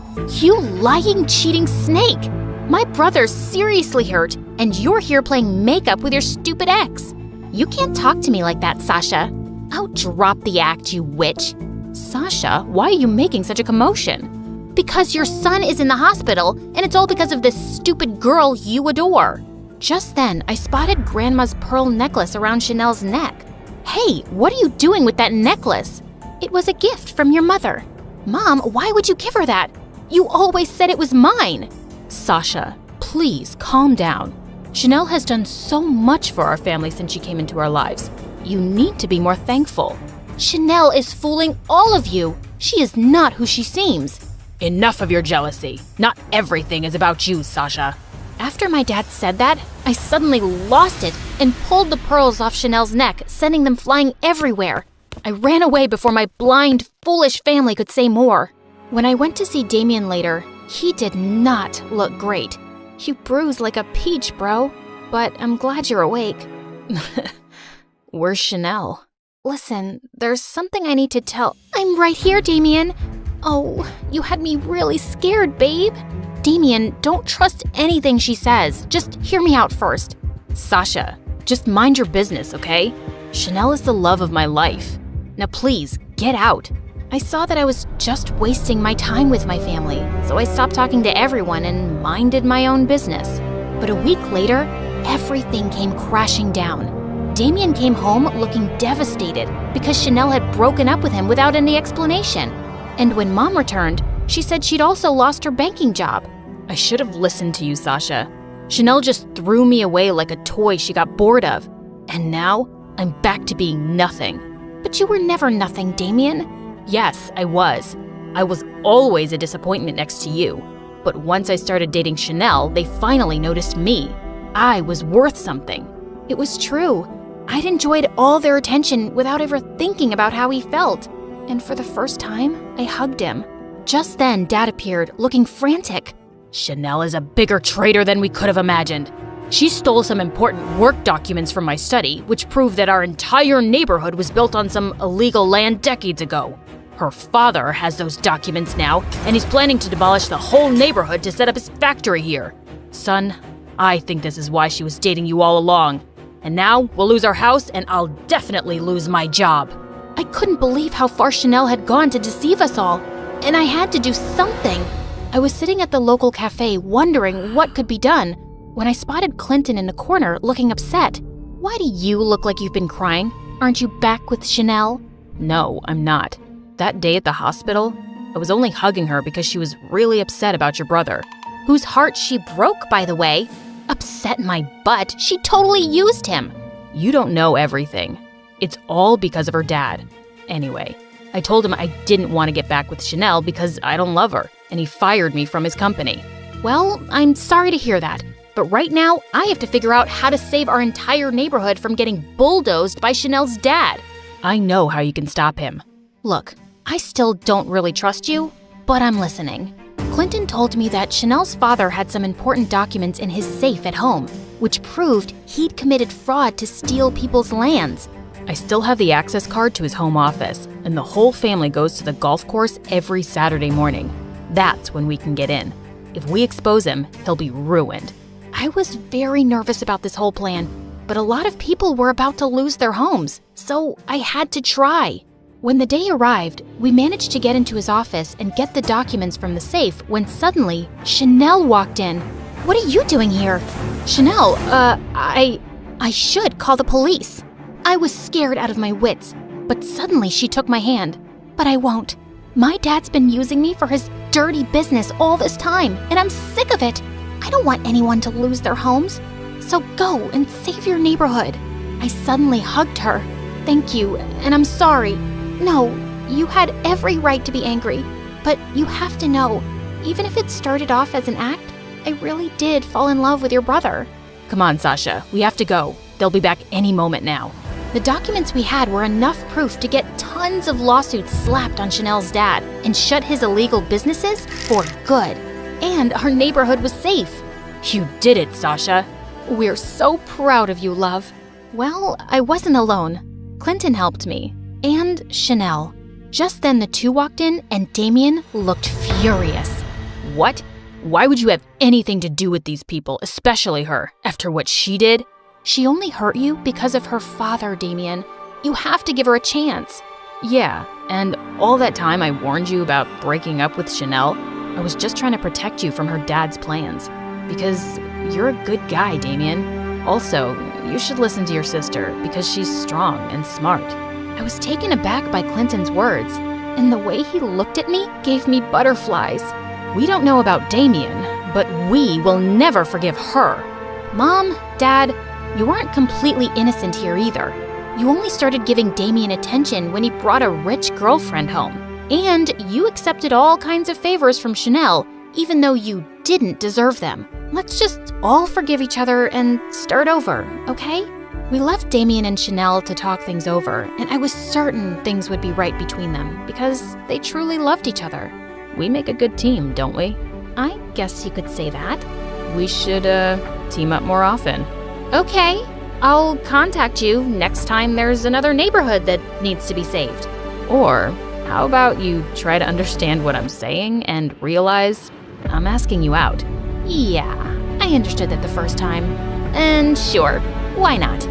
You lying, cheating snake! My brother's seriously hurt, and you're here playing makeup with your stupid ex. You can't talk to me like that, Sasha. Oh, drop the act, you witch. Sasha, why are you making such a commotion? Because your son is in the hospital, and it's all because of this stupid girl you adore. Just then, I spotted Grandma's pearl necklace around Chanel's neck. Hey, what are you doing with that necklace? It was a gift from your mother. Mom, why would you give her that? You always said it was mine. Sasha, please calm down. Chanel has done so much for our family since she came into our lives. You need to be more thankful. Chanel is fooling all of you. She is not who she seems. Enough of your jealousy. Not everything is about you, Sasha. After my dad said that, I suddenly lost it and pulled the pearls off Chanel's neck, sending them flying everywhere. I ran away before my blind, foolish family could say more. When I went to see Damien later, he did not look great. You bruised like a peach, bro. But I'm glad you're awake. Where's Chanel? Listen, there's something I need to tell. I'm right here, Damien. Oh, you had me really scared, babe. Damien, don't trust anything she says. Just hear me out first. Sasha, just mind your business, okay? Chanel is the love of my life. Now please, get out. I saw that I was just wasting my time with my family, so I stopped talking to everyone and minded my own business. But a week later, everything came crashing down. Damien came home looking devastated because Chanel had broken up with him without any explanation. And when Mom returned, she said she'd also lost her banking job. I should have listened to you, Sasha. Chanel just threw me away like a toy she got bored of. And now, I'm back to being nothing. But you were never nothing, Damien. Yes, I was. I was always a disappointment next to you. But once I started dating Chanel, they finally noticed me. I was worth something. It was true. I'd enjoyed all their attention without ever thinking about how he felt. And for the first time, I hugged him. Just then, Dad appeared, looking frantic. Chanel is a bigger traitor than we could have imagined. She stole some important work documents from my study, which prove that our entire neighborhood was built on some illegal land decades ago. Her father has those documents now, and he's planning to demolish the whole neighborhood to set up his factory here. Son, I think this is why she was dating you all along. And now we'll lose our house, and I'll definitely lose my job. I couldn't believe how far Chanel had gone to deceive us all, and I had to do something. I was sitting at the local cafe wondering what could be done when I spotted Clinton in the corner looking upset. Why do you look like you've been crying? Aren't you back with Chanel? No, I'm not. That day at the hospital, I was only hugging her because she was really upset about your brother. Whose heart she broke, by the way. Upset my butt. She totally used him. You don't know everything. It's all because of her dad. Anyway, I told him I didn't want to get back with Chanel because I don't love her, and he fired me from his company. Well, I'm sorry to hear that, but right now I have to figure out how to save our entire neighborhood from getting bulldozed by Chanel's dad. I know how you can stop him. Look, I still don't really trust you, but I'm listening. Clinton told me that Chanel's father had some important documents in his safe at home, which proved he'd committed fraud to steal people's lands. I still have the access card to his home office, and the whole family goes to the golf course every Saturday morning. That's when we can get in. If we expose him, he'll be ruined. I was very nervous about this whole plan, but a lot of people were about to lose their homes, so I had to try. When the day arrived, we managed to get into his office and get the documents from the safe when suddenly Chanel walked in. "What are you doing here?" "Chanel, I should call the police." I was scared out of my wits, but suddenly she took my hand. "But I won't. My dad's been using me for his dirty business all this time, and I'm sick of it. I don't want anyone to lose their homes. So go and save your neighborhood." I suddenly hugged her. "Thank you, and I'm sorry. No, you had every right to be angry, but you have to know, even if it started off as an act, I really did fall in love with your brother." Come on, Sasha, we have to go. They'll be back any moment now. The documents we had were enough proof to get tons of lawsuits slapped on Chanel's dad and shut his illegal businesses for good. And our neighborhood was safe. You did it, Sasha. We're so proud of you, love. Well, I wasn't alone. Clinton helped me. And Chanel. Just then the two walked in and Damien looked furious. What? Why would you have anything to do with these people, especially her, after what she did? She only hurt you because of her father, Damien. You have to give her a chance. Yeah, and all that time I warned you about breaking up with Chanel, I was just trying to protect you from her dad's plans. Because you're a good guy, Damien. Also, you should listen to your sister because she's strong and smart. I was taken aback by Clinton's words, and the way he looked at me gave me butterflies. We don't know about Damien, but we will never forgive her. Mom, Dad, you aren't completely innocent here either. You only started giving Damien attention when he brought a rich girlfriend home. And you accepted all kinds of favors from Chanel, even though you didn't deserve them. Let's just all forgive each other and start over, okay? We left Damien and Chanel to talk things over, and I was certain things would be right between them because they truly loved each other. We make a good team, don't we? I guess you could say that. We should, team up more often. Okay, I'll contact you next time there's another neighborhood that needs to be saved. Or how about you try to understand what I'm saying and realize I'm asking you out? Yeah, I understood that the first time. And sure, why not?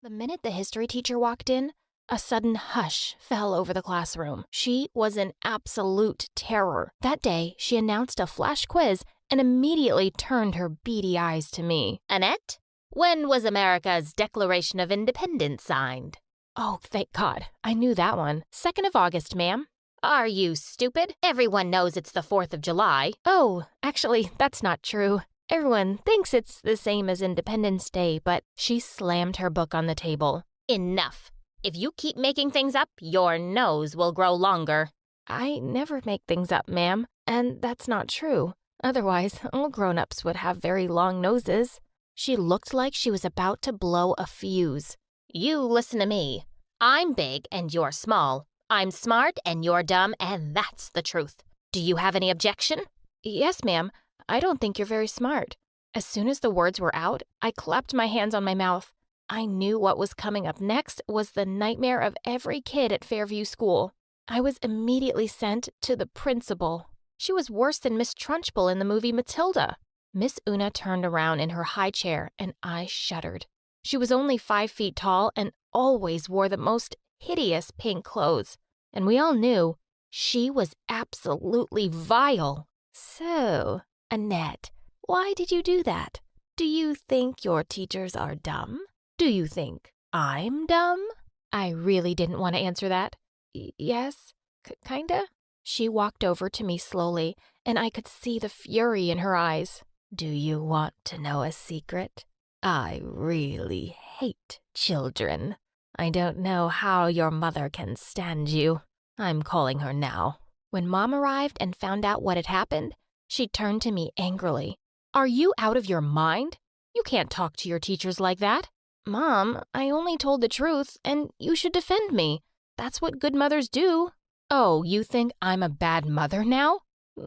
The minute the history teacher walked in, a sudden hush fell over the classroom. She was an absolute terror. That day, she announced a flash quiz and immediately turned her beady eyes to me. Annette, when was America's Declaration of Independence signed? Oh, thank God. I knew that one. 2nd of August, ma'am. Are you stupid? Everyone knows it's the 4th of July. Oh, actually, that's not true. Everyone thinks it's the same as Independence Day, but she slammed her book on the table. Enough. If you keep making things up, your nose will grow longer. I never make things up, ma'am, and that's not true. Otherwise, all grown-ups would have very long noses. She looked like she was about to blow a fuse. You listen to me. I'm big and you're small. I'm smart and you're dumb, and that's the truth. Do you have any objection? Yes, ma'am. I don't think you're very smart. As soon as the words were out, I clapped my hands on my mouth. I knew what was coming up next was the nightmare of every kid at Fairview School. I was immediately sent to the principal. She was worse than Miss Trunchbull in the movie Matilda. Miss Una turned around in her high chair, and I shuddered. She was only 5 feet tall and always wore the most hideous pink clothes. And we all knew she was absolutely vile. So, Annette, why did you do that? Do you think your teachers are dumb? Do you think I'm dumb? I really didn't want to answer that. Yes, kinda. She walked over to me slowly, and I could see the fury in her eyes. Do you want to know a secret? I really hate children. I don't know how your mother can stand you. I'm calling her now. When Mom arrived and found out what had happened, she turned to me angrily. Are you out of your mind? You can't talk to your teachers like that. Mom, I only told the truth, and you should defend me. That's what good mothers do. Oh, you think I'm a bad mother now?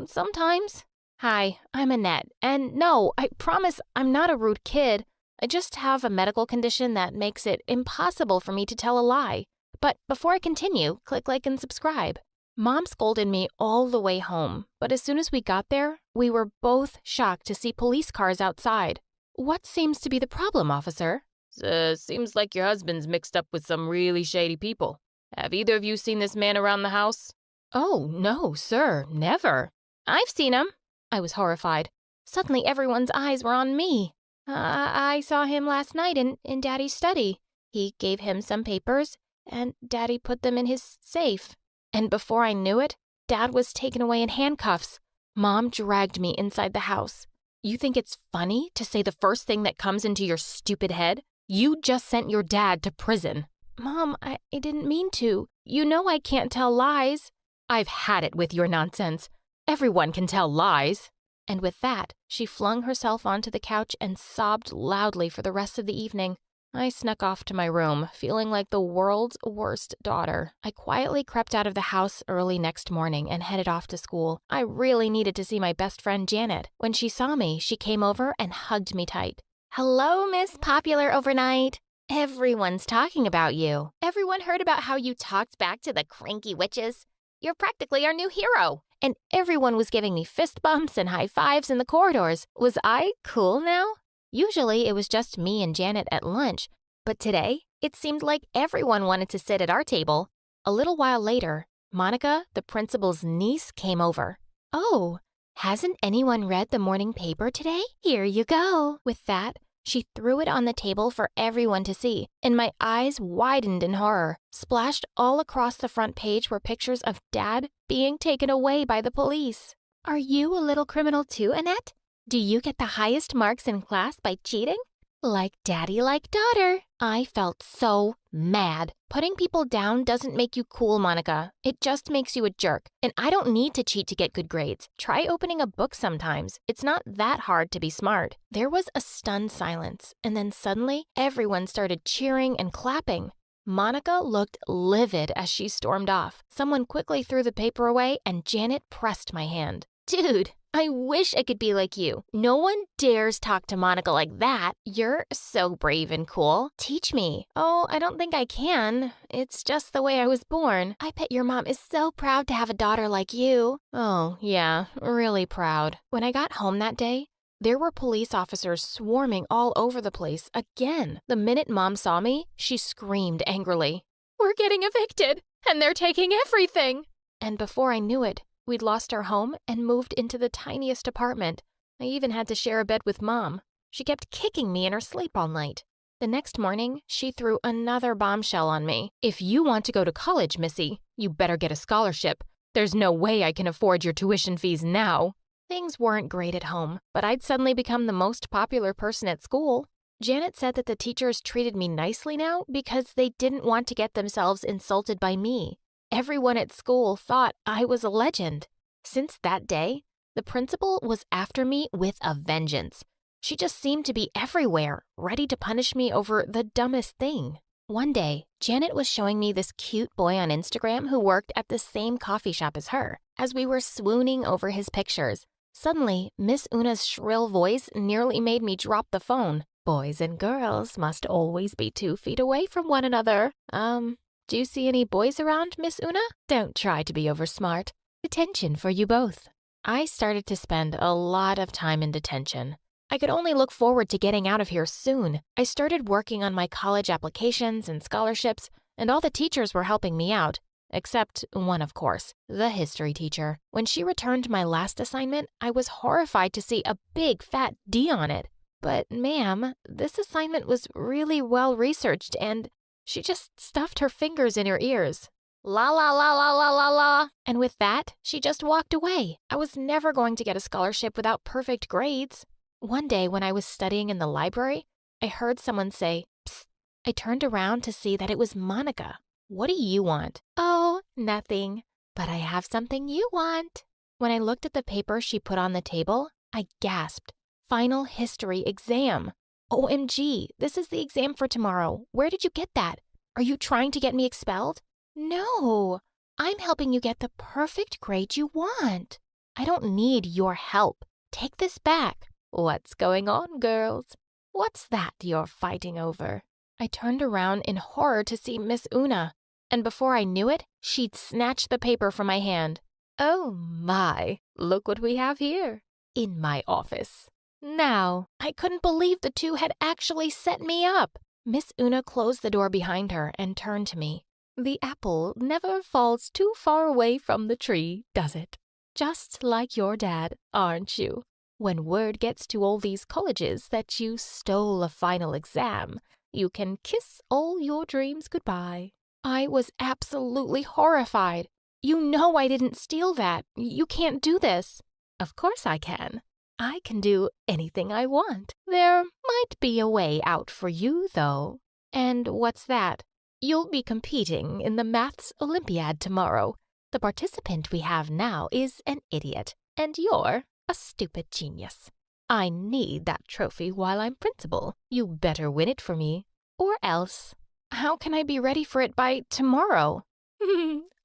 Sometimes. Hi, I'm Annette, and no, I promise I'm not a rude kid. I just have a medical condition that makes it impossible for me to tell a lie. But before I continue, click like and subscribe. Mom scolded me all the way home, but as soon as we got there, we were both shocked to see police cars outside. What seems to be the problem, officer? Seems like your husband's mixed up with some really shady people. Have either of you seen this man around the house? Oh, no, sir, never. I've seen him. I was horrified. Suddenly everyone's eyes were on me. I saw him last night in Daddy's study. He gave him some papers, and Daddy put them in his safe. And before I knew it, Dad was taken away in handcuffs. Mom dragged me inside the house. You think it's funny to say the first thing that comes into your stupid head? You just sent your dad to prison. Mom, I didn't mean to. You know I can't tell lies. I've had it with your nonsense. Everyone can tell lies. And with that, she flung herself onto the couch and sobbed loudly for the rest of the evening. I snuck off to my room, feeling like the world's worst daughter. I quietly crept out of the house early next morning and headed off to school. I really needed to see my best friend Janet. When she saw me, she came over and hugged me tight. Hello, Miss Popular Overnight. Everyone's talking about you. Everyone heard about how you talked back to the cranky witches. You're practically our new hero. And everyone was giving me fist bumps and high fives in the corridors. Was I cool now? Usually it was just me and Janet at lunch, but today it seemed like everyone wanted to sit at our table. A little while later, Monica, the principal's niece, came over. Oh, hasn't anyone read the morning paper today? Here you go. With that, she threw it on the table for everyone to see, and my eyes widened in horror. Splashed all across the front page were pictures of Dad being taken away by the police. Are you a little criminal too, Annette? Do you get the highest marks in class by cheating? Like daddy, like daughter. I felt so mad. Putting people down doesn't make you cool, Monica. It just makes you a jerk. And I don't need to cheat to get good grades. Try opening a book sometimes. It's not that hard to be smart. There was a stunned silence, and then suddenly everyone started cheering and clapping. Monica looked livid as she stormed off. Someone quickly threw the paper away, and Janet pressed my hand. Dude, I wish I could be like you. No one dares talk to Monica like that. You're so brave and cool. Teach me. Oh, I don't think I can. It's just the way I was born. I bet your mom is so proud to have a daughter like you. Oh, yeah, really proud. When I got home that day, there were police officers swarming all over the place again. The minute Mom saw me, she screamed angrily. We're getting evicted, and they're taking everything. And before I knew it, we'd lost our home and moved into the tiniest apartment. I even had to share a bed with Mom. She kept kicking me in her sleep all night. The next morning, she threw another bombshell on me. If you want to go to college, Missy, you better get a scholarship. There's no way I can afford your tuition fees now. Things weren't great at home, but I'd suddenly become the most popular person at school. Janet said that the teachers treated me nicely now because they didn't want to get themselves insulted by me. Everyone at school thought I was a legend. Since that day, the principal was after me with a vengeance. She just seemed to be everywhere, ready to punish me over the dumbest thing. One day, Janet was showing me this cute boy on Instagram who worked at the same coffee shop as her. As we were swooning over his pictures, suddenly, Miss Una's shrill voice nearly made me drop the phone. Boys and girls must always be 2 feet away from one another. Do you see any boys around, Miss Una? Don't try to be oversmart. Detention for you both. I started to spend a lot of time in detention. I could only look forward to getting out of here soon. I started working on my college applications and scholarships, and all the teachers were helping me out. Except one, of course, the history teacher. When she returned my last assignment, I was horrified to see a big fat D on it. But ma'am, this assignment was really well researched and she just stuffed her fingers in her ears. La la la la la la la. And with that, she just walked away. I was never going to get a scholarship without perfect grades. One day when I was studying in the library, I heard someone say, "Psst." I turned around to see that it was Monica. What do you want? Oh, nothing. But I have something you want. When I looked at the paper she put on the table, I gasped. Final history exam. OMG, this is the exam for tomorrow. Where did you get that? Are you trying to get me expelled? No. I'm helping you get the perfect grade you want. I don't need your help. Take this back. What's going on, girls? What's that you're fighting over? I turned around in horror to see Miss Una, and before I knew it, she'd snatched the paper from my hand. Oh my, look what we have here. In my office. Now, I couldn't believe the two had actually set me up. Miss Una closed the door behind her and turned to me. The apple never falls too far away from the tree, does it? Just like your dad, aren't you? When word gets to all these colleges that you stole a final exam, you can kiss all your dreams goodbye. I was absolutely horrified. You know I didn't steal that. You can't do this. Of course I can. I can do anything I want. There might be a way out for you, though. And what's that? You'll be competing in the Maths Olympiad tomorrow. The participant we have now is an idiot, and you're a stupid genius. I need that trophy while I'm principal. You better win it for me, or else. How can I be ready for it by tomorrow?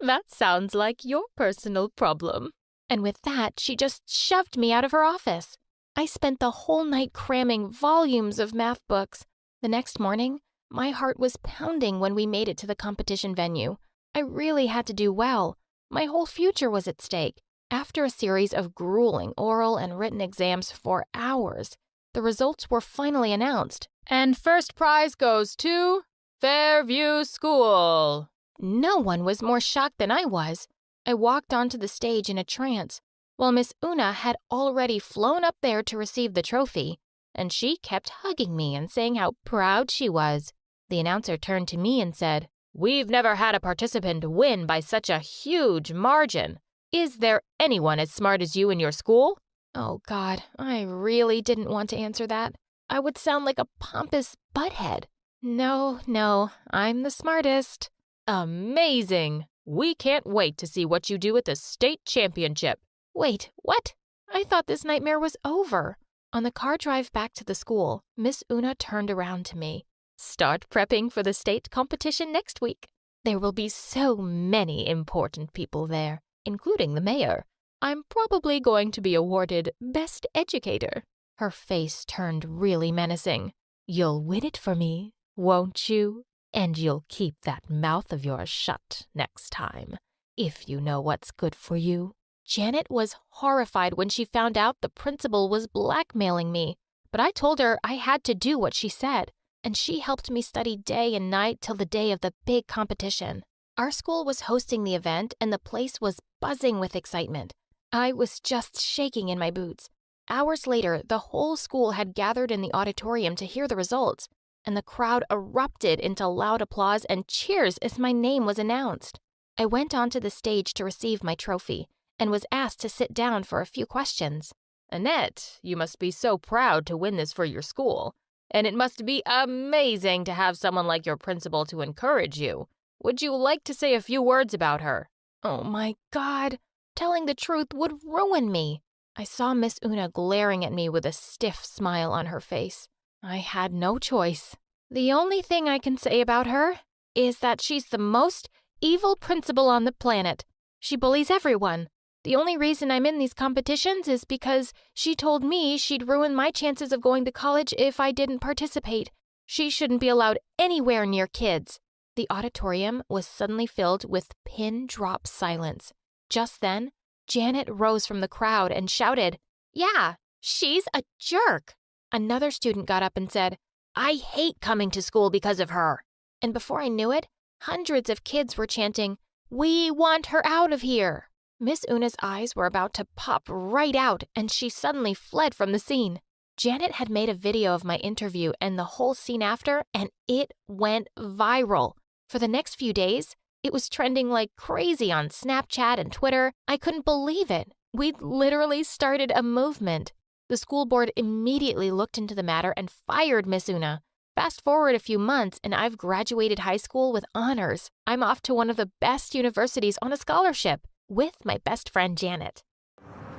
That sounds like your personal problem. And with that, she just shoved me out of her office. I spent the whole night cramming volumes of math books. The next morning, my heart was pounding when we made it to the competition venue. I really had to do well. My whole future was at stake. After a series of grueling oral and written exams for hours, the results were finally announced. And first prize goes to Fairview School. No one was more shocked than I was. I walked onto the stage in a trance, while Miss Una had already flown up there to receive the trophy, and she kept hugging me and saying how proud she was. The announcer turned to me and said, "We've never had a participant win by such a huge margin. Is there anyone as smart as you in your school?" Oh God, I really didn't want to answer that. I would sound like a pompous butthead. No, I'm the smartest. Amazing! We can't wait to see what you do at the state championship. Wait, what? I thought this nightmare was over. On the car drive back to the school, Miss Una turned around to me. Start prepping for the state competition next week. There will be so many important people there, including the mayor. I'm probably going to be awarded Best Educator. Her face turned really menacing. You'll win it for me, won't you? And you'll keep that mouth of yours shut next time, if you know what's good for you. Janet was horrified when she found out the principal was blackmailing me, but I told her I had to do what she said, and she helped me study day and night till the day of the big competition. Our school was hosting the event, and the place was buzzing with excitement. I was just shaking in my boots. Hours later, the whole school had gathered in the auditorium to hear the results, and the crowd erupted into loud applause and cheers as my name was announced. I went onto the stage to receive my trophy and was asked to sit down for a few questions. Annette, you must be so proud to win this for your school, and it must be amazing to have someone like your principal to encourage you. Would you like to say a few words about her? Oh my God, telling the truth would ruin me. I saw Miss Una glaring at me with a stiff smile on her face. I had no choice. The only thing I can say about her is that she's the most evil principal on the planet. She bullies everyone. The only reason I'm in these competitions is because she told me she'd ruin my chances of going to college if I didn't participate. She shouldn't be allowed anywhere near kids. The auditorium was suddenly filled with pin-drop silence. Just then, Janet rose from the crowd and shouted, "Yeah, she's a jerk." Another student got up and said, "I hate coming to school because of her." And before I knew it, hundreds of kids were chanting, "We want her out of here." Miss Una's eyes were about to pop right out, and she suddenly fled from the scene. Janet had made a video of my interview and the whole scene after, and it went viral. For the next few days, it was trending like crazy on Snapchat and Twitter. I couldn't believe it. We'd literally started a movement. The school board immediately looked into the matter and fired Miss Una. Fast forward a few months, and I've graduated high school with honors. I'm off to one of the best universities on a scholarship with my best friend Janet.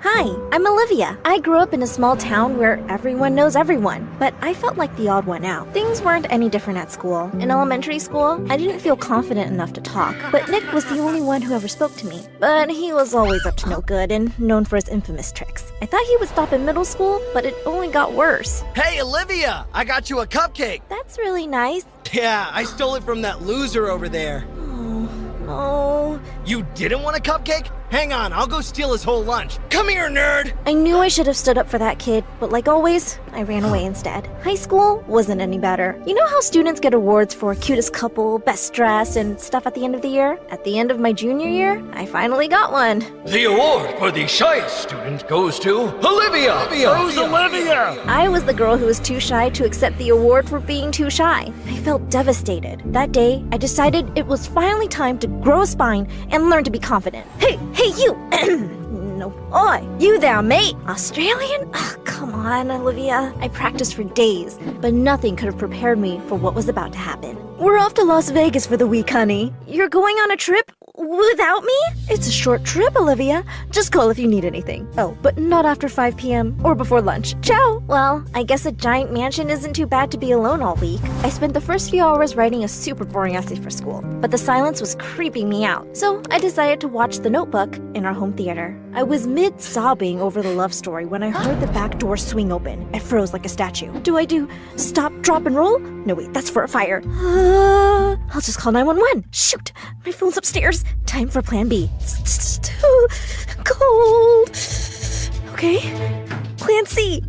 Hi, I'm Olivia. I grew up in a small town where everyone knows everyone, but I felt like the odd one out. Things weren't any different at school. In elementary school, I didn't feel confident enough to talk, but Nick was the only one who ever spoke to me. But he was always up to no good and known for his infamous tricks. I thought he would stop in middle school, but it only got worse. Hey, Olivia! I got you a cupcake! That's really nice. Yeah, I stole it from that loser over there. Oh. You didn't want a cupcake? Hang on, I'll go steal his whole lunch. Come here, nerd! I knew I should have stood up for that kid, but like always, I ran away instead. High school wasn't any better. You know how students get awards for cutest couple, best dress, and stuff at the end of the year? At the end of my junior year, I finally got one. The award for the shyest student goes to Olivia! Who's Olivia? I was the girl who was too shy to accept the award for being too shy. I felt devastated. That day, I decided it was finally time to grow a spine and learn to be confident. Hey, you! No. Oi, you there, mate! Australian? Ugh, come on, Olivia. I practiced for days, but nothing could have prepared me for what was about to happen. We're off to Las Vegas for the week, honey. You're going on a trip without me? It's a short trip, Olivia. Just call if you need anything. Oh, but not after 5 p.m. or before lunch. Ciao! Well, I guess a giant mansion isn't too bad to be alone all week. I spent the first few hours writing a super boring essay for school, but the silence was creeping me out, so I decided to watch The Notebook in our home theater. I was mid-sobbing over the love story when I heard the back door swing open. I froze like a statue. Do I do stop, drop, and roll? No, wait, that's for a fire. I'll just call 911. Shoot, my phone's upstairs. Time for plan B. It's too cold. Okay, plan C.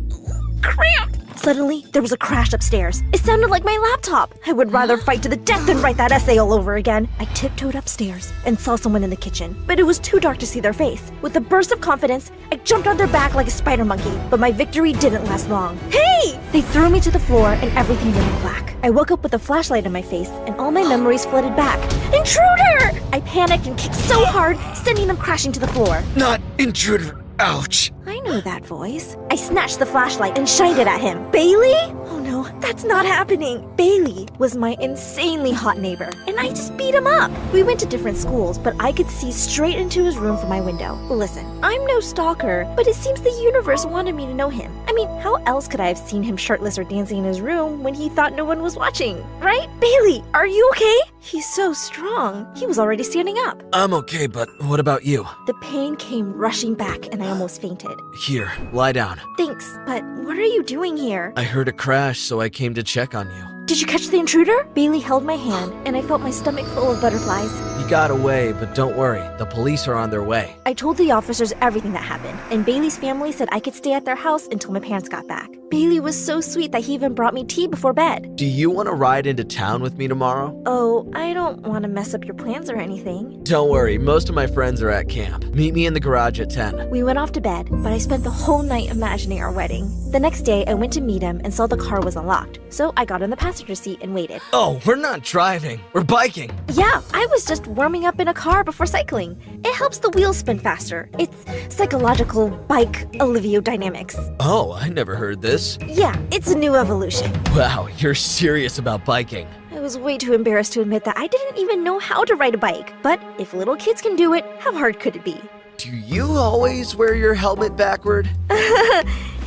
Cramp. Suddenly, there was a crash upstairs. It sounded like my laptop. I would rather fight to the death than write that essay all over again. I tiptoed upstairs and saw someone in the kitchen, but it was too dark to see their face. With a burst of confidence, I jumped on their back like a spider monkey, but my victory didn't last long. Hey! They threw me to the floor and everything went black. I woke up with a flashlight in my face and all my memories flooded back. Intruder! I panicked and kicked so hard, sending them crashing to the floor. Not intruder. Ouch. I know that voice. I snatched the flashlight and shined it at him. Bailey? Oh no, that's not happening. Bailey was my insanely hot neighbor, and I just beat him up. We went to different schools, but I could see straight into his room from my window. Listen, I'm no stalker, but it seems the universe wanted me to know him. I mean, how else could I have seen him shirtless or dancing in his room when he thought no one was watching? Right? Bailey, are you okay? He's so strong. He was already standing up. I'm okay, but what about you? The pain came rushing back, and I almost fainted. Here, lie down. Thanks, but what are you doing here? I heard a crash, so I came to check on you. Did you catch the intruder? Bailey held my hand, and I felt my stomach full of butterflies. You got away, but don't worry. The police are on their way. I told the officers everything that happened, and Bailey's family said I could stay at their house until my parents got back. Bailey was so sweet that he even brought me tea before bed. Do you want to ride into town with me tomorrow? Oh, I don't want to mess up your plans or anything. Don't worry, most of my friends are at camp. Meet me in the garage at 10. We went off to bed, but I spent the whole night imagining our wedding. The next day, I went to meet him and saw the car was unlocked, so I got in the passenger seat and waited. Oh, we're not driving. We're biking. Yeah, I was just warming up in a car before cycling. It helps the wheels spin faster. It's psychological bike aliviodynamics. Oh, I never heard this. Yeah, it's a new evolution. Wow, you're serious about biking. I was way too embarrassed to admit that I didn't even know how to ride a bike. But if little kids can do it, how hard could it be? Do you always wear your helmet backward?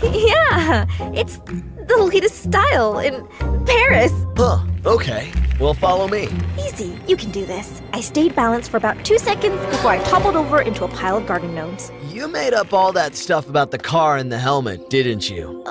Yeah, it's the latest style in Paris. Huh, okay. Well, follow me. Easy, you can do this. I stayed balanced for about 2 seconds before I toppled over into a pile of garden gnomes. You made up all that stuff about the car and the helmet, didn't you?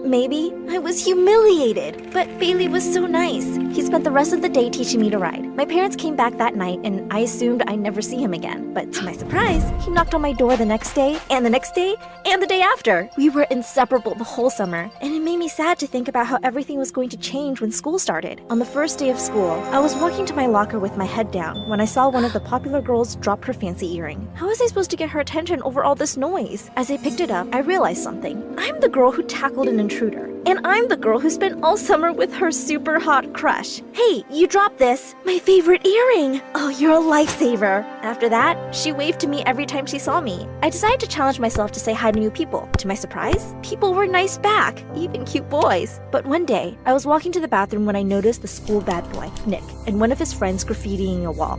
Maybe. I was humiliated, but Bailey was so nice. He spent the rest of the day teaching me to ride. My parents came back that night, and I assumed I'd never see him again. But to my surprise, he knocked on my door the next day, and the next day, and the day after. We were inseparable the whole summer, and it made me sad to think about how everything was going to change when school started. On the first day of school, I was walking to my locker with my head down when I saw one of the popular girls drop her fancy earring. How was I supposed to get her attention over all this noise? As I picked it up, I realized something. I'm the girl who tackled an intruder, and I'm the girl who spent all summer with her super hot crush. Hey, you dropped this. My favorite earring. Oh, you're a lifesaver. After that, she waved to me every time she saw me. I decided to challenge myself to say hi to new people. To my surprise, people were nice back, even cute boys. But one day, I was walking to the bathroom when I noticed the school bad boy, Nick, and one of his friends graffitiing a wall.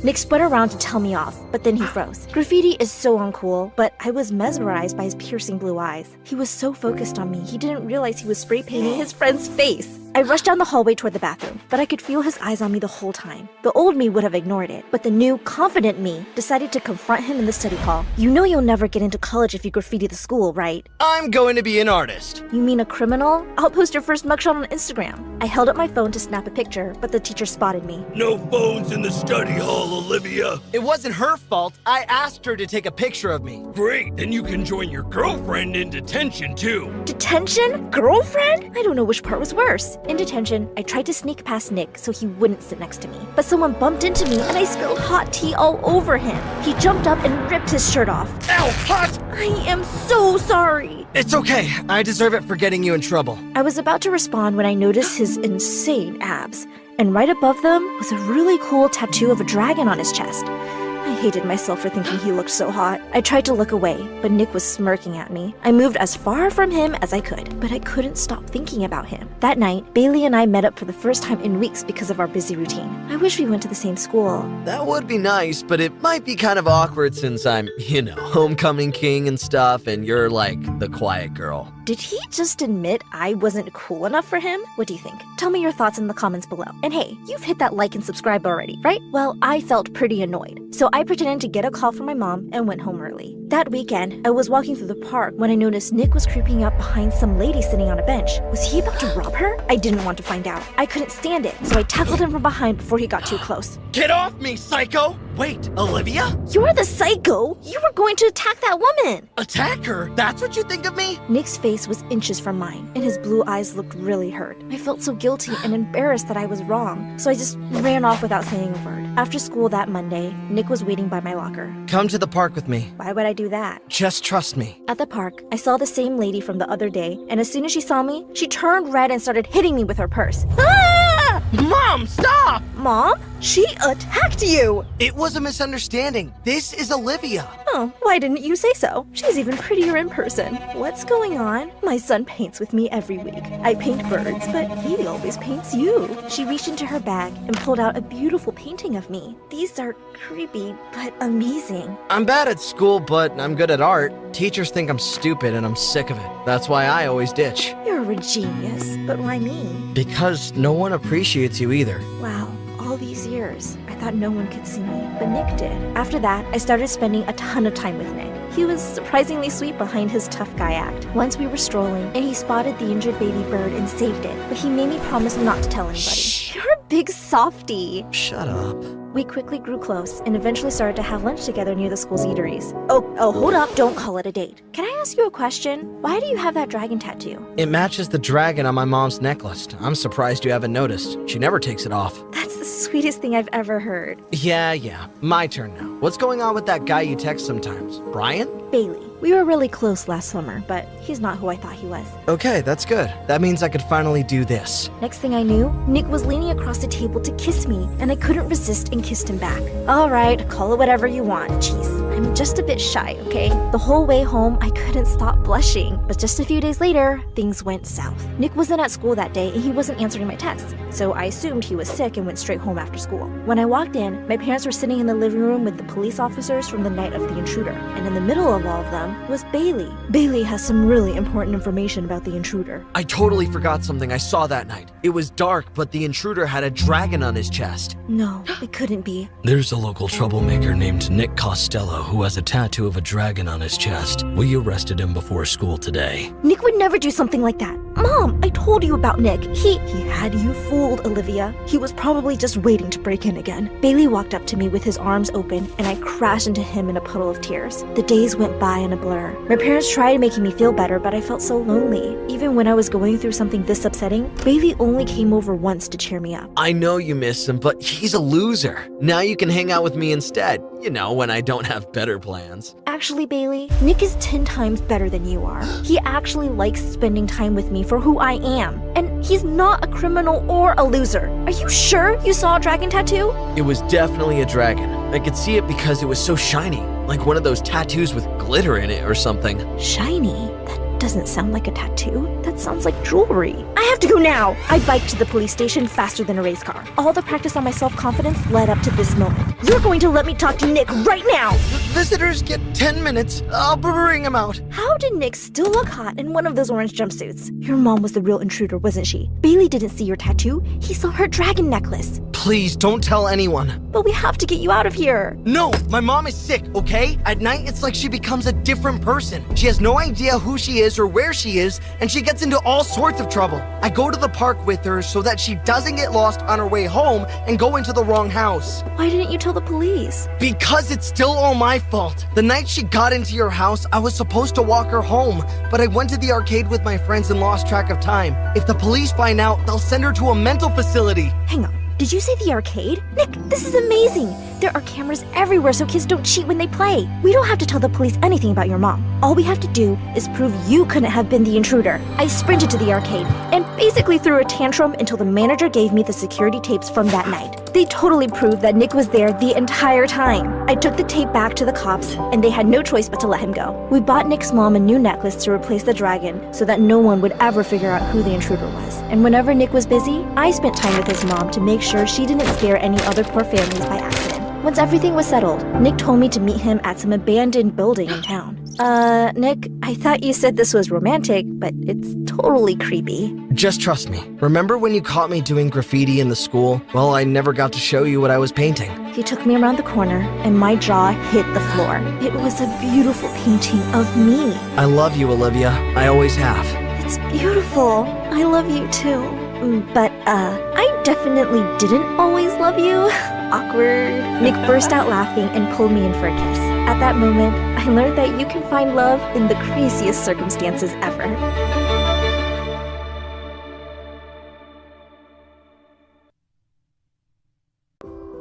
Nick spun around to tell me off, but then he froze. Graffiti is so uncool, but I was mesmerized by his piercing blue eyes. He was so focused on me, he didn't realize he was spray painting his friend's face. I rushed down the hallway toward the bathroom, but I could feel his eyes on me the whole time. The old me would have ignored it, but the new, confident me decided to confront him in the study hall. You know you'll never get into college if you graffiti the school, right? I'm going to be an artist. You mean a criminal? I'll post your first mugshot on Instagram. I held up my phone to snap a picture, but the teacher spotted me. No phones in the study hall, Olivia. It wasn't her fault. I asked her to take a picture of me. Great, then you can join your girlfriend in detention too. Detention? Girlfriend? I don't know which part was worse. In detention, I tried to sneak past Nick so he wouldn't sit next to me. But someone bumped into me and I spilled hot tea all over him. He jumped up and ripped his shirt off. Ow, hot! I am so sorry. It's okay. I deserve it for getting you in trouble. I was about to respond when I noticed his insane abs. And right above them was a really cool tattoo of a dragon on his chest. I hated myself for thinking he looked so hot. I tried to look away, but Nick was smirking at me. I moved as far from him as I could, but I couldn't stop thinking about him. That night, Bailey and I met up for the first time in weeks because of our busy routine. I wish we went to the same school. That would be nice, but it might be kind of awkward since I'm, homecoming king and stuff, and you're like the quiet girl. Did he just admit I wasn't cool enough for him? What do you think? Tell me your thoughts in the comments below. And hey, you've hit that like and subscribe already, right? Well, I felt pretty annoyed. So I pretended to get a call from my mom and went home early. That weekend, I was walking through the park when I noticed Nick was creeping up behind some lady sitting on a bench. Was he about to rob her? I didn't want to find out. I couldn't stand it, so I tackled him from behind before he got too close. Get off me, psycho! Wait, Olivia? You're the psycho! You were going to attack that woman! Attack her? That's what you think of me? Nick's face was inches from mine, and his blue eyes looked really hurt. I felt so guilty and embarrassed that I was wrong, so I just ran off without saying a word. After school that Monday, Nick was waiting by my locker. Come to the park with me. Why would I do that? Just trust me. At the park, I saw the same lady from the other day, and as soon as she saw me, she turned red and started hitting me with her purse. Ah! Mom, stop! Mom? She attacked you! It was a misunderstanding. This is Olivia. Oh, why didn't you say so? She's even prettier in person. What's going on? My son paints with me every week. I paint birds, but he always paints you. She reached into her bag and pulled out a beautiful painting of me. These are creepy, but amazing. I'm bad at school, but I'm good at art. Teachers think I'm stupid and I'm sick of it. That's why I always ditch. You're a genius, but why me? Because no one appreciates you either. Wow. All these years, I thought no one could see me, but Nick did. After that, I started spending a ton of time with Nick. He was surprisingly sweet behind his tough guy act. Once we were strolling, and he spotted the injured baby bird and saved it, but he made me promise not to tell anybody. You're a big softie. Shut up. We quickly grew close and eventually started to have lunch together near the school's eateries. Oh, hold up, don't call it a date. Can I ask you a question? Why do you have that dragon tattoo? It matches the dragon on my mom's necklace. I'm surprised you haven't noticed. She never takes it off. That's the sweetest thing I've ever heard. Yeah. My turn now. What's going on with that guy you text sometimes? Brian? Bailey. We were really close last summer, but he's not who I thought he was. Okay, that's good. That means I could finally do this. Next thing I knew, Nick was leaning across the table to kiss me, and I couldn't resist and kissed him back. All right, call it whatever you want. Jeez, I'm just a bit shy, okay? The whole way home, I couldn't stop blushing. But just a few days later, things went south. Nick wasn't at school that day, and he wasn't answering my texts, so I assumed he was sick and went straight home after school. When I walked in, my parents were sitting in the living room with the police officers from the night of the intruder, and in the middle of all of them was Bailey. Bailey has some really important information about the intruder. I totally forgot something I saw that night. It was dark, but the intruder had a dragon on his chest. No, it couldn't be. There's a local troublemaker named Nick Costello who has a tattoo of a dragon on his chest. We arrested him before school today. Nick would never do something like that. Mom, I told you about Nick. He had you fooled, Olivia. He was probably just waiting to break in again. Bailey walked up to me with his arms open, and I crashed into him in a puddle of tears. The days went by in a blur. My parents tried making me feel better, but I felt so lonely. Even when I was going through something this upsetting, Bailey only came over once to cheer me up. I know you miss him, but he's a loser. Now you can hang out with me instead. You know, when I don't have better plans. Actually, Bailey, Nick is 10 times better than you are. He actually likes spending time with me for who I am. And he's not a criminal or a loser. Are you sure you saw a dragon tattoo? It was definitely a dragon. I could see it because it was so shiny. Like one of those tattoos with glitter in it or something. Shiny? That doesn't sound like a tattoo. That sounds like jewelry. I have to go now! I biked to the police station faster than a race car. All the practice on my self-confidence led up to this moment. You're going to let me talk to Nick right now! Visitors get 10 minutes. I'll bring him out. How did Nick still look hot in one of those orange jumpsuits? Your mom was the real intruder, wasn't she? Bailey didn't see your tattoo. He saw her dragon necklace. Please don't tell anyone. But we have to get you out of here. No, my mom is sick, okay? At night, it's like she becomes a different person. She has no idea who she is or where she is, and she gets into all sorts of trouble. I go to the park with her so that she doesn't get lost on her way home and go into the wrong house. Why didn't you tell the police? Because it's still all my fault. The night she got into your house, I was supposed to walk her home, but I went to the arcade with my friends and lost track of time. If the police find out, they'll send her to a mental facility. Hang on. Did you say the arcade? Nick, this is amazing! There are cameras everywhere so kids don't cheat when they play. We don't have to tell the police anything about your mom. All we have to do is prove you couldn't have been the intruder. I sprinted to the arcade and basically threw a tantrum until the manager gave me the security tapes from that night. They totally proved that Nick was there the entire time. I took the tape back to the cops and they had no choice but to let him go. We bought Nick's mom a new necklace to replace the dragon so that no one would ever figure out who the intruder was. And whenever Nick was busy, I spent time with his mom to make sure she didn't scare any other poor families by accident. Once everything was settled, Nick told me to meet him at some abandoned building in town. Nick, I thought you said this was romantic, but it's totally creepy. Just trust me. Remember when you caught me doing graffiti in the school? Well, I never got to show you what I was painting. He took me around the corner, and my jaw hit the floor. It was a beautiful painting of me. I love you, Olivia. I always have. It's beautiful. I love you too. But, I definitely didn't always love you. Awkward. Nick burst out laughing and pulled me in for a kiss. At that moment, I learned that you can find love in the craziest circumstances ever.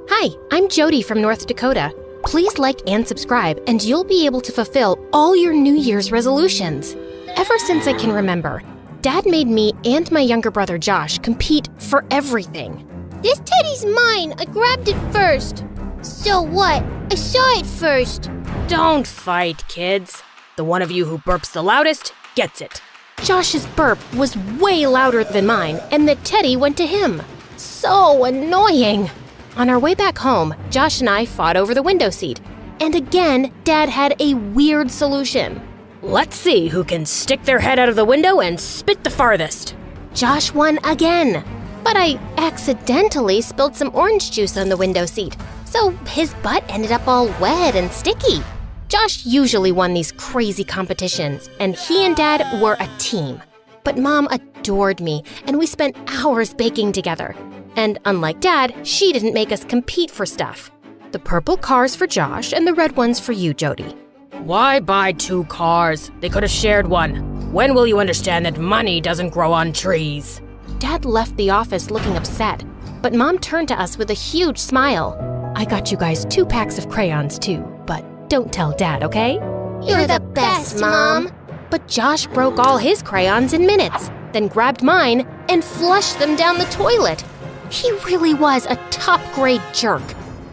Hi, I'm Jody from North Dakota. Please like and subscribe, and you'll be able to fulfill all your New Year's resolutions. Ever since I can remember, Dad made me and my younger brother Josh compete for everything. This teddy's mine. I grabbed it first. So what? I saw it first. Don't fight, kids. The one of you who burps the loudest gets it. Josh's burp was way louder than mine, and the teddy went to him. So annoying. On our way back home, Josh and I fought over the window seat. And again, Dad had a weird solution. Let's see who can stick their head out of the window and spit the farthest. Josh won again, but I accidentally spilled some orange juice on the window seat, so his butt ended up all wet and sticky. Josh usually won these crazy competitions, and he and Dad were a team. But Mom adored me, and we spent hours baking together. And unlike Dad, she didn't make us compete for stuff. The purple cars for Josh and the red ones for you, Jody. Why buy 2 cars? They could have shared one. When will you understand that money doesn't grow on trees? Dad left the office looking upset, but Mom turned to us with a huge smile. I got you guys 2 packs of crayons too, but don't tell Dad, okay? You're the best, Mom. But Josh broke all his crayons in minutes, then grabbed mine and flushed them down the toilet. He really was a top-grade jerk.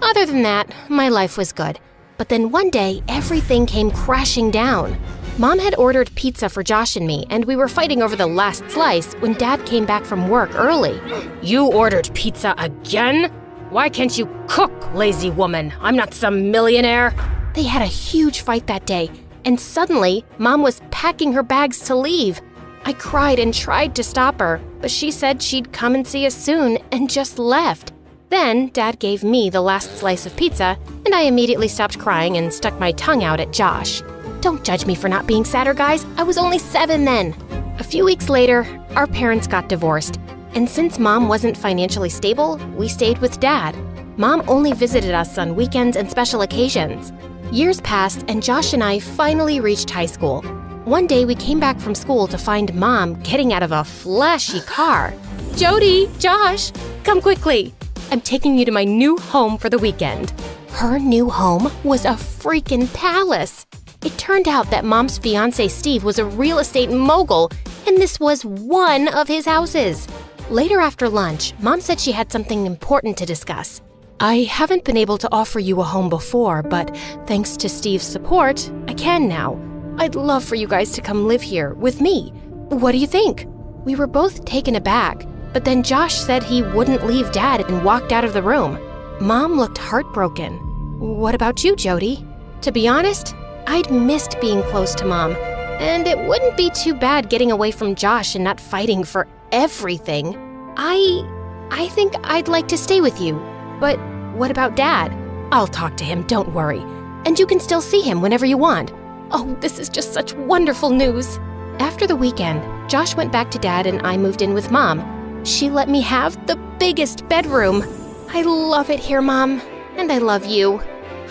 Other than that, my life was good. But then one day, everything came crashing down. Mom had ordered pizza for Josh and me, and we were fighting over the last slice when Dad came back from work early. You ordered pizza again? Why can't you cook, lazy woman? I'm not some millionaire. They had a huge fight that day, and suddenly, Mom was packing her bags to leave. I cried and tried to stop her, but she said she'd come and see us soon and just left. Then, Dad gave me the last slice of pizza, and I immediately stopped crying and stuck my tongue out at Josh. Don't judge me for not being sadder, guys. I was only 7 then. A few weeks later, our parents got divorced, and since Mom wasn't financially stable, we stayed with Dad. Mom only visited us on weekends and special occasions. Years passed, and Josh and I finally reached high school. One day, we came back from school to find Mom getting out of a flashy car. Jody, Josh, come quickly. I'm taking you to my new home for the weekend. Her new home was a freaking palace. It turned out that Mom's fiancé Steve was a real estate mogul, and this was one of his houses. Later after lunch, Mom said she had something important to discuss. I haven't been able to offer you a home before, but thanks to Steve's support, I can now. I'd love for you guys to come live here with me. What do you think?" We were both taken aback, but then Josh said he wouldn't leave Dad and walked out of the room. Mom looked heartbroken. What about you, Jody? To be honest, I'd missed being close to Mom, and it wouldn't be too bad getting away from Josh and not fighting for everything. I think I'd like to stay with you, but what about Dad? I'll talk to him, don't worry, and you can still see him whenever you want. Oh, this is just such wonderful news. After the weekend, Josh went back to Dad and I moved in with Mom. She let me have the biggest bedroom. I love it here, Mom, and I love you.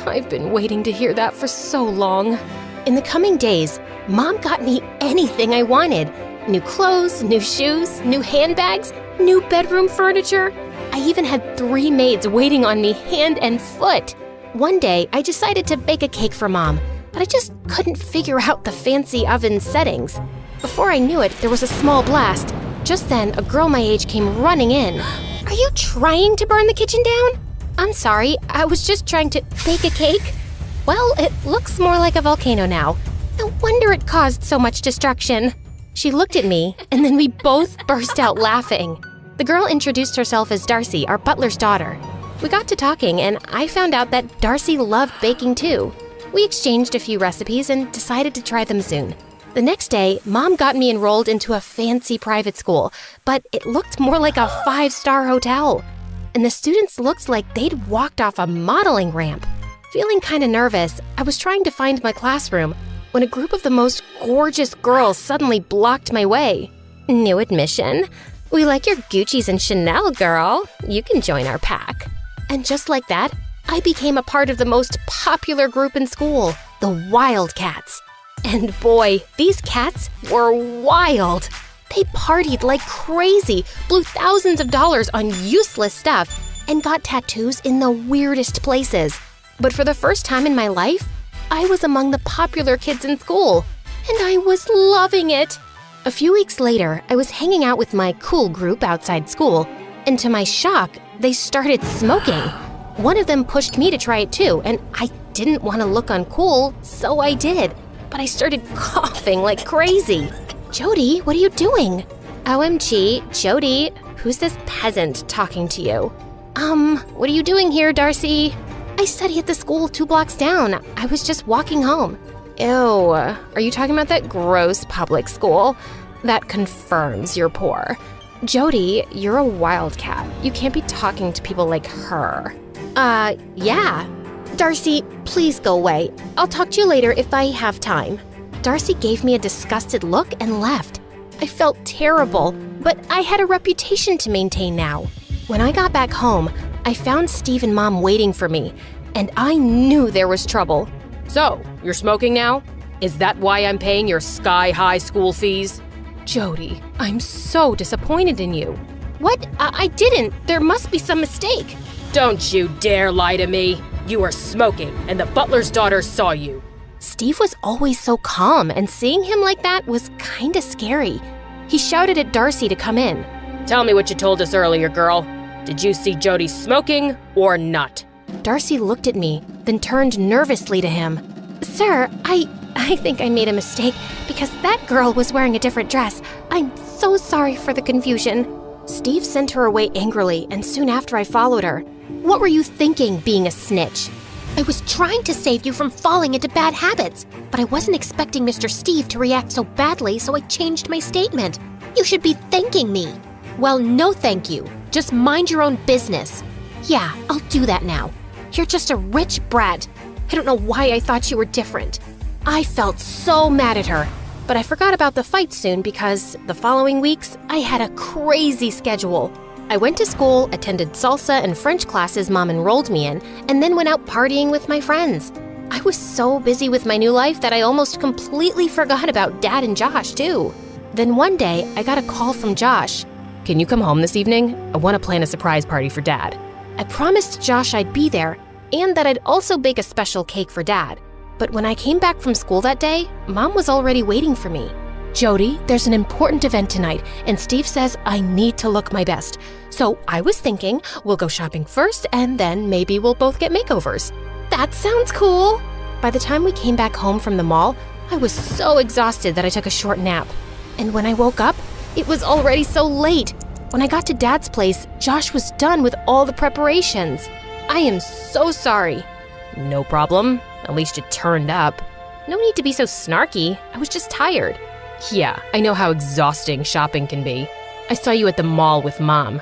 I've been waiting to hear that for so long. In the coming days, Mom got me anything I wanted. New clothes, new shoes, new handbags, new bedroom furniture. I even had 3 maids waiting on me hand and foot. One day, I decided to bake a cake for Mom, but I just couldn't figure out the fancy oven settings. Before I knew it, there was a small blast. Just then, a girl my age came running in. Are you trying to burn the kitchen down? I'm sorry, I was just trying to bake a cake. Well, it looks more like a volcano now. No wonder it caused so much destruction. She looked at me, and then we both burst out laughing. The girl introduced herself as Darcy, our butler's daughter. We got to talking, and I found out that Darcy loved baking too. We exchanged a few recipes and decided to try them soon. The next day, Mom got me enrolled into a fancy private school, but it looked more like a 5-star hotel. And the students looked like they'd walked off a modeling ramp. Feeling kind of nervous, I was trying to find my classroom when a group of the most gorgeous girls suddenly blocked my way. New admission. We like your Gucci's and Chanel, girl. You can join our pack. And just like that, I became a part of the most popular group in school, the Wildcats. And boy, these cats were wild. They partied like crazy, blew thousands of dollars on useless stuff, and got tattoos in the weirdest places. But for the first time in my life, I was among the popular kids in school, and I was loving it. A few weeks later, I was hanging out with my cool group outside school, and to my shock, they started smoking. One of them pushed me to try it too, and I didn't want to look uncool, so I did. But I started coughing like crazy. Jody, what are you doing? OMG, Jody, who's this peasant talking to you? What are you doing here, Darcy? I study at the school 2 blocks down. I was just walking home. Ew, are you talking about that gross public school? That confirms you're poor. Jody, you're a wildcat. You can't be talking to people like her. Yeah. Darcy, please go away. I'll talk to you later if I have time. Darcy gave me a disgusted look and left. I felt terrible, but I had a reputation to maintain now. When I got back home, I found Steve and Mom waiting for me, and I knew there was trouble. So, you're smoking now? Is that why I'm paying your sky-high school fees? Jody, I'm so disappointed in you. What? I didn't. There must be some mistake. Don't you dare lie to me. You were smoking, and the butler's daughter saw you. Steve was always so calm, and seeing him like that was kinda scary. He shouted at Darcy to come in. Tell me what you told us earlier, girl. Did you see Jody smoking or not? Darcy looked at me, then turned nervously to him. Sir, I think I made a mistake because that girl was wearing a different dress. I'm so sorry for the confusion. Steve sent her away angrily, and soon after I followed her. What were you thinking, being a snitch? I was trying to save you from falling into bad habits, but I wasn't expecting Mr. Steve to react so badly, so I changed my statement. You should be thanking me. Well, no thank you. Just mind your own business. Yeah, I'll do that now. You're just a rich brat. I don't know why I thought you were different. I felt so mad at her, but I forgot about the fight soon because the following weeks, I had a crazy schedule. I went to school, attended salsa and French classes Mom enrolled me in, and then went out partying with my friends. I was so busy with my new life that I almost completely forgot about Dad and Josh, too. Then one day, I got a call from Josh. Can you come home this evening? I want to plan a surprise party for Dad. I promised Josh I'd be there, and that I'd also bake a special cake for Dad. But when I came back from school that day, Mom was already waiting for me. Jody, there's an important event tonight, and Steve says I need to look my best. So I was thinking we'll go shopping first, and then maybe we'll both get makeovers. That sounds cool. By the time we came back home from the mall, I was so exhausted that I took a short nap. And when I woke up, it was already so late. When I got to Dad's place, Josh was done with all the preparations. I am so sorry. No problem. At least you turned up. No need to be so snarky. I was just tired. Yeah, I know how exhausting shopping can be. I saw you at the mall with Mom.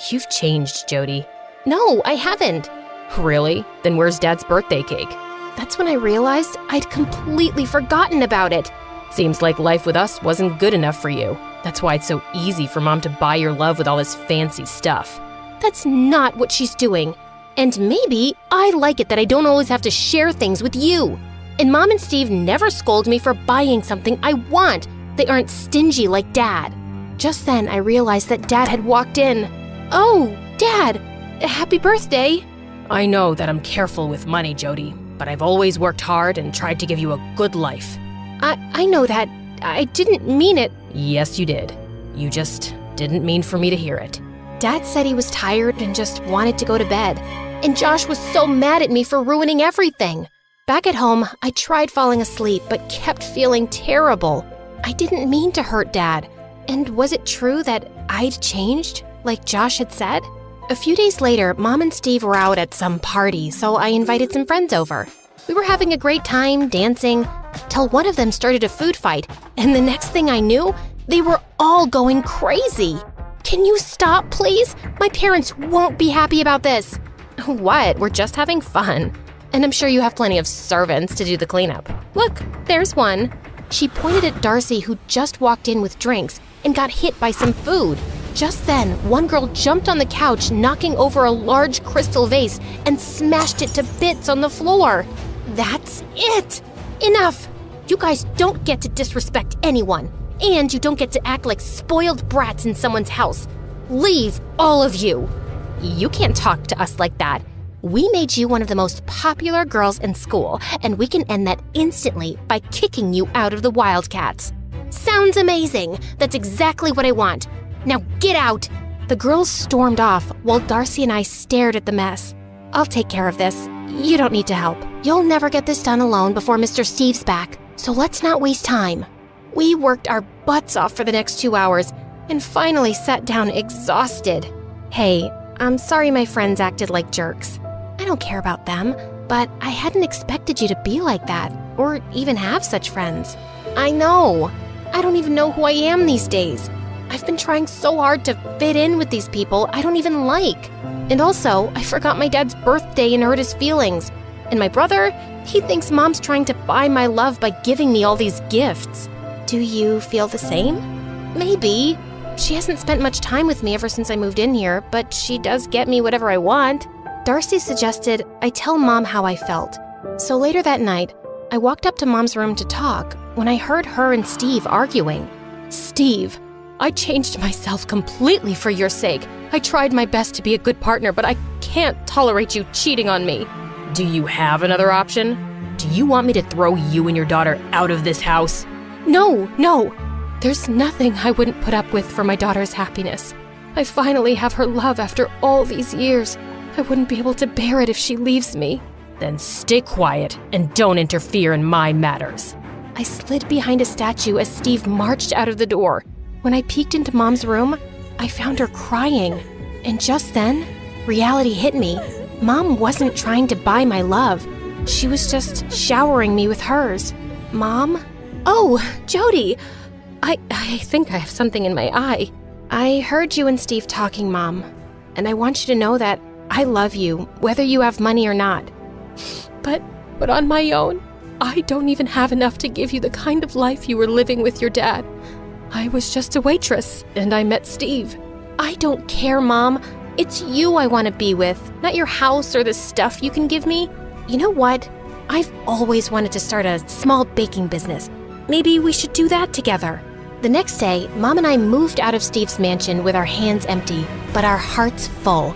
You've changed, Jody. No, I haven't. Really? Then where's Dad's birthday cake? That's when I realized I'd completely forgotten about it. Seems like life with us wasn't good enough for you. That's why it's so easy for Mom to buy your love with all this fancy stuff. That's not what she's doing. And maybe I like it that I don't always have to share things with you. And Mom and Steve never scold me for buying something I want. They aren't stingy like Dad. Just then, I realized that Dad had walked in. Oh, Dad, happy birthday. I know that I'm careful with money, Jody, but I've always worked hard and tried to give you a good life. I know that. I didn't mean it. Yes, you did. You just didn't mean for me to hear it. Dad said he was tired and just wanted to go to bed. And Josh was so mad at me for ruining everything. Back at home, I tried falling asleep but kept feeling terrible. I didn't mean to hurt Dad. And was it true that I'd changed, like Josh had said? A few days later, Mom and Steve were out at some party, so I invited some friends over. We were having a great time, dancing, till one of them started a food fight, and the next thing I knew, they were all going crazy. Can you stop, please? My parents won't be happy about this. What? We're just having fun. And I'm sure you have plenty of servants to do the cleanup. Look, there's one. She pointed at Darcy, who just walked in with drinks and got hit by some food. Just then, one girl jumped on the couch, knocking over a large crystal vase and smashed it to bits on the floor. That's it! Enough! You guys don't get to disrespect anyone, and you don't get to act like spoiled brats in someone's house. Leave, all of you! You can't talk to us like that. We made you one of the most popular girls in school, and we can end that instantly by kicking you out of the Wildcats. Sounds amazing! That's exactly what I want. Now get out! The girls stormed off while Darcy and I stared at the mess. I'll take care of this. You don't need to help. You'll never get this done alone before Mr. Steve's back, so let's not waste time. We worked our butts off for the next 2 hours and finally sat down exhausted. Hey, I'm sorry my friends acted like jerks. I don't care about them, but I hadn't expected you to be like that, or even have such friends. I know. I don't even know who I am these days. I've been trying so hard to fit in with these people I don't even like. And also, I forgot my dad's birthday and hurt his feelings. And my brother, he thinks Mom's trying to buy my love by giving me all these gifts. Do you feel the same? Maybe. She hasn't spent much time with me ever since I moved in here, but she does get me whatever I want. Darcy suggested I tell Mom how I felt. So later that night, I walked up to Mom's room to talk when I heard her and Steve arguing. Steve, I changed myself completely for your sake. I tried my best to be a good partner, but I can't tolerate you cheating on me. Do you have another option? Do you want me to throw you and your daughter out of this house? No. There's nothing I wouldn't put up with for my daughter's happiness. I finally have her love after all these years. I wouldn't be able to bear it if she leaves me. Then stay quiet and don't interfere in my matters. I slid behind a statue as Steve marched out of the door. When I peeked into Mom's room, I found her crying. And just then, reality hit me. Mom wasn't trying to buy my love. She was just showering me with hers. Mom? Oh, Jody! I think I have something in my eye. I heard you and Steve talking, Mom. And I want you to know that I love you, whether you have money or not. But on my own, I don't even have enough to give you the kind of life you were living with your dad. I was just a waitress, and I met Steve. I don't care, Mom. It's you I want to be with, not your house or the stuff you can give me. You know what? I've always wanted to start a small baking business. Maybe we should do that together. The next day, Mom and I moved out of Steve's mansion with our hands empty, but our hearts full.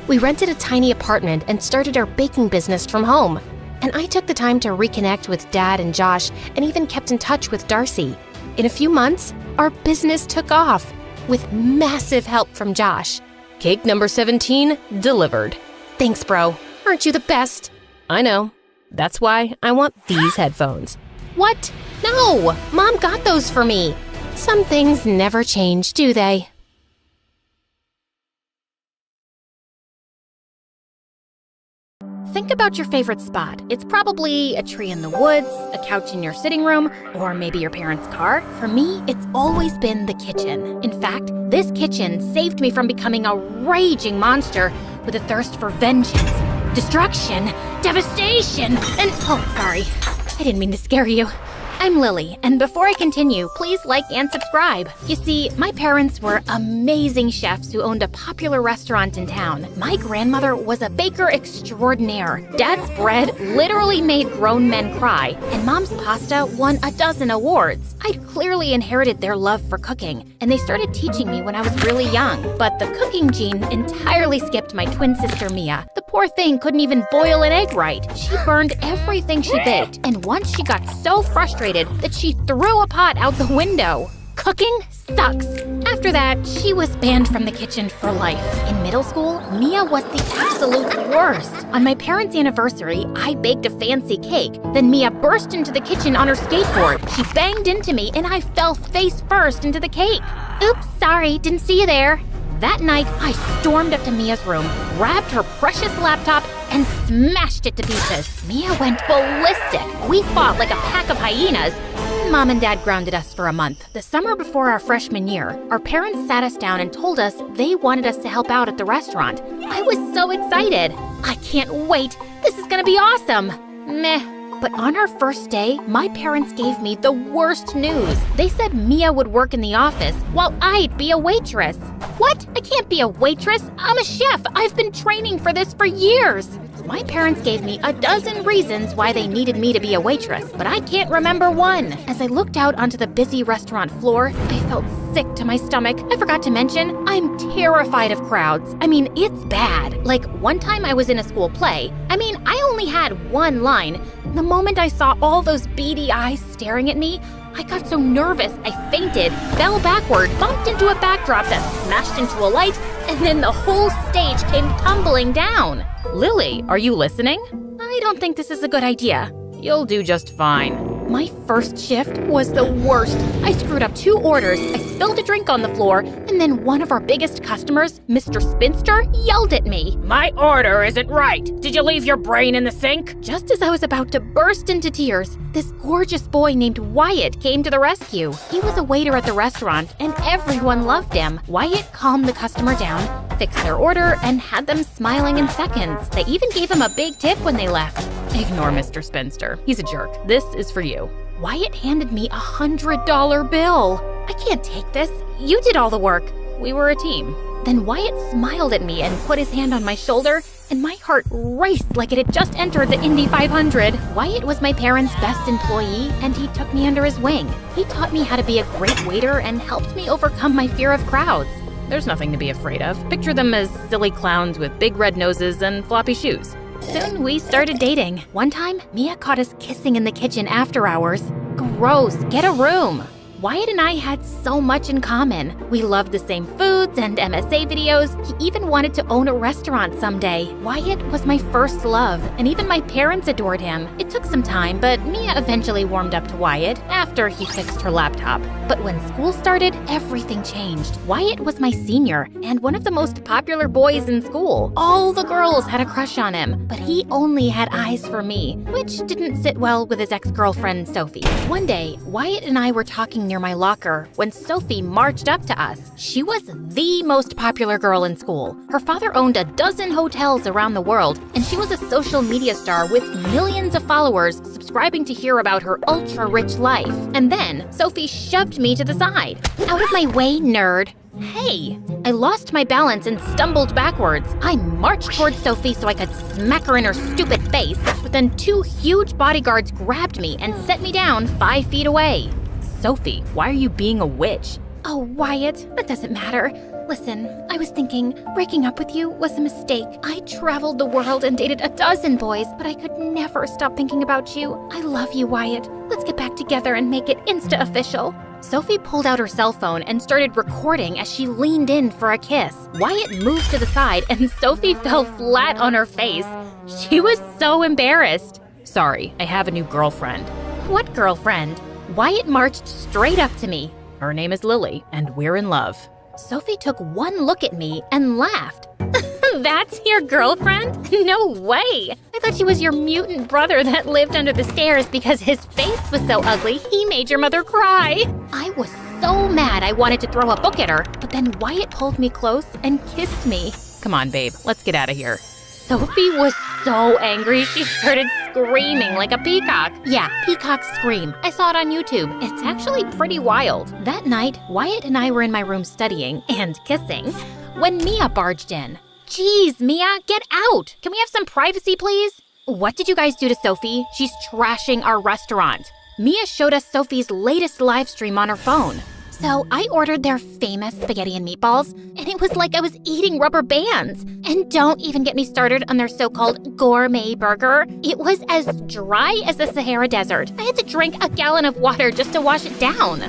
We rented a tiny apartment and started our baking business from home. And I took the time to reconnect with Dad and Josh and even kept in touch with Darcy. In a few months, our business took off with massive help from Josh. Cake number 17 delivered. Thanks, bro. Aren't you the best? I know. That's why I want these headphones. What? No! Mom got those for me. Some things never change, do they? Think about your favorite spot. It's probably a tree in the woods, a couch in your sitting room, or maybe your parents' car. For me, it's always been the kitchen. In fact, this kitchen saved me from becoming a raging monster with a thirst for vengeance, destruction, devastation, and sorry. I didn't mean to scare you. I'm Lily, and before I continue, please like and subscribe. You see, my parents were amazing chefs who owned a popular restaurant in town. My grandmother was a baker extraordinaire. Dad's bread literally made grown men cry, and Mom's pasta won a dozen awards. I'd clearly inherited their love for cooking, and they started teaching me when I was really young. But the cooking gene entirely skipped my twin sister Mia. The poor thing couldn't even boil an egg right. She burned everything she baked, and once she got so frustrated that she threw a pot out the window. Cooking sucks. After that, she was banned from the kitchen for life. In middle school, Mia was the absolute worst. On my parents' anniversary, I baked a fancy cake. Then Mia burst into the kitchen on her skateboard. She banged into me and I fell face first into the cake. Oops, sorry, didn't see you there. That night, I stormed up to Mia's room, grabbed her precious laptop, and smashed it to pieces. Mia went ballistic. We fought like a pack of hyenas. Mom and Dad grounded us for a month. The summer before our freshman year, our parents sat us down and told us they wanted us to help out at the restaurant. I was so excited. I can't wait. This is gonna be awesome. Meh. But on our first day, my parents gave me the worst news. They said Mia would work in the office while I'd be a waitress. What? I can't be a waitress. I'm a chef. I've been training for this for years. My parents gave me a dozen reasons why they needed me to be a waitress, but I can't remember one. As I looked out onto the busy restaurant floor, I felt sick to my stomach. I forgot to mention, I'm terrified of crowds. I mean, it's bad. Like, one time I was in a school play. I only had one line. The moment I saw all those beady eyes staring at me, I got so nervous I fainted, fell backward, bumped into a backdrop that smashed into a light, and then the whole stage came tumbling down. Lily, are you listening? I don't think this is a good idea. You'll do just fine. My first shift was the worst. I screwed up 2 orders, I spilled a drink on the floor, and then one of our biggest customers, Mr. Spinster, yelled at me. My order isn't right. Did you leave your brain in the sink? Just as I was about to burst into tears, this gorgeous boy named Wyatt came to the rescue. He was a waiter at the restaurant, and everyone loved him. Wyatt calmed the customer down, fixed their order, and had them smiling in seconds. They even gave him a big tip when they left. Ignore Mr. Spinster. He's a jerk. This is for you. Wyatt handed me a $100 bill. I can't take this. You did all the work. We were a team. Then Wyatt smiled at me and put his hand on my shoulder, and my heart raced like it had just entered the Indy 500. Wyatt was my parents' best employee, and he took me under his wing. He taught me how to be a great waiter and helped me overcome my fear of crowds. There's nothing to be afraid of. Picture them as silly clowns with big red noses and floppy shoes. Soon we started dating. One time, Mia caught us kissing in the kitchen after hours. Gross, get a room. Wyatt and I had so much in common. We loved the same foods and MSA videos. He even wanted to own a restaurant someday. Wyatt was my first love, and even my parents adored him. It took some time, but Mia eventually warmed up to Wyatt after he fixed her laptop. But when school started, everything changed. Wyatt was my senior and one of the most popular boys in school. All the girls had a crush on him, but he only had eyes for me, which didn't sit well with his ex-girlfriend, Sophie. One day, Wyatt and I were talking near my locker when Sophie marched up to us. She was the most popular girl in school. Her father owned a dozen hotels around the world, and she was a social media star with millions of followers subscribing to hear about her ultra-rich life. And then Sophie shoved me to the side. Out of my way, nerd. Hey! I lost my balance and stumbled backwards. I marched towards Sophie so I could smack her in her stupid face, but then 2 huge bodyguards grabbed me and set me down 5 feet away. Sophie, why are you being a witch? Oh, Wyatt, that doesn't matter. Listen, I was thinking breaking up with you was a mistake. I traveled the world and dated a dozen boys, but I could never stop thinking about you. I love you, Wyatt. Let's get back together and make it insta-official. Sophie pulled out her cell phone and started recording as she leaned in for a kiss. Wyatt moved to the side and Sophie fell flat on her face. She was so embarrassed. Sorry, I have a new girlfriend. What girlfriend? Wyatt marched straight up to me. Her name is Lily, and we're in love. Sophie took one look at me and laughed. That's your girlfriend? No way! I thought she was your mutant brother that lived under the stairs because his face was so ugly he made your mother cry. I was so mad I wanted to throw a book at her, but then Wyatt pulled me close and kissed me. Come on, babe, let's get out of here. Sophie was so angry she started screaming like a peacock. Yeah, peacock scream. I saw it on YouTube. It's actually pretty wild. That night, Wyatt and I were in my room studying and kissing when Mia barged in. Jeez, Mia, get out! Can we have some privacy, please? What did you guys do to Sophie? She's trashing our restaurant. Mia showed us Sophie's latest live stream on her phone. So I ordered their famous spaghetti and meatballs, and it was like I was eating rubber bands. And don't even get me started on their so-called gourmet burger. It was as dry as the Sahara Desert. I had to drink a gallon of water just to wash it down.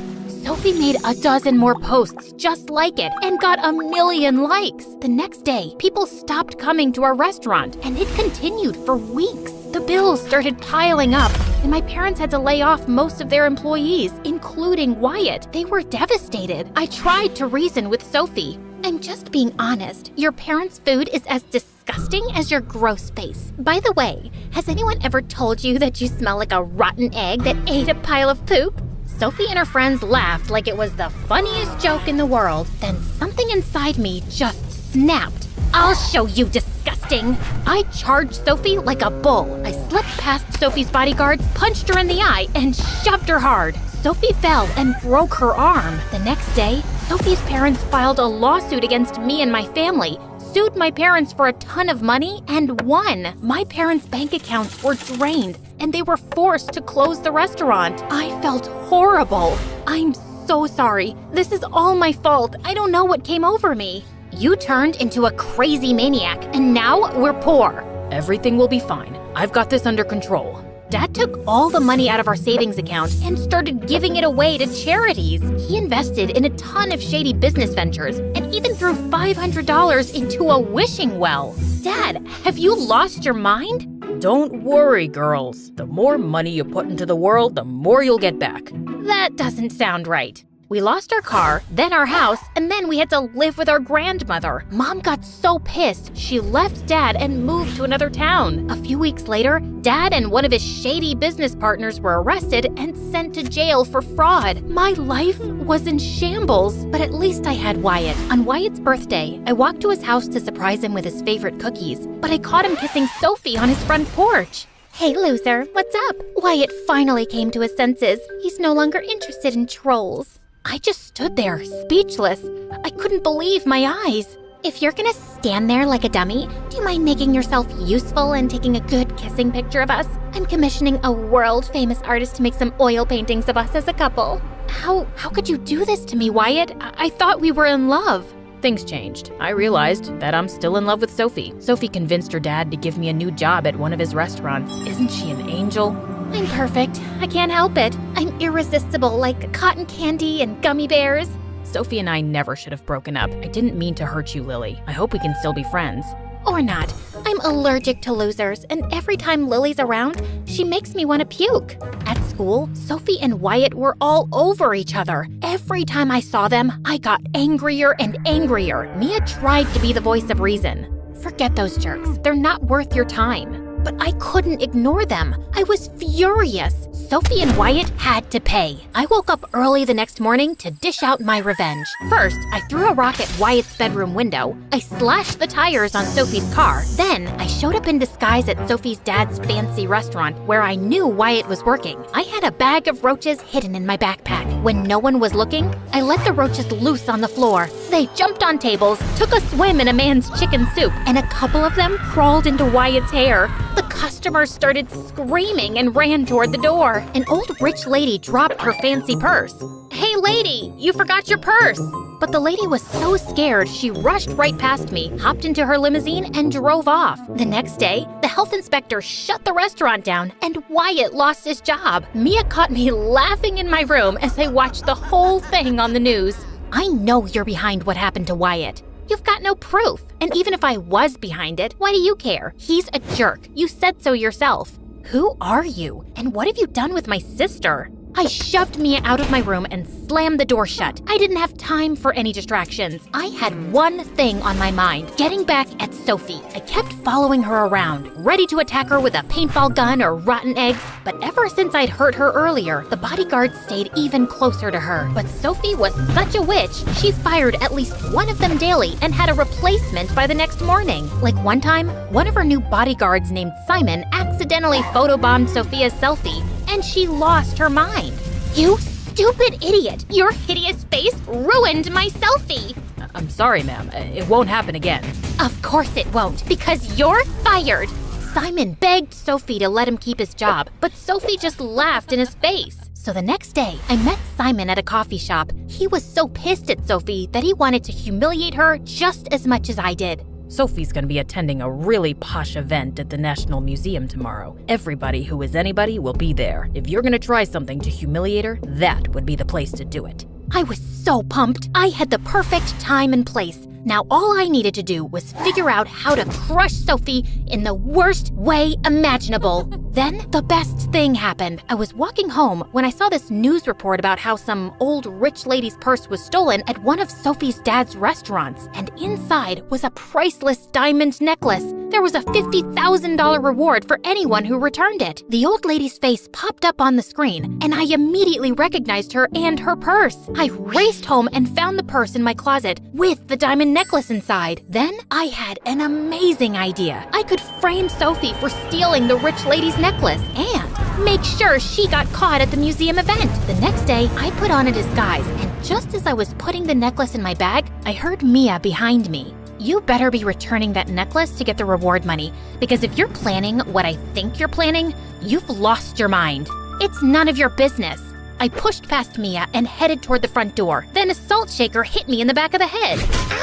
Sophie made a dozen more posts just like it and got 1 million likes. The next day, people stopped coming to our restaurant, and it continued for weeks. The bills started piling up, and my parents had to lay off most of their employees, including Wyatt. They were devastated. I tried to reason with Sophie. I'm just being honest. Your parents' food is as disgusting as your gross face. By the way, has anyone ever told you that you smell like a rotten egg that ate a pile of poop? Sophie and her friends laughed like it was the funniest joke in the world. Then something inside me just snapped. I'll show you, disgusting! I charged Sophie like a bull. I slipped past Sophie's bodyguards, punched her in the eye, and shoved her hard. Sophie fell and broke her arm. The next day, Sophie's parents filed a lawsuit against me and my family, sued my parents for a ton of money, and won. My parents' bank accounts were drained, and they were forced to close the restaurant. I felt horrible. I'm so sorry. This is all my fault. I don't know what came over me. You turned into a crazy maniac, and now we're poor. Everything will be fine. I've got this under control. Dad took all the money out of our savings account and started giving it away to charities. He invested in a ton of shady business ventures and even threw $500 into a wishing well. Dad, have you lost your mind? Don't worry, girls. The more money you put into the world, the more you'll get back. That doesn't sound right. We lost our car, then our house, and then we had to live with our grandmother. Mom got so pissed, she left Dad and moved to another town. A few weeks later, Dad and one of his shady business partners were arrested and sent to jail for fraud. My life was in shambles, but at least I had Wyatt. On Wyatt's birthday, I walked to his house to surprise him with his favorite cookies, but I caught him kissing Sophie on his front porch. Hey, loser, what's up? Wyatt finally came to his senses. He's no longer interested in trolls. I just stood there, speechless. I couldn't believe my eyes. If you're gonna stand there like a dummy, do you mind making yourself useful and taking a good kissing picture of us? I'm commissioning a world-famous artist to make some oil paintings of us as a couple. How could you do this to me, Wyatt? I thought we were in love. Things changed. I realized that I'm still in love with Sophie. Sophie convinced her dad to give me a new job at one of his restaurants. Isn't she an angel? I'm perfect. I can't help it. I'm irresistible, like cotton candy and gummy bears. Sophie and I never should have broken up. I didn't mean to hurt you, Lily. I hope we can still be friends. Or not. I'm allergic to losers, and every time Lily's around, she makes me want to puke. At school, Sophie and Wyatt were all over each other. Every time I saw them, I got angrier and angrier. Mia tried to be the voice of reason. Forget those jerks. They're not worth your time. But I couldn't ignore them. I was furious. Sophie and Wyatt had to pay. I woke up early the next morning to dish out my revenge. First, I threw a rock at Wyatt's bedroom window. I slashed the tires on Sophie's car. Then, I showed up in disguise at Sophie's dad's fancy restaurant where I knew Wyatt was working. I had a bag of roaches hidden in my backpack. When no one was looking, I let the roaches loose on the floor. They jumped on tables, took a swim in a man's chicken soup, and a couple of them crawled into Wyatt's hair. The customers started screaming and ran toward the door. An old rich lady dropped her fancy purse. Hey lady, you forgot your purse! But the lady was so scared, she rushed right past me, hopped into her limousine, and drove off. The next day, the health inspector shut the restaurant down, and Wyatt lost his job. Mia caught me laughing in my room as I watched the whole thing on the news. I know you're behind what happened to Wyatt. You've got no proof. And even if I was behind it, why do you care? He's a jerk. You said so yourself. Who are you? And what have you done with my sister? I shoved Mia out of my room and slammed the door shut. I didn't have time for any distractions. I had one thing on my mind, getting back at Sophie. I kept following her around, ready to attack her with a paintball gun or rotten eggs. But ever since I'd hurt her earlier, the bodyguards stayed even closer to her. But Sophie was such a witch, she fired at least one of them daily and had a replacement by the next morning. Like one time, one of her new bodyguards named Simon accidentally photobombed Sophia's selfie, and she lost her mind. You stupid idiot! Your hideous face ruined my selfie! I'm sorry, ma'am. It won't happen again. Of course it won't, because you're fired! Simon begged Sophie to let him keep his job, but Sophie just laughed in his face. So the next day, I met Simon at a coffee shop. He was so pissed at Sophie that he wanted to humiliate her just as much as I did. Sophie's gonna be attending a really posh event at the National Museum tomorrow. Everybody who is anybody will be there. If you're gonna try something to humiliate her, that would be the place to do it. I was so pumped. I had the perfect time and place. Now all I needed to do was figure out how to crush Sophie in the worst way imaginable. Then the best thing happened. I was walking home when I saw this news report about how some old rich lady's purse was stolen at one of Sophie's dad's restaurants, and inside was a priceless diamond necklace. There was a $50,000 reward for anyone who returned it. The old lady's face popped up on the screen, and I immediately recognized her and her purse. I raced home and found the purse in my closet with the diamond necklace inside. Then I had an amazing idea. I could frame Sophie for stealing the rich lady's necklace and make sure she got caught at the museum event. The next day, I put on a disguise, and just as I was putting the necklace in my bag, I heard Mia behind me. You better be returning that necklace to get the reward money, because if you're planning what I think you're planning, you've lost your mind. It's none of your business. I pushed past Mia and headed toward the front door. Then a salt shaker hit me in the back of the head.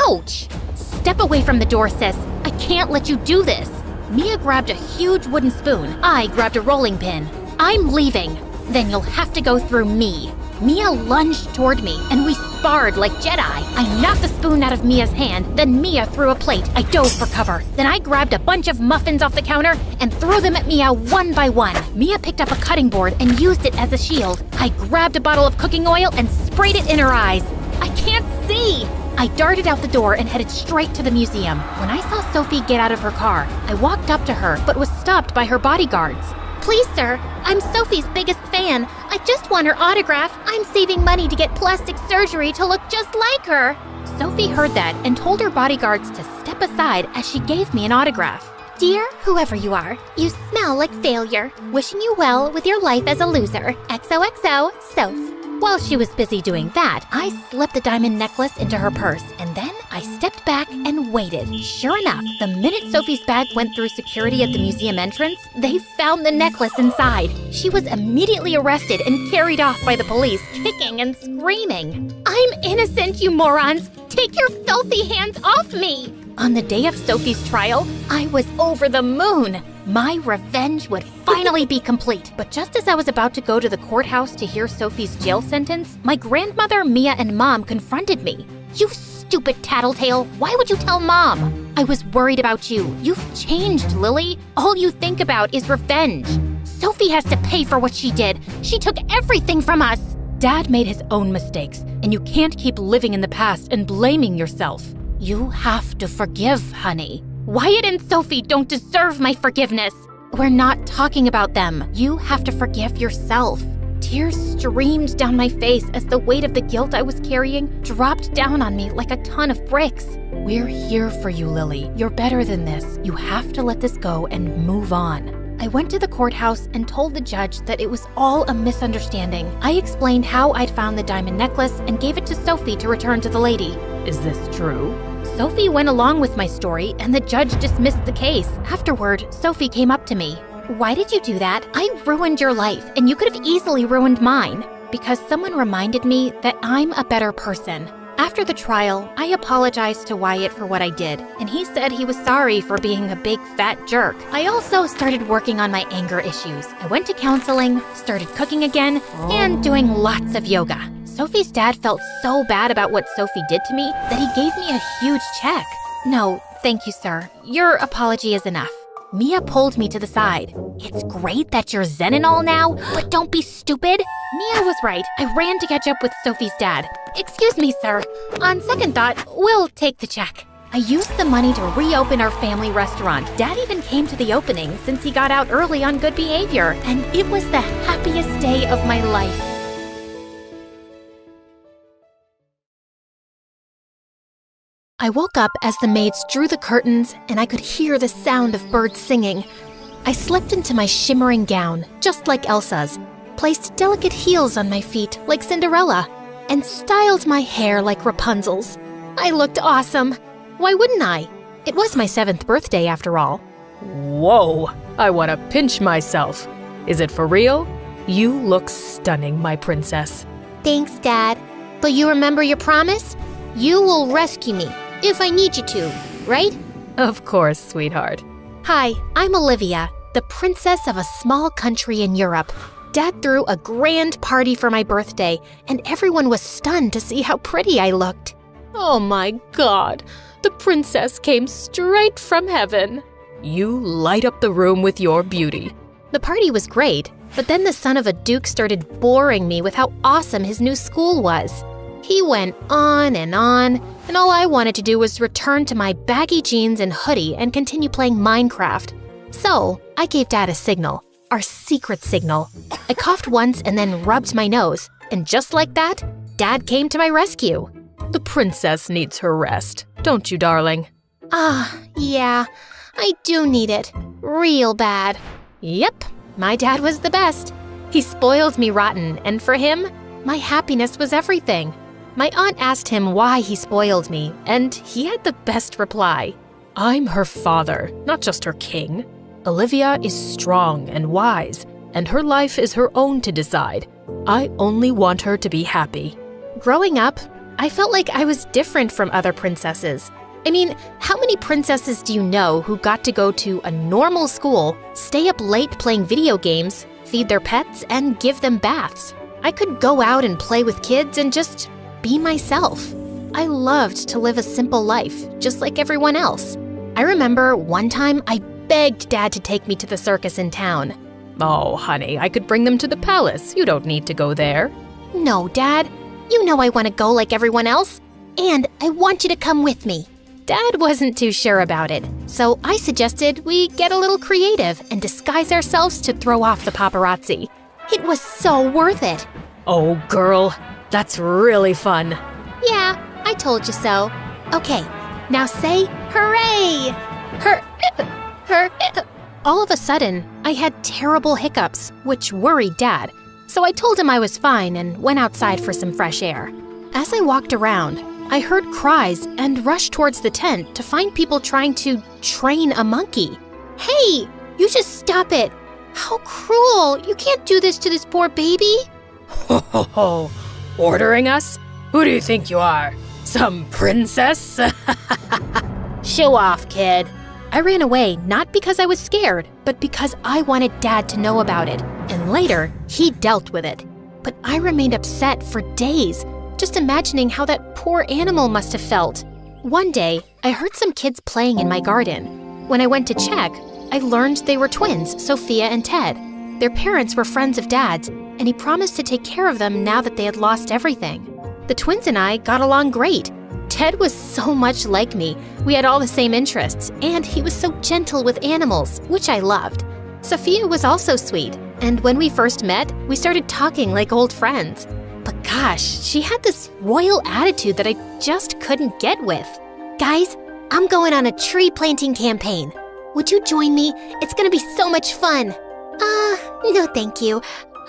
Ouch! Step away from the door, sis. I can't let you do this. Mia grabbed a huge wooden spoon. I grabbed a rolling pin. I'm leaving. Then you'll have to go through me. Mia lunged toward me, and we sparred like Jedi. I knocked the spoon out of Mia's hand, then Mia threw a plate. I dove for cover. Then I grabbed a bunch of muffins off the counter and threw them at Mia one by one. Mia picked up a cutting board and used it as a shield. I grabbed a bottle of cooking oil and sprayed it in her eyes. I can't see! I darted out the door and headed straight to the museum. When I saw Sophie get out of her car, I walked up to her, but was stopped by her bodyguards. Please, sir, I'm Sophie's biggest fan. I just want her autograph. I'm saving money to get plastic surgery to look just like her. Sophie heard that and told her bodyguards to step aside as she gave me an autograph. Dear whoever you are, you smell like failure. Wishing you well with your life as a loser. XOXO, Soph. While she was busy doing that, I slipped the diamond necklace into her purse, and then I stepped back and waited. Sure enough, the minute Sophie's bag went through security at the museum entrance, they found the necklace inside. She was immediately arrested and carried off by the police, kicking and screaming. I'm innocent, you morons! Take your filthy hands off me! On the day of Sophie's trial, I was over the moon. My revenge would finally be complete. But just as I was about to go to the courthouse to hear Sophie's jail sentence, my grandmother, Mia, and Mom confronted me. You stupid tattletale, why would you tell Mom? I was worried about you. You've changed, Lily. All you think about is revenge. Sophie has to pay for what she did. She took everything from us. Dad made his own mistakes, and you can't keep living in the past and blaming yourself. You have to forgive, honey. Wyatt and Sophie don't deserve my forgiveness. We're not talking about them. You have to forgive yourself. Tears streamed down my face as the weight of the guilt I was carrying dropped down on me like a ton of bricks. We're here for you, Lily. You're better than this. You have to let this go and move on. I went to the courthouse and told the judge that it was all a misunderstanding. I explained how I'd found the diamond necklace and gave it to Sophie to return to the lady. Is this true? Sophie went along with my story, and the judge dismissed the case. Afterward, Sophie came up to me. Why did you do that? I ruined your life, and you could have easily ruined mine. Because someone reminded me that I'm a better person. After the trial, I apologized to Wyatt for what I did, and he said he was sorry for being a big fat jerk. I also started working on my anger issues. I went to counseling, started cooking again, and doing lots of yoga. Sophie's dad felt so bad about what Sophie did to me that he gave me a huge check. No, thank you, sir. Your apology is enough. Mia pulled me to the side. It's great that you're zen and all now, but don't be stupid. Mia was right. I ran to catch up with Sophie's dad. Excuse me, sir. On second thought, we'll take the check. I used the money to reopen our family restaurant. Dad even came to the opening since he got out early on good behavior, and it was the happiest day of my life. I woke up as the maids drew the curtains and I could hear the sound of birds singing. I slipped into my shimmering gown, just like Elsa's, placed delicate heels on my feet like Cinderella, and styled my hair like Rapunzel's. I looked awesome. Why wouldn't I? It was my 7th birthday after all. Whoa, I want to pinch myself. Is it for real? You look stunning, my princess. Thanks, Dad. But you remember your promise? You will rescue me if I need you to, right? Of course, sweetheart. Hi, I'm Olivia, the princess of a small country in Europe. Dad threw a grand party for my birthday, and everyone was stunned to see how pretty I looked. Oh my God, the princess came straight from heaven. You light up the room with your beauty. The party was great, but then the son of a duke started boring me with how awesome his new school was. He went on, and all I wanted to do was return to my baggy jeans and hoodie and continue playing Minecraft. So I gave Dad a signal, our secret signal. I coughed once and then rubbed my nose, and just like that, Dad came to my rescue. The princess needs her rest, don't you, darling? Yeah, I do need it. Real bad. Yep, my dad was the best. He spoiled me rotten, and for him, my happiness was everything. My aunt asked him why he spoiled me, and he had the best reply. I'm her father, not just her king. Olivia is strong and wise, and her life is her own to decide. I only want her to be happy. Growing up, I felt like I was different from other princesses. I mean, how many princesses do you know who got to go to a normal school, stay up late playing video games, feed their pets, and give them baths? I could go out and play with kids and just be myself. I loved to live a simple life, just like everyone else. I remember one time I begged Dad to take me to the circus in town. Oh, honey, I could bring them to the palace. You don't need to go there. No, Dad. You know I want to go like everyone else, and I want you to come with me. Dad wasn't too sure about it, so I suggested we get a little creative and disguise ourselves to throw off the paparazzi. It was so worth it. Oh, girl, that's really fun. Yeah, I told you so. Okay, now say hooray! All of a sudden, I had terrible hiccups, which worried Dad. So I told him I was fine and went outside for some fresh air. As I walked around, I heard cries and rushed towards the tent to find people trying to train a monkey. Hey, you just stop it. How cruel. You can't do this to this poor baby. Ho ho ho. Ordering us? Who do you think you are? Some princess? Show off, kid. I ran away not because I was scared, but because I wanted Dad to know about it. And later, he dealt with it. But I remained upset for days, just imagining how that poor animal must have felt. One day, I heard some kids playing in my garden. When I went to check, I learned they were twins, Sophia and Ted. Their parents were friends of Dad's, and he promised to take care of them now that they had lost everything. The twins and I got along great. Ted was so much like me. We had all the same interests, and he was so gentle with animals, which I loved. Sophia was also sweet, and when we first met, we started talking like old friends. But gosh, she had this royal attitude that I just couldn't get with. Guys, I'm going on a tree planting campaign. Would you join me? It's gonna be so much fun. No thank you.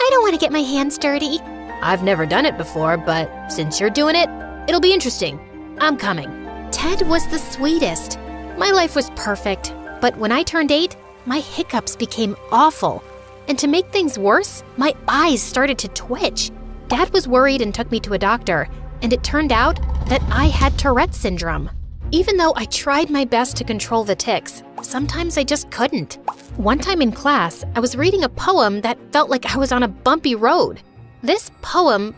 I don't want to get my hands dirty. I've never done it before, but since you're doing it, it'll be interesting. I'm coming. Ted was the sweetest. My life was perfect, but when I turned 8, my hiccups became awful. And to make things worse, my eyes started to twitch. Dad was worried and took me to a doctor, and it turned out that I had Tourette's syndrome. Even though I tried my best to control the tics, sometimes I just couldn't. One time in class, I was reading a poem that felt like I was on a bumpy road. This poem,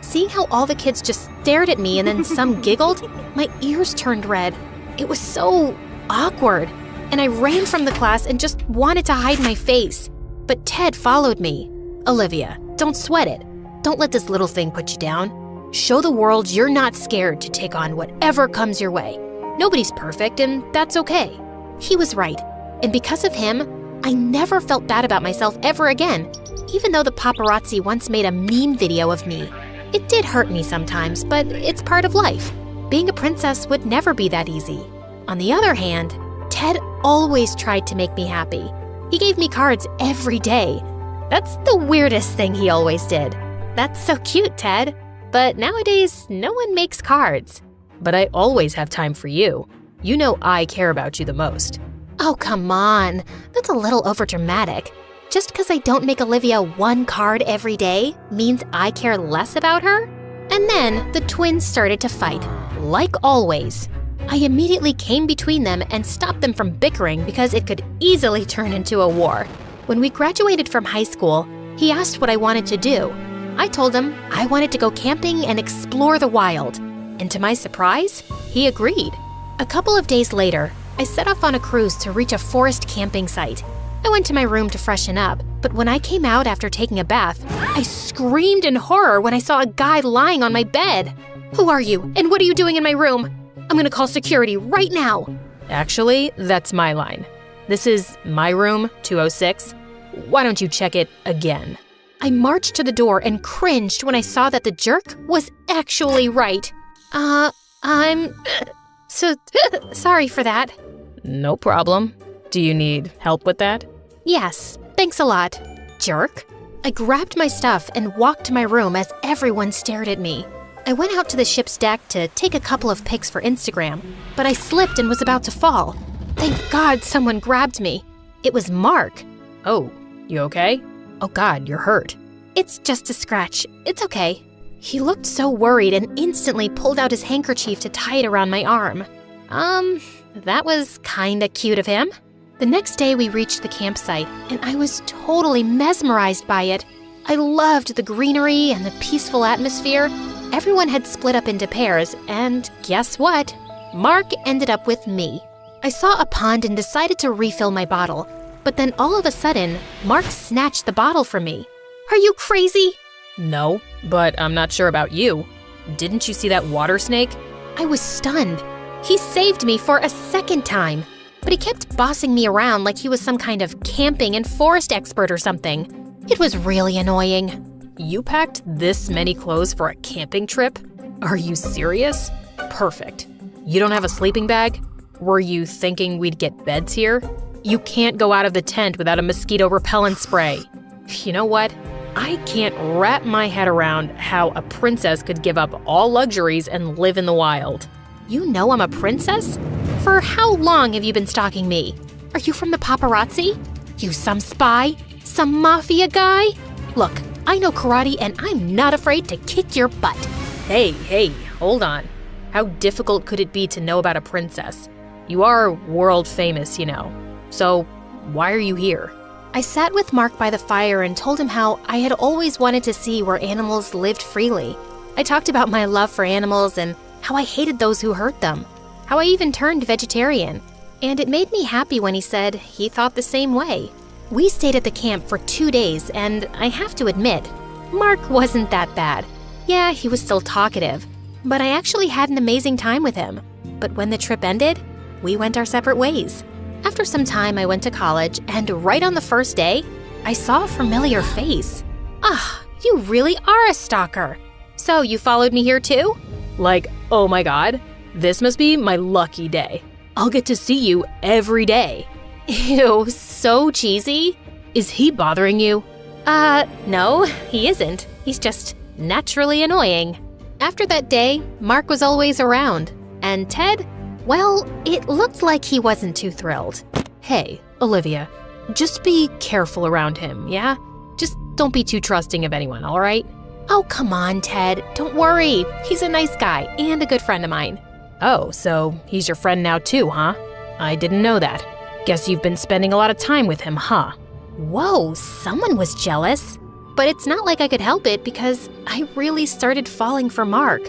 seeing how all the kids just stared at me and then some giggled, my ears turned red. It was so awkward. and I ran from the class and just wanted to hide my face. But Ted followed me. Olivia, don't sweat it. Don't let this little thing put you down. Show the world you're not scared to take on whatever comes your way. Nobody's perfect, and that's okay. He was right, and because of him, I never felt bad about myself ever again, even though the paparazzi once made a meme video of me. It did hurt me sometimes, but it's part of life. Being a princess would never be that easy. On the other hand, Ted always tried to make me happy. He gave me cards every day. That's the weirdest thing he always did. That's so cute, Ted. But nowadays, no one makes cards. But I always have time for you. You know I care about you the most. Oh, come on. That's a little overdramatic. Just because I don't make Olivia one card every day means I care less about her? And then the twins started to fight, like always. I immediately came between them and stopped them from bickering because it could easily turn into a war. When we graduated from high school, he asked what I wanted to do. I told him I wanted to go camping and explore the wild. And to my surprise, he agreed. A couple of days later, I set off on a cruise to reach a forest camping site. I went to my room to freshen up, but when I came out after taking a bath, I screamed in horror when I saw a guy lying on my bed. Who are you, and what are you doing in my room? I'm gonna call security right now. Actually, that's my line. This is my room, 206. Why don't you check it again? I marched to the door and cringed when I saw that the jerk was actually right. I'm so sorry for that. No problem. Do you need help with that? Yes, thanks a lot, jerk. I grabbed my stuff and walked to my room as everyone stared at me. I went out to the ship's deck to take a couple of pics for Instagram, but I slipped and was about to fall. Thank God someone grabbed me. It was Mark. Oh, you okay? Oh God, you're hurt. It's just a scratch. It's okay. He looked so worried and instantly pulled out his handkerchief to tie it around my arm. That was kinda cute of him. The next day we reached the campsite, and I was totally mesmerized by it. I loved the greenery and the peaceful atmosphere. Everyone had split up into pairs, and guess what? Mark ended up with me. I saw a pond and decided to refill my bottle, but then all of a sudden, Mark snatched the bottle from me. Are you crazy? No, but I'm not sure about you. Didn't you see that water snake? I was stunned. He saved me for a second time, but he kept bossing me around like he was some kind of camping and forest expert or something. It was really annoying. You packed this many clothes for a camping trip? Are you serious? Perfect. You don't have a sleeping bag? Were you thinking we'd get beds here? You can't go out of the tent without a mosquito repellent spray. You know what? I can't wrap my head around how a princess could give up all luxuries and live in the wild. You know I'm a princess? For how long have you been stalking me? Are you from the paparazzi? You some spy? Some mafia guy? Look, I know karate and I'm not afraid to kick your butt. Hey, hold on. How difficult could it be to know about a princess? You are world famous, you know. So why are you here? I sat with Mark by the fire and told him how I had always wanted to see where animals lived freely. I talked about my love for animals and how I hated those who hurt them, how I even turned vegetarian. And it made me happy when he said he thought the same way. We stayed at the camp for 2 days, and I have to admit, Mark wasn't that bad. Yeah, he was still talkative, but I actually had an amazing time with him. But when the trip ended, we went our separate ways. After some time, I went to college, and right on the first day, I saw a familiar face. You really are a stalker. So you followed me here too? Like, oh my God, this must be my lucky day. I'll get to see you every day. Ew, so cheesy. Is he bothering you? No, he isn't. He's just naturally annoying. After that day, Mark was always around. And Ted, well, it looked like he wasn't too thrilled. Hey, Olivia, just be careful around him, yeah? Just don't be too trusting of anyone, all right? Oh, come on, Ted. Don't worry. He's a nice guy and a good friend of mine. Oh, so he's your friend now too, huh? I didn't know that. Guess you've been spending a lot of time with him, huh? Whoa, someone was jealous. But it's not like I could help it because I really started falling for Mark.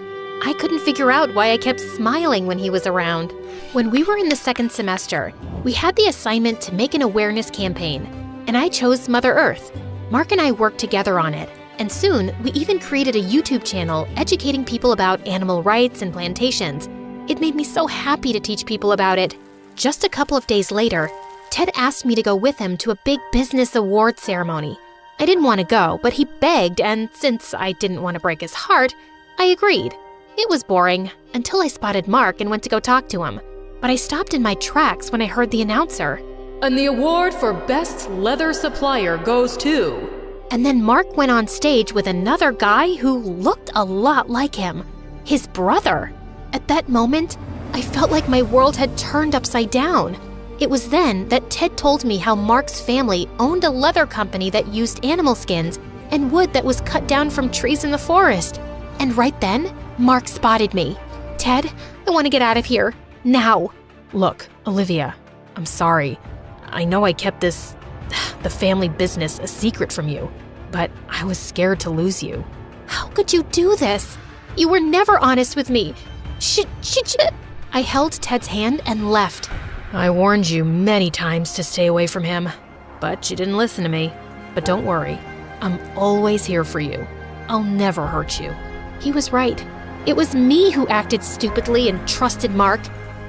I couldn't figure out why I kept smiling when he was around. When we were in the second semester, we had the assignment to make an awareness campaign, and I chose Mother Earth. Mark and I worked together on it, and soon we even created a YouTube channel educating people about animal rights and plantations. It made me so happy to teach people about it. Just a couple of days later, Ted asked me to go with him to a big business award ceremony. I didn't want to go, but he begged, and since I didn't want to break his heart, I agreed. It was boring, until I spotted Mark and went to go talk to him. But I stopped in my tracks when I heard the announcer. And the award for Best Leather Supplier goes to... And then Mark went on stage with another guy who looked a lot like him. His brother. At that moment, I felt like my world had turned upside down. It was then that Ted told me how Mark's family owned a leather company that used animal skins and wood that was cut down from trees in the forest. And right then, Mark spotted me. Ted, I want to get out of here. Now. Look, Olivia, I'm sorry. I know I kept the family business a secret from you, but I was scared to lose you. How could you do this? You were never honest with me. I held Ted's hand and left. I warned you many times to stay away from him, but you didn't listen to me. But don't worry, I'm always here for you. I'll never hurt you. He was right. It was me who acted stupidly and trusted Mark.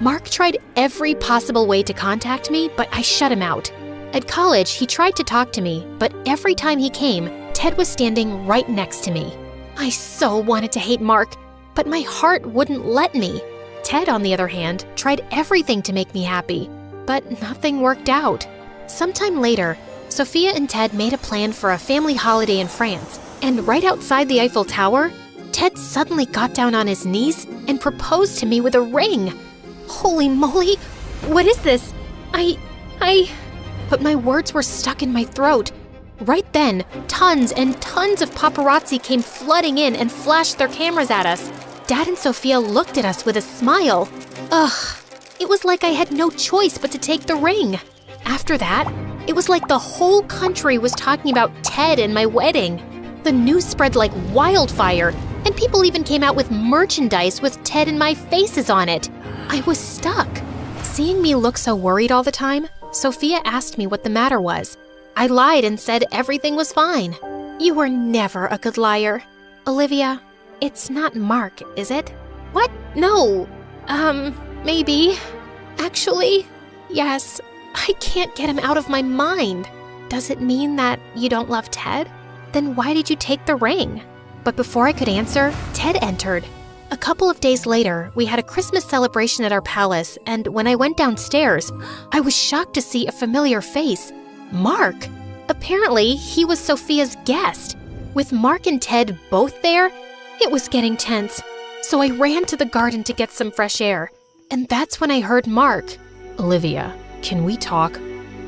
Mark tried every possible way to contact me, but I shut him out. At college, he tried to talk to me, but every time he came, Ted was standing right next to me. I so wanted to hate Mark, but my heart wouldn't let me. Ted, on the other hand, tried everything to make me happy, but nothing worked out. Sometime later, Sophia and Ted made a plan for a family holiday in France, and right outside the Eiffel Tower, Ted suddenly got down on his knees and proposed to me with a ring. Holy moly, what is this? But my words were stuck in my throat. Right then, tons and tons of paparazzi came flooding in and flashed their cameras at us. Dad and Sophia looked at us with a smile. Ugh, it was like I had no choice but to take the ring. After that, it was like the whole country was talking about Ted and my wedding. The news spread like wildfire, and people even came out with merchandise with Ted and my faces on it. I was stuck. Seeing me look so worried all the time, Sophia asked me what the matter was. I lied and said everything was fine. You were never a good liar. Olivia, it's not Mark, is it? What? No. Maybe. Actually, yes. I can't get him out of my mind. Does it mean that you don't love Ted? Then why did you take the ring? But before I could answer, Ted entered. A couple of days later, we had a Christmas celebration at our palace, and when I went downstairs, I was shocked to see a familiar face. Mark. Apparently, he was Sophia's guest. With Mark and Ted both there, it was getting tense. So I ran to the garden to get some fresh air. And that's when I heard Mark. Olivia, can we talk?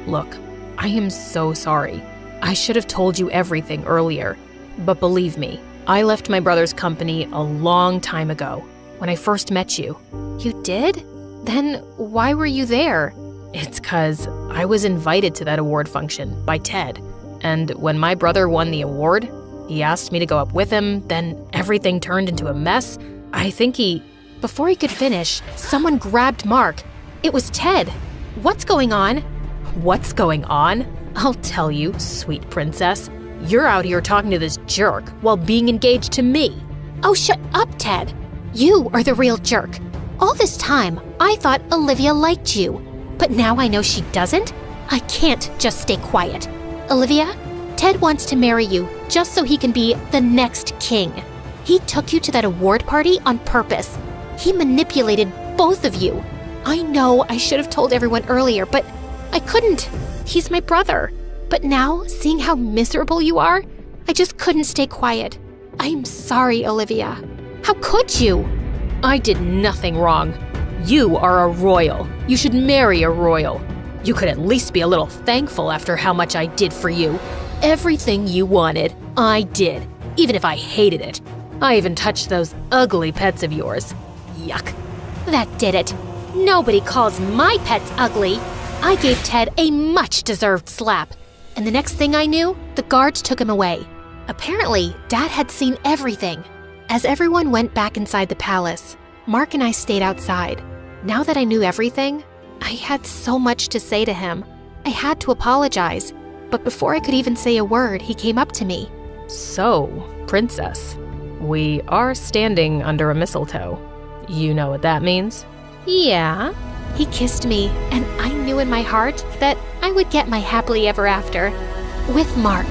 Look, I am so sorry. I should have told you everything earlier. But believe me, I left my brother's company a long time ago, when I first met you. You did? Then why were you there? It's 'cause I was invited to that award function by Ted. And when my brother won the award, he asked me to go up with him, then everything turned into a mess. I think Before he could finish, someone grabbed Mark. It was Ted. What's going on? What's going on? I'll tell you, sweet princess. You're out here talking to this jerk while being engaged to me. Oh, shut up, Ted. You are the real jerk. All this time, I thought Olivia liked you. But now I know she doesn't. I can't just stay quiet. Olivia, Ted wants to marry you just so he can be the next king. He took you to that award party on purpose. He manipulated both of you. I know I should have told everyone earlier, but I couldn't. He's my brother. But now, seeing how miserable you are, I just couldn't stay quiet. I'm sorry, Olivia. How could you? I did nothing wrong. You are a royal. You should marry a royal. You could at least be a little thankful after how much I did for you. Everything you wanted, I did, even if I hated it. I even touched those ugly pets of yours. Yuck. That did it. Nobody calls my pets ugly. I gave Ted a much-deserved slap. And the next thing I knew, the guards took him away. Apparently, Dad had seen everything. As everyone went back inside the palace, Mark and I stayed outside. Now that I knew everything, I had so much to say to him. I had to apologize, but before I could even say a word, he came up to me. So, princess, we are standing under a mistletoe. You know what that means? Yeah. He kissed me, and I knew in my heart that I would get my happily ever after with Mark.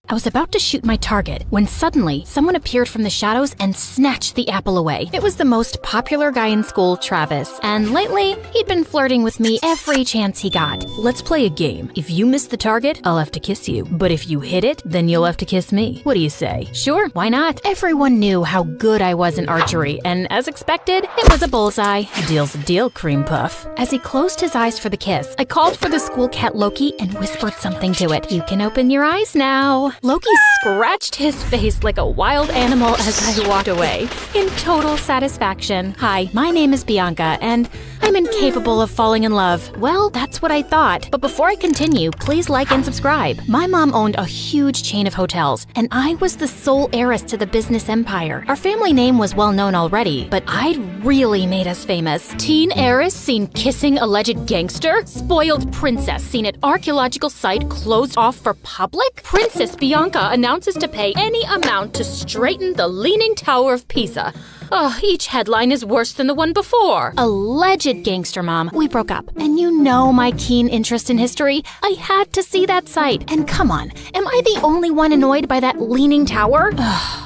I was about to shoot my target when suddenly someone appeared from the shadows and snatched the apple away. It was the most popular guy in school, Travis, and lately he'd been flirting with me every chance he got. Let's play a game. If you miss the target, I'll have to kiss you. But if you hit it, then you'll have to kiss me. What do you say? Sure, why not? Everyone knew how good I was in archery, and as expected, it was a bullseye. Deal's a deal, cream puff. As he closed his eyes for the kiss, I called for the school cat Loki and whispered something to it. You can open your eyes now. Loki scratched his face like a wild animal as I walked away, in total satisfaction. Hi, my name is Bianca, and I'm incapable of falling in love. Well, that's what I thought. But before I continue, please like and subscribe. My mom owned a huge chain of hotels, and I was the sole heiress to the business empire. Our family name was well known already, but I'd really made us famous. Teen heiress seen kissing alleged gangster? Spoiled princess seen at archaeological site closed off for public? Princess Bianca announces to pay any amount to straighten the Leaning Tower of Pisa. Oh, each headline is worse than the one before. Alleged gangster, Mom. We broke up. And you know my keen interest in history. I had to see that site. And come on, am I the only one annoyed by that Leaning Tower?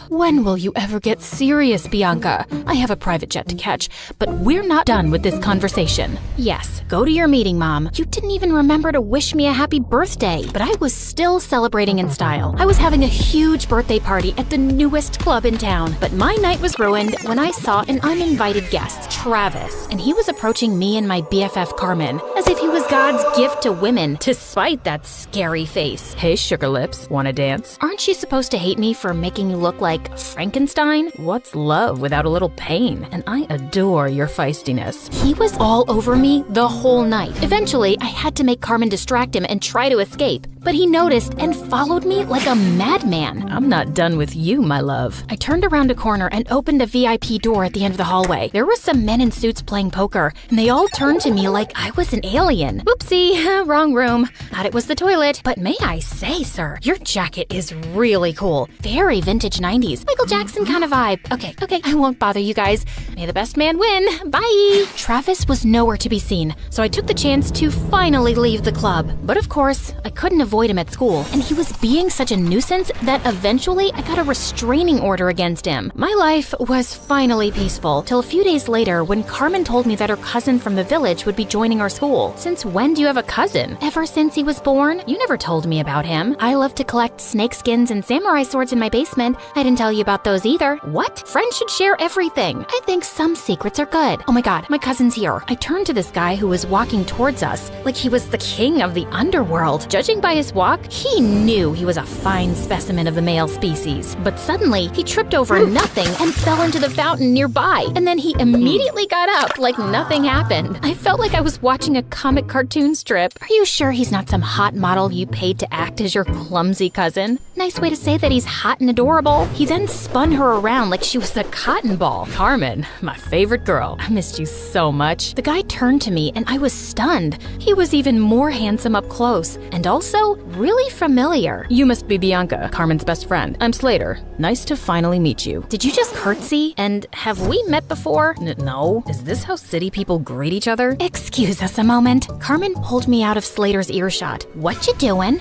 When will you ever get serious, Bianca? I have a private jet to catch, but we're not done with this conversation. Yes, go to your meeting, Mom. You didn't even remember to wish me a happy birthday, but I was still celebrating in style. I was having a huge birthday party at the newest club in town, but my night was ruined when I saw an uninvited guest, Travis, and he was approaching me and my BFF Carmen, as if he was God's gift to women, despite that scary face. Hey, sugar lips, wanna dance? Aren't you supposed to hate me for making you look like Frankenstein? What's love without a little pain? And I adore your feistiness. He was all over me the whole night. Eventually, I had to make Carmen distract him and try to escape, but he noticed and followed me like a madman. I'm not done with you, my love. I turned around a corner and opened a VIP door at the end of the hallway. There were some men in suits playing poker, and they all turned to me like I was an alien. Oopsie, wrong room. Thought it was the toilet. But may I say, sir, your jacket is really cool. Very vintage 90s. Michael Jackson kind of vibe. Okay, I won't bother you guys. May the best man win. Bye! Travis was nowhere to be seen, so I took the chance to finally leave the club. But of course, I couldn't avoid him at school, and he was being such a nuisance that eventually I got a restraining order against him. My life was finally peaceful, till a few days later when Carmen told me that her cousin from the village would be joining our school. Since when do you have a cousin? Ever since he was born? You never told me about him. I love to collect snake skins and samurai swords in my basement. I didn't tell you about those either. What? Friends should share everything. I think some secrets are good. Oh my god, my cousin's here. I turned to this guy who was walking towards us like he was the king of the underworld. Judging by his walk, he knew he was a fine specimen of the male species. But suddenly, he tripped over nothing and fell into the fountain nearby. And then he immediately got up like nothing happened. I felt like I was watching a comic cartoon strip. Are you sure he's not some hot model you paid to act as your clumsy cousin? Nice way to say that he's hot and adorable. He then spun her around like she was a cotton ball. Carmen, my favorite girl. I missed you so much. The guy turned to me and I was stunned. He was even more handsome up close and also really familiar. You must be Bianca, Carmen's best friend. I'm Slater. Nice to finally meet you. Did you just curtsy? And have we met before? No. Is this how city people greet each other? Excuse us a moment. Carmen pulled me out of Slater's earshot. What you doing?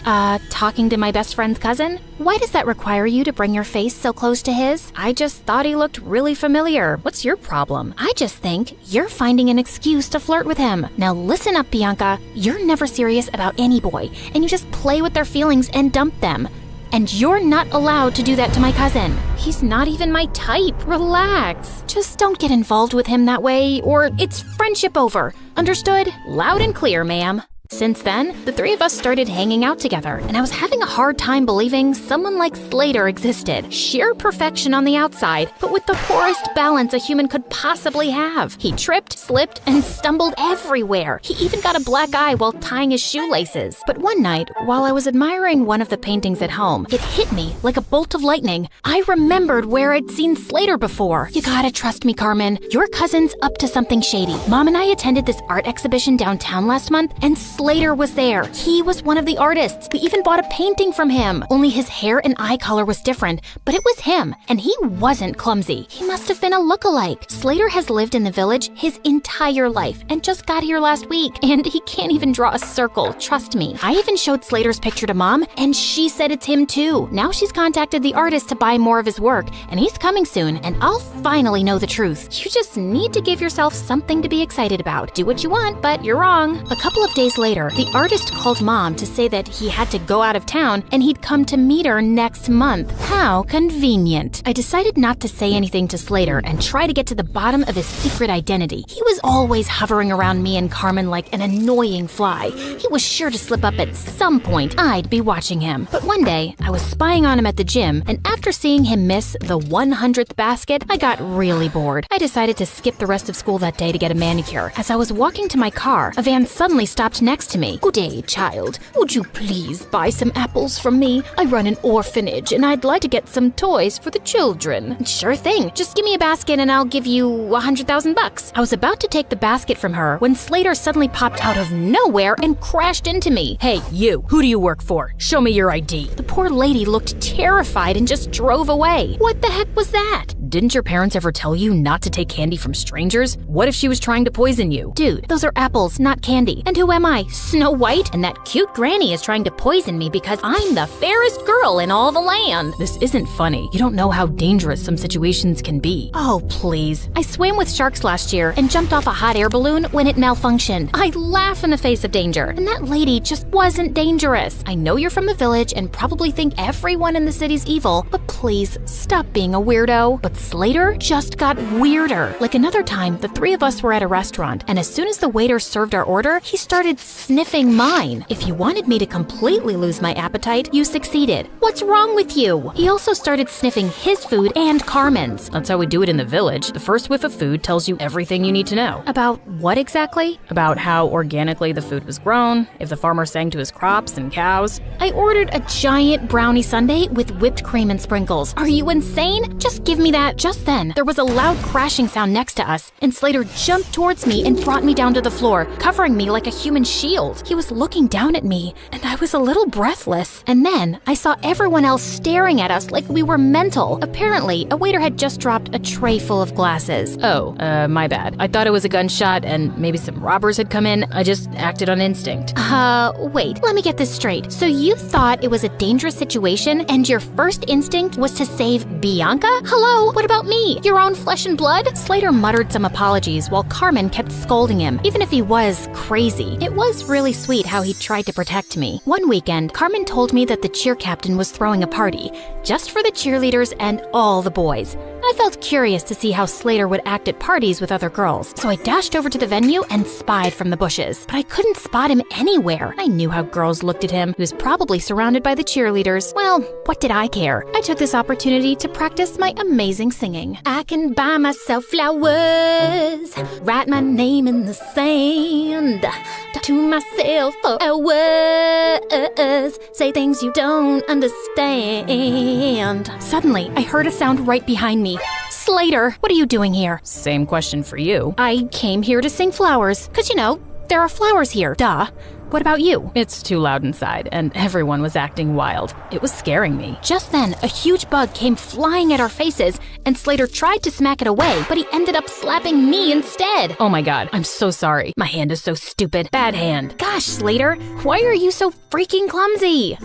Talking to my best friend's cousin? Why does that require you to bring your face so close to his? I just thought he looked really familiar. What's your problem? I just think you're finding an excuse to flirt with him. Now listen up, Bianca. You're never serious about any boy, and you just play with their feelings and dump them. And you're not allowed to do that to my cousin. He's not even my type. Relax. Just don't get involved with him that way, or it's friendship over. Understood? Loud and clear, ma'am. Since then, the three of us started hanging out together, and I was having a hard time believing someone like Slater existed. Sheer perfection on the outside, but with the poorest balance a human could possibly have. He tripped, slipped, and stumbled everywhere. He even got a black eye while tying his shoelaces. But one night, while I was admiring one of the paintings at home, it hit me like a bolt of lightning. I remembered where I'd seen Slater before. You gotta trust me, Carmen. Your cousin's up to something shady. Mom and I attended this art exhibition downtown last month, and Slater was there. He was one of the artists. We even bought a painting from him. Only his hair and eye color was different, but it was him, and he wasn't clumsy. He must have been a look-alike. Slater has lived in the village his entire life and just got here last week, and he can't even draw a circle, trust me. I even showed Slater's picture to Mom, and she said it's him too. Now she's contacted the artist to buy more of his work, and he's coming soon, and I'll finally know the truth. You just need to give yourself something to be excited about. Do what you want, but you're wrong. A couple of days later, the artist called Mom to say that he had to go out of town and he'd come to meet her next month. How convenient. I decided not to say anything to Slater and try to get to the bottom of his secret identity. He was always hovering around me and Carmen like an annoying fly. He was sure to slip up at some point. I'd be watching him. But one day, I was spying on him at the gym, and after seeing him miss the 100th basket, I got really bored. I decided to skip the rest of school that day to get a manicure. As I was walking to my car, a van suddenly stopped next to me. "Good day, child. Would you please buy some apples from me? I run an orphanage, and I'd like to get some toys for the children." "Sure thing. Just give me a basket and I'll give you $100,000. I was about to take the basket from her when Slater suddenly popped out of nowhere and crashed into me. "Hey, you. Who do you work for? Show me your ID." The poor lady looked terrified and just drove away. What the heck was that? Didn't your parents ever tell you not to take candy from strangers? What if she was trying to poison you? Dude, those are apples, not candy. And who am I? Snow White? And that cute granny is trying to poison me because I'm the fairest girl in all the land. This isn't funny. You don't know how dangerous some situations can be. Oh, please. I swam with sharks last year and jumped off a hot air balloon when it malfunctioned. I laugh in the face of danger. And that lady just wasn't dangerous. I know you're from the village and probably think everyone in the city's evil, but please stop being a weirdo. But Slater just got weirder. Like another time, the three of us were at a restaurant, and as soon as the waiter served our order, he started sniffing mine. If you wanted me to completely lose my appetite, you succeeded. What's wrong with you? He also started sniffing his food and Carmen's. That's how we do it in the village. The first whiff of food tells you everything you need to know. About what exactly? About how organically the food was grown, if the farmer sang to his crops and cows. I ordered a giant brownie sundae with whipped cream and sprinkles. Are you insane? Just give me that. Just then, there was a loud crashing sound next to us, and Slater jumped towards me and brought me down to the floor, covering me like a human shield. He was looking down at me, and I was a little breathless. And then, I saw everyone else staring at us like we were mental. Apparently, a waiter had just dropped a tray full of glasses. Oh, my bad. I thought it was a gunshot and maybe some robbers had come in. I just acted on instinct. Wait, let me get this straight. So you thought it was a dangerous situation, and your first instinct was to save Bianca? Hello? What about me? Your own flesh and blood? Slater muttered some apologies while Carmen kept scolding him, even if he was crazy. It was really sweet how he tried to protect me. One weekend, Carmen told me that the cheer captain was throwing a party, just for the cheerleaders and all the boys. I felt curious to see how Slater would act at parties with other girls, so I dashed over to the venue and spied from the bushes. But I couldn't spot him anywhere. I knew how girls looked at him. He was probably surrounded by the cheerleaders. Well, what did I care? I took this opportunity to practice my amazing singing. I can buy myself flowers, write my name in the sand, talk to myself for hours, say things you don't understand. Suddenly, I heard a sound right behind me. Slater, what are you doing here? Same question for you. I came here to sing flowers, 'cause you know, there are flowers here, duh. What about you? It's too loud inside, and everyone was acting wild. It was scaring me. Just then, a huge bug came flying at our faces, and Slater tried to smack it away, but he ended up slapping me instead. Oh my god, I'm so sorry. My hand is so stupid. Bad hand. Gosh, Slater, why are you so freaking clumsy?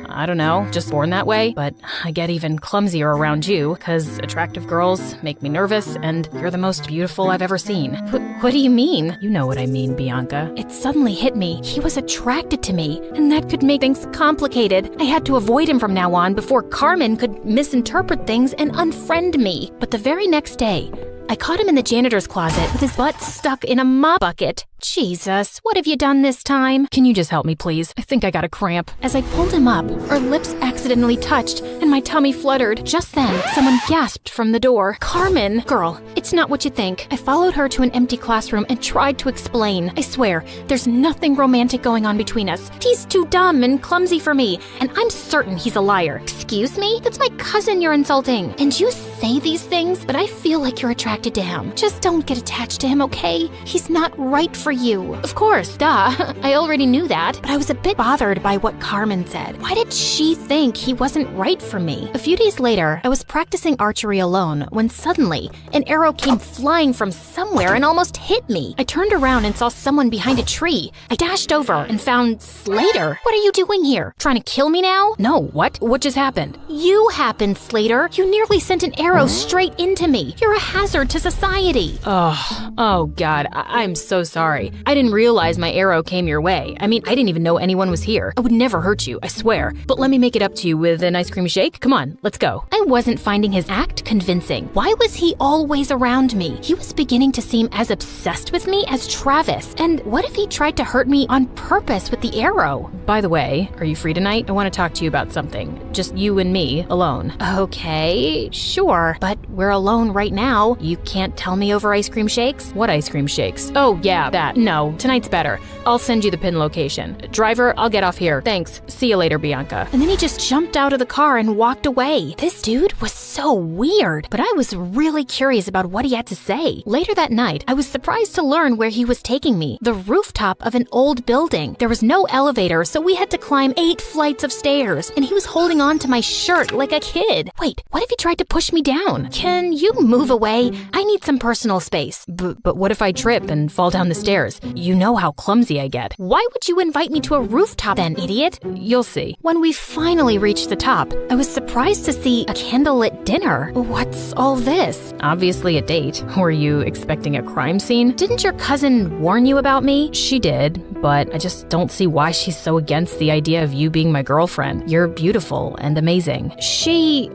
I don't know, just born that way, but I get even clumsier around you, because attractive girls make me nervous, and you're the most beautiful I've ever seen. What do you mean? You know what I mean, Bianca. It suddenly hit me. He was attracted to me, and that could make things complicated. I had to avoid him from now on before Carmen could misinterpret things and unfriend me. But the very next day, I caught him in the janitor's closet with his butt stuck in a mop bucket. Jesus, what have you done this time? Can you just help me, please? I think I got a cramp. As I pulled him up, our lips accidentally touched and my tummy fluttered. Just then, someone gasped from the door. Carmen! Girl, it's not what you think. I followed her to an empty classroom and tried to explain. I swear, there's nothing romantic going on between us. He's too dumb and clumsy for me, and I'm certain he's a liar. Excuse me? That's my cousin you're insulting. And you say these things, but I feel like you're attracted to him. Just don't get attached to him, okay? He's not right for you. Of course, duh. I already knew that, but I was a bit bothered by what Carmen said. Why did she think he wasn't right for me? A few days later, I was practicing archery alone when suddenly an arrow came flying from somewhere and almost hit me. I turned around and saw someone behind a tree. I dashed over and found Slater. What are you doing here? Trying to kill me now? No, what? What just happened? You happened, Slater. You nearly sent an arrow straight into me. You're a hazard to society. Oh God, I'm so sorry. I didn't realize my arrow came your way. I mean, I didn't even know anyone was here. I would never hurt you, I swear. But let me make it up to you with an ice cream shake. Come on, let's go. I wasn't finding his act convincing. Why was he always around me? He was beginning to seem as obsessed with me as Travis. And what if he tried to hurt me on purpose with the arrow? By the way, are you free tonight? I want to talk to you about something. Just you and me, alone. Okay, sure. But we're alone right now. You can't tell me over ice cream shakes? What ice cream shakes? Oh, yeah, that. No, tonight's better. I'll send you the pin location. Driver, I'll get off here. Thanks. See you later, Bianca. And then he just jumped out of the car and walked away. This dude was so weird, but I was really curious about what he had to say. Later that night, I was surprised to learn where he was taking me. The rooftop of an old building. There was no elevator, so we had to climb 8 flights of stairs, and he was holding on to my shirt like a kid. Wait, what if he tried to push me down? Can you move away? I need some personal space. But what if I trip and fall down the stairs? You know how clumsy I get. Why would you invite me to a rooftop then, idiot? You'll see. When we finally reached the top, I was surprised to see a candlelit dinner. What's all this? Obviously a date. Were you expecting a crime scene? Didn't your cousin warn you about me? She did, but I just don't see why she's so against the idea of you being my girlfriend. You're beautiful and amazing. She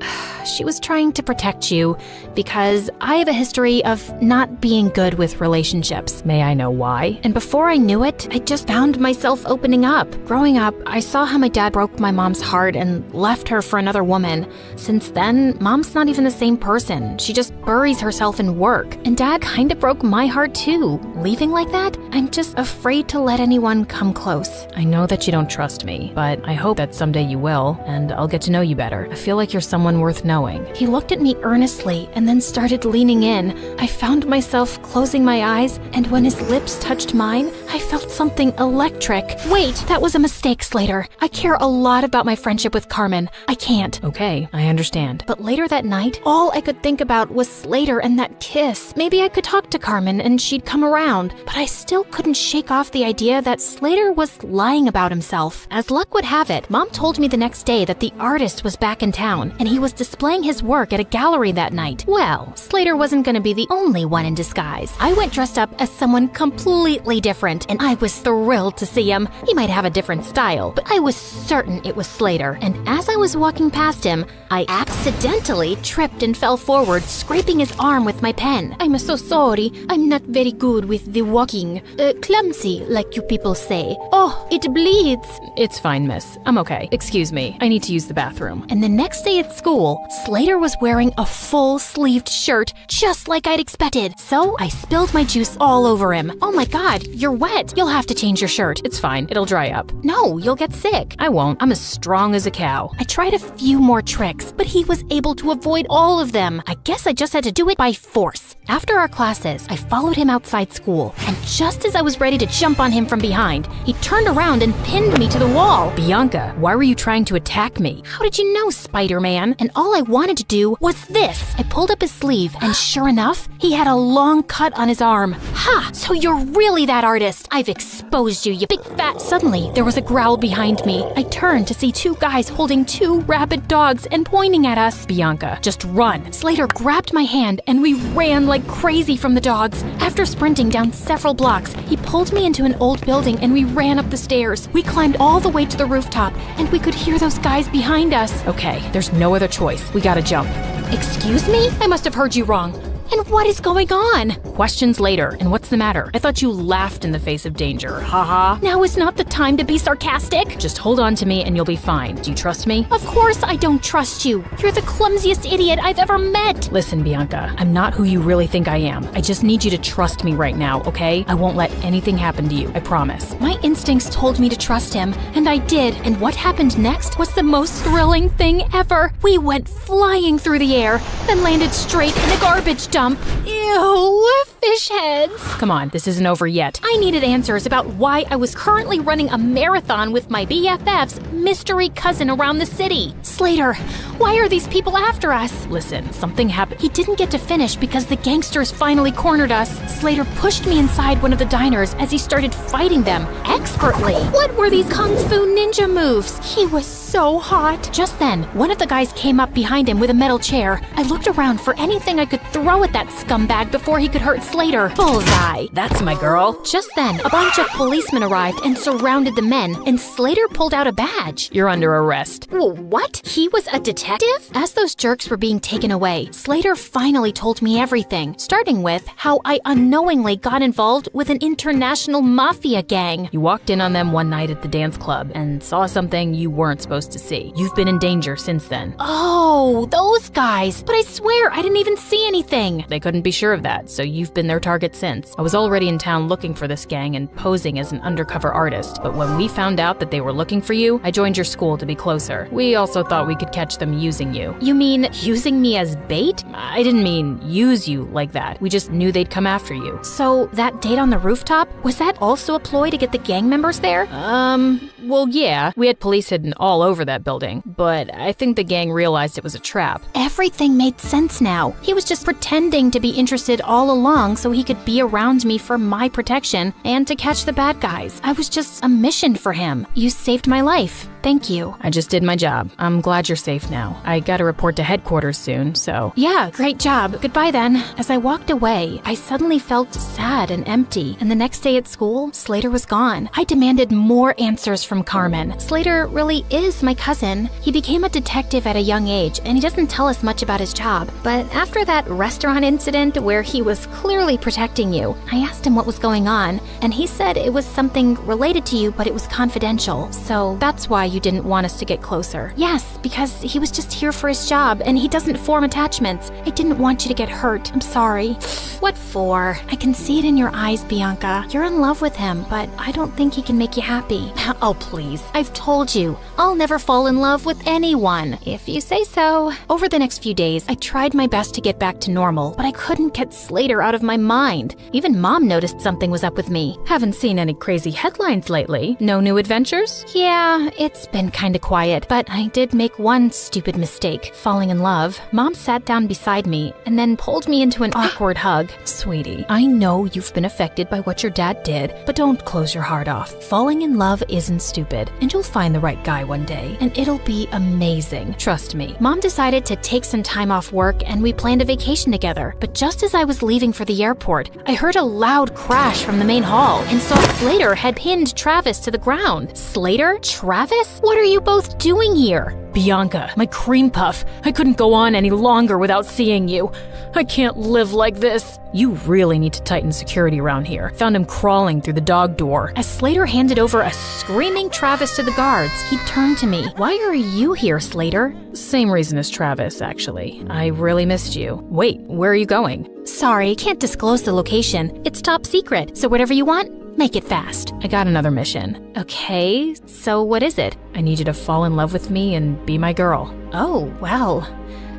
was trying to protect you because I have a history of not being good with relationships. May I know why? And before I knew it, I just found myself opening up. Growing up, I saw how my dad broke my mom's heart and left her for another woman. Since then, mom's not even the same person. She just buries herself in work. And dad kind of broke my heart too. Leaving like that, I'm just afraid to let anyone come close. I know that you don't trust me, but I hope that someday you will, and I'll get to know you better. I feel like you're someone worth knowing. He looked at me earnestly and then started leaning in. I found myself closing my eyes, and when his lips touched mine, I felt something electric. Wait, that was a mistake, Slater. I care a lot about my friendship with Carmen. I can't. Okay, I understand. But later that night, all I could think about was Slater and that kiss. Maybe I could talk to Carmen and she'd come around, but I still couldn't shake off the idea that Slater was lying about himself. As luck would have it, Mom told me the next day that the artist was back in town and he was displaying his work at a gallery that night. Well, Slater wasn't going to be the only one in disguise. I went dressed up as someone completely different, and I was thrilled to see him. He might have a different style, but I was certain it was Slater. And as I was walking past him, I accidentally tripped and fell forward, scraping his arm with my pen. I'm so sorry. I'm not very good with the walking. Clumsy, like you people say. Oh, it bleeds. It's fine, miss. I'm okay. Excuse me. I need to use the bathroom. And the next day at school, Slater was wearing a full-sleeved shirt, just like I'd expected. So I spilled my juice all over him. Oh my God, you're wet. You'll have to change your shirt. It's fine. It'll dry up. No, you'll get sick. I won't. I'm as strong as a cow. I tried a few more tricks, but he was able to avoid all of them. I guess I just had to do it by force. After our classes, I followed him outside school, and just as I was ready to jump on him from behind, he turned around and pinned me to the wall. Bianca, why were you trying to attack me? How did you know, Spider-Man? And all I wanted to do was this. I pulled up his sleeve, and sure enough, he had a long cut on his arm. Ha! So you're really that artist. I've exposed you, you big fat... Suddenly, there was a growl behind me. I turned to see 2 guys holding 2 rabid dogs and pointing at us. Bianca, just run. Slater grabbed my hand, and we ran like crazy from the dogs. After sprinting down several blocks, he pulled me into an old building, and we ran up the stairs. We climbed all the way to the rooftop, and we could hear those guys behind us. Okay, there's no other choice. We gotta jump. Excuse me? I must have heard you wrong. And what is going on? Questions later. And what's the matter? I thought you laughed in the face of danger. Haha. Now is not the time to be sarcastic. Just hold on to me and you'll be fine. Do you trust me? Of course I don't trust you. You're the clumsiest idiot I've ever met. Listen, Bianca, I'm not who you really think I am. I just need you to trust me right now, okay? I won't let anything happen to you, I promise. My instincts told me to trust him, and I did. And what happened next was the most thrilling thing ever. We went flying through the air, then landed straight in a garbage dump. Ew, fish heads. Come on, this isn't over yet. I needed answers about why I was currently running a marathon with my BFF's mystery cousin around the city. Slater, why are these people after us? Listen, something happened. He didn't get to finish because the gangsters finally cornered us. Slater pushed me inside one of the diners as he started fighting them expertly. What were these kung fu ninja moves? He was so hot. Just then, one of the guys came up behind him with a metal chair. I looked around for anything I could throw at that scumbag before he could hurt Slater. Bullseye. That's my girl. Just then, a bunch of policemen arrived and surrounded the men, and Slater pulled out a badge. You're under arrest. What? He was a detective? As those jerks were being taken away, Slater finally told me everything, starting with how I unknowingly got involved with an international mafia gang. You walked in on them one night at the dance club and saw something you weren't supposed to see. You've been in danger since then. Oh, those guys. But I swear I didn't even see anything. They couldn't be sure of that, so you've been their target since. I was already in town looking for this gang and posing as an undercover artist, but when we found out that they were looking for you, I joined your school to be closer. We also thought we could catch them using you. You mean using me as bait? I didn't mean use you like that. We just knew they'd come after you. So that date on the rooftop, was that also a ploy to get the gang members there? Well, yeah. We had police hidden all over that building, but I think the gang realized it was a trap. Everything made sense now. He was just pretending to be interested all along so he could be around me for my protection and to catch the bad guys. I was just a mission for him. You saved my life. Thank you. I just did my job. I'm glad you're safe now. I gotta report to headquarters soon, so... Yeah, great job. Goodbye then. As I walked away, I suddenly felt sad and empty, and the next day at school, Slater was gone. I demanded more answers from Carmen. Slater really is my cousin. He became a detective at a young age, and he doesn't tell us much about his job. But after that restaurant incident where he was clearly protecting you, I asked him what was going on, and he said it was something related to you, but it was confidential. So that's why you didn't want us to get closer. Yes, because he was just here for his job, and he doesn't form attachments. I didn't want you to get hurt. I'm sorry. What for? I can see it in your eyes, Bianca. You're in love with him, but I don't think he can make you happy. Oh, please. I've told you, I'll never fall in love with anyone, if you say so. Over the next few days, I tried my best to get back to normal, but I couldn't get Slater out of my mind. Even Mom noticed something was up with me. Haven't seen any crazy headlines lately. No new adventures? Yeah, it's been kinda quiet, but I did make one stupid mistake, falling in love. Mom sat down beside me and then pulled me into an awkward hug. Sweetie, I know you've been affected by what your dad did, but don't close your heart off. Falling in love isn't stupid, and you'll find the right guy one day, and it'll be amazing. Trust me. Mom decided to take some time off work and we planned a vacation together, but just as I was leaving for the airport, I heard a loud crash from the main hall and saw Slater had pinned Travis to the ground. Slater? Travis? What are you both doing here? Bianca, my cream puff. I couldn't go on any longer without seeing you. I can't live like this. You really need to tighten security around here. Found him crawling through the dog door. As Slater handed over a screaming Travis to the guards, he turned to me. Why are you here, Slater? Same reason as Travis, actually. I really missed you. Wait, where are you going? Sorry, can't disclose the location. It's top secret, so whatever you want, make it fast. I got another mission. Okay, so what is it? I need you to fall in love with me and be my girl. Oh, well,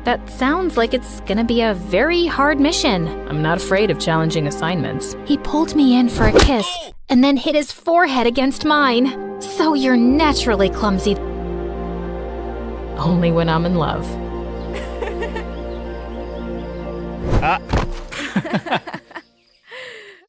that sounds like it's gonna be a very hard mission. I'm not afraid of challenging assignments. He pulled me in for a kiss and then hit his forehead against mine. So you're naturally clumsy. Only when I'm in love.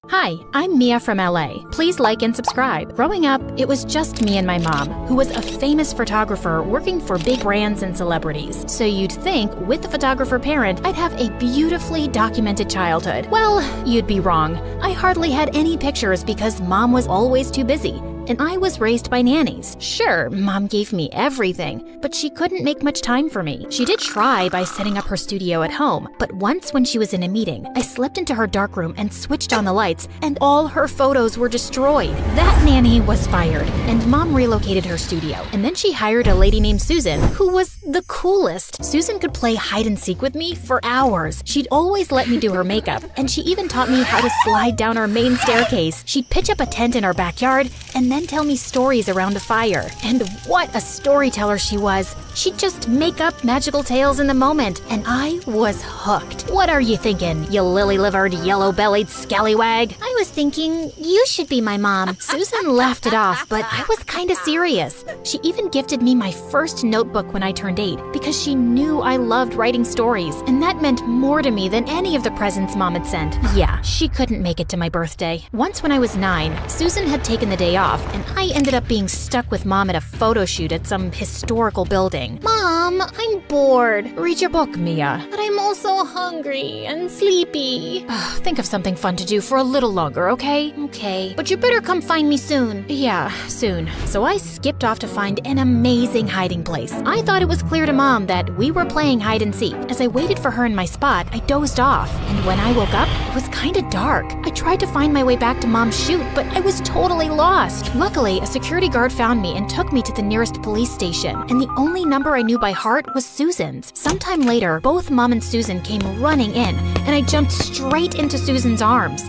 Hi, I'm Mia from LA. Please like and subscribe. Growing up, it was just me and my mom, who was a famous photographer working for big brands and celebrities. So you'd think, with a photographer parent, I'd have a beautifully documented childhood. Well, you'd be wrong. I hardly had any pictures because Mom was always too busy. and I was raised by nannies. Sure, Mom gave me everything, but she couldn't make much time for me. She did try by setting up her studio at home, but once when she was in a meeting, I slipped into her darkroom and switched on the lights, and all her photos were destroyed. That nanny was fired, and Mom relocated her studio. And then she hired a lady named Susan, who was the coolest. Susan could play hide and seek with me for hours. She'd always let me do her makeup, and she even taught me how to slide down our main staircase. She'd pitch up a tent in our backyard and then tell me stories around a fire. And what a storyteller she was. She'd just make up magical tales in the moment, and I was hooked. What are you thinking, you lily-livered, yellow-bellied scallywag? I was thinking you should be my mom. Susan laughed it off, but I was kinda serious. She even gifted me my first notebook when I turned 8 because she knew I loved writing stories, and that meant more to me than any of the presents Mom had sent. Yeah, she couldn't make it to my birthday. Once when I was 9, Susan had taken the day off, and I ended up being stuck with Mom at a photo shoot at some historical building. Mom, I'm bored. Read your book, Mia. But I'm also hungry and sleepy. Think of something fun to do for a little longer, okay? Okay, but you better come find me soon. Yeah, soon. So I skipped off to find an amazing hiding place. I thought it was clear to Mom that we were playing hide and seek. As I waited for her in my spot, I dozed off. And when I woke up, it was kinda dark. I tried to find my way back to Mom's shoot, but I was totally lost. Luckily, a security guard found me and took me to the nearest police station. And the only number I knew by heart was Susan's. Sometime later, both Mom and Susan came running in, and I jumped straight into Susan's arms.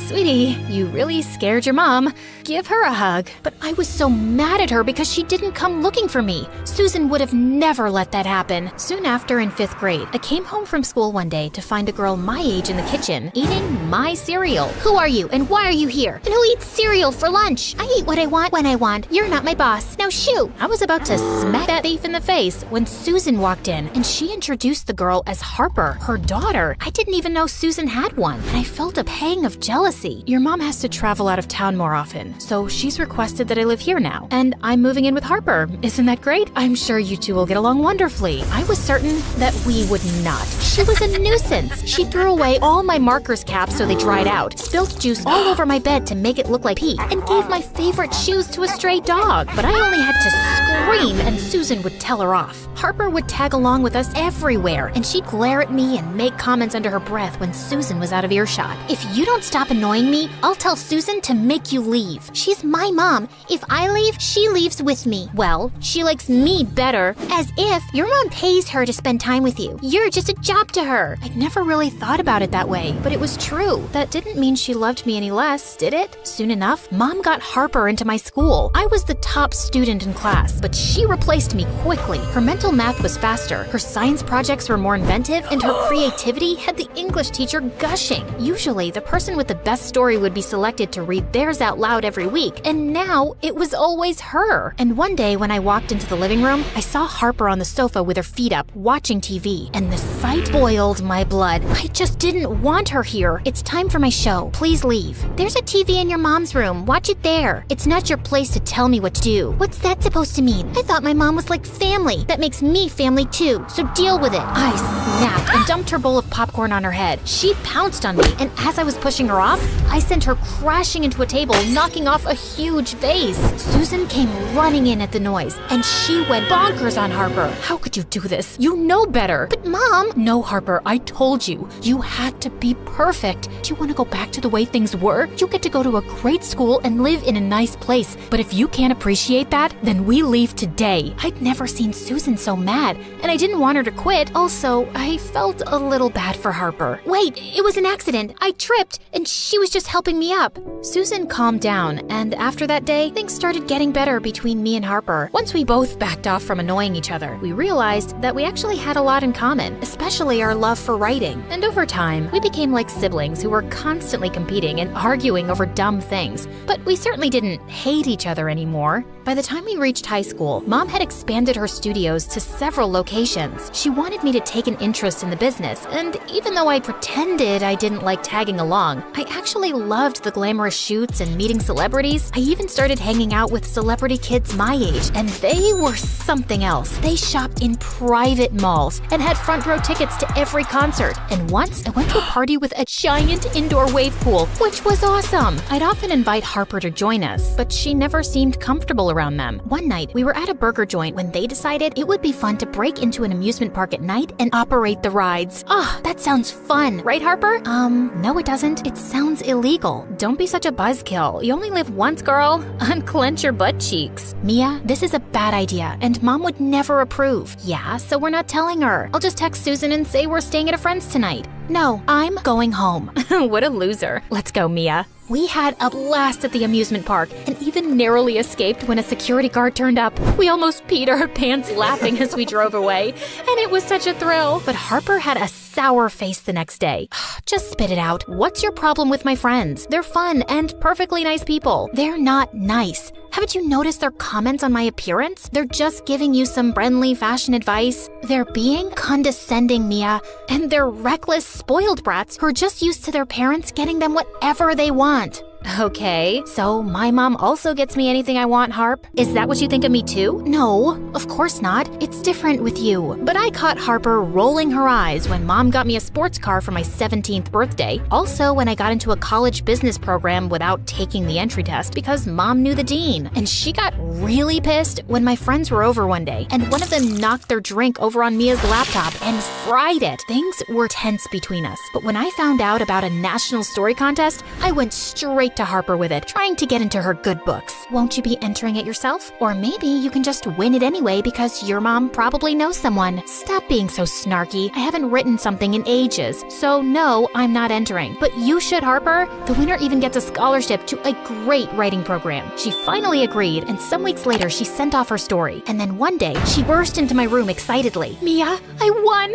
Sweetie, you really scared your mom. Give her a hug. But I was so mad at her because she didn't come looking for me. Susan would have never let that happen. Soon after, in 5th grade, I came home from school one day to find a girl my age in the kitchen eating my cereal. Who are you, and why are you here? And who eats cereal for lunch? I eat what I want when I want. You're not my boss. Now shoo! I was about to smack that thief in the face when Susan walked in, and she introduced the girl as Harper, her daughter. I didn't even know Susan had one, and I felt a pang of jealousy. Your mom has to travel out of town more often, so she's requested that I live here now, and I'm moving in with Harper. Isn't that great? I'm sure you two will get along wonderfully. I was certain that we would not. She was a nuisance. She threw away all my markers caps so they dried out, spilled juice all over my bed to make it look like pee, and gave my favorite shoes to a stray dog. But I only had to scream, and Susan would tell her off. Harper would tag along with us everywhere, and she'd glare at me and make comments under her breath when Susan was out of earshot. If you don't stop annoying me, I'll tell Susan to make you leave. She's my mom. If I leave, she leaves with me. Well, she likes me better. As if your mom pays her to spend time with you. You're just a job to her. I'd never really thought about it that way, but it was true. That didn't mean she loved me any less, did it? Soon enough, Mom got Harper into my school. I was the top student in class, but she replaced me quickly. Her mental math was faster, her science projects were more inventive, and her creativity had the English teacher gushing. Usually, the person with the best story would be selected to read theirs out loud every week, and now it was always her. And one day when I walked into the living room, I saw Harper on the sofa with her feet up, watching TV, and the sight boiled my blood. I just didn't want her here. It's time for my show. Please leave. There's a TV in your mom's room. Watch it there. It's not your place to tell me what to do. What's that supposed to mean? I thought my mom was like family. That makes me family too, so deal with it. I snapped and dumped her bowl of popcorn on her head. She pounced on me, and as I was pushing her off, I sent her crashing into a table, knocking off a huge vase. Susan came running in at the noise, and she went bonkers on Harper. How could you do this? You know better. But Mom... No, Harper, I told you. You had to be perfect. Do you want to go back to the way things were? You get to go to a great school and live in a nice place. But if you can't appreciate that, then we leave today. I'd never seen Susan so mad, and I didn't want her to quit. Also, I felt a little bad for Harper. Wait, it was an accident. I tripped, and she was just helping me up. Susan calmed down, and after that day, things started getting better between me and Harper. Once we both backed off from annoying each other, we realized that we actually had a lot in common, especially our love for writing. And over time, we became like siblings who were constantly competing and arguing over dumb things. But we certainly didn't hate each other anymore. By the time we reached high school, Mom had expanded her studios to several locations. She wanted me to take an interest in the business, and even though I pretended I didn't like tagging along, I actually loved the glamorous shoots and meeting celebrities. I even started hanging out with celebrity kids my age, and they were something else. They shop in private malls and had front row tickets to every concert. And once I went to a party with a giant indoor wave pool, which was awesome. I'd often invite Harper to join us, but she never seemed comfortable around them. One night, we were at a burger joint when they decided it would be fun to break into an amusement park at night and operate the rides. That sounds fun, right, Harper? No, it doesn't. It sounds illegal. Don't be such a buzzkill. You only live once, girl. Unclench your butt cheeks. Mia, this is a bad idea, and Mom would never approve. Yeah, so we're not telling her. I'll just text Susan and say we're staying at a friend's tonight. No, I'm going home. What a loser. Let's go, Mia. We had a blast at the amusement park and even narrowly escaped when a security guard turned up. We almost peed our pants laughing as we drove away, and it was such a thrill. But Harper had a sour face the next day. Just spit it out. What's your problem with my friends? They're fun and perfectly nice people. They're not nice. Haven't you noticed their comments on my appearance? They're just giving you some friendly fashion advice. They're being condescending, Mia, and they're reckless, spoiled brats who are just used to their parents getting them whatever they want. Okay, so my mom also gets me anything I want, Harp? Is that what you think of me too? No, of course not. It's different with you. But I caught Harper rolling her eyes when Mom got me a sports car for my 17th birthday. Also, when I got into a college business program without taking the entry test because Mom knew the dean. And she got really pissed when my friends were over one day and one of them knocked their drink over on Mia's laptop and fried it. Things were tense between us. But when I found out about a national story contest, I went straight to Harper with it, trying to get into her good books. Won't you be entering it yourself? Or maybe you can just win it anyway because your mom probably knows someone. Stop being so snarky. I haven't written something in ages, so no, I'm not entering. But you should, Harper. The winner even gets a scholarship to a great writing program. She finally agreed, and some weeks later she sent off her story. And then one day, she burst into my room excitedly. Mia, I won!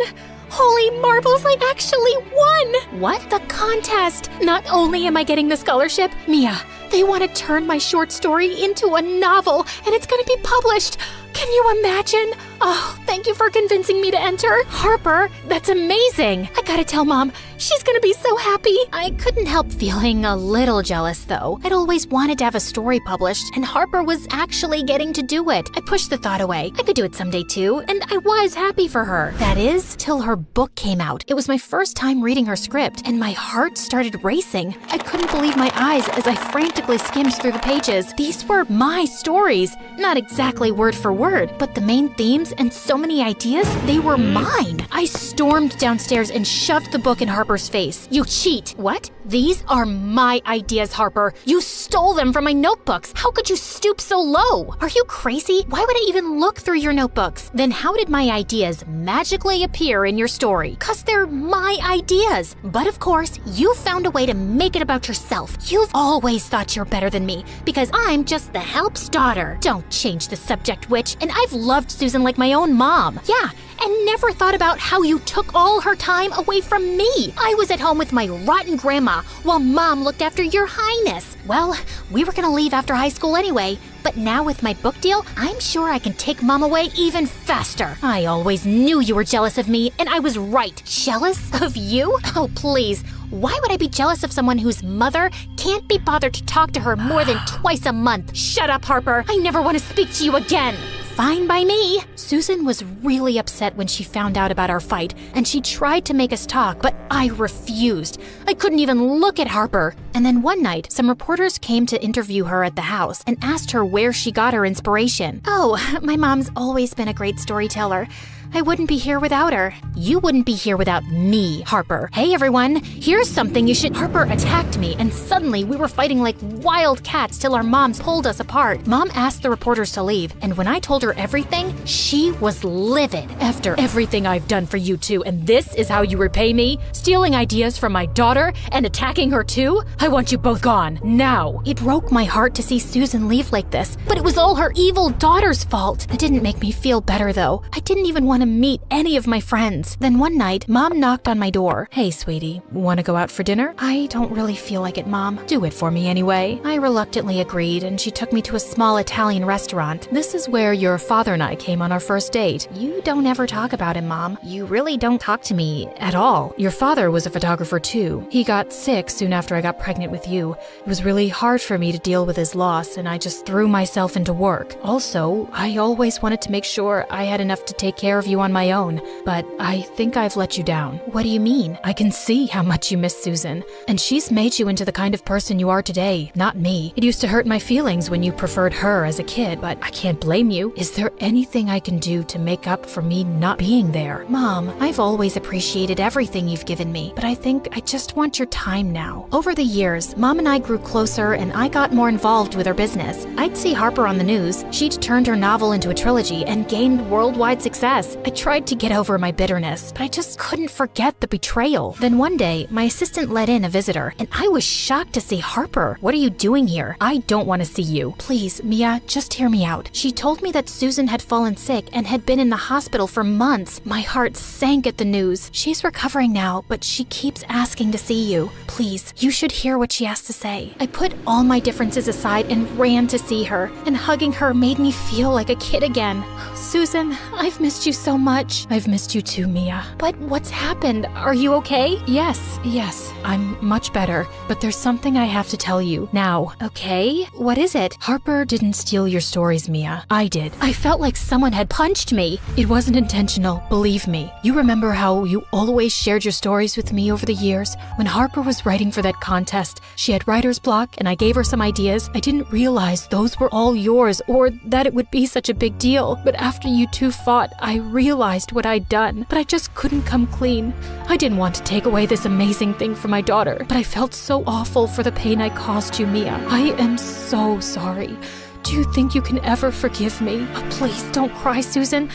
Holy marbles, I actually won! What? The contest! Not only am I getting the scholarship, Mia, they want to turn my short story into a novel, and it's going to be published. Can you imagine? Oh, thank you for convincing me to enter. Harper, that's amazing. I gotta tell Mom, she's gonna be so happy. I couldn't help feeling a little jealous, though. I'd always wanted to have a story published, and Harper was actually getting to do it. I pushed the thought away. I could do it someday, too, and I was happy for her. That is, till her book came out. It was my first time reading her script, and my heart started racing. I couldn't believe my eyes as I frantically skimmed through the pages. These were my stories. Not exactly word for word, but the main themes and so many ideas, they were mine. I stormed downstairs and shoved the book in Harper's face. You cheat. What? These are my ideas, Harper. You stole them from my notebooks. How could you stoop so low? Are you crazy? Why would I even look through your notebooks? Then how did my ideas magically appear in your story? 'Cause they're my ideas. But of course, you found a way to make it about yourself. You've always thought you're better than me because I'm just the help's daughter. Don't change the subject, witch. And I've loved Susan like my own mom. Yeah, and never thought about how you took all her time away from me. I was at home with my rotten grandma while Mom looked after your highness. Well, we were gonna leave after high school anyway, but now with my book deal, I'm sure I can take Mom away even faster. I always knew you were jealous of me, and I was right. Jealous of you? Oh, please. Why would I be jealous of someone whose mother can't be bothered to talk to her more than twice a month? Shut up, Harper. I never want to speak to you again. Fine by me. Susan was really upset when she found out about our fight, and she tried to make us talk, but I refused. I couldn't even look at Harper. And then one night, some reporters came to interview her at the house and asked her where she got her inspiration. Oh, my mom's always been a great storyteller. I wouldn't be here without her. You wouldn't be here without me, Harper. Hey, everyone, here's something you should— Harper attacked me, and suddenly we were fighting like wild cats till our moms pulled us apart. Mom asked the reporters to leave, and when I told her everything, she was livid. After everything I've done for you two, and this is how you repay me? Stealing ideas from my daughter and attacking her too? I want you both gone, now. It broke my heart to see Susan leave like this, but it was all her evil daughter's fault. It didn't make me feel better, though. I didn't even want to meet any of my friends. Then one night, Mom knocked on my door. Hey, sweetie, want to go out for dinner? I don't really feel like it, Mom. Do it for me anyway. I reluctantly agreed, and she took me to a small Italian restaurant. This is where your father and I came on our first date. You don't ever talk about him, Mom. You really don't talk to me at all. Your father was a photographer too. He got sick soon after I got pregnant pregnant with you. It was really hard for me to deal with his loss, and I just threw myself into work. Also, I always wanted to make sure I had enough to take care of you on my own, but I think I've let you down. What do you mean? I can see how much you miss Susan, and she's made you into the kind of person you are today, not me. It used to hurt my feelings when you preferred her as a kid, but I can't blame you. Is there anything I can do to make up for me not being there? Mom, I've always appreciated everything you've given me, but I think I just want your time now. Over the years, Mom and I grew closer and I got more involved with her business. I'd see Harper on the news. She'd turned her novel into a trilogy and gained worldwide success. I tried to get over my bitterness, but I just couldn't forget the betrayal. Then one day, my assistant let in a visitor, and I was shocked to see Harper. What are you doing here? I don't want to see you. Please, Mia, just hear me out. She told me that Susan had fallen sick and had been in the hospital for months. My heart sank at the news. She's recovering now, but she keeps asking to see you. Please, you should hear what she has to say. I put all my differences aside and ran to see her, and hugging her made me feel like a kid again. Susan, I've missed you so much. I've missed you too, Mia. But what's happened? Are you okay? Yes, I'm much better, but there's something I have to tell you now. Okay, what is it? Harper didn't steal your stories, Mia. I did. I felt like someone had punched me. It wasn't intentional, believe me. You remember how you always shared your stories with me over the years? When Harper was writing for that contest, she had writer's block and I gave her some ideas. I didn't realize those were all yours or that it would be such a big deal. But after you two fought, I realized what I'd done, but I just couldn't come clean. I didn't want to take away this amazing thing from my daughter, but I felt so awful for the pain I caused you, Mia. I am so sorry. Do you think you can ever forgive me? Oh, please, don't cry, Susan.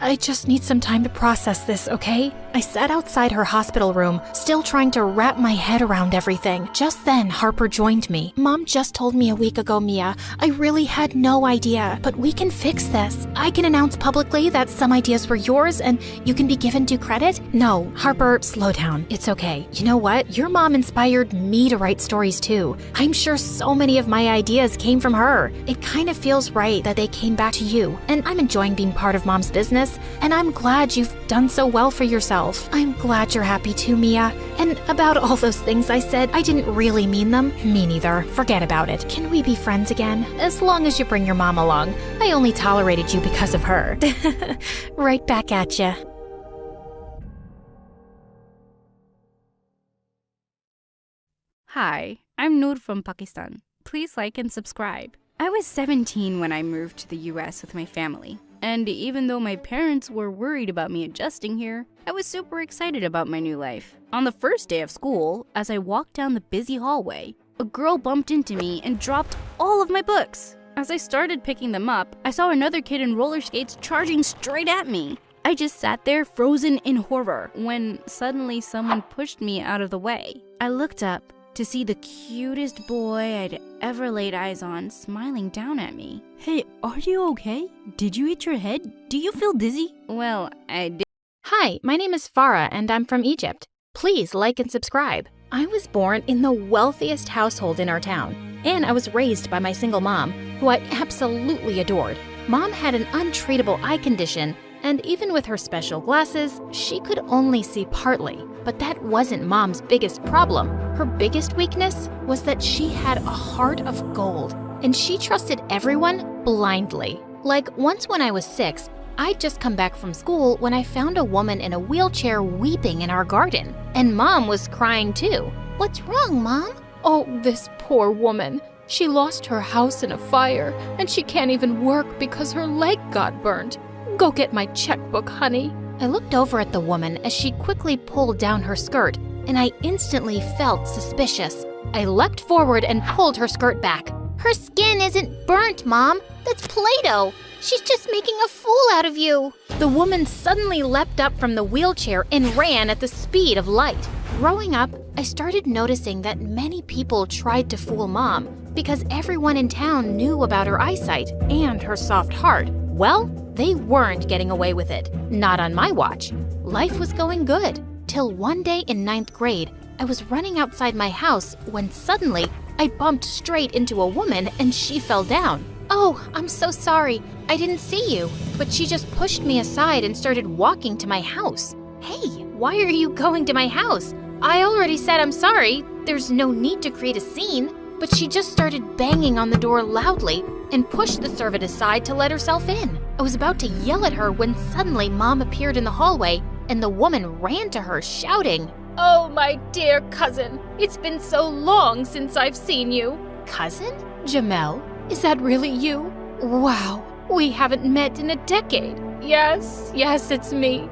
I just need some time to process this, okay? I sat outside her hospital room, still trying to wrap my head around everything. Just then, Harper joined me. Mom just told me a week ago, Mia. I really had no idea, but we can fix this. I can announce publicly that some ideas were yours and you can be given due credit. No, Harper, slow down. It's okay. You know what? Your mom inspired me to write stories too. I'm sure so many of my ideas came from her. It kind of feels right that they came back to you, and I'm enjoying being part of Mom's business, and I'm glad you've done so well for yourself. I'm glad you're happy too, Mia. And about all those things I said, I didn't really mean them. Me neither. Forget about it. Can we be friends again? As long as you bring your mom along. I only tolerated you because of her. Right back at ya. Hi, I'm Noor from Pakistan. Please like and subscribe. I was 17 when I moved to the US with my family. And even though my parents were worried about me adjusting here, I was super excited about my new life. On the first day of school, as I walked down the busy hallway, a girl bumped into me and dropped all of my books. As I started picking them up, I saw another kid in roller skates charging straight at me. I just sat there frozen in horror when suddenly someone pushed me out of the way. I looked up to see the cutest boy I'd ever laid eyes on smiling down at me. Hey, are you okay? Did you hit your head? Do you feel dizzy? Well, I did. Hi, my name is Farah and I'm from Egypt. Please like and subscribe. I was born in the wealthiest household in our town, and I was raised by my single mom, who I absolutely adored. Mom had an untreatable eye condition, and even with her special glasses, she could only see partly. But that wasn't Mom's biggest problem. Her biggest weakness was that she had a heart of gold, and she trusted everyone blindly. Like once when I was 6, I'd just come back from school when I found a woman in a wheelchair weeping in our garden. And Mom was crying too. What's wrong, Mom? Oh, this poor woman. She lost her house in a fire, and she can't even work because her leg got burned. Go get my checkbook, honey. I looked over at the woman as she quickly pulled down her skirt, and I instantly felt suspicious. I leapt forward and pulled her skirt back. Her skin isn't burnt, Mom. That's Play-Doh. She's just making a fool out of you. The woman suddenly leapt up from the wheelchair and ran at the speed of light. Growing up, I started noticing that many people tried to fool Mom because everyone in town knew about her eyesight and her soft heart. Well, they weren't getting away with it. Not on my watch. Life was going good. Till one day in 9th grade, I was running outside my house when suddenly I bumped straight into a woman and she fell down. Oh, I'm so sorry. I didn't see you. But she just pushed me aside and started walking to my house. Hey, why are you going to my house? I already said I'm sorry. there's no need to create a scene, but she just started banging on the door loudly and pushed the servant aside to let herself in. I was about to yell at her when suddenly Mom appeared in the hallway and the woman ran to her shouting, "Oh, my dear cousin, it's been so long since I've seen you." Cousin? Jamel, is that really you? Wow, we haven't met in a decade. Yes, it's me.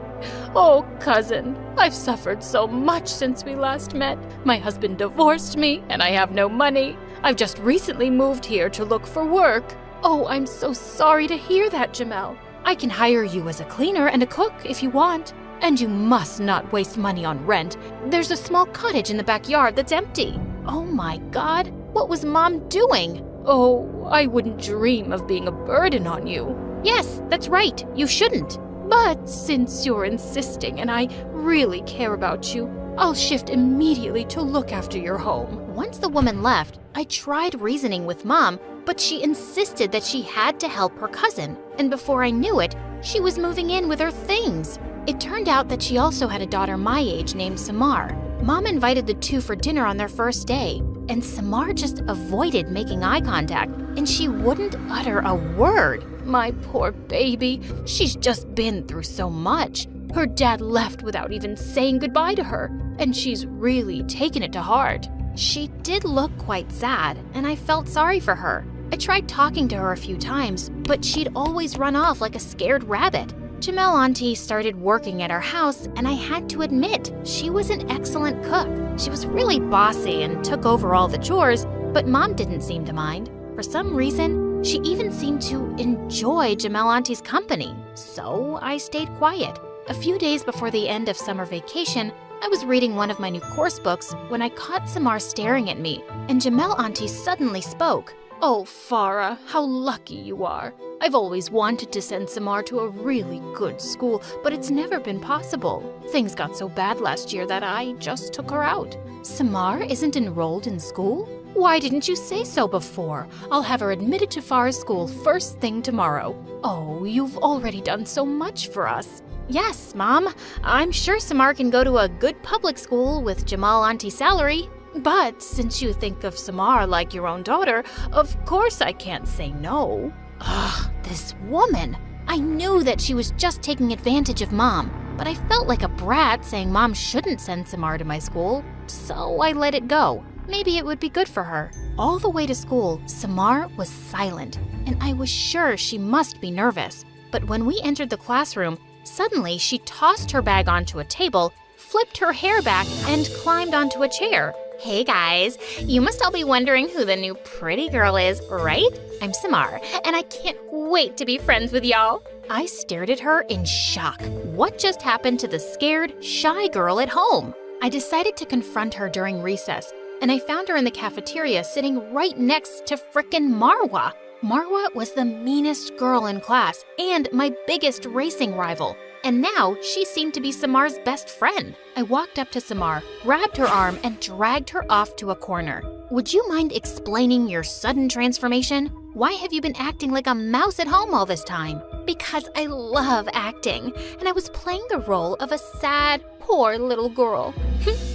Oh, cousin, I've suffered so much since we last met. My husband divorced me, and I have no money. I've just recently moved here to look for work. Oh, I'm so sorry to hear that, Jamel. I can hire you as a cleaner and a cook if you want. And you must not waste money on rent. There's a small cottage in the backyard that's empty. Oh my God, what was Mom doing? Oh, I wouldn't dream of being a burden on you. Yes, that's right, you shouldn't. But since you're insisting and I really care about you, I'll shift immediately to look after your home. Once the woman left, I tried reasoning with Mom, but she insisted that she had to help her cousin. And before I knew it, she was moving in with her things. It turned out that she also had a daughter my age named Samar. Mom invited the two for dinner on their first day, and Samar just avoided making eye contact, and she wouldn't utter a word. My poor baby, she's just been through so much. Her dad left without even saying goodbye to her, and she's really taken it to heart. She did look quite sad, and I felt sorry for her. I tried talking to her a few times, but she'd always run off like a scared rabbit. Jamel Auntie started working at our house, and I had to admit, she was an excellent cook. She was really bossy and took over all the chores, but Mom didn't seem to mind. For some reason, she even seemed to enjoy Jamel Auntie's company, so I stayed quiet. A few days before the end of summer vacation, I was reading one of my new course books when I caught Samar staring at me, and Jamel Auntie suddenly spoke. "Oh, Farah, how lucky you are. I've always wanted to send Samar to a really good school, but it's never been possible. Things got so bad last year that I just took her out." "Samar isn't enrolled in school? Why didn't you say so before? I'll have her admitted to Farah's school first thing tomorrow." "Oh, you've already done so much for us." "Yes, Mom. I'm sure Samar can go to a good public school with Jamal Auntie's salary. But since you think of Samar like your own daughter, of course I can't say no." Ugh, this woman. I knew that she was just taking advantage of Mom, but I felt like a brat saying Mom shouldn't send Samar to my school, so I let it go. Maybe it would be good for her. All the way to school, Samar was silent, and I was sure she must be nervous. But when we entered the classroom, suddenly she tossed her bag onto a table, flipped her hair back, and climbed onto a chair. "Hey guys, you must all be wondering who the new pretty girl is, right? I'm Samar, and I can't wait to be friends with y'all." I stared at her in shock. What just happened to the scared, shy girl at home? I decided to confront her during recess, and I found her in the cafeteria sitting right next to frickin' Marwa. Marwa was the meanest girl in class and my biggest racing rival. And now she seemed to be Samar's best friend. I walked up to Samar, grabbed her arm, and dragged her off to a corner. "Would you mind explaining your sudden transformation? Why have you been acting like a mouse at home all this time?" "Because I love acting, and I was playing the role of a sad, poor little girl."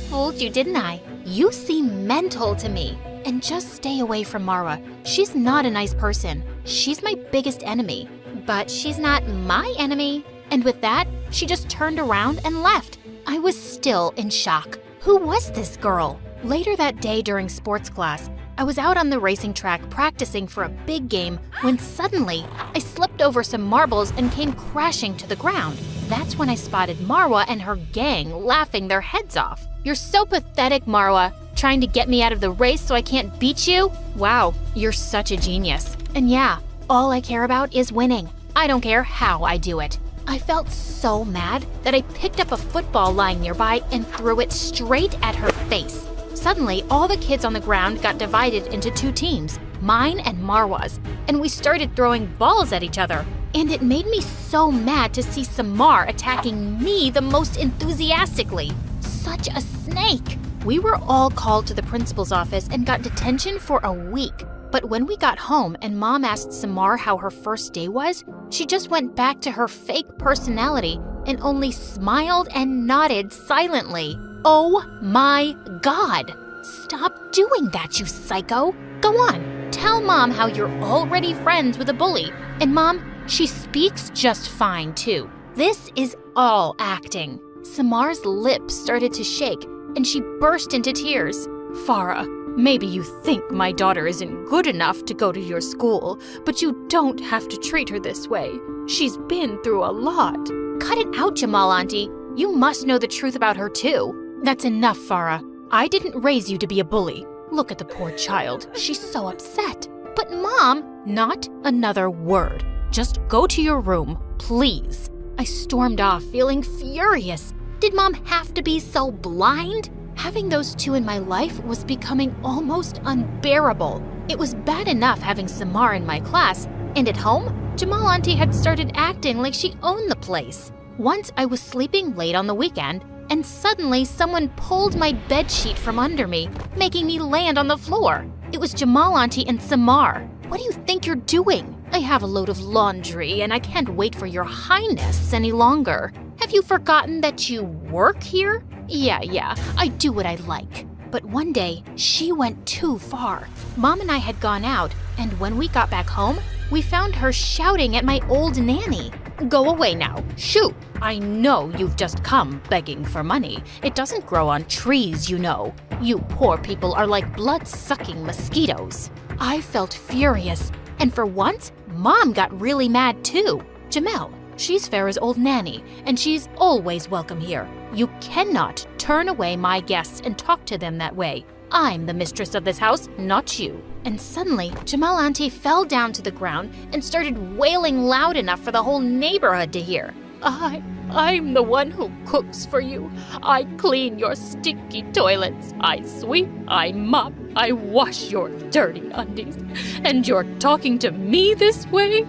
"Fooled you, didn't I? You seem mental to me. And just stay away from Marwa. She's not a nice person. She's my biggest enemy. But she's not my enemy." And with that, she just turned around and left. I was still in shock. Who was this girl? Later that day during sports class, I was out on the racing track practicing for a big game when suddenly I slipped over some marbles and came crashing to the ground. That's when I spotted Marwa and her gang laughing their heads off. "You're so pathetic, Marwa. Trying to get me out of the race so I can't beat you? Wow, you're such a genius. And yeah, all I care about is winning. I don't care how I do it." I felt so mad that I picked up a football lying nearby and threw it straight at her face. Suddenly, all the kids on the ground got divided into two teams, mine and Marwa's, and we started throwing balls at each other. And it made me so mad to see Samar attacking me the most enthusiastically. Such a snake! We were all called to the principal's office and got detention for a week. But when we got home and Mom asked Samar how her first day was, she just went back to her fake personality and only smiled and nodded silently. Oh my God! Stop doing that, you psycho. Go on, tell Mom how you're already friends with a bully. And Mom, she speaks just fine too. This is all acting. Samar's lips started to shake and she burst into tears. Farah, maybe you think my daughter isn't good enough to go to your school, but you don't have to treat her this way. She's been through a lot. Cut it out, Jamal Auntie. You must know the truth about her too. That's enough, Farah. I didn't raise you to be a bully. Look at the poor child. She's so upset. But Mom, not another word. Just go to your room, please. I stormed off, feeling furious. Did Mom have to be so blind? Having those two in my life was becoming almost unbearable. It was bad enough having Samar in my class, and at home, Jamal Auntie had started acting like she owned the place. Once I was sleeping late on the weekend, and suddenly someone pulled my bedsheet from under me, making me land on the floor. It was Jamal Auntie and Samar. What do you think you're doing? I have a load of laundry, and I can't wait for your highness any longer. Have you forgotten that you work here? Yeah, I do what I like. But one day, she went too far. Mom and I had gone out, and when we got back home, we found her shouting at my old nanny. Go away now. Shoo! I know you've just come begging for money. It doesn't grow on trees, you know. You poor people are like blood-sucking mosquitoes. I felt furious, and for once, Mom got really mad too. Jamel, she's Farah's old nanny, and she's always welcome here. You cannot turn away my guests and talk to them that way. I'm the mistress of this house, not you. And suddenly, Jamal Auntie fell down to the ground and started wailing loud enough for the whole neighborhood to hear. I'm the one who cooks for you. I clean your stinky toilets. I sweep, I mop, I wash your dirty undies. And you're talking to me this way?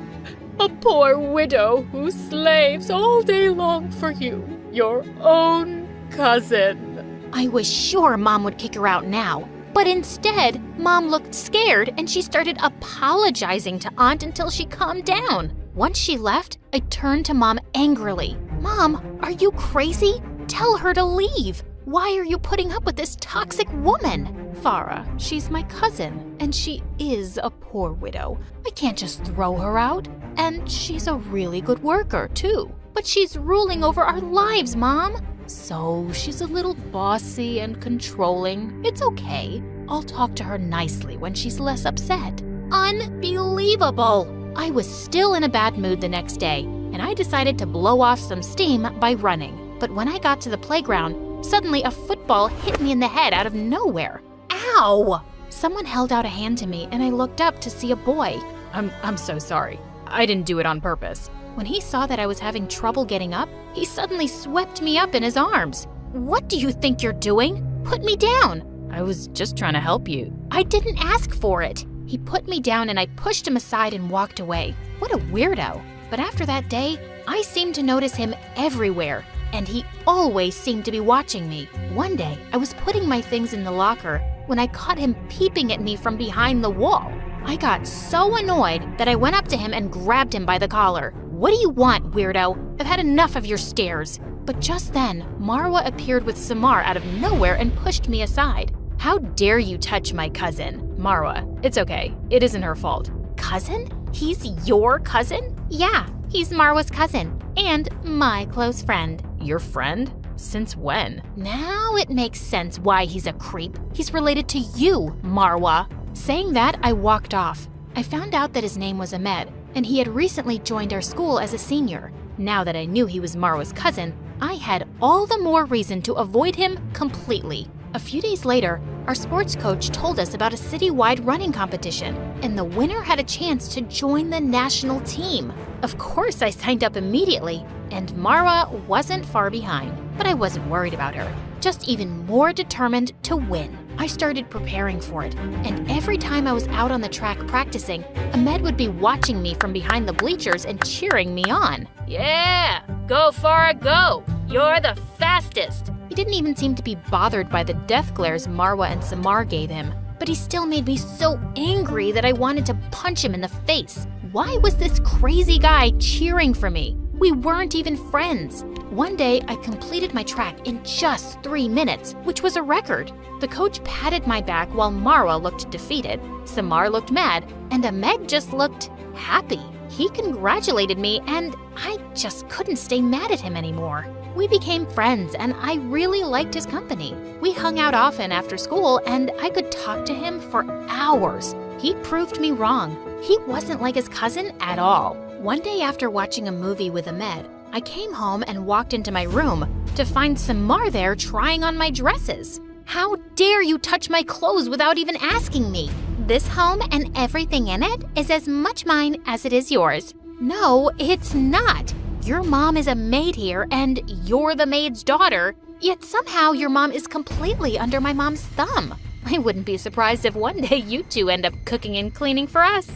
A poor widow who slaves all day long for you, your own cousin. I was sure Mom would kick her out now. But instead, Mom looked scared and she started apologizing to Aunt until she calmed down. Once she left, I turned to Mom angrily. Mom, are you crazy? Tell her to leave. Why are you putting up with this toxic woman? Farah, she's my cousin, and she is a poor widow. I can't just throw her out. And she's a really good worker, too. But she's ruling over our lives, Mom. So she's a little bossy and controlling. It's okay. I'll talk to her nicely when she's less upset. Unbelievable! I was still in a bad mood the next day, and I decided to blow off some steam by running. But when I got to the playground, suddenly a football hit me in the head out of nowhere. Ow! Someone held out a hand to me, and I looked up to see a boy. I'm so sorry. I didn't do it on purpose. When he saw that I was having trouble getting up, he suddenly swept me up in his arms. What do you think you're doing? Put me down. I was just trying to help you. I didn't ask for it. He put me down and I pushed him aside and walked away. What a weirdo. But after that day, I seemed to notice him everywhere, and he always seemed to be watching me. One day, I was putting my things in the locker when I caught him peeping at me from behind the wall. I got so annoyed that I went up to him and grabbed him by the collar. What do you want, weirdo? I've had enough of your stares. But just then, Marwa appeared with Samar out of nowhere and pushed me aside. How dare you touch my cousin? Marwa, it's okay. It isn't her fault. Cousin? He's your cousin? Yeah, he's Marwa's cousin and my close friend. Your friend? Since when? Now it makes sense why he's a creep. He's related to you, Marwa. Saying that, I walked off. I found out that his name was Ahmed, and he had recently joined our school as a senior. Now that I knew he was Marwa's cousin, I had all the more reason to avoid him completely. A few days later, our sports coach told us about a citywide running competition, and the winner had a chance to join the national team. Of course, I signed up immediately, and Marwa wasn't far behind. But I wasn't worried about her, just even more determined to win. I started preparing for it, and every time I was out on the track practicing, Ahmed would be watching me from behind the bleachers and cheering me on. Yeah, go Farah, go! You're the fastest! He didn't even seem to be bothered by the death glares Marwa and Samar gave him, but he still made me so angry that I wanted to punch him in the face. Why was this crazy guy cheering for me? We weren't even friends. One day, I completed my track in just 3 minutes, which was a record. The coach patted my back while Marwa looked defeated, Samar looked mad, and Ahmed just looked happy. He congratulated me, and I just couldn't stay mad at him anymore. We became friends, and I really liked his company. We hung out often after school, and I could talk to him for hours. He proved me wrong. He wasn't like his cousin at all. One day after watching a movie with Ahmed, I came home and walked into my room to find Samar there trying on my dresses. How dare you touch my clothes without even asking me? This home and everything in it is as much mine as it is yours. No, it's not. Your mom is a maid here and you're the maid's daughter, yet somehow your mom is completely under my mom's thumb. I wouldn't be surprised if one day you two end up cooking and cleaning for us.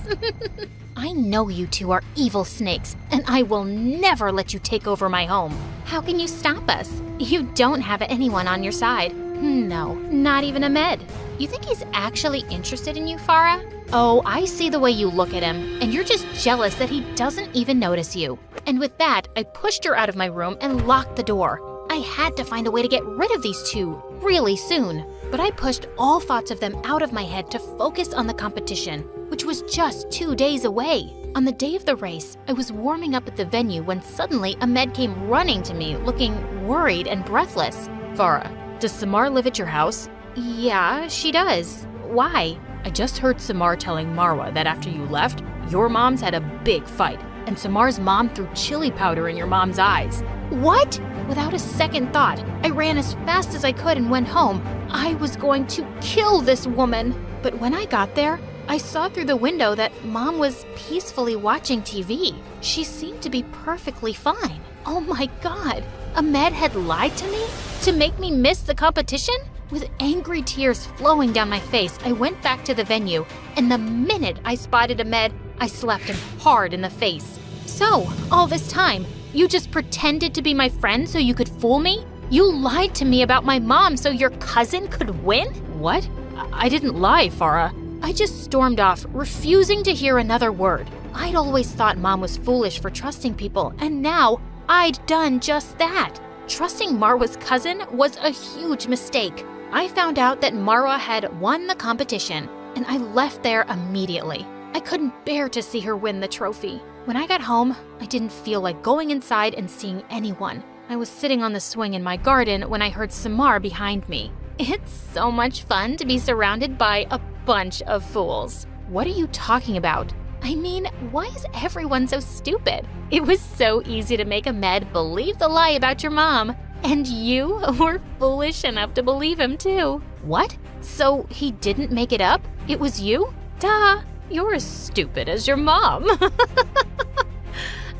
I know you two are evil snakes, and I will never let you take over my home. How can you stop us? You don't have anyone on your side. No, not even Ahmed. You think he's actually interested in you, Farah? Oh, I see the way you look at him, and you're just jealous that he doesn't even notice you. And with that, I pushed her out of my room and locked the door. I had to find a way to get rid of these two really soon. But I pushed all thoughts of them out of my head to focus on the competition, which was just 2 days away. On the day of the race, I was warming up at the venue when suddenly Ahmed came running to me, looking worried and breathless. Farah, does Samar live at your house? Yeah, she does. Why? I just heard Samar telling Marwa that after you left, your moms had a big fight, and Samar's mom threw chili powder in your mom's eyes. What? Without a second thought, I ran as fast as I could and went home. I was going to kill this woman. But when I got there, I saw through the window that Mom was peacefully watching TV. She seemed to be perfectly fine. Oh my God, Ahmed had lied to me to make me miss the competition? With angry tears flowing down my face, I went back to the venue, and the minute I spotted Ahmed, I slapped him hard in the face. So, all this time, you just pretended to be my friend so you could fool me? You lied to me about my mom so your cousin could win? What? I didn't lie, Farah. I just stormed off, refusing to hear another word. I'd always thought Mom was foolish for trusting people, and now I'd done just that. Trusting Marwa's cousin was a huge mistake. I found out that Marwa had won the competition, and I left there immediately. I couldn't bear to see her win the trophy. When I got home, I didn't feel like going inside and seeing anyone. I was sitting on the swing in my garden when I heard Samar behind me. It's so much fun to be surrounded by a bunch of fools. What are you talking about? I mean, why is everyone so stupid? It was so easy to make Ahmed believe the lie about your mom. And you were foolish enough to believe him too. What? So he didn't make it up? It was you? Duh, you're as stupid as your mom.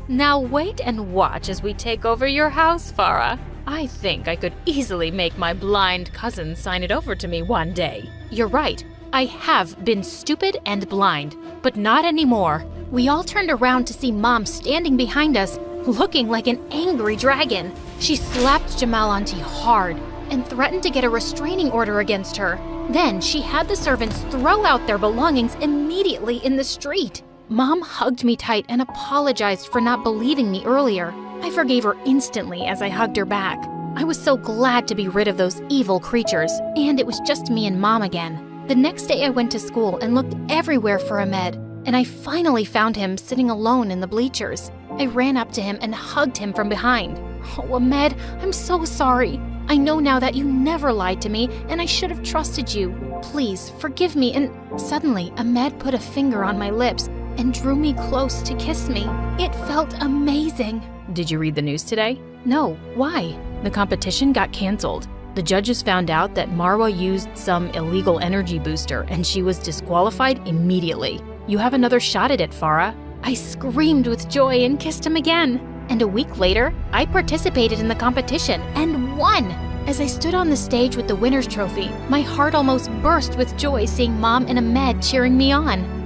Now wait and watch as we take over your house, Farah. I think I could easily make my blind cousin sign it over to me one day. You're right, I have been stupid and blind, but not anymore. We all turned around to see Mom standing behind us, looking like an angry dragon. She slapped Jamal auntie hard and threatened to get a restraining order against her. Then she had the servants throw out their belongings immediately in the street. Mom hugged me tight and apologized for not believing me earlier. I forgave her instantly as I hugged her back. I was so glad to be rid of those evil creatures, and it was just me and Mom again. The next day I went to school and looked everywhere for Ahmed, and I finally found him sitting alone in the bleachers. I ran up to him and hugged him from behind. Oh, Ahmed, I'm so sorry. I know now that you never lied to me, and I should have trusted you. Please, forgive me. And suddenly, Ahmed put a finger on my lips and drew me close to kiss me. It felt amazing. Did you read the news today? No, why? The competition got canceled. The judges found out that Marwa used some illegal energy booster and she was disqualified immediately. You have another shot at it, Farah. I screamed with joy and kissed him again. And a week later, I participated in the competition and won. As I stood on the stage with the winner's trophy, my heart almost burst with joy seeing Mom and Ahmed cheering me on.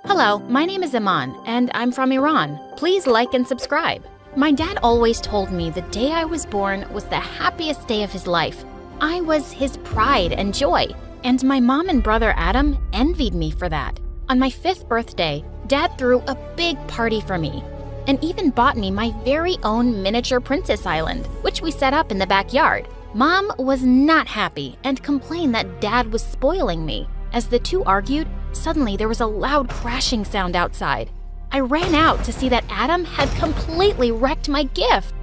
Hello, my name is Iman, and I'm from Iran. Please like and subscribe. My dad always told me the day I was born was the happiest day of his life. I was his pride and joy, and my mom and brother Adam envied me for that. On my 5th birthday, Dad threw a big party for me and even bought me my very own miniature princess island, which we set up in the backyard. Mom was not happy and complained that Dad was spoiling me. As the two argued, suddenly there was a loud crashing sound outside. I ran out to see that Adam had completely wrecked my gift.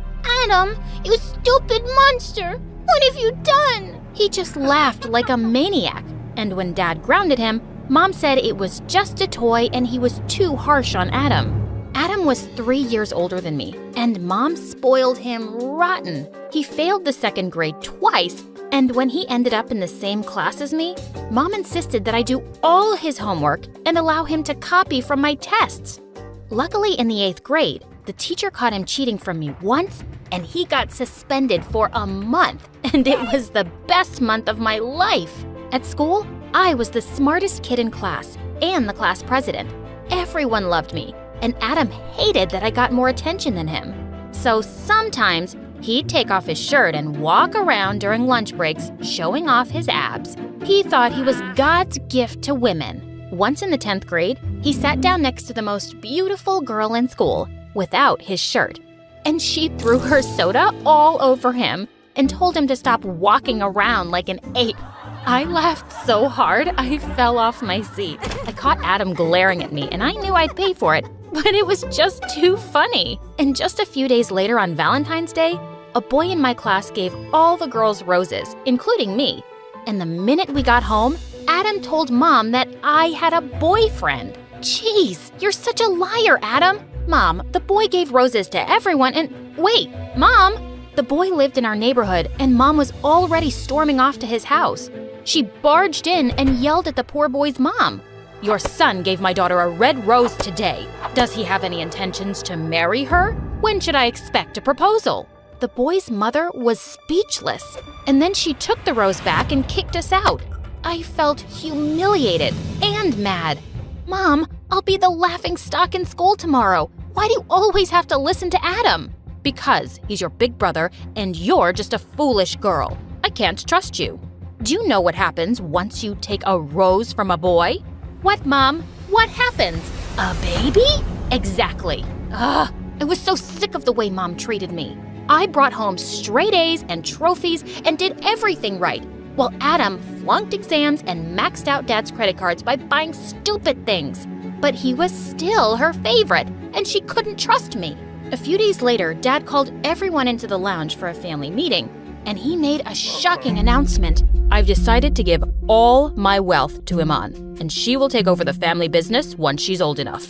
Adam, you stupid monster! What have you done? He just laughed like a maniac, and when Dad grounded him, Mom said it was just a toy and he was too harsh on Adam. Adam was 3 years older than me, and Mom spoiled him rotten. He failed the 2nd grade twice, and when he ended up in the same class as me, Mom insisted that I do all his homework and allow him to copy from my tests. Luckily, in the 8th grade, the teacher caught him cheating from me once, and he got suspended for a month, and it was the best month of my life. At school, I was the smartest kid in class and the class president. Everyone loved me, and Adam hated that I got more attention than him. So sometimes he'd take off his shirt and walk around during lunch breaks showing off his abs. He thought he was God's gift to women. Once in the 10th grade, he sat down next to the most beautiful girl in school without his shirt, and she threw her soda all over him and told him to stop walking around like an ape. I laughed so hard I fell off my seat. I caught Adam glaring at me, and I knew I'd pay for it, but it was just too funny. And just a few days later on Valentine's Day, a boy in my class gave all the girls roses, including me. And the minute we got home, Adam told Mom that I had a boyfriend. Jeez, you're such a liar, Adam. Mom, the boy gave roses to everyone and… Wait, Mom! The boy lived in our neighborhood, and Mom was already storming off to his house. She barged in and yelled at the poor boy's mom. Your son gave my daughter a red rose today. Does he have any intentions to marry her? When should I expect a proposal? The boy's mother was speechless, and then she took the rose back and kicked us out. I felt humiliated and mad. Mom, I'll be the laughing stock in school tomorrow. Why do you always have to listen to Adam? Because he's your big brother and you're just a foolish girl. I can't trust you. Do you know what happens once you take a rose from a boy? What, Mom? What happens? A baby? Exactly. Ugh, I was so sick of the way Mom treated me. I brought home straight A's and trophies and did everything right, while Adam flunked exams and maxed out Dad's credit cards by buying stupid things. But he was still her favorite, and she couldn't trust me. A few days later, Dad called everyone into the lounge for a family meeting, and he made a shocking announcement. I've decided to give all my wealth to Iman, and she will take over the family business once she's old enough.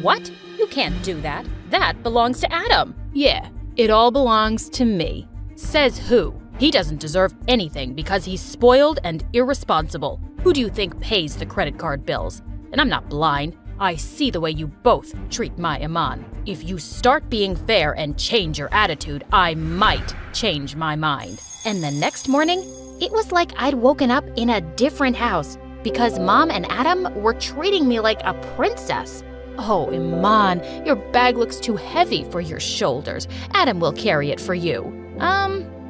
What? You can't do that. That belongs to Adam. Yeah, it all belongs to me. Says who? He doesn't deserve anything because he's spoiled and irresponsible. Who do you think pays the credit card bills? And I'm not blind. I see the way you both treat my Iman. If you start being fair and change your attitude, I might change my mind. And the next morning, it was like I'd woken up in a different house because Mom and Adam were treating me like a princess. Oh, Iman, your bag looks too heavy for your shoulders. Adam will carry it for you.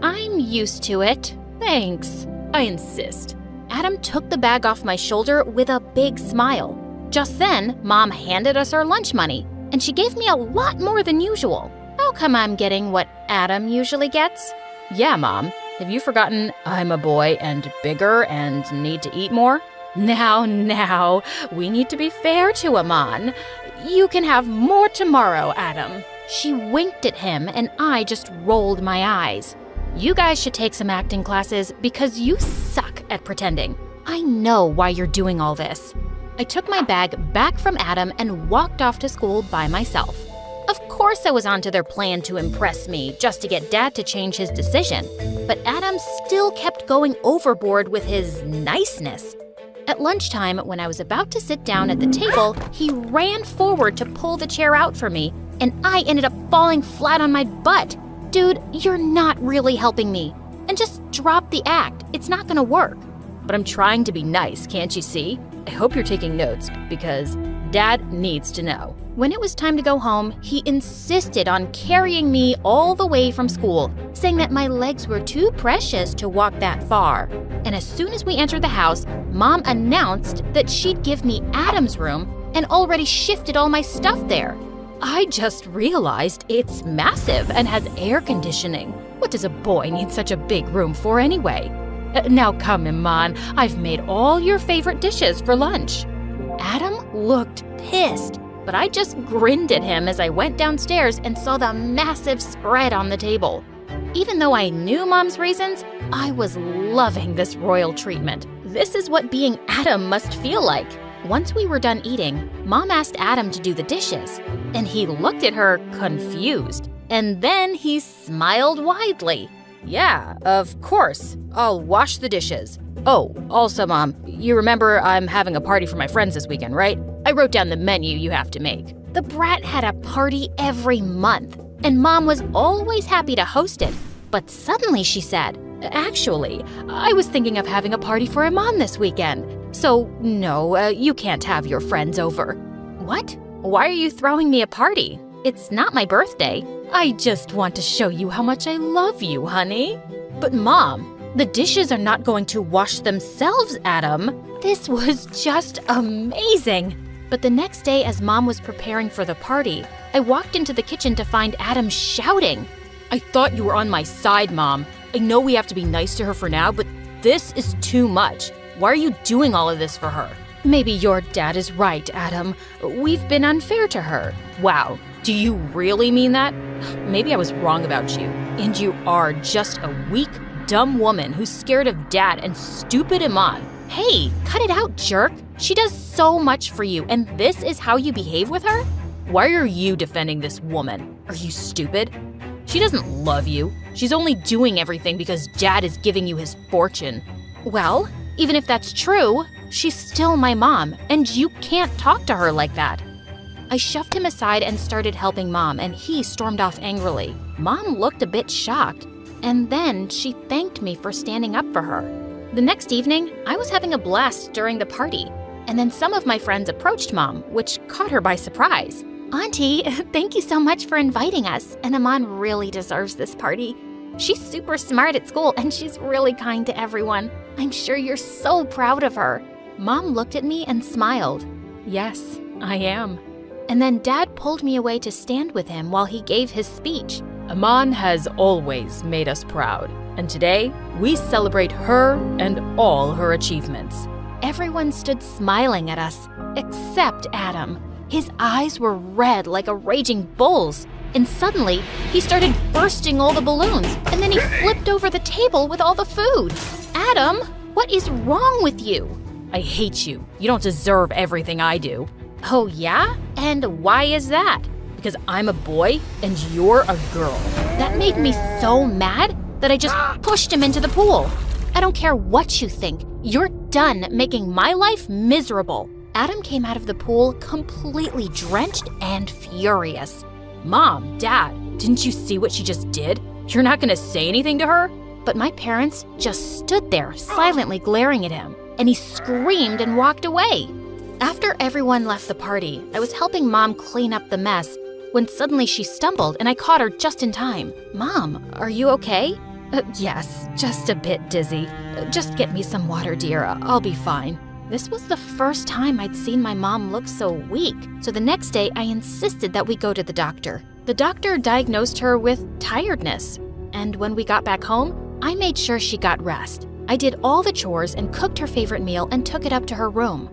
I'm used to it. Thanks. I insist. Adam took the bag off my shoulder with a big smile. Just then, Mom handed us our lunch money, and she gave me a lot more than usual. How come I'm getting what Adam usually gets? Yeah, Mom. Have you forgotten I'm a boy and bigger and need to eat more? Now, we need to be fair to Iman. You can have more tomorrow, Adam. She winked at him, and I just rolled my eyes. You guys should take some acting classes because you suck at pretending. I know why you're doing all this. I took my bag back from Adam and walked off to school by myself. Of course I was onto their plan to impress me, just to get Dad to change his decision. But Adam still kept going overboard with his niceness. At lunchtime, when I was about to sit down at the table, he ran forward to pull the chair out for me, and I ended up falling flat on my butt. Dude, you're not really helping me. And just drop the act. It's not gonna work. But I'm trying to be nice, can't you see? I hope you're taking notes, because Dad needs to know. When it was time to go home, he insisted on carrying me all the way from school, saying that my legs were too precious to walk that far. And as soon as we entered the house, Mom announced that she'd give me Adam's room and already shifted all my stuff there. I just realized it's massive and has air conditioning. What does a boy need such a big room for anyway? Now come, Iman, I've made all your favorite dishes for lunch. Adam looked pissed, but I just grinned at him as I went downstairs and saw the massive spread on the table. Even though I knew Mom's reasons, I was loving this royal treatment. This is what being Adam must feel like. Once we were done eating, Mom asked Adam to do the dishes, and he looked at her confused. And then he smiled widely. Yeah, of course. I'll wash the dishes. Oh, also, Mom, you remember I'm having a party for my friends this weekend, right? I wrote down the menu you have to make. The brat had a party every month, and Mom was always happy to host it. But suddenly she said, actually, I was thinking of having a party for Iman this weekend. So, no, you can't have your friends over. What? Why are you throwing me a party? It's not my birthday. I just want to show you how much I love you, honey. But Mom, the dishes are not going to wash themselves, Adam. This was just amazing. But the next day, as Mom was preparing for the party, I walked into the kitchen to find Adam shouting. I thought you were on my side, Mom. I know we have to be nice to her for now, but this is too much. Why are you doing all of this for her? Maybe your dad is right, Adam. We've been unfair to her. Wow, do you really mean that? Maybe I was wrong about you. And you are just a weak, dumb woman who's scared of Dad and stupid Iman. Hey, cut it out, jerk. She does so much for you, and this is how you behave with her? Why are you defending this woman? Are you stupid? She doesn't love you. She's only doing everything because Dad is giving you his fortune. Well, even if that's true, she's still my mom, and you can't talk to her like that. I shoved him aside and started helping Mom, and he stormed off angrily. Mom looked a bit shocked, and then she thanked me for standing up for her. The next evening, I was having a blast during the party, and then some of my friends approached Mom, which caught her by surprise. Auntie, thank you so much for inviting us, and Iman really deserves this party. She's super smart at school, and she's really kind to everyone. I'm sure you're so proud of her. Mom looked at me and smiled. Yes, I am. And then Dad pulled me away to stand with him while he gave his speech. Iman has always made us proud, and today we celebrate her and all her achievements. Everyone stood smiling at us, except Adam. His eyes were red like a raging bull's, and suddenly he started bursting all the balloons, and then he flipped over the table with all the food. Adam, what is wrong with you? I hate you. You don't deserve everything I do. Oh yeah? And why is that? Because I'm a boy and you're a girl. That made me so mad that I just pushed him into the pool. I don't care what you think. You're done making my life miserable. Adam came out of the pool completely drenched and furious. Mom, Dad, didn't you see what she just did? You're not gonna say anything to her? But my parents just stood there silently glaring at him, and he screamed and walked away. After everyone left the party, I was helping Mom clean up the mess when suddenly she stumbled and I caught her just in time. Mom, are you okay? Yes, just a bit dizzy. Just get me some water, dear. I'll be fine. This was the first time I'd seen my mom look so weak, so the next day I insisted that we go to the doctor. The doctor diagnosed her with tiredness, and when we got back home, I made sure she got rest. I did all the chores and cooked her favorite meal and took it up to her room.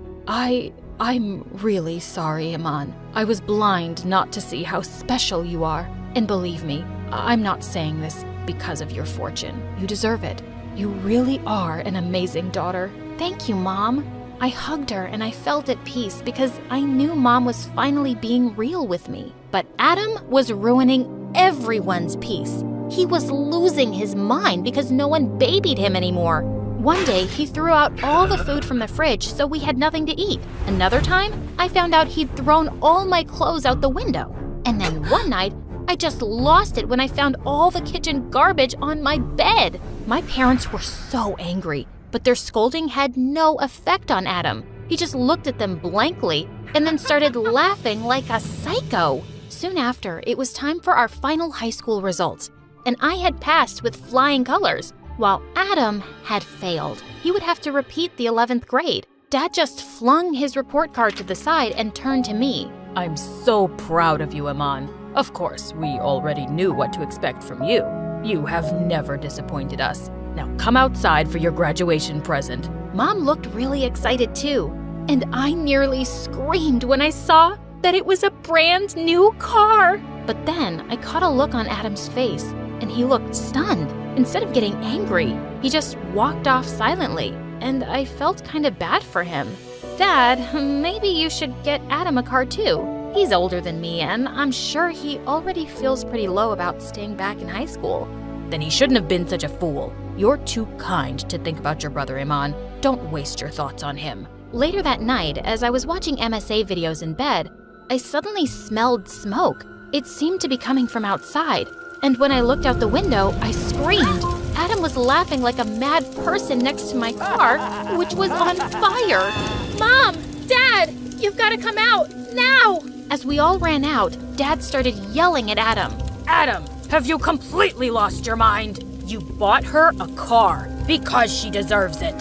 I'm really sorry, Iman. I was blind not to see how special you are. And believe me, I'm not saying this because of your fortune. You deserve it. You really are an amazing daughter. Thank you, Mom. I hugged her and I felt at peace because I knew Mom was finally being real with me. But Adam was ruining everyone's peace. He was losing his mind because no one babied him anymore. One day, he threw out all the food from the fridge so we had nothing to eat. Another time, I found out he'd thrown all my clothes out the window. And then one night, I just lost it when I found all the kitchen garbage on my bed. My parents were so angry, but their scolding had no effect on Adam. He just looked at them blankly and then started laughing like a psycho. Soon after, it was time for our final high school results, and I had passed with flying colors, while Adam had failed. He would have to repeat the 11th grade. Dad just flung his report card to the side and turned to me. I'm so proud of you, Iman. Of course, we already knew what to expect from you. You have never disappointed us. Now come outside for your graduation present. Mom looked really excited too, and I nearly screamed when I saw that it was a brand new car. But then I caught a look on Adam's face, and he looked stunned. Instead of getting angry, he just walked off silently, and I felt kind of bad for him. Dad, maybe you should get Adam a car too. He's older than me, and I'm sure he already feels pretty low about staying back in high school. Then he shouldn't have been such a fool. You're too kind to think about your brother, Iman. Don't waste your thoughts on him. Later that night, as I was watching MSA videos in bed, I suddenly smelled smoke. It seemed to be coming from outside, and when I looked out the window, I screamed. Adam was laughing like a mad person next to my car, which was on fire. Mom! Dad! You've got to come out, now! As we all ran out, Dad started yelling at Adam. Adam, have you completely lost your mind? You bought her a car because she deserves it.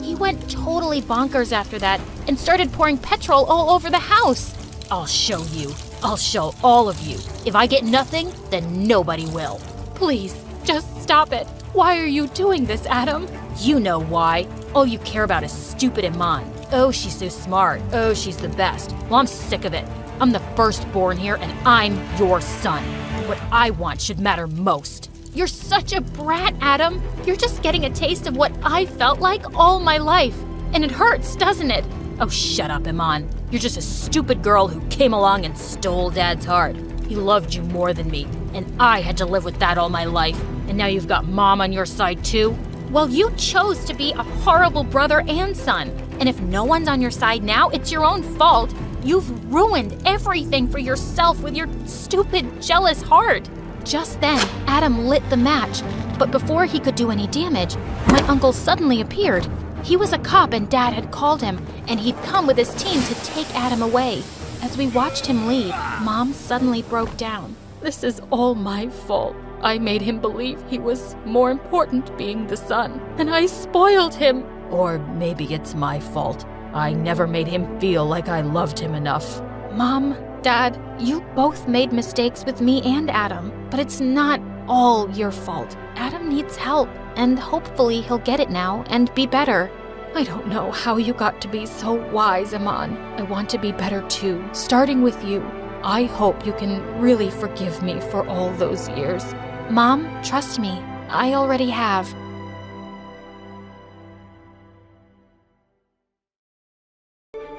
He went totally bonkers after that and started pouring petrol all over the house. I'll show you. I'll show all of you. If I get nothing, then nobody will. Please, just stop it. Why are you doing this, Adam? You know why. All you care about is stupid Iman. Oh, she's so smart. Oh, she's the best. Well, I'm sick of it. I'm the firstborn here, and I'm your son. What I want should matter most. You're such a brat, Adam. You're just getting a taste of what I felt like all my life. And it hurts, doesn't it? Oh, shut up, Iman. You're just a stupid girl who came along and stole Dad's heart. He loved you more than me, and I had to live with that all my life. And now you've got Mom on your side, too? Well, you chose to be a horrible brother and son. And if no one's on your side now, it's your own fault. You've ruined everything for yourself with your stupid, jealous heart. Just then, Adam lit the match, but before he could do any damage, my uncle suddenly appeared. He was a cop and Dad had called him, and he'd come with his team to take Adam away. As we watched him leave, Mom suddenly broke down. This is all my fault. I made him believe he was more important being the son, and I spoiled him. Or maybe it's my fault. I never made him feel like I loved him enough. Mom, Dad, you both made mistakes with me and Adam, but it's not all your fault. Adam needs help, and hopefully he'll get it now and be better. I don't know how you got to be so wise, Iman. I want to be better too, starting with you. I hope you can really forgive me for all those years. Mom, trust me, I already have.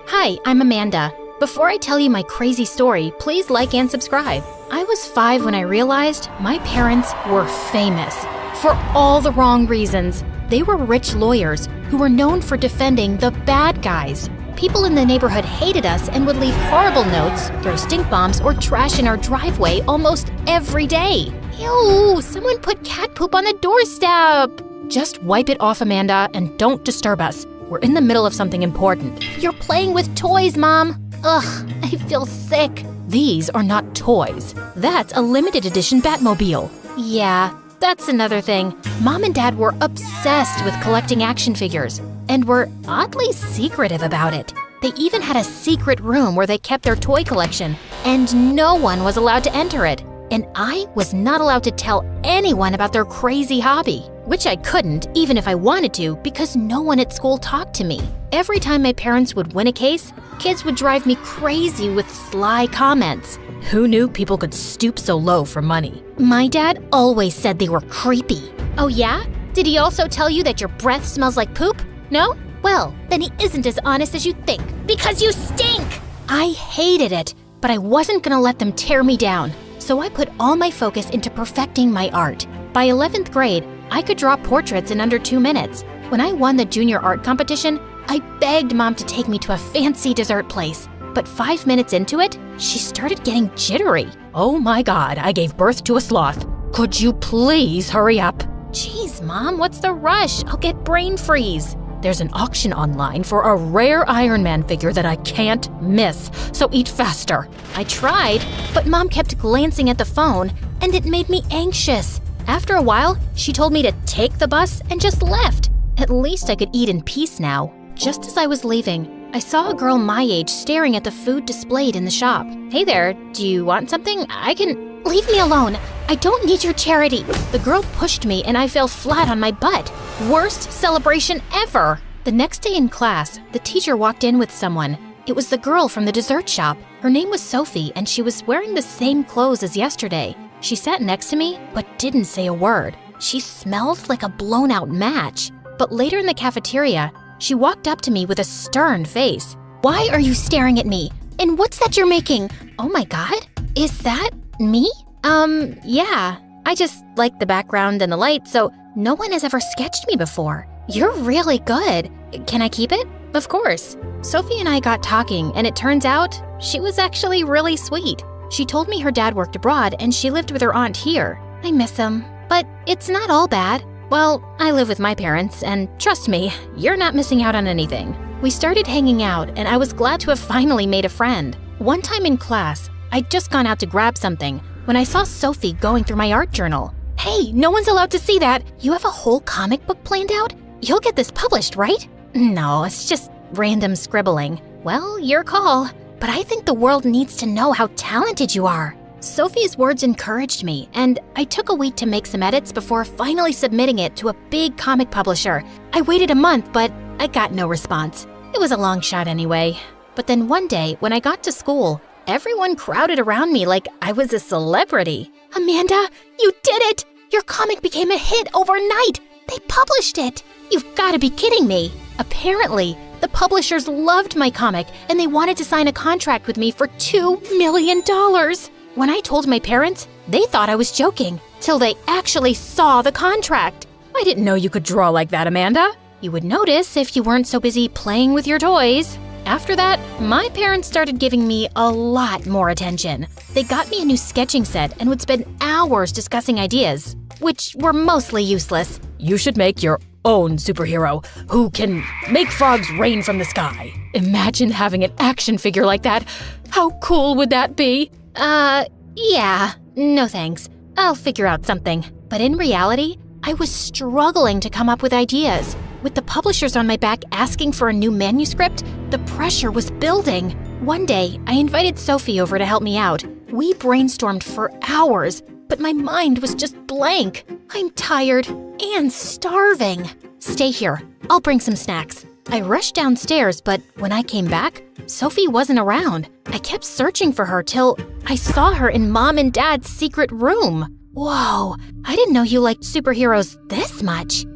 Hi, I'm Amanda. Before I tell you my crazy story, please like and subscribe. I was 5 when I realized my parents were famous for all the wrong reasons. They were rich lawyers who were known for defending the bad guys. People in the neighborhood hated us and would leave horrible notes, throw stink bombs, or trash in our driveway almost every day. Ew, someone put cat poop on the doorstep. Just wipe it off, Amanda, and don't disturb us. We're in the middle of something important. You're playing with toys, Mom. Ugh, I feel sick. These are not toys. That's a limited edition Batmobile. Yeah, that's another thing. Mom and Dad were obsessed with collecting action figures and were oddly secretive about it. They even had a secret room where they kept their toy collection, and no one was allowed to enter it. And I was not allowed to tell anyone about their crazy hobby, which I couldn't even if I wanted to because no one at school talked to me. Every time my parents would win a case, kids would drive me crazy with sly comments. Who knew people could stoop so low for money? My dad always said they were creepy. Oh yeah? Did he also tell you that your breath smells like poop? No? Well, then he isn't as honest as you think, because you stink! I hated it, but I wasn't gonna let them tear me down. So I put all my focus into perfecting my art. By 11th grade, I could draw portraits in under 2 minutes. When I won the junior art competition, I begged Mom to take me to a fancy dessert place. But 5 minutes into it, she started getting jittery. Oh my God, I gave birth to a sloth. Could you please hurry up? Jeez, Mom, what's the rush? I'll get brain freeze. There's an auction online for a rare Iron Man figure that I can't miss, so eat faster. I tried, but Mom kept glancing at the phone, and it made me anxious. After a while, she told me to take the bus and just left. At least I could eat in peace now. Just as I was leaving, I saw a girl my age staring at the food displayed in the shop. Hey there, do you want something? Leave me alone. I don't need your charity. The girl pushed me and I fell flat on my butt. Worst celebration ever. The next day in class, the teacher walked in with someone. It was the girl from the dessert shop. Her name was Sophie and she was wearing the same clothes as yesterday. She sat next to me but didn't say a word. She smelled like a blown out match. But later in the cafeteria, she walked up to me with a stern face. Why are you staring at me? And what's that you're making? Oh my God, is that me? Yeah. I just like the background and the light, so no one has ever sketched me before. You're really good. Can I keep it? Of course. Sophie and I got talking, and it turns out she was actually really sweet. She told me her dad worked abroad and she lived with her aunt here. I miss him, but it's not all bad. Well, I live with my parents, and trust me, you're not missing out on anything. We started hanging out, and I was glad to have finally made a friend. One time in class, I'd just gone out to grab something when I saw Sophie going through my art journal. Hey, no one's allowed to see that. You have a whole comic book planned out? You'll get this published, right? No, it's just random scribbling. Well, your call, but I think the world needs to know how talented you are. Sophie's words encouraged me, and I took a week to make some edits before finally submitting it to a big comic publisher. I waited a month, but I got no response. It was a long shot anyway. But then one day, when I got to school, everyone crowded around me like I was a celebrity. Amanda, you did it! Your comic became a hit overnight! They published it! You've got to be kidding me! Apparently, the publishers loved my comic and they wanted to sign a contract with me for $2 million. When I told my parents, they thought I was joking, till they actually saw the contract. I didn't know you could draw like that, Amanda. You would notice if you weren't so busy playing with your toys. After that, my parents started giving me a lot more attention. They got me a new sketching set and would spend hours discussing ideas, which were mostly useless. You should make your own superhero who can make frogs rain from the sky. Imagine having an action figure like that. How cool would that be? Yeah, no thanks. I'll figure out something. But in reality, I was struggling to come up with ideas. With the publishers on my back asking for a new manuscript, the pressure was building. One day, I invited Sophie over to help me out. We brainstormed for hours, but my mind was just blank. I'm tired and starving. Stay here. I'll bring some snacks. I rushed downstairs, but when I came back, Sophie wasn't around. I kept searching for her till I saw her in Mom and Dad's secret room. Whoa, I didn't know you liked superheroes this much.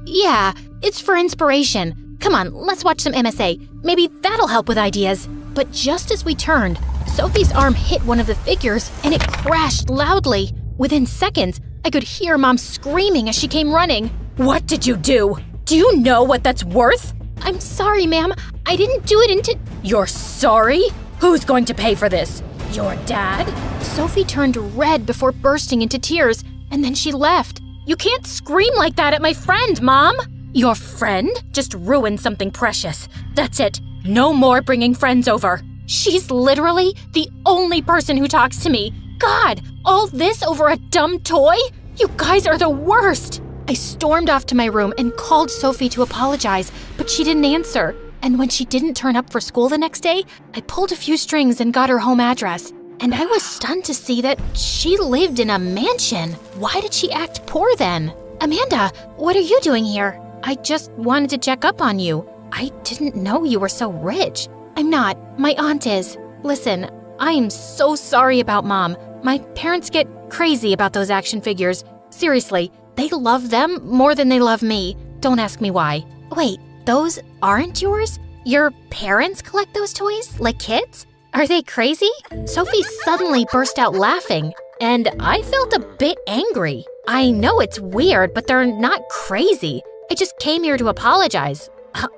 Yeah, it's for inspiration. Come on, let's watch some MSA. Maybe that'll help with ideas. But just as we turned, Sophie's arm hit one of the figures and it crashed loudly. Within seconds, I could hear Mom screaming as she came running. What did you do? Do you know what that's worth? I'm sorry, ma'am. I didn't do it You're sorry? Who's going to pay for this? Your dad? Sophie turned red before bursting into tears, and then she left. You can't scream like that at my friend, Mom! Your friend just ruined something precious. That's it. No more bringing friends over. She's literally the only person who talks to me. God, all this over a dumb toy? You guys are the worst! I stormed off to my room and called Sophie to apologize, but she didn't answer. And when she didn't turn up for school the next day, I pulled a few strings and got her home address. And I was stunned to see that she lived in a mansion. Why did she act poor then? Amanda, what are you doing here? I just wanted to check up on you. I didn't know you were so rich. I'm not. My aunt is. Listen, I am so sorry about Mom. My parents get crazy about those action figures. Seriously, they love them more than they love me. Don't ask me why. Wait, those aren't yours? Your parents collect those toys, like kids? Are they crazy? Sophie suddenly burst out laughing, and I felt a bit angry. I know it's weird, but they're not crazy. I just came here to apologize.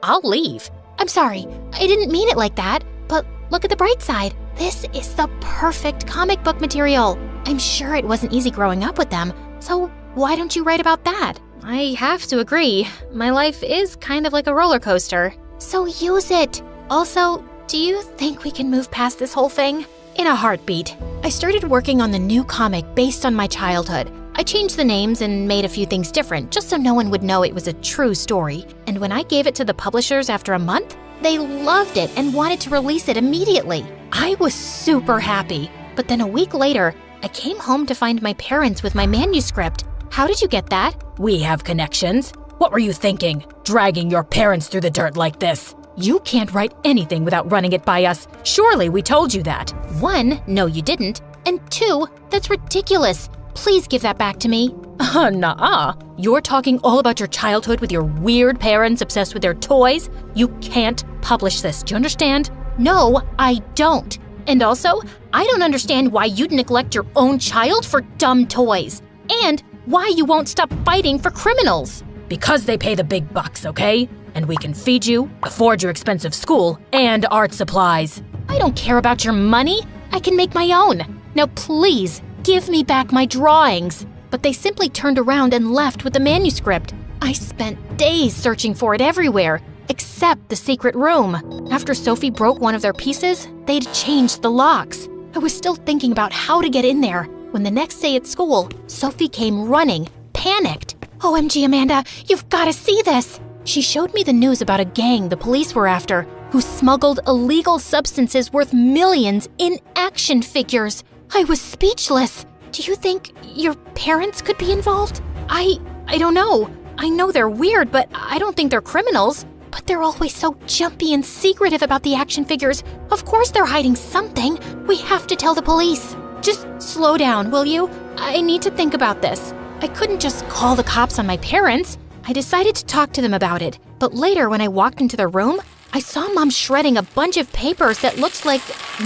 I'll leave. I'm sorry, I didn't mean it like that, but look at the bright side. This is the perfect comic book material. I'm sure it wasn't easy growing up with them, so why don't you write about that? I have to agree. My life is kind of like a roller coaster. So use it. Also, do you think we can move past this whole thing? In a heartbeat. I started working on the new comic based on my childhood. I changed the names and made a few things different just so no one would know it was a true story. And when I gave it to the publishers after a month, they loved it and wanted to release it immediately. I was super happy. But then a week later, I came home to find my parents with my manuscript. How did you get that? We have connections. What were you thinking? Dragging your parents through the dirt like this? You can't write anything without running it by us. Surely we told you that. 1, no you didn't. And 2, that's ridiculous. Please give that back to me. Nuh-uh. You're talking all about your childhood with your weird parents obsessed with their toys? You can't publish this, do you understand? No, I don't. And also, I don't understand why you'd neglect your own child for dumb toys. And why you won't stop fighting for criminals. Because they pay the big bucks, okay? And we can feed you, afford your expensive school, and art supplies. I don't care about your money. I can make my own. Now please, give me back my drawings. But they simply turned around and left with the manuscript. I spent days searching for it everywhere, except the secret room. After Sophie broke one of their pieces, they'd changed the locks. I was still thinking about how to get in there when the next day at school, Sophie came running, panicked. OMG, Amanda, you've got to see this. She showed me the news about a gang the police were after who smuggled illegal substances worth millions in action figures. I was speechless. Do you think your parents could be involved? I don't know. I know they're weird, but I don't think they're criminals. But they're always so jumpy and secretive about the action figures. Of course they're hiding something. We have to tell the police. Just slow down, will you? I need to think about this. I couldn't just call the cops on my parents. I decided to talk to them about it. But later, when I walked into the room, I saw Mom shredding a bunch of papers that looked like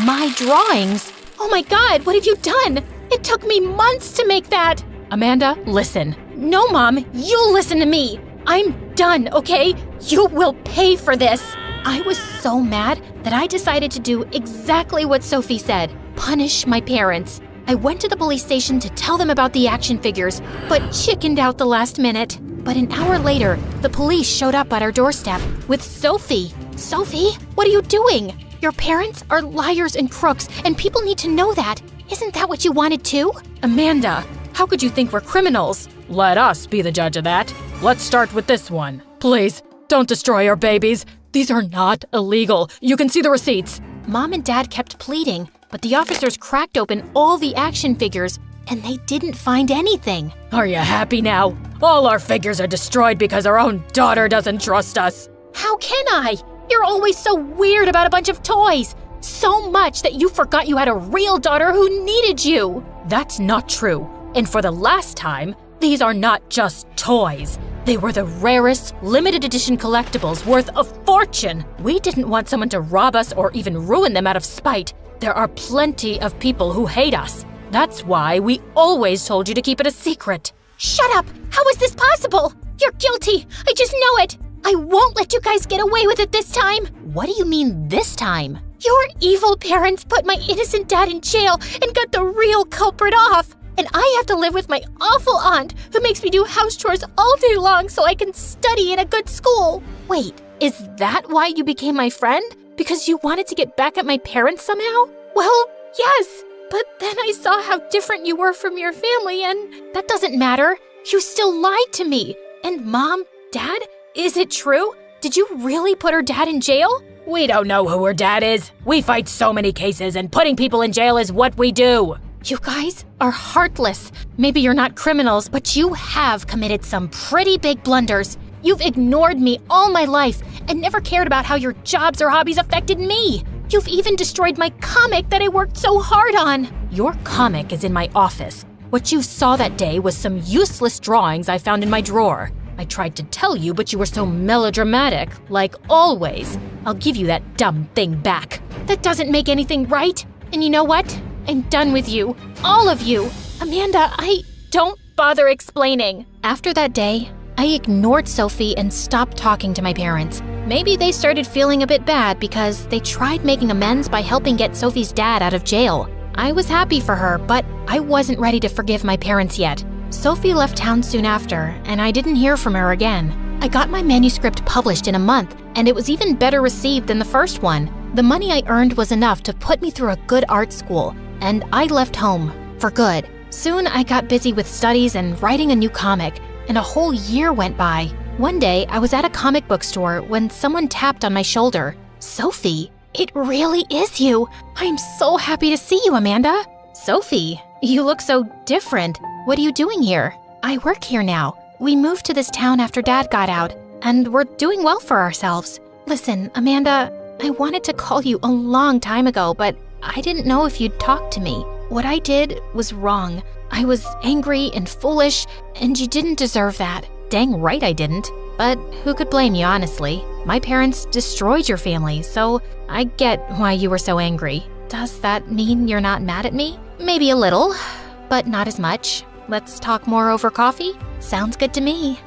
my drawings. Oh my God, what have you done? It took me months to make that. Amanda, listen. No, Mom, you listen to me. I'm done, okay? You will pay for this. I was so mad that I decided to do exactly what Sophie said. Punish my parents. I went to the police station to tell them about the action figures, but chickened out the last minute. But an hour later, the police showed up at our doorstep with Sophie. Sophie, what are you doing? Your parents are liars and crooks, and people need to know that. Isn't that what you wanted too? Amanda, how could you think we're criminals? Let us be the judge of that. Let's start with this one. Please, don't destroy our babies. These are not illegal. You can see the receipts. Mom and Dad kept pleading, but the officers cracked open all the action figures, and they didn't find anything. Are you happy now? All our figures are destroyed because our own daughter doesn't trust us. How can I? You're always so weird about a bunch of toys. So much that you forgot you had a real daughter who needed you. That's not true. And for the last time, these are not just toys. They were the rarest, limited edition collectibles worth a fortune. We didn't want someone to rob us or even ruin them out of spite. There are plenty of people who hate us. That's why we always told you to keep it a secret. Shut up! How is this possible? You're guilty! I just know it! I won't let you guys get away with it this time! What do you mean this time? Your evil parents put my innocent dad in jail and got the real culprit off! And I have to live with my awful aunt who makes me do house chores all day long so I can study in a good school. Wait, is that why you became my friend? Because you wanted to get back at my parents somehow? Well, yes, but then I saw how different you were from your family and that doesn't matter. You still lied to me. And Mom, Dad, is it true? Did you really put her dad in jail? We don't know who her dad is. We fight so many cases and putting people in jail is what we do. You guys are heartless. Maybe you're not criminals, but you have committed some pretty big blunders. You've ignored me all my life and never cared about how your jobs or hobbies affected me. You've even destroyed my comic that I worked so hard on. Your comic is in my office. What you saw that day was some useless drawings I found in my drawer. I tried to tell you, but you were so melodramatic, like always. I'll give you that dumb thing back. That doesn't make anything right. And you know what? I'm done with you. All of you. Amanda, don't bother explaining. After that day, I ignored Sophie and stopped talking to my parents. Maybe they started feeling a bit bad because they tried making amends by helping get Sophie's dad out of jail. I was happy for her, but I wasn't ready to forgive my parents yet. Sophie left town soon after, and I didn't hear from her again. I got my manuscript published in a month, and it was even better received than the first one. The money I earned was enough to put me through a good art school, and I left home for good. Soon I got busy with studies and writing a new comic, and a whole year went by. One day, I was at a comic book store when someone tapped on my shoulder. Sophie, it really is you. I'm so happy to see you, Amanda. Sophie, you look so different. What are you doing here? I work here now. We moved to this town after Dad got out, and we're doing well for ourselves. Listen, Amanda, I wanted to call you a long time ago, but I didn't know if you'd talk to me. What I did was wrong. I was angry and foolish, and you didn't deserve that. Dang right I didn't. But who could blame you, honestly? My parents destroyed your family, so I get why you were so angry. Does that mean you're not mad at me? Maybe a little, but not as much. Let's talk more over coffee? Sounds good to me.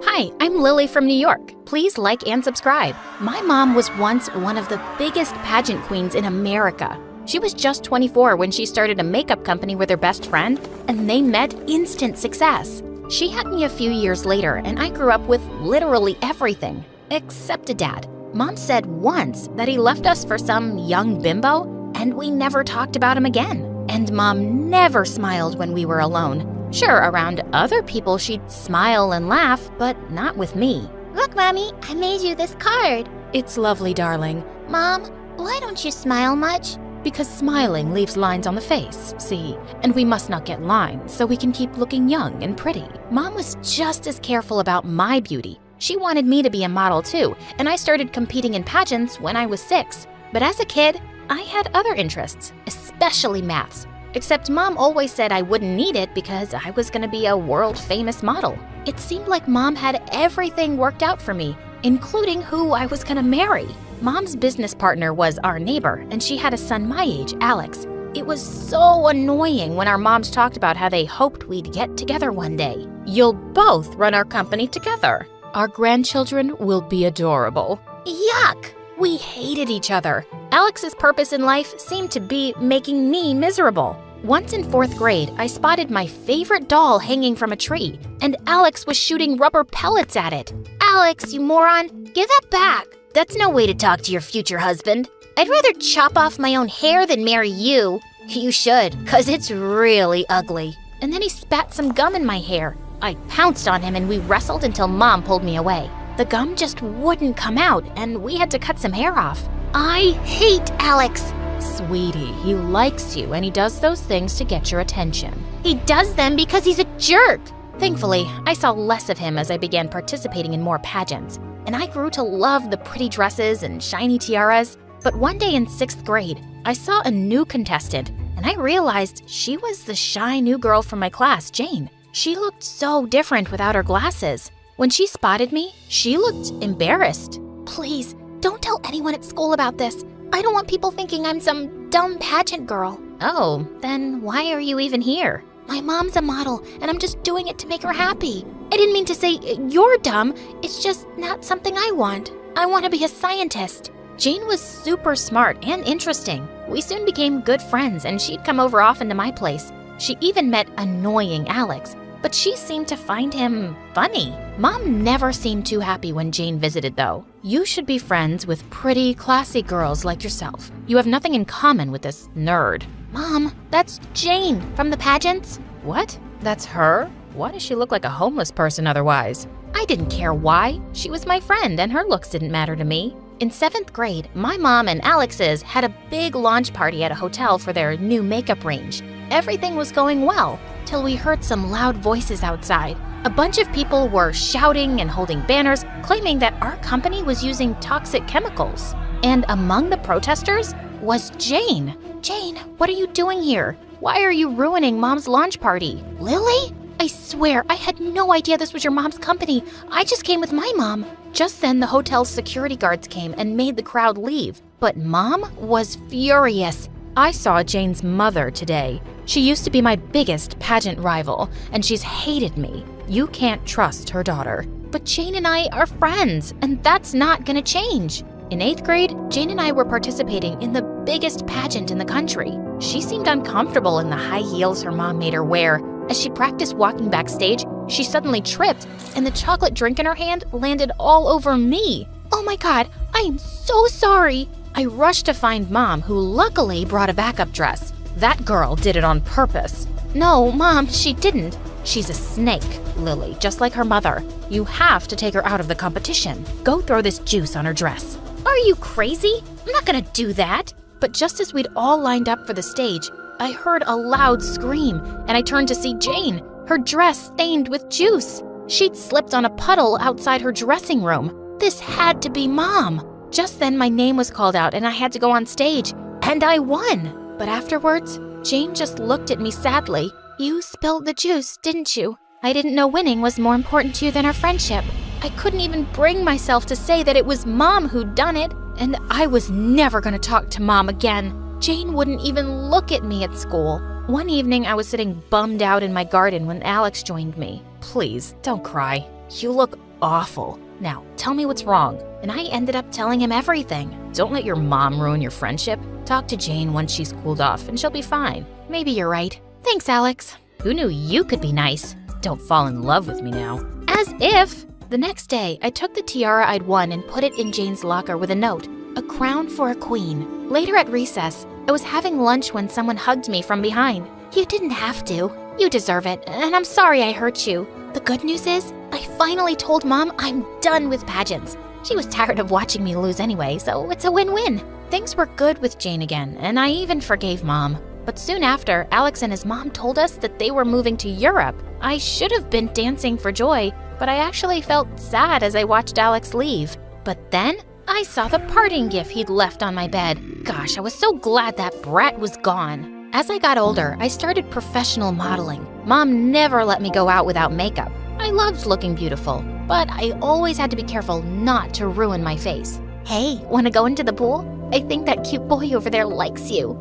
Hi, I'm Lily from New York. Please like and subscribe. My mom was once one of the biggest pageant queens in America. She was just 24 when she started a makeup company with her best friend, and they met instant success. She had me a few years later, and I grew up with literally everything, except a dad. Mom said once that he left us for some young bimbo, and we never talked about him again. And Mom never smiled when we were alone. Sure, around other people she'd smile and laugh, but not with me. Look, Mommy, I made you this card. It's lovely, darling. Mom, why don't you smile much? Because smiling leaves lines on the face, see? And we must not get lines so we can keep looking young and pretty. Mom was just as careful about my beauty. She wanted me to be a model too, and I started competing in pageants when I was 6. But as a kid, I had other interests, especially maths. Except Mom always said I wouldn't need it because I was gonna be a world-famous model. It seemed like Mom had everything worked out for me, including who I was gonna marry. Mom's business partner was our neighbor, and she had a son my age, Alex. It was so annoying when our moms talked about how they hoped we'd get together one day. You'll both run our company together. Our grandchildren will be adorable. Yuck! We hated each other. Alex's purpose in life seemed to be making me miserable. Once in 4th grade, I spotted my favorite doll hanging from a tree, and Alex was shooting rubber pellets at it. Alex, you moron, give that back. That's no way to talk to your future husband. I'd rather chop off my own hair than marry you. You should, 'cause it's really ugly. And then he spat some gum in my hair. I pounced on him and we wrestled until Mom pulled me away. The gum just wouldn't come out, and we had to cut some hair off. I hate Alex. Sweetie, he likes you, and he does those things to get your attention. He does them because he's a jerk. Thankfully, I saw less of him as I began participating in more pageants, and I grew to love the pretty dresses and shiny tiaras. But one day in 6th grade, I saw a new contestant, and I realized she was the shy new girl from my class, Jane. She looked so different without her glasses. When she spotted me, she looked embarrassed. Please, don't tell anyone at school about this. I don't want people thinking I'm some dumb pageant girl. Oh, then why are you even here? My mom's a model, and I'm just doing it to make her happy. I didn't mean to say you're dumb. It's just not something I want. I want to be a scientist. Jane was super smart and interesting. We soon became good friends, and she'd come over often to my place. She even met annoying Alex, but she seemed to find him funny. Mom never seemed too happy when Jane visited, though. You should be friends with pretty, classy girls like yourself. You have nothing in common with this nerd. Mom, that's Jane from the pageants. What? That's her? Why does she look like a homeless person otherwise? I didn't care why. She was my friend, and her looks didn't matter to me. In 7th grade, my mom and Alex's had a big launch party at a hotel for their new makeup range. Everything was going well, till we heard some loud voices outside. A bunch of people were shouting and holding banners, claiming that our company was using toxic chemicals. And among the protesters was Jane. Jane, what are you doing here? Why are you ruining Mom's launch party? Lily? I swear, I had no idea this was your mom's company. I just came with my mom. Just then, the hotel's security guards came and made the crowd leave. But Mom was furious. I saw Jane's mother today. She used to be my biggest pageant rival, and she's hated me. You can't trust her daughter. but Jane and I are friends, and that's not gonna change. In 8th grade, Jane and I were participating in the biggest pageant in the country. She seemed uncomfortable in the high heels her mom made her wear. As she practiced walking backstage, she suddenly tripped, and the chocolate drink in her hand landed all over me. Oh my God, I am so sorry. I rushed to find Mom, who luckily brought a backup dress. That girl did it on purpose. No, Mom, she didn't. She's a snake, Lily, just like her mother. You have to take her out of the competition. Go throw this juice on her dress. Are you crazy? I'm not gonna do that. But just as we'd all lined up for the stage, I heard a loud scream, and I turned to see Jane, her dress stained with juice. She'd slipped on a puddle outside her dressing room. This had to be Mom. Just then my name was called out and I had to go on stage, and I won. But afterwards, Jane just looked at me sadly. You spilled the juice, didn't you? I didn't know winning was more important to you than our friendship. I couldn't even bring myself to say that it was Mom who'd done it, and I was never gonna talk to Mom again. Jane wouldn't even look at me at school. One evening, I was sitting bummed out in my garden when Alex joined me. Please, don't cry. You look awful. Now, tell me what's wrong. And I ended up telling him everything. Don't let your mom ruin your friendship. Talk to Jane once she's cooled off, and she'll be fine. Maybe you're right. Thanks, Alex. Who knew you could be nice? Don't fall in love with me now. As if! The next day, I took the tiara I'd won and put it in Jane's locker with a note. A crown for a queen. Later at recess, I was having lunch when someone hugged me from behind. You didn't have to. You deserve it, and I'm sorry I hurt you. The good news is, I finally told Mom I'm done with pageants. She was tired of watching me lose anyway, so it's a win-win. Things were good with Jane again, and I even forgave Mom. But soon after, Alex and his mom told us that they were moving to Europe. I should have been dancing for joy, but I actually felt sad as I watched Alex leave. But then, I saw the parting gift he'd left on my bed. Gosh, I was so glad that brat was gone. As I got older, I started professional modeling. Mom never let me go out without makeup. I loved looking beautiful, but I always had to be careful not to ruin my face. Hey, wanna go into the pool? I think that cute boy over there likes you.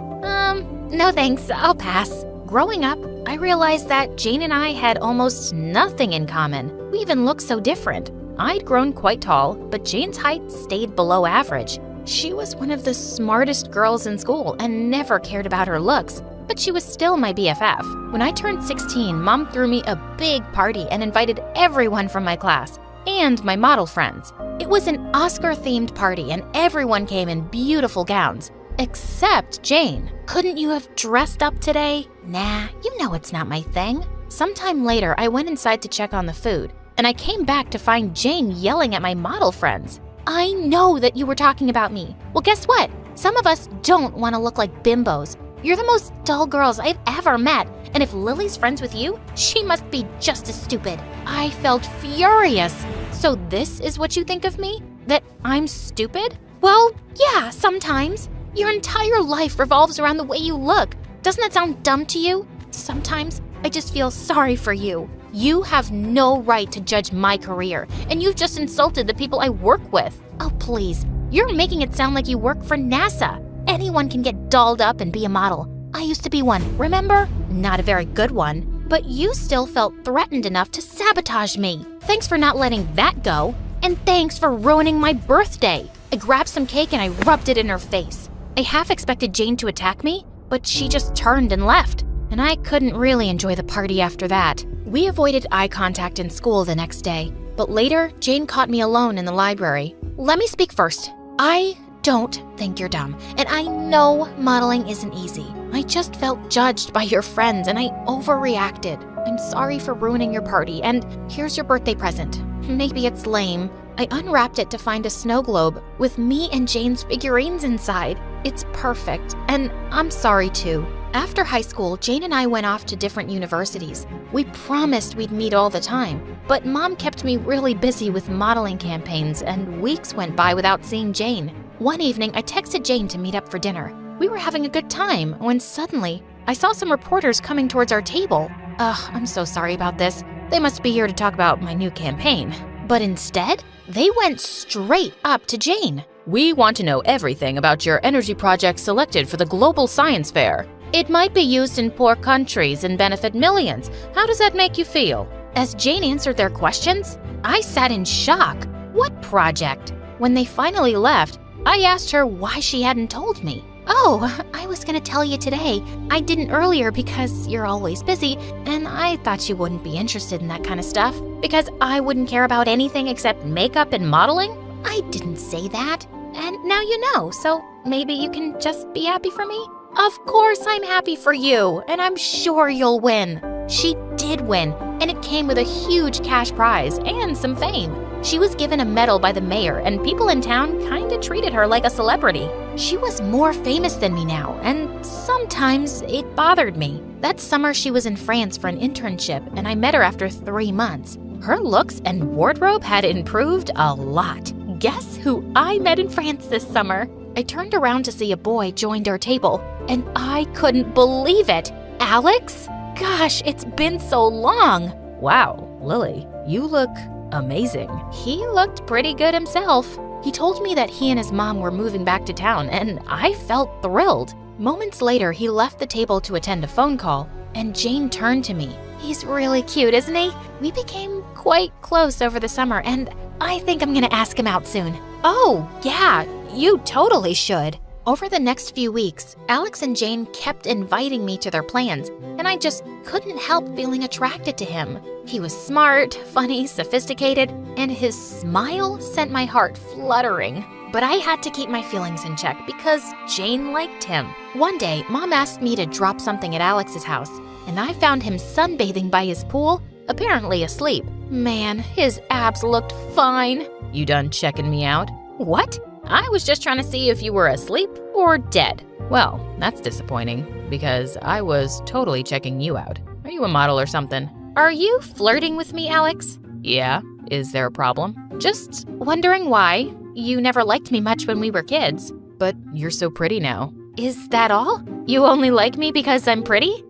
No thanks, I'll pass. Growing up, I realized that Jane and I had almost nothing in common. We even looked so different. I'd grown quite tall, but Jane's height stayed below average. She was one of the smartest girls in school and never cared about her looks, but she was still my BFF. When I turned 16, Mom threw me a big party and invited everyone from my class and my model friends. It was an Oscar-themed party and everyone came in beautiful gowns. Except Jane. Couldn't you have dressed up today? Nah, you know it's not my thing. Sometime later, I went inside to check on the food, and I came back to find Jane yelling at my model friends. I know that you were talking about me. Well, guess what? Some of us don't want to look like bimbos. You're the most dull girls I've ever met, and if Lily's friends with you, she must be just as stupid. I felt furious. So this is what you think of me? That I'm stupid? Well, yeah, sometimes. Your entire life revolves around the way you look. Doesn't that sound dumb to you? Sometimes I just feel sorry for you. You have no right to judge my career, and you've just insulted the people I work with. Oh, please. You're making it sound like you work for NASA. Anyone can get dolled up and be a model. I used to be one, remember? Not a very good one. But you still felt threatened enough to sabotage me. Thanks for not letting that go. And thanks for ruining my birthday. I grabbed some cake and I rubbed it in her face. I half expected Jane to attack me, but she just turned and left. And I couldn't really enjoy the party after that. We avoided eye contact in school the next day. But later, Jane caught me alone in the library. Let me speak first. I don't think you're dumb, and I know modeling isn't easy. I just felt judged by your friends, and I overreacted. I'm sorry for ruining your party, and here's your birthday present. Maybe it's lame. I unwrapped it to find a snow globe with me and Jane's figurines inside. It's perfect, and I'm sorry too. After high school, Jane and I went off to different universities. We promised we'd meet all the time, but Mom kept me really busy with modeling campaigns, and weeks went by without seeing Jane. One evening, I texted Jane to meet up for dinner. We were having a good time when suddenly, I saw some reporters coming towards our table. I'm so sorry about this. They must be here to talk about my new campaign. But instead, they went straight up to Jane. We want to know everything about your energy project selected for the Global Science Fair. It might be used in poor countries and benefit millions. How does that make you feel? As Jane answered their questions, I sat in shock. What project? When they finally left, I asked her why she hadn't told me. Oh, I was gonna tell you today. I didn't earlier because you're always busy, and I thought you wouldn't be interested in that kind of stuff. Because I wouldn't care about anything except makeup and modeling? I didn't say that. And now you know, so maybe you can just be happy for me? Of course I'm happy for you, and I'm sure you'll win. She did win, and it came with a huge cash prize and some fame. She was given a medal by the mayor, and people in town kinda treated her like a celebrity. She was more famous than me now, and sometimes it bothered me. That summer she was in France for an internship, and I met her after 3 months. Her looks and wardrobe had improved a lot. Guess who I met in France this summer? I turned around to see a boy joined our table, and I couldn't believe it. Alex? Gosh, it's been so long. Wow, Lily, you look amazing. He looked pretty good himself. He told me that he and his mom were moving back to town, and I felt thrilled. Moments later, he left the table to attend a phone call, and Jane turned to me. He's really cute, isn't he? We became quite close over the summer, and I think I'm gonna ask him out soon. Oh, yeah, you totally should. Over the next few weeks, Alex and Jane kept inviting me to their plans, and I just couldn't help feeling attracted to him. He was smart, funny, sophisticated, and his smile sent my heart fluttering. But I had to keep my feelings in check because Jane liked him. One day, Mom asked me to drop something at Alex's house, and I found him sunbathing by his pool, apparently asleep. Man, his abs looked fine. You done checking me out? What? I was just trying to see if you were asleep or dead. Well, that's disappointing, because I was totally checking you out. Are you a model or something? Are you flirting with me, Alex? Yeah. Is there a problem? Just wondering why. You never liked me much when we were kids. But you're so pretty now. Is that all? You only like me because I'm pretty?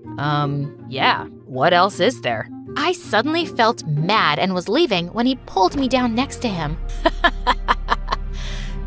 Yeah. What else is there? I suddenly felt mad and was leaving when he pulled me down next to him.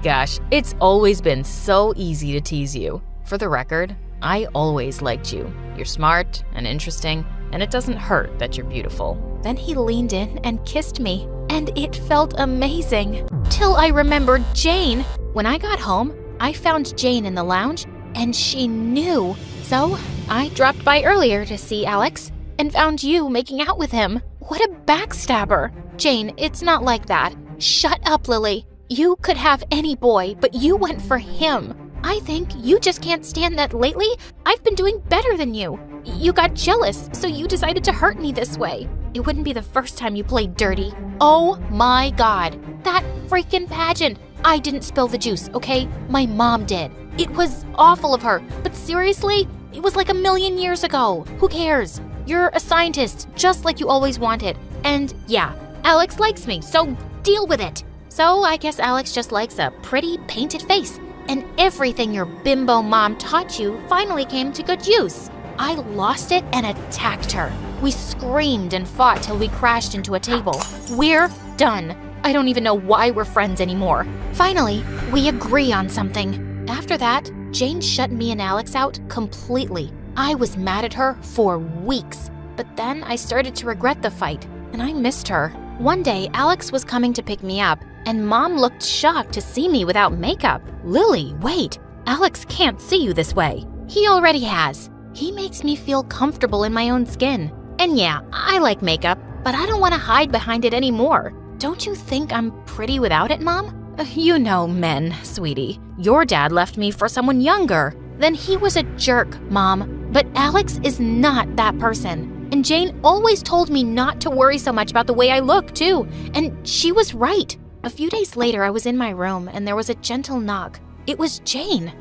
Gosh, it's always been so easy to tease you. For the record, I always liked you. You're smart and interesting, and it doesn't hurt that you're beautiful. Then he leaned in and kissed me, and it felt amazing. Till I remembered Jane. When I got home, I found Jane in the lounge, and she knew. So I dropped by earlier to see Alex and found you making out with him. What a backstabber. Jane, it's not like that. Shut up, Lily. You could have any boy, but you went for him. I think you just can't stand that lately I've been doing better than you. You got jealous, so you decided to hurt me this way. It wouldn't be the first time you played dirty. Oh my God, that freaking pageant. I didn't spill the juice, okay? My mom did. It was awful of her, but seriously, it was like 1,000,000 years ago. Who cares? You're a scientist, just like you always wanted. And yeah, Alex likes me, so deal with it. So I guess Alex just likes a pretty painted face, and everything your bimbo mom taught you finally came to good use. I lost it and attacked her. We screamed and fought till we crashed into a table. We're done. I don't even know why we're friends anymore. Finally, we agree on something. After that, Jane shut me and Alex out completely. I was mad at her for weeks, but then I started to regret the fight, and I missed her. One day, Alex was coming to pick me up, and Mom looked shocked to see me without makeup. Lily, wait. Alex can't see you this way. He already has. He makes me feel comfortable in my own skin. And yeah, I like makeup, but I don't want to hide behind it anymore. Don't you think I'm pretty without it, Mom? You know men, sweetie. Your dad left me for someone younger. Then he was a jerk, Mom. But Alex is not that person. And Jane always told me not to worry so much about the way I look, too. And she was right. A few days later, I was in my room and there was a gentle knock. It was Jane.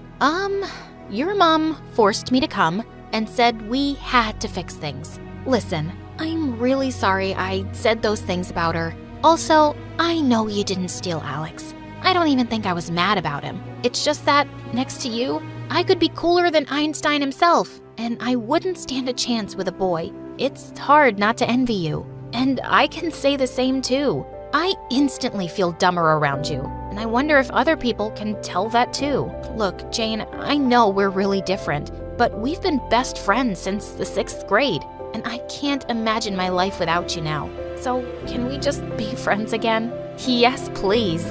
Your mom forced me to come and said we had to fix things. Listen, I'm really sorry I said those things about her. Also, I know you didn't steal Alex. I don't even think I was mad about him. It's just that, next to you, I could be cooler than Einstein himself, and I wouldn't stand a chance with a boy. It's hard not to envy you. And I can say the same too. I instantly feel dumber around you, and I wonder if other people can tell that too. Look, Jane, I know we're really different, but we've been best friends since the 6th grade, and I can't imagine my life without you now. So, can we just be friends again? Yes, please.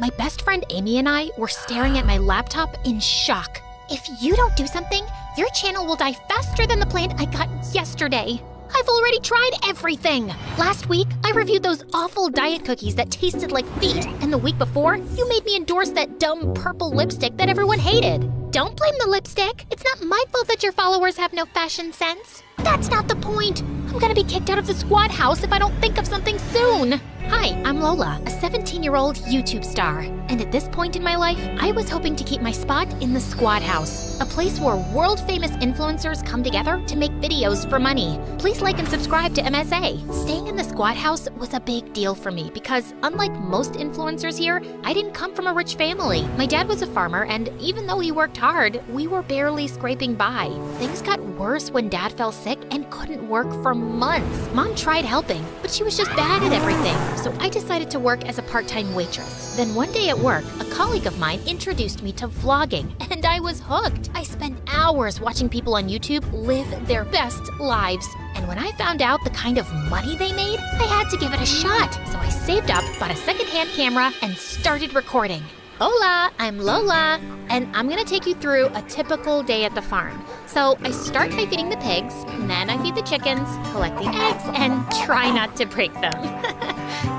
My best friend Amy and I were staring at my laptop in shock. If you don't do something, your channel will die faster than the plant I got yesterday. I've already tried everything. Last week, I reviewed those awful diet cookies that tasted like feet. And the week before, you made me endorse that dumb purple lipstick that everyone hated. Don't blame the lipstick. It's not my fault that your followers have no fashion sense. That's not the point. I'm gonna be kicked out of the squad house if I don't think of something soon. Hi, I'm Lola, a 17-year-old YouTube star. And at this point in my life, I was hoping to keep my spot in the squad house, a place where world-famous influencers come together to make videos for money. Please like and subscribe to MSA. Staying in the squad house was a big deal for me because, unlike most influencers here, I didn't come from a rich family. My dad was a farmer, and even though he worked hard, we were barely scraping by. Things got worse when Dad fell sick and couldn't work for months. Mom tried helping, but she was just bad at everything. So I decided to work as a part-time waitress. Then one day at work, a colleague of mine introduced me to vlogging, and I was hooked. I spent hours watching people on YouTube live their best lives. And when I found out the kind of money they made, I had to give it a shot. So I saved up, bought a secondhand camera, and started recording. Hola, I'm Lola, and I'm gonna take you through a typical day at the farm. So I start by feeding the pigs, and then I feed the chickens, collect the eggs, and try not to break them.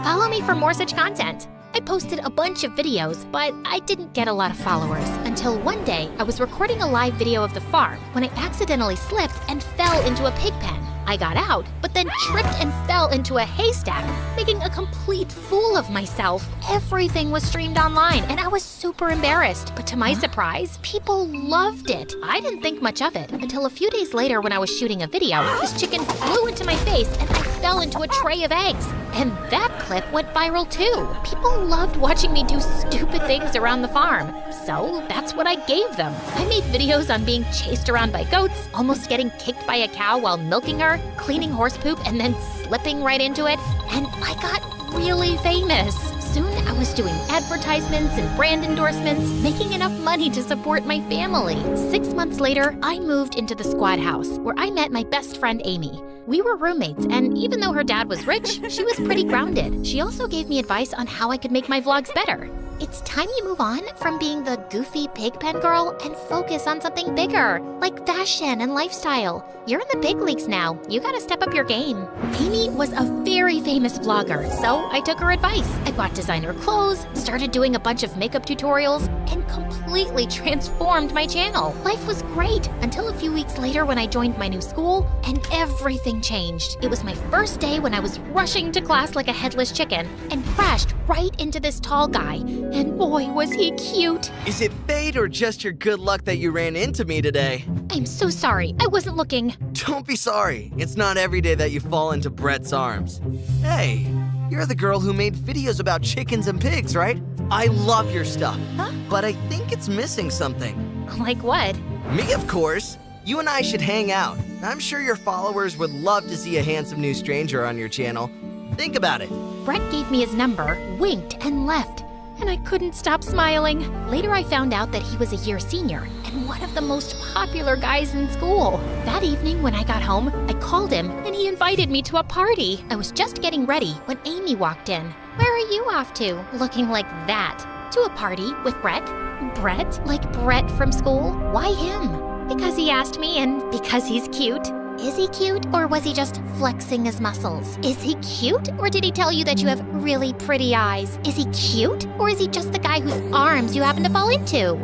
Follow me for more such content. I posted a bunch of videos, but I didn't get a lot of followers until one day I was recording a live video of the farm when I accidentally slipped and fell into a pig pen. I got out, but then tripped and fell into a haystack, making a complete fool of myself. Everything was streamed online, and I was super embarrassed. But to my surprise, people loved it. I didn't think much of it until a few days later when I was shooting a video. This chicken flew into my face, and I fell into a tray of eggs. And that clip went viral too. People loved watching me do stupid things around the farm. So that's what I gave them. I made videos on being chased around by goats, almost getting kicked by a cow while milking her, cleaning horse poop and then slipping right into it, and I got really famous. Soon I was doing advertisements and brand endorsements, making enough money to support my family. 6 months later, I moved into the squad house, where I met my best friend Amy. We were roommates, and even though her dad was rich, she was pretty grounded. She also gave me advice on how I could make my vlogs better. It's time you move on from being the goofy pigpen girl and focus on something bigger, like fashion and lifestyle. You're in the big leagues now. You gotta step up your game. Amy was a very famous vlogger, so I took her advice. I bought designer clothes, started doing a bunch of makeup tutorials, and completely transformed my channel. Life was great until a few weeks later when I joined my new school, and everything changed. It was my first day when I was rushing to class like a headless chicken and crashed right into this tall guy. And boy, was he cute. Is it fate or just your good luck that you ran into me today? I'm so sorry. I wasn't looking. Don't be sorry. It's not every day that you fall into Brett's arms. Hey, you're the girl who made videos about chickens and pigs, right? I love your stuff. Huh? But I think it's missing something. Like what? Me, of course. You and I should hang out. I'm sure your followers would love to see a handsome new stranger on your channel. Think about it. Brett gave me his number, winked, and left. And I couldn't stop smiling. Later, I found out that he was a year senior and one of the most popular guys in school. That evening, when I got home, I called him and he invited me to a party. I was just getting ready when Amy walked in. Where are you off to? Looking like that. To a party with Brett. Brett? Like Brett from school? Why him? Because he asked me and because he's cute. Is he cute, or was he just flexing his muscles? Is he cute, or did he tell you that you have really pretty eyes? Is he cute, or is he just the guy whose arms you happen to fall into?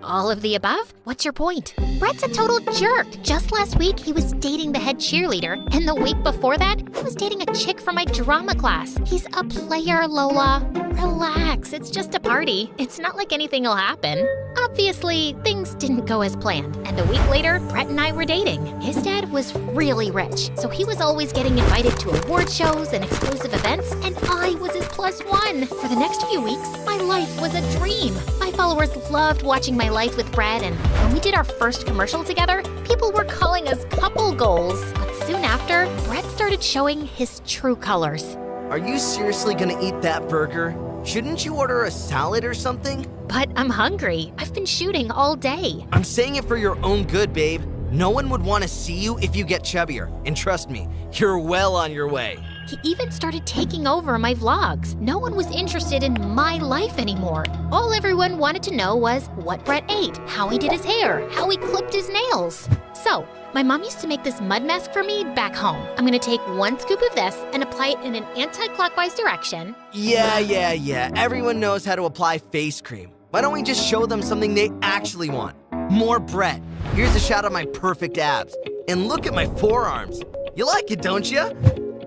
All of the above? What's your point? Brett's a total jerk. Just last week, he was dating the head cheerleader, and the week before that, he was dating a chick from my drama class. He's a player, Lola. Relax, it's just a party. It's not like anything will happen. Obviously, things didn't go as planned, and a week later, Brett and I were dating. His dad was really rich, so he was always getting invited to award shows and exclusive events, and I was his +1. For the next few weeks, my life was a dream. My followers loved watching my life with Brett, and when we did our first commercial together, people were calling us couple goals. But soon after, Brett started showing his true colors. Are you seriously gonna eat that burger? Shouldn't you order a salad or something? But I'm hungry. I've been shooting all day. I'm saying it for your own good, babe. No one would want to see you if you get chubbier. And trust me, you're well on your way. He even started taking over my vlogs. No one was interested in my life anymore. All everyone wanted to know was what Brett ate, how he did his hair, how he clipped his nails. So, my mom used to make this mud mask for me back home. I'm gonna take 1 scoop of this and apply it in an anti-clockwise direction. Yeah. Everyone knows how to apply face cream. Why don't we just show them something they actually want? More Brett. Here's a shot of my perfect abs. And look at my forearms. You like it, don't you?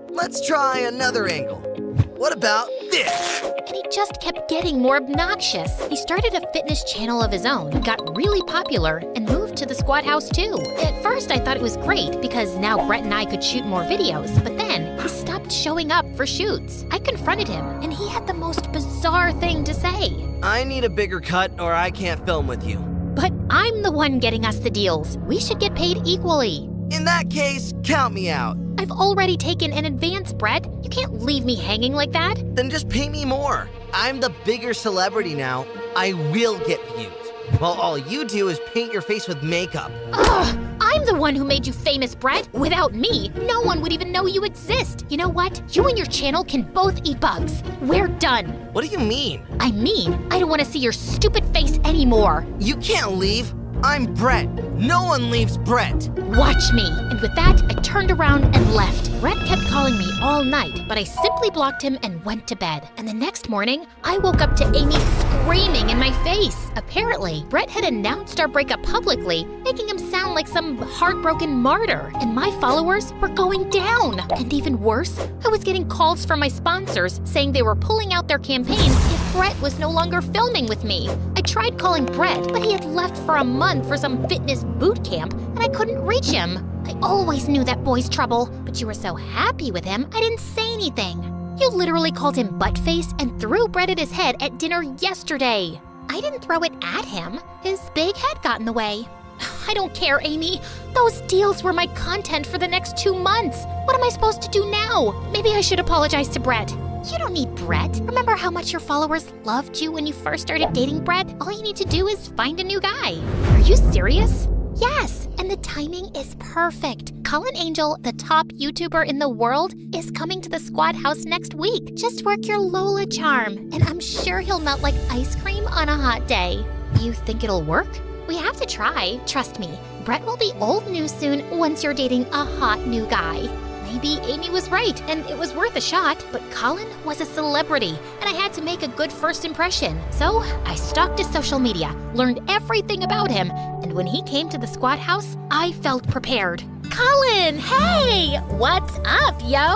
Let's try another angle. What about this? And he just kept getting more obnoxious. He started a fitness channel of his own, got really popular, and moved to the squad house too. At first I thought it was great because now Brett and I could shoot more videos, but then he stopped showing up for shoots. I confronted him, and he had the most bizarre thing to say. I need a bigger cut or I can't film with you. But I'm the one getting us the deals. We should get paid equally. In that case, count me out. I've already taken an advance, Brett. You can't leave me hanging like that. Then just pay me more. I'm the bigger celebrity now. I will get views. While all you do is paint your face with makeup. Ugh! I'm the one who made you famous, Brett. Without me, no one would even know you exist. You know what? You and your channel can both eat bugs. We're done. What do you mean? I mean, I don't want to see your stupid face anymore. You can't leave. I'm Brett. No one leaves Brett. Watch me. And with that, I turned around and left. Brett kept calling me all night, but I simply blocked him and went to bed. And the next morning, I woke up to Amy screaming in my face. Apparently, Brett had announced our breakup publicly, making him sound like some heartbroken martyr. And my followers were going down. And even worse, I was getting calls from my sponsors saying they were pulling out their campaigns if Brett was no longer filming with me. I tried calling Brett, but he had left for a month for some fitness boot camp, and I couldn't reach him. I always knew that boy's trouble, but you were so happy with him, I didn't say anything. You literally called him buttface and threw bread at his head at dinner yesterday. I didn't throw it at him. His big head got in the way. I don't care, Amy. Those deals were my content for the next 2 months. What am I supposed to do now? Maybe I should apologize to Brett. You don't need Brett. Remember how much your followers loved you when you first started dating Brett? All you need to do is find a new guy. Are you serious? Yes, and the timing is perfect. Colin Angel, the top YouTuber in the world, is coming to the squad house next week. Just work your Lola charm, and I'm sure he'll melt like ice cream on a hot day. You think it'll work? We have to try. Trust me, Brett will be old news soon once you're dating a hot new guy. Maybe Amy was right, and it was worth a shot, but Colin was a celebrity, and I had to make a good first impression. So I stalked his social media, learned everything about him, and when he came to the squad house, I felt prepared. Colin, hey! What's up, yo?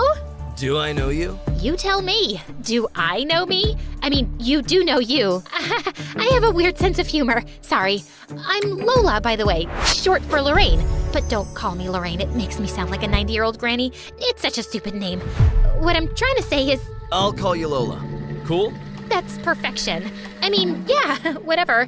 Do I know you? You tell me. Do I know me? I mean, you do know you. I have a weird sense of humor. Sorry. I'm Lola, by the way, short for Lorraine. But don't call me Lorraine. It makes me sound like a 90-year-old granny. It's such a stupid name. What I'm trying to say is... I'll call you Lola. Cool? That's perfection. I mean, yeah, whatever.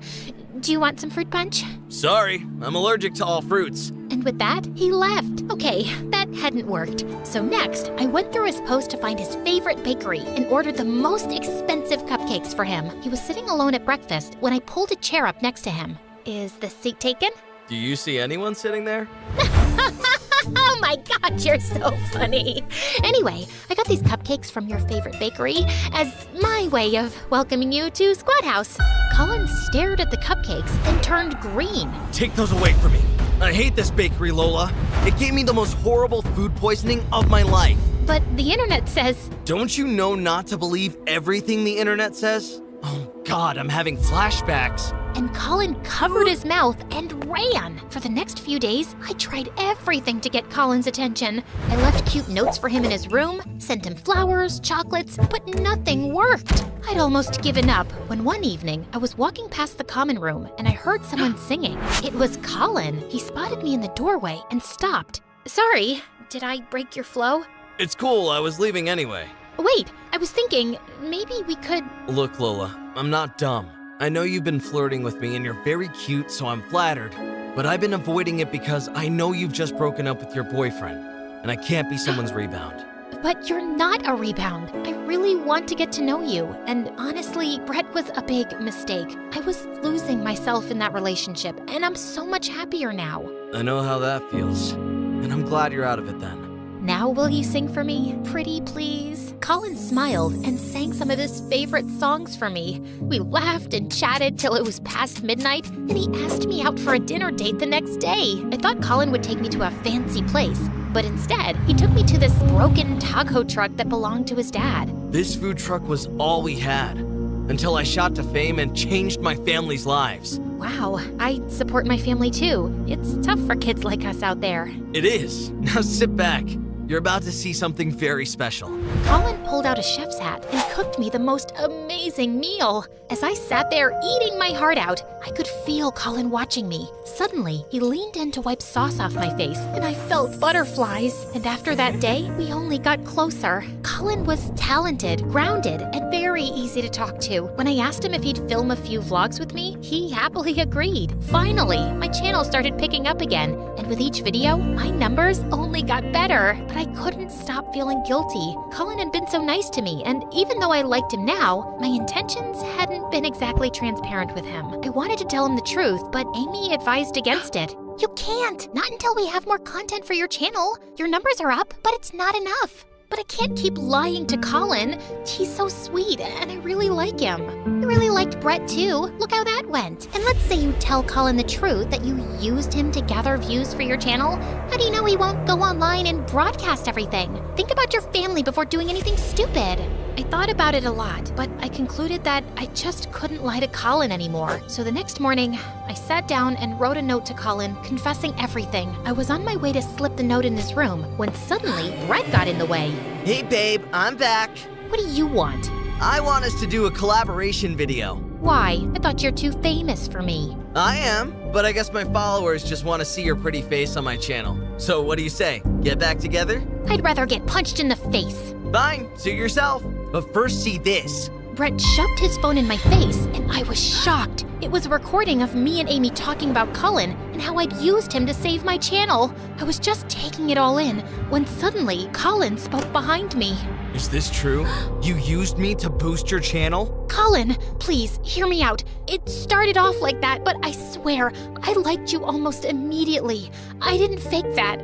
Do you want some fruit punch? Sorry, I'm allergic to all fruits. And with that, he left. Okay, that hadn't worked. So next, I went through his post to find his favorite bakery and ordered the most expensive cupcakes for him. He was sitting alone at breakfast when I pulled a chair up next to him. Is the seat taken? Do you see anyone sitting there? Oh my God, you're so funny. Anyway, I got these cupcakes from your favorite bakery as my way of welcoming you to Squad House. Colin stared at the cupcakes and turned green. Take those away from me. I hate this bakery, Lola. It gave me the most horrible food poisoning of my life. But the internet says... Don't you know not to believe everything the internet says? Oh God, I'm having flashbacks. And Colin covered his mouth and ran. For the next few days, I tried everything to get Colin's attention. I left cute notes for him in his room, sent him flowers, chocolates, but nothing worked. I'd almost given up when one evening I was walking past the common room and I heard someone singing. It was Colin. He spotted me in the doorway and stopped. Sorry, did I break your flow? It's cool, I was leaving anyway. Wait, I was thinking maybe we could... Look, Lola, I'm not dumb. I know you've been flirting with me and you're very cute, so I'm flattered. But I've been avoiding it because I know you've just broken up with your boyfriend, and I can't be someone's rebound. But you're not a rebound. I really want to get to know you. And honestly, Brett was a big mistake. I was losing myself in that relationship, and I'm so much happier now. I know how that feels, and I'm glad you're out of it then. Now will you sing for me? Pretty please? Colin smiled and sang some of his favorite songs for me. We laughed and chatted till it was past midnight, and he asked me out for a dinner date the next day. I thought Colin would take me to a fancy place, but instead, he took me to this broken taco truck that belonged to his dad. This food truck was all we had, until I shot to fame and changed my family's lives. Wow, I support my family too. It's tough for kids like us out there. It is. Now sit back. You're about to see something very special. Colin pulled out a chef's hat and cooked me the most amazing meal. As I sat there eating my heart out, I could feel Colin watching me. Suddenly, he leaned in to wipe sauce off my face, and I felt butterflies. And after that day, we only got closer. Colin was talented, grounded, and very easy to talk to. When I asked him if he'd film a few vlogs with me, he happily agreed. Finally, my channel started picking up again, and with each video, my numbers only got better. But I couldn't stop feeling guilty. Colin had been so nice to me, and even though I liked him now, my intentions hadn't been exactly transparent with him. I wanted to tell him the truth, but Amy advised against it. You can't! Not until we have more content for your channel. Your numbers are up, but it's not enough. But I can't keep lying to Colin. He's so sweet, and I really like him. You really liked Brett too. Look how that went. And let's say you tell Colin the truth, that you used him to gather views for your channel. How do you know he won't go online and broadcast everything? Think about your family before doing anything stupid. I thought about it a lot, but I concluded that I just couldn't lie to Colin anymore. So the next morning, I sat down and wrote a note to Colin, confessing everything. I was on my way to slip the note in his room when suddenly Brett got in the way. Hey babe, I'm back. What do you want? I want us to do a collaboration video. Why? I thought you're too famous for me. I am, but I guess my followers just want to see your pretty face on my channel. So what do you say? Get back together? I'd rather get punched in the face. Fine, suit yourself. But first see this. Brett shoved his phone in my face, and I was shocked. It was a recording of me and Amy talking about Colin and how I'd used him to save my channel. I was just taking it all in when suddenly Colin spoke behind me. Is this true? You used me to boost your channel? Colin, please, hear me out. It started off like that, but I swear, I liked you almost immediately. I didn't fake that.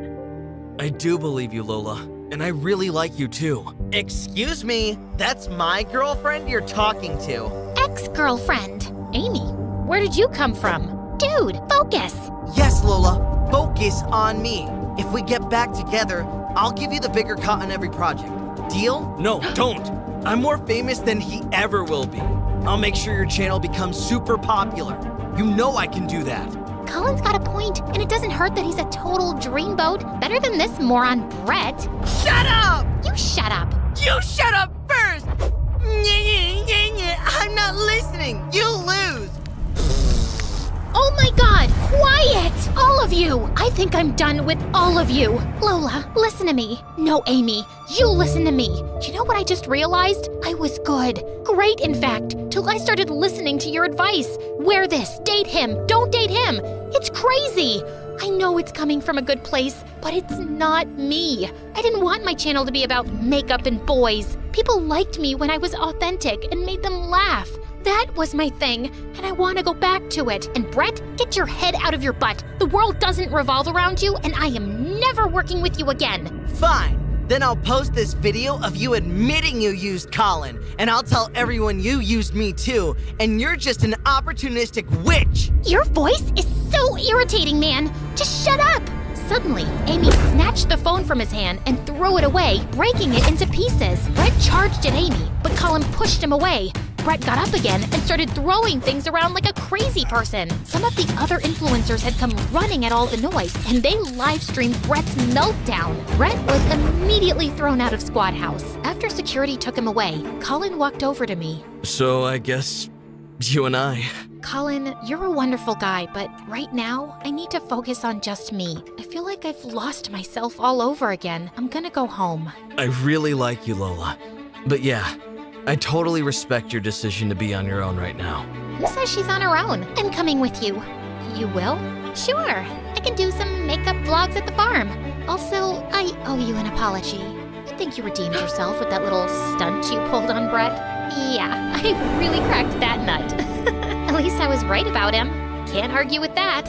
I do believe you, Lola. And I really like you too. Excuse me, that's my girlfriend you're talking to. Ex-girlfriend. Amy, where did you come from? Dude, focus. Yes, Lola, focus on me. If we get back together, I'll give you the bigger cut on every project. Deal? No, don't. I'm more famous than he ever will be. I'll make sure your channel becomes super popular. You know I can do that. Colin's got a point, and it doesn't hurt that he's a total dreamboat. Better than this moron Brett. Shut up! You shut up. You shut up first! I'm not listening. You lose. Oh my God, quiet! All of you! I think I'm done with all of you. Lola, listen to me. No, Amy, you listen to me. You know what I just realized? I was good. Great, in fact, till I started listening to your advice. Wear this, date him, don't date him. It's crazy. I know it's coming from a good place, but it's not me. I didn't want my channel to be about makeup and boys. People liked me when I was authentic and made them laugh. That was my thing, and I want to go back to it. And Brett, get your head out of your butt. The world doesn't revolve around you, and I am never working with you again. Fine. Then I'll post this video of you admitting you used Colin, and I'll tell everyone you used me too, and you're just an opportunistic witch. Your voice is so irritating, man. Just shut up. Suddenly, Amy snatched the phone from his hand and threw it away, breaking it into pieces. Brett charged at Amy, but Colin pushed him away. Brett got up again and started throwing things around like a crazy person. Some of the other influencers had come running at all the noise, and they live-streamed Brett's meltdown. Brett was immediately thrown out of Squad House. After security took him away, Colin walked over to me. So I guess you and I. Colin, you're a wonderful guy, but right now, I need to focus on just me. I feel like I've lost myself all over again. I'm gonna go home. I really like you, Lola. But yeah, I totally respect your decision to be on your own right now. Who says she's on her own? I'm coming with you. You will? Sure. I can do some makeup vlogs at the farm. Also, I owe you an apology. I think you redeemed yourself with that little stunt you pulled on Brett. Yeah, I really cracked that nut. At least I was right about him. Can't argue with that.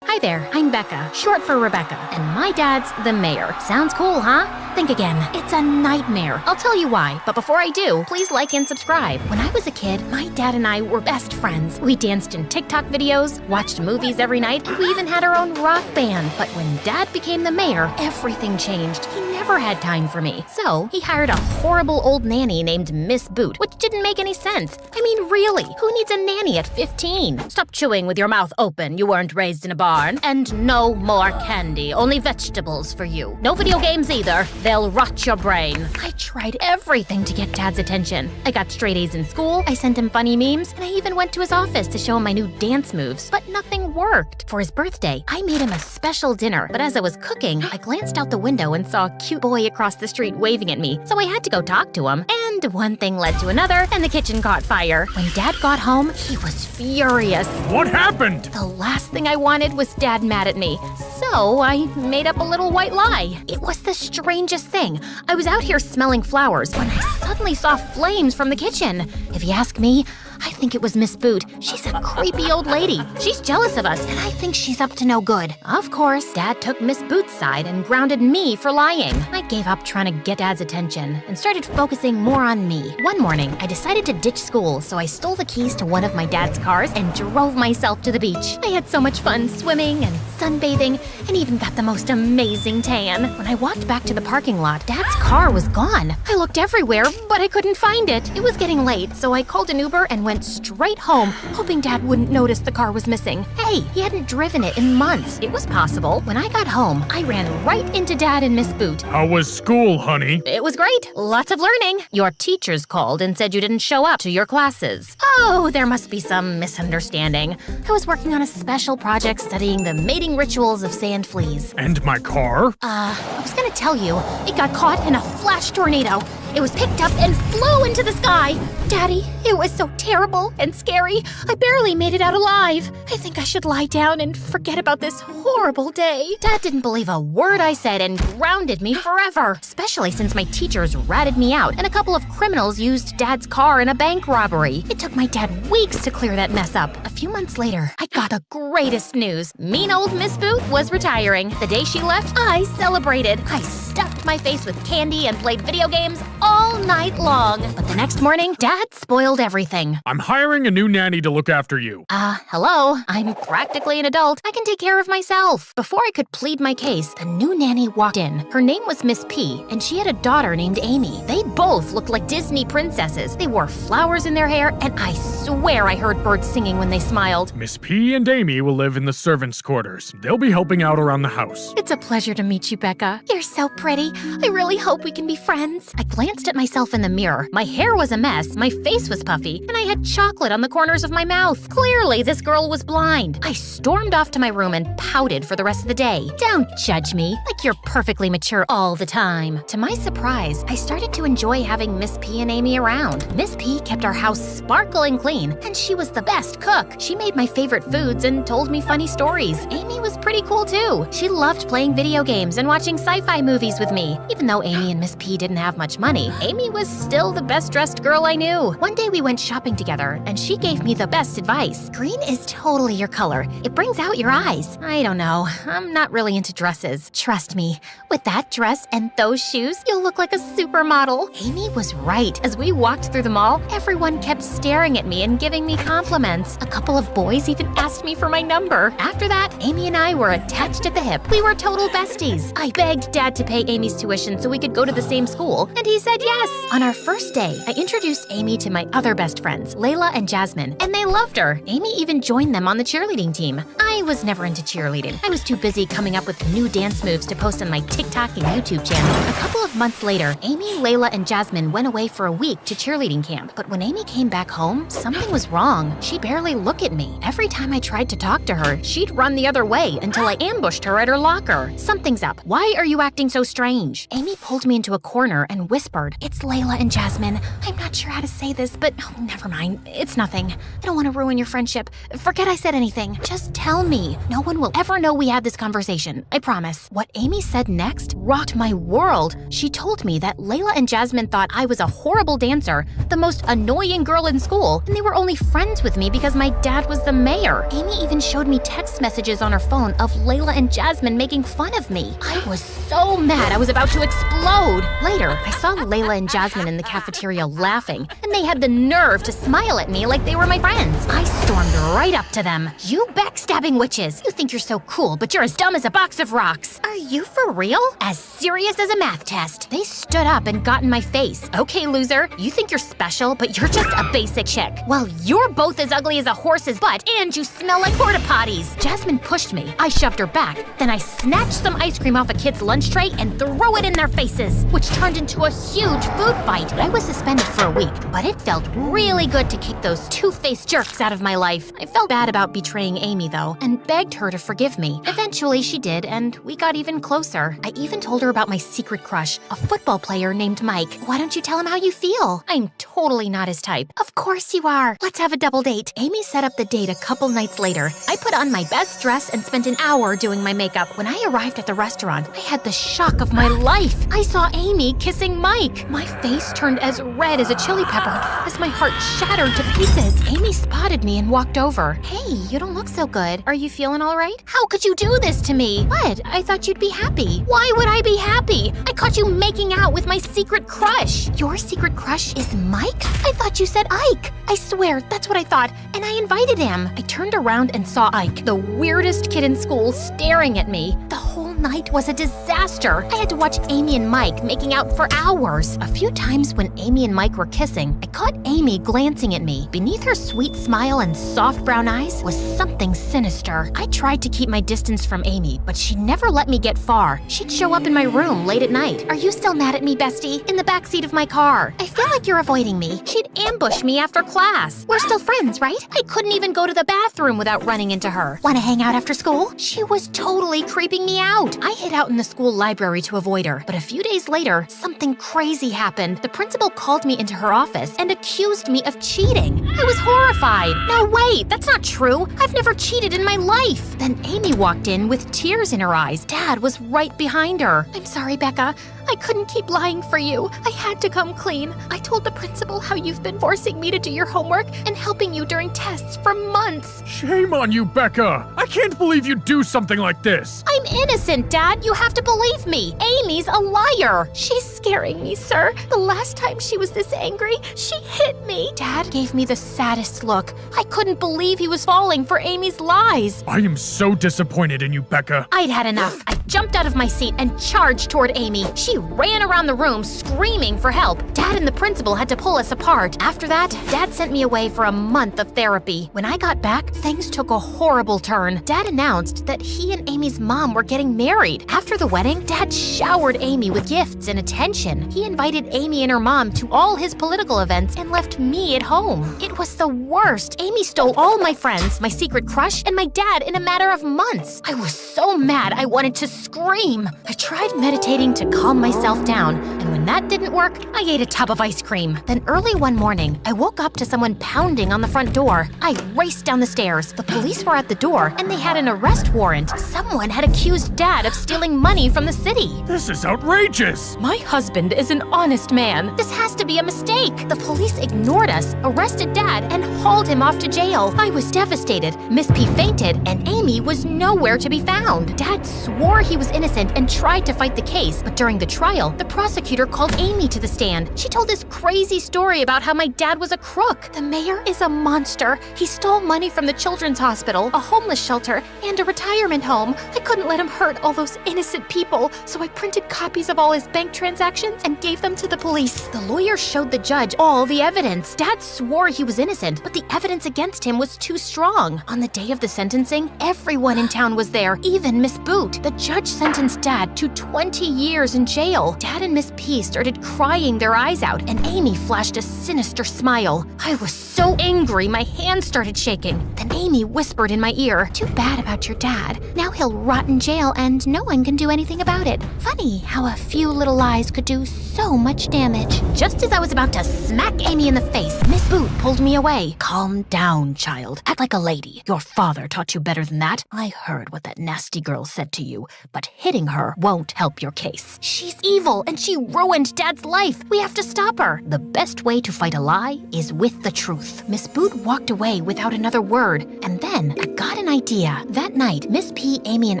Hi there, I'm Becca, short for Rebecca, and my dad's the mayor. Sounds cool, huh? Think again. It's a nightmare. I'll tell you why, but before I do, please like and subscribe. When I was a kid, my dad and I were best friends. We danced in TikTok videos, watched movies every night, and we even had our own rock band. But when Dad became the mayor, everything changed. He never had time for me. So he hired a horrible old nanny named Miss Boot, which didn't make any sense. I mean, really, who needs a nanny at 15? Stop chewing with your mouth open. You weren't raised in a barn. And no more candy, only vegetables for you. No video games either. They'll rot your brain. I tried everything to get Dad's attention. I got straight A's in school, I sent him funny memes, and I even went to his office to show him my new dance moves, but nothing worked. For his birthday, I made him a special dinner, but as I was cooking, I glanced out the window and saw a cute boy across the street waving at me, so I had to go talk to him. And one thing led to another, and the kitchen caught fire. When Dad got home, he was furious. What happened? The last thing I wanted was Dad mad at me, so I made up a little white lie. It was the strangest thing. I was out here smelling flowers when I suddenly saw flames from the kitchen. If you ask me, I think it was Miss Boot. She's a creepy old lady. She's jealous of us, and I think she's up to no good. Of course, Dad took Miss Boot's side and grounded me for lying. I gave up trying to get Dad's attention and started focusing more on me. One morning, I decided to ditch school, so I stole the keys to one of my dad's cars and drove myself to the beach. I had so much fun swimming and sunbathing and even got the most amazing tan. When I walked back to the parking lot, Dad's car was gone. I looked everywhere, but I couldn't find it. It was getting late, so I called an Uber and went straight home, hoping Dad wouldn't notice the car was missing. Hey, he hadn't driven it in months. It was possible. When I got home, I ran right into Dad and Miss Boot. How was school, honey? It was great. Lots of learning. Your teachers called and said you didn't show up to your classes. Oh, there must be some misunderstanding. I was working on a special project studying the mating rituals of sand fleas. And my car? I was gonna tell you, it got caught in a flash tornado. It was picked up and flew into the sky. Daddy, it was so terrible and scary. I barely made it out alive. I think I should lie down and forget about this horrible day. Dad didn't believe a word I said and grounded me forever, especially since my teachers ratted me out and a couple of criminals used Dad's car in a bank robbery. It took my dad weeks to clear that mess up. A few months later, I got the greatest news. Mean old Miss Boot was retiring. The day she left, I celebrated. I stuffed my face with candy and played video games all night long. But the next morning, Dad spoiled everything. I'm hiring a new nanny to look after you. Hello. I'm practically an adult. I can take care of myself. Before I could plead my case, the new nanny walked in. Her name was Miss P, and she had a daughter named Amy. They both looked like Disney princesses. They wore flowers in their hair, and I swear I heard birds singing when they smiled. Miss P and Amy will live in the servants' quarters. They'll be helping out around the house. It's a pleasure to meet you, Becca. You're so pretty. I really hope we can be friends. I glanced at myself in the mirror. My hair was a mess, my face was puffy, and I had chocolate on the corners of my mouth. Clearly, this girl was blind. I stormed off to my room and pouted for the rest of the day. Don't judge me, like you're perfectly mature all the time. To my surprise, I started to enjoy having Miss P and Amy around. Miss P kept our house sparkling clean, and she was the best cook. She made my favorite foods and told me funny stories. Amy was pretty cool too. She loved playing video games and watching sci-fi movies with me. Even though Amy and Miss P didn't have much money, Amy was still the best dressed girl I knew. One day we went shopping together, and she gave me the best advice. Green is totally your color. It brings out your eyes. I don't know. I'm not really into dresses. Trust me, with that dress and those shoes, you'll look like a supermodel. Amy was right. As we walked through the mall, everyone kept staring at me and giving me compliments. A couple of boys even asked me for my number. After that, Amy and I were attached at the hip. We were total besties. I begged Dad to pay Amy's tuition so we could go to the same school, and he said yes. On our first day, I introduced Amy to my other best friends, Layla and Jasmine, and they loved her. Amy even joined them on the cheerleading team. I was never into cheerleading. I was too busy coming up with new dance moves to post on my TikTok and YouTube channel. A couple of months later, Amy, Layla, and Jasmine went away for a week to cheerleading camp. But when Amy came back home, something was wrong. She'd barely look at me. Every time I tried to talk to her, she'd run the other way until I ambushed her at her locker. Something's up. Why are you acting so strange. Amy pulled me into a corner and whispered, "It's Layla and Jasmine. I'm not sure how to say this, but oh, never mind. It's nothing. I don't want to ruin your friendship. Forget I said anything. Just tell me. No one will ever know we had this conversation. I promise." What Amy said next rocked my world. She told me that Layla and Jasmine thought I was a horrible dancer, the most annoying girl in school, and they were only friends with me because my dad was the mayor. Amy even showed me text messages on her phone of Layla and Jasmine making fun of me. I was so mad I was about to explode. Later, I saw Layla and Jasmine in the cafeteria laughing, and they had the nerve to smile at me like they were my friends. I stormed right up to them. "You backstabbing witches! You think you're so cool, but you're as dumb as a box of rocks. Are you for real? As serious as a math test." They stood up and got in my face. "Okay, loser, you think you're special, but you're just a basic chick. Well, you're both as ugly as a horse's butt, and you smell like porta potties." Jasmine pushed me. I shoved her back. Then I snatched some ice cream off a kid's lunch tray and threw it in their faces, which turned into a huge food fight. I was suspended for a week, but it felt really good to kick those two-faced jerks out of my life. I felt bad about betraying Amy, though, and begged her to forgive me. Eventually, she did, and we got even closer. I even told her about my secret crush, a football player named Mike. "Why don't you tell him how you feel?" "I'm totally not his type." "Of course you are. Let's have a double date." Amy set up the date a couple nights later. I put on my best dress and spent an hour doing my makeup. When I arrived at the restaurant, I had the shock of my life. I saw Amy kissing Mike. My face turned as red as a chili pepper as my heart shattered to pieces. Amy spotted me and walked over. "Hey, you don't look so good. Are you feeling all right? How could you do this to me?" "What? I thought you'd be happy." "Why would I be happy? I caught you making out with my secret crush." "Your secret crush is Mike? I thought you said Ike." "I swear, that's what I thought, and I invited him." I turned around and saw Ike, the weirdest kid in school, staring at me. The whole night was a disaster. I had to watch Amy and Mike making out for hours. A few times when Amy and Mike were kissing, I caught Amy glancing at me. Beneath her sweet smile and soft brown eyes was something sinister. I tried to keep my distance from Amy, but she never let me get far. She'd show up in my room late at night. "Are you still mad at me, bestie?" "In the backseat of my car." "I feel like you're avoiding me." She'd ambush me after class. "We're still friends, right?" I couldn't even go to the bathroom without running into her. "Want to hang out after school?" She was totally creeping me out. I hid out in the school library to avoid her, but a few days later, something crazy happened. The principal called me into her office and accused me of cheating. I was horrified. "No, wait, that's not true. I've never cheated in my life." Then Amy walked in with tears in her eyes. Dad was right behind her. "I'm sorry, Becca. I couldn't keep lying for you. I had to come clean. I told the principal how you've been forcing me to do your homework and helping you during tests for months." Shame on you, Becca. I can't believe you'd do something like this. "I'm innocent, Dad. You have to believe me. Amy's a liar." "She's scaring me, sir. The last time she was this angry, she hit me." Dad gave me the saddest look. I couldn't believe he was falling for Amy's lies. I am so disappointed in you, Becca. I'd had enough. I jumped out of my seat and charged toward Amy. She ran around the room screaming for help. Dad and the principal had to pull us apart. After that, Dad sent me away for a month of therapy. When I got back, things took a horrible turn. Dad announced that he and Amy's mom were getting married. After the wedding, Dad showered Amy with gifts and attention. He invited Amy and her mom to all his political events and left me at home. It was the worst. Amy stole all my friends, my secret crush, and my dad in a matter of months. I was so mad I wanted to scream. I tried meditating to calm myself down, and when that didn't work, I ate a tub of ice cream. Then early one morning, I woke up to someone pounding on the front door. I raced down the stairs. The police were at the door, and they had an arrest warrant. Someone had accused Dad of stealing money from the city. This is outrageous. My husband is an honest man. This has to be a mistake. The police ignored us, arrested Dad, and hauled him off to jail. I was devastated. Miss P fainted, and Amy was nowhere to be found. Dad swore he was innocent and tried to fight the case, but during the trial, the prosecutor called Amy to the stand. She told this crazy story about how my dad was a crook. The mayor is a monster. He stole money from the children's hospital, a homeless shelter, and a retirement home. I couldn't let him hurt all those innocent people, so I printed copies of all his bank transactions and gave them to the police. The lawyer showed the judge all the evidence. Dad swore he was innocent, but the evidence against him was too strong. On the day of the sentencing, everyone in town was there, even Miss Boot. The judge sentenced Dad to 20 years in jail. Dad and Miss P started crying their eyes out, and Amy flashed a sinister smile. I was so angry, my hands started shaking. Then Amy whispered in my ear, "Too bad about your dad. Now he'll rot in jail and no one can do anything about it. Funny how a few little lies could do so much damage." Just as I was about to smack Amy in the face, Miss Boot pulled me away. "Calm down, child. Act like a lady. Your father taught you better than that. I heard what that nasty girl said to you, but hitting her won't help your case. She's evil and she ruined Dad's life. We have to stop her. The best way to fight a lie is with the truth." Miss Boot walked away without another word, and then I got an idea. That night, Miss P, Amy, and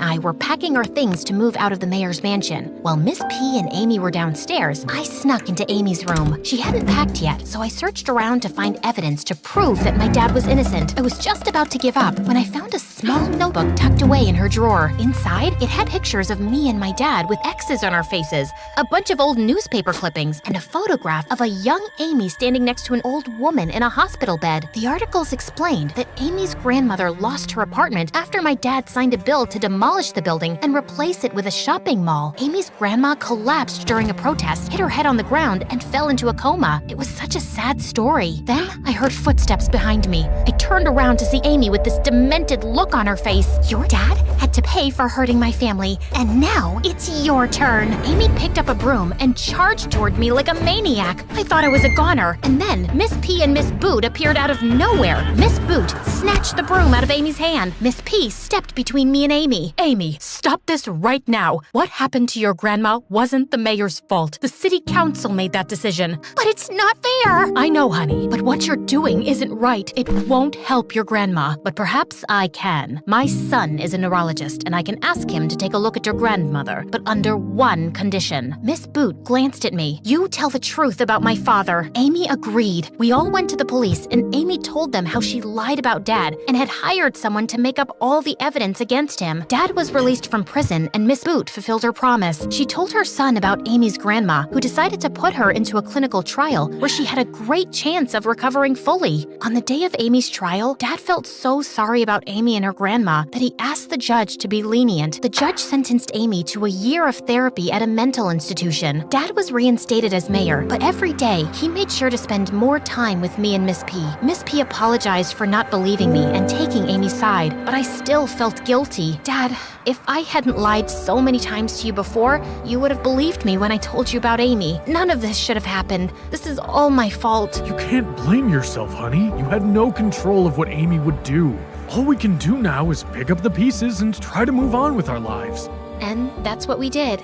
I were packing our things to move out of the mayor's mansion. While Miss P and Amy were downstairs, I snuck into Amy's room. She hadn't packed yet, so I searched around to find evidence to prove that my dad was innocent. I was just about to give up when I found a small notebook tucked away in her drawer. Inside, it had pictures of me and my dad with X's on our faces, a bunch of old newspaper clippings, and a photograph of a young Amy standing next to an old woman in a hospital bed. The articles explained that Amy's grandmother lost her apartment after my dad signed a bill to demolish the building and replace it with a shopping mall. Amy's grandma collapsed during a protest, hit her head on the ground, and fell into a coma. It was such a sad story. Then I heard footsteps behind me. I turned around to see Amy with this demented look on her face. "Your dad had to pay for hurting my family, and now it's your turn." Amy picked up a broom and charged toward me like a maniac. I thought I was a goner, and then Miss P and Miss Boot appeared out of nowhere. Miss Boot snatched the broom out of Amy's hand. Miss P stepped between me and Amy. Amy, stop this right now. What happened to your grandma wasn't the mayor's fault. The city council made that decision. But it's not fair. I know, honey, but what you're doing isn't right. It won't help your grandma, but perhaps I can. My son is a neurologist, and I can ask him to take a look at your grandmother, but under one condition. Miss Boot glanced at me. "You tell the truth about my father." Amy agreed. We all went to the police, and Amy told them how she lied about Dad and had hired someone to make up all the evidence against him. Dad was released from prison, and Miss Boot fulfilled her promise. She told her son about Amy's grandma, who decided to put her into a clinical trial where she had a great chance of recovering fully. On the day of Amy's trial, Dad felt so sorry about Amy and her grandma that he asked the judge to be lenient. The judge sentenced Amy to a year of therapy at a mental institution. Dad was reinstated as mayor, but every day he made sure to spend more time with me and Miss P. Miss P apologized for not believing me and taking Amy's side, but I still felt guilty. Dad, if I hadn't lied so many times to you before, you would have believed me when I told you about Amy. None of this should have happened. This is all my fault. You can't blame yourself, honey. You had no control of what Amy would do. All we can do now is pick up the pieces and try to move on with our lives. And that's what we did.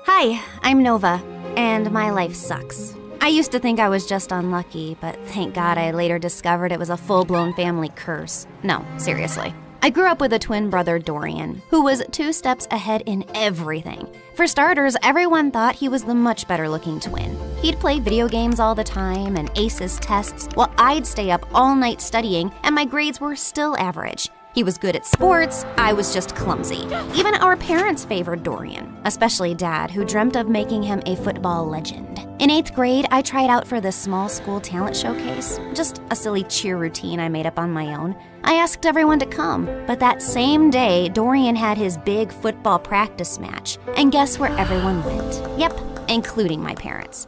Hi, I'm Nova, and my life sucks. I used to think I was just unlucky, but thank God I later discovered it was a full-blown family curse. No, seriously. I grew up with a twin brother, Dorian, who was 2 steps ahead in everything. For starters, everyone thought he was the much better-looking twin. He'd play video games all the time and ace his tests, while I'd stay up all night studying, and my grades were still average. He was good at sports, I was just clumsy. Even our parents favored Dorian, especially Dad, who dreamt of making him a football legend. In 8th grade, I tried out for the small school talent showcase, just a silly cheer routine I made up on my own. I asked everyone to come, but that same day, Dorian had his big football practice match, and guess where everyone went? Yep, including my parents.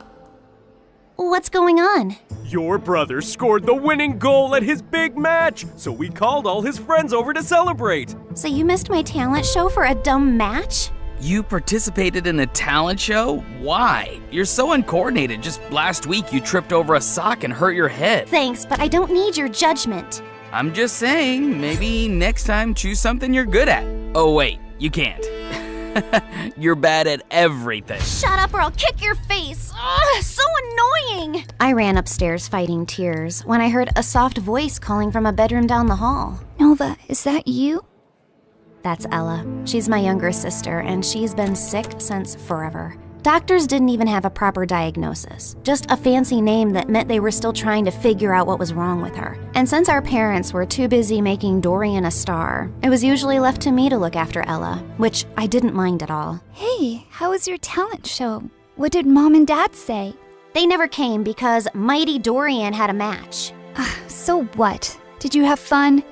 What's going on? Your brother scored the winning goal at his big match, so we called all his friends over to celebrate. So you missed my talent show for a dumb match? You participated in a talent show? Why? You're so uncoordinated. Just last week you tripped over a sock and hurt your head. Thanks, but I don't need your judgment. I'm just saying, maybe next time choose something you're good at. Oh wait, you can't. You're bad at everything. Shut up or I'll kick your face. Ugh, so annoying. I ran upstairs fighting tears when I heard a soft voice calling from a bedroom down the hall. Nova, is that you? That's Ella. She's my younger sister, and she's been sick since forever. Doctors didn't even have a proper diagnosis, just a fancy name that meant they were still trying to figure out what was wrong with her. And since our parents were too busy making Dorian a star, it was usually left to me to look after Ella, which I didn't mind at all. Hey, how was your talent show? What did Mom and Dad say? They never came because Mighty Dorian had a match. So what? Did you have fun?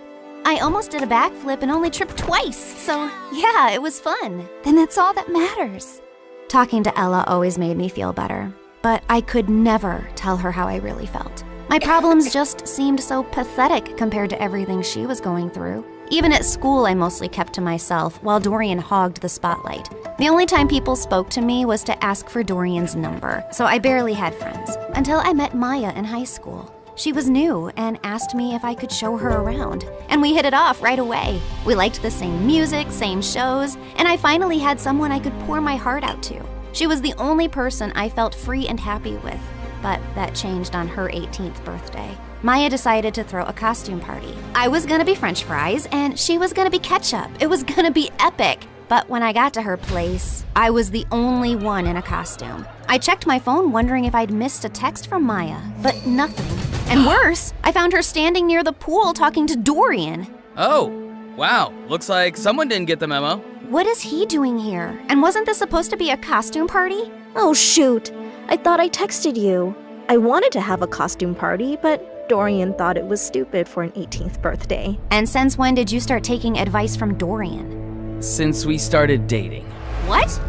I almost did a backflip and only tripped twice, so yeah, it was fun. Then that's all that matters. Talking to Ella always made me feel better, but I could never tell her how I really felt. My problems just seemed so pathetic compared to everything she was going through. Even at school, I mostly kept to myself while Dorian hogged the spotlight. The only time people spoke to me was to ask for Dorian's number, so I barely had friends until I met Maya in high school. She was new and asked me if I could show her around, and we hit it off right away. We liked the same music, same shows, and I finally had someone I could pour my heart out to. She was the only person I felt free and happy with, but that changed on her 18th birthday. Maya decided to throw a costume party. I was gonna be French fries, and she was gonna be ketchup. It was gonna be epic. But when I got to her place, I was the only one in a costume. I checked my phone wondering if I'd missed a text from Maya, but nothing. And worse, I found her standing near the pool talking to Dorian. Oh, wow. Looks like someone didn't get the memo. What is he doing here? And wasn't this supposed to be a costume party? Oh, shoot. I thought I texted you. I wanted to have a costume party, but Dorian thought it was stupid for an 18th birthday. And since when did you start taking advice from Dorian? Since we started dating. What?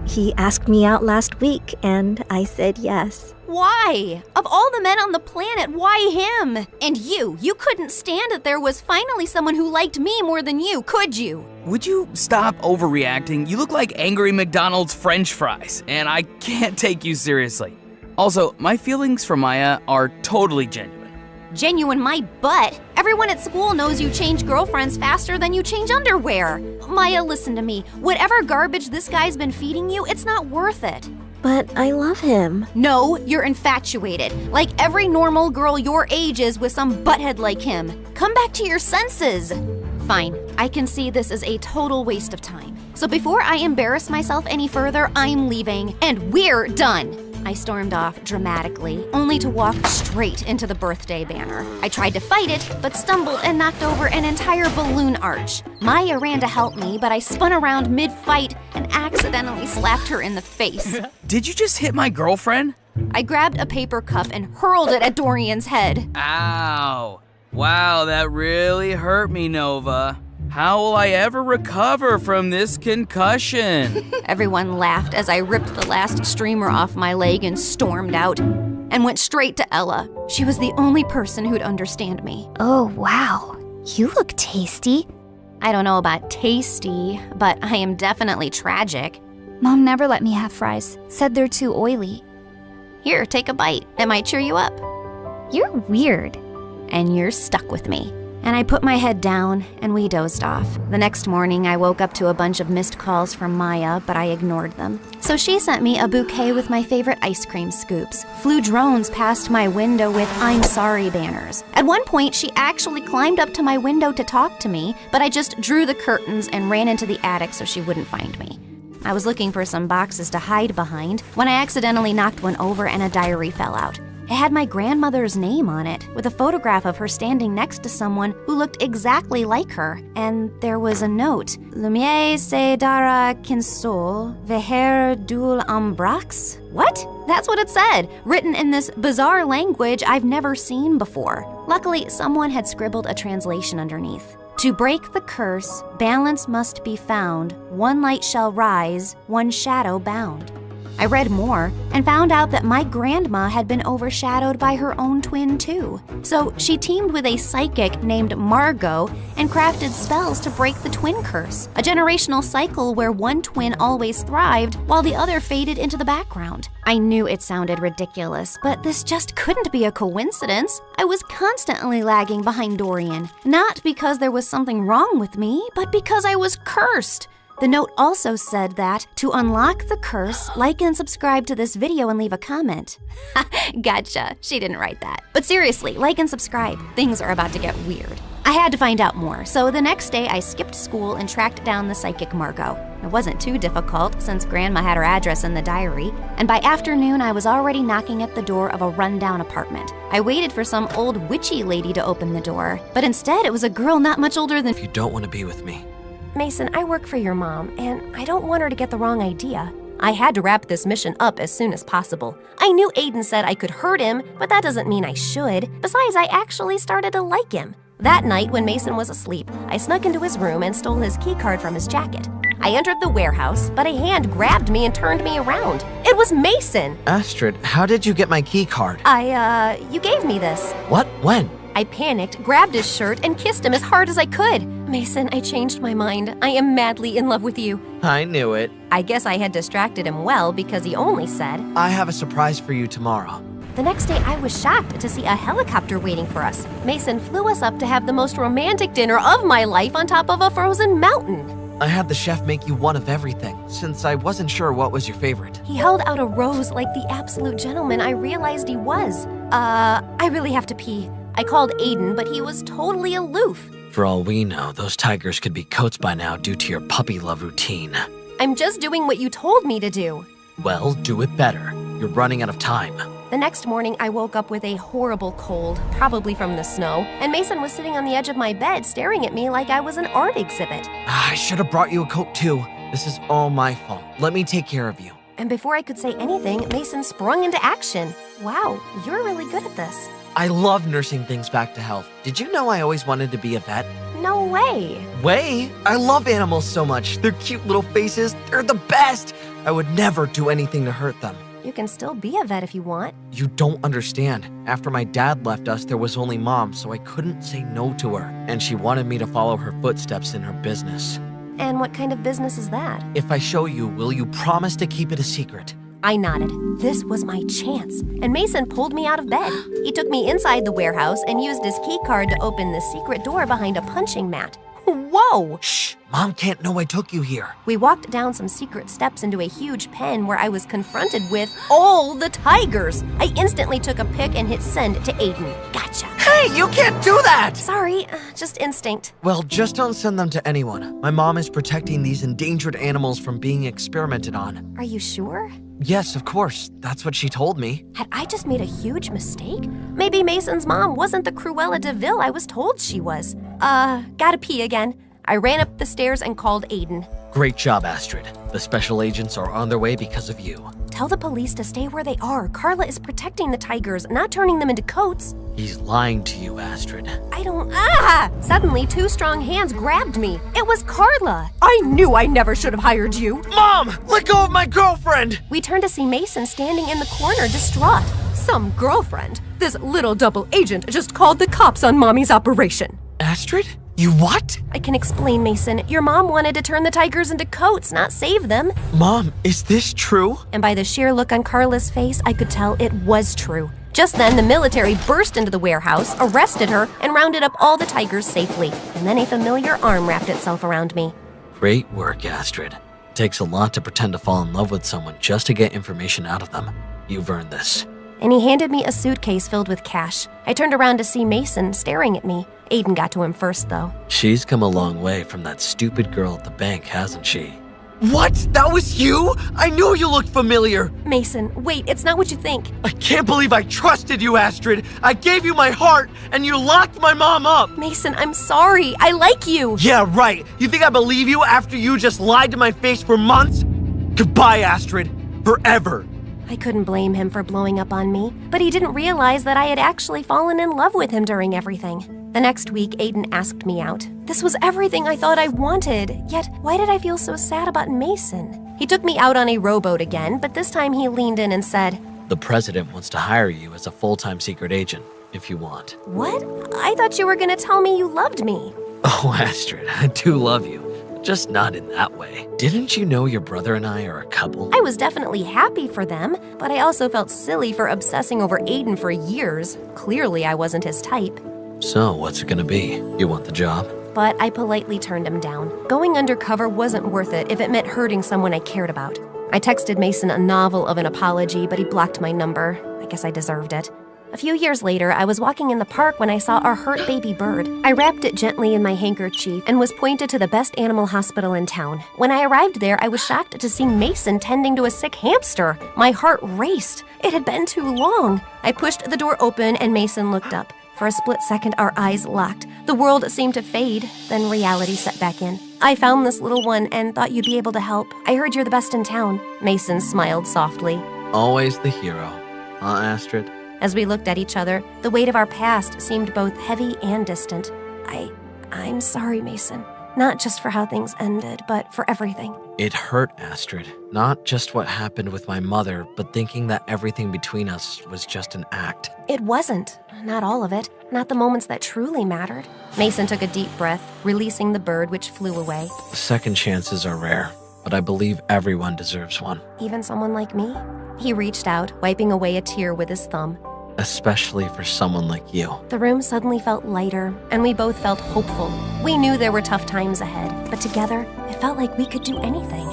He asked me out last week, and I said yes. Why? Of all the men on the planet, why him? And you couldn't stand that there was finally someone who liked me more than you, could you? Would you stop overreacting? You look like angry McDonald's French fries, and I can't take you seriously. Also, my feelings for Maya are totally genuine. Genuine my butt. Everyone at school knows you change girlfriends faster than you change underwear. Maya, listen to me. Whatever garbage this guy's been feeding you, it's not worth it. But I love him. No, you're infatuated. Like every normal girl your age is with some butthead like him. Come back to your senses. Fine, I can see this is a total waste of time. So before I embarrass myself any further, I'm leaving, and we're done. I stormed off dramatically, only to walk straight into the birthday banner. I tried to fight it, but stumbled and knocked over an entire balloon arch. Maya ran to help me, but I spun around mid-fight and accidentally slapped her in the face. Did you just hit my girlfriend? I grabbed a paper cup and hurled it at Dorian's head. Ow. Wow, that really hurt me, Nova. How will I ever recover from this concussion? Everyone laughed as I ripped the last streamer off my leg and stormed out, and went straight to Ella. She was the only person who'd understand me. Oh, wow. You look tasty. I don't know about tasty, but I am definitely tragic. Mom never let me have fries. Said they're too oily. Here, take a bite. It might cheer you up. You're weird. And you're stuck with me. And I put my head down, and we dozed off. The next morning, I woke up to a bunch of missed calls from Maya, but I ignored them. So she sent me a bouquet with my favorite ice cream scoops, flew drones past my window with "I'm sorry" banners. At one point, she actually climbed up to my window to talk to me, but I just drew the curtains and ran into the attic so she wouldn't find me. I was looking for some boxes to hide behind when I accidentally knocked one over and a diary fell out. It had my grandmother's name on it, with a photograph of her standing next to someone who looked exactly like her. And there was a note. Lumiere se dara kinsol, veher dul ambrax? What? That's what it said, written in this bizarre language I've never seen before. Luckily, someone had scribbled a translation underneath. To break the curse, balance must be found. One light shall rise, one shadow bound. I read more and found out that my grandma had been overshadowed by her own twin too. So she teamed with a psychic named Margot and crafted spells to break the twin curse, a generational cycle where one twin always thrived while the other faded into the background. I knew it sounded ridiculous, but this just couldn't be a coincidence. I was constantly lagging behind Dorian, not because there was something wrong with me, but because I was cursed. The note also said that to unlock the curse, like and subscribe to this video and leave a comment. Gotcha, she didn't write that. But seriously, like and subscribe. Things are about to get weird. I had to find out more, so the next day I skipped school and tracked down the psychic Margot. It wasn't too difficult since Grandma had her address in the diary, and by afternoon I was already knocking at the door of a rundown apartment. I waited for some old witchy lady to open the door, but instead it was a girl not much older than— If you don't want to be with me, Mason, I work for your mom, and I don't want her to get the wrong idea. I had to wrap this mission up as soon as possible. I knew Aiden said I could hurt him, but that doesn't mean I should. Besides, I actually started to like him. That night, when Mason was asleep, I snuck into his room and stole his key card from his jacket. I entered the warehouse, but a hand grabbed me and turned me around. It was Mason! Astrid, how did you get my key card? You gave me this. What? When? I panicked, grabbed his shirt, and kissed him as hard as I could. Mason, I changed my mind. I am madly in love with you. I knew it. I guess I had distracted him well because he only said, I have a surprise for you tomorrow. The next day, I was shocked to see a helicopter waiting for us. Mason flew us up to have the most romantic dinner of my life on top of a frozen mountain. I had the chef make you one of everything, since I wasn't sure what was your favorite. He held out a rose like the absolute gentleman I realized he was. I really have to pee. I called Aiden, but he was totally aloof. For all we know, those tigers could be coats by now due to your puppy love routine. I'm just doing what you told me to do. Well, do it better. You're running out of time. The next morning, I woke up with a horrible cold, probably from the snow, and Mason was sitting on the edge of my bed staring at me like I was an art exhibit. I should have brought you a coat too. This is all my fault. Let me take care of you. And before I could say anything, Mason sprung into action. Wow, you're really good at this. I love nursing things back to health. Did you know I always wanted to be a vet? No way. Way? I love animals so much. Their cute little faces, they're the best. I would never do anything to hurt them. You can still be a vet if you want. You don't understand. After my dad left us, there was only Mom, so I couldn't say no to her. And she wanted me to follow her footsteps in her business. And what kind of business is that? If I show you, will you promise to keep it a secret? I nodded. This was my chance. And Mason pulled me out of bed. He took me inside the warehouse and used his key card to open the secret door behind a punching mat. Whoa! Shh! Mom can't know I took you here. We walked down some secret steps into a huge pen where I was confronted with all the tigers. I instantly took a pic and hit send to Aiden. Gotcha. Hey, you can't do that! Sorry, just instinct. Well, just don't send them to anyone. My mom is protecting these endangered animals from being experimented on. Are you sure? Yes, of course. That's what she told me. Had I just made a huge mistake? Maybe Mason's mom wasn't the Cruella de Vil I was told she was. Gotta pee again. I ran up the stairs and called Aiden. Great job, Astrid. The special agents are on their way because of you. Tell the police to stay where they are. Carla is protecting the tigers, not turning them into coats. He's lying to you, Astrid. I don't... Suddenly, two strong hands grabbed me. It was Carla. I knew I never should have hired you. Mom, let go of my girlfriend! We turned to see Mason standing in the corner, distraught. Some girlfriend? This little double agent just called the cops on Mommy's operation. Astrid? You what? I can explain, Mason. Your mom wanted to turn the tigers into coats, not save them. Mom, is this true? And by the sheer look on Carla's face, I could tell it was true. Just then, the military burst into the warehouse, arrested her, and rounded up all the tigers safely. And then a familiar arm wrapped itself around me. Great work, Astrid. It takes a lot to pretend to fall in love with someone just to get information out of them. You've earned this. And he handed me a suitcase filled with cash. I turned around to see Mason staring at me. Aiden got to him first, though. She's come a long way from that stupid girl at the bank, hasn't she? What? That was you? I knew you looked familiar. Mason, wait, it's not what you think. I can't believe I trusted you, Astrid. I gave you my heart, and you locked my mom up. Mason, I'm sorry. I like you. Yeah, right. You think I believe you after you just lied to my face for months? Goodbye, Astrid. Forever. I couldn't blame him for blowing up on me, but he didn't realize that I had actually fallen in love with him during everything. The next week, Aiden asked me out. This was everything I thought I wanted, yet why did I feel so sad about Mason? He took me out on a rowboat again, but this time he leaned in and said, The president wants to hire you as a full-time secret agent, if you want. What? I thought you were gonna tell me you loved me. Oh, Astrid, I do love you. Just not in that way. Didn't you know your brother and I are a couple? I was definitely happy for them, but I also felt silly for obsessing over Aiden for years. Clearly, I wasn't his type. So, what's it gonna be? You want the job? But I politely turned him down. Going undercover wasn't worth it if it meant hurting someone I cared about. I texted Mason a novel of an apology, but he blocked my number. I guess I deserved it. A few years later, I was walking in the park when I saw our hurt baby bird. I wrapped it gently in my handkerchief and was pointed to the best animal hospital in town. When I arrived there, I was shocked to see Mason tending to a sick hamster. My heart raced. It had been too long. I pushed the door open and Mason looked up. For a split second, our eyes locked. The world seemed to fade, then reality set back in. I found this little one and thought you'd be able to help. I heard you're the best in town. Mason smiled softly. Always the hero, huh, Astrid? As we looked at each other, the weight of our past seemed both heavy and distant. I'm sorry, Mason. Not just for how things ended, but for everything. It hurt, Astrid. Not just what happened with my mother, but thinking that everything between us was just an act. It wasn't. Not all of it. Not the moments that truly mattered. Mason took a deep breath, releasing the bird which flew away. Second chances are rare, but I believe everyone deserves one. Even someone like me? He reached out, wiping away a tear with his thumb. Especially for someone like you. The room suddenly felt lighter, and we both felt hopeful. We knew there were tough times ahead, but together, it felt like we could do anything.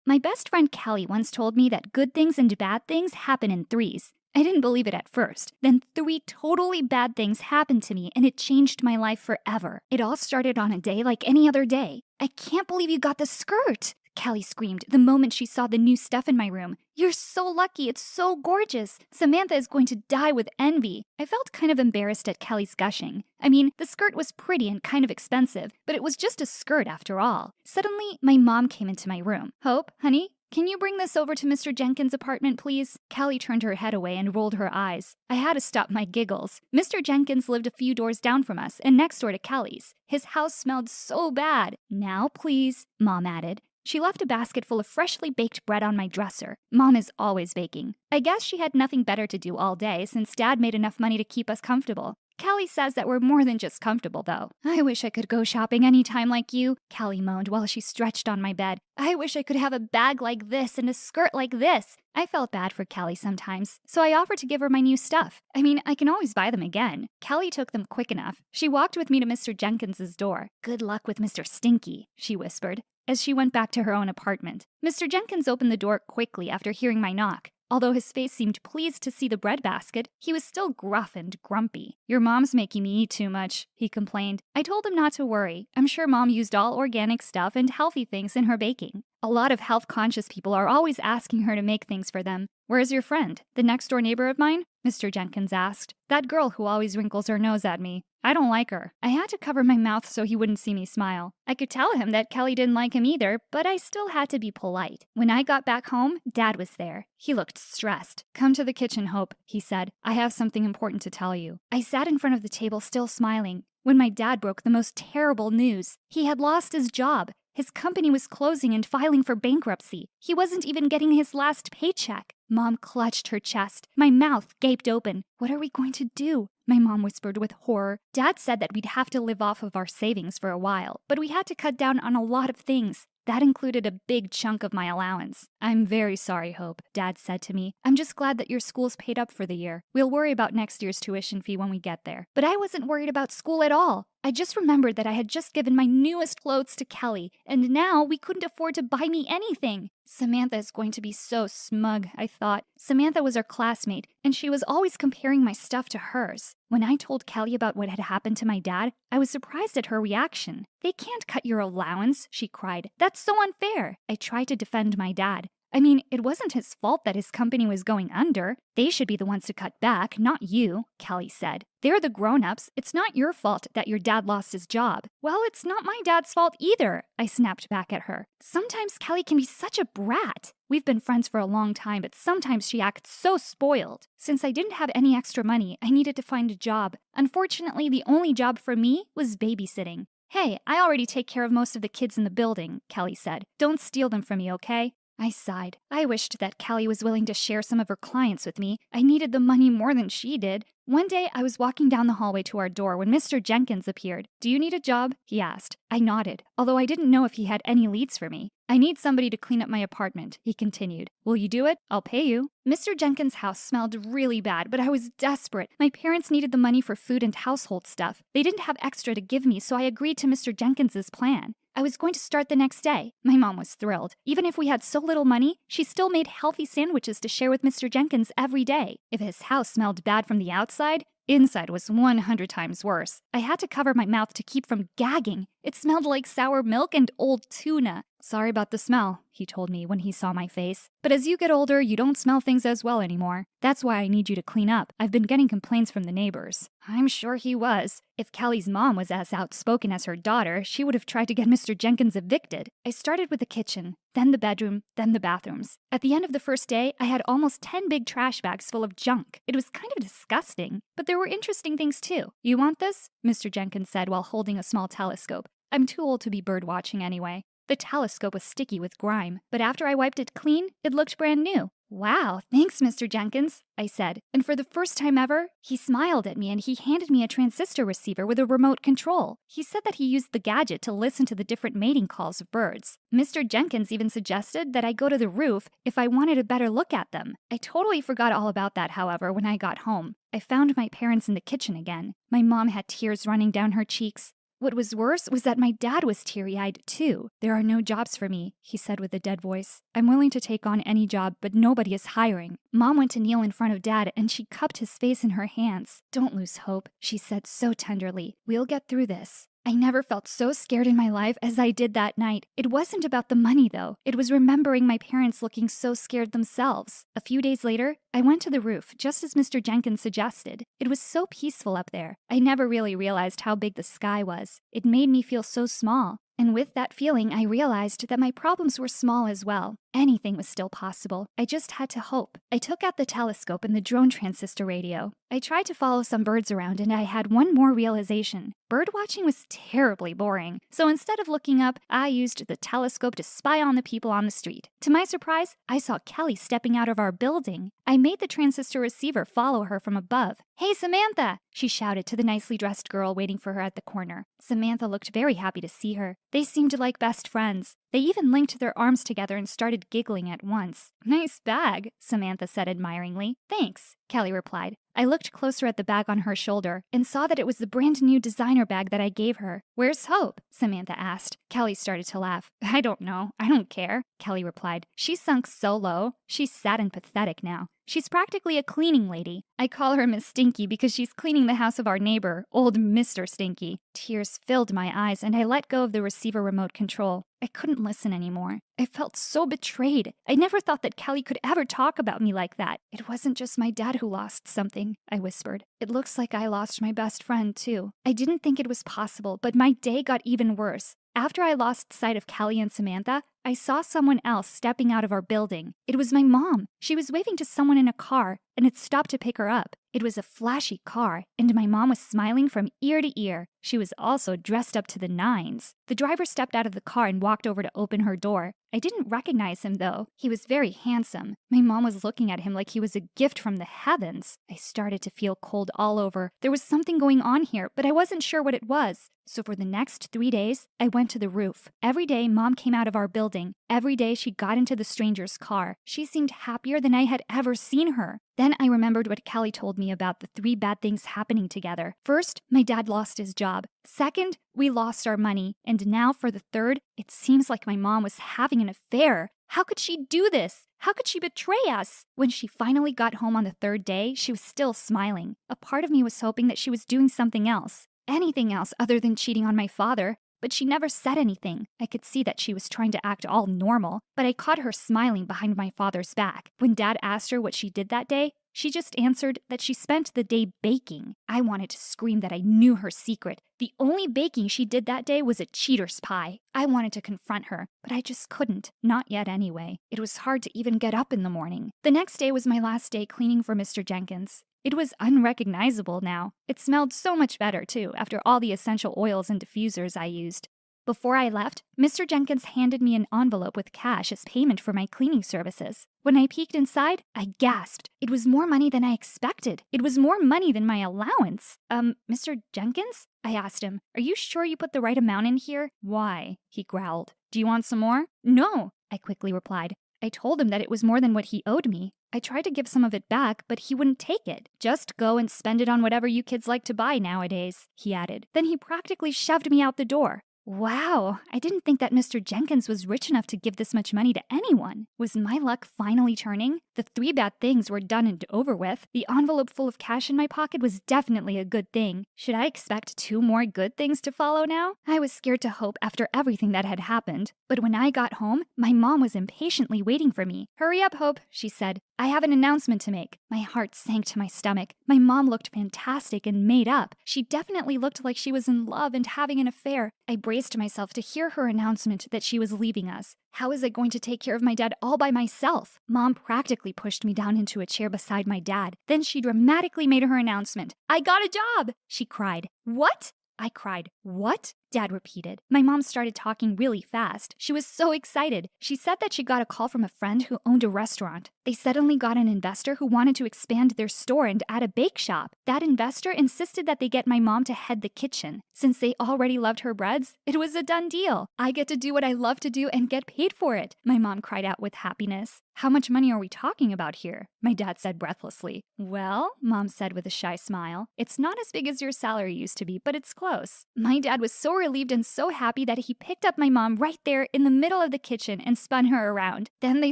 My best friend Callie once told me that good things and bad things happen in threes. I didn't believe it at first. Then 3 totally bad things happened to me, and it changed my life forever. It all started on a day like any other day. I can't believe you got the skirt! Callie screamed the moment she saw the new stuff in my room. You're so lucky, it's so gorgeous. Samantha is going to die with envy. I felt kind of embarrassed at Callie's gushing. I mean, the skirt was pretty and kind of expensive, but it was just a skirt after all. Suddenly, my mom came into my room. Hope, honey, can you bring this over to Mr. Jenkins' apartment, please? Callie turned her head away and rolled her eyes. I had to stop my giggles. Mr. Jenkins lived a few doors down from us and next door to Callie's. His house smelled so bad. Now, please, Mom added. She left a basket full of freshly baked bread on my dresser. Mom is always baking. I guess she had nothing better to do all day since Dad made enough money to keep us comfortable. Callie says that we're more than just comfortable, though. I wish I could go shopping any time like you, Callie moaned while she stretched on my bed. I wish I could have a bag like this and a skirt like this. I felt bad for Callie sometimes, so I offered to give her my new stuff. I mean, I can always buy them again. Callie took them quick enough. She walked with me to Mr. Jenkins's door. Good luck with Mr. Stinky, she whispered, as she went back to her own apartment. Mr. Jenkins opened the door quickly after hearing my knock. Although his face seemed pleased to see the breadbasket, he was still gruff and grumpy. Your mom's making me eat too much, he complained. I told him not to worry. I'm sure Mom used all organic stuff and healthy things in her baking. A lot of health-conscious people are always asking her to make things for them. Where's your friend? The next-door neighbor of mine? Mr. Jenkins asked. That girl who always wrinkles her nose at me. I don't like her. I had to cover my mouth so he wouldn't see me smile. I could tell him that Callie didn't like him either, but I still had to be polite. When I got back home, Dad was there. He looked stressed. Come to the kitchen, Hope, he said. I have something important to tell you. I sat in front of the table still smiling when my dad broke the most terrible news. He had lost his job. His company was closing and filing for bankruptcy. He wasn't even getting his last paycheck. Mom clutched her chest. My mouth gaped open. What are we going to do? My mom whispered with horror. Dad said that we'd have to live off of our savings for a while, but we had to cut down on a lot of things. That included a big chunk of my allowance. I'm very sorry, Hope, Dad said to me. I'm just glad that your school's paid up for the year. We'll worry about next year's tuition fee when we get there. But I wasn't worried about school at all. I just remembered that I had just given my newest clothes to Kelly, and now we couldn't afford to buy me anything. Samantha is going to be so smug, I thought. Samantha was our classmate, and she was always comparing my stuff to hers. When I told Kelly about what had happened to my dad, I was surprised at her reaction. They can't cut your allowance, she cried. That's so unfair. I tried to defend my dad. I mean, it wasn't his fault that his company was going under. They should be the ones to cut back, not you, Kelly said. They're the grown-ups. It's not your fault that your dad lost his job. Well, it's not my dad's fault either, I snapped back at her. Sometimes Kelly can be such a brat. We've been friends for a long time, but sometimes she acts so spoiled. Since I didn't have any extra money, I needed to find a job. Unfortunately, the only job for me was babysitting. Hey, I already take care of most of the kids in the building, Kelly said. Don't steal them from me, okay? I sighed. I wished that Callie was willing to share some of her clients with me. I needed the money more than she did. One day, I was walking down the hallway to our door when Mr. Jenkins appeared. Do you need a job? He asked. I nodded, although I didn't know if he had any leads for me. I need somebody to clean up my apartment, he continued. Will you do it? I'll pay you. Mr. Jenkins' house smelled really bad, but I was desperate. My parents needed the money for food and household stuff. They didn't have extra to give me, so I agreed to Mr. Jenkins's plan. I was going to start the next day. My mom was thrilled. Even if we had so little money, she still made healthy sandwiches to share with Mr. Jenkins every day. If his house smelled bad from the outside, inside was 100 times worse. I had to cover my mouth to keep from gagging. It smelled like sour milk and old tuna. Sorry about the smell, he told me when he saw my face. But as you get older, you don't smell things as well anymore. That's why I need you to clean up. I've been getting complaints from the neighbors. I'm sure he was. If Kelly's mom was as outspoken as her daughter, she would have tried to get Mr. Jenkins evicted. I started with the kitchen, then the bedroom, then the bathrooms. At the end of the first day, I had almost 10 big trash bags full of junk. It was kind of disgusting, but there were interesting things too. You want this? Mr. Jenkins said while holding a small telescope. I'm too old to be bird watching anyway. The telescope was sticky with grime, but after I wiped it clean, it looked brand new. Wow, thanks, Mr. Jenkins, I said. And for the first time ever, he smiled at me and he handed me a transistor receiver with a remote control. He said that he used the gadget to listen to the different mating calls of birds. Mr. Jenkins even suggested that I go to the roof if I wanted a better look at them. I totally forgot all about that, however, when I got home. I found my parents in the kitchen again. My mom had tears running down her cheeks. What was worse was that my dad was teary-eyed too. There are no jobs for me, he said with a dead voice. I'm willing to take on any job, but nobody is hiring. Mom went to kneel in front of Dad and she cupped his face in her hands. Don't lose hope, she said so tenderly. We'll get through this. I never felt so scared in my life as I did that night. It wasn't about the money, though. It was remembering my parents looking so scared themselves. A few days later, I went to the roof, just as Mr. Jenkins suggested. It was so peaceful up there. I never really realized how big the sky was. It made me feel so small. And with that feeling, I realized that my problems were small as well. Anything was still possible. I just had to hope. I took out the telescope and the drone transistor radio. I tried to follow some birds around and I had one more realization. Bird watching was terribly boring. So instead of looking up, I used the telescope to spy on the people on the street. To my surprise, I saw Kelly stepping out of our building. I made the transistor receiver follow her from above. Hey, Samantha, she shouted to the nicely dressed girl waiting for her at the corner. Samantha looked very happy to see her. They seemed like best friends. They even linked their arms together and started giggling at once. Nice bag, Samantha said admiringly. Thanks, Kelly replied. I looked closer at the bag on her shoulder and saw that it was the brand new designer bag that I gave her. Where's Hope? Samantha asked. Kelly started to laugh. I don't know. I don't care, Kelly replied. She sunk so low. She's sad and pathetic now. She's practically a cleaning lady. I call her Miss Stinky because she's cleaning the house of our neighbor, old Mr. Stinky. Tears filled my eyes and I let go of the receiver remote control. I couldn't listen anymore. I felt so betrayed. I never thought that Kelly could ever talk about me like that. It wasn't just my dad who lost something, I whispered. It looks like I lost my best friend, too. I didn't think it was possible, but my day got even worse. After I lost sight of Kelly and Samantha, I saw someone else stepping out of our building. It was my mom. She was waving to someone in a car, and it stopped to pick her up. It was a flashy car, and my mom was smiling from ear to ear. She was also dressed up to the nines. The driver stepped out of the car and walked over to open her door. I didn't recognize him, though. He was very handsome. My mom was looking at him like he was a gift from the heavens. I started to feel cold all over. There was something going on here, but I wasn't sure what it was. So for the next 3 days, I went to the roof. Every day, Mom came out of our building. Every day, she got into the stranger's car. She seemed happier than I had ever seen her. Then I remembered what Kelly told me about the 3 bad things happening together. First, my dad lost his job. Second, we lost our money. And now for the third, it seems like my mom was having an affair. How could she do this? How could she betray us? When she finally got home on the 3rd day, she was still smiling. A part of me was hoping that she was doing something else. Anything else other than cheating on my father. But she never said anything. I could see that she was trying to act all normal, but I caught her smiling behind my father's back. When Dad asked her what she did that day, she just answered that she spent the day baking. I wanted to scream that I knew her secret. The only baking she did that day was a cheater's pie. I wanted to confront her, but I just couldn't. Not yet anyway. It was hard to even get up in the morning. The next day was my last day cleaning for Mr. Jenkins. It was unrecognizable now. It smelled so much better, too, after all the essential oils and diffusers I used. Before I left, Mr. Jenkins handed me an envelope with cash as payment for my cleaning services. When I peeked inside, I gasped. It was more money than I expected. It was more money than my allowance. Mr. Jenkins? I asked him. Are you sure you put the right amount in here? Why? He growled. Do you want some more? No, I quickly replied. I told him that it was more than what he owed me. I tried to give some of it back, but he wouldn't take it. Just go and spend it on whatever you kids like to buy nowadays, he added. Then he practically shoved me out the door. Wow, I didn't think that Mr. Jenkins was rich enough to give this much money to anyone. Was my luck finally turning? The 3 bad things were done and over with. The envelope full of cash in my pocket was definitely a good thing. Should I expect 2 more good things to follow now? I was scared to hope after everything that had happened. But when I got home, my mom was impatiently waiting for me. "Hurry up, Hope," she said. "I have an announcement to make." My heart sank to my stomach. My mom looked fantastic and made up. She definitely looked like she was in love and having an affair. I braced myself to hear her announcement that she was leaving us. How was I going to take care of my dad all by myself? Mom practically pushed me down into a chair beside my dad. Then she dramatically made her announcement. "I got a job!" she cried. "What?" I cried. "What?" Dad repeated. My mom started talking really fast. She was so excited. She said that she got a call from a friend who owned a restaurant. They suddenly got an investor who wanted to expand their store and add a bake shop. That investor insisted that they get my mom to head the kitchen. Since they already loved her breads, it was a done deal. I get to do what I love to do and get paid for it. My mom cried out with happiness. "How much money are we talking about here?" my dad said breathlessly. "Well," Mom said with a shy smile, "it's not as big as your salary used to be, but it's close." My dad was so relieved and so happy that he picked up my mom right there in the middle of the kitchen and spun her around. Then they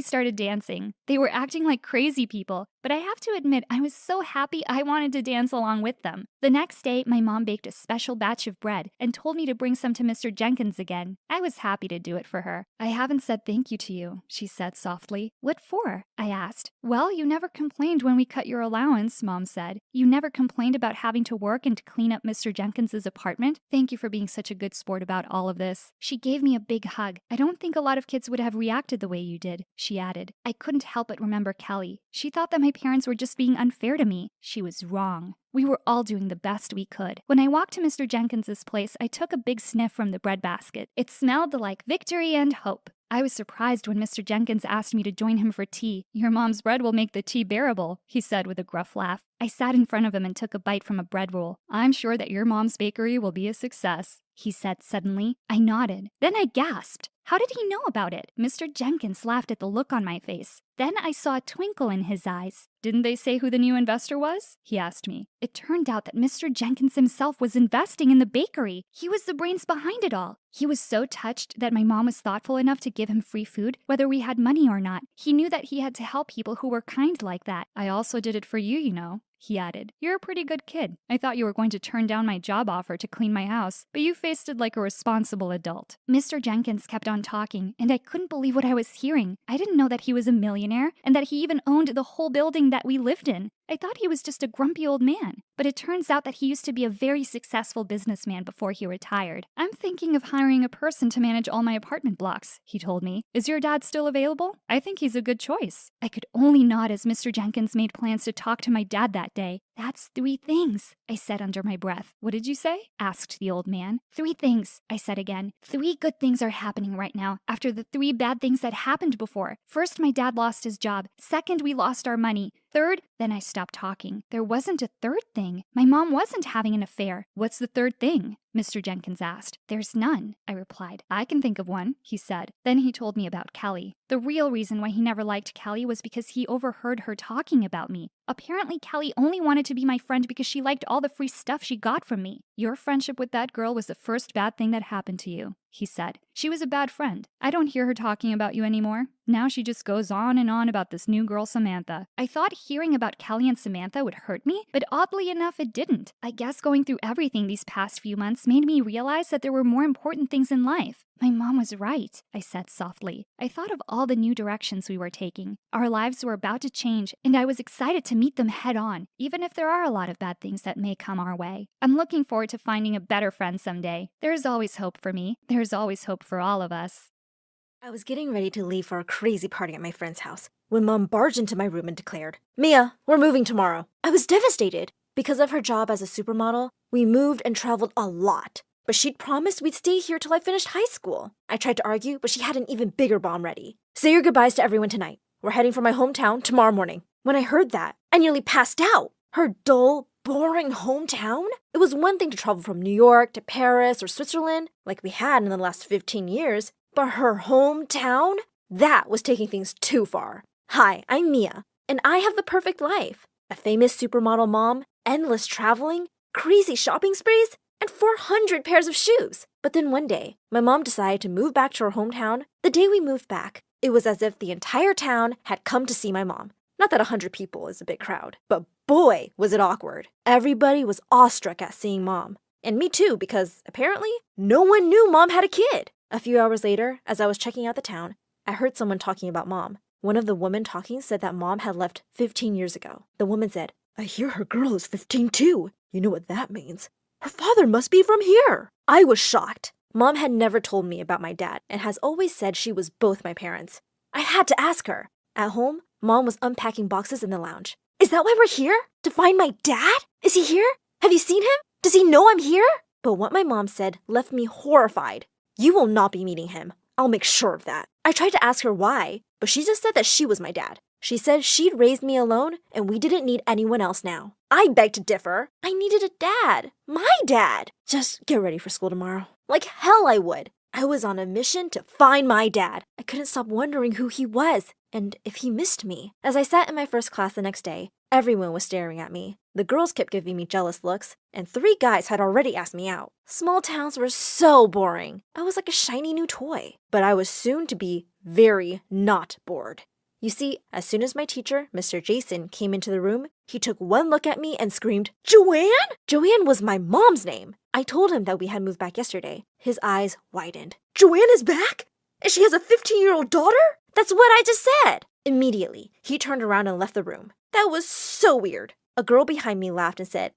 started dancing. They were acting like crazy people, but I have to admit I was so happy I wanted to dance along with them. The next day, my mom baked a special batch of bread and told me to bring some to Mr. Jenkins again. I was happy to do it for her. "I haven't said thank you to you," she said softly. "What for?" I asked. "Well, you never complained when we cut your allowance," Mom said. "You never complained about having to work and clean up Mr. Jenkins's apartment. Thank you for being such a good sport about all of this." She gave me a big hug. "I don't think a lot of kids would have reacted the way you did," she added. I couldn't help but remember Kelly. She thought that my parents were just being unfair to me. She was wrong. We were all doing the best we could. When I walked to Mr. Jenkins's place, I took a big sniff from the breadbasket. It smelled like victory and hope. I was surprised when Mr. Jenkins asked me to join him for tea. "Your mom's bread will make the tea bearable," he said with a gruff laugh. I sat in front of him and took a bite from a bread roll. "I'm sure that your mom's bakery will be a success," he said suddenly. I nodded. Then I gasped. How did he know about it? Mr. Jenkins laughed at the look on my face. Then I saw a twinkle in his eyes. "Didn't they say who the new investor was?" he asked me. It turned out that Mr. Jenkins himself was investing in the bakery. He was the brains behind it all. He was so touched that my mom was thoughtful enough to give him free food, whether we had money or not. He knew that he had to help people who were kind like that. "I also did it for you, you know," he added. "You're a pretty good kid. I thought you were going to turn down my job offer to clean my house, but you faced it like a responsible adult." Mr. Jenkins kept on talking, and I couldn't believe what I was hearing. I didn't know that he was a millionaire, and that he even owned the whole building that we lived in. I thought he was just a grumpy old man, but it turns out that he used to be a very successful businessman before he retired. "I'm thinking of hiring a person to manage all my apartment blocks," he told me. "Is your dad still available? I think he's a good choice." I could only nod as Mr. Jenkins made plans to talk to my dad that day. "That's 3 things," I said under my breath. "What did you say?" asked the old man. 3 things, I said again. 3 good things are happening right now after the 3 bad things that happened before. First, my dad lost his job. Second, we lost our money. Third, then I stopped talking. There wasn't a third thing. My mom wasn't having an affair. "What's the third thing?" Mr. Jenkins asked. "There's none," I replied. "I can think of one," he said. Then he told me about Kelly. The real reason why he never liked Kelly was because he overheard her talking about me. Apparently, Kelly only wanted to be my friend because she liked all the free stuff she got from me. "Your friendship with that girl was the first bad thing that happened to you," he said. "She was a bad friend. I don't hear her talking about you anymore. Now she just goes on and on about this new girl, Samantha." I thought hearing about Kelly and Samantha would hurt me, but oddly enough, it didn't. I guess going through everything these past few months made me realize that there were more important things in life. "My mom was right," I said softly. I thought of all the new directions we were taking. Our lives were about to change, and I was excited to meet them head on, even if there are a lot of bad things that may come our way. I'm looking forward to finding a better friend someday. There's always hope for me. There's always hope for all of us. I was getting ready to leave for a crazy party at my friend's house when Mom barged into my room and declared, "Mia, we're moving tomorrow." I was devastated. Because of her job as a supermodel, we moved and traveled a lot. But she'd promised we'd stay here till I finished high school. I tried to argue, but she had an even bigger bomb ready. "Say your goodbyes to everyone tonight. We're heading for my hometown tomorrow morning." When I heard that, I nearly passed out. Her dull, boring hometown? It was one thing to travel from New York to Paris or Switzerland, like we had in the last 15 years, but her hometown? That was taking things too far. Hi, I'm Mia, and I have the perfect life. A famous supermodel mom, endless traveling, crazy shopping sprees, and 400 pairs of shoes. But then one day, my mom decided to move back to her hometown. The day we moved back, it was as if the entire town had come to see my mom. Not that 100 people is a big crowd, but boy, was it awkward. Everybody was awestruck at seeing Mom. And me too, because apparently no one knew Mom had a kid. A few hours later, as I was checking out the town, I heard someone talking about Mom. One of the women talking said that Mom had left 15 years ago. The woman said, "I hear her girl is 15 too. You know what that means? Her father must be from here." I was shocked. Mom had never told me about my dad and has always said she was both my parents. I had to ask her. At home, Mom was unpacking boxes in the lounge. "Is that why we're here? To find my dad? Is he here? Have you seen him? Does he know I'm here?" But what my mom said left me horrified. "You will not be meeting him. I'll make sure of that." I tried to ask her why, but she just said that she was my dad. She said she'd raised me alone and we didn't need anyone else now. I begged to differ. I needed a dad. My dad. Just get ready for school tomorrow. Like hell I would. I was on a mission to find my dad. I couldn't stop wondering who he was and if he missed me. As I sat in my first class the next day, everyone was staring at me. The girls kept giving me jealous looks, and 3 guys had already asked me out. Small towns were so boring. I was like a shiny new toy. But I was soon to be very not bored. You see, as soon as my teacher, Mr. Jason, came into the room, he took one look at me and screamed, "Joanne?" Joanne was my mom's name. I told him that we had moved back yesterday. His eyes widened. "Joanne is back? And she has a 15-year-old daughter? That's what I just said." Immediately, he turned around and left the room. That was so weird. A girl behind me laughed and said,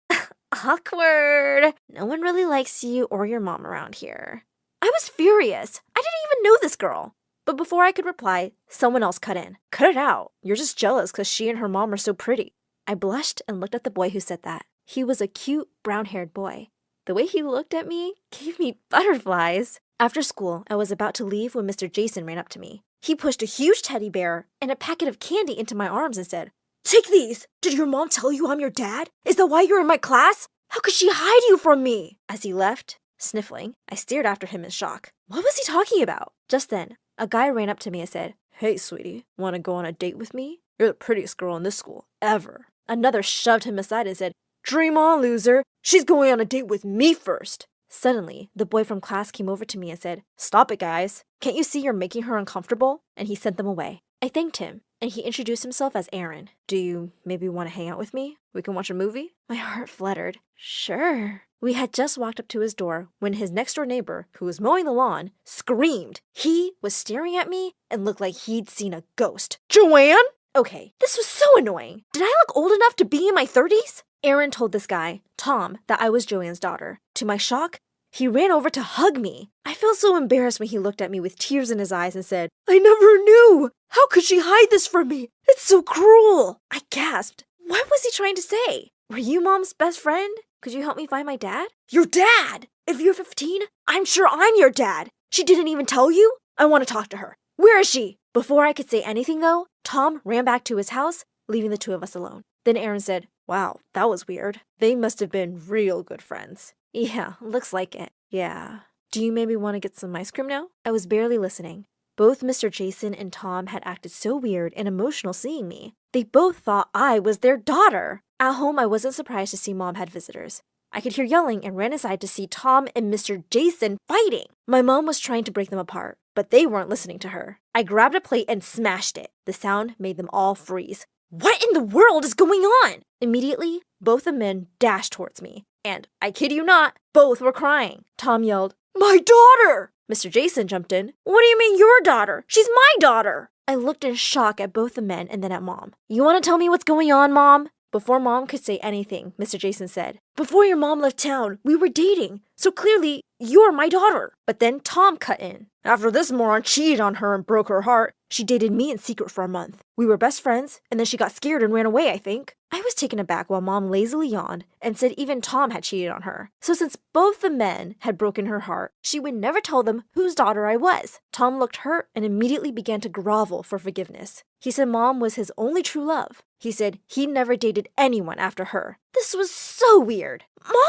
"Awkward. No one really likes you or your mom around here." I was furious. I didn't even know this girl. But before I could reply, someone else cut in. "Cut it out. You're just jealous because she and her mom are so pretty." I blushed and looked at the boy who said that. He was a cute, brown-haired boy. The way he looked at me gave me butterflies. After school, I was about to leave when Mr. Jason ran up to me. He pushed a huge teddy bear and a packet of candy into my arms and said, "Take these! Did your mom tell you I'm your dad? Is that why you're in my class? How could she hide you from me?" As he left, sniffling, I stared after him in shock. What was he talking about? Just then, a guy ran up to me and said, "Hey, sweetie, want to go on a date with me? You're the prettiest girl in this school, ever." Another shoved him aside and said, "Dream on, loser. She's going on a date with me first." Suddenly, the boy from class came over to me and said, "Stop it, guys. Can't you see you're making her uncomfortable?" And he sent them away. I thanked him, and he introduced himself as Aaron. "Do you maybe want to hang out with me? We can watch a movie?" My heart fluttered. Sure. We had just walked up to his door when his next-door neighbor, who was mowing the lawn, screamed. He was staring at me and looked like he'd seen a ghost. "Joanne?" Okay, this was so annoying. Did I look old enough to be in my 30s? Aaron told this guy, Tom, that I was Joanne's daughter. To my shock, he ran over to hug me. I felt so embarrassed when he looked at me with tears in his eyes and said, "I never knew. How could she hide this from me? It's so cruel." I gasped. What was he trying to say? Were you Mom's best friend? Could you help me find my dad? Your dad? If you're 15, I'm sure I'm your dad. She didn't even tell you? I want to talk to her. Where is she? Before I could say anything, though, Tom ran back to his house, leaving the two of us alone. Then Aaron said, "Wow, that was weird. They must have been real good friends." Yeah, looks like it. Yeah. Do you maybe want to get some ice cream now? I was barely listening. Both Mr. Jason and Tom had acted so weird and emotional seeing me. They both thought I was their daughter. At home, I wasn't surprised to see Mom had visitors. I could hear yelling and ran inside to see Tom and Mr. Jason fighting. My mom was trying to break them apart, but they weren't listening to her. I grabbed a plate and smashed it. The sound made them all freeze. What in the world is going on? Immediately, both the men dashed towards me. And, I kid you not, both were crying. Tom yelled, "My daughter!" Mr. Jason jumped in. "What do you mean your daughter? She's my daughter!" I looked in shock at both the men and then at Mom. "You want to tell me what's going on, Mom?" Before Mom could say anything, Mr. Jason said, "Before your mom left town, we were dating, so clearly you're my daughter." But then Tom cut in. "After this moron cheated on her and broke her heart, she dated me in secret for a month. We were best friends, and then she got scared and ran away, I think." I was taken aback while Mom lazily yawned and said even Tom had cheated on her. So since both the men had broken her heart, she would never tell them whose daughter I was. Tom looked hurt and immediately began to grovel for forgiveness. He said Mom was his only true love. He said he never dated anyone after her. This was so weird.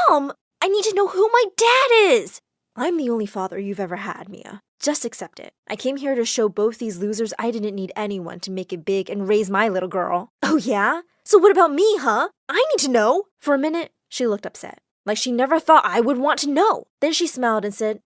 Mom, I need to know who my dad is. I'm the only father you've ever had, Mia. Just accept it. I came here to show both these losers I didn't need anyone to make it big and raise my little girl. Oh yeah? So what about me, huh? I need to know. For a minute, she looked upset. like she never thought I would want to know. Then she smiled and said,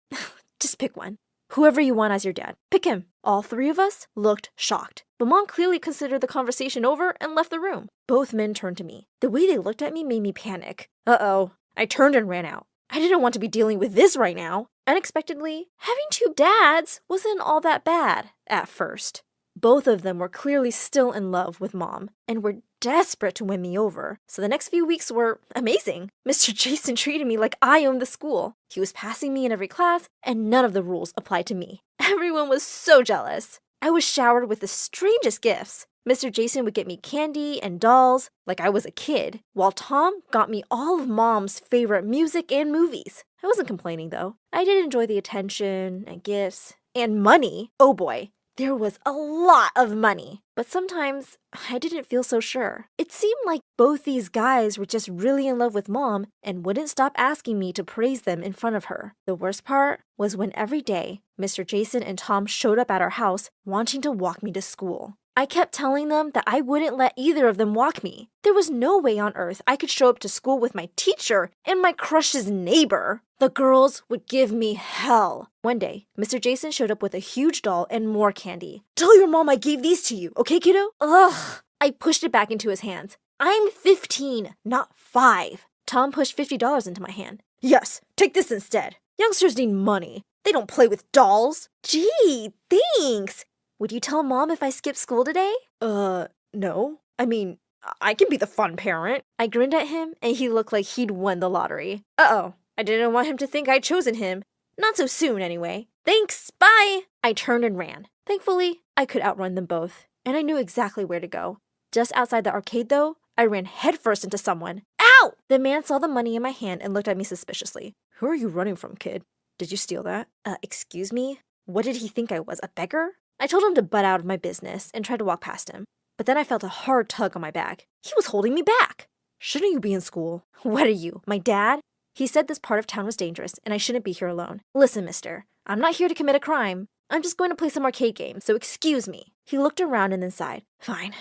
just pick one. Whoever you want as your dad. Pick him. All three of us looked shocked. But Mom clearly considered the conversation over and left the room. Both men turned to me. The way they looked at me made me panic. Uh-oh. I turned and ran out. I didn't want to be dealing with this right now. Unexpectedly, having two dads wasn't all that bad at first. Both of them were clearly still in love with Mom and were desperate to win me over. So the next few weeks were amazing. Mr. Jason treated me like I owned the school. He was passing me in every class, and none of the rules applied to me. Everyone was so jealous. I was showered with the strangest gifts. Mr. Jason would get me candy and dolls like I was a kid, while Tom got me all of Mom's favorite music and movies. I wasn't complaining though. I did enjoy the attention and gifts and money. Oh boy. There was a lot of money, but sometimes I didn't feel so sure. It seemed like both these guys were just really in love with Mom and wouldn't stop asking me to praise them in front of her. The worst part was when every day Mr. Jason and Tom showed up at our house wanting to walk me to school. I kept telling them that I wouldn't let either of them walk me. There was no way on earth I could show up to school with my teacher and my crush's neighbor. The girls would give me hell. One day, Mr. Jason showed up with a huge doll and more candy. Tell your mom I gave these to you, okay, kiddo? Ugh. I pushed it back into his hands. I'm 15, not 5. Tom pushed $50 into my hand. Yes, take this instead. Youngsters need money. They don't play with dolls. Gee, thanks. Would you tell Mom if I skip school today? No. I mean, I can be the fun parent. I grinned at him, and he looked like he'd won the lottery. Uh-oh. I didn't want him to think I'd chosen him. Not so soon, anyway. Thanks, bye! I turned and ran. Thankfully, I could outrun them both, and I knew exactly where to go. Just outside the arcade, though, I ran headfirst into someone. Ow! The man saw the money in my hand and looked at me suspiciously. Who are you running from, kid? Did you steal that? Excuse me? What did he think I was, a beggar? I told him to butt out of my business and tried to walk past him. But then I felt a hard tug on my back. He was holding me back. Shouldn't you be in school? What are you, my dad? He said this part of town was dangerous and I shouldn't be here alone. Listen, mister, I'm not here to commit a crime. I'm just going to play some arcade games, so excuse me. He looked around and then sighed. Fine.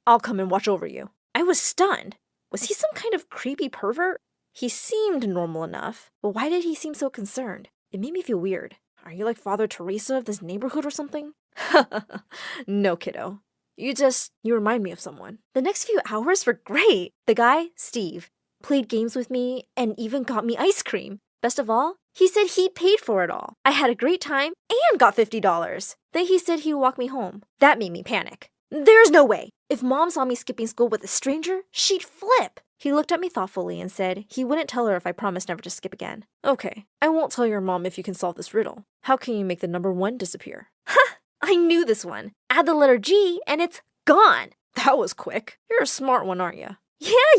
I'll come and watch over you. I was stunned. Was he some kind of creepy pervert? He seemed normal enough, but why did he seem so concerned? It made me feel weird. Are you like Father Teresa of this neighborhood or something? No, kiddo. You remind me of someone. The next few hours were great. The guy, Steve, played games with me and even got me ice cream. Best of all, he said he'd paid for it all. I had a great time and got $50. Then he said he'd walk me home. That made me panic. There's no way. If Mom saw me skipping school with a stranger, she'd flip. He looked at me thoughtfully and said he wouldn't tell her if I promised never to skip again. Okay, I won't tell your mom if you can solve this riddle. How can you make the number 1 disappear? Ha! I knew this one. Add the letter G and it's gone. That was quick. You're a smart one, aren't you?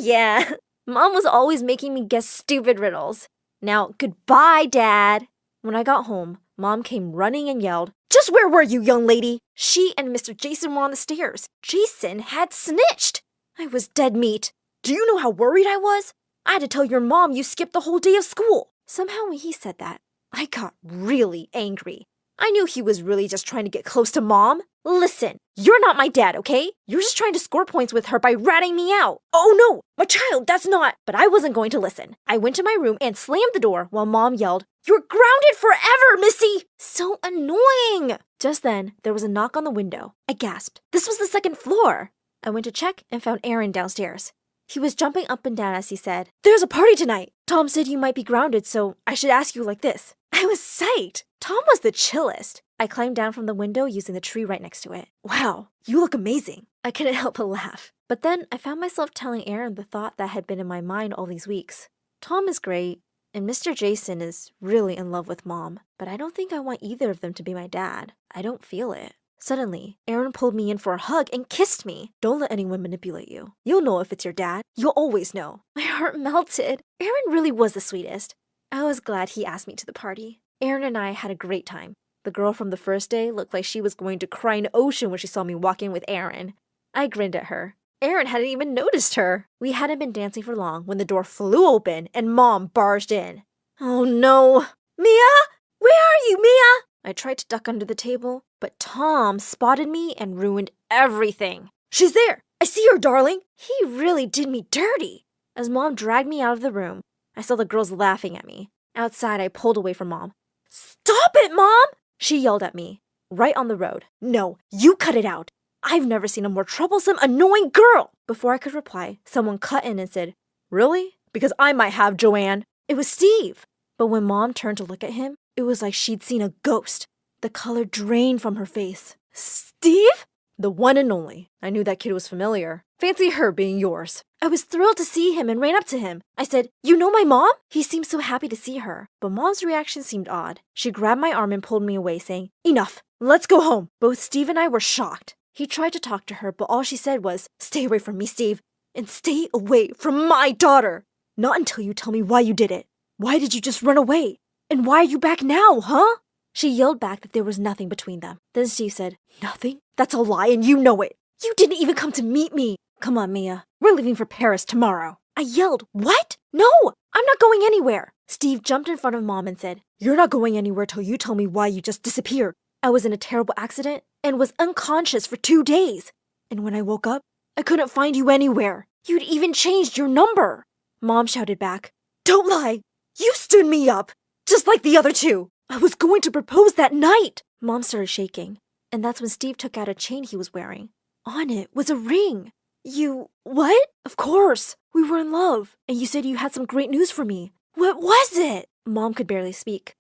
Yeah. Mom was always making me guess stupid riddles. Now, goodbye, Dad. When I got home, Mom came running and yelled, Just where were you, young lady? She and Mr. Jason were on the stairs. Jason had snitched. I was dead meat. Do you know how worried I was? I had to tell your mom you skipped the whole day of school. Somehow when he said that, I got really angry. I knew he was really just trying to get close to Mom. Listen, you're not my dad, okay? You're just trying to score points with her by ratting me out. Oh no, my child, that's not. But I wasn't going to listen. I went to my room and slammed the door while Mom yelled, You're grounded forever, Missy! So annoying. Just then, there was a knock on the window. I gasped. This was the 2nd floor. I went to check and found Aaron downstairs. He was jumping up and down as he said, There's a party tonight. Tom said you might be grounded, so I should ask you like this. I was psyched. Tom was the chillest. I climbed down from the window using the tree right next to it. Wow, you look amazing. I couldn't help but laugh. But then I found myself telling Aaron the thought that had been in my mind all these weeks. Tom is great, and Mr. Jason is really in love with Mom, but I don't think I want either of them to be my dad. I don't feel it. Suddenly, Aaron pulled me in for a hug and kissed me. Don't let anyone manipulate you. You'll know if it's your dad. You'll always know. My heart melted. Aaron really was the sweetest. I was glad he asked me to the party. Aaron and I had a great time. The girl from the first day looked like she was going to cry an ocean when she saw me walk in with Aaron. I grinned at her. Aaron hadn't even noticed her. We hadn't been dancing for long when the door flew open and Mom barged in. Oh no. Mia? Where are you, Mia? I tried to duck under the table, but Tom spotted me and ruined everything. She's there. I see her, darling. He really did me dirty. As Mom dragged me out of the room, I saw the girls laughing at me. Outside, I pulled away from Mom. "Stop it, Mom!" she yelled at me, right on the road. "No, you cut it out. I've never seen a more troublesome, annoying girl!" Before I could reply, someone cut in and said, "Really? Because I might have, Joanne." It was Steve. But when Mom turned to look at him, it was like she'd seen a ghost. The color drained from her face. "Steve?" "The one and only. I knew that kid was familiar. Fancy her being yours." I was thrilled to see him and ran up to him. I said, "You know my mom?" He seemed so happy to see her, but Mom's reaction seemed odd. She grabbed my arm and pulled me away, saying, "Enough. Let's go home." Both Steve and I were shocked. He tried to talk to her, but all she said was, "Stay away from me, Steve, and stay away from my daughter. Not until you tell me why you did it. Why did you just run away? And why are you back now, huh?" She yelled back that there was nothing between them. Then Steve said, "Nothing? That's a lie and you know it. You didn't even come to meet me. Come on, Mia. We're leaving for Paris tomorrow." I yelled, "What? No, I'm not going anywhere." Steve jumped in front of Mom and said, "You're not going anywhere till you tell me why you just disappeared. I was in a terrible accident and was unconscious for 2 days. And when I woke up, I couldn't find you anywhere. You'd even changed your number." Mom shouted back, "Don't lie. You stood me up, just like the other two. I was going to propose that night." Mom started shaking, and that's when Steve took out a chain he was wearing. On it was a ring. "You... what?" "Of course. We were in love, and you said you had some great news for me. What was it?" Mom could barely speak.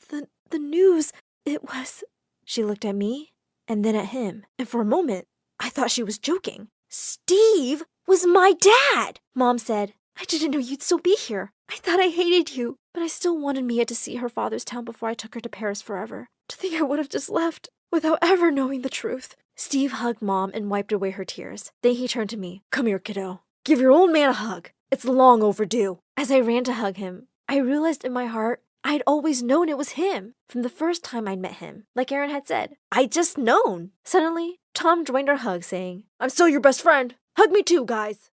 The news, it was..." She looked at me, and then at him, and for a moment, I thought she was joking. "Steve was my dad!" Mom said, "I didn't know you'd still be here. I thought I hated you, but I still wanted Mia to see her father's town before I took her to Paris forever. To think I would have just left without ever knowing the truth." Steve hugged Mom and wiped away her tears. Then he turned to me. "Come here, kiddo. Give your old man a hug. It's long overdue." As I ran to hug him, I realized in my heart I'd always known it was him from the first time I'd met him. Like Aaron had said, I'd just known. Suddenly, Tom joined our hug, saying, "I'm still your best friend. Hug me too, guys."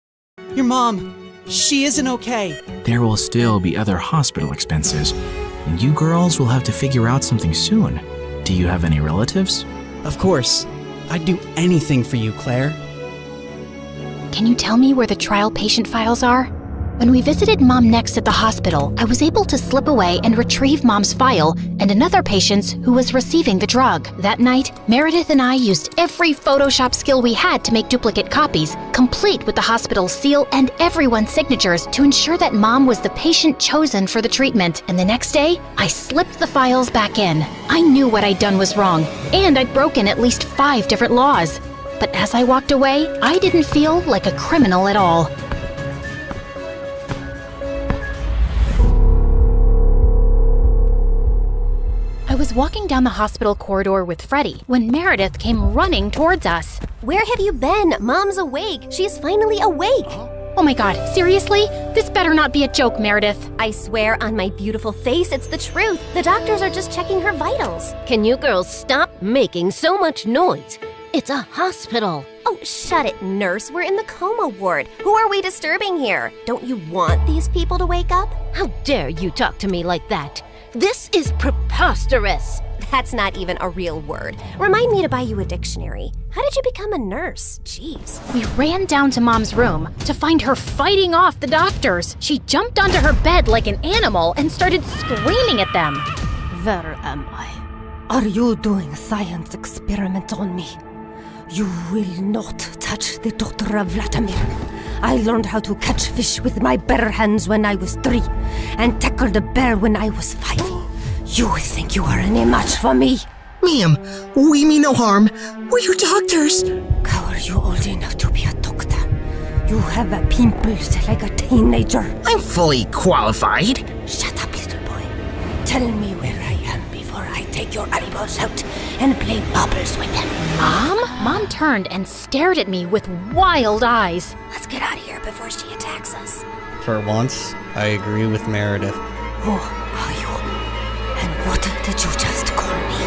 "Your mom, she isn't okay." There will still be other hospital expenses, and you girls will have to figure out something soon. Do you have any relatives? "Of course. I'd do anything for you, Claire." Can you tell me where the trial patient files are? When we visited Mom next at the hospital, I was able to slip away and retrieve Mom's file and another patient's who was receiving the drug. That night, Meredith and I used every Photoshop skill we had to make duplicate copies, complete with the hospital's seal and everyone's signatures to ensure that Mom was the patient chosen for the treatment. And the next day, I slipped the files back in. I knew what I'd done was wrong, and I'd broken at least 5 different laws. But as I walked away, I didn't feel like a criminal at all. I was walking down the hospital corridor with Freddie when Meredith came running towards us. "Where have you been? Mom's awake. She's finally awake." Oh my god, seriously? This better not be a joke, Meredith. "I swear on my beautiful face, it's the truth. The doctors are just checking her vitals." Can you girls stop making so much noise? It's a hospital. "Oh, shut it, nurse. We're in the coma ward. Who are we disturbing here? Don't you want these people to wake up?" How dare you talk to me like that? This is preposterous. That's not even a real word. Remind me to buy you a dictionary. How did you become a nurse? Jeez. We ran down to Mom's room to find her fighting off the doctors. She jumped onto her bed like an animal and started screaming at them. "Where am I? Are you doing science experiment on me? You will not touch the daughter of Vladimir. I learned how to catch fish with my bare hands when I was 3 and tackled a bear when I was 5. You think you are any match for me?" "Ma'am, we mean no harm. We're your doctors." How are you old enough to be a doctor? You have a pimples like a teenager. I'm fully qualified. Shut up, little boy. Tell me where I am before I take your eyeballs out and play bubbles with them. Mom? Mom turned and stared at me with wild eyes. Let's get out of here before she attacks us. For once, I agree with Meredith. Who are you? And what did you just call me?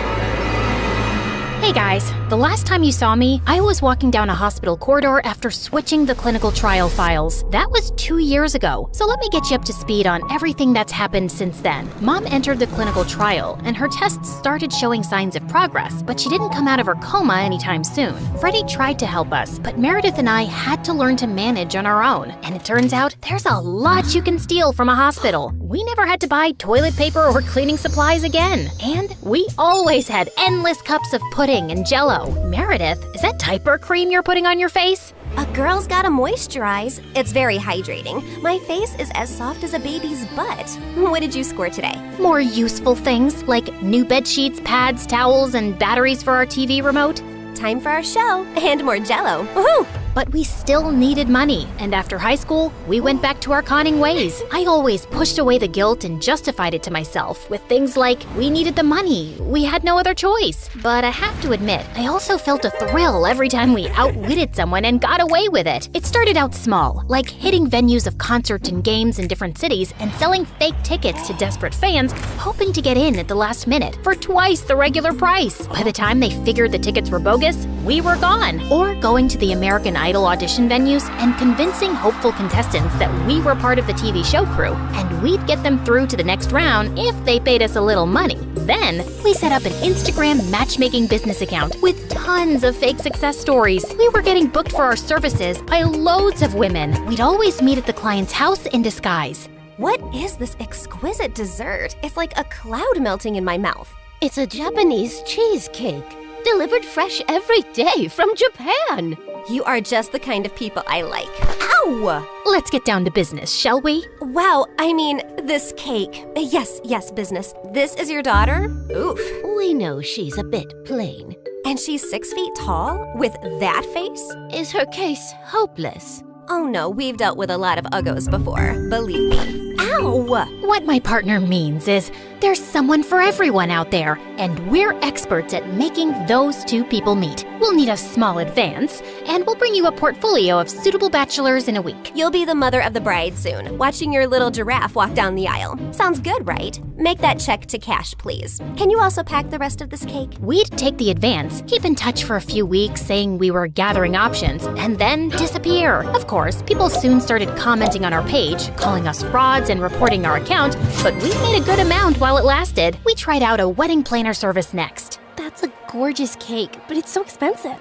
Hey guys, the last time you saw me, I was walking down a hospital corridor after switching the clinical trial files. That was 2 years ago, so let me get you up to speed on everything that's happened since then. Mom entered the clinical trial, and her tests started showing signs of progress, but she didn't come out of her coma anytime soon. Freddie tried to help us, but Meredith and I had to learn to manage on our own. And it turns out, there's a lot you can steal from a hospital. We never had to buy toilet paper or cleaning supplies again. And we always had endless cups of pudding and Jell-O. Meredith, is that diaper cream you're putting on your face? A girl's gotta moisturize. It's very hydrating. My face is as soft as a baby's butt. What did you score today? More useful things like new bed sheets, pads, towels, and batteries for our TV remote. Time for our show and more Jell-O. Woohoo! But we still needed money, and after high school, we went back to our conning ways. I always pushed away the guilt and justified it to myself with things like, we needed the money, we had no other choice. But I have to admit, I also felt a thrill every time we outwitted someone and got away with it. It started out small, like hitting venues of concerts and games in different cities and selling fake tickets to desperate fans, hoping to get in at the last minute for twice the regular price. By the time they figured the tickets were bogus, we were gone. Or going to the American Idol audition venues and convincing hopeful contestants that we were part of the TV show crew and we'd get them through to the next round if they paid us a little money. Then, we set up an Instagram matchmaking business account with tons of fake success stories. We were getting booked for our services by loads of women. We'd always meet at the client's house in disguise. What is this exquisite dessert? It's like a cloud melting in my mouth. It's a Japanese cheesecake, delivered fresh every day from Japan. You are just the kind of people I like. Ow! Let's get down to business, shall we? Wow, I mean, this cake. Yes, business. This is your daughter? Oof. We know she's a bit plain. And she's 6 feet tall? With that face? Is her case hopeless? Oh no, we've dealt with a lot of uggos before, believe me. Ow! What my partner means is there's someone for everyone out there, and we're experts at making those two people meet. We'll need a small advance, and we'll bring you a portfolio of suitable bachelors in a week. You'll be the mother of the bride soon, watching your little giraffe walk down the aisle. Sounds good, right? Make that check to cash, please. Can you also pack the rest of this cake? We'd take the advance, keep in touch for a few weeks saying we were gathering options, and then disappear. Of course, people soon started commenting on our page, calling us frauds and reporting our account, but we made a good amount while it lasted. We tried out a wedding planner service next. That's a gorgeous cake, but it's so expensive.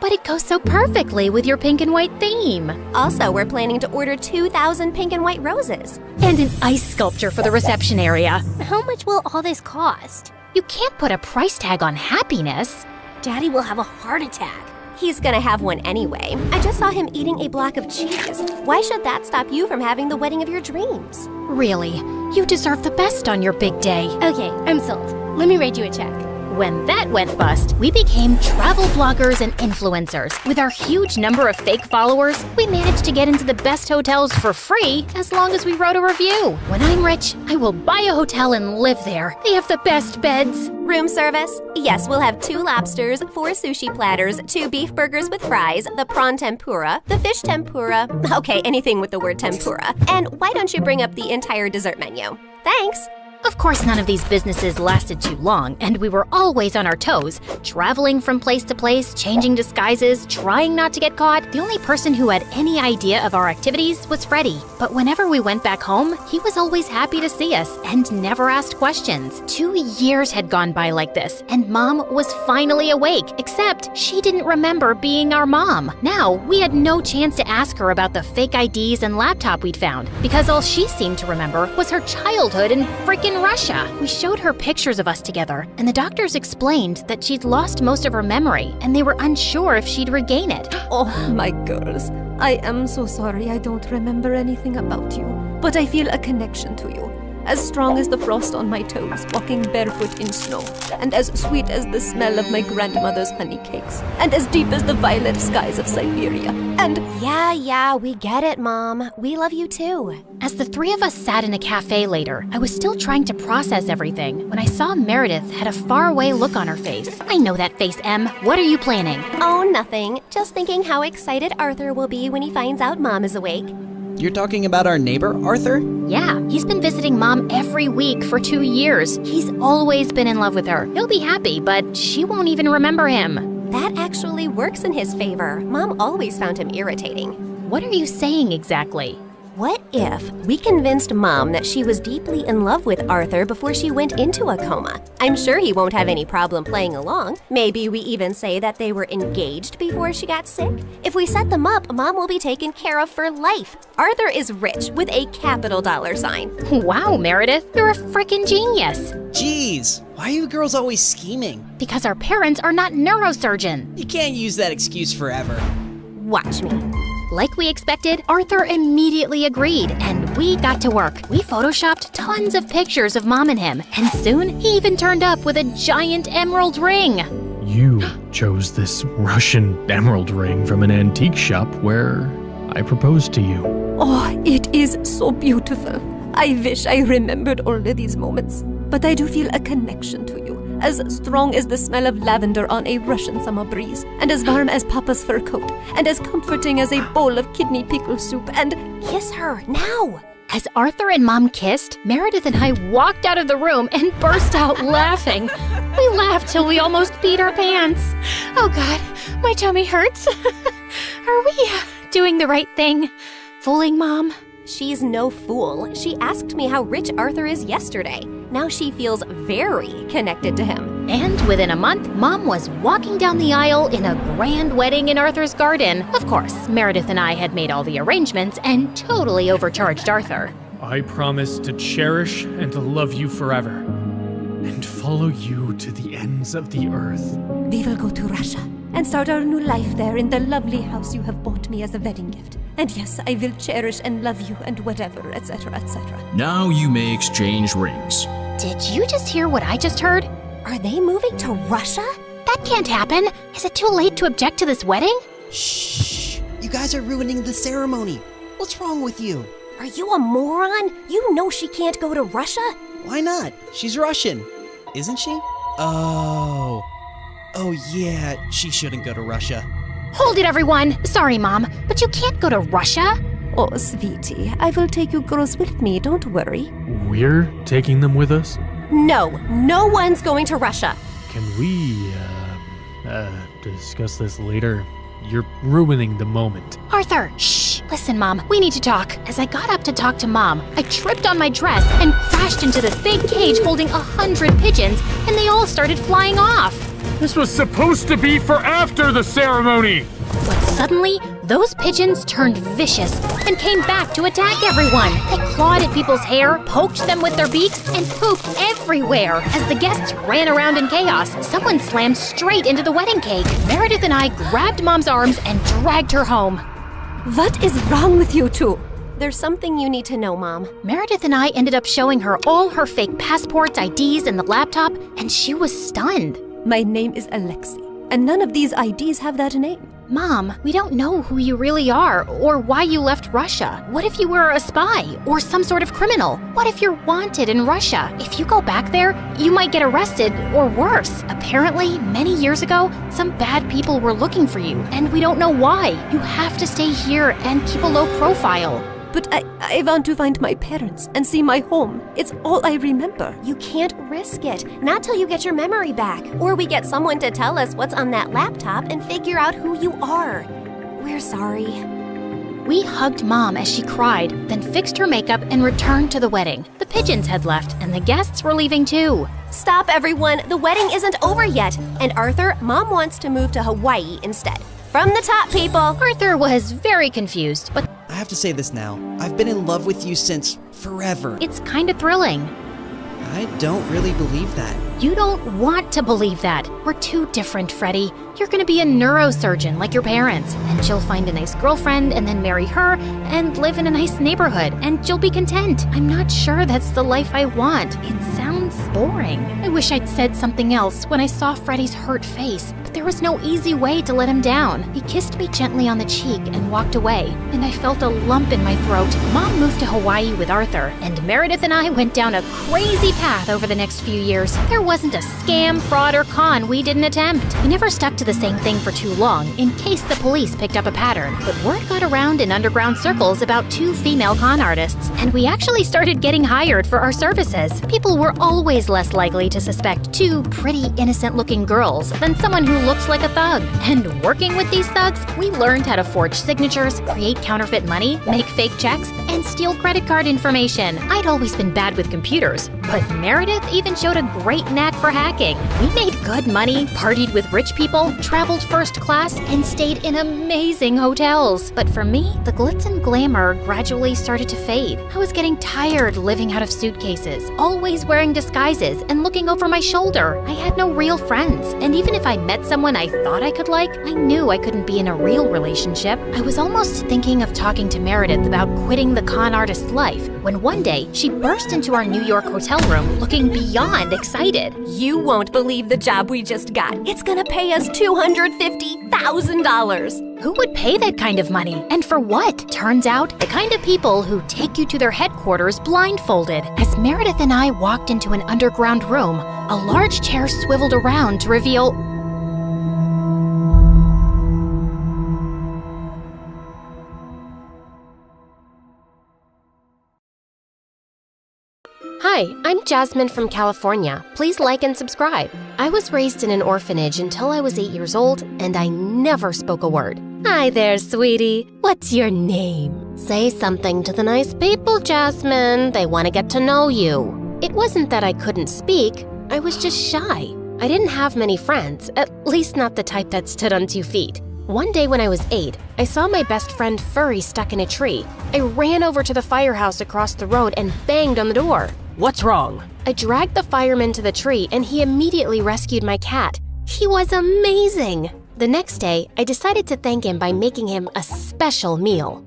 But it goes so perfectly with your pink and white theme. Also, we're planning to order 2,000 pink and white roses. And an ice sculpture for the reception area. How much will all this cost? You can't put a price tag on happiness. Daddy will have a heart attack. He's gonna have one anyway. I just saw him eating a block of cheese. Why should that stop you from having the wedding of your dreams? Really, you deserve the best on your big day. Okay, I'm sold. Let me write you a check. When that went bust, we became travel bloggers and influencers. With our huge number of fake followers, we managed to get into the best hotels for free as long as we wrote a review. When I'm rich, I will buy a hotel and live there. They have the best beds. Room service? Yes, we'll have 2 lobsters, 4 sushi platters, 2 beef burgers with fries, the prawn tempura, the fish tempura. Okay, anything with the word tempura. And why don't you bring up the entire dessert menu? Thanks! Of course, none of these businesses lasted too long, and we were always on our toes, traveling from place to place, changing disguises, trying not to get caught. The only person who had any idea of our activities was Freddie. But whenever we went back home, he was always happy to see us and never asked questions. 2 years had gone by like this, and Mom was finally awake, except she didn't remember being our mom. Now, we had no chance to ask her about the fake IDs and laptop we'd found, because all she seemed to remember was her childhood in frickin' Russia. We showed her pictures of us together, and the doctors explained that she'd lost most of her memory, and they were unsure if she'd regain it. Oh, my girls, I am so sorry I don't remember anything about you, but I feel a connection to you. As strong as the frost on my toes, walking barefoot in snow, and as sweet as the smell of my grandmother's honey cakes, and as deep as the violet skies of Siberia, and... Yeah, we get it, Mom. We love you too. As the 3 of us sat in a cafe later, I was still trying to process everything when I saw Meredith had a faraway look on her face. I know that face, Em. What are you planning? Oh, nothing. Just thinking how excited Arthur will be when he finds out Mom is awake. You're talking about our neighbor, Arthur? Yeah, he's been visiting Mom every week for 2 years. He's always been in love with her. He'll be happy, but she won't even remember him. That actually works in his favor. Mom always found him irritating. What are you saying exactly? What if we convinced Mom that she was deeply in love with Arthur before she went into a coma? I'm sure he won't have any problem playing along. Maybe we even say that they were engaged before she got sick. If we set them up, Mom will be taken care of for life. Arthur is rich with a capital dollar sign. Wow, Meredith, you're a frickin' genius. Jeez, why are you girls always scheming? Because our parents are not neurosurgeons. You can't use that excuse forever. Watch me. Like we expected, Arthur immediately agreed, and we got to work. We photoshopped tons of pictures of Mom and him, and soon he even turned up with a giant emerald ring. You chose this Russian emerald ring from an antique shop where I proposed to you. Oh, it is so beautiful. I wish I remembered all of these moments. But I do feel a connection to you, as strong as the smell of lavender on a Russian summer breeze, and as warm as Papa's fur coat, and as comforting as a bowl of kidney pickle soup, and kiss her, now! As Arthur and Mom kissed, Meredith and I walked out of the room and burst out laughing. We laughed till we almost peed our pants. Oh God, my tummy hurts. Are we doing the right thing? Fooling Mom? She's no fool. She asked me how rich Arthur is yesterday. Now she feels very connected to him. And within a month, Mom was walking down the aisle in a grand wedding in Arthur's garden. Of course, Meredith and I had made all the arrangements and totally overcharged Arthur. I promise to cherish and to love you forever, and follow you to the ends of the earth. we will go to Russia and start our new life there in the lovely house you have bought me as a wedding gift. And yes, I will cherish and love you and whatever, etc., etc. Now you may exchange rings. Did you just hear what I just heard? Are they moving to Russia? That can't happen. Is it too late to object to this wedding? Shh! You guys are ruining the ceremony. What's wrong with you? Are you a moron? You know she can't go to Russia? Why not? She's Russian, isn't she? Oh yeah, she shouldn't go to Russia. Hold it, everyone! Sorry, Mom, but you can't go to Russia. Oh, sweetie, I will take you girls with me, don't worry. We're taking them with us? No one's going to Russia. Can we, discuss this later? You're ruining the moment. Arthur, shh! Listen, Mom, we need to talk. As I got up to talk to Mom, I tripped on my dress and crashed into this big cage holding 100 pigeons, and they all started flying off. This was supposed to be for after the ceremony! But suddenly, those pigeons turned vicious and came back to attack everyone. They clawed at people's hair, poked them with their beaks, and pooped everywhere. As the guests ran around in chaos, someone slammed straight into the wedding cake. Meredith and I grabbed Mom's arms and dragged her home. What is wrong with you two? There's something you need to know, Mom. Meredith and I ended up showing her all her fake passports, IDs, and the laptop, and she was stunned. My name is Alexei, and none of these IDs have that name. Mom, we don't know who you really are or why you left Russia. What if you were a spy or some sort of criminal? What if you're wanted in Russia? If you go back there, you might get arrested or worse. Apparently, many years ago, some bad people were looking for you, and we don't know why. You have to stay here and keep a low profile. But I want to find my parents and see my home. It's all I remember. You can't risk it. Not till you get your memory back. Or we get someone to tell us what's on that laptop and figure out who you are. We're sorry. We hugged Mom as she cried, then fixed her makeup and returned to the wedding. The pigeons had left, and the guests were leaving too. Stop, everyone. The wedding isn't over yet. And Arthur, Mom wants to move to Hawaii instead. From the top, people. Arthur was very confused, but I have to say this now. I've been in love with you since forever. It's kind of thrilling. I don't really believe that. You don't want to believe that. We're too different, Freddie. You're gonna be a neurosurgeon like your parents, and she'll find a nice girlfriend and then marry her and live in a nice neighborhood, and she'll be content. I'm not sure that's the life I want. It sounds boring. I wish I'd said something else when I saw Freddie's hurt face, but there was no easy way to let him down. He kissed me gently on the cheek and walked away, and I felt a lump in my throat. Mom moved to Hawaii with Arthur, and Meredith and I went down a crazy path over the next few years. There wasn't a scam, fraud, or con we didn't attempt. We never stuck to the same thing for too long in case the police picked up a pattern. But word got around in underground circles about 2 female con artists, and we actually started getting hired for our services. People were always less likely to suspect 2 pretty innocent-looking girls than someone who looks like a thug. And working with these thugs, we learned how to forge signatures, create counterfeit money, make fake checks, and steal credit card information. I'd always been bad with computers, but Meredith even showed a great knack for hacking. We made good money, partied with rich people, traveled first class, and stayed in amazing hotels. But for me, the glitz and glamour gradually started to fade. I was getting tired living out of suitcases, always wearing disguises and looking over my shoulder. I had no real friends, and even if I met someone I thought I could like, I knew I couldn't be in a real relationship. I was almost thinking of talking to Meredith about quitting the con artist life when one day she burst into our New York hotel room looking beyond excited. You won't believe the job we just got. It's gonna pay us $250,000. Who would pay that kind of money? And for what? Turns out, the kind of people who take you to their headquarters blindfolded. As Meredith and I walked into an underground room, a large chair swiveled around to reveal Hi, I'm Jasmine from California. Please like and subscribe. I was raised in an orphanage until I was 8 years old, and I never spoke a word. Hi there, sweetie. What's your name? Say something to the nice people, Jasmine. They want to get to know you. It wasn't that I couldn't speak. I was just shy. I didn't have many friends, at least not the type that stood on 2 feet. One day when I was 8, I saw my best friend Furry stuck in a tree. I ran over to the firehouse across the road and banged on the door. What's wrong? I dragged the fireman to the tree and he immediately rescued my cat. He was amazing! The next day, I decided to thank him by making him a special meal.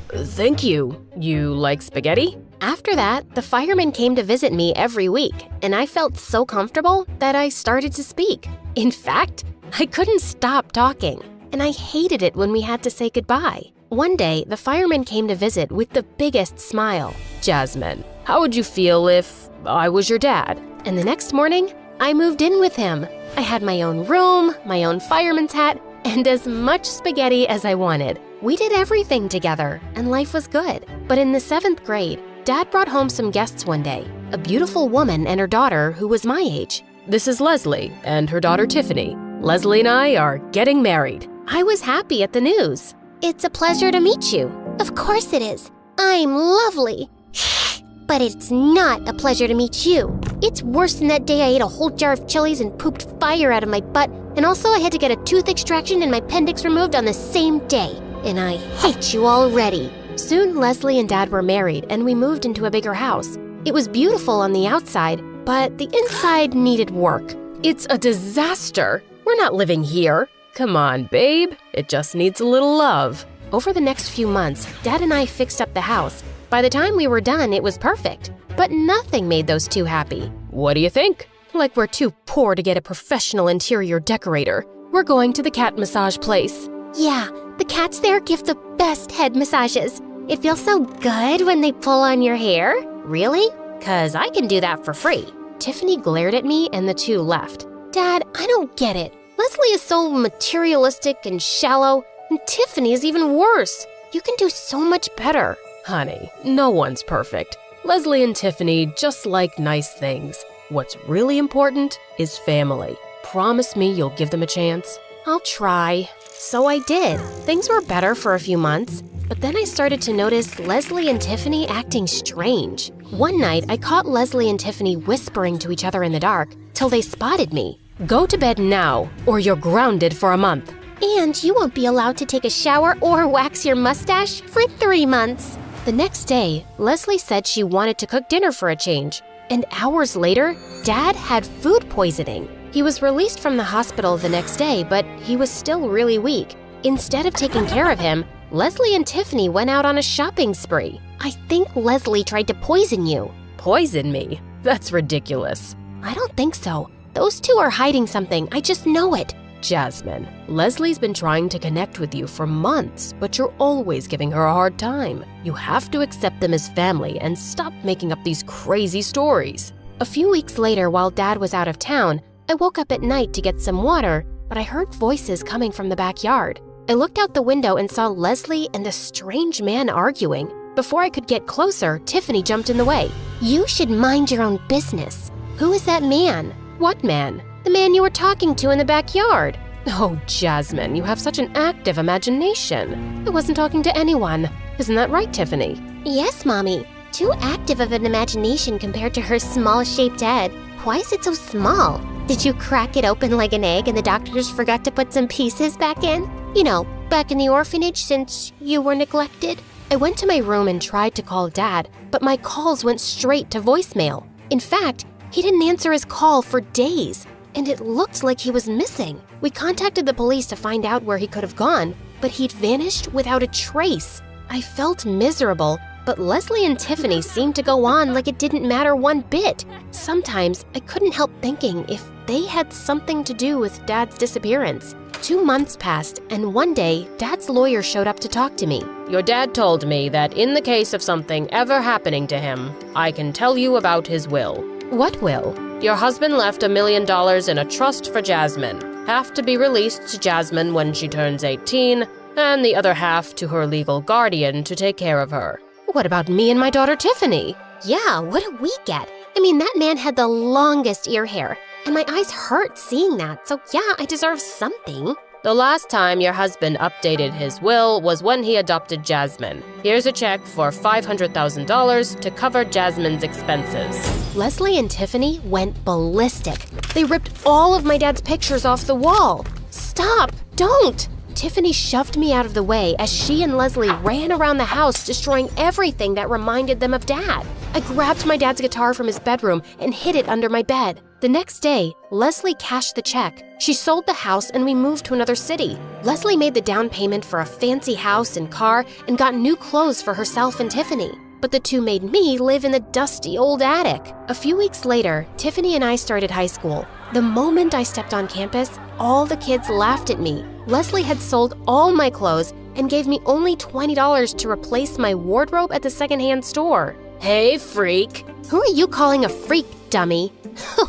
Thank you. You like spaghetti? After that, the fireman came to visit me every week, and I felt so comfortable that I started to speak. In fact, I couldn't stop talking, and I hated it when we had to say goodbye. One day, the fireman came to visit with the biggest smile. Jasmine, how would you feel if I was your dad? And the next morning, I moved in with him. I had my own room, my own fireman's hat, and as much spaghetti as I wanted. We did everything together, and life was good. But in the 7th grade, Dad brought home some guests one day, a beautiful woman and her daughter who was my age. This is Leslie and her daughter Tiffany. Leslie and I are getting married. I was happy at the news. It's a pleasure to meet you. Of course it is. I'm lovely. But it's not a pleasure to meet you. It's worse than that day I ate a whole jar of chilies and pooped fire out of my butt, and also I had to get a tooth extraction and my appendix removed on the same day. And I hate you already. Soon, Leslie and Dad were married, and we moved into a bigger house. It was beautiful on the outside, but the inside needed work. It's a disaster. We're not living here. Come on, babe. It just needs a little love. Over the next few months, Dad and I fixed up the house. By the time we were done, it was perfect. But nothing made those two happy. What do you think? Like we're too poor to get a professional interior decorator. We're going to the cat massage place. Yeah, the cats there give the best head massages. It feels so good when they pull on your hair. Really? 'Cause I can do that for free. Tiffany glared at me and the two left. Dad, I don't get it. Leslie is so materialistic and shallow, and Tiffany is even worse. You can do so much better. Honey, no one's perfect. Leslie and Tiffany just like nice things. What's really important is family. Promise me you'll give them a chance. I'll try. So I did. Things were better for a few months, but then I started to notice Leslie and Tiffany acting strange. One night, I caught Leslie and Tiffany whispering to each other in the dark till they spotted me. Go to bed now, or you're grounded for a month. And you won't be allowed to take a shower or wax your mustache for 3 months. The next day, Leslie said she wanted to cook dinner for a change. And hours later, Dad had food poisoning. He was released from the hospital the next day, but he was still really weak. Instead of taking care of him, Leslie and Tiffany went out on a shopping spree. I think Leslie tried to poison you. Poison me? That's ridiculous. I don't think so. Those two are hiding something. I just know it. Jasmine, Leslie's been trying to connect with you for months, but you're always giving her a hard time. You have to accept them as family and stop making up these crazy stories. A few weeks later, while Dad was out of town, I woke up at night to get some water, but I heard voices coming from the backyard. I looked out the window and saw Leslie and a strange man arguing. Before I could get closer, Tiffany jumped in the way. You should mind your own business. Who is that man? What man? The man you were talking to in the backyard. Oh, Jasmine, you have such an active imagination. I wasn't talking to anyone. Isn't that right, Tiffany? Yes, Mommy. Too active of an imagination compared to her small-shaped head. Why is it so small? Did you crack it open like an egg and the doctors forgot to put some pieces back in? You know, back in the orphanage since you were neglected? I went to my room and tried to call Dad, but my calls went straight to voicemail. In fact, he didn't answer his call for days, and it looked like he was missing. We contacted the police to find out where he could have gone, but he'd vanished without a trace. I felt miserable, but Leslie and Tiffany seemed to go on like it didn't matter one bit. Sometimes I couldn't help thinking if they had something to do with Dad's disappearance. 2 months passed, and one day, Dad's lawyer showed up to talk to me. Your dad told me that in the case of something ever happening to him, I can tell you about his will. What will? Your husband left $1 million in a trust for Jasmine. Half to be released to Jasmine when she turns 18, and the other half to her legal guardian to take care of her. What about me and my daughter Tiffany? Yeah, what do we get? I mean, that man had the longest ear hair, and my eyes hurt seeing that, so yeah, I deserve something. The last time your husband updated his will was when he adopted Jasmine. Here's a check for $500,000 to cover Jasmine's expenses. Leslie and Tiffany went ballistic. They ripped all of my dad's pictures off the wall. Stop! Don't! Tiffany shoved me out of the way as she and Leslie ran around the house, destroying everything that reminded them of Dad. I grabbed my dad's guitar from his bedroom and hid it under my bed. The next day, Leslie cashed the check. She sold the house and we moved to another city. Leslie made the down payment for a fancy house and car and got new clothes for herself and Tiffany. But the two made me live in the dusty old attic. A few weeks later, Tiffany and I started high school. The moment I stepped on campus, all the kids laughed at me. Leslie had sold all my clothes and gave me only $20 to replace my wardrobe at the secondhand store. Hey, freak. Who are you calling a freak, dummy?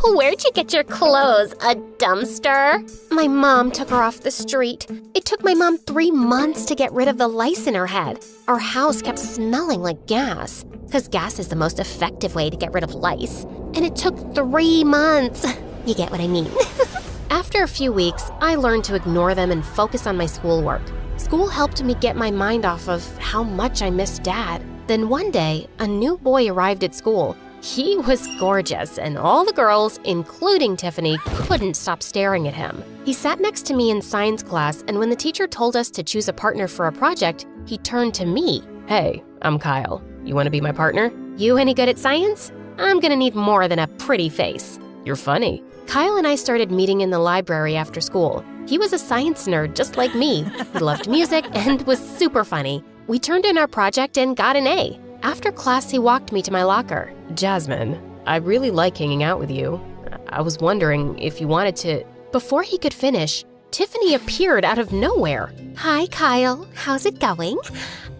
Where'd you get your clothes? A dumpster? My mom took her off the street. It took my mom 3 months to get rid of the lice in her head. Our house kept smelling like gas. Because gas is the most effective way to get rid of lice. And it took 3 months. You get what I mean? After a few weeks, I learned to ignore them and focus on my schoolwork. School helped me get my mind off of how much I missed Dad. Then one day, a new boy arrived at school. He was gorgeous, and all the girls, including Tiffany, couldn't stop staring at him. He sat next to me in science class, and when the teacher told us to choose a partner for a project, he turned to me. Hey, I'm Kyle. You want to be my partner? You any good at science? I'm gonna need more than a pretty face. You're funny. Kyle and I started meeting in the library after school. He was a science nerd just like me. He loved music and was super funny. We turned in our project and got an A. After class, he walked me to my locker. Jasmine, I really like hanging out with you. I was wondering if you wanted to... Before he could finish, Tiffany appeared out of nowhere. Hi, Kyle. How's it going?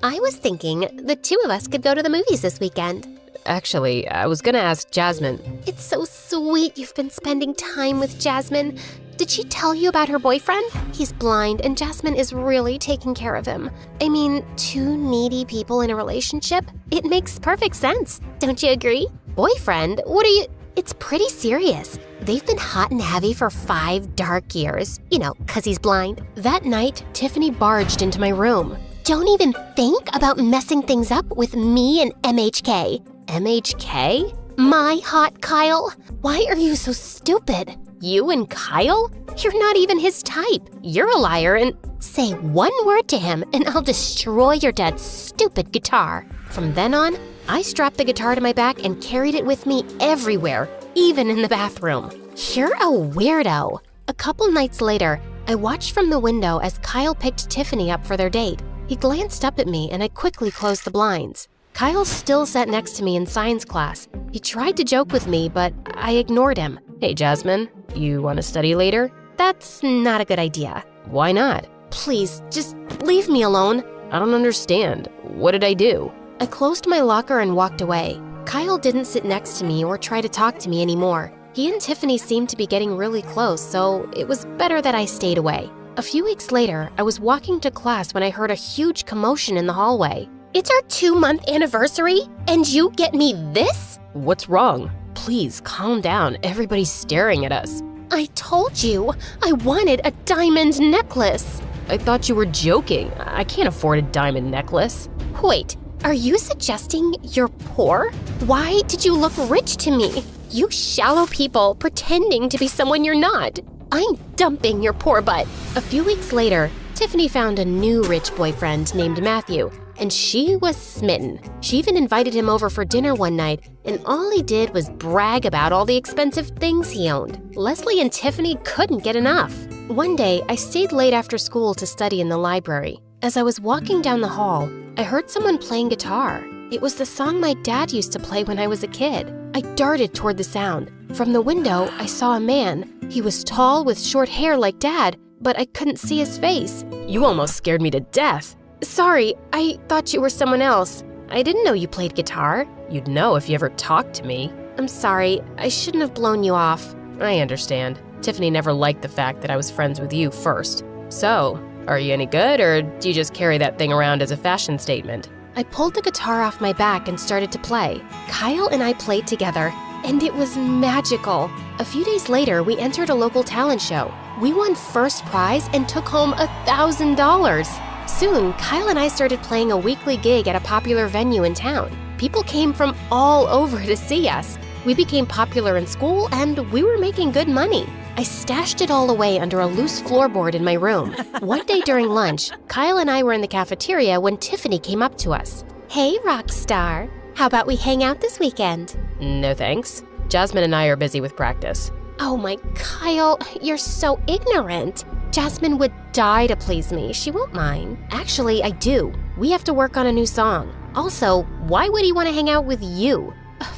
I was thinking the two of us could go to the movies this weekend. Actually, I was gonna ask Jasmine. It's so sweet you've been spending time with Jasmine. Did she tell you about her boyfriend? He's blind and Jasmine is really taking care of him. I mean, 2 needy people in a relationship? It makes perfect sense. Don't you agree? Boyfriend? What are you... It's pretty serious. They've been hot and heavy for 5 dark years. You know, 'cause he's blind. That night, Tiffany barged into my room. Don't even think about messing things up with me and MHK. MHK? My hot Kyle? Why are you so stupid? You and Kyle? You're not even his type. You're a liar and... Say one word to him and I'll destroy your dad's stupid guitar. From then on, I strapped the guitar to my back and carried it with me everywhere, even in the bathroom. You're a weirdo. A couple nights later, I watched from the window as Kyle picked Tiffany up for their date. He glanced up at me and I quickly closed the blinds. Kyle still sat next to me in science class. He tried to joke with me, but I ignored him. Hey, Jasmine, you want to study later? That's not a good idea. Why not? Please, just leave me alone. I don't understand. What did I do? I closed my locker and walked away. Kyle didn't sit next to me or try to talk to me anymore. He and Tiffany seemed to be getting really close, so it was better that I stayed away. A few weeks later, I was walking to class when I heard a huge commotion in the hallway. It's our 2-month anniversary, and you get me this? What's wrong? Please, calm down. Everybody's staring at us. I told you, I wanted a diamond necklace. I thought you were joking. I can't afford a diamond necklace. Wait, are you suggesting you're poor? Why did you look rich to me? You shallow people pretending to be someone you're not. I'm dumping your poor butt. A few weeks later, Tiffany found a new rich boyfriend named Matthew, and she was smitten. She even invited him over for dinner one night, and all he did was brag about all the expensive things he owned. Leslie and Tiffany couldn't get enough. One day, I stayed late after school to study in the library. As I was walking down the hall, I heard someone playing guitar. It was the song my dad used to play when I was a kid. I darted toward the sound. From the window, I saw a man. He was tall with short hair like Dad, but I couldn't see his face. You almost scared me to death. Sorry, I thought you were someone else. I didn't know you played guitar. You'd know if you ever talked to me. I'm sorry, I shouldn't have blown you off. I understand. Tiffany never liked the fact that I was friends with you first. So, are you any good, or do you just carry that thing around as a fashion statement? I pulled the guitar off my back and started to play. Kyle and I played together, and it was magical. A few days later, we entered a local talent show. We won first prize and took home $1,000. Soon, Kyle and I started playing a weekly gig at a popular venue in town. People came from all over to see us. We became popular in school, and we were making good money. I stashed it all away under a loose floorboard in my room. One day during lunch, Kyle and I were in the cafeteria when Tiffany came up to us. Hey, rock star. How about we hang out this weekend? No thanks. Jasmine and I are busy with practice. Oh my, Kyle, you're so ignorant. Jasmine would die to please me. She won't mind. Actually, I do. We have to work on a new song. Also, why would he want to hang out with you?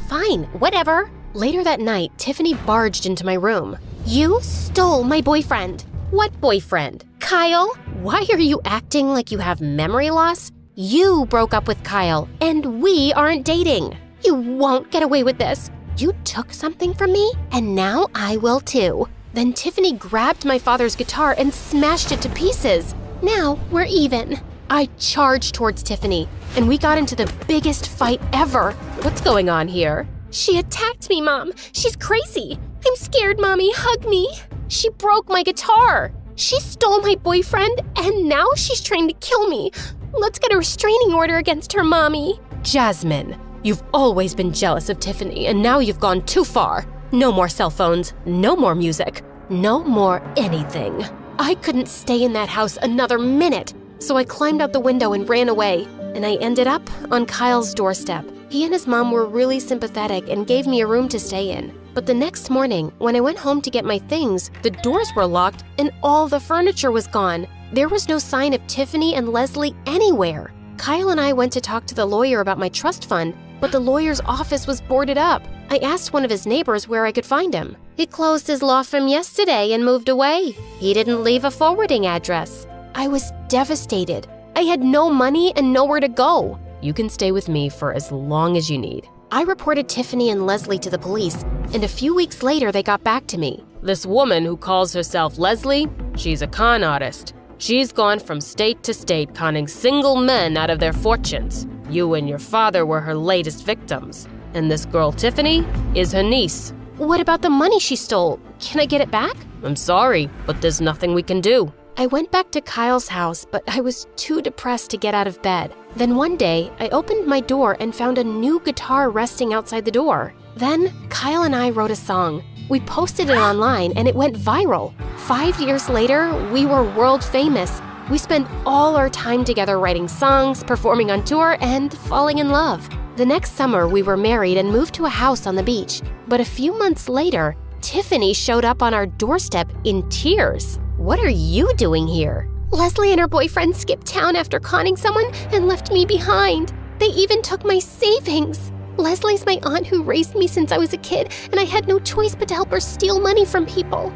Fine, whatever. Later that night, Tiffany barged into my room. You stole my boyfriend. What boyfriend? Kyle? Why are you acting like you have memory loss? You broke up with Kyle, and we aren't dating. You won't get away with this. You took something from me, and now I will too. Then Tiffany grabbed my father's guitar and smashed it to pieces. Now we're even. I charged towards Tiffany, and we got into the biggest fight ever. What's going on here? She attacked me, Mom. She's crazy. I'm scared, Mommy. Hug me. She broke my guitar. She stole my boyfriend, and now she's trying to kill me. Let's get a restraining order against her, Mommy. Jasmine, you've always been jealous of Tiffany, and now you've gone too far. No more cell phones, no more music, no more anything. I couldn't stay in that house another minute, so I climbed out the window and ran away, and I ended up on Kyle's doorstep. He and his mom were really sympathetic and gave me a room to stay in. But the next morning, when I went home to get my things, the doors were locked and all the furniture was gone. There was no sign of Tiffany and Leslie anywhere. Kyle and I went to talk to the lawyer about my trust fund, but the lawyer's office was boarded up. I asked one of his neighbors where I could find him. He closed his law firm yesterday and moved away. He didn't leave a forwarding address. I was devastated. I had no money and nowhere to go. You can stay with me for as long as you need. I reported Tiffany and Leslie to the police, and a few weeks later they got back to me. This woman who calls herself Leslie, she's a con artist. She's gone from state to state conning single men out of their fortunes. You and your father were her latest victims. And this girl, Tiffany, is her niece. What about the money she stole? Can I get it back? I'm sorry, but there's nothing we can do. I went back to Kyle's house, but I was too depressed to get out of bed. Then one day, I opened my door and found a new guitar resting outside the door. Then, Kyle and I wrote a song. We posted it online and it went viral. 5 years later, we were world famous. We spent all our time together writing songs, performing on tour, and falling in love. The next summer, we were married and moved to a house on the beach. But a few months later, Tiffany showed up on our doorstep in tears. What are you doing here? Leslie and her boyfriend skipped town after conning someone and left me behind. They even took my savings. Leslie's my aunt who raised me since I was a kid, and I had no choice but to help her steal money from people.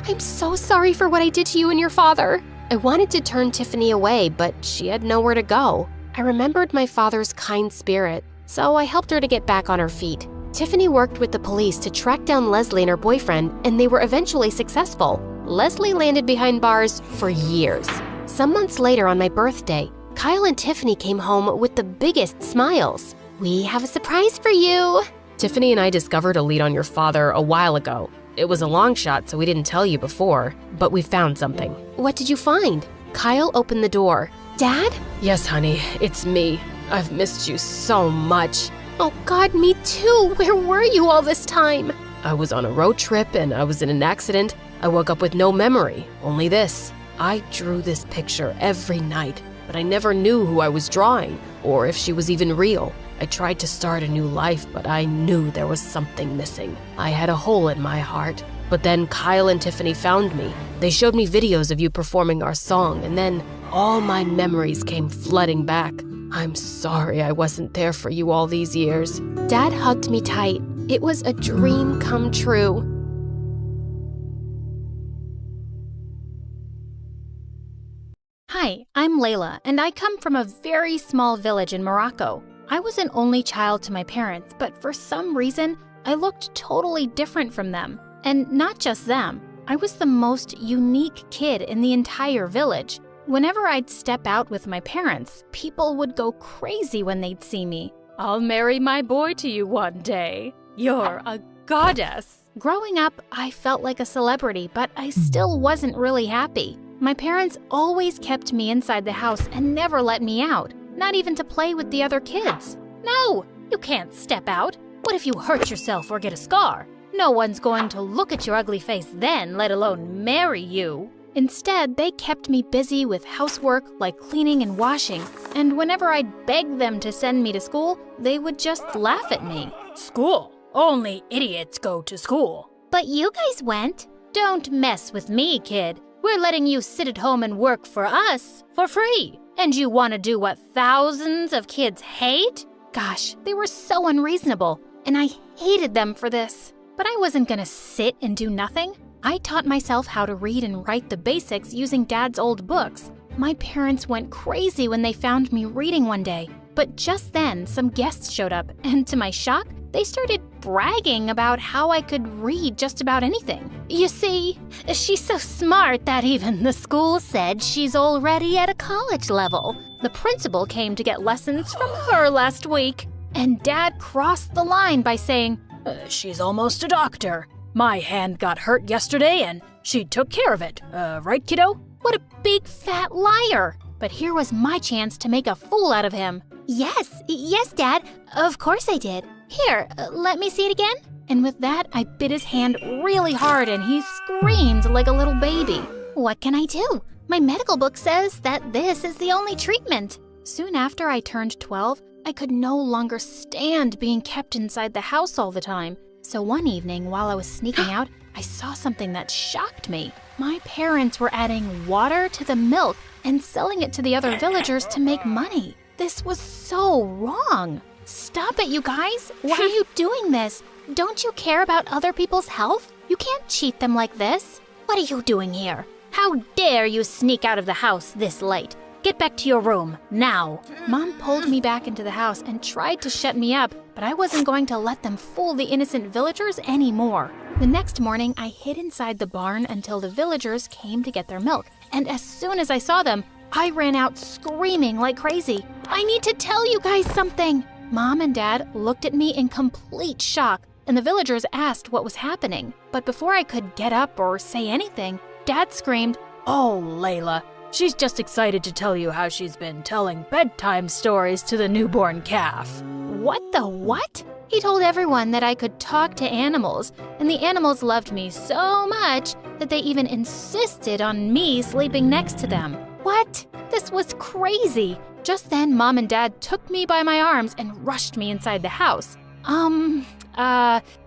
I'm so sorry for what I did to you and your father. I wanted to turn Tiffany away, but she had nowhere to go. I remembered my father's kind spirit, so I helped her to get back on her feet. Tiffany worked with the police to track down Leslie and her boyfriend, and they were eventually successful. Leslie landed behind bars for years. Some months later on my birthday, Kyle and Tiffany came home with the biggest smiles. "We have a surprise for you." Tiffany and I discovered a lead on your father a while ago. It was a long shot, so we didn't tell you before, but we found something. "What did you find?" Kyle opened the door. "Dad?" "Yes, honey, it's me. I've missed you so much." "Oh God, me too. Where were you all this time?" "I was on a road trip and I was in an accident. I woke up with no memory, only this. I drew this picture every night, but I never knew who I was drawing or if she was even real. I tried to start a new life, but I knew there was something missing. I had a hole in my heart. But then Kyle and Tiffany found me. They showed me videos of you performing our song, and then all my memories came flooding back. I'm sorry I wasn't there for you all these years." Dad hugged me tight. It was a dream come true. Hi, I'm Layla, and I come from a very small village in Morocco. I was an only child to my parents, but for some reason, I looked totally different from them. And not just them, I was the most unique kid in the entire village. Whenever I'd step out with my parents, people would go crazy when they'd see me. "I'll marry my boy to you one day. You're a goddess." Growing up, I felt like a celebrity, but I still wasn't really happy. My parents always kept me inside the house and never let me out, not even to play with the other kids. "No, you can't step out. What if you hurt yourself or get a scar? No one's going to look at your ugly face then, let alone marry you." Instead, they kept me busy with housework like cleaning and washing, and whenever I'd beg them to send me to school, they would just laugh at me. "School? Only idiots go to school." But you guys went. "Don't mess with me, kid. We're letting you sit at home and work for us for free. And you want to do what thousands of kids hate?" Gosh, they were so unreasonable, and I hated them for this. But I wasn't gonna sit and do nothing. I taught myself how to read and write the basics using Dad's old books. My parents went crazy when they found me reading one day. But just then, some guests showed up, and to my shock, they started bragging about how I could read just about anything. You see, she's so smart that even the school said she's already at a college level. The principal came to get lessons from her last week, and Dad crossed the line by saying, "She's almost a doctor. My hand got hurt yesterday and she took care of it. Right, kiddo?" What a big fat liar! But here was my chance to make a fool out of him. Yes, Dad. Of course I did. Here, let me see it again." And with that, I bit his hand really hard and he screamed like a little baby. What can I do? My medical book says that this is the only treatment. Soon after I turned 12, I could no longer stand being kept inside the house all the time. So one evening, while I was sneaking out, I saw something that shocked me. My parents were adding water to the milk and selling it to the other villagers to make money. This was so wrong. Stop it, you guys. Why are you doing this? Don't you care about other people's health? You can't cheat them like this. What are you doing here? How dare you sneak out of the house this late? Get back to your room, now. Mom pulled me back into the house and tried to shut me up, but I wasn't going to let them fool the innocent villagers anymore. The next morning, I hid inside the barn until the villagers came to get their milk, and as soon as I saw them, I ran out screaming like crazy. "I need to tell you guys something!" Mom and Dad looked at me in complete shock, and the villagers asked what was happening. But before I could get up or say anything, Dad screamed, "Oh, Layla, she's just excited to tell you how she's been telling bedtime stories to the newborn calf." What the what? He told everyone that I could talk to animals, and the animals loved me so much that they even insisted on me sleeping next to them. What? This was crazy. Just then, Mom and Dad took me by my arms and rushed me inside the house.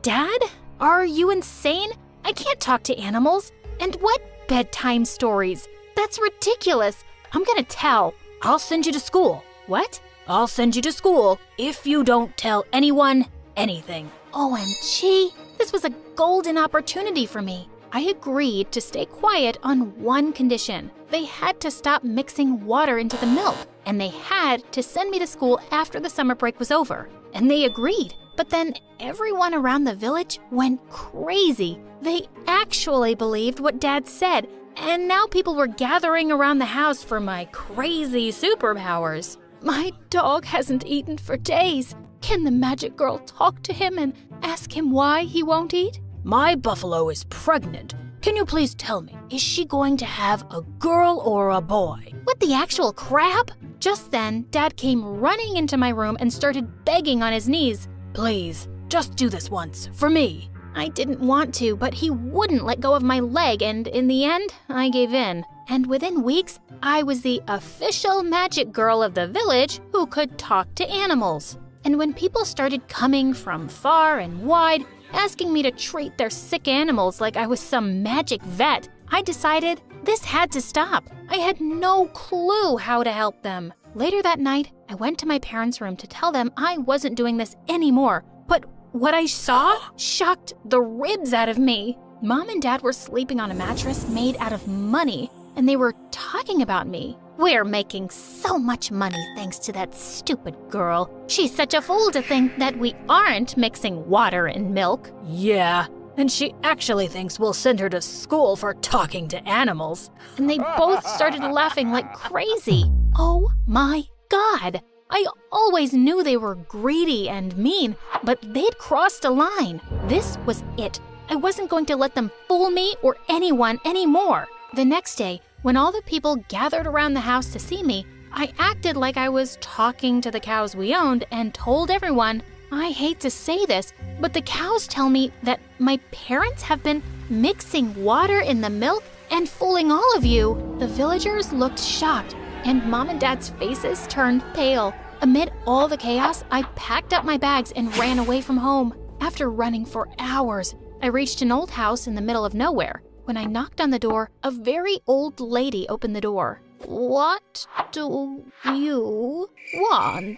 Dad? Are you insane? I can't talk to animals. And what bedtime stories? That's ridiculous. I'm gonna tell. I'll send you to school. What? I'll send you to school if you don't tell anyone anything. OMG, this was a golden opportunity for me. I agreed to stay quiet on one condition. They had to stop mixing water into the milk, and they had to send me to school after the summer break was over. and they agreed. But then everyone around the village went crazy. They actually believed what Dad said, and now people were gathering around the house for my crazy superpowers. My dog hasn't eaten for days. Can the magic girl talk to him and ask him why he won't eat? My buffalo is pregnant. Can you please tell me, is she going to have a girl or a boy? What the actual crap? Just then, Dad came running into my room and started begging on his knees. Please, just do this once, for me. I didn't want to, but he wouldn't let go of my leg, and in the end, I gave in. And within weeks, I was the official magic girl of the village who could talk to animals. And when people started coming from far and wide, asking me to treat their sick animals like I was some magic vet, I decided this had to stop. I had no clue how to help them. Later that night, I went to my parents' room to tell them I wasn't doing this anymore. But what I saw shocked the ribs out of me. Mom and Dad were sleeping on a mattress made out of money, and they were talking about me. We're making so much money thanks to that stupid girl. She's such a fool to think that we aren't mixing water and milk. Yeah, and she actually thinks we'll send her to school for talking to animals. And they both started laughing like crazy. Oh my God! I always knew they were greedy and mean, but they'd crossed a line. This was it. I wasn't going to let them fool me or anyone anymore. The next day, when all the people gathered around the house to see me, I acted like I was talking to the cows we owned and told everyone, I hate to say this, but the cows tell me that my parents have been mixing water in the milk and fooling all of you. The villagers looked shocked, and Mom and Dad's faces turned pale. Amid all the chaos, I packed up my bags and ran away from home. After running for hours, I reached an old house in the middle of nowhere. When I knocked on the door, a very old lady opened the door. What do you want?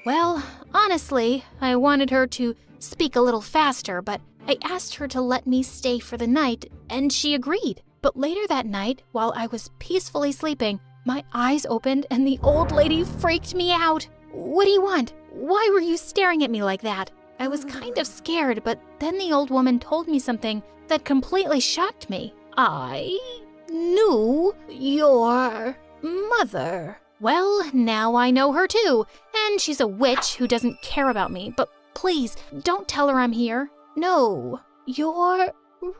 Well, honestly, I wanted her to speak a little faster, but I asked her to let me stay for the night, and she agreed. But later that night, while I was peacefully sleeping, my eyes opened and the old lady freaked me out. What do you want? Why were you staring at me like that? I was kind of scared, but then the old woman told me something that completely shocked me. I knew your mother. Well, now I know her too, and she's a witch who doesn't care about me, but please, don't tell her I'm here. No, your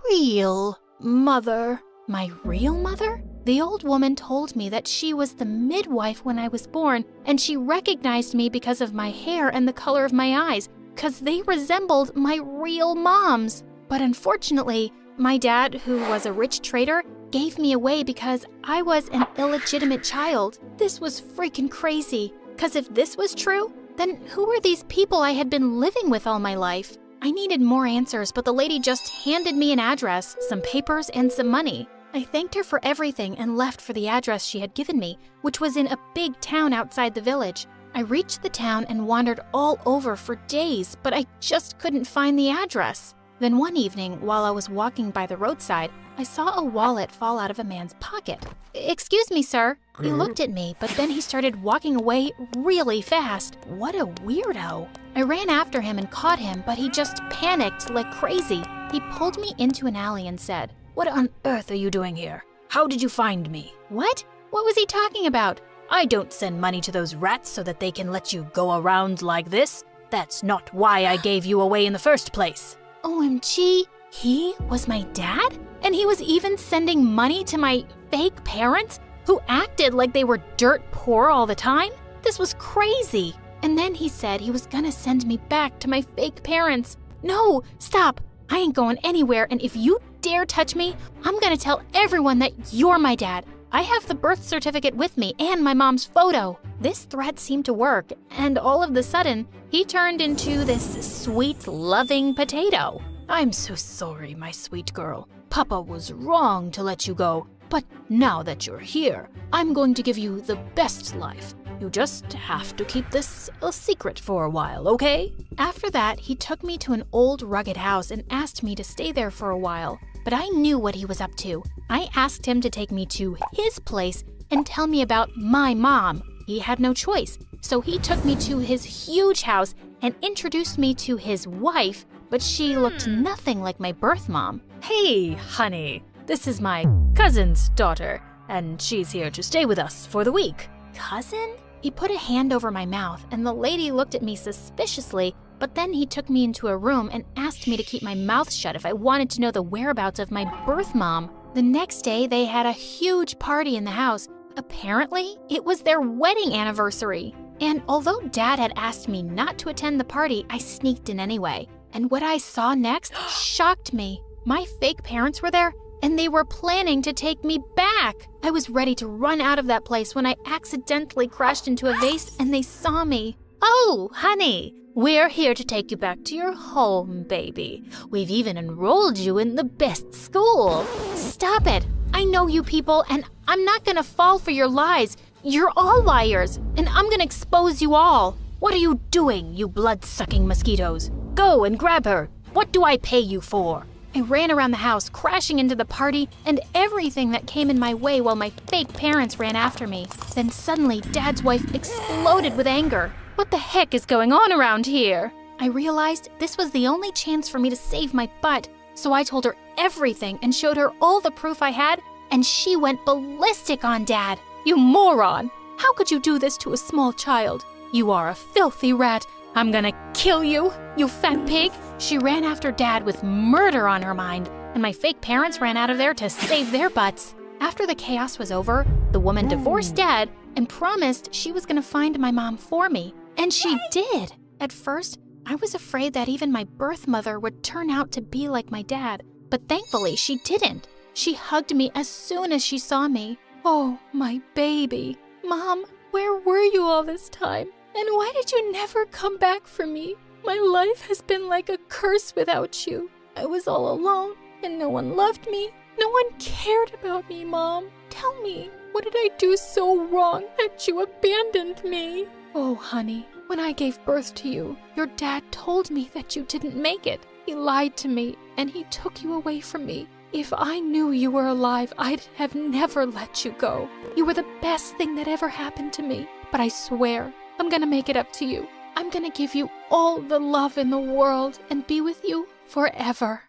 real mother. My real mother? The old woman told me that she was the midwife when I was born, and she recognized me because of my hair and the color of my eyes, because they resembled my real mom's. But unfortunately, my dad, who was a rich trader, gave me away because I was an illegitimate child. This was freaking crazy, because if this was true, then who were these people I had been living with all my life? I needed more answers, but the lady just handed me an address, some papers, and some money. I thanked her for everything and left for the address she had given me, which was in a big town outside the village. I reached the town and wandered all over for days, but I just couldn't find the address. Then one evening, while I was walking by the roadside, I saw a wallet fall out of a man's pocket. "Excuse me, sir." He looked at me, but then he started walking away really fast. What a weirdo. I ran after him and caught him, but he just panicked like crazy. He pulled me into an alley and said, "What on earth are you doing here? How did you find me?" What? What was he talking about? "I don't send money to those rats so that they can let you go around like this. That's not why I gave you away in the first place." OMG, he was my dad? And he was even sending money to my fake parents who acted like they were dirt poor all the time? This was crazy. And then he said he was gonna send me back to my fake parents. No, stop. I ain't going anywhere, and if you dare touch me, I'm gonna tell everyone that you're my dad. I have the birth certificate with me and my mom's photo. This threat seemed to work, and all of a sudden, he turned into this sweet, loving potato. "I'm so sorry, my sweet girl. Papa was wrong to let you go, but now that you're here, I'm going to give you the best life. You just have to keep this a secret for a while, okay?" After that, he took me to an old rugged house and asked me to stay there for a while. But I knew what he was up to. I asked him to take me to his place and tell me about my mom. He had no choice. So he took me to his huge house and introduced me to his wife, but she looked nothing like my birth mom. Hey, honey, this is my cousin's daughter, and she's here to stay with us for the week. Cousin? He put a hand over my mouth, and the lady looked at me suspiciously, but then he took me into a room and asked me to keep my mouth shut if I wanted to know the whereabouts of my birth mom. The next day, they had a huge party in the house. Apparently, it was their wedding anniversary. And although Dad had asked me not to attend the party, I sneaked in anyway. And what I saw next shocked me. My fake parents were there, and they were planning to take me back. I was ready to run out of that place when I accidentally crashed into a vase and they saw me. Oh, honey, we're here to take you back to your home, baby. We've even enrolled you in the best school. Stop it. I know you people, and I'm not gonna fall for your lies. You're all liars, and I'm gonna expose you all. What are you doing, you blood-sucking mosquitoes? Go and grab her. What do I pay you for? I ran around the house, crashing into the party and everything that came in my way while my fake parents ran after me. Then suddenly, Dad's wife exploded with anger. What the heck is going on around here? I realized this was the only chance for me to save my butt, so I told her everything and showed her all the proof I had, and she went ballistic on Dad. You moron! How could you do this to a small child? You are a filthy rat. I'm gonna kill you, you fat pig! She ran after Dad with murder on her mind, and my fake parents ran out of there to save their butts. After the chaos was over, the woman divorced Dad and promised she was gonna find my mom for me. And she did. At first, I was afraid that even my birth mother would turn out to be like my dad, but thankfully she didn't. She hugged me as soon as she saw me. Oh, my baby. Mom, where were you all this time? And why did you never come back for me? My life has been like a curse without you. I was all alone, and no one loved me. No one cared about me, Mom. Tell me, what did I do so wrong that you abandoned me? Oh, honey, when I gave birth to you, your dad told me that you didn't make it. He lied to me, and he took you away from me. If I knew you were alive, I'd have never let you go. You were the best thing that ever happened to me. But I swear, I'm gonna make it up to you. I'm gonna give you all the love in the world and be with you forever.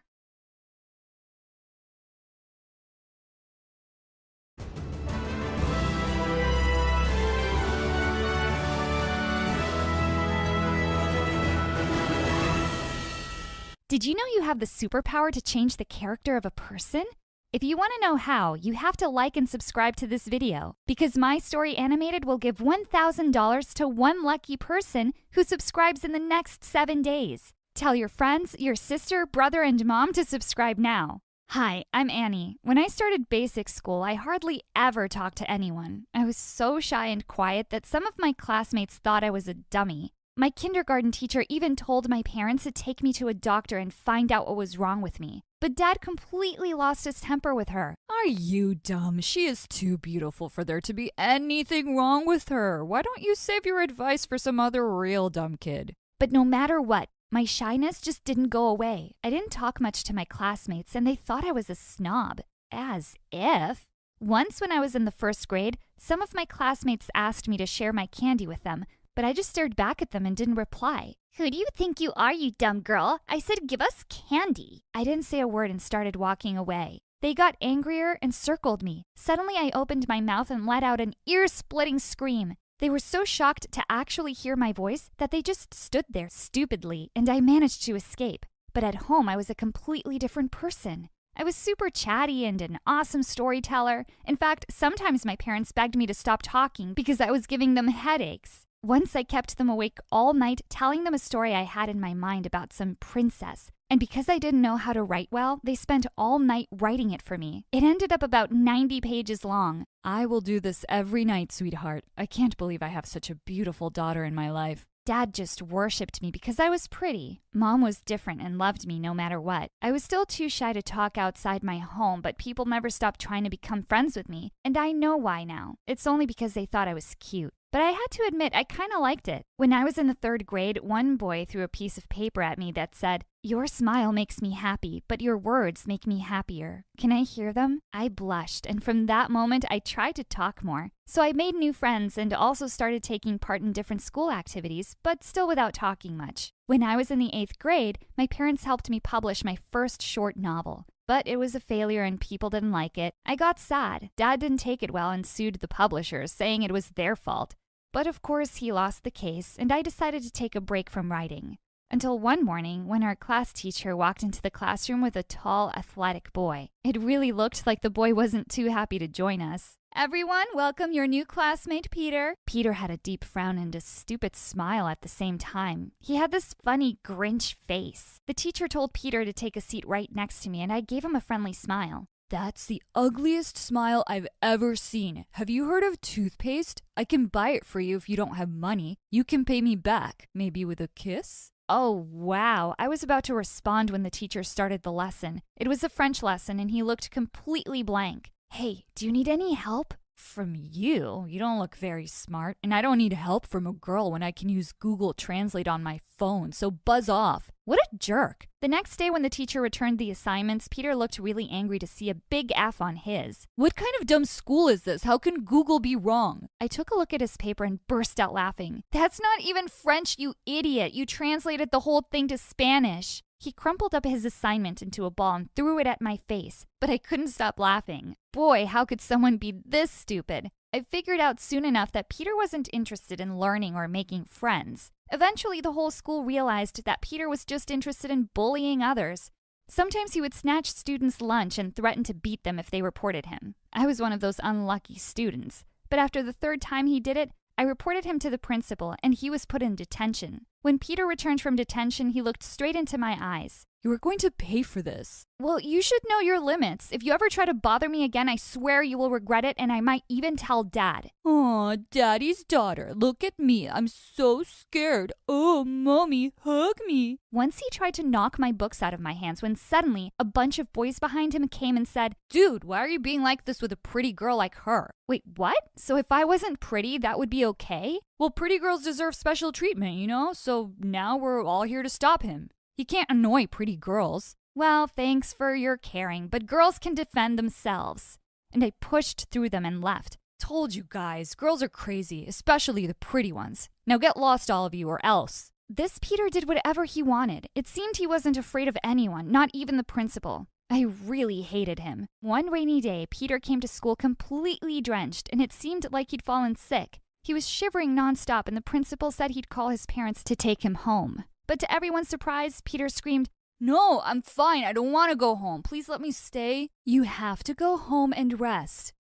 Did you know you have the superpower to change the character of a person? If you want to know how, you have to like and subscribe to this video, because My Story Animated will give $1,000 to one lucky person who subscribes in the next 7 days. Tell your friends, your sister, brother, and mom to subscribe now. Hi, I'm Annie. When I started basic school, I hardly ever talked to anyone. I was so shy and quiet that some of my classmates thought I was a dummy. My kindergarten teacher even told my parents to take me to a doctor and find out what was wrong with me. But Dad completely lost his temper with her. Are you dumb? She is too beautiful for there to be anything wrong with her. Why don't you save your advice for some other real dumb kid? But no matter what, my shyness just didn't go away. I didn't talk much to my classmates, and they thought I was a snob. As if. Once when I was in the first grade, some of my classmates asked me to share my candy with them, but I just stared back at them and didn't reply. Who do you think you are, you dumb girl? I said give us candy. I didn't say a word and started walking away. They got angrier and circled me. Suddenly I opened my mouth and let out an ear-splitting scream. They were so shocked to actually hear my voice that they just stood there stupidly, and I managed to escape. But at home I was a completely different person. I was super chatty and an awesome storyteller. In fact, sometimes my parents begged me to stop talking because I was giving them headaches. Once I kept them awake all night telling them a story I had in my mind about some princess. And because I didn't know how to write well, they spent all night writing it for me. It ended up about 90 pages long. I will do this every night, sweetheart. I can't believe I have such a beautiful daughter in my life. Dad just worshipped me because I was pretty. Mom was different and loved me no matter what. I was still too shy to talk outside my home, but people never stopped trying to become friends with me. And I know why now. It's only because they thought I was cute. but I had to admit I kind of liked it. When I was in the 3rd grade, one boy threw a piece of paper at me that said, "Your smile makes me happy, but your words make me happier. Can I hear them?" I blushed, and from that moment I tried to talk more. So I made new friends and also started taking part in different school activities, but still without talking much. When I was in the 8th grade, my parents helped me publish my first short novel. But it was a failure and people didn't like it. I got sad. Dad didn't take it well and sued the publishers, saying it was their fault. But of course he lost the case, and I decided to take a break from writing. Until one morning, when our class teacher walked into the classroom with a tall, athletic boy. It really looked like the boy wasn't too happy to join us. "Everyone, welcome your new classmate, Peter." Peter had a deep frown and a stupid smile at the same time. He had this funny Grinch face. The teacher told Peter to take a seat right next to me, and I gave him a friendly smile. That's the ugliest smile I've ever seen. Have you heard of toothpaste? I can buy it for you if you don't have money. You can pay me back, maybe with a kiss? Oh, wow. I was about to respond when the teacher started the lesson. It was a French lesson, and he looked completely blank. "Hey, do you need any help?" From you? You don't look very smart, and I don't need help from a girl when I can use Google Translate on my phone, so buzz off. What a jerk. The next day when the teacher returned the assignments, Peter looked really angry to see a big F on his. What kind of dumb school is this? How can Google be wrong? I took a look at his paper and burst out laughing. "That's not even French, you idiot. You translated the whole thing to Spanish." He crumpled up his assignment into a ball and threw it at my face, but I couldn't stop laughing. Boy, how could someone be this stupid? I figured out soon enough that Peter wasn't interested in learning or making friends. Eventually, the whole school realized that Peter was just interested in bullying others. Sometimes he would snatch students' lunch and threaten to beat them if they reported him. I was one of those unlucky students. But after the 3rd time he did it, I reported him to the principal, and he was put in detention. When Peter returned from detention, he looked straight into my eyes. "You are going to pay for this." "Well, you should know your limits. If you ever try to bother me again, I swear you will regret it, and I might even tell Dad." "Aw, Daddy's daughter, look at me. I'm so scared. Oh, Mommy, hug me." Once he tried to knock my books out of my hands when suddenly a bunch of boys behind him came and said, "Dude, why are you being like this with a pretty girl like her?" Wait, what? So if I wasn't pretty, that would be okay? Well, pretty girls deserve special treatment, you know? So now we're all here to stop him. He can't annoy pretty girls. "Well, thanks for your caring, but girls can defend themselves." And I pushed through them and left. Told you guys, girls are crazy, especially the pretty ones. Now get lost, all of you, or else. This Peter did whatever he wanted. It seemed he wasn't afraid of anyone, not even the principal. I really hated him. One rainy day, Peter came to school completely drenched, and it seemed like he'd fallen sick. He was shivering nonstop, and the principal said he'd call his parents to take him home. But to everyone's surprise, Peter screamed, "No, I'm fine. I don't want to go home. Please let me stay." "You have to go home and rest."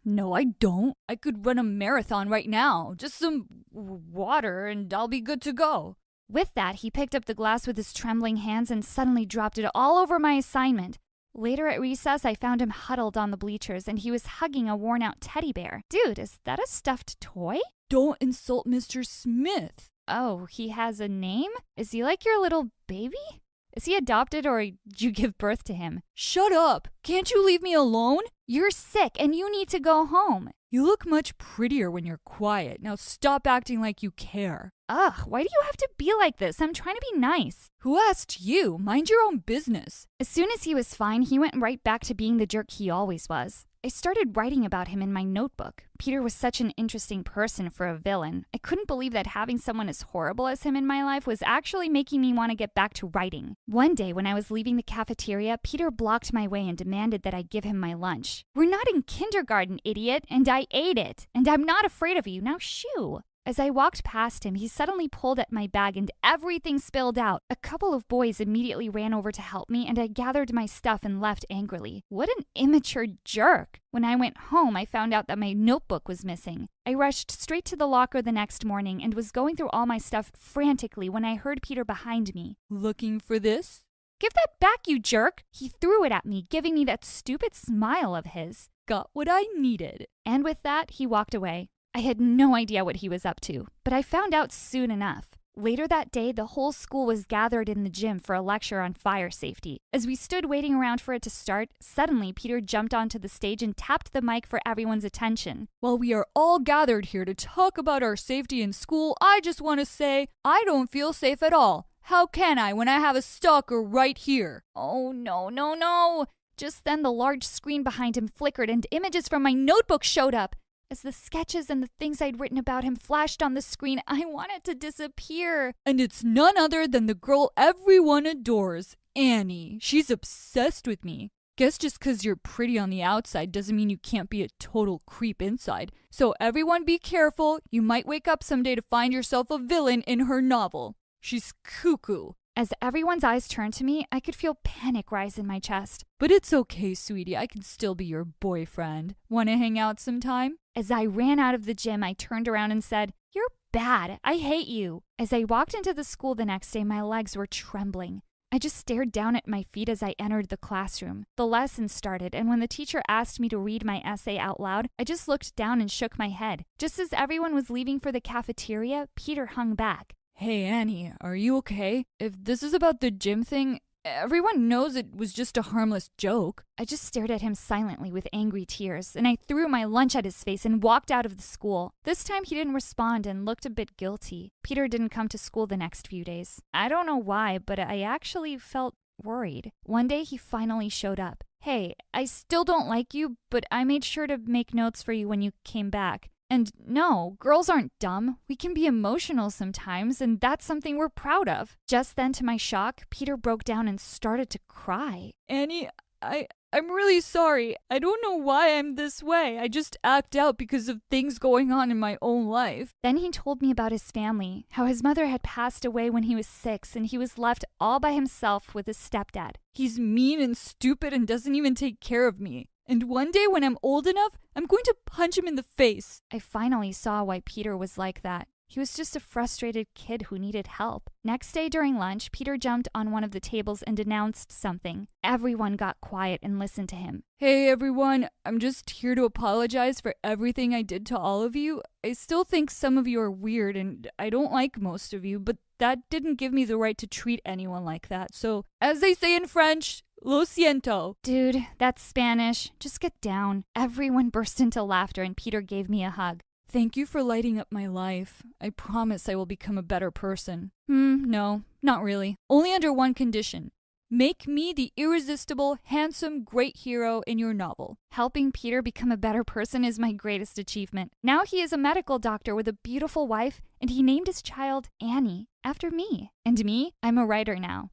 "No, I don't. I could run a marathon right now. Just some water and I'll be good to go." With that, he picked up the glass with his trembling hands and suddenly dropped it all over my assignment. Later at recess, I found him huddled on the bleachers, and he was hugging a worn-out teddy bear. Dude, is that a stuffed toy? "Don't insult Mr. Smith." "Oh, he has a name? Is he like your little baby? Is he adopted or did you give birth to him?" "Shut up! Can't you leave me alone?" "You're sick and you need to go home." "You look much prettier when you're quiet. Now stop acting like you care." Ugh, why do you have to be like this? I'm trying to be nice. "Who asked you? Mind your own business." As soon as he was fine, he went right back to being the jerk he always was. I started writing about him in my notebook. Peter was such an interesting person for a villain. I couldn't believe that having someone as horrible as him in my life was actually making me want to get back to writing. One day when I was leaving the cafeteria, Peter blocked my way and demanded that I give him my lunch. "We're not in kindergarten, idiot, and I ate it. And I'm not afraid of you. Now shoo." As I walked past him, he suddenly pulled at my bag and everything spilled out. A couple of boys immediately ran over to help me, and I gathered my stuff and left angrily. What an immature jerk. When I went home, I found out that my notebook was missing. I rushed straight to the locker the next morning and was going through all my stuff frantically when I heard Peter behind me. "Looking for this?" "Give that back, you jerk!" He threw it at me, giving me that stupid smile of his. "Got what I needed." And with that, he walked away. I had no idea what he was up to, but I found out soon enough. Later that day, the whole school was gathered in the gym for a lecture on fire safety. As we stood waiting around for it to start, suddenly Peter jumped onto the stage and tapped the mic for everyone's attention. While we are all gathered here to talk about our safety in school, I just want to say I don't feel safe at all. How can I when I have a stalker right here? Oh, no. Just then the large screen behind him flickered and images from my notebook showed up. As the sketches and the things I'd written about him flashed on the screen, I wanted to disappear. And it's none other than the girl everyone adores, Annie. She's obsessed with me. Guess just 'cause you're pretty on the outside doesn't mean you can't be a total creep inside. So everyone be careful. You might wake up someday to find yourself a villain in her novel. She's cuckoo. As everyone's eyes turned to me, I could feel panic rise in my chest. But it's okay, sweetie. I can still be your boyfriend. Want to hang out sometime? As I ran out of the gym, I turned around and said, "You're bad. I hate you." As I walked into the school the next day, my legs were trembling. I just stared down at my feet as I entered the classroom. The lesson started, and when the teacher asked me to read my essay out loud, I just looked down and shook my head. Just as everyone was leaving for the cafeteria, Peter hung back. Hey, Annie, are you okay? If this is about the gym thing, everyone knows it was just a harmless joke. I just stared at him silently with angry tears, and I threw my lunch at his face and walked out of the school. This time he didn't respond and looked a bit guilty. Peter didn't come to school the next few days. I don't know why, but I actually felt worried. One day he finally showed up. "Hey, I still don't like you, but I made sure to make notes for you when you came back. And no, girls aren't dumb. We can be emotional sometimes, and that's something we're proud of." Just then, to my shock, Peter broke down and started to cry. Annie, I'm really sorry. I don't know why I'm this way. I just act out because of things going on in my own life. Then he told me about his family, how his mother had passed away when he was 6 and he was left all by himself with his stepdad. He's mean and stupid and doesn't even take care of me. And one day when I'm old enough, I'm going to punch him in the face. I finally saw why Peter was like that. He was just a frustrated kid who needed help. Next day during lunch, Peter jumped on one of the tables and announced something. Everyone got quiet and listened to him. Hey everyone, I'm just here to apologize for everything I did to all of you. I still think some of you are weird and I don't like most of you, but that didn't give me the right to treat anyone like that. So, as they say in French, lo siento. Dude, that's Spanish. Just get down. Everyone burst into laughter and Peter gave me a hug. Thank you for lighting up my life. I promise I will become a better person. No, not really. Only under one condition. Make me the irresistible, handsome, great hero in your novel. Helping Peter become a better person is my greatest achievement. Now he is a medical doctor with a beautiful wife, and he named his child Annie after me. And me, I'm a writer now.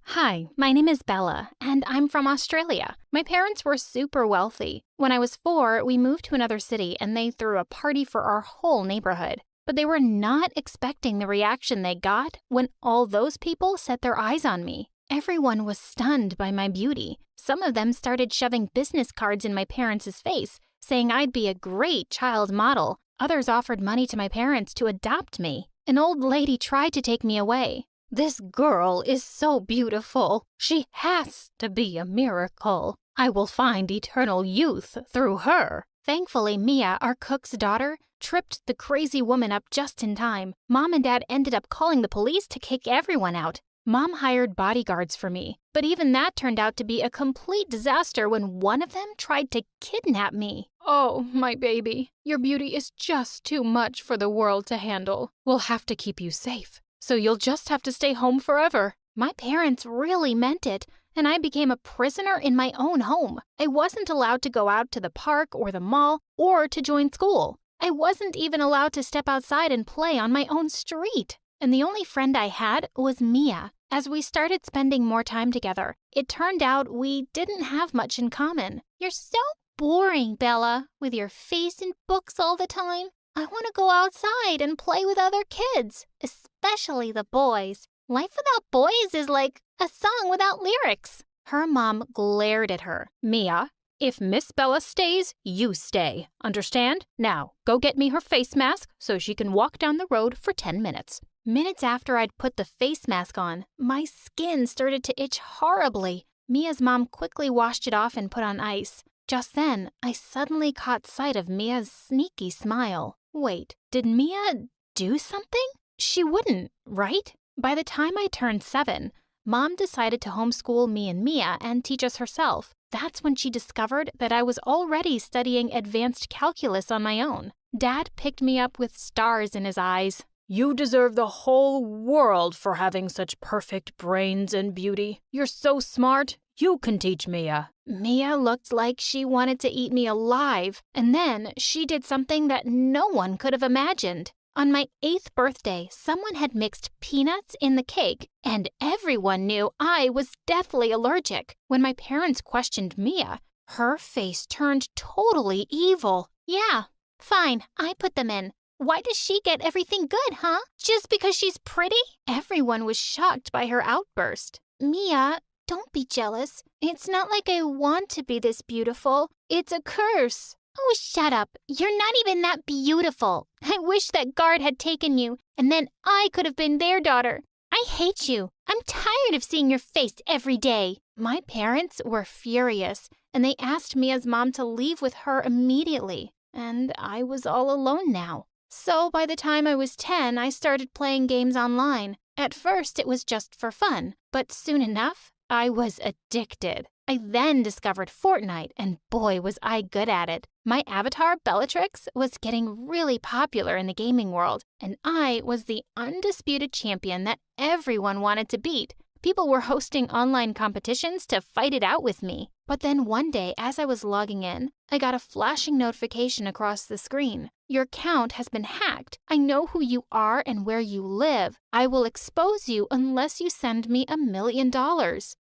Hi, my name is Bella, and I'm from Australia. My parents were super wealthy. When I was 4, we moved to another city and they threw a party for our whole neighborhood. But they were not expecting the reaction they got when all those people set their eyes on me. Everyone was stunned by my beauty. Some of them started shoving business cards in my parents' face, saying I'd be a great child model. Others offered money to my parents to adopt me. An old lady tried to take me away. This girl is so beautiful. She has to be a miracle. I will find eternal youth through her. Thankfully, Mia, our cook's daughter, tripped the crazy woman up just in time. Mom and Dad ended up calling the police to kick everyone out. Mom hired bodyguards for me, but even that turned out to be a complete disaster when one of them tried to kidnap me. Oh, my baby, your beauty is just too much for the world to handle. We'll have to keep you safe. So you'll just have to stay home forever. My parents really meant it, and I became a prisoner in my own home. I wasn't allowed to go out to the park or the mall or to join school. I wasn't even allowed to step outside and play on my own street. And the only friend I had was Mia. As we started spending more time together, it turned out we didn't have much in common. You're so boring, Bella, with your face in books all the time. I want to go outside and play with other kids, especially the boys. Life without boys is like a song without lyrics. Her mom glared at her. Mia, if Miss Bella stays, you stay. Understand? Now, go get me her face mask so she can walk down the road for 10 minutes. Minutes after I'd put the face mask on, my skin started to itch horribly. Mia's mom quickly washed it off and put on ice. Just then, I suddenly caught sight of Mia's sneaky smile. Wait, did Mia do something? She wouldn't, right? By the time I turned 7, Mom decided to homeschool me and Mia and teach us herself. That's when she discovered that I was already studying advanced calculus on my own. Dad picked me up with stars in his eyes. You deserve the whole world for having such perfect brains and beauty. You're so smart. You can teach Mia. Mia looked like she wanted to eat me alive, and then she did something that no one could have imagined. On my 8th birthday, someone had mixed peanuts in the cake, and everyone knew I was deathly allergic. When my parents questioned Mia, her face turned totally evil. Yeah, fine, I put them in. Why does she get everything good, huh? Just because she's pretty? Everyone was shocked by her outburst. Mia, don't be jealous. It's not like I want to be this beautiful. It's a curse. Oh, shut up. You're not even that beautiful. I wish that guard had taken you, and then I could have been their daughter. I hate you. I'm tired of seeing your face every day. My parents were furious, and they asked Mia's mom to leave with her immediately, and I was all alone now. So by the time I was 10, I started playing games online. At first, it was just for fun, but soon enough, I was addicted. I then discovered Fortnite, and boy, was I good at it. My avatar, Bellatrix, was getting really popular in the gaming world, and I was the undisputed champion that everyone wanted to beat. People were hosting online competitions to fight it out with me. But then one day, as I was logging in, I got a flashing notification across the screen. Your account has been hacked. I know who you are and where you live. I will expose you unless you send me $1 million.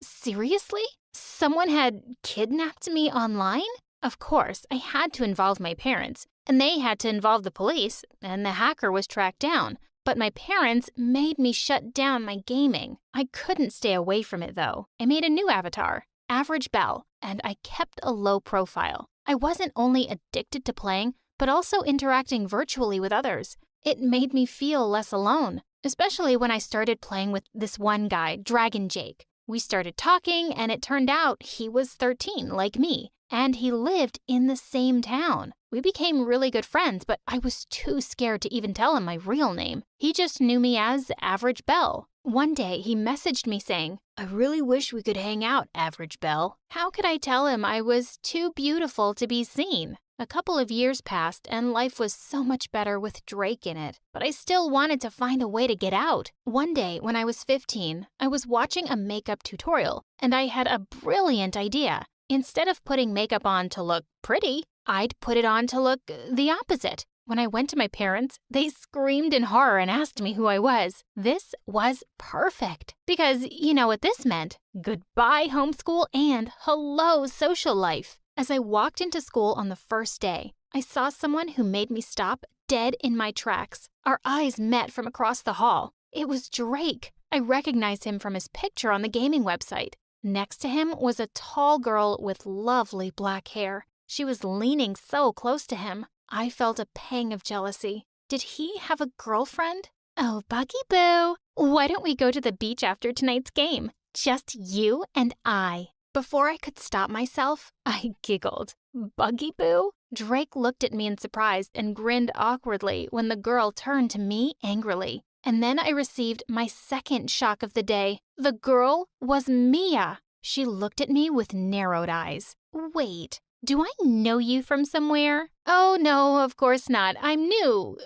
Seriously? Someone had kidnapped me online? Of course, I had to involve my parents, and they had to involve the police, and the hacker was tracked down. But my parents made me shut down my gaming. I couldn't stay away from it, though. I made a new avatar, Average Belle, and I kept a low profile. I wasn't only addicted to playing, but also interacting virtually with others. It made me feel less alone, especially when I started playing with this one guy, Dragon Jake. We started talking, and it turned out he was 13, like me, and he lived in the same town. We became really good friends, but I was too scared to even tell him my real name. He just knew me as Average Belle. One day, he messaged me saying, "I really wish we could hang out, Average Belle." How could I tell him I was too beautiful to be seen? A couple of years passed, and life was so much better with Drake in it. But I still wanted to find a way to get out. One day, when I was 15, I was watching a makeup tutorial, and I had a brilliant idea. Instead of putting makeup on to look pretty, I'd put it on to look the opposite. When I went to my parents, they screamed in horror and asked me who I was. This was perfect, because you know what this meant. Goodbye homeschool and hello social life. As I walked into school on the first day, I saw someone who made me stop dead in my tracks. Our eyes met from across the hall. It was Drake. I recognized him from his picture on the gaming website. Next to him was a tall girl with lovely black hair. She was leaning so close to him. I felt a pang of jealousy. Did he have a girlfriend? Oh, Buggy Boo, why don't we go to the beach after tonight's game? Just you and I. Before I could stop myself, I giggled. Buggy Boo? Drake looked at me in surprise and grinned awkwardly when the girl turned to me angrily. And then I received my second shock of the day. The girl was Mia. She looked at me with narrowed eyes. Wait, do I know you from somewhere? Oh, no, of course not. I'm new.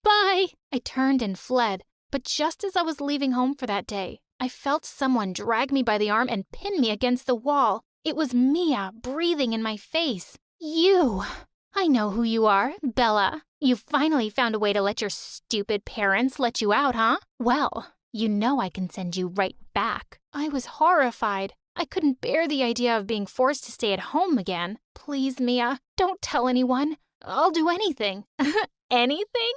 Bye. I turned and fled. But just as I was leaving home for that day, I felt someone drag me by the arm and pin me against the wall. It was Mia breathing in my face. You! I know who you are, Bella. You finally found a way to let your stupid parents let you out, huh? Well, you know I can send you right back. I was horrified. I couldn't bear the idea of being forced to stay at home again. Please, Mia, don't tell anyone. I'll do anything. Anything?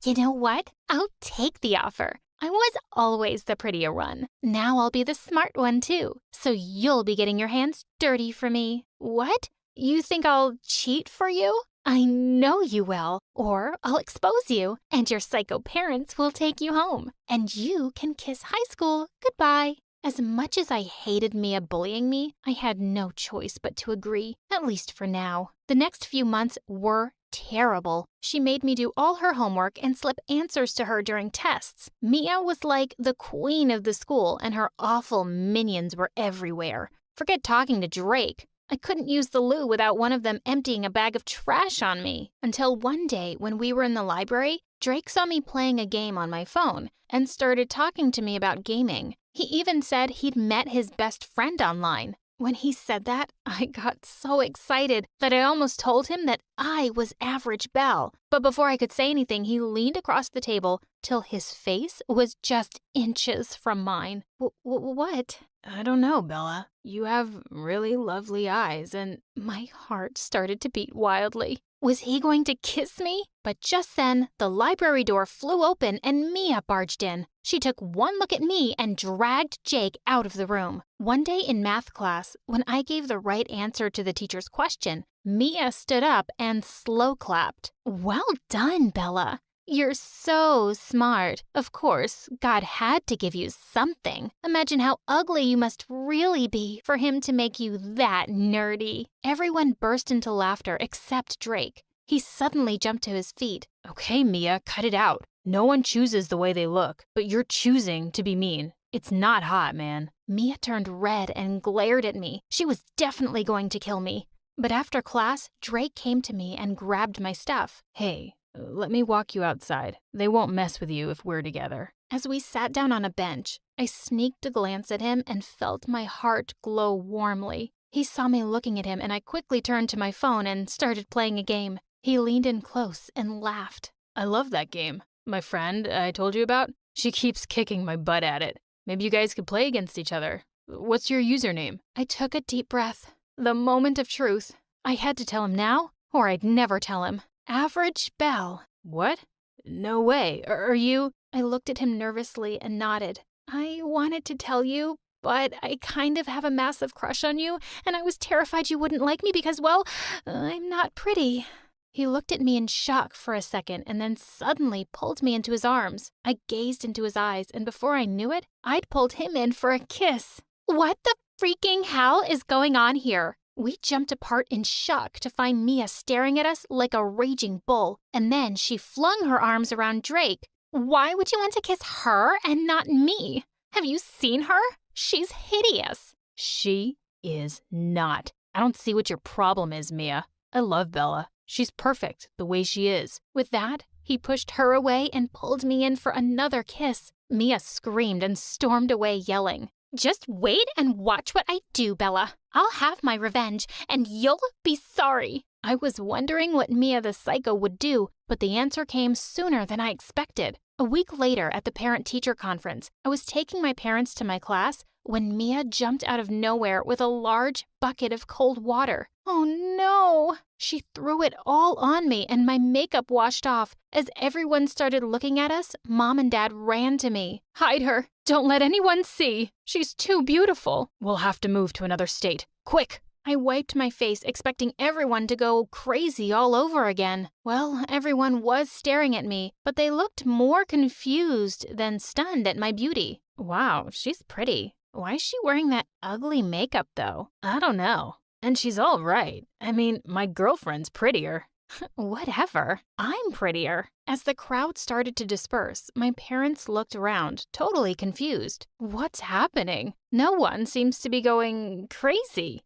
You know what? I'll take the offer. I was always the prettier one. Now I'll be the smart one too. So you'll be getting your hands dirty for me. What? You think I'll cheat for you? I know you will. Or I'll expose you, and your psycho parents will take you home. And you can kiss high school goodbye. As much as I hated Mia bullying me, I had no choice but to agree, at least for now. The next few months were terrible. She made me do all her homework and slip answers to her during tests. Mia was like the queen of the school, and her awful minions were everywhere. Forget talking to Drake. I couldn't use the loo without one of them emptying a bag of trash on me. Until one day, when we were in the library, Drake saw me playing a game on my phone and started talking to me about gaming. He even said he'd met his best friend online. When he said that, I got so excited that I almost told him that I was Average Belle. But before I could say anything, he leaned across the table till his face was just inches from mine. What? I don't know, Bella. You have really lovely eyes, and my heart started to beat wildly. Was he going to kiss me? But just then, the library door flew open and Mia barged in. She took one look at me and dragged Jake out of the room. One day in math class, when I gave the right answer to the teacher's question, Mia stood up and slow clapped. Well done, Bella. You're so smart. Of course, God had to give you something. Imagine how ugly you must really be for him to make you that nerdy. Everyone burst into laughter except Drake. He suddenly jumped to his feet. Okay, Mia, cut it out. No one chooses the way they look, but you're choosing to be mean. It's not hot, man. Mia turned red and glared at me. She was definitely going to kill me. But after class, Drake came to me and grabbed my stuff. Hey, let me walk you outside. They won't mess with you if we're together. As we sat down on a bench, I sneaked a glance at him and felt my heart glow warmly. He saw me looking at him, and I quickly turned to my phone and started playing a game. He leaned in close and laughed. I love that game. My friend I told you about, she keeps kicking my butt at it. Maybe you guys could play against each other. What's your username? I took a deep breath. The moment of truth. I had to tell him now, or I'd never tell him. Average Belle. What? No way. Are you? I looked at him nervously and nodded. I wanted to tell you, but I kind of have a massive crush on you, and I was terrified you wouldn't like me because, well, I'm not pretty. He looked at me in shock for a second and then suddenly pulled me into his arms. I gazed into his eyes, and before I knew it, I'd pulled him in for a kiss. What the freaking hell is going on here? We jumped apart in shock to find Mia staring at us like a raging bull, and then she flung her arms around Drake. Why would you want to kiss her and not me? Have you seen her? She's hideous. She is not. I don't see what your problem is, Mia. I love Bella. She's perfect the way she is. With that, he pushed her away and pulled me in for another kiss. Mia screamed and stormed away yelling. Just wait and watch what I do, Bella. I'll have my revenge, and you'll be sorry. I was wondering what Mia the psycho would do, but the answer came sooner than I expected. A week later at the parent-teacher conference, I was taking my parents to my class when Mia jumped out of nowhere with a large bucket of cold water. Oh no! She threw it all on me and my makeup washed off. As everyone started looking at us, Mom and Dad ran to me. Hide her! Don't let anyone see! She's too beautiful! We'll have to move to another state. Quick! I wiped my face, expecting everyone to go crazy all over again. Well, everyone was staring at me, but they looked more confused than stunned at my beauty. Wow, she's pretty. Why is she wearing that ugly makeup, though? I don't know. And she's all right. I mean, my girlfriend's prettier. Whatever. I'm prettier. As the crowd started to disperse, my parents looked around, totally confused. What's happening? No one seems to be going crazy.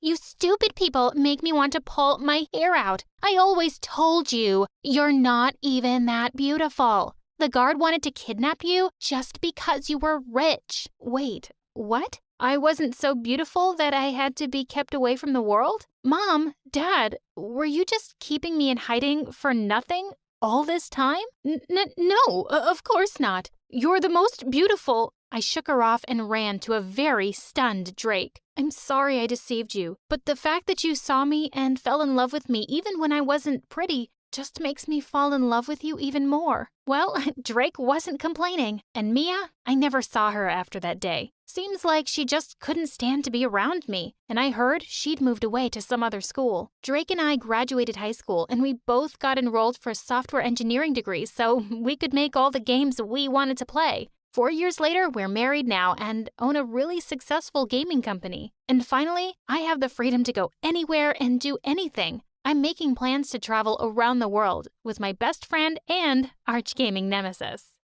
You stupid people make me want to pull my hair out. I always told you, you're not even that beautiful. The guard wanted to kidnap you just because you were rich. Wait, what? I wasn't so beautiful that I had to be kept away from the world? Mom, Dad, were you just keeping me in hiding for nothing all this time? No, of course not. You're the most beautiful. I shook her off and ran to a very stunned Drake. I'm sorry I deceived you, but the fact that you saw me and fell in love with me even when I wasn't pretty just makes me fall in love with you even more. Well, Drake wasn't complaining. And Mia, I never saw her after that day. Seems like she just couldn't stand to be around me. And I heard she'd moved away to some other school. Drake and I graduated high school, and we both got enrolled for software engineering degrees so we could make all the games we wanted to play. 4 years later, we're married now and own a really successful gaming company. And finally, I have the freedom to go anywhere and do anything. I'm making plans to travel around the world with my best friend and arch gaming nemesis.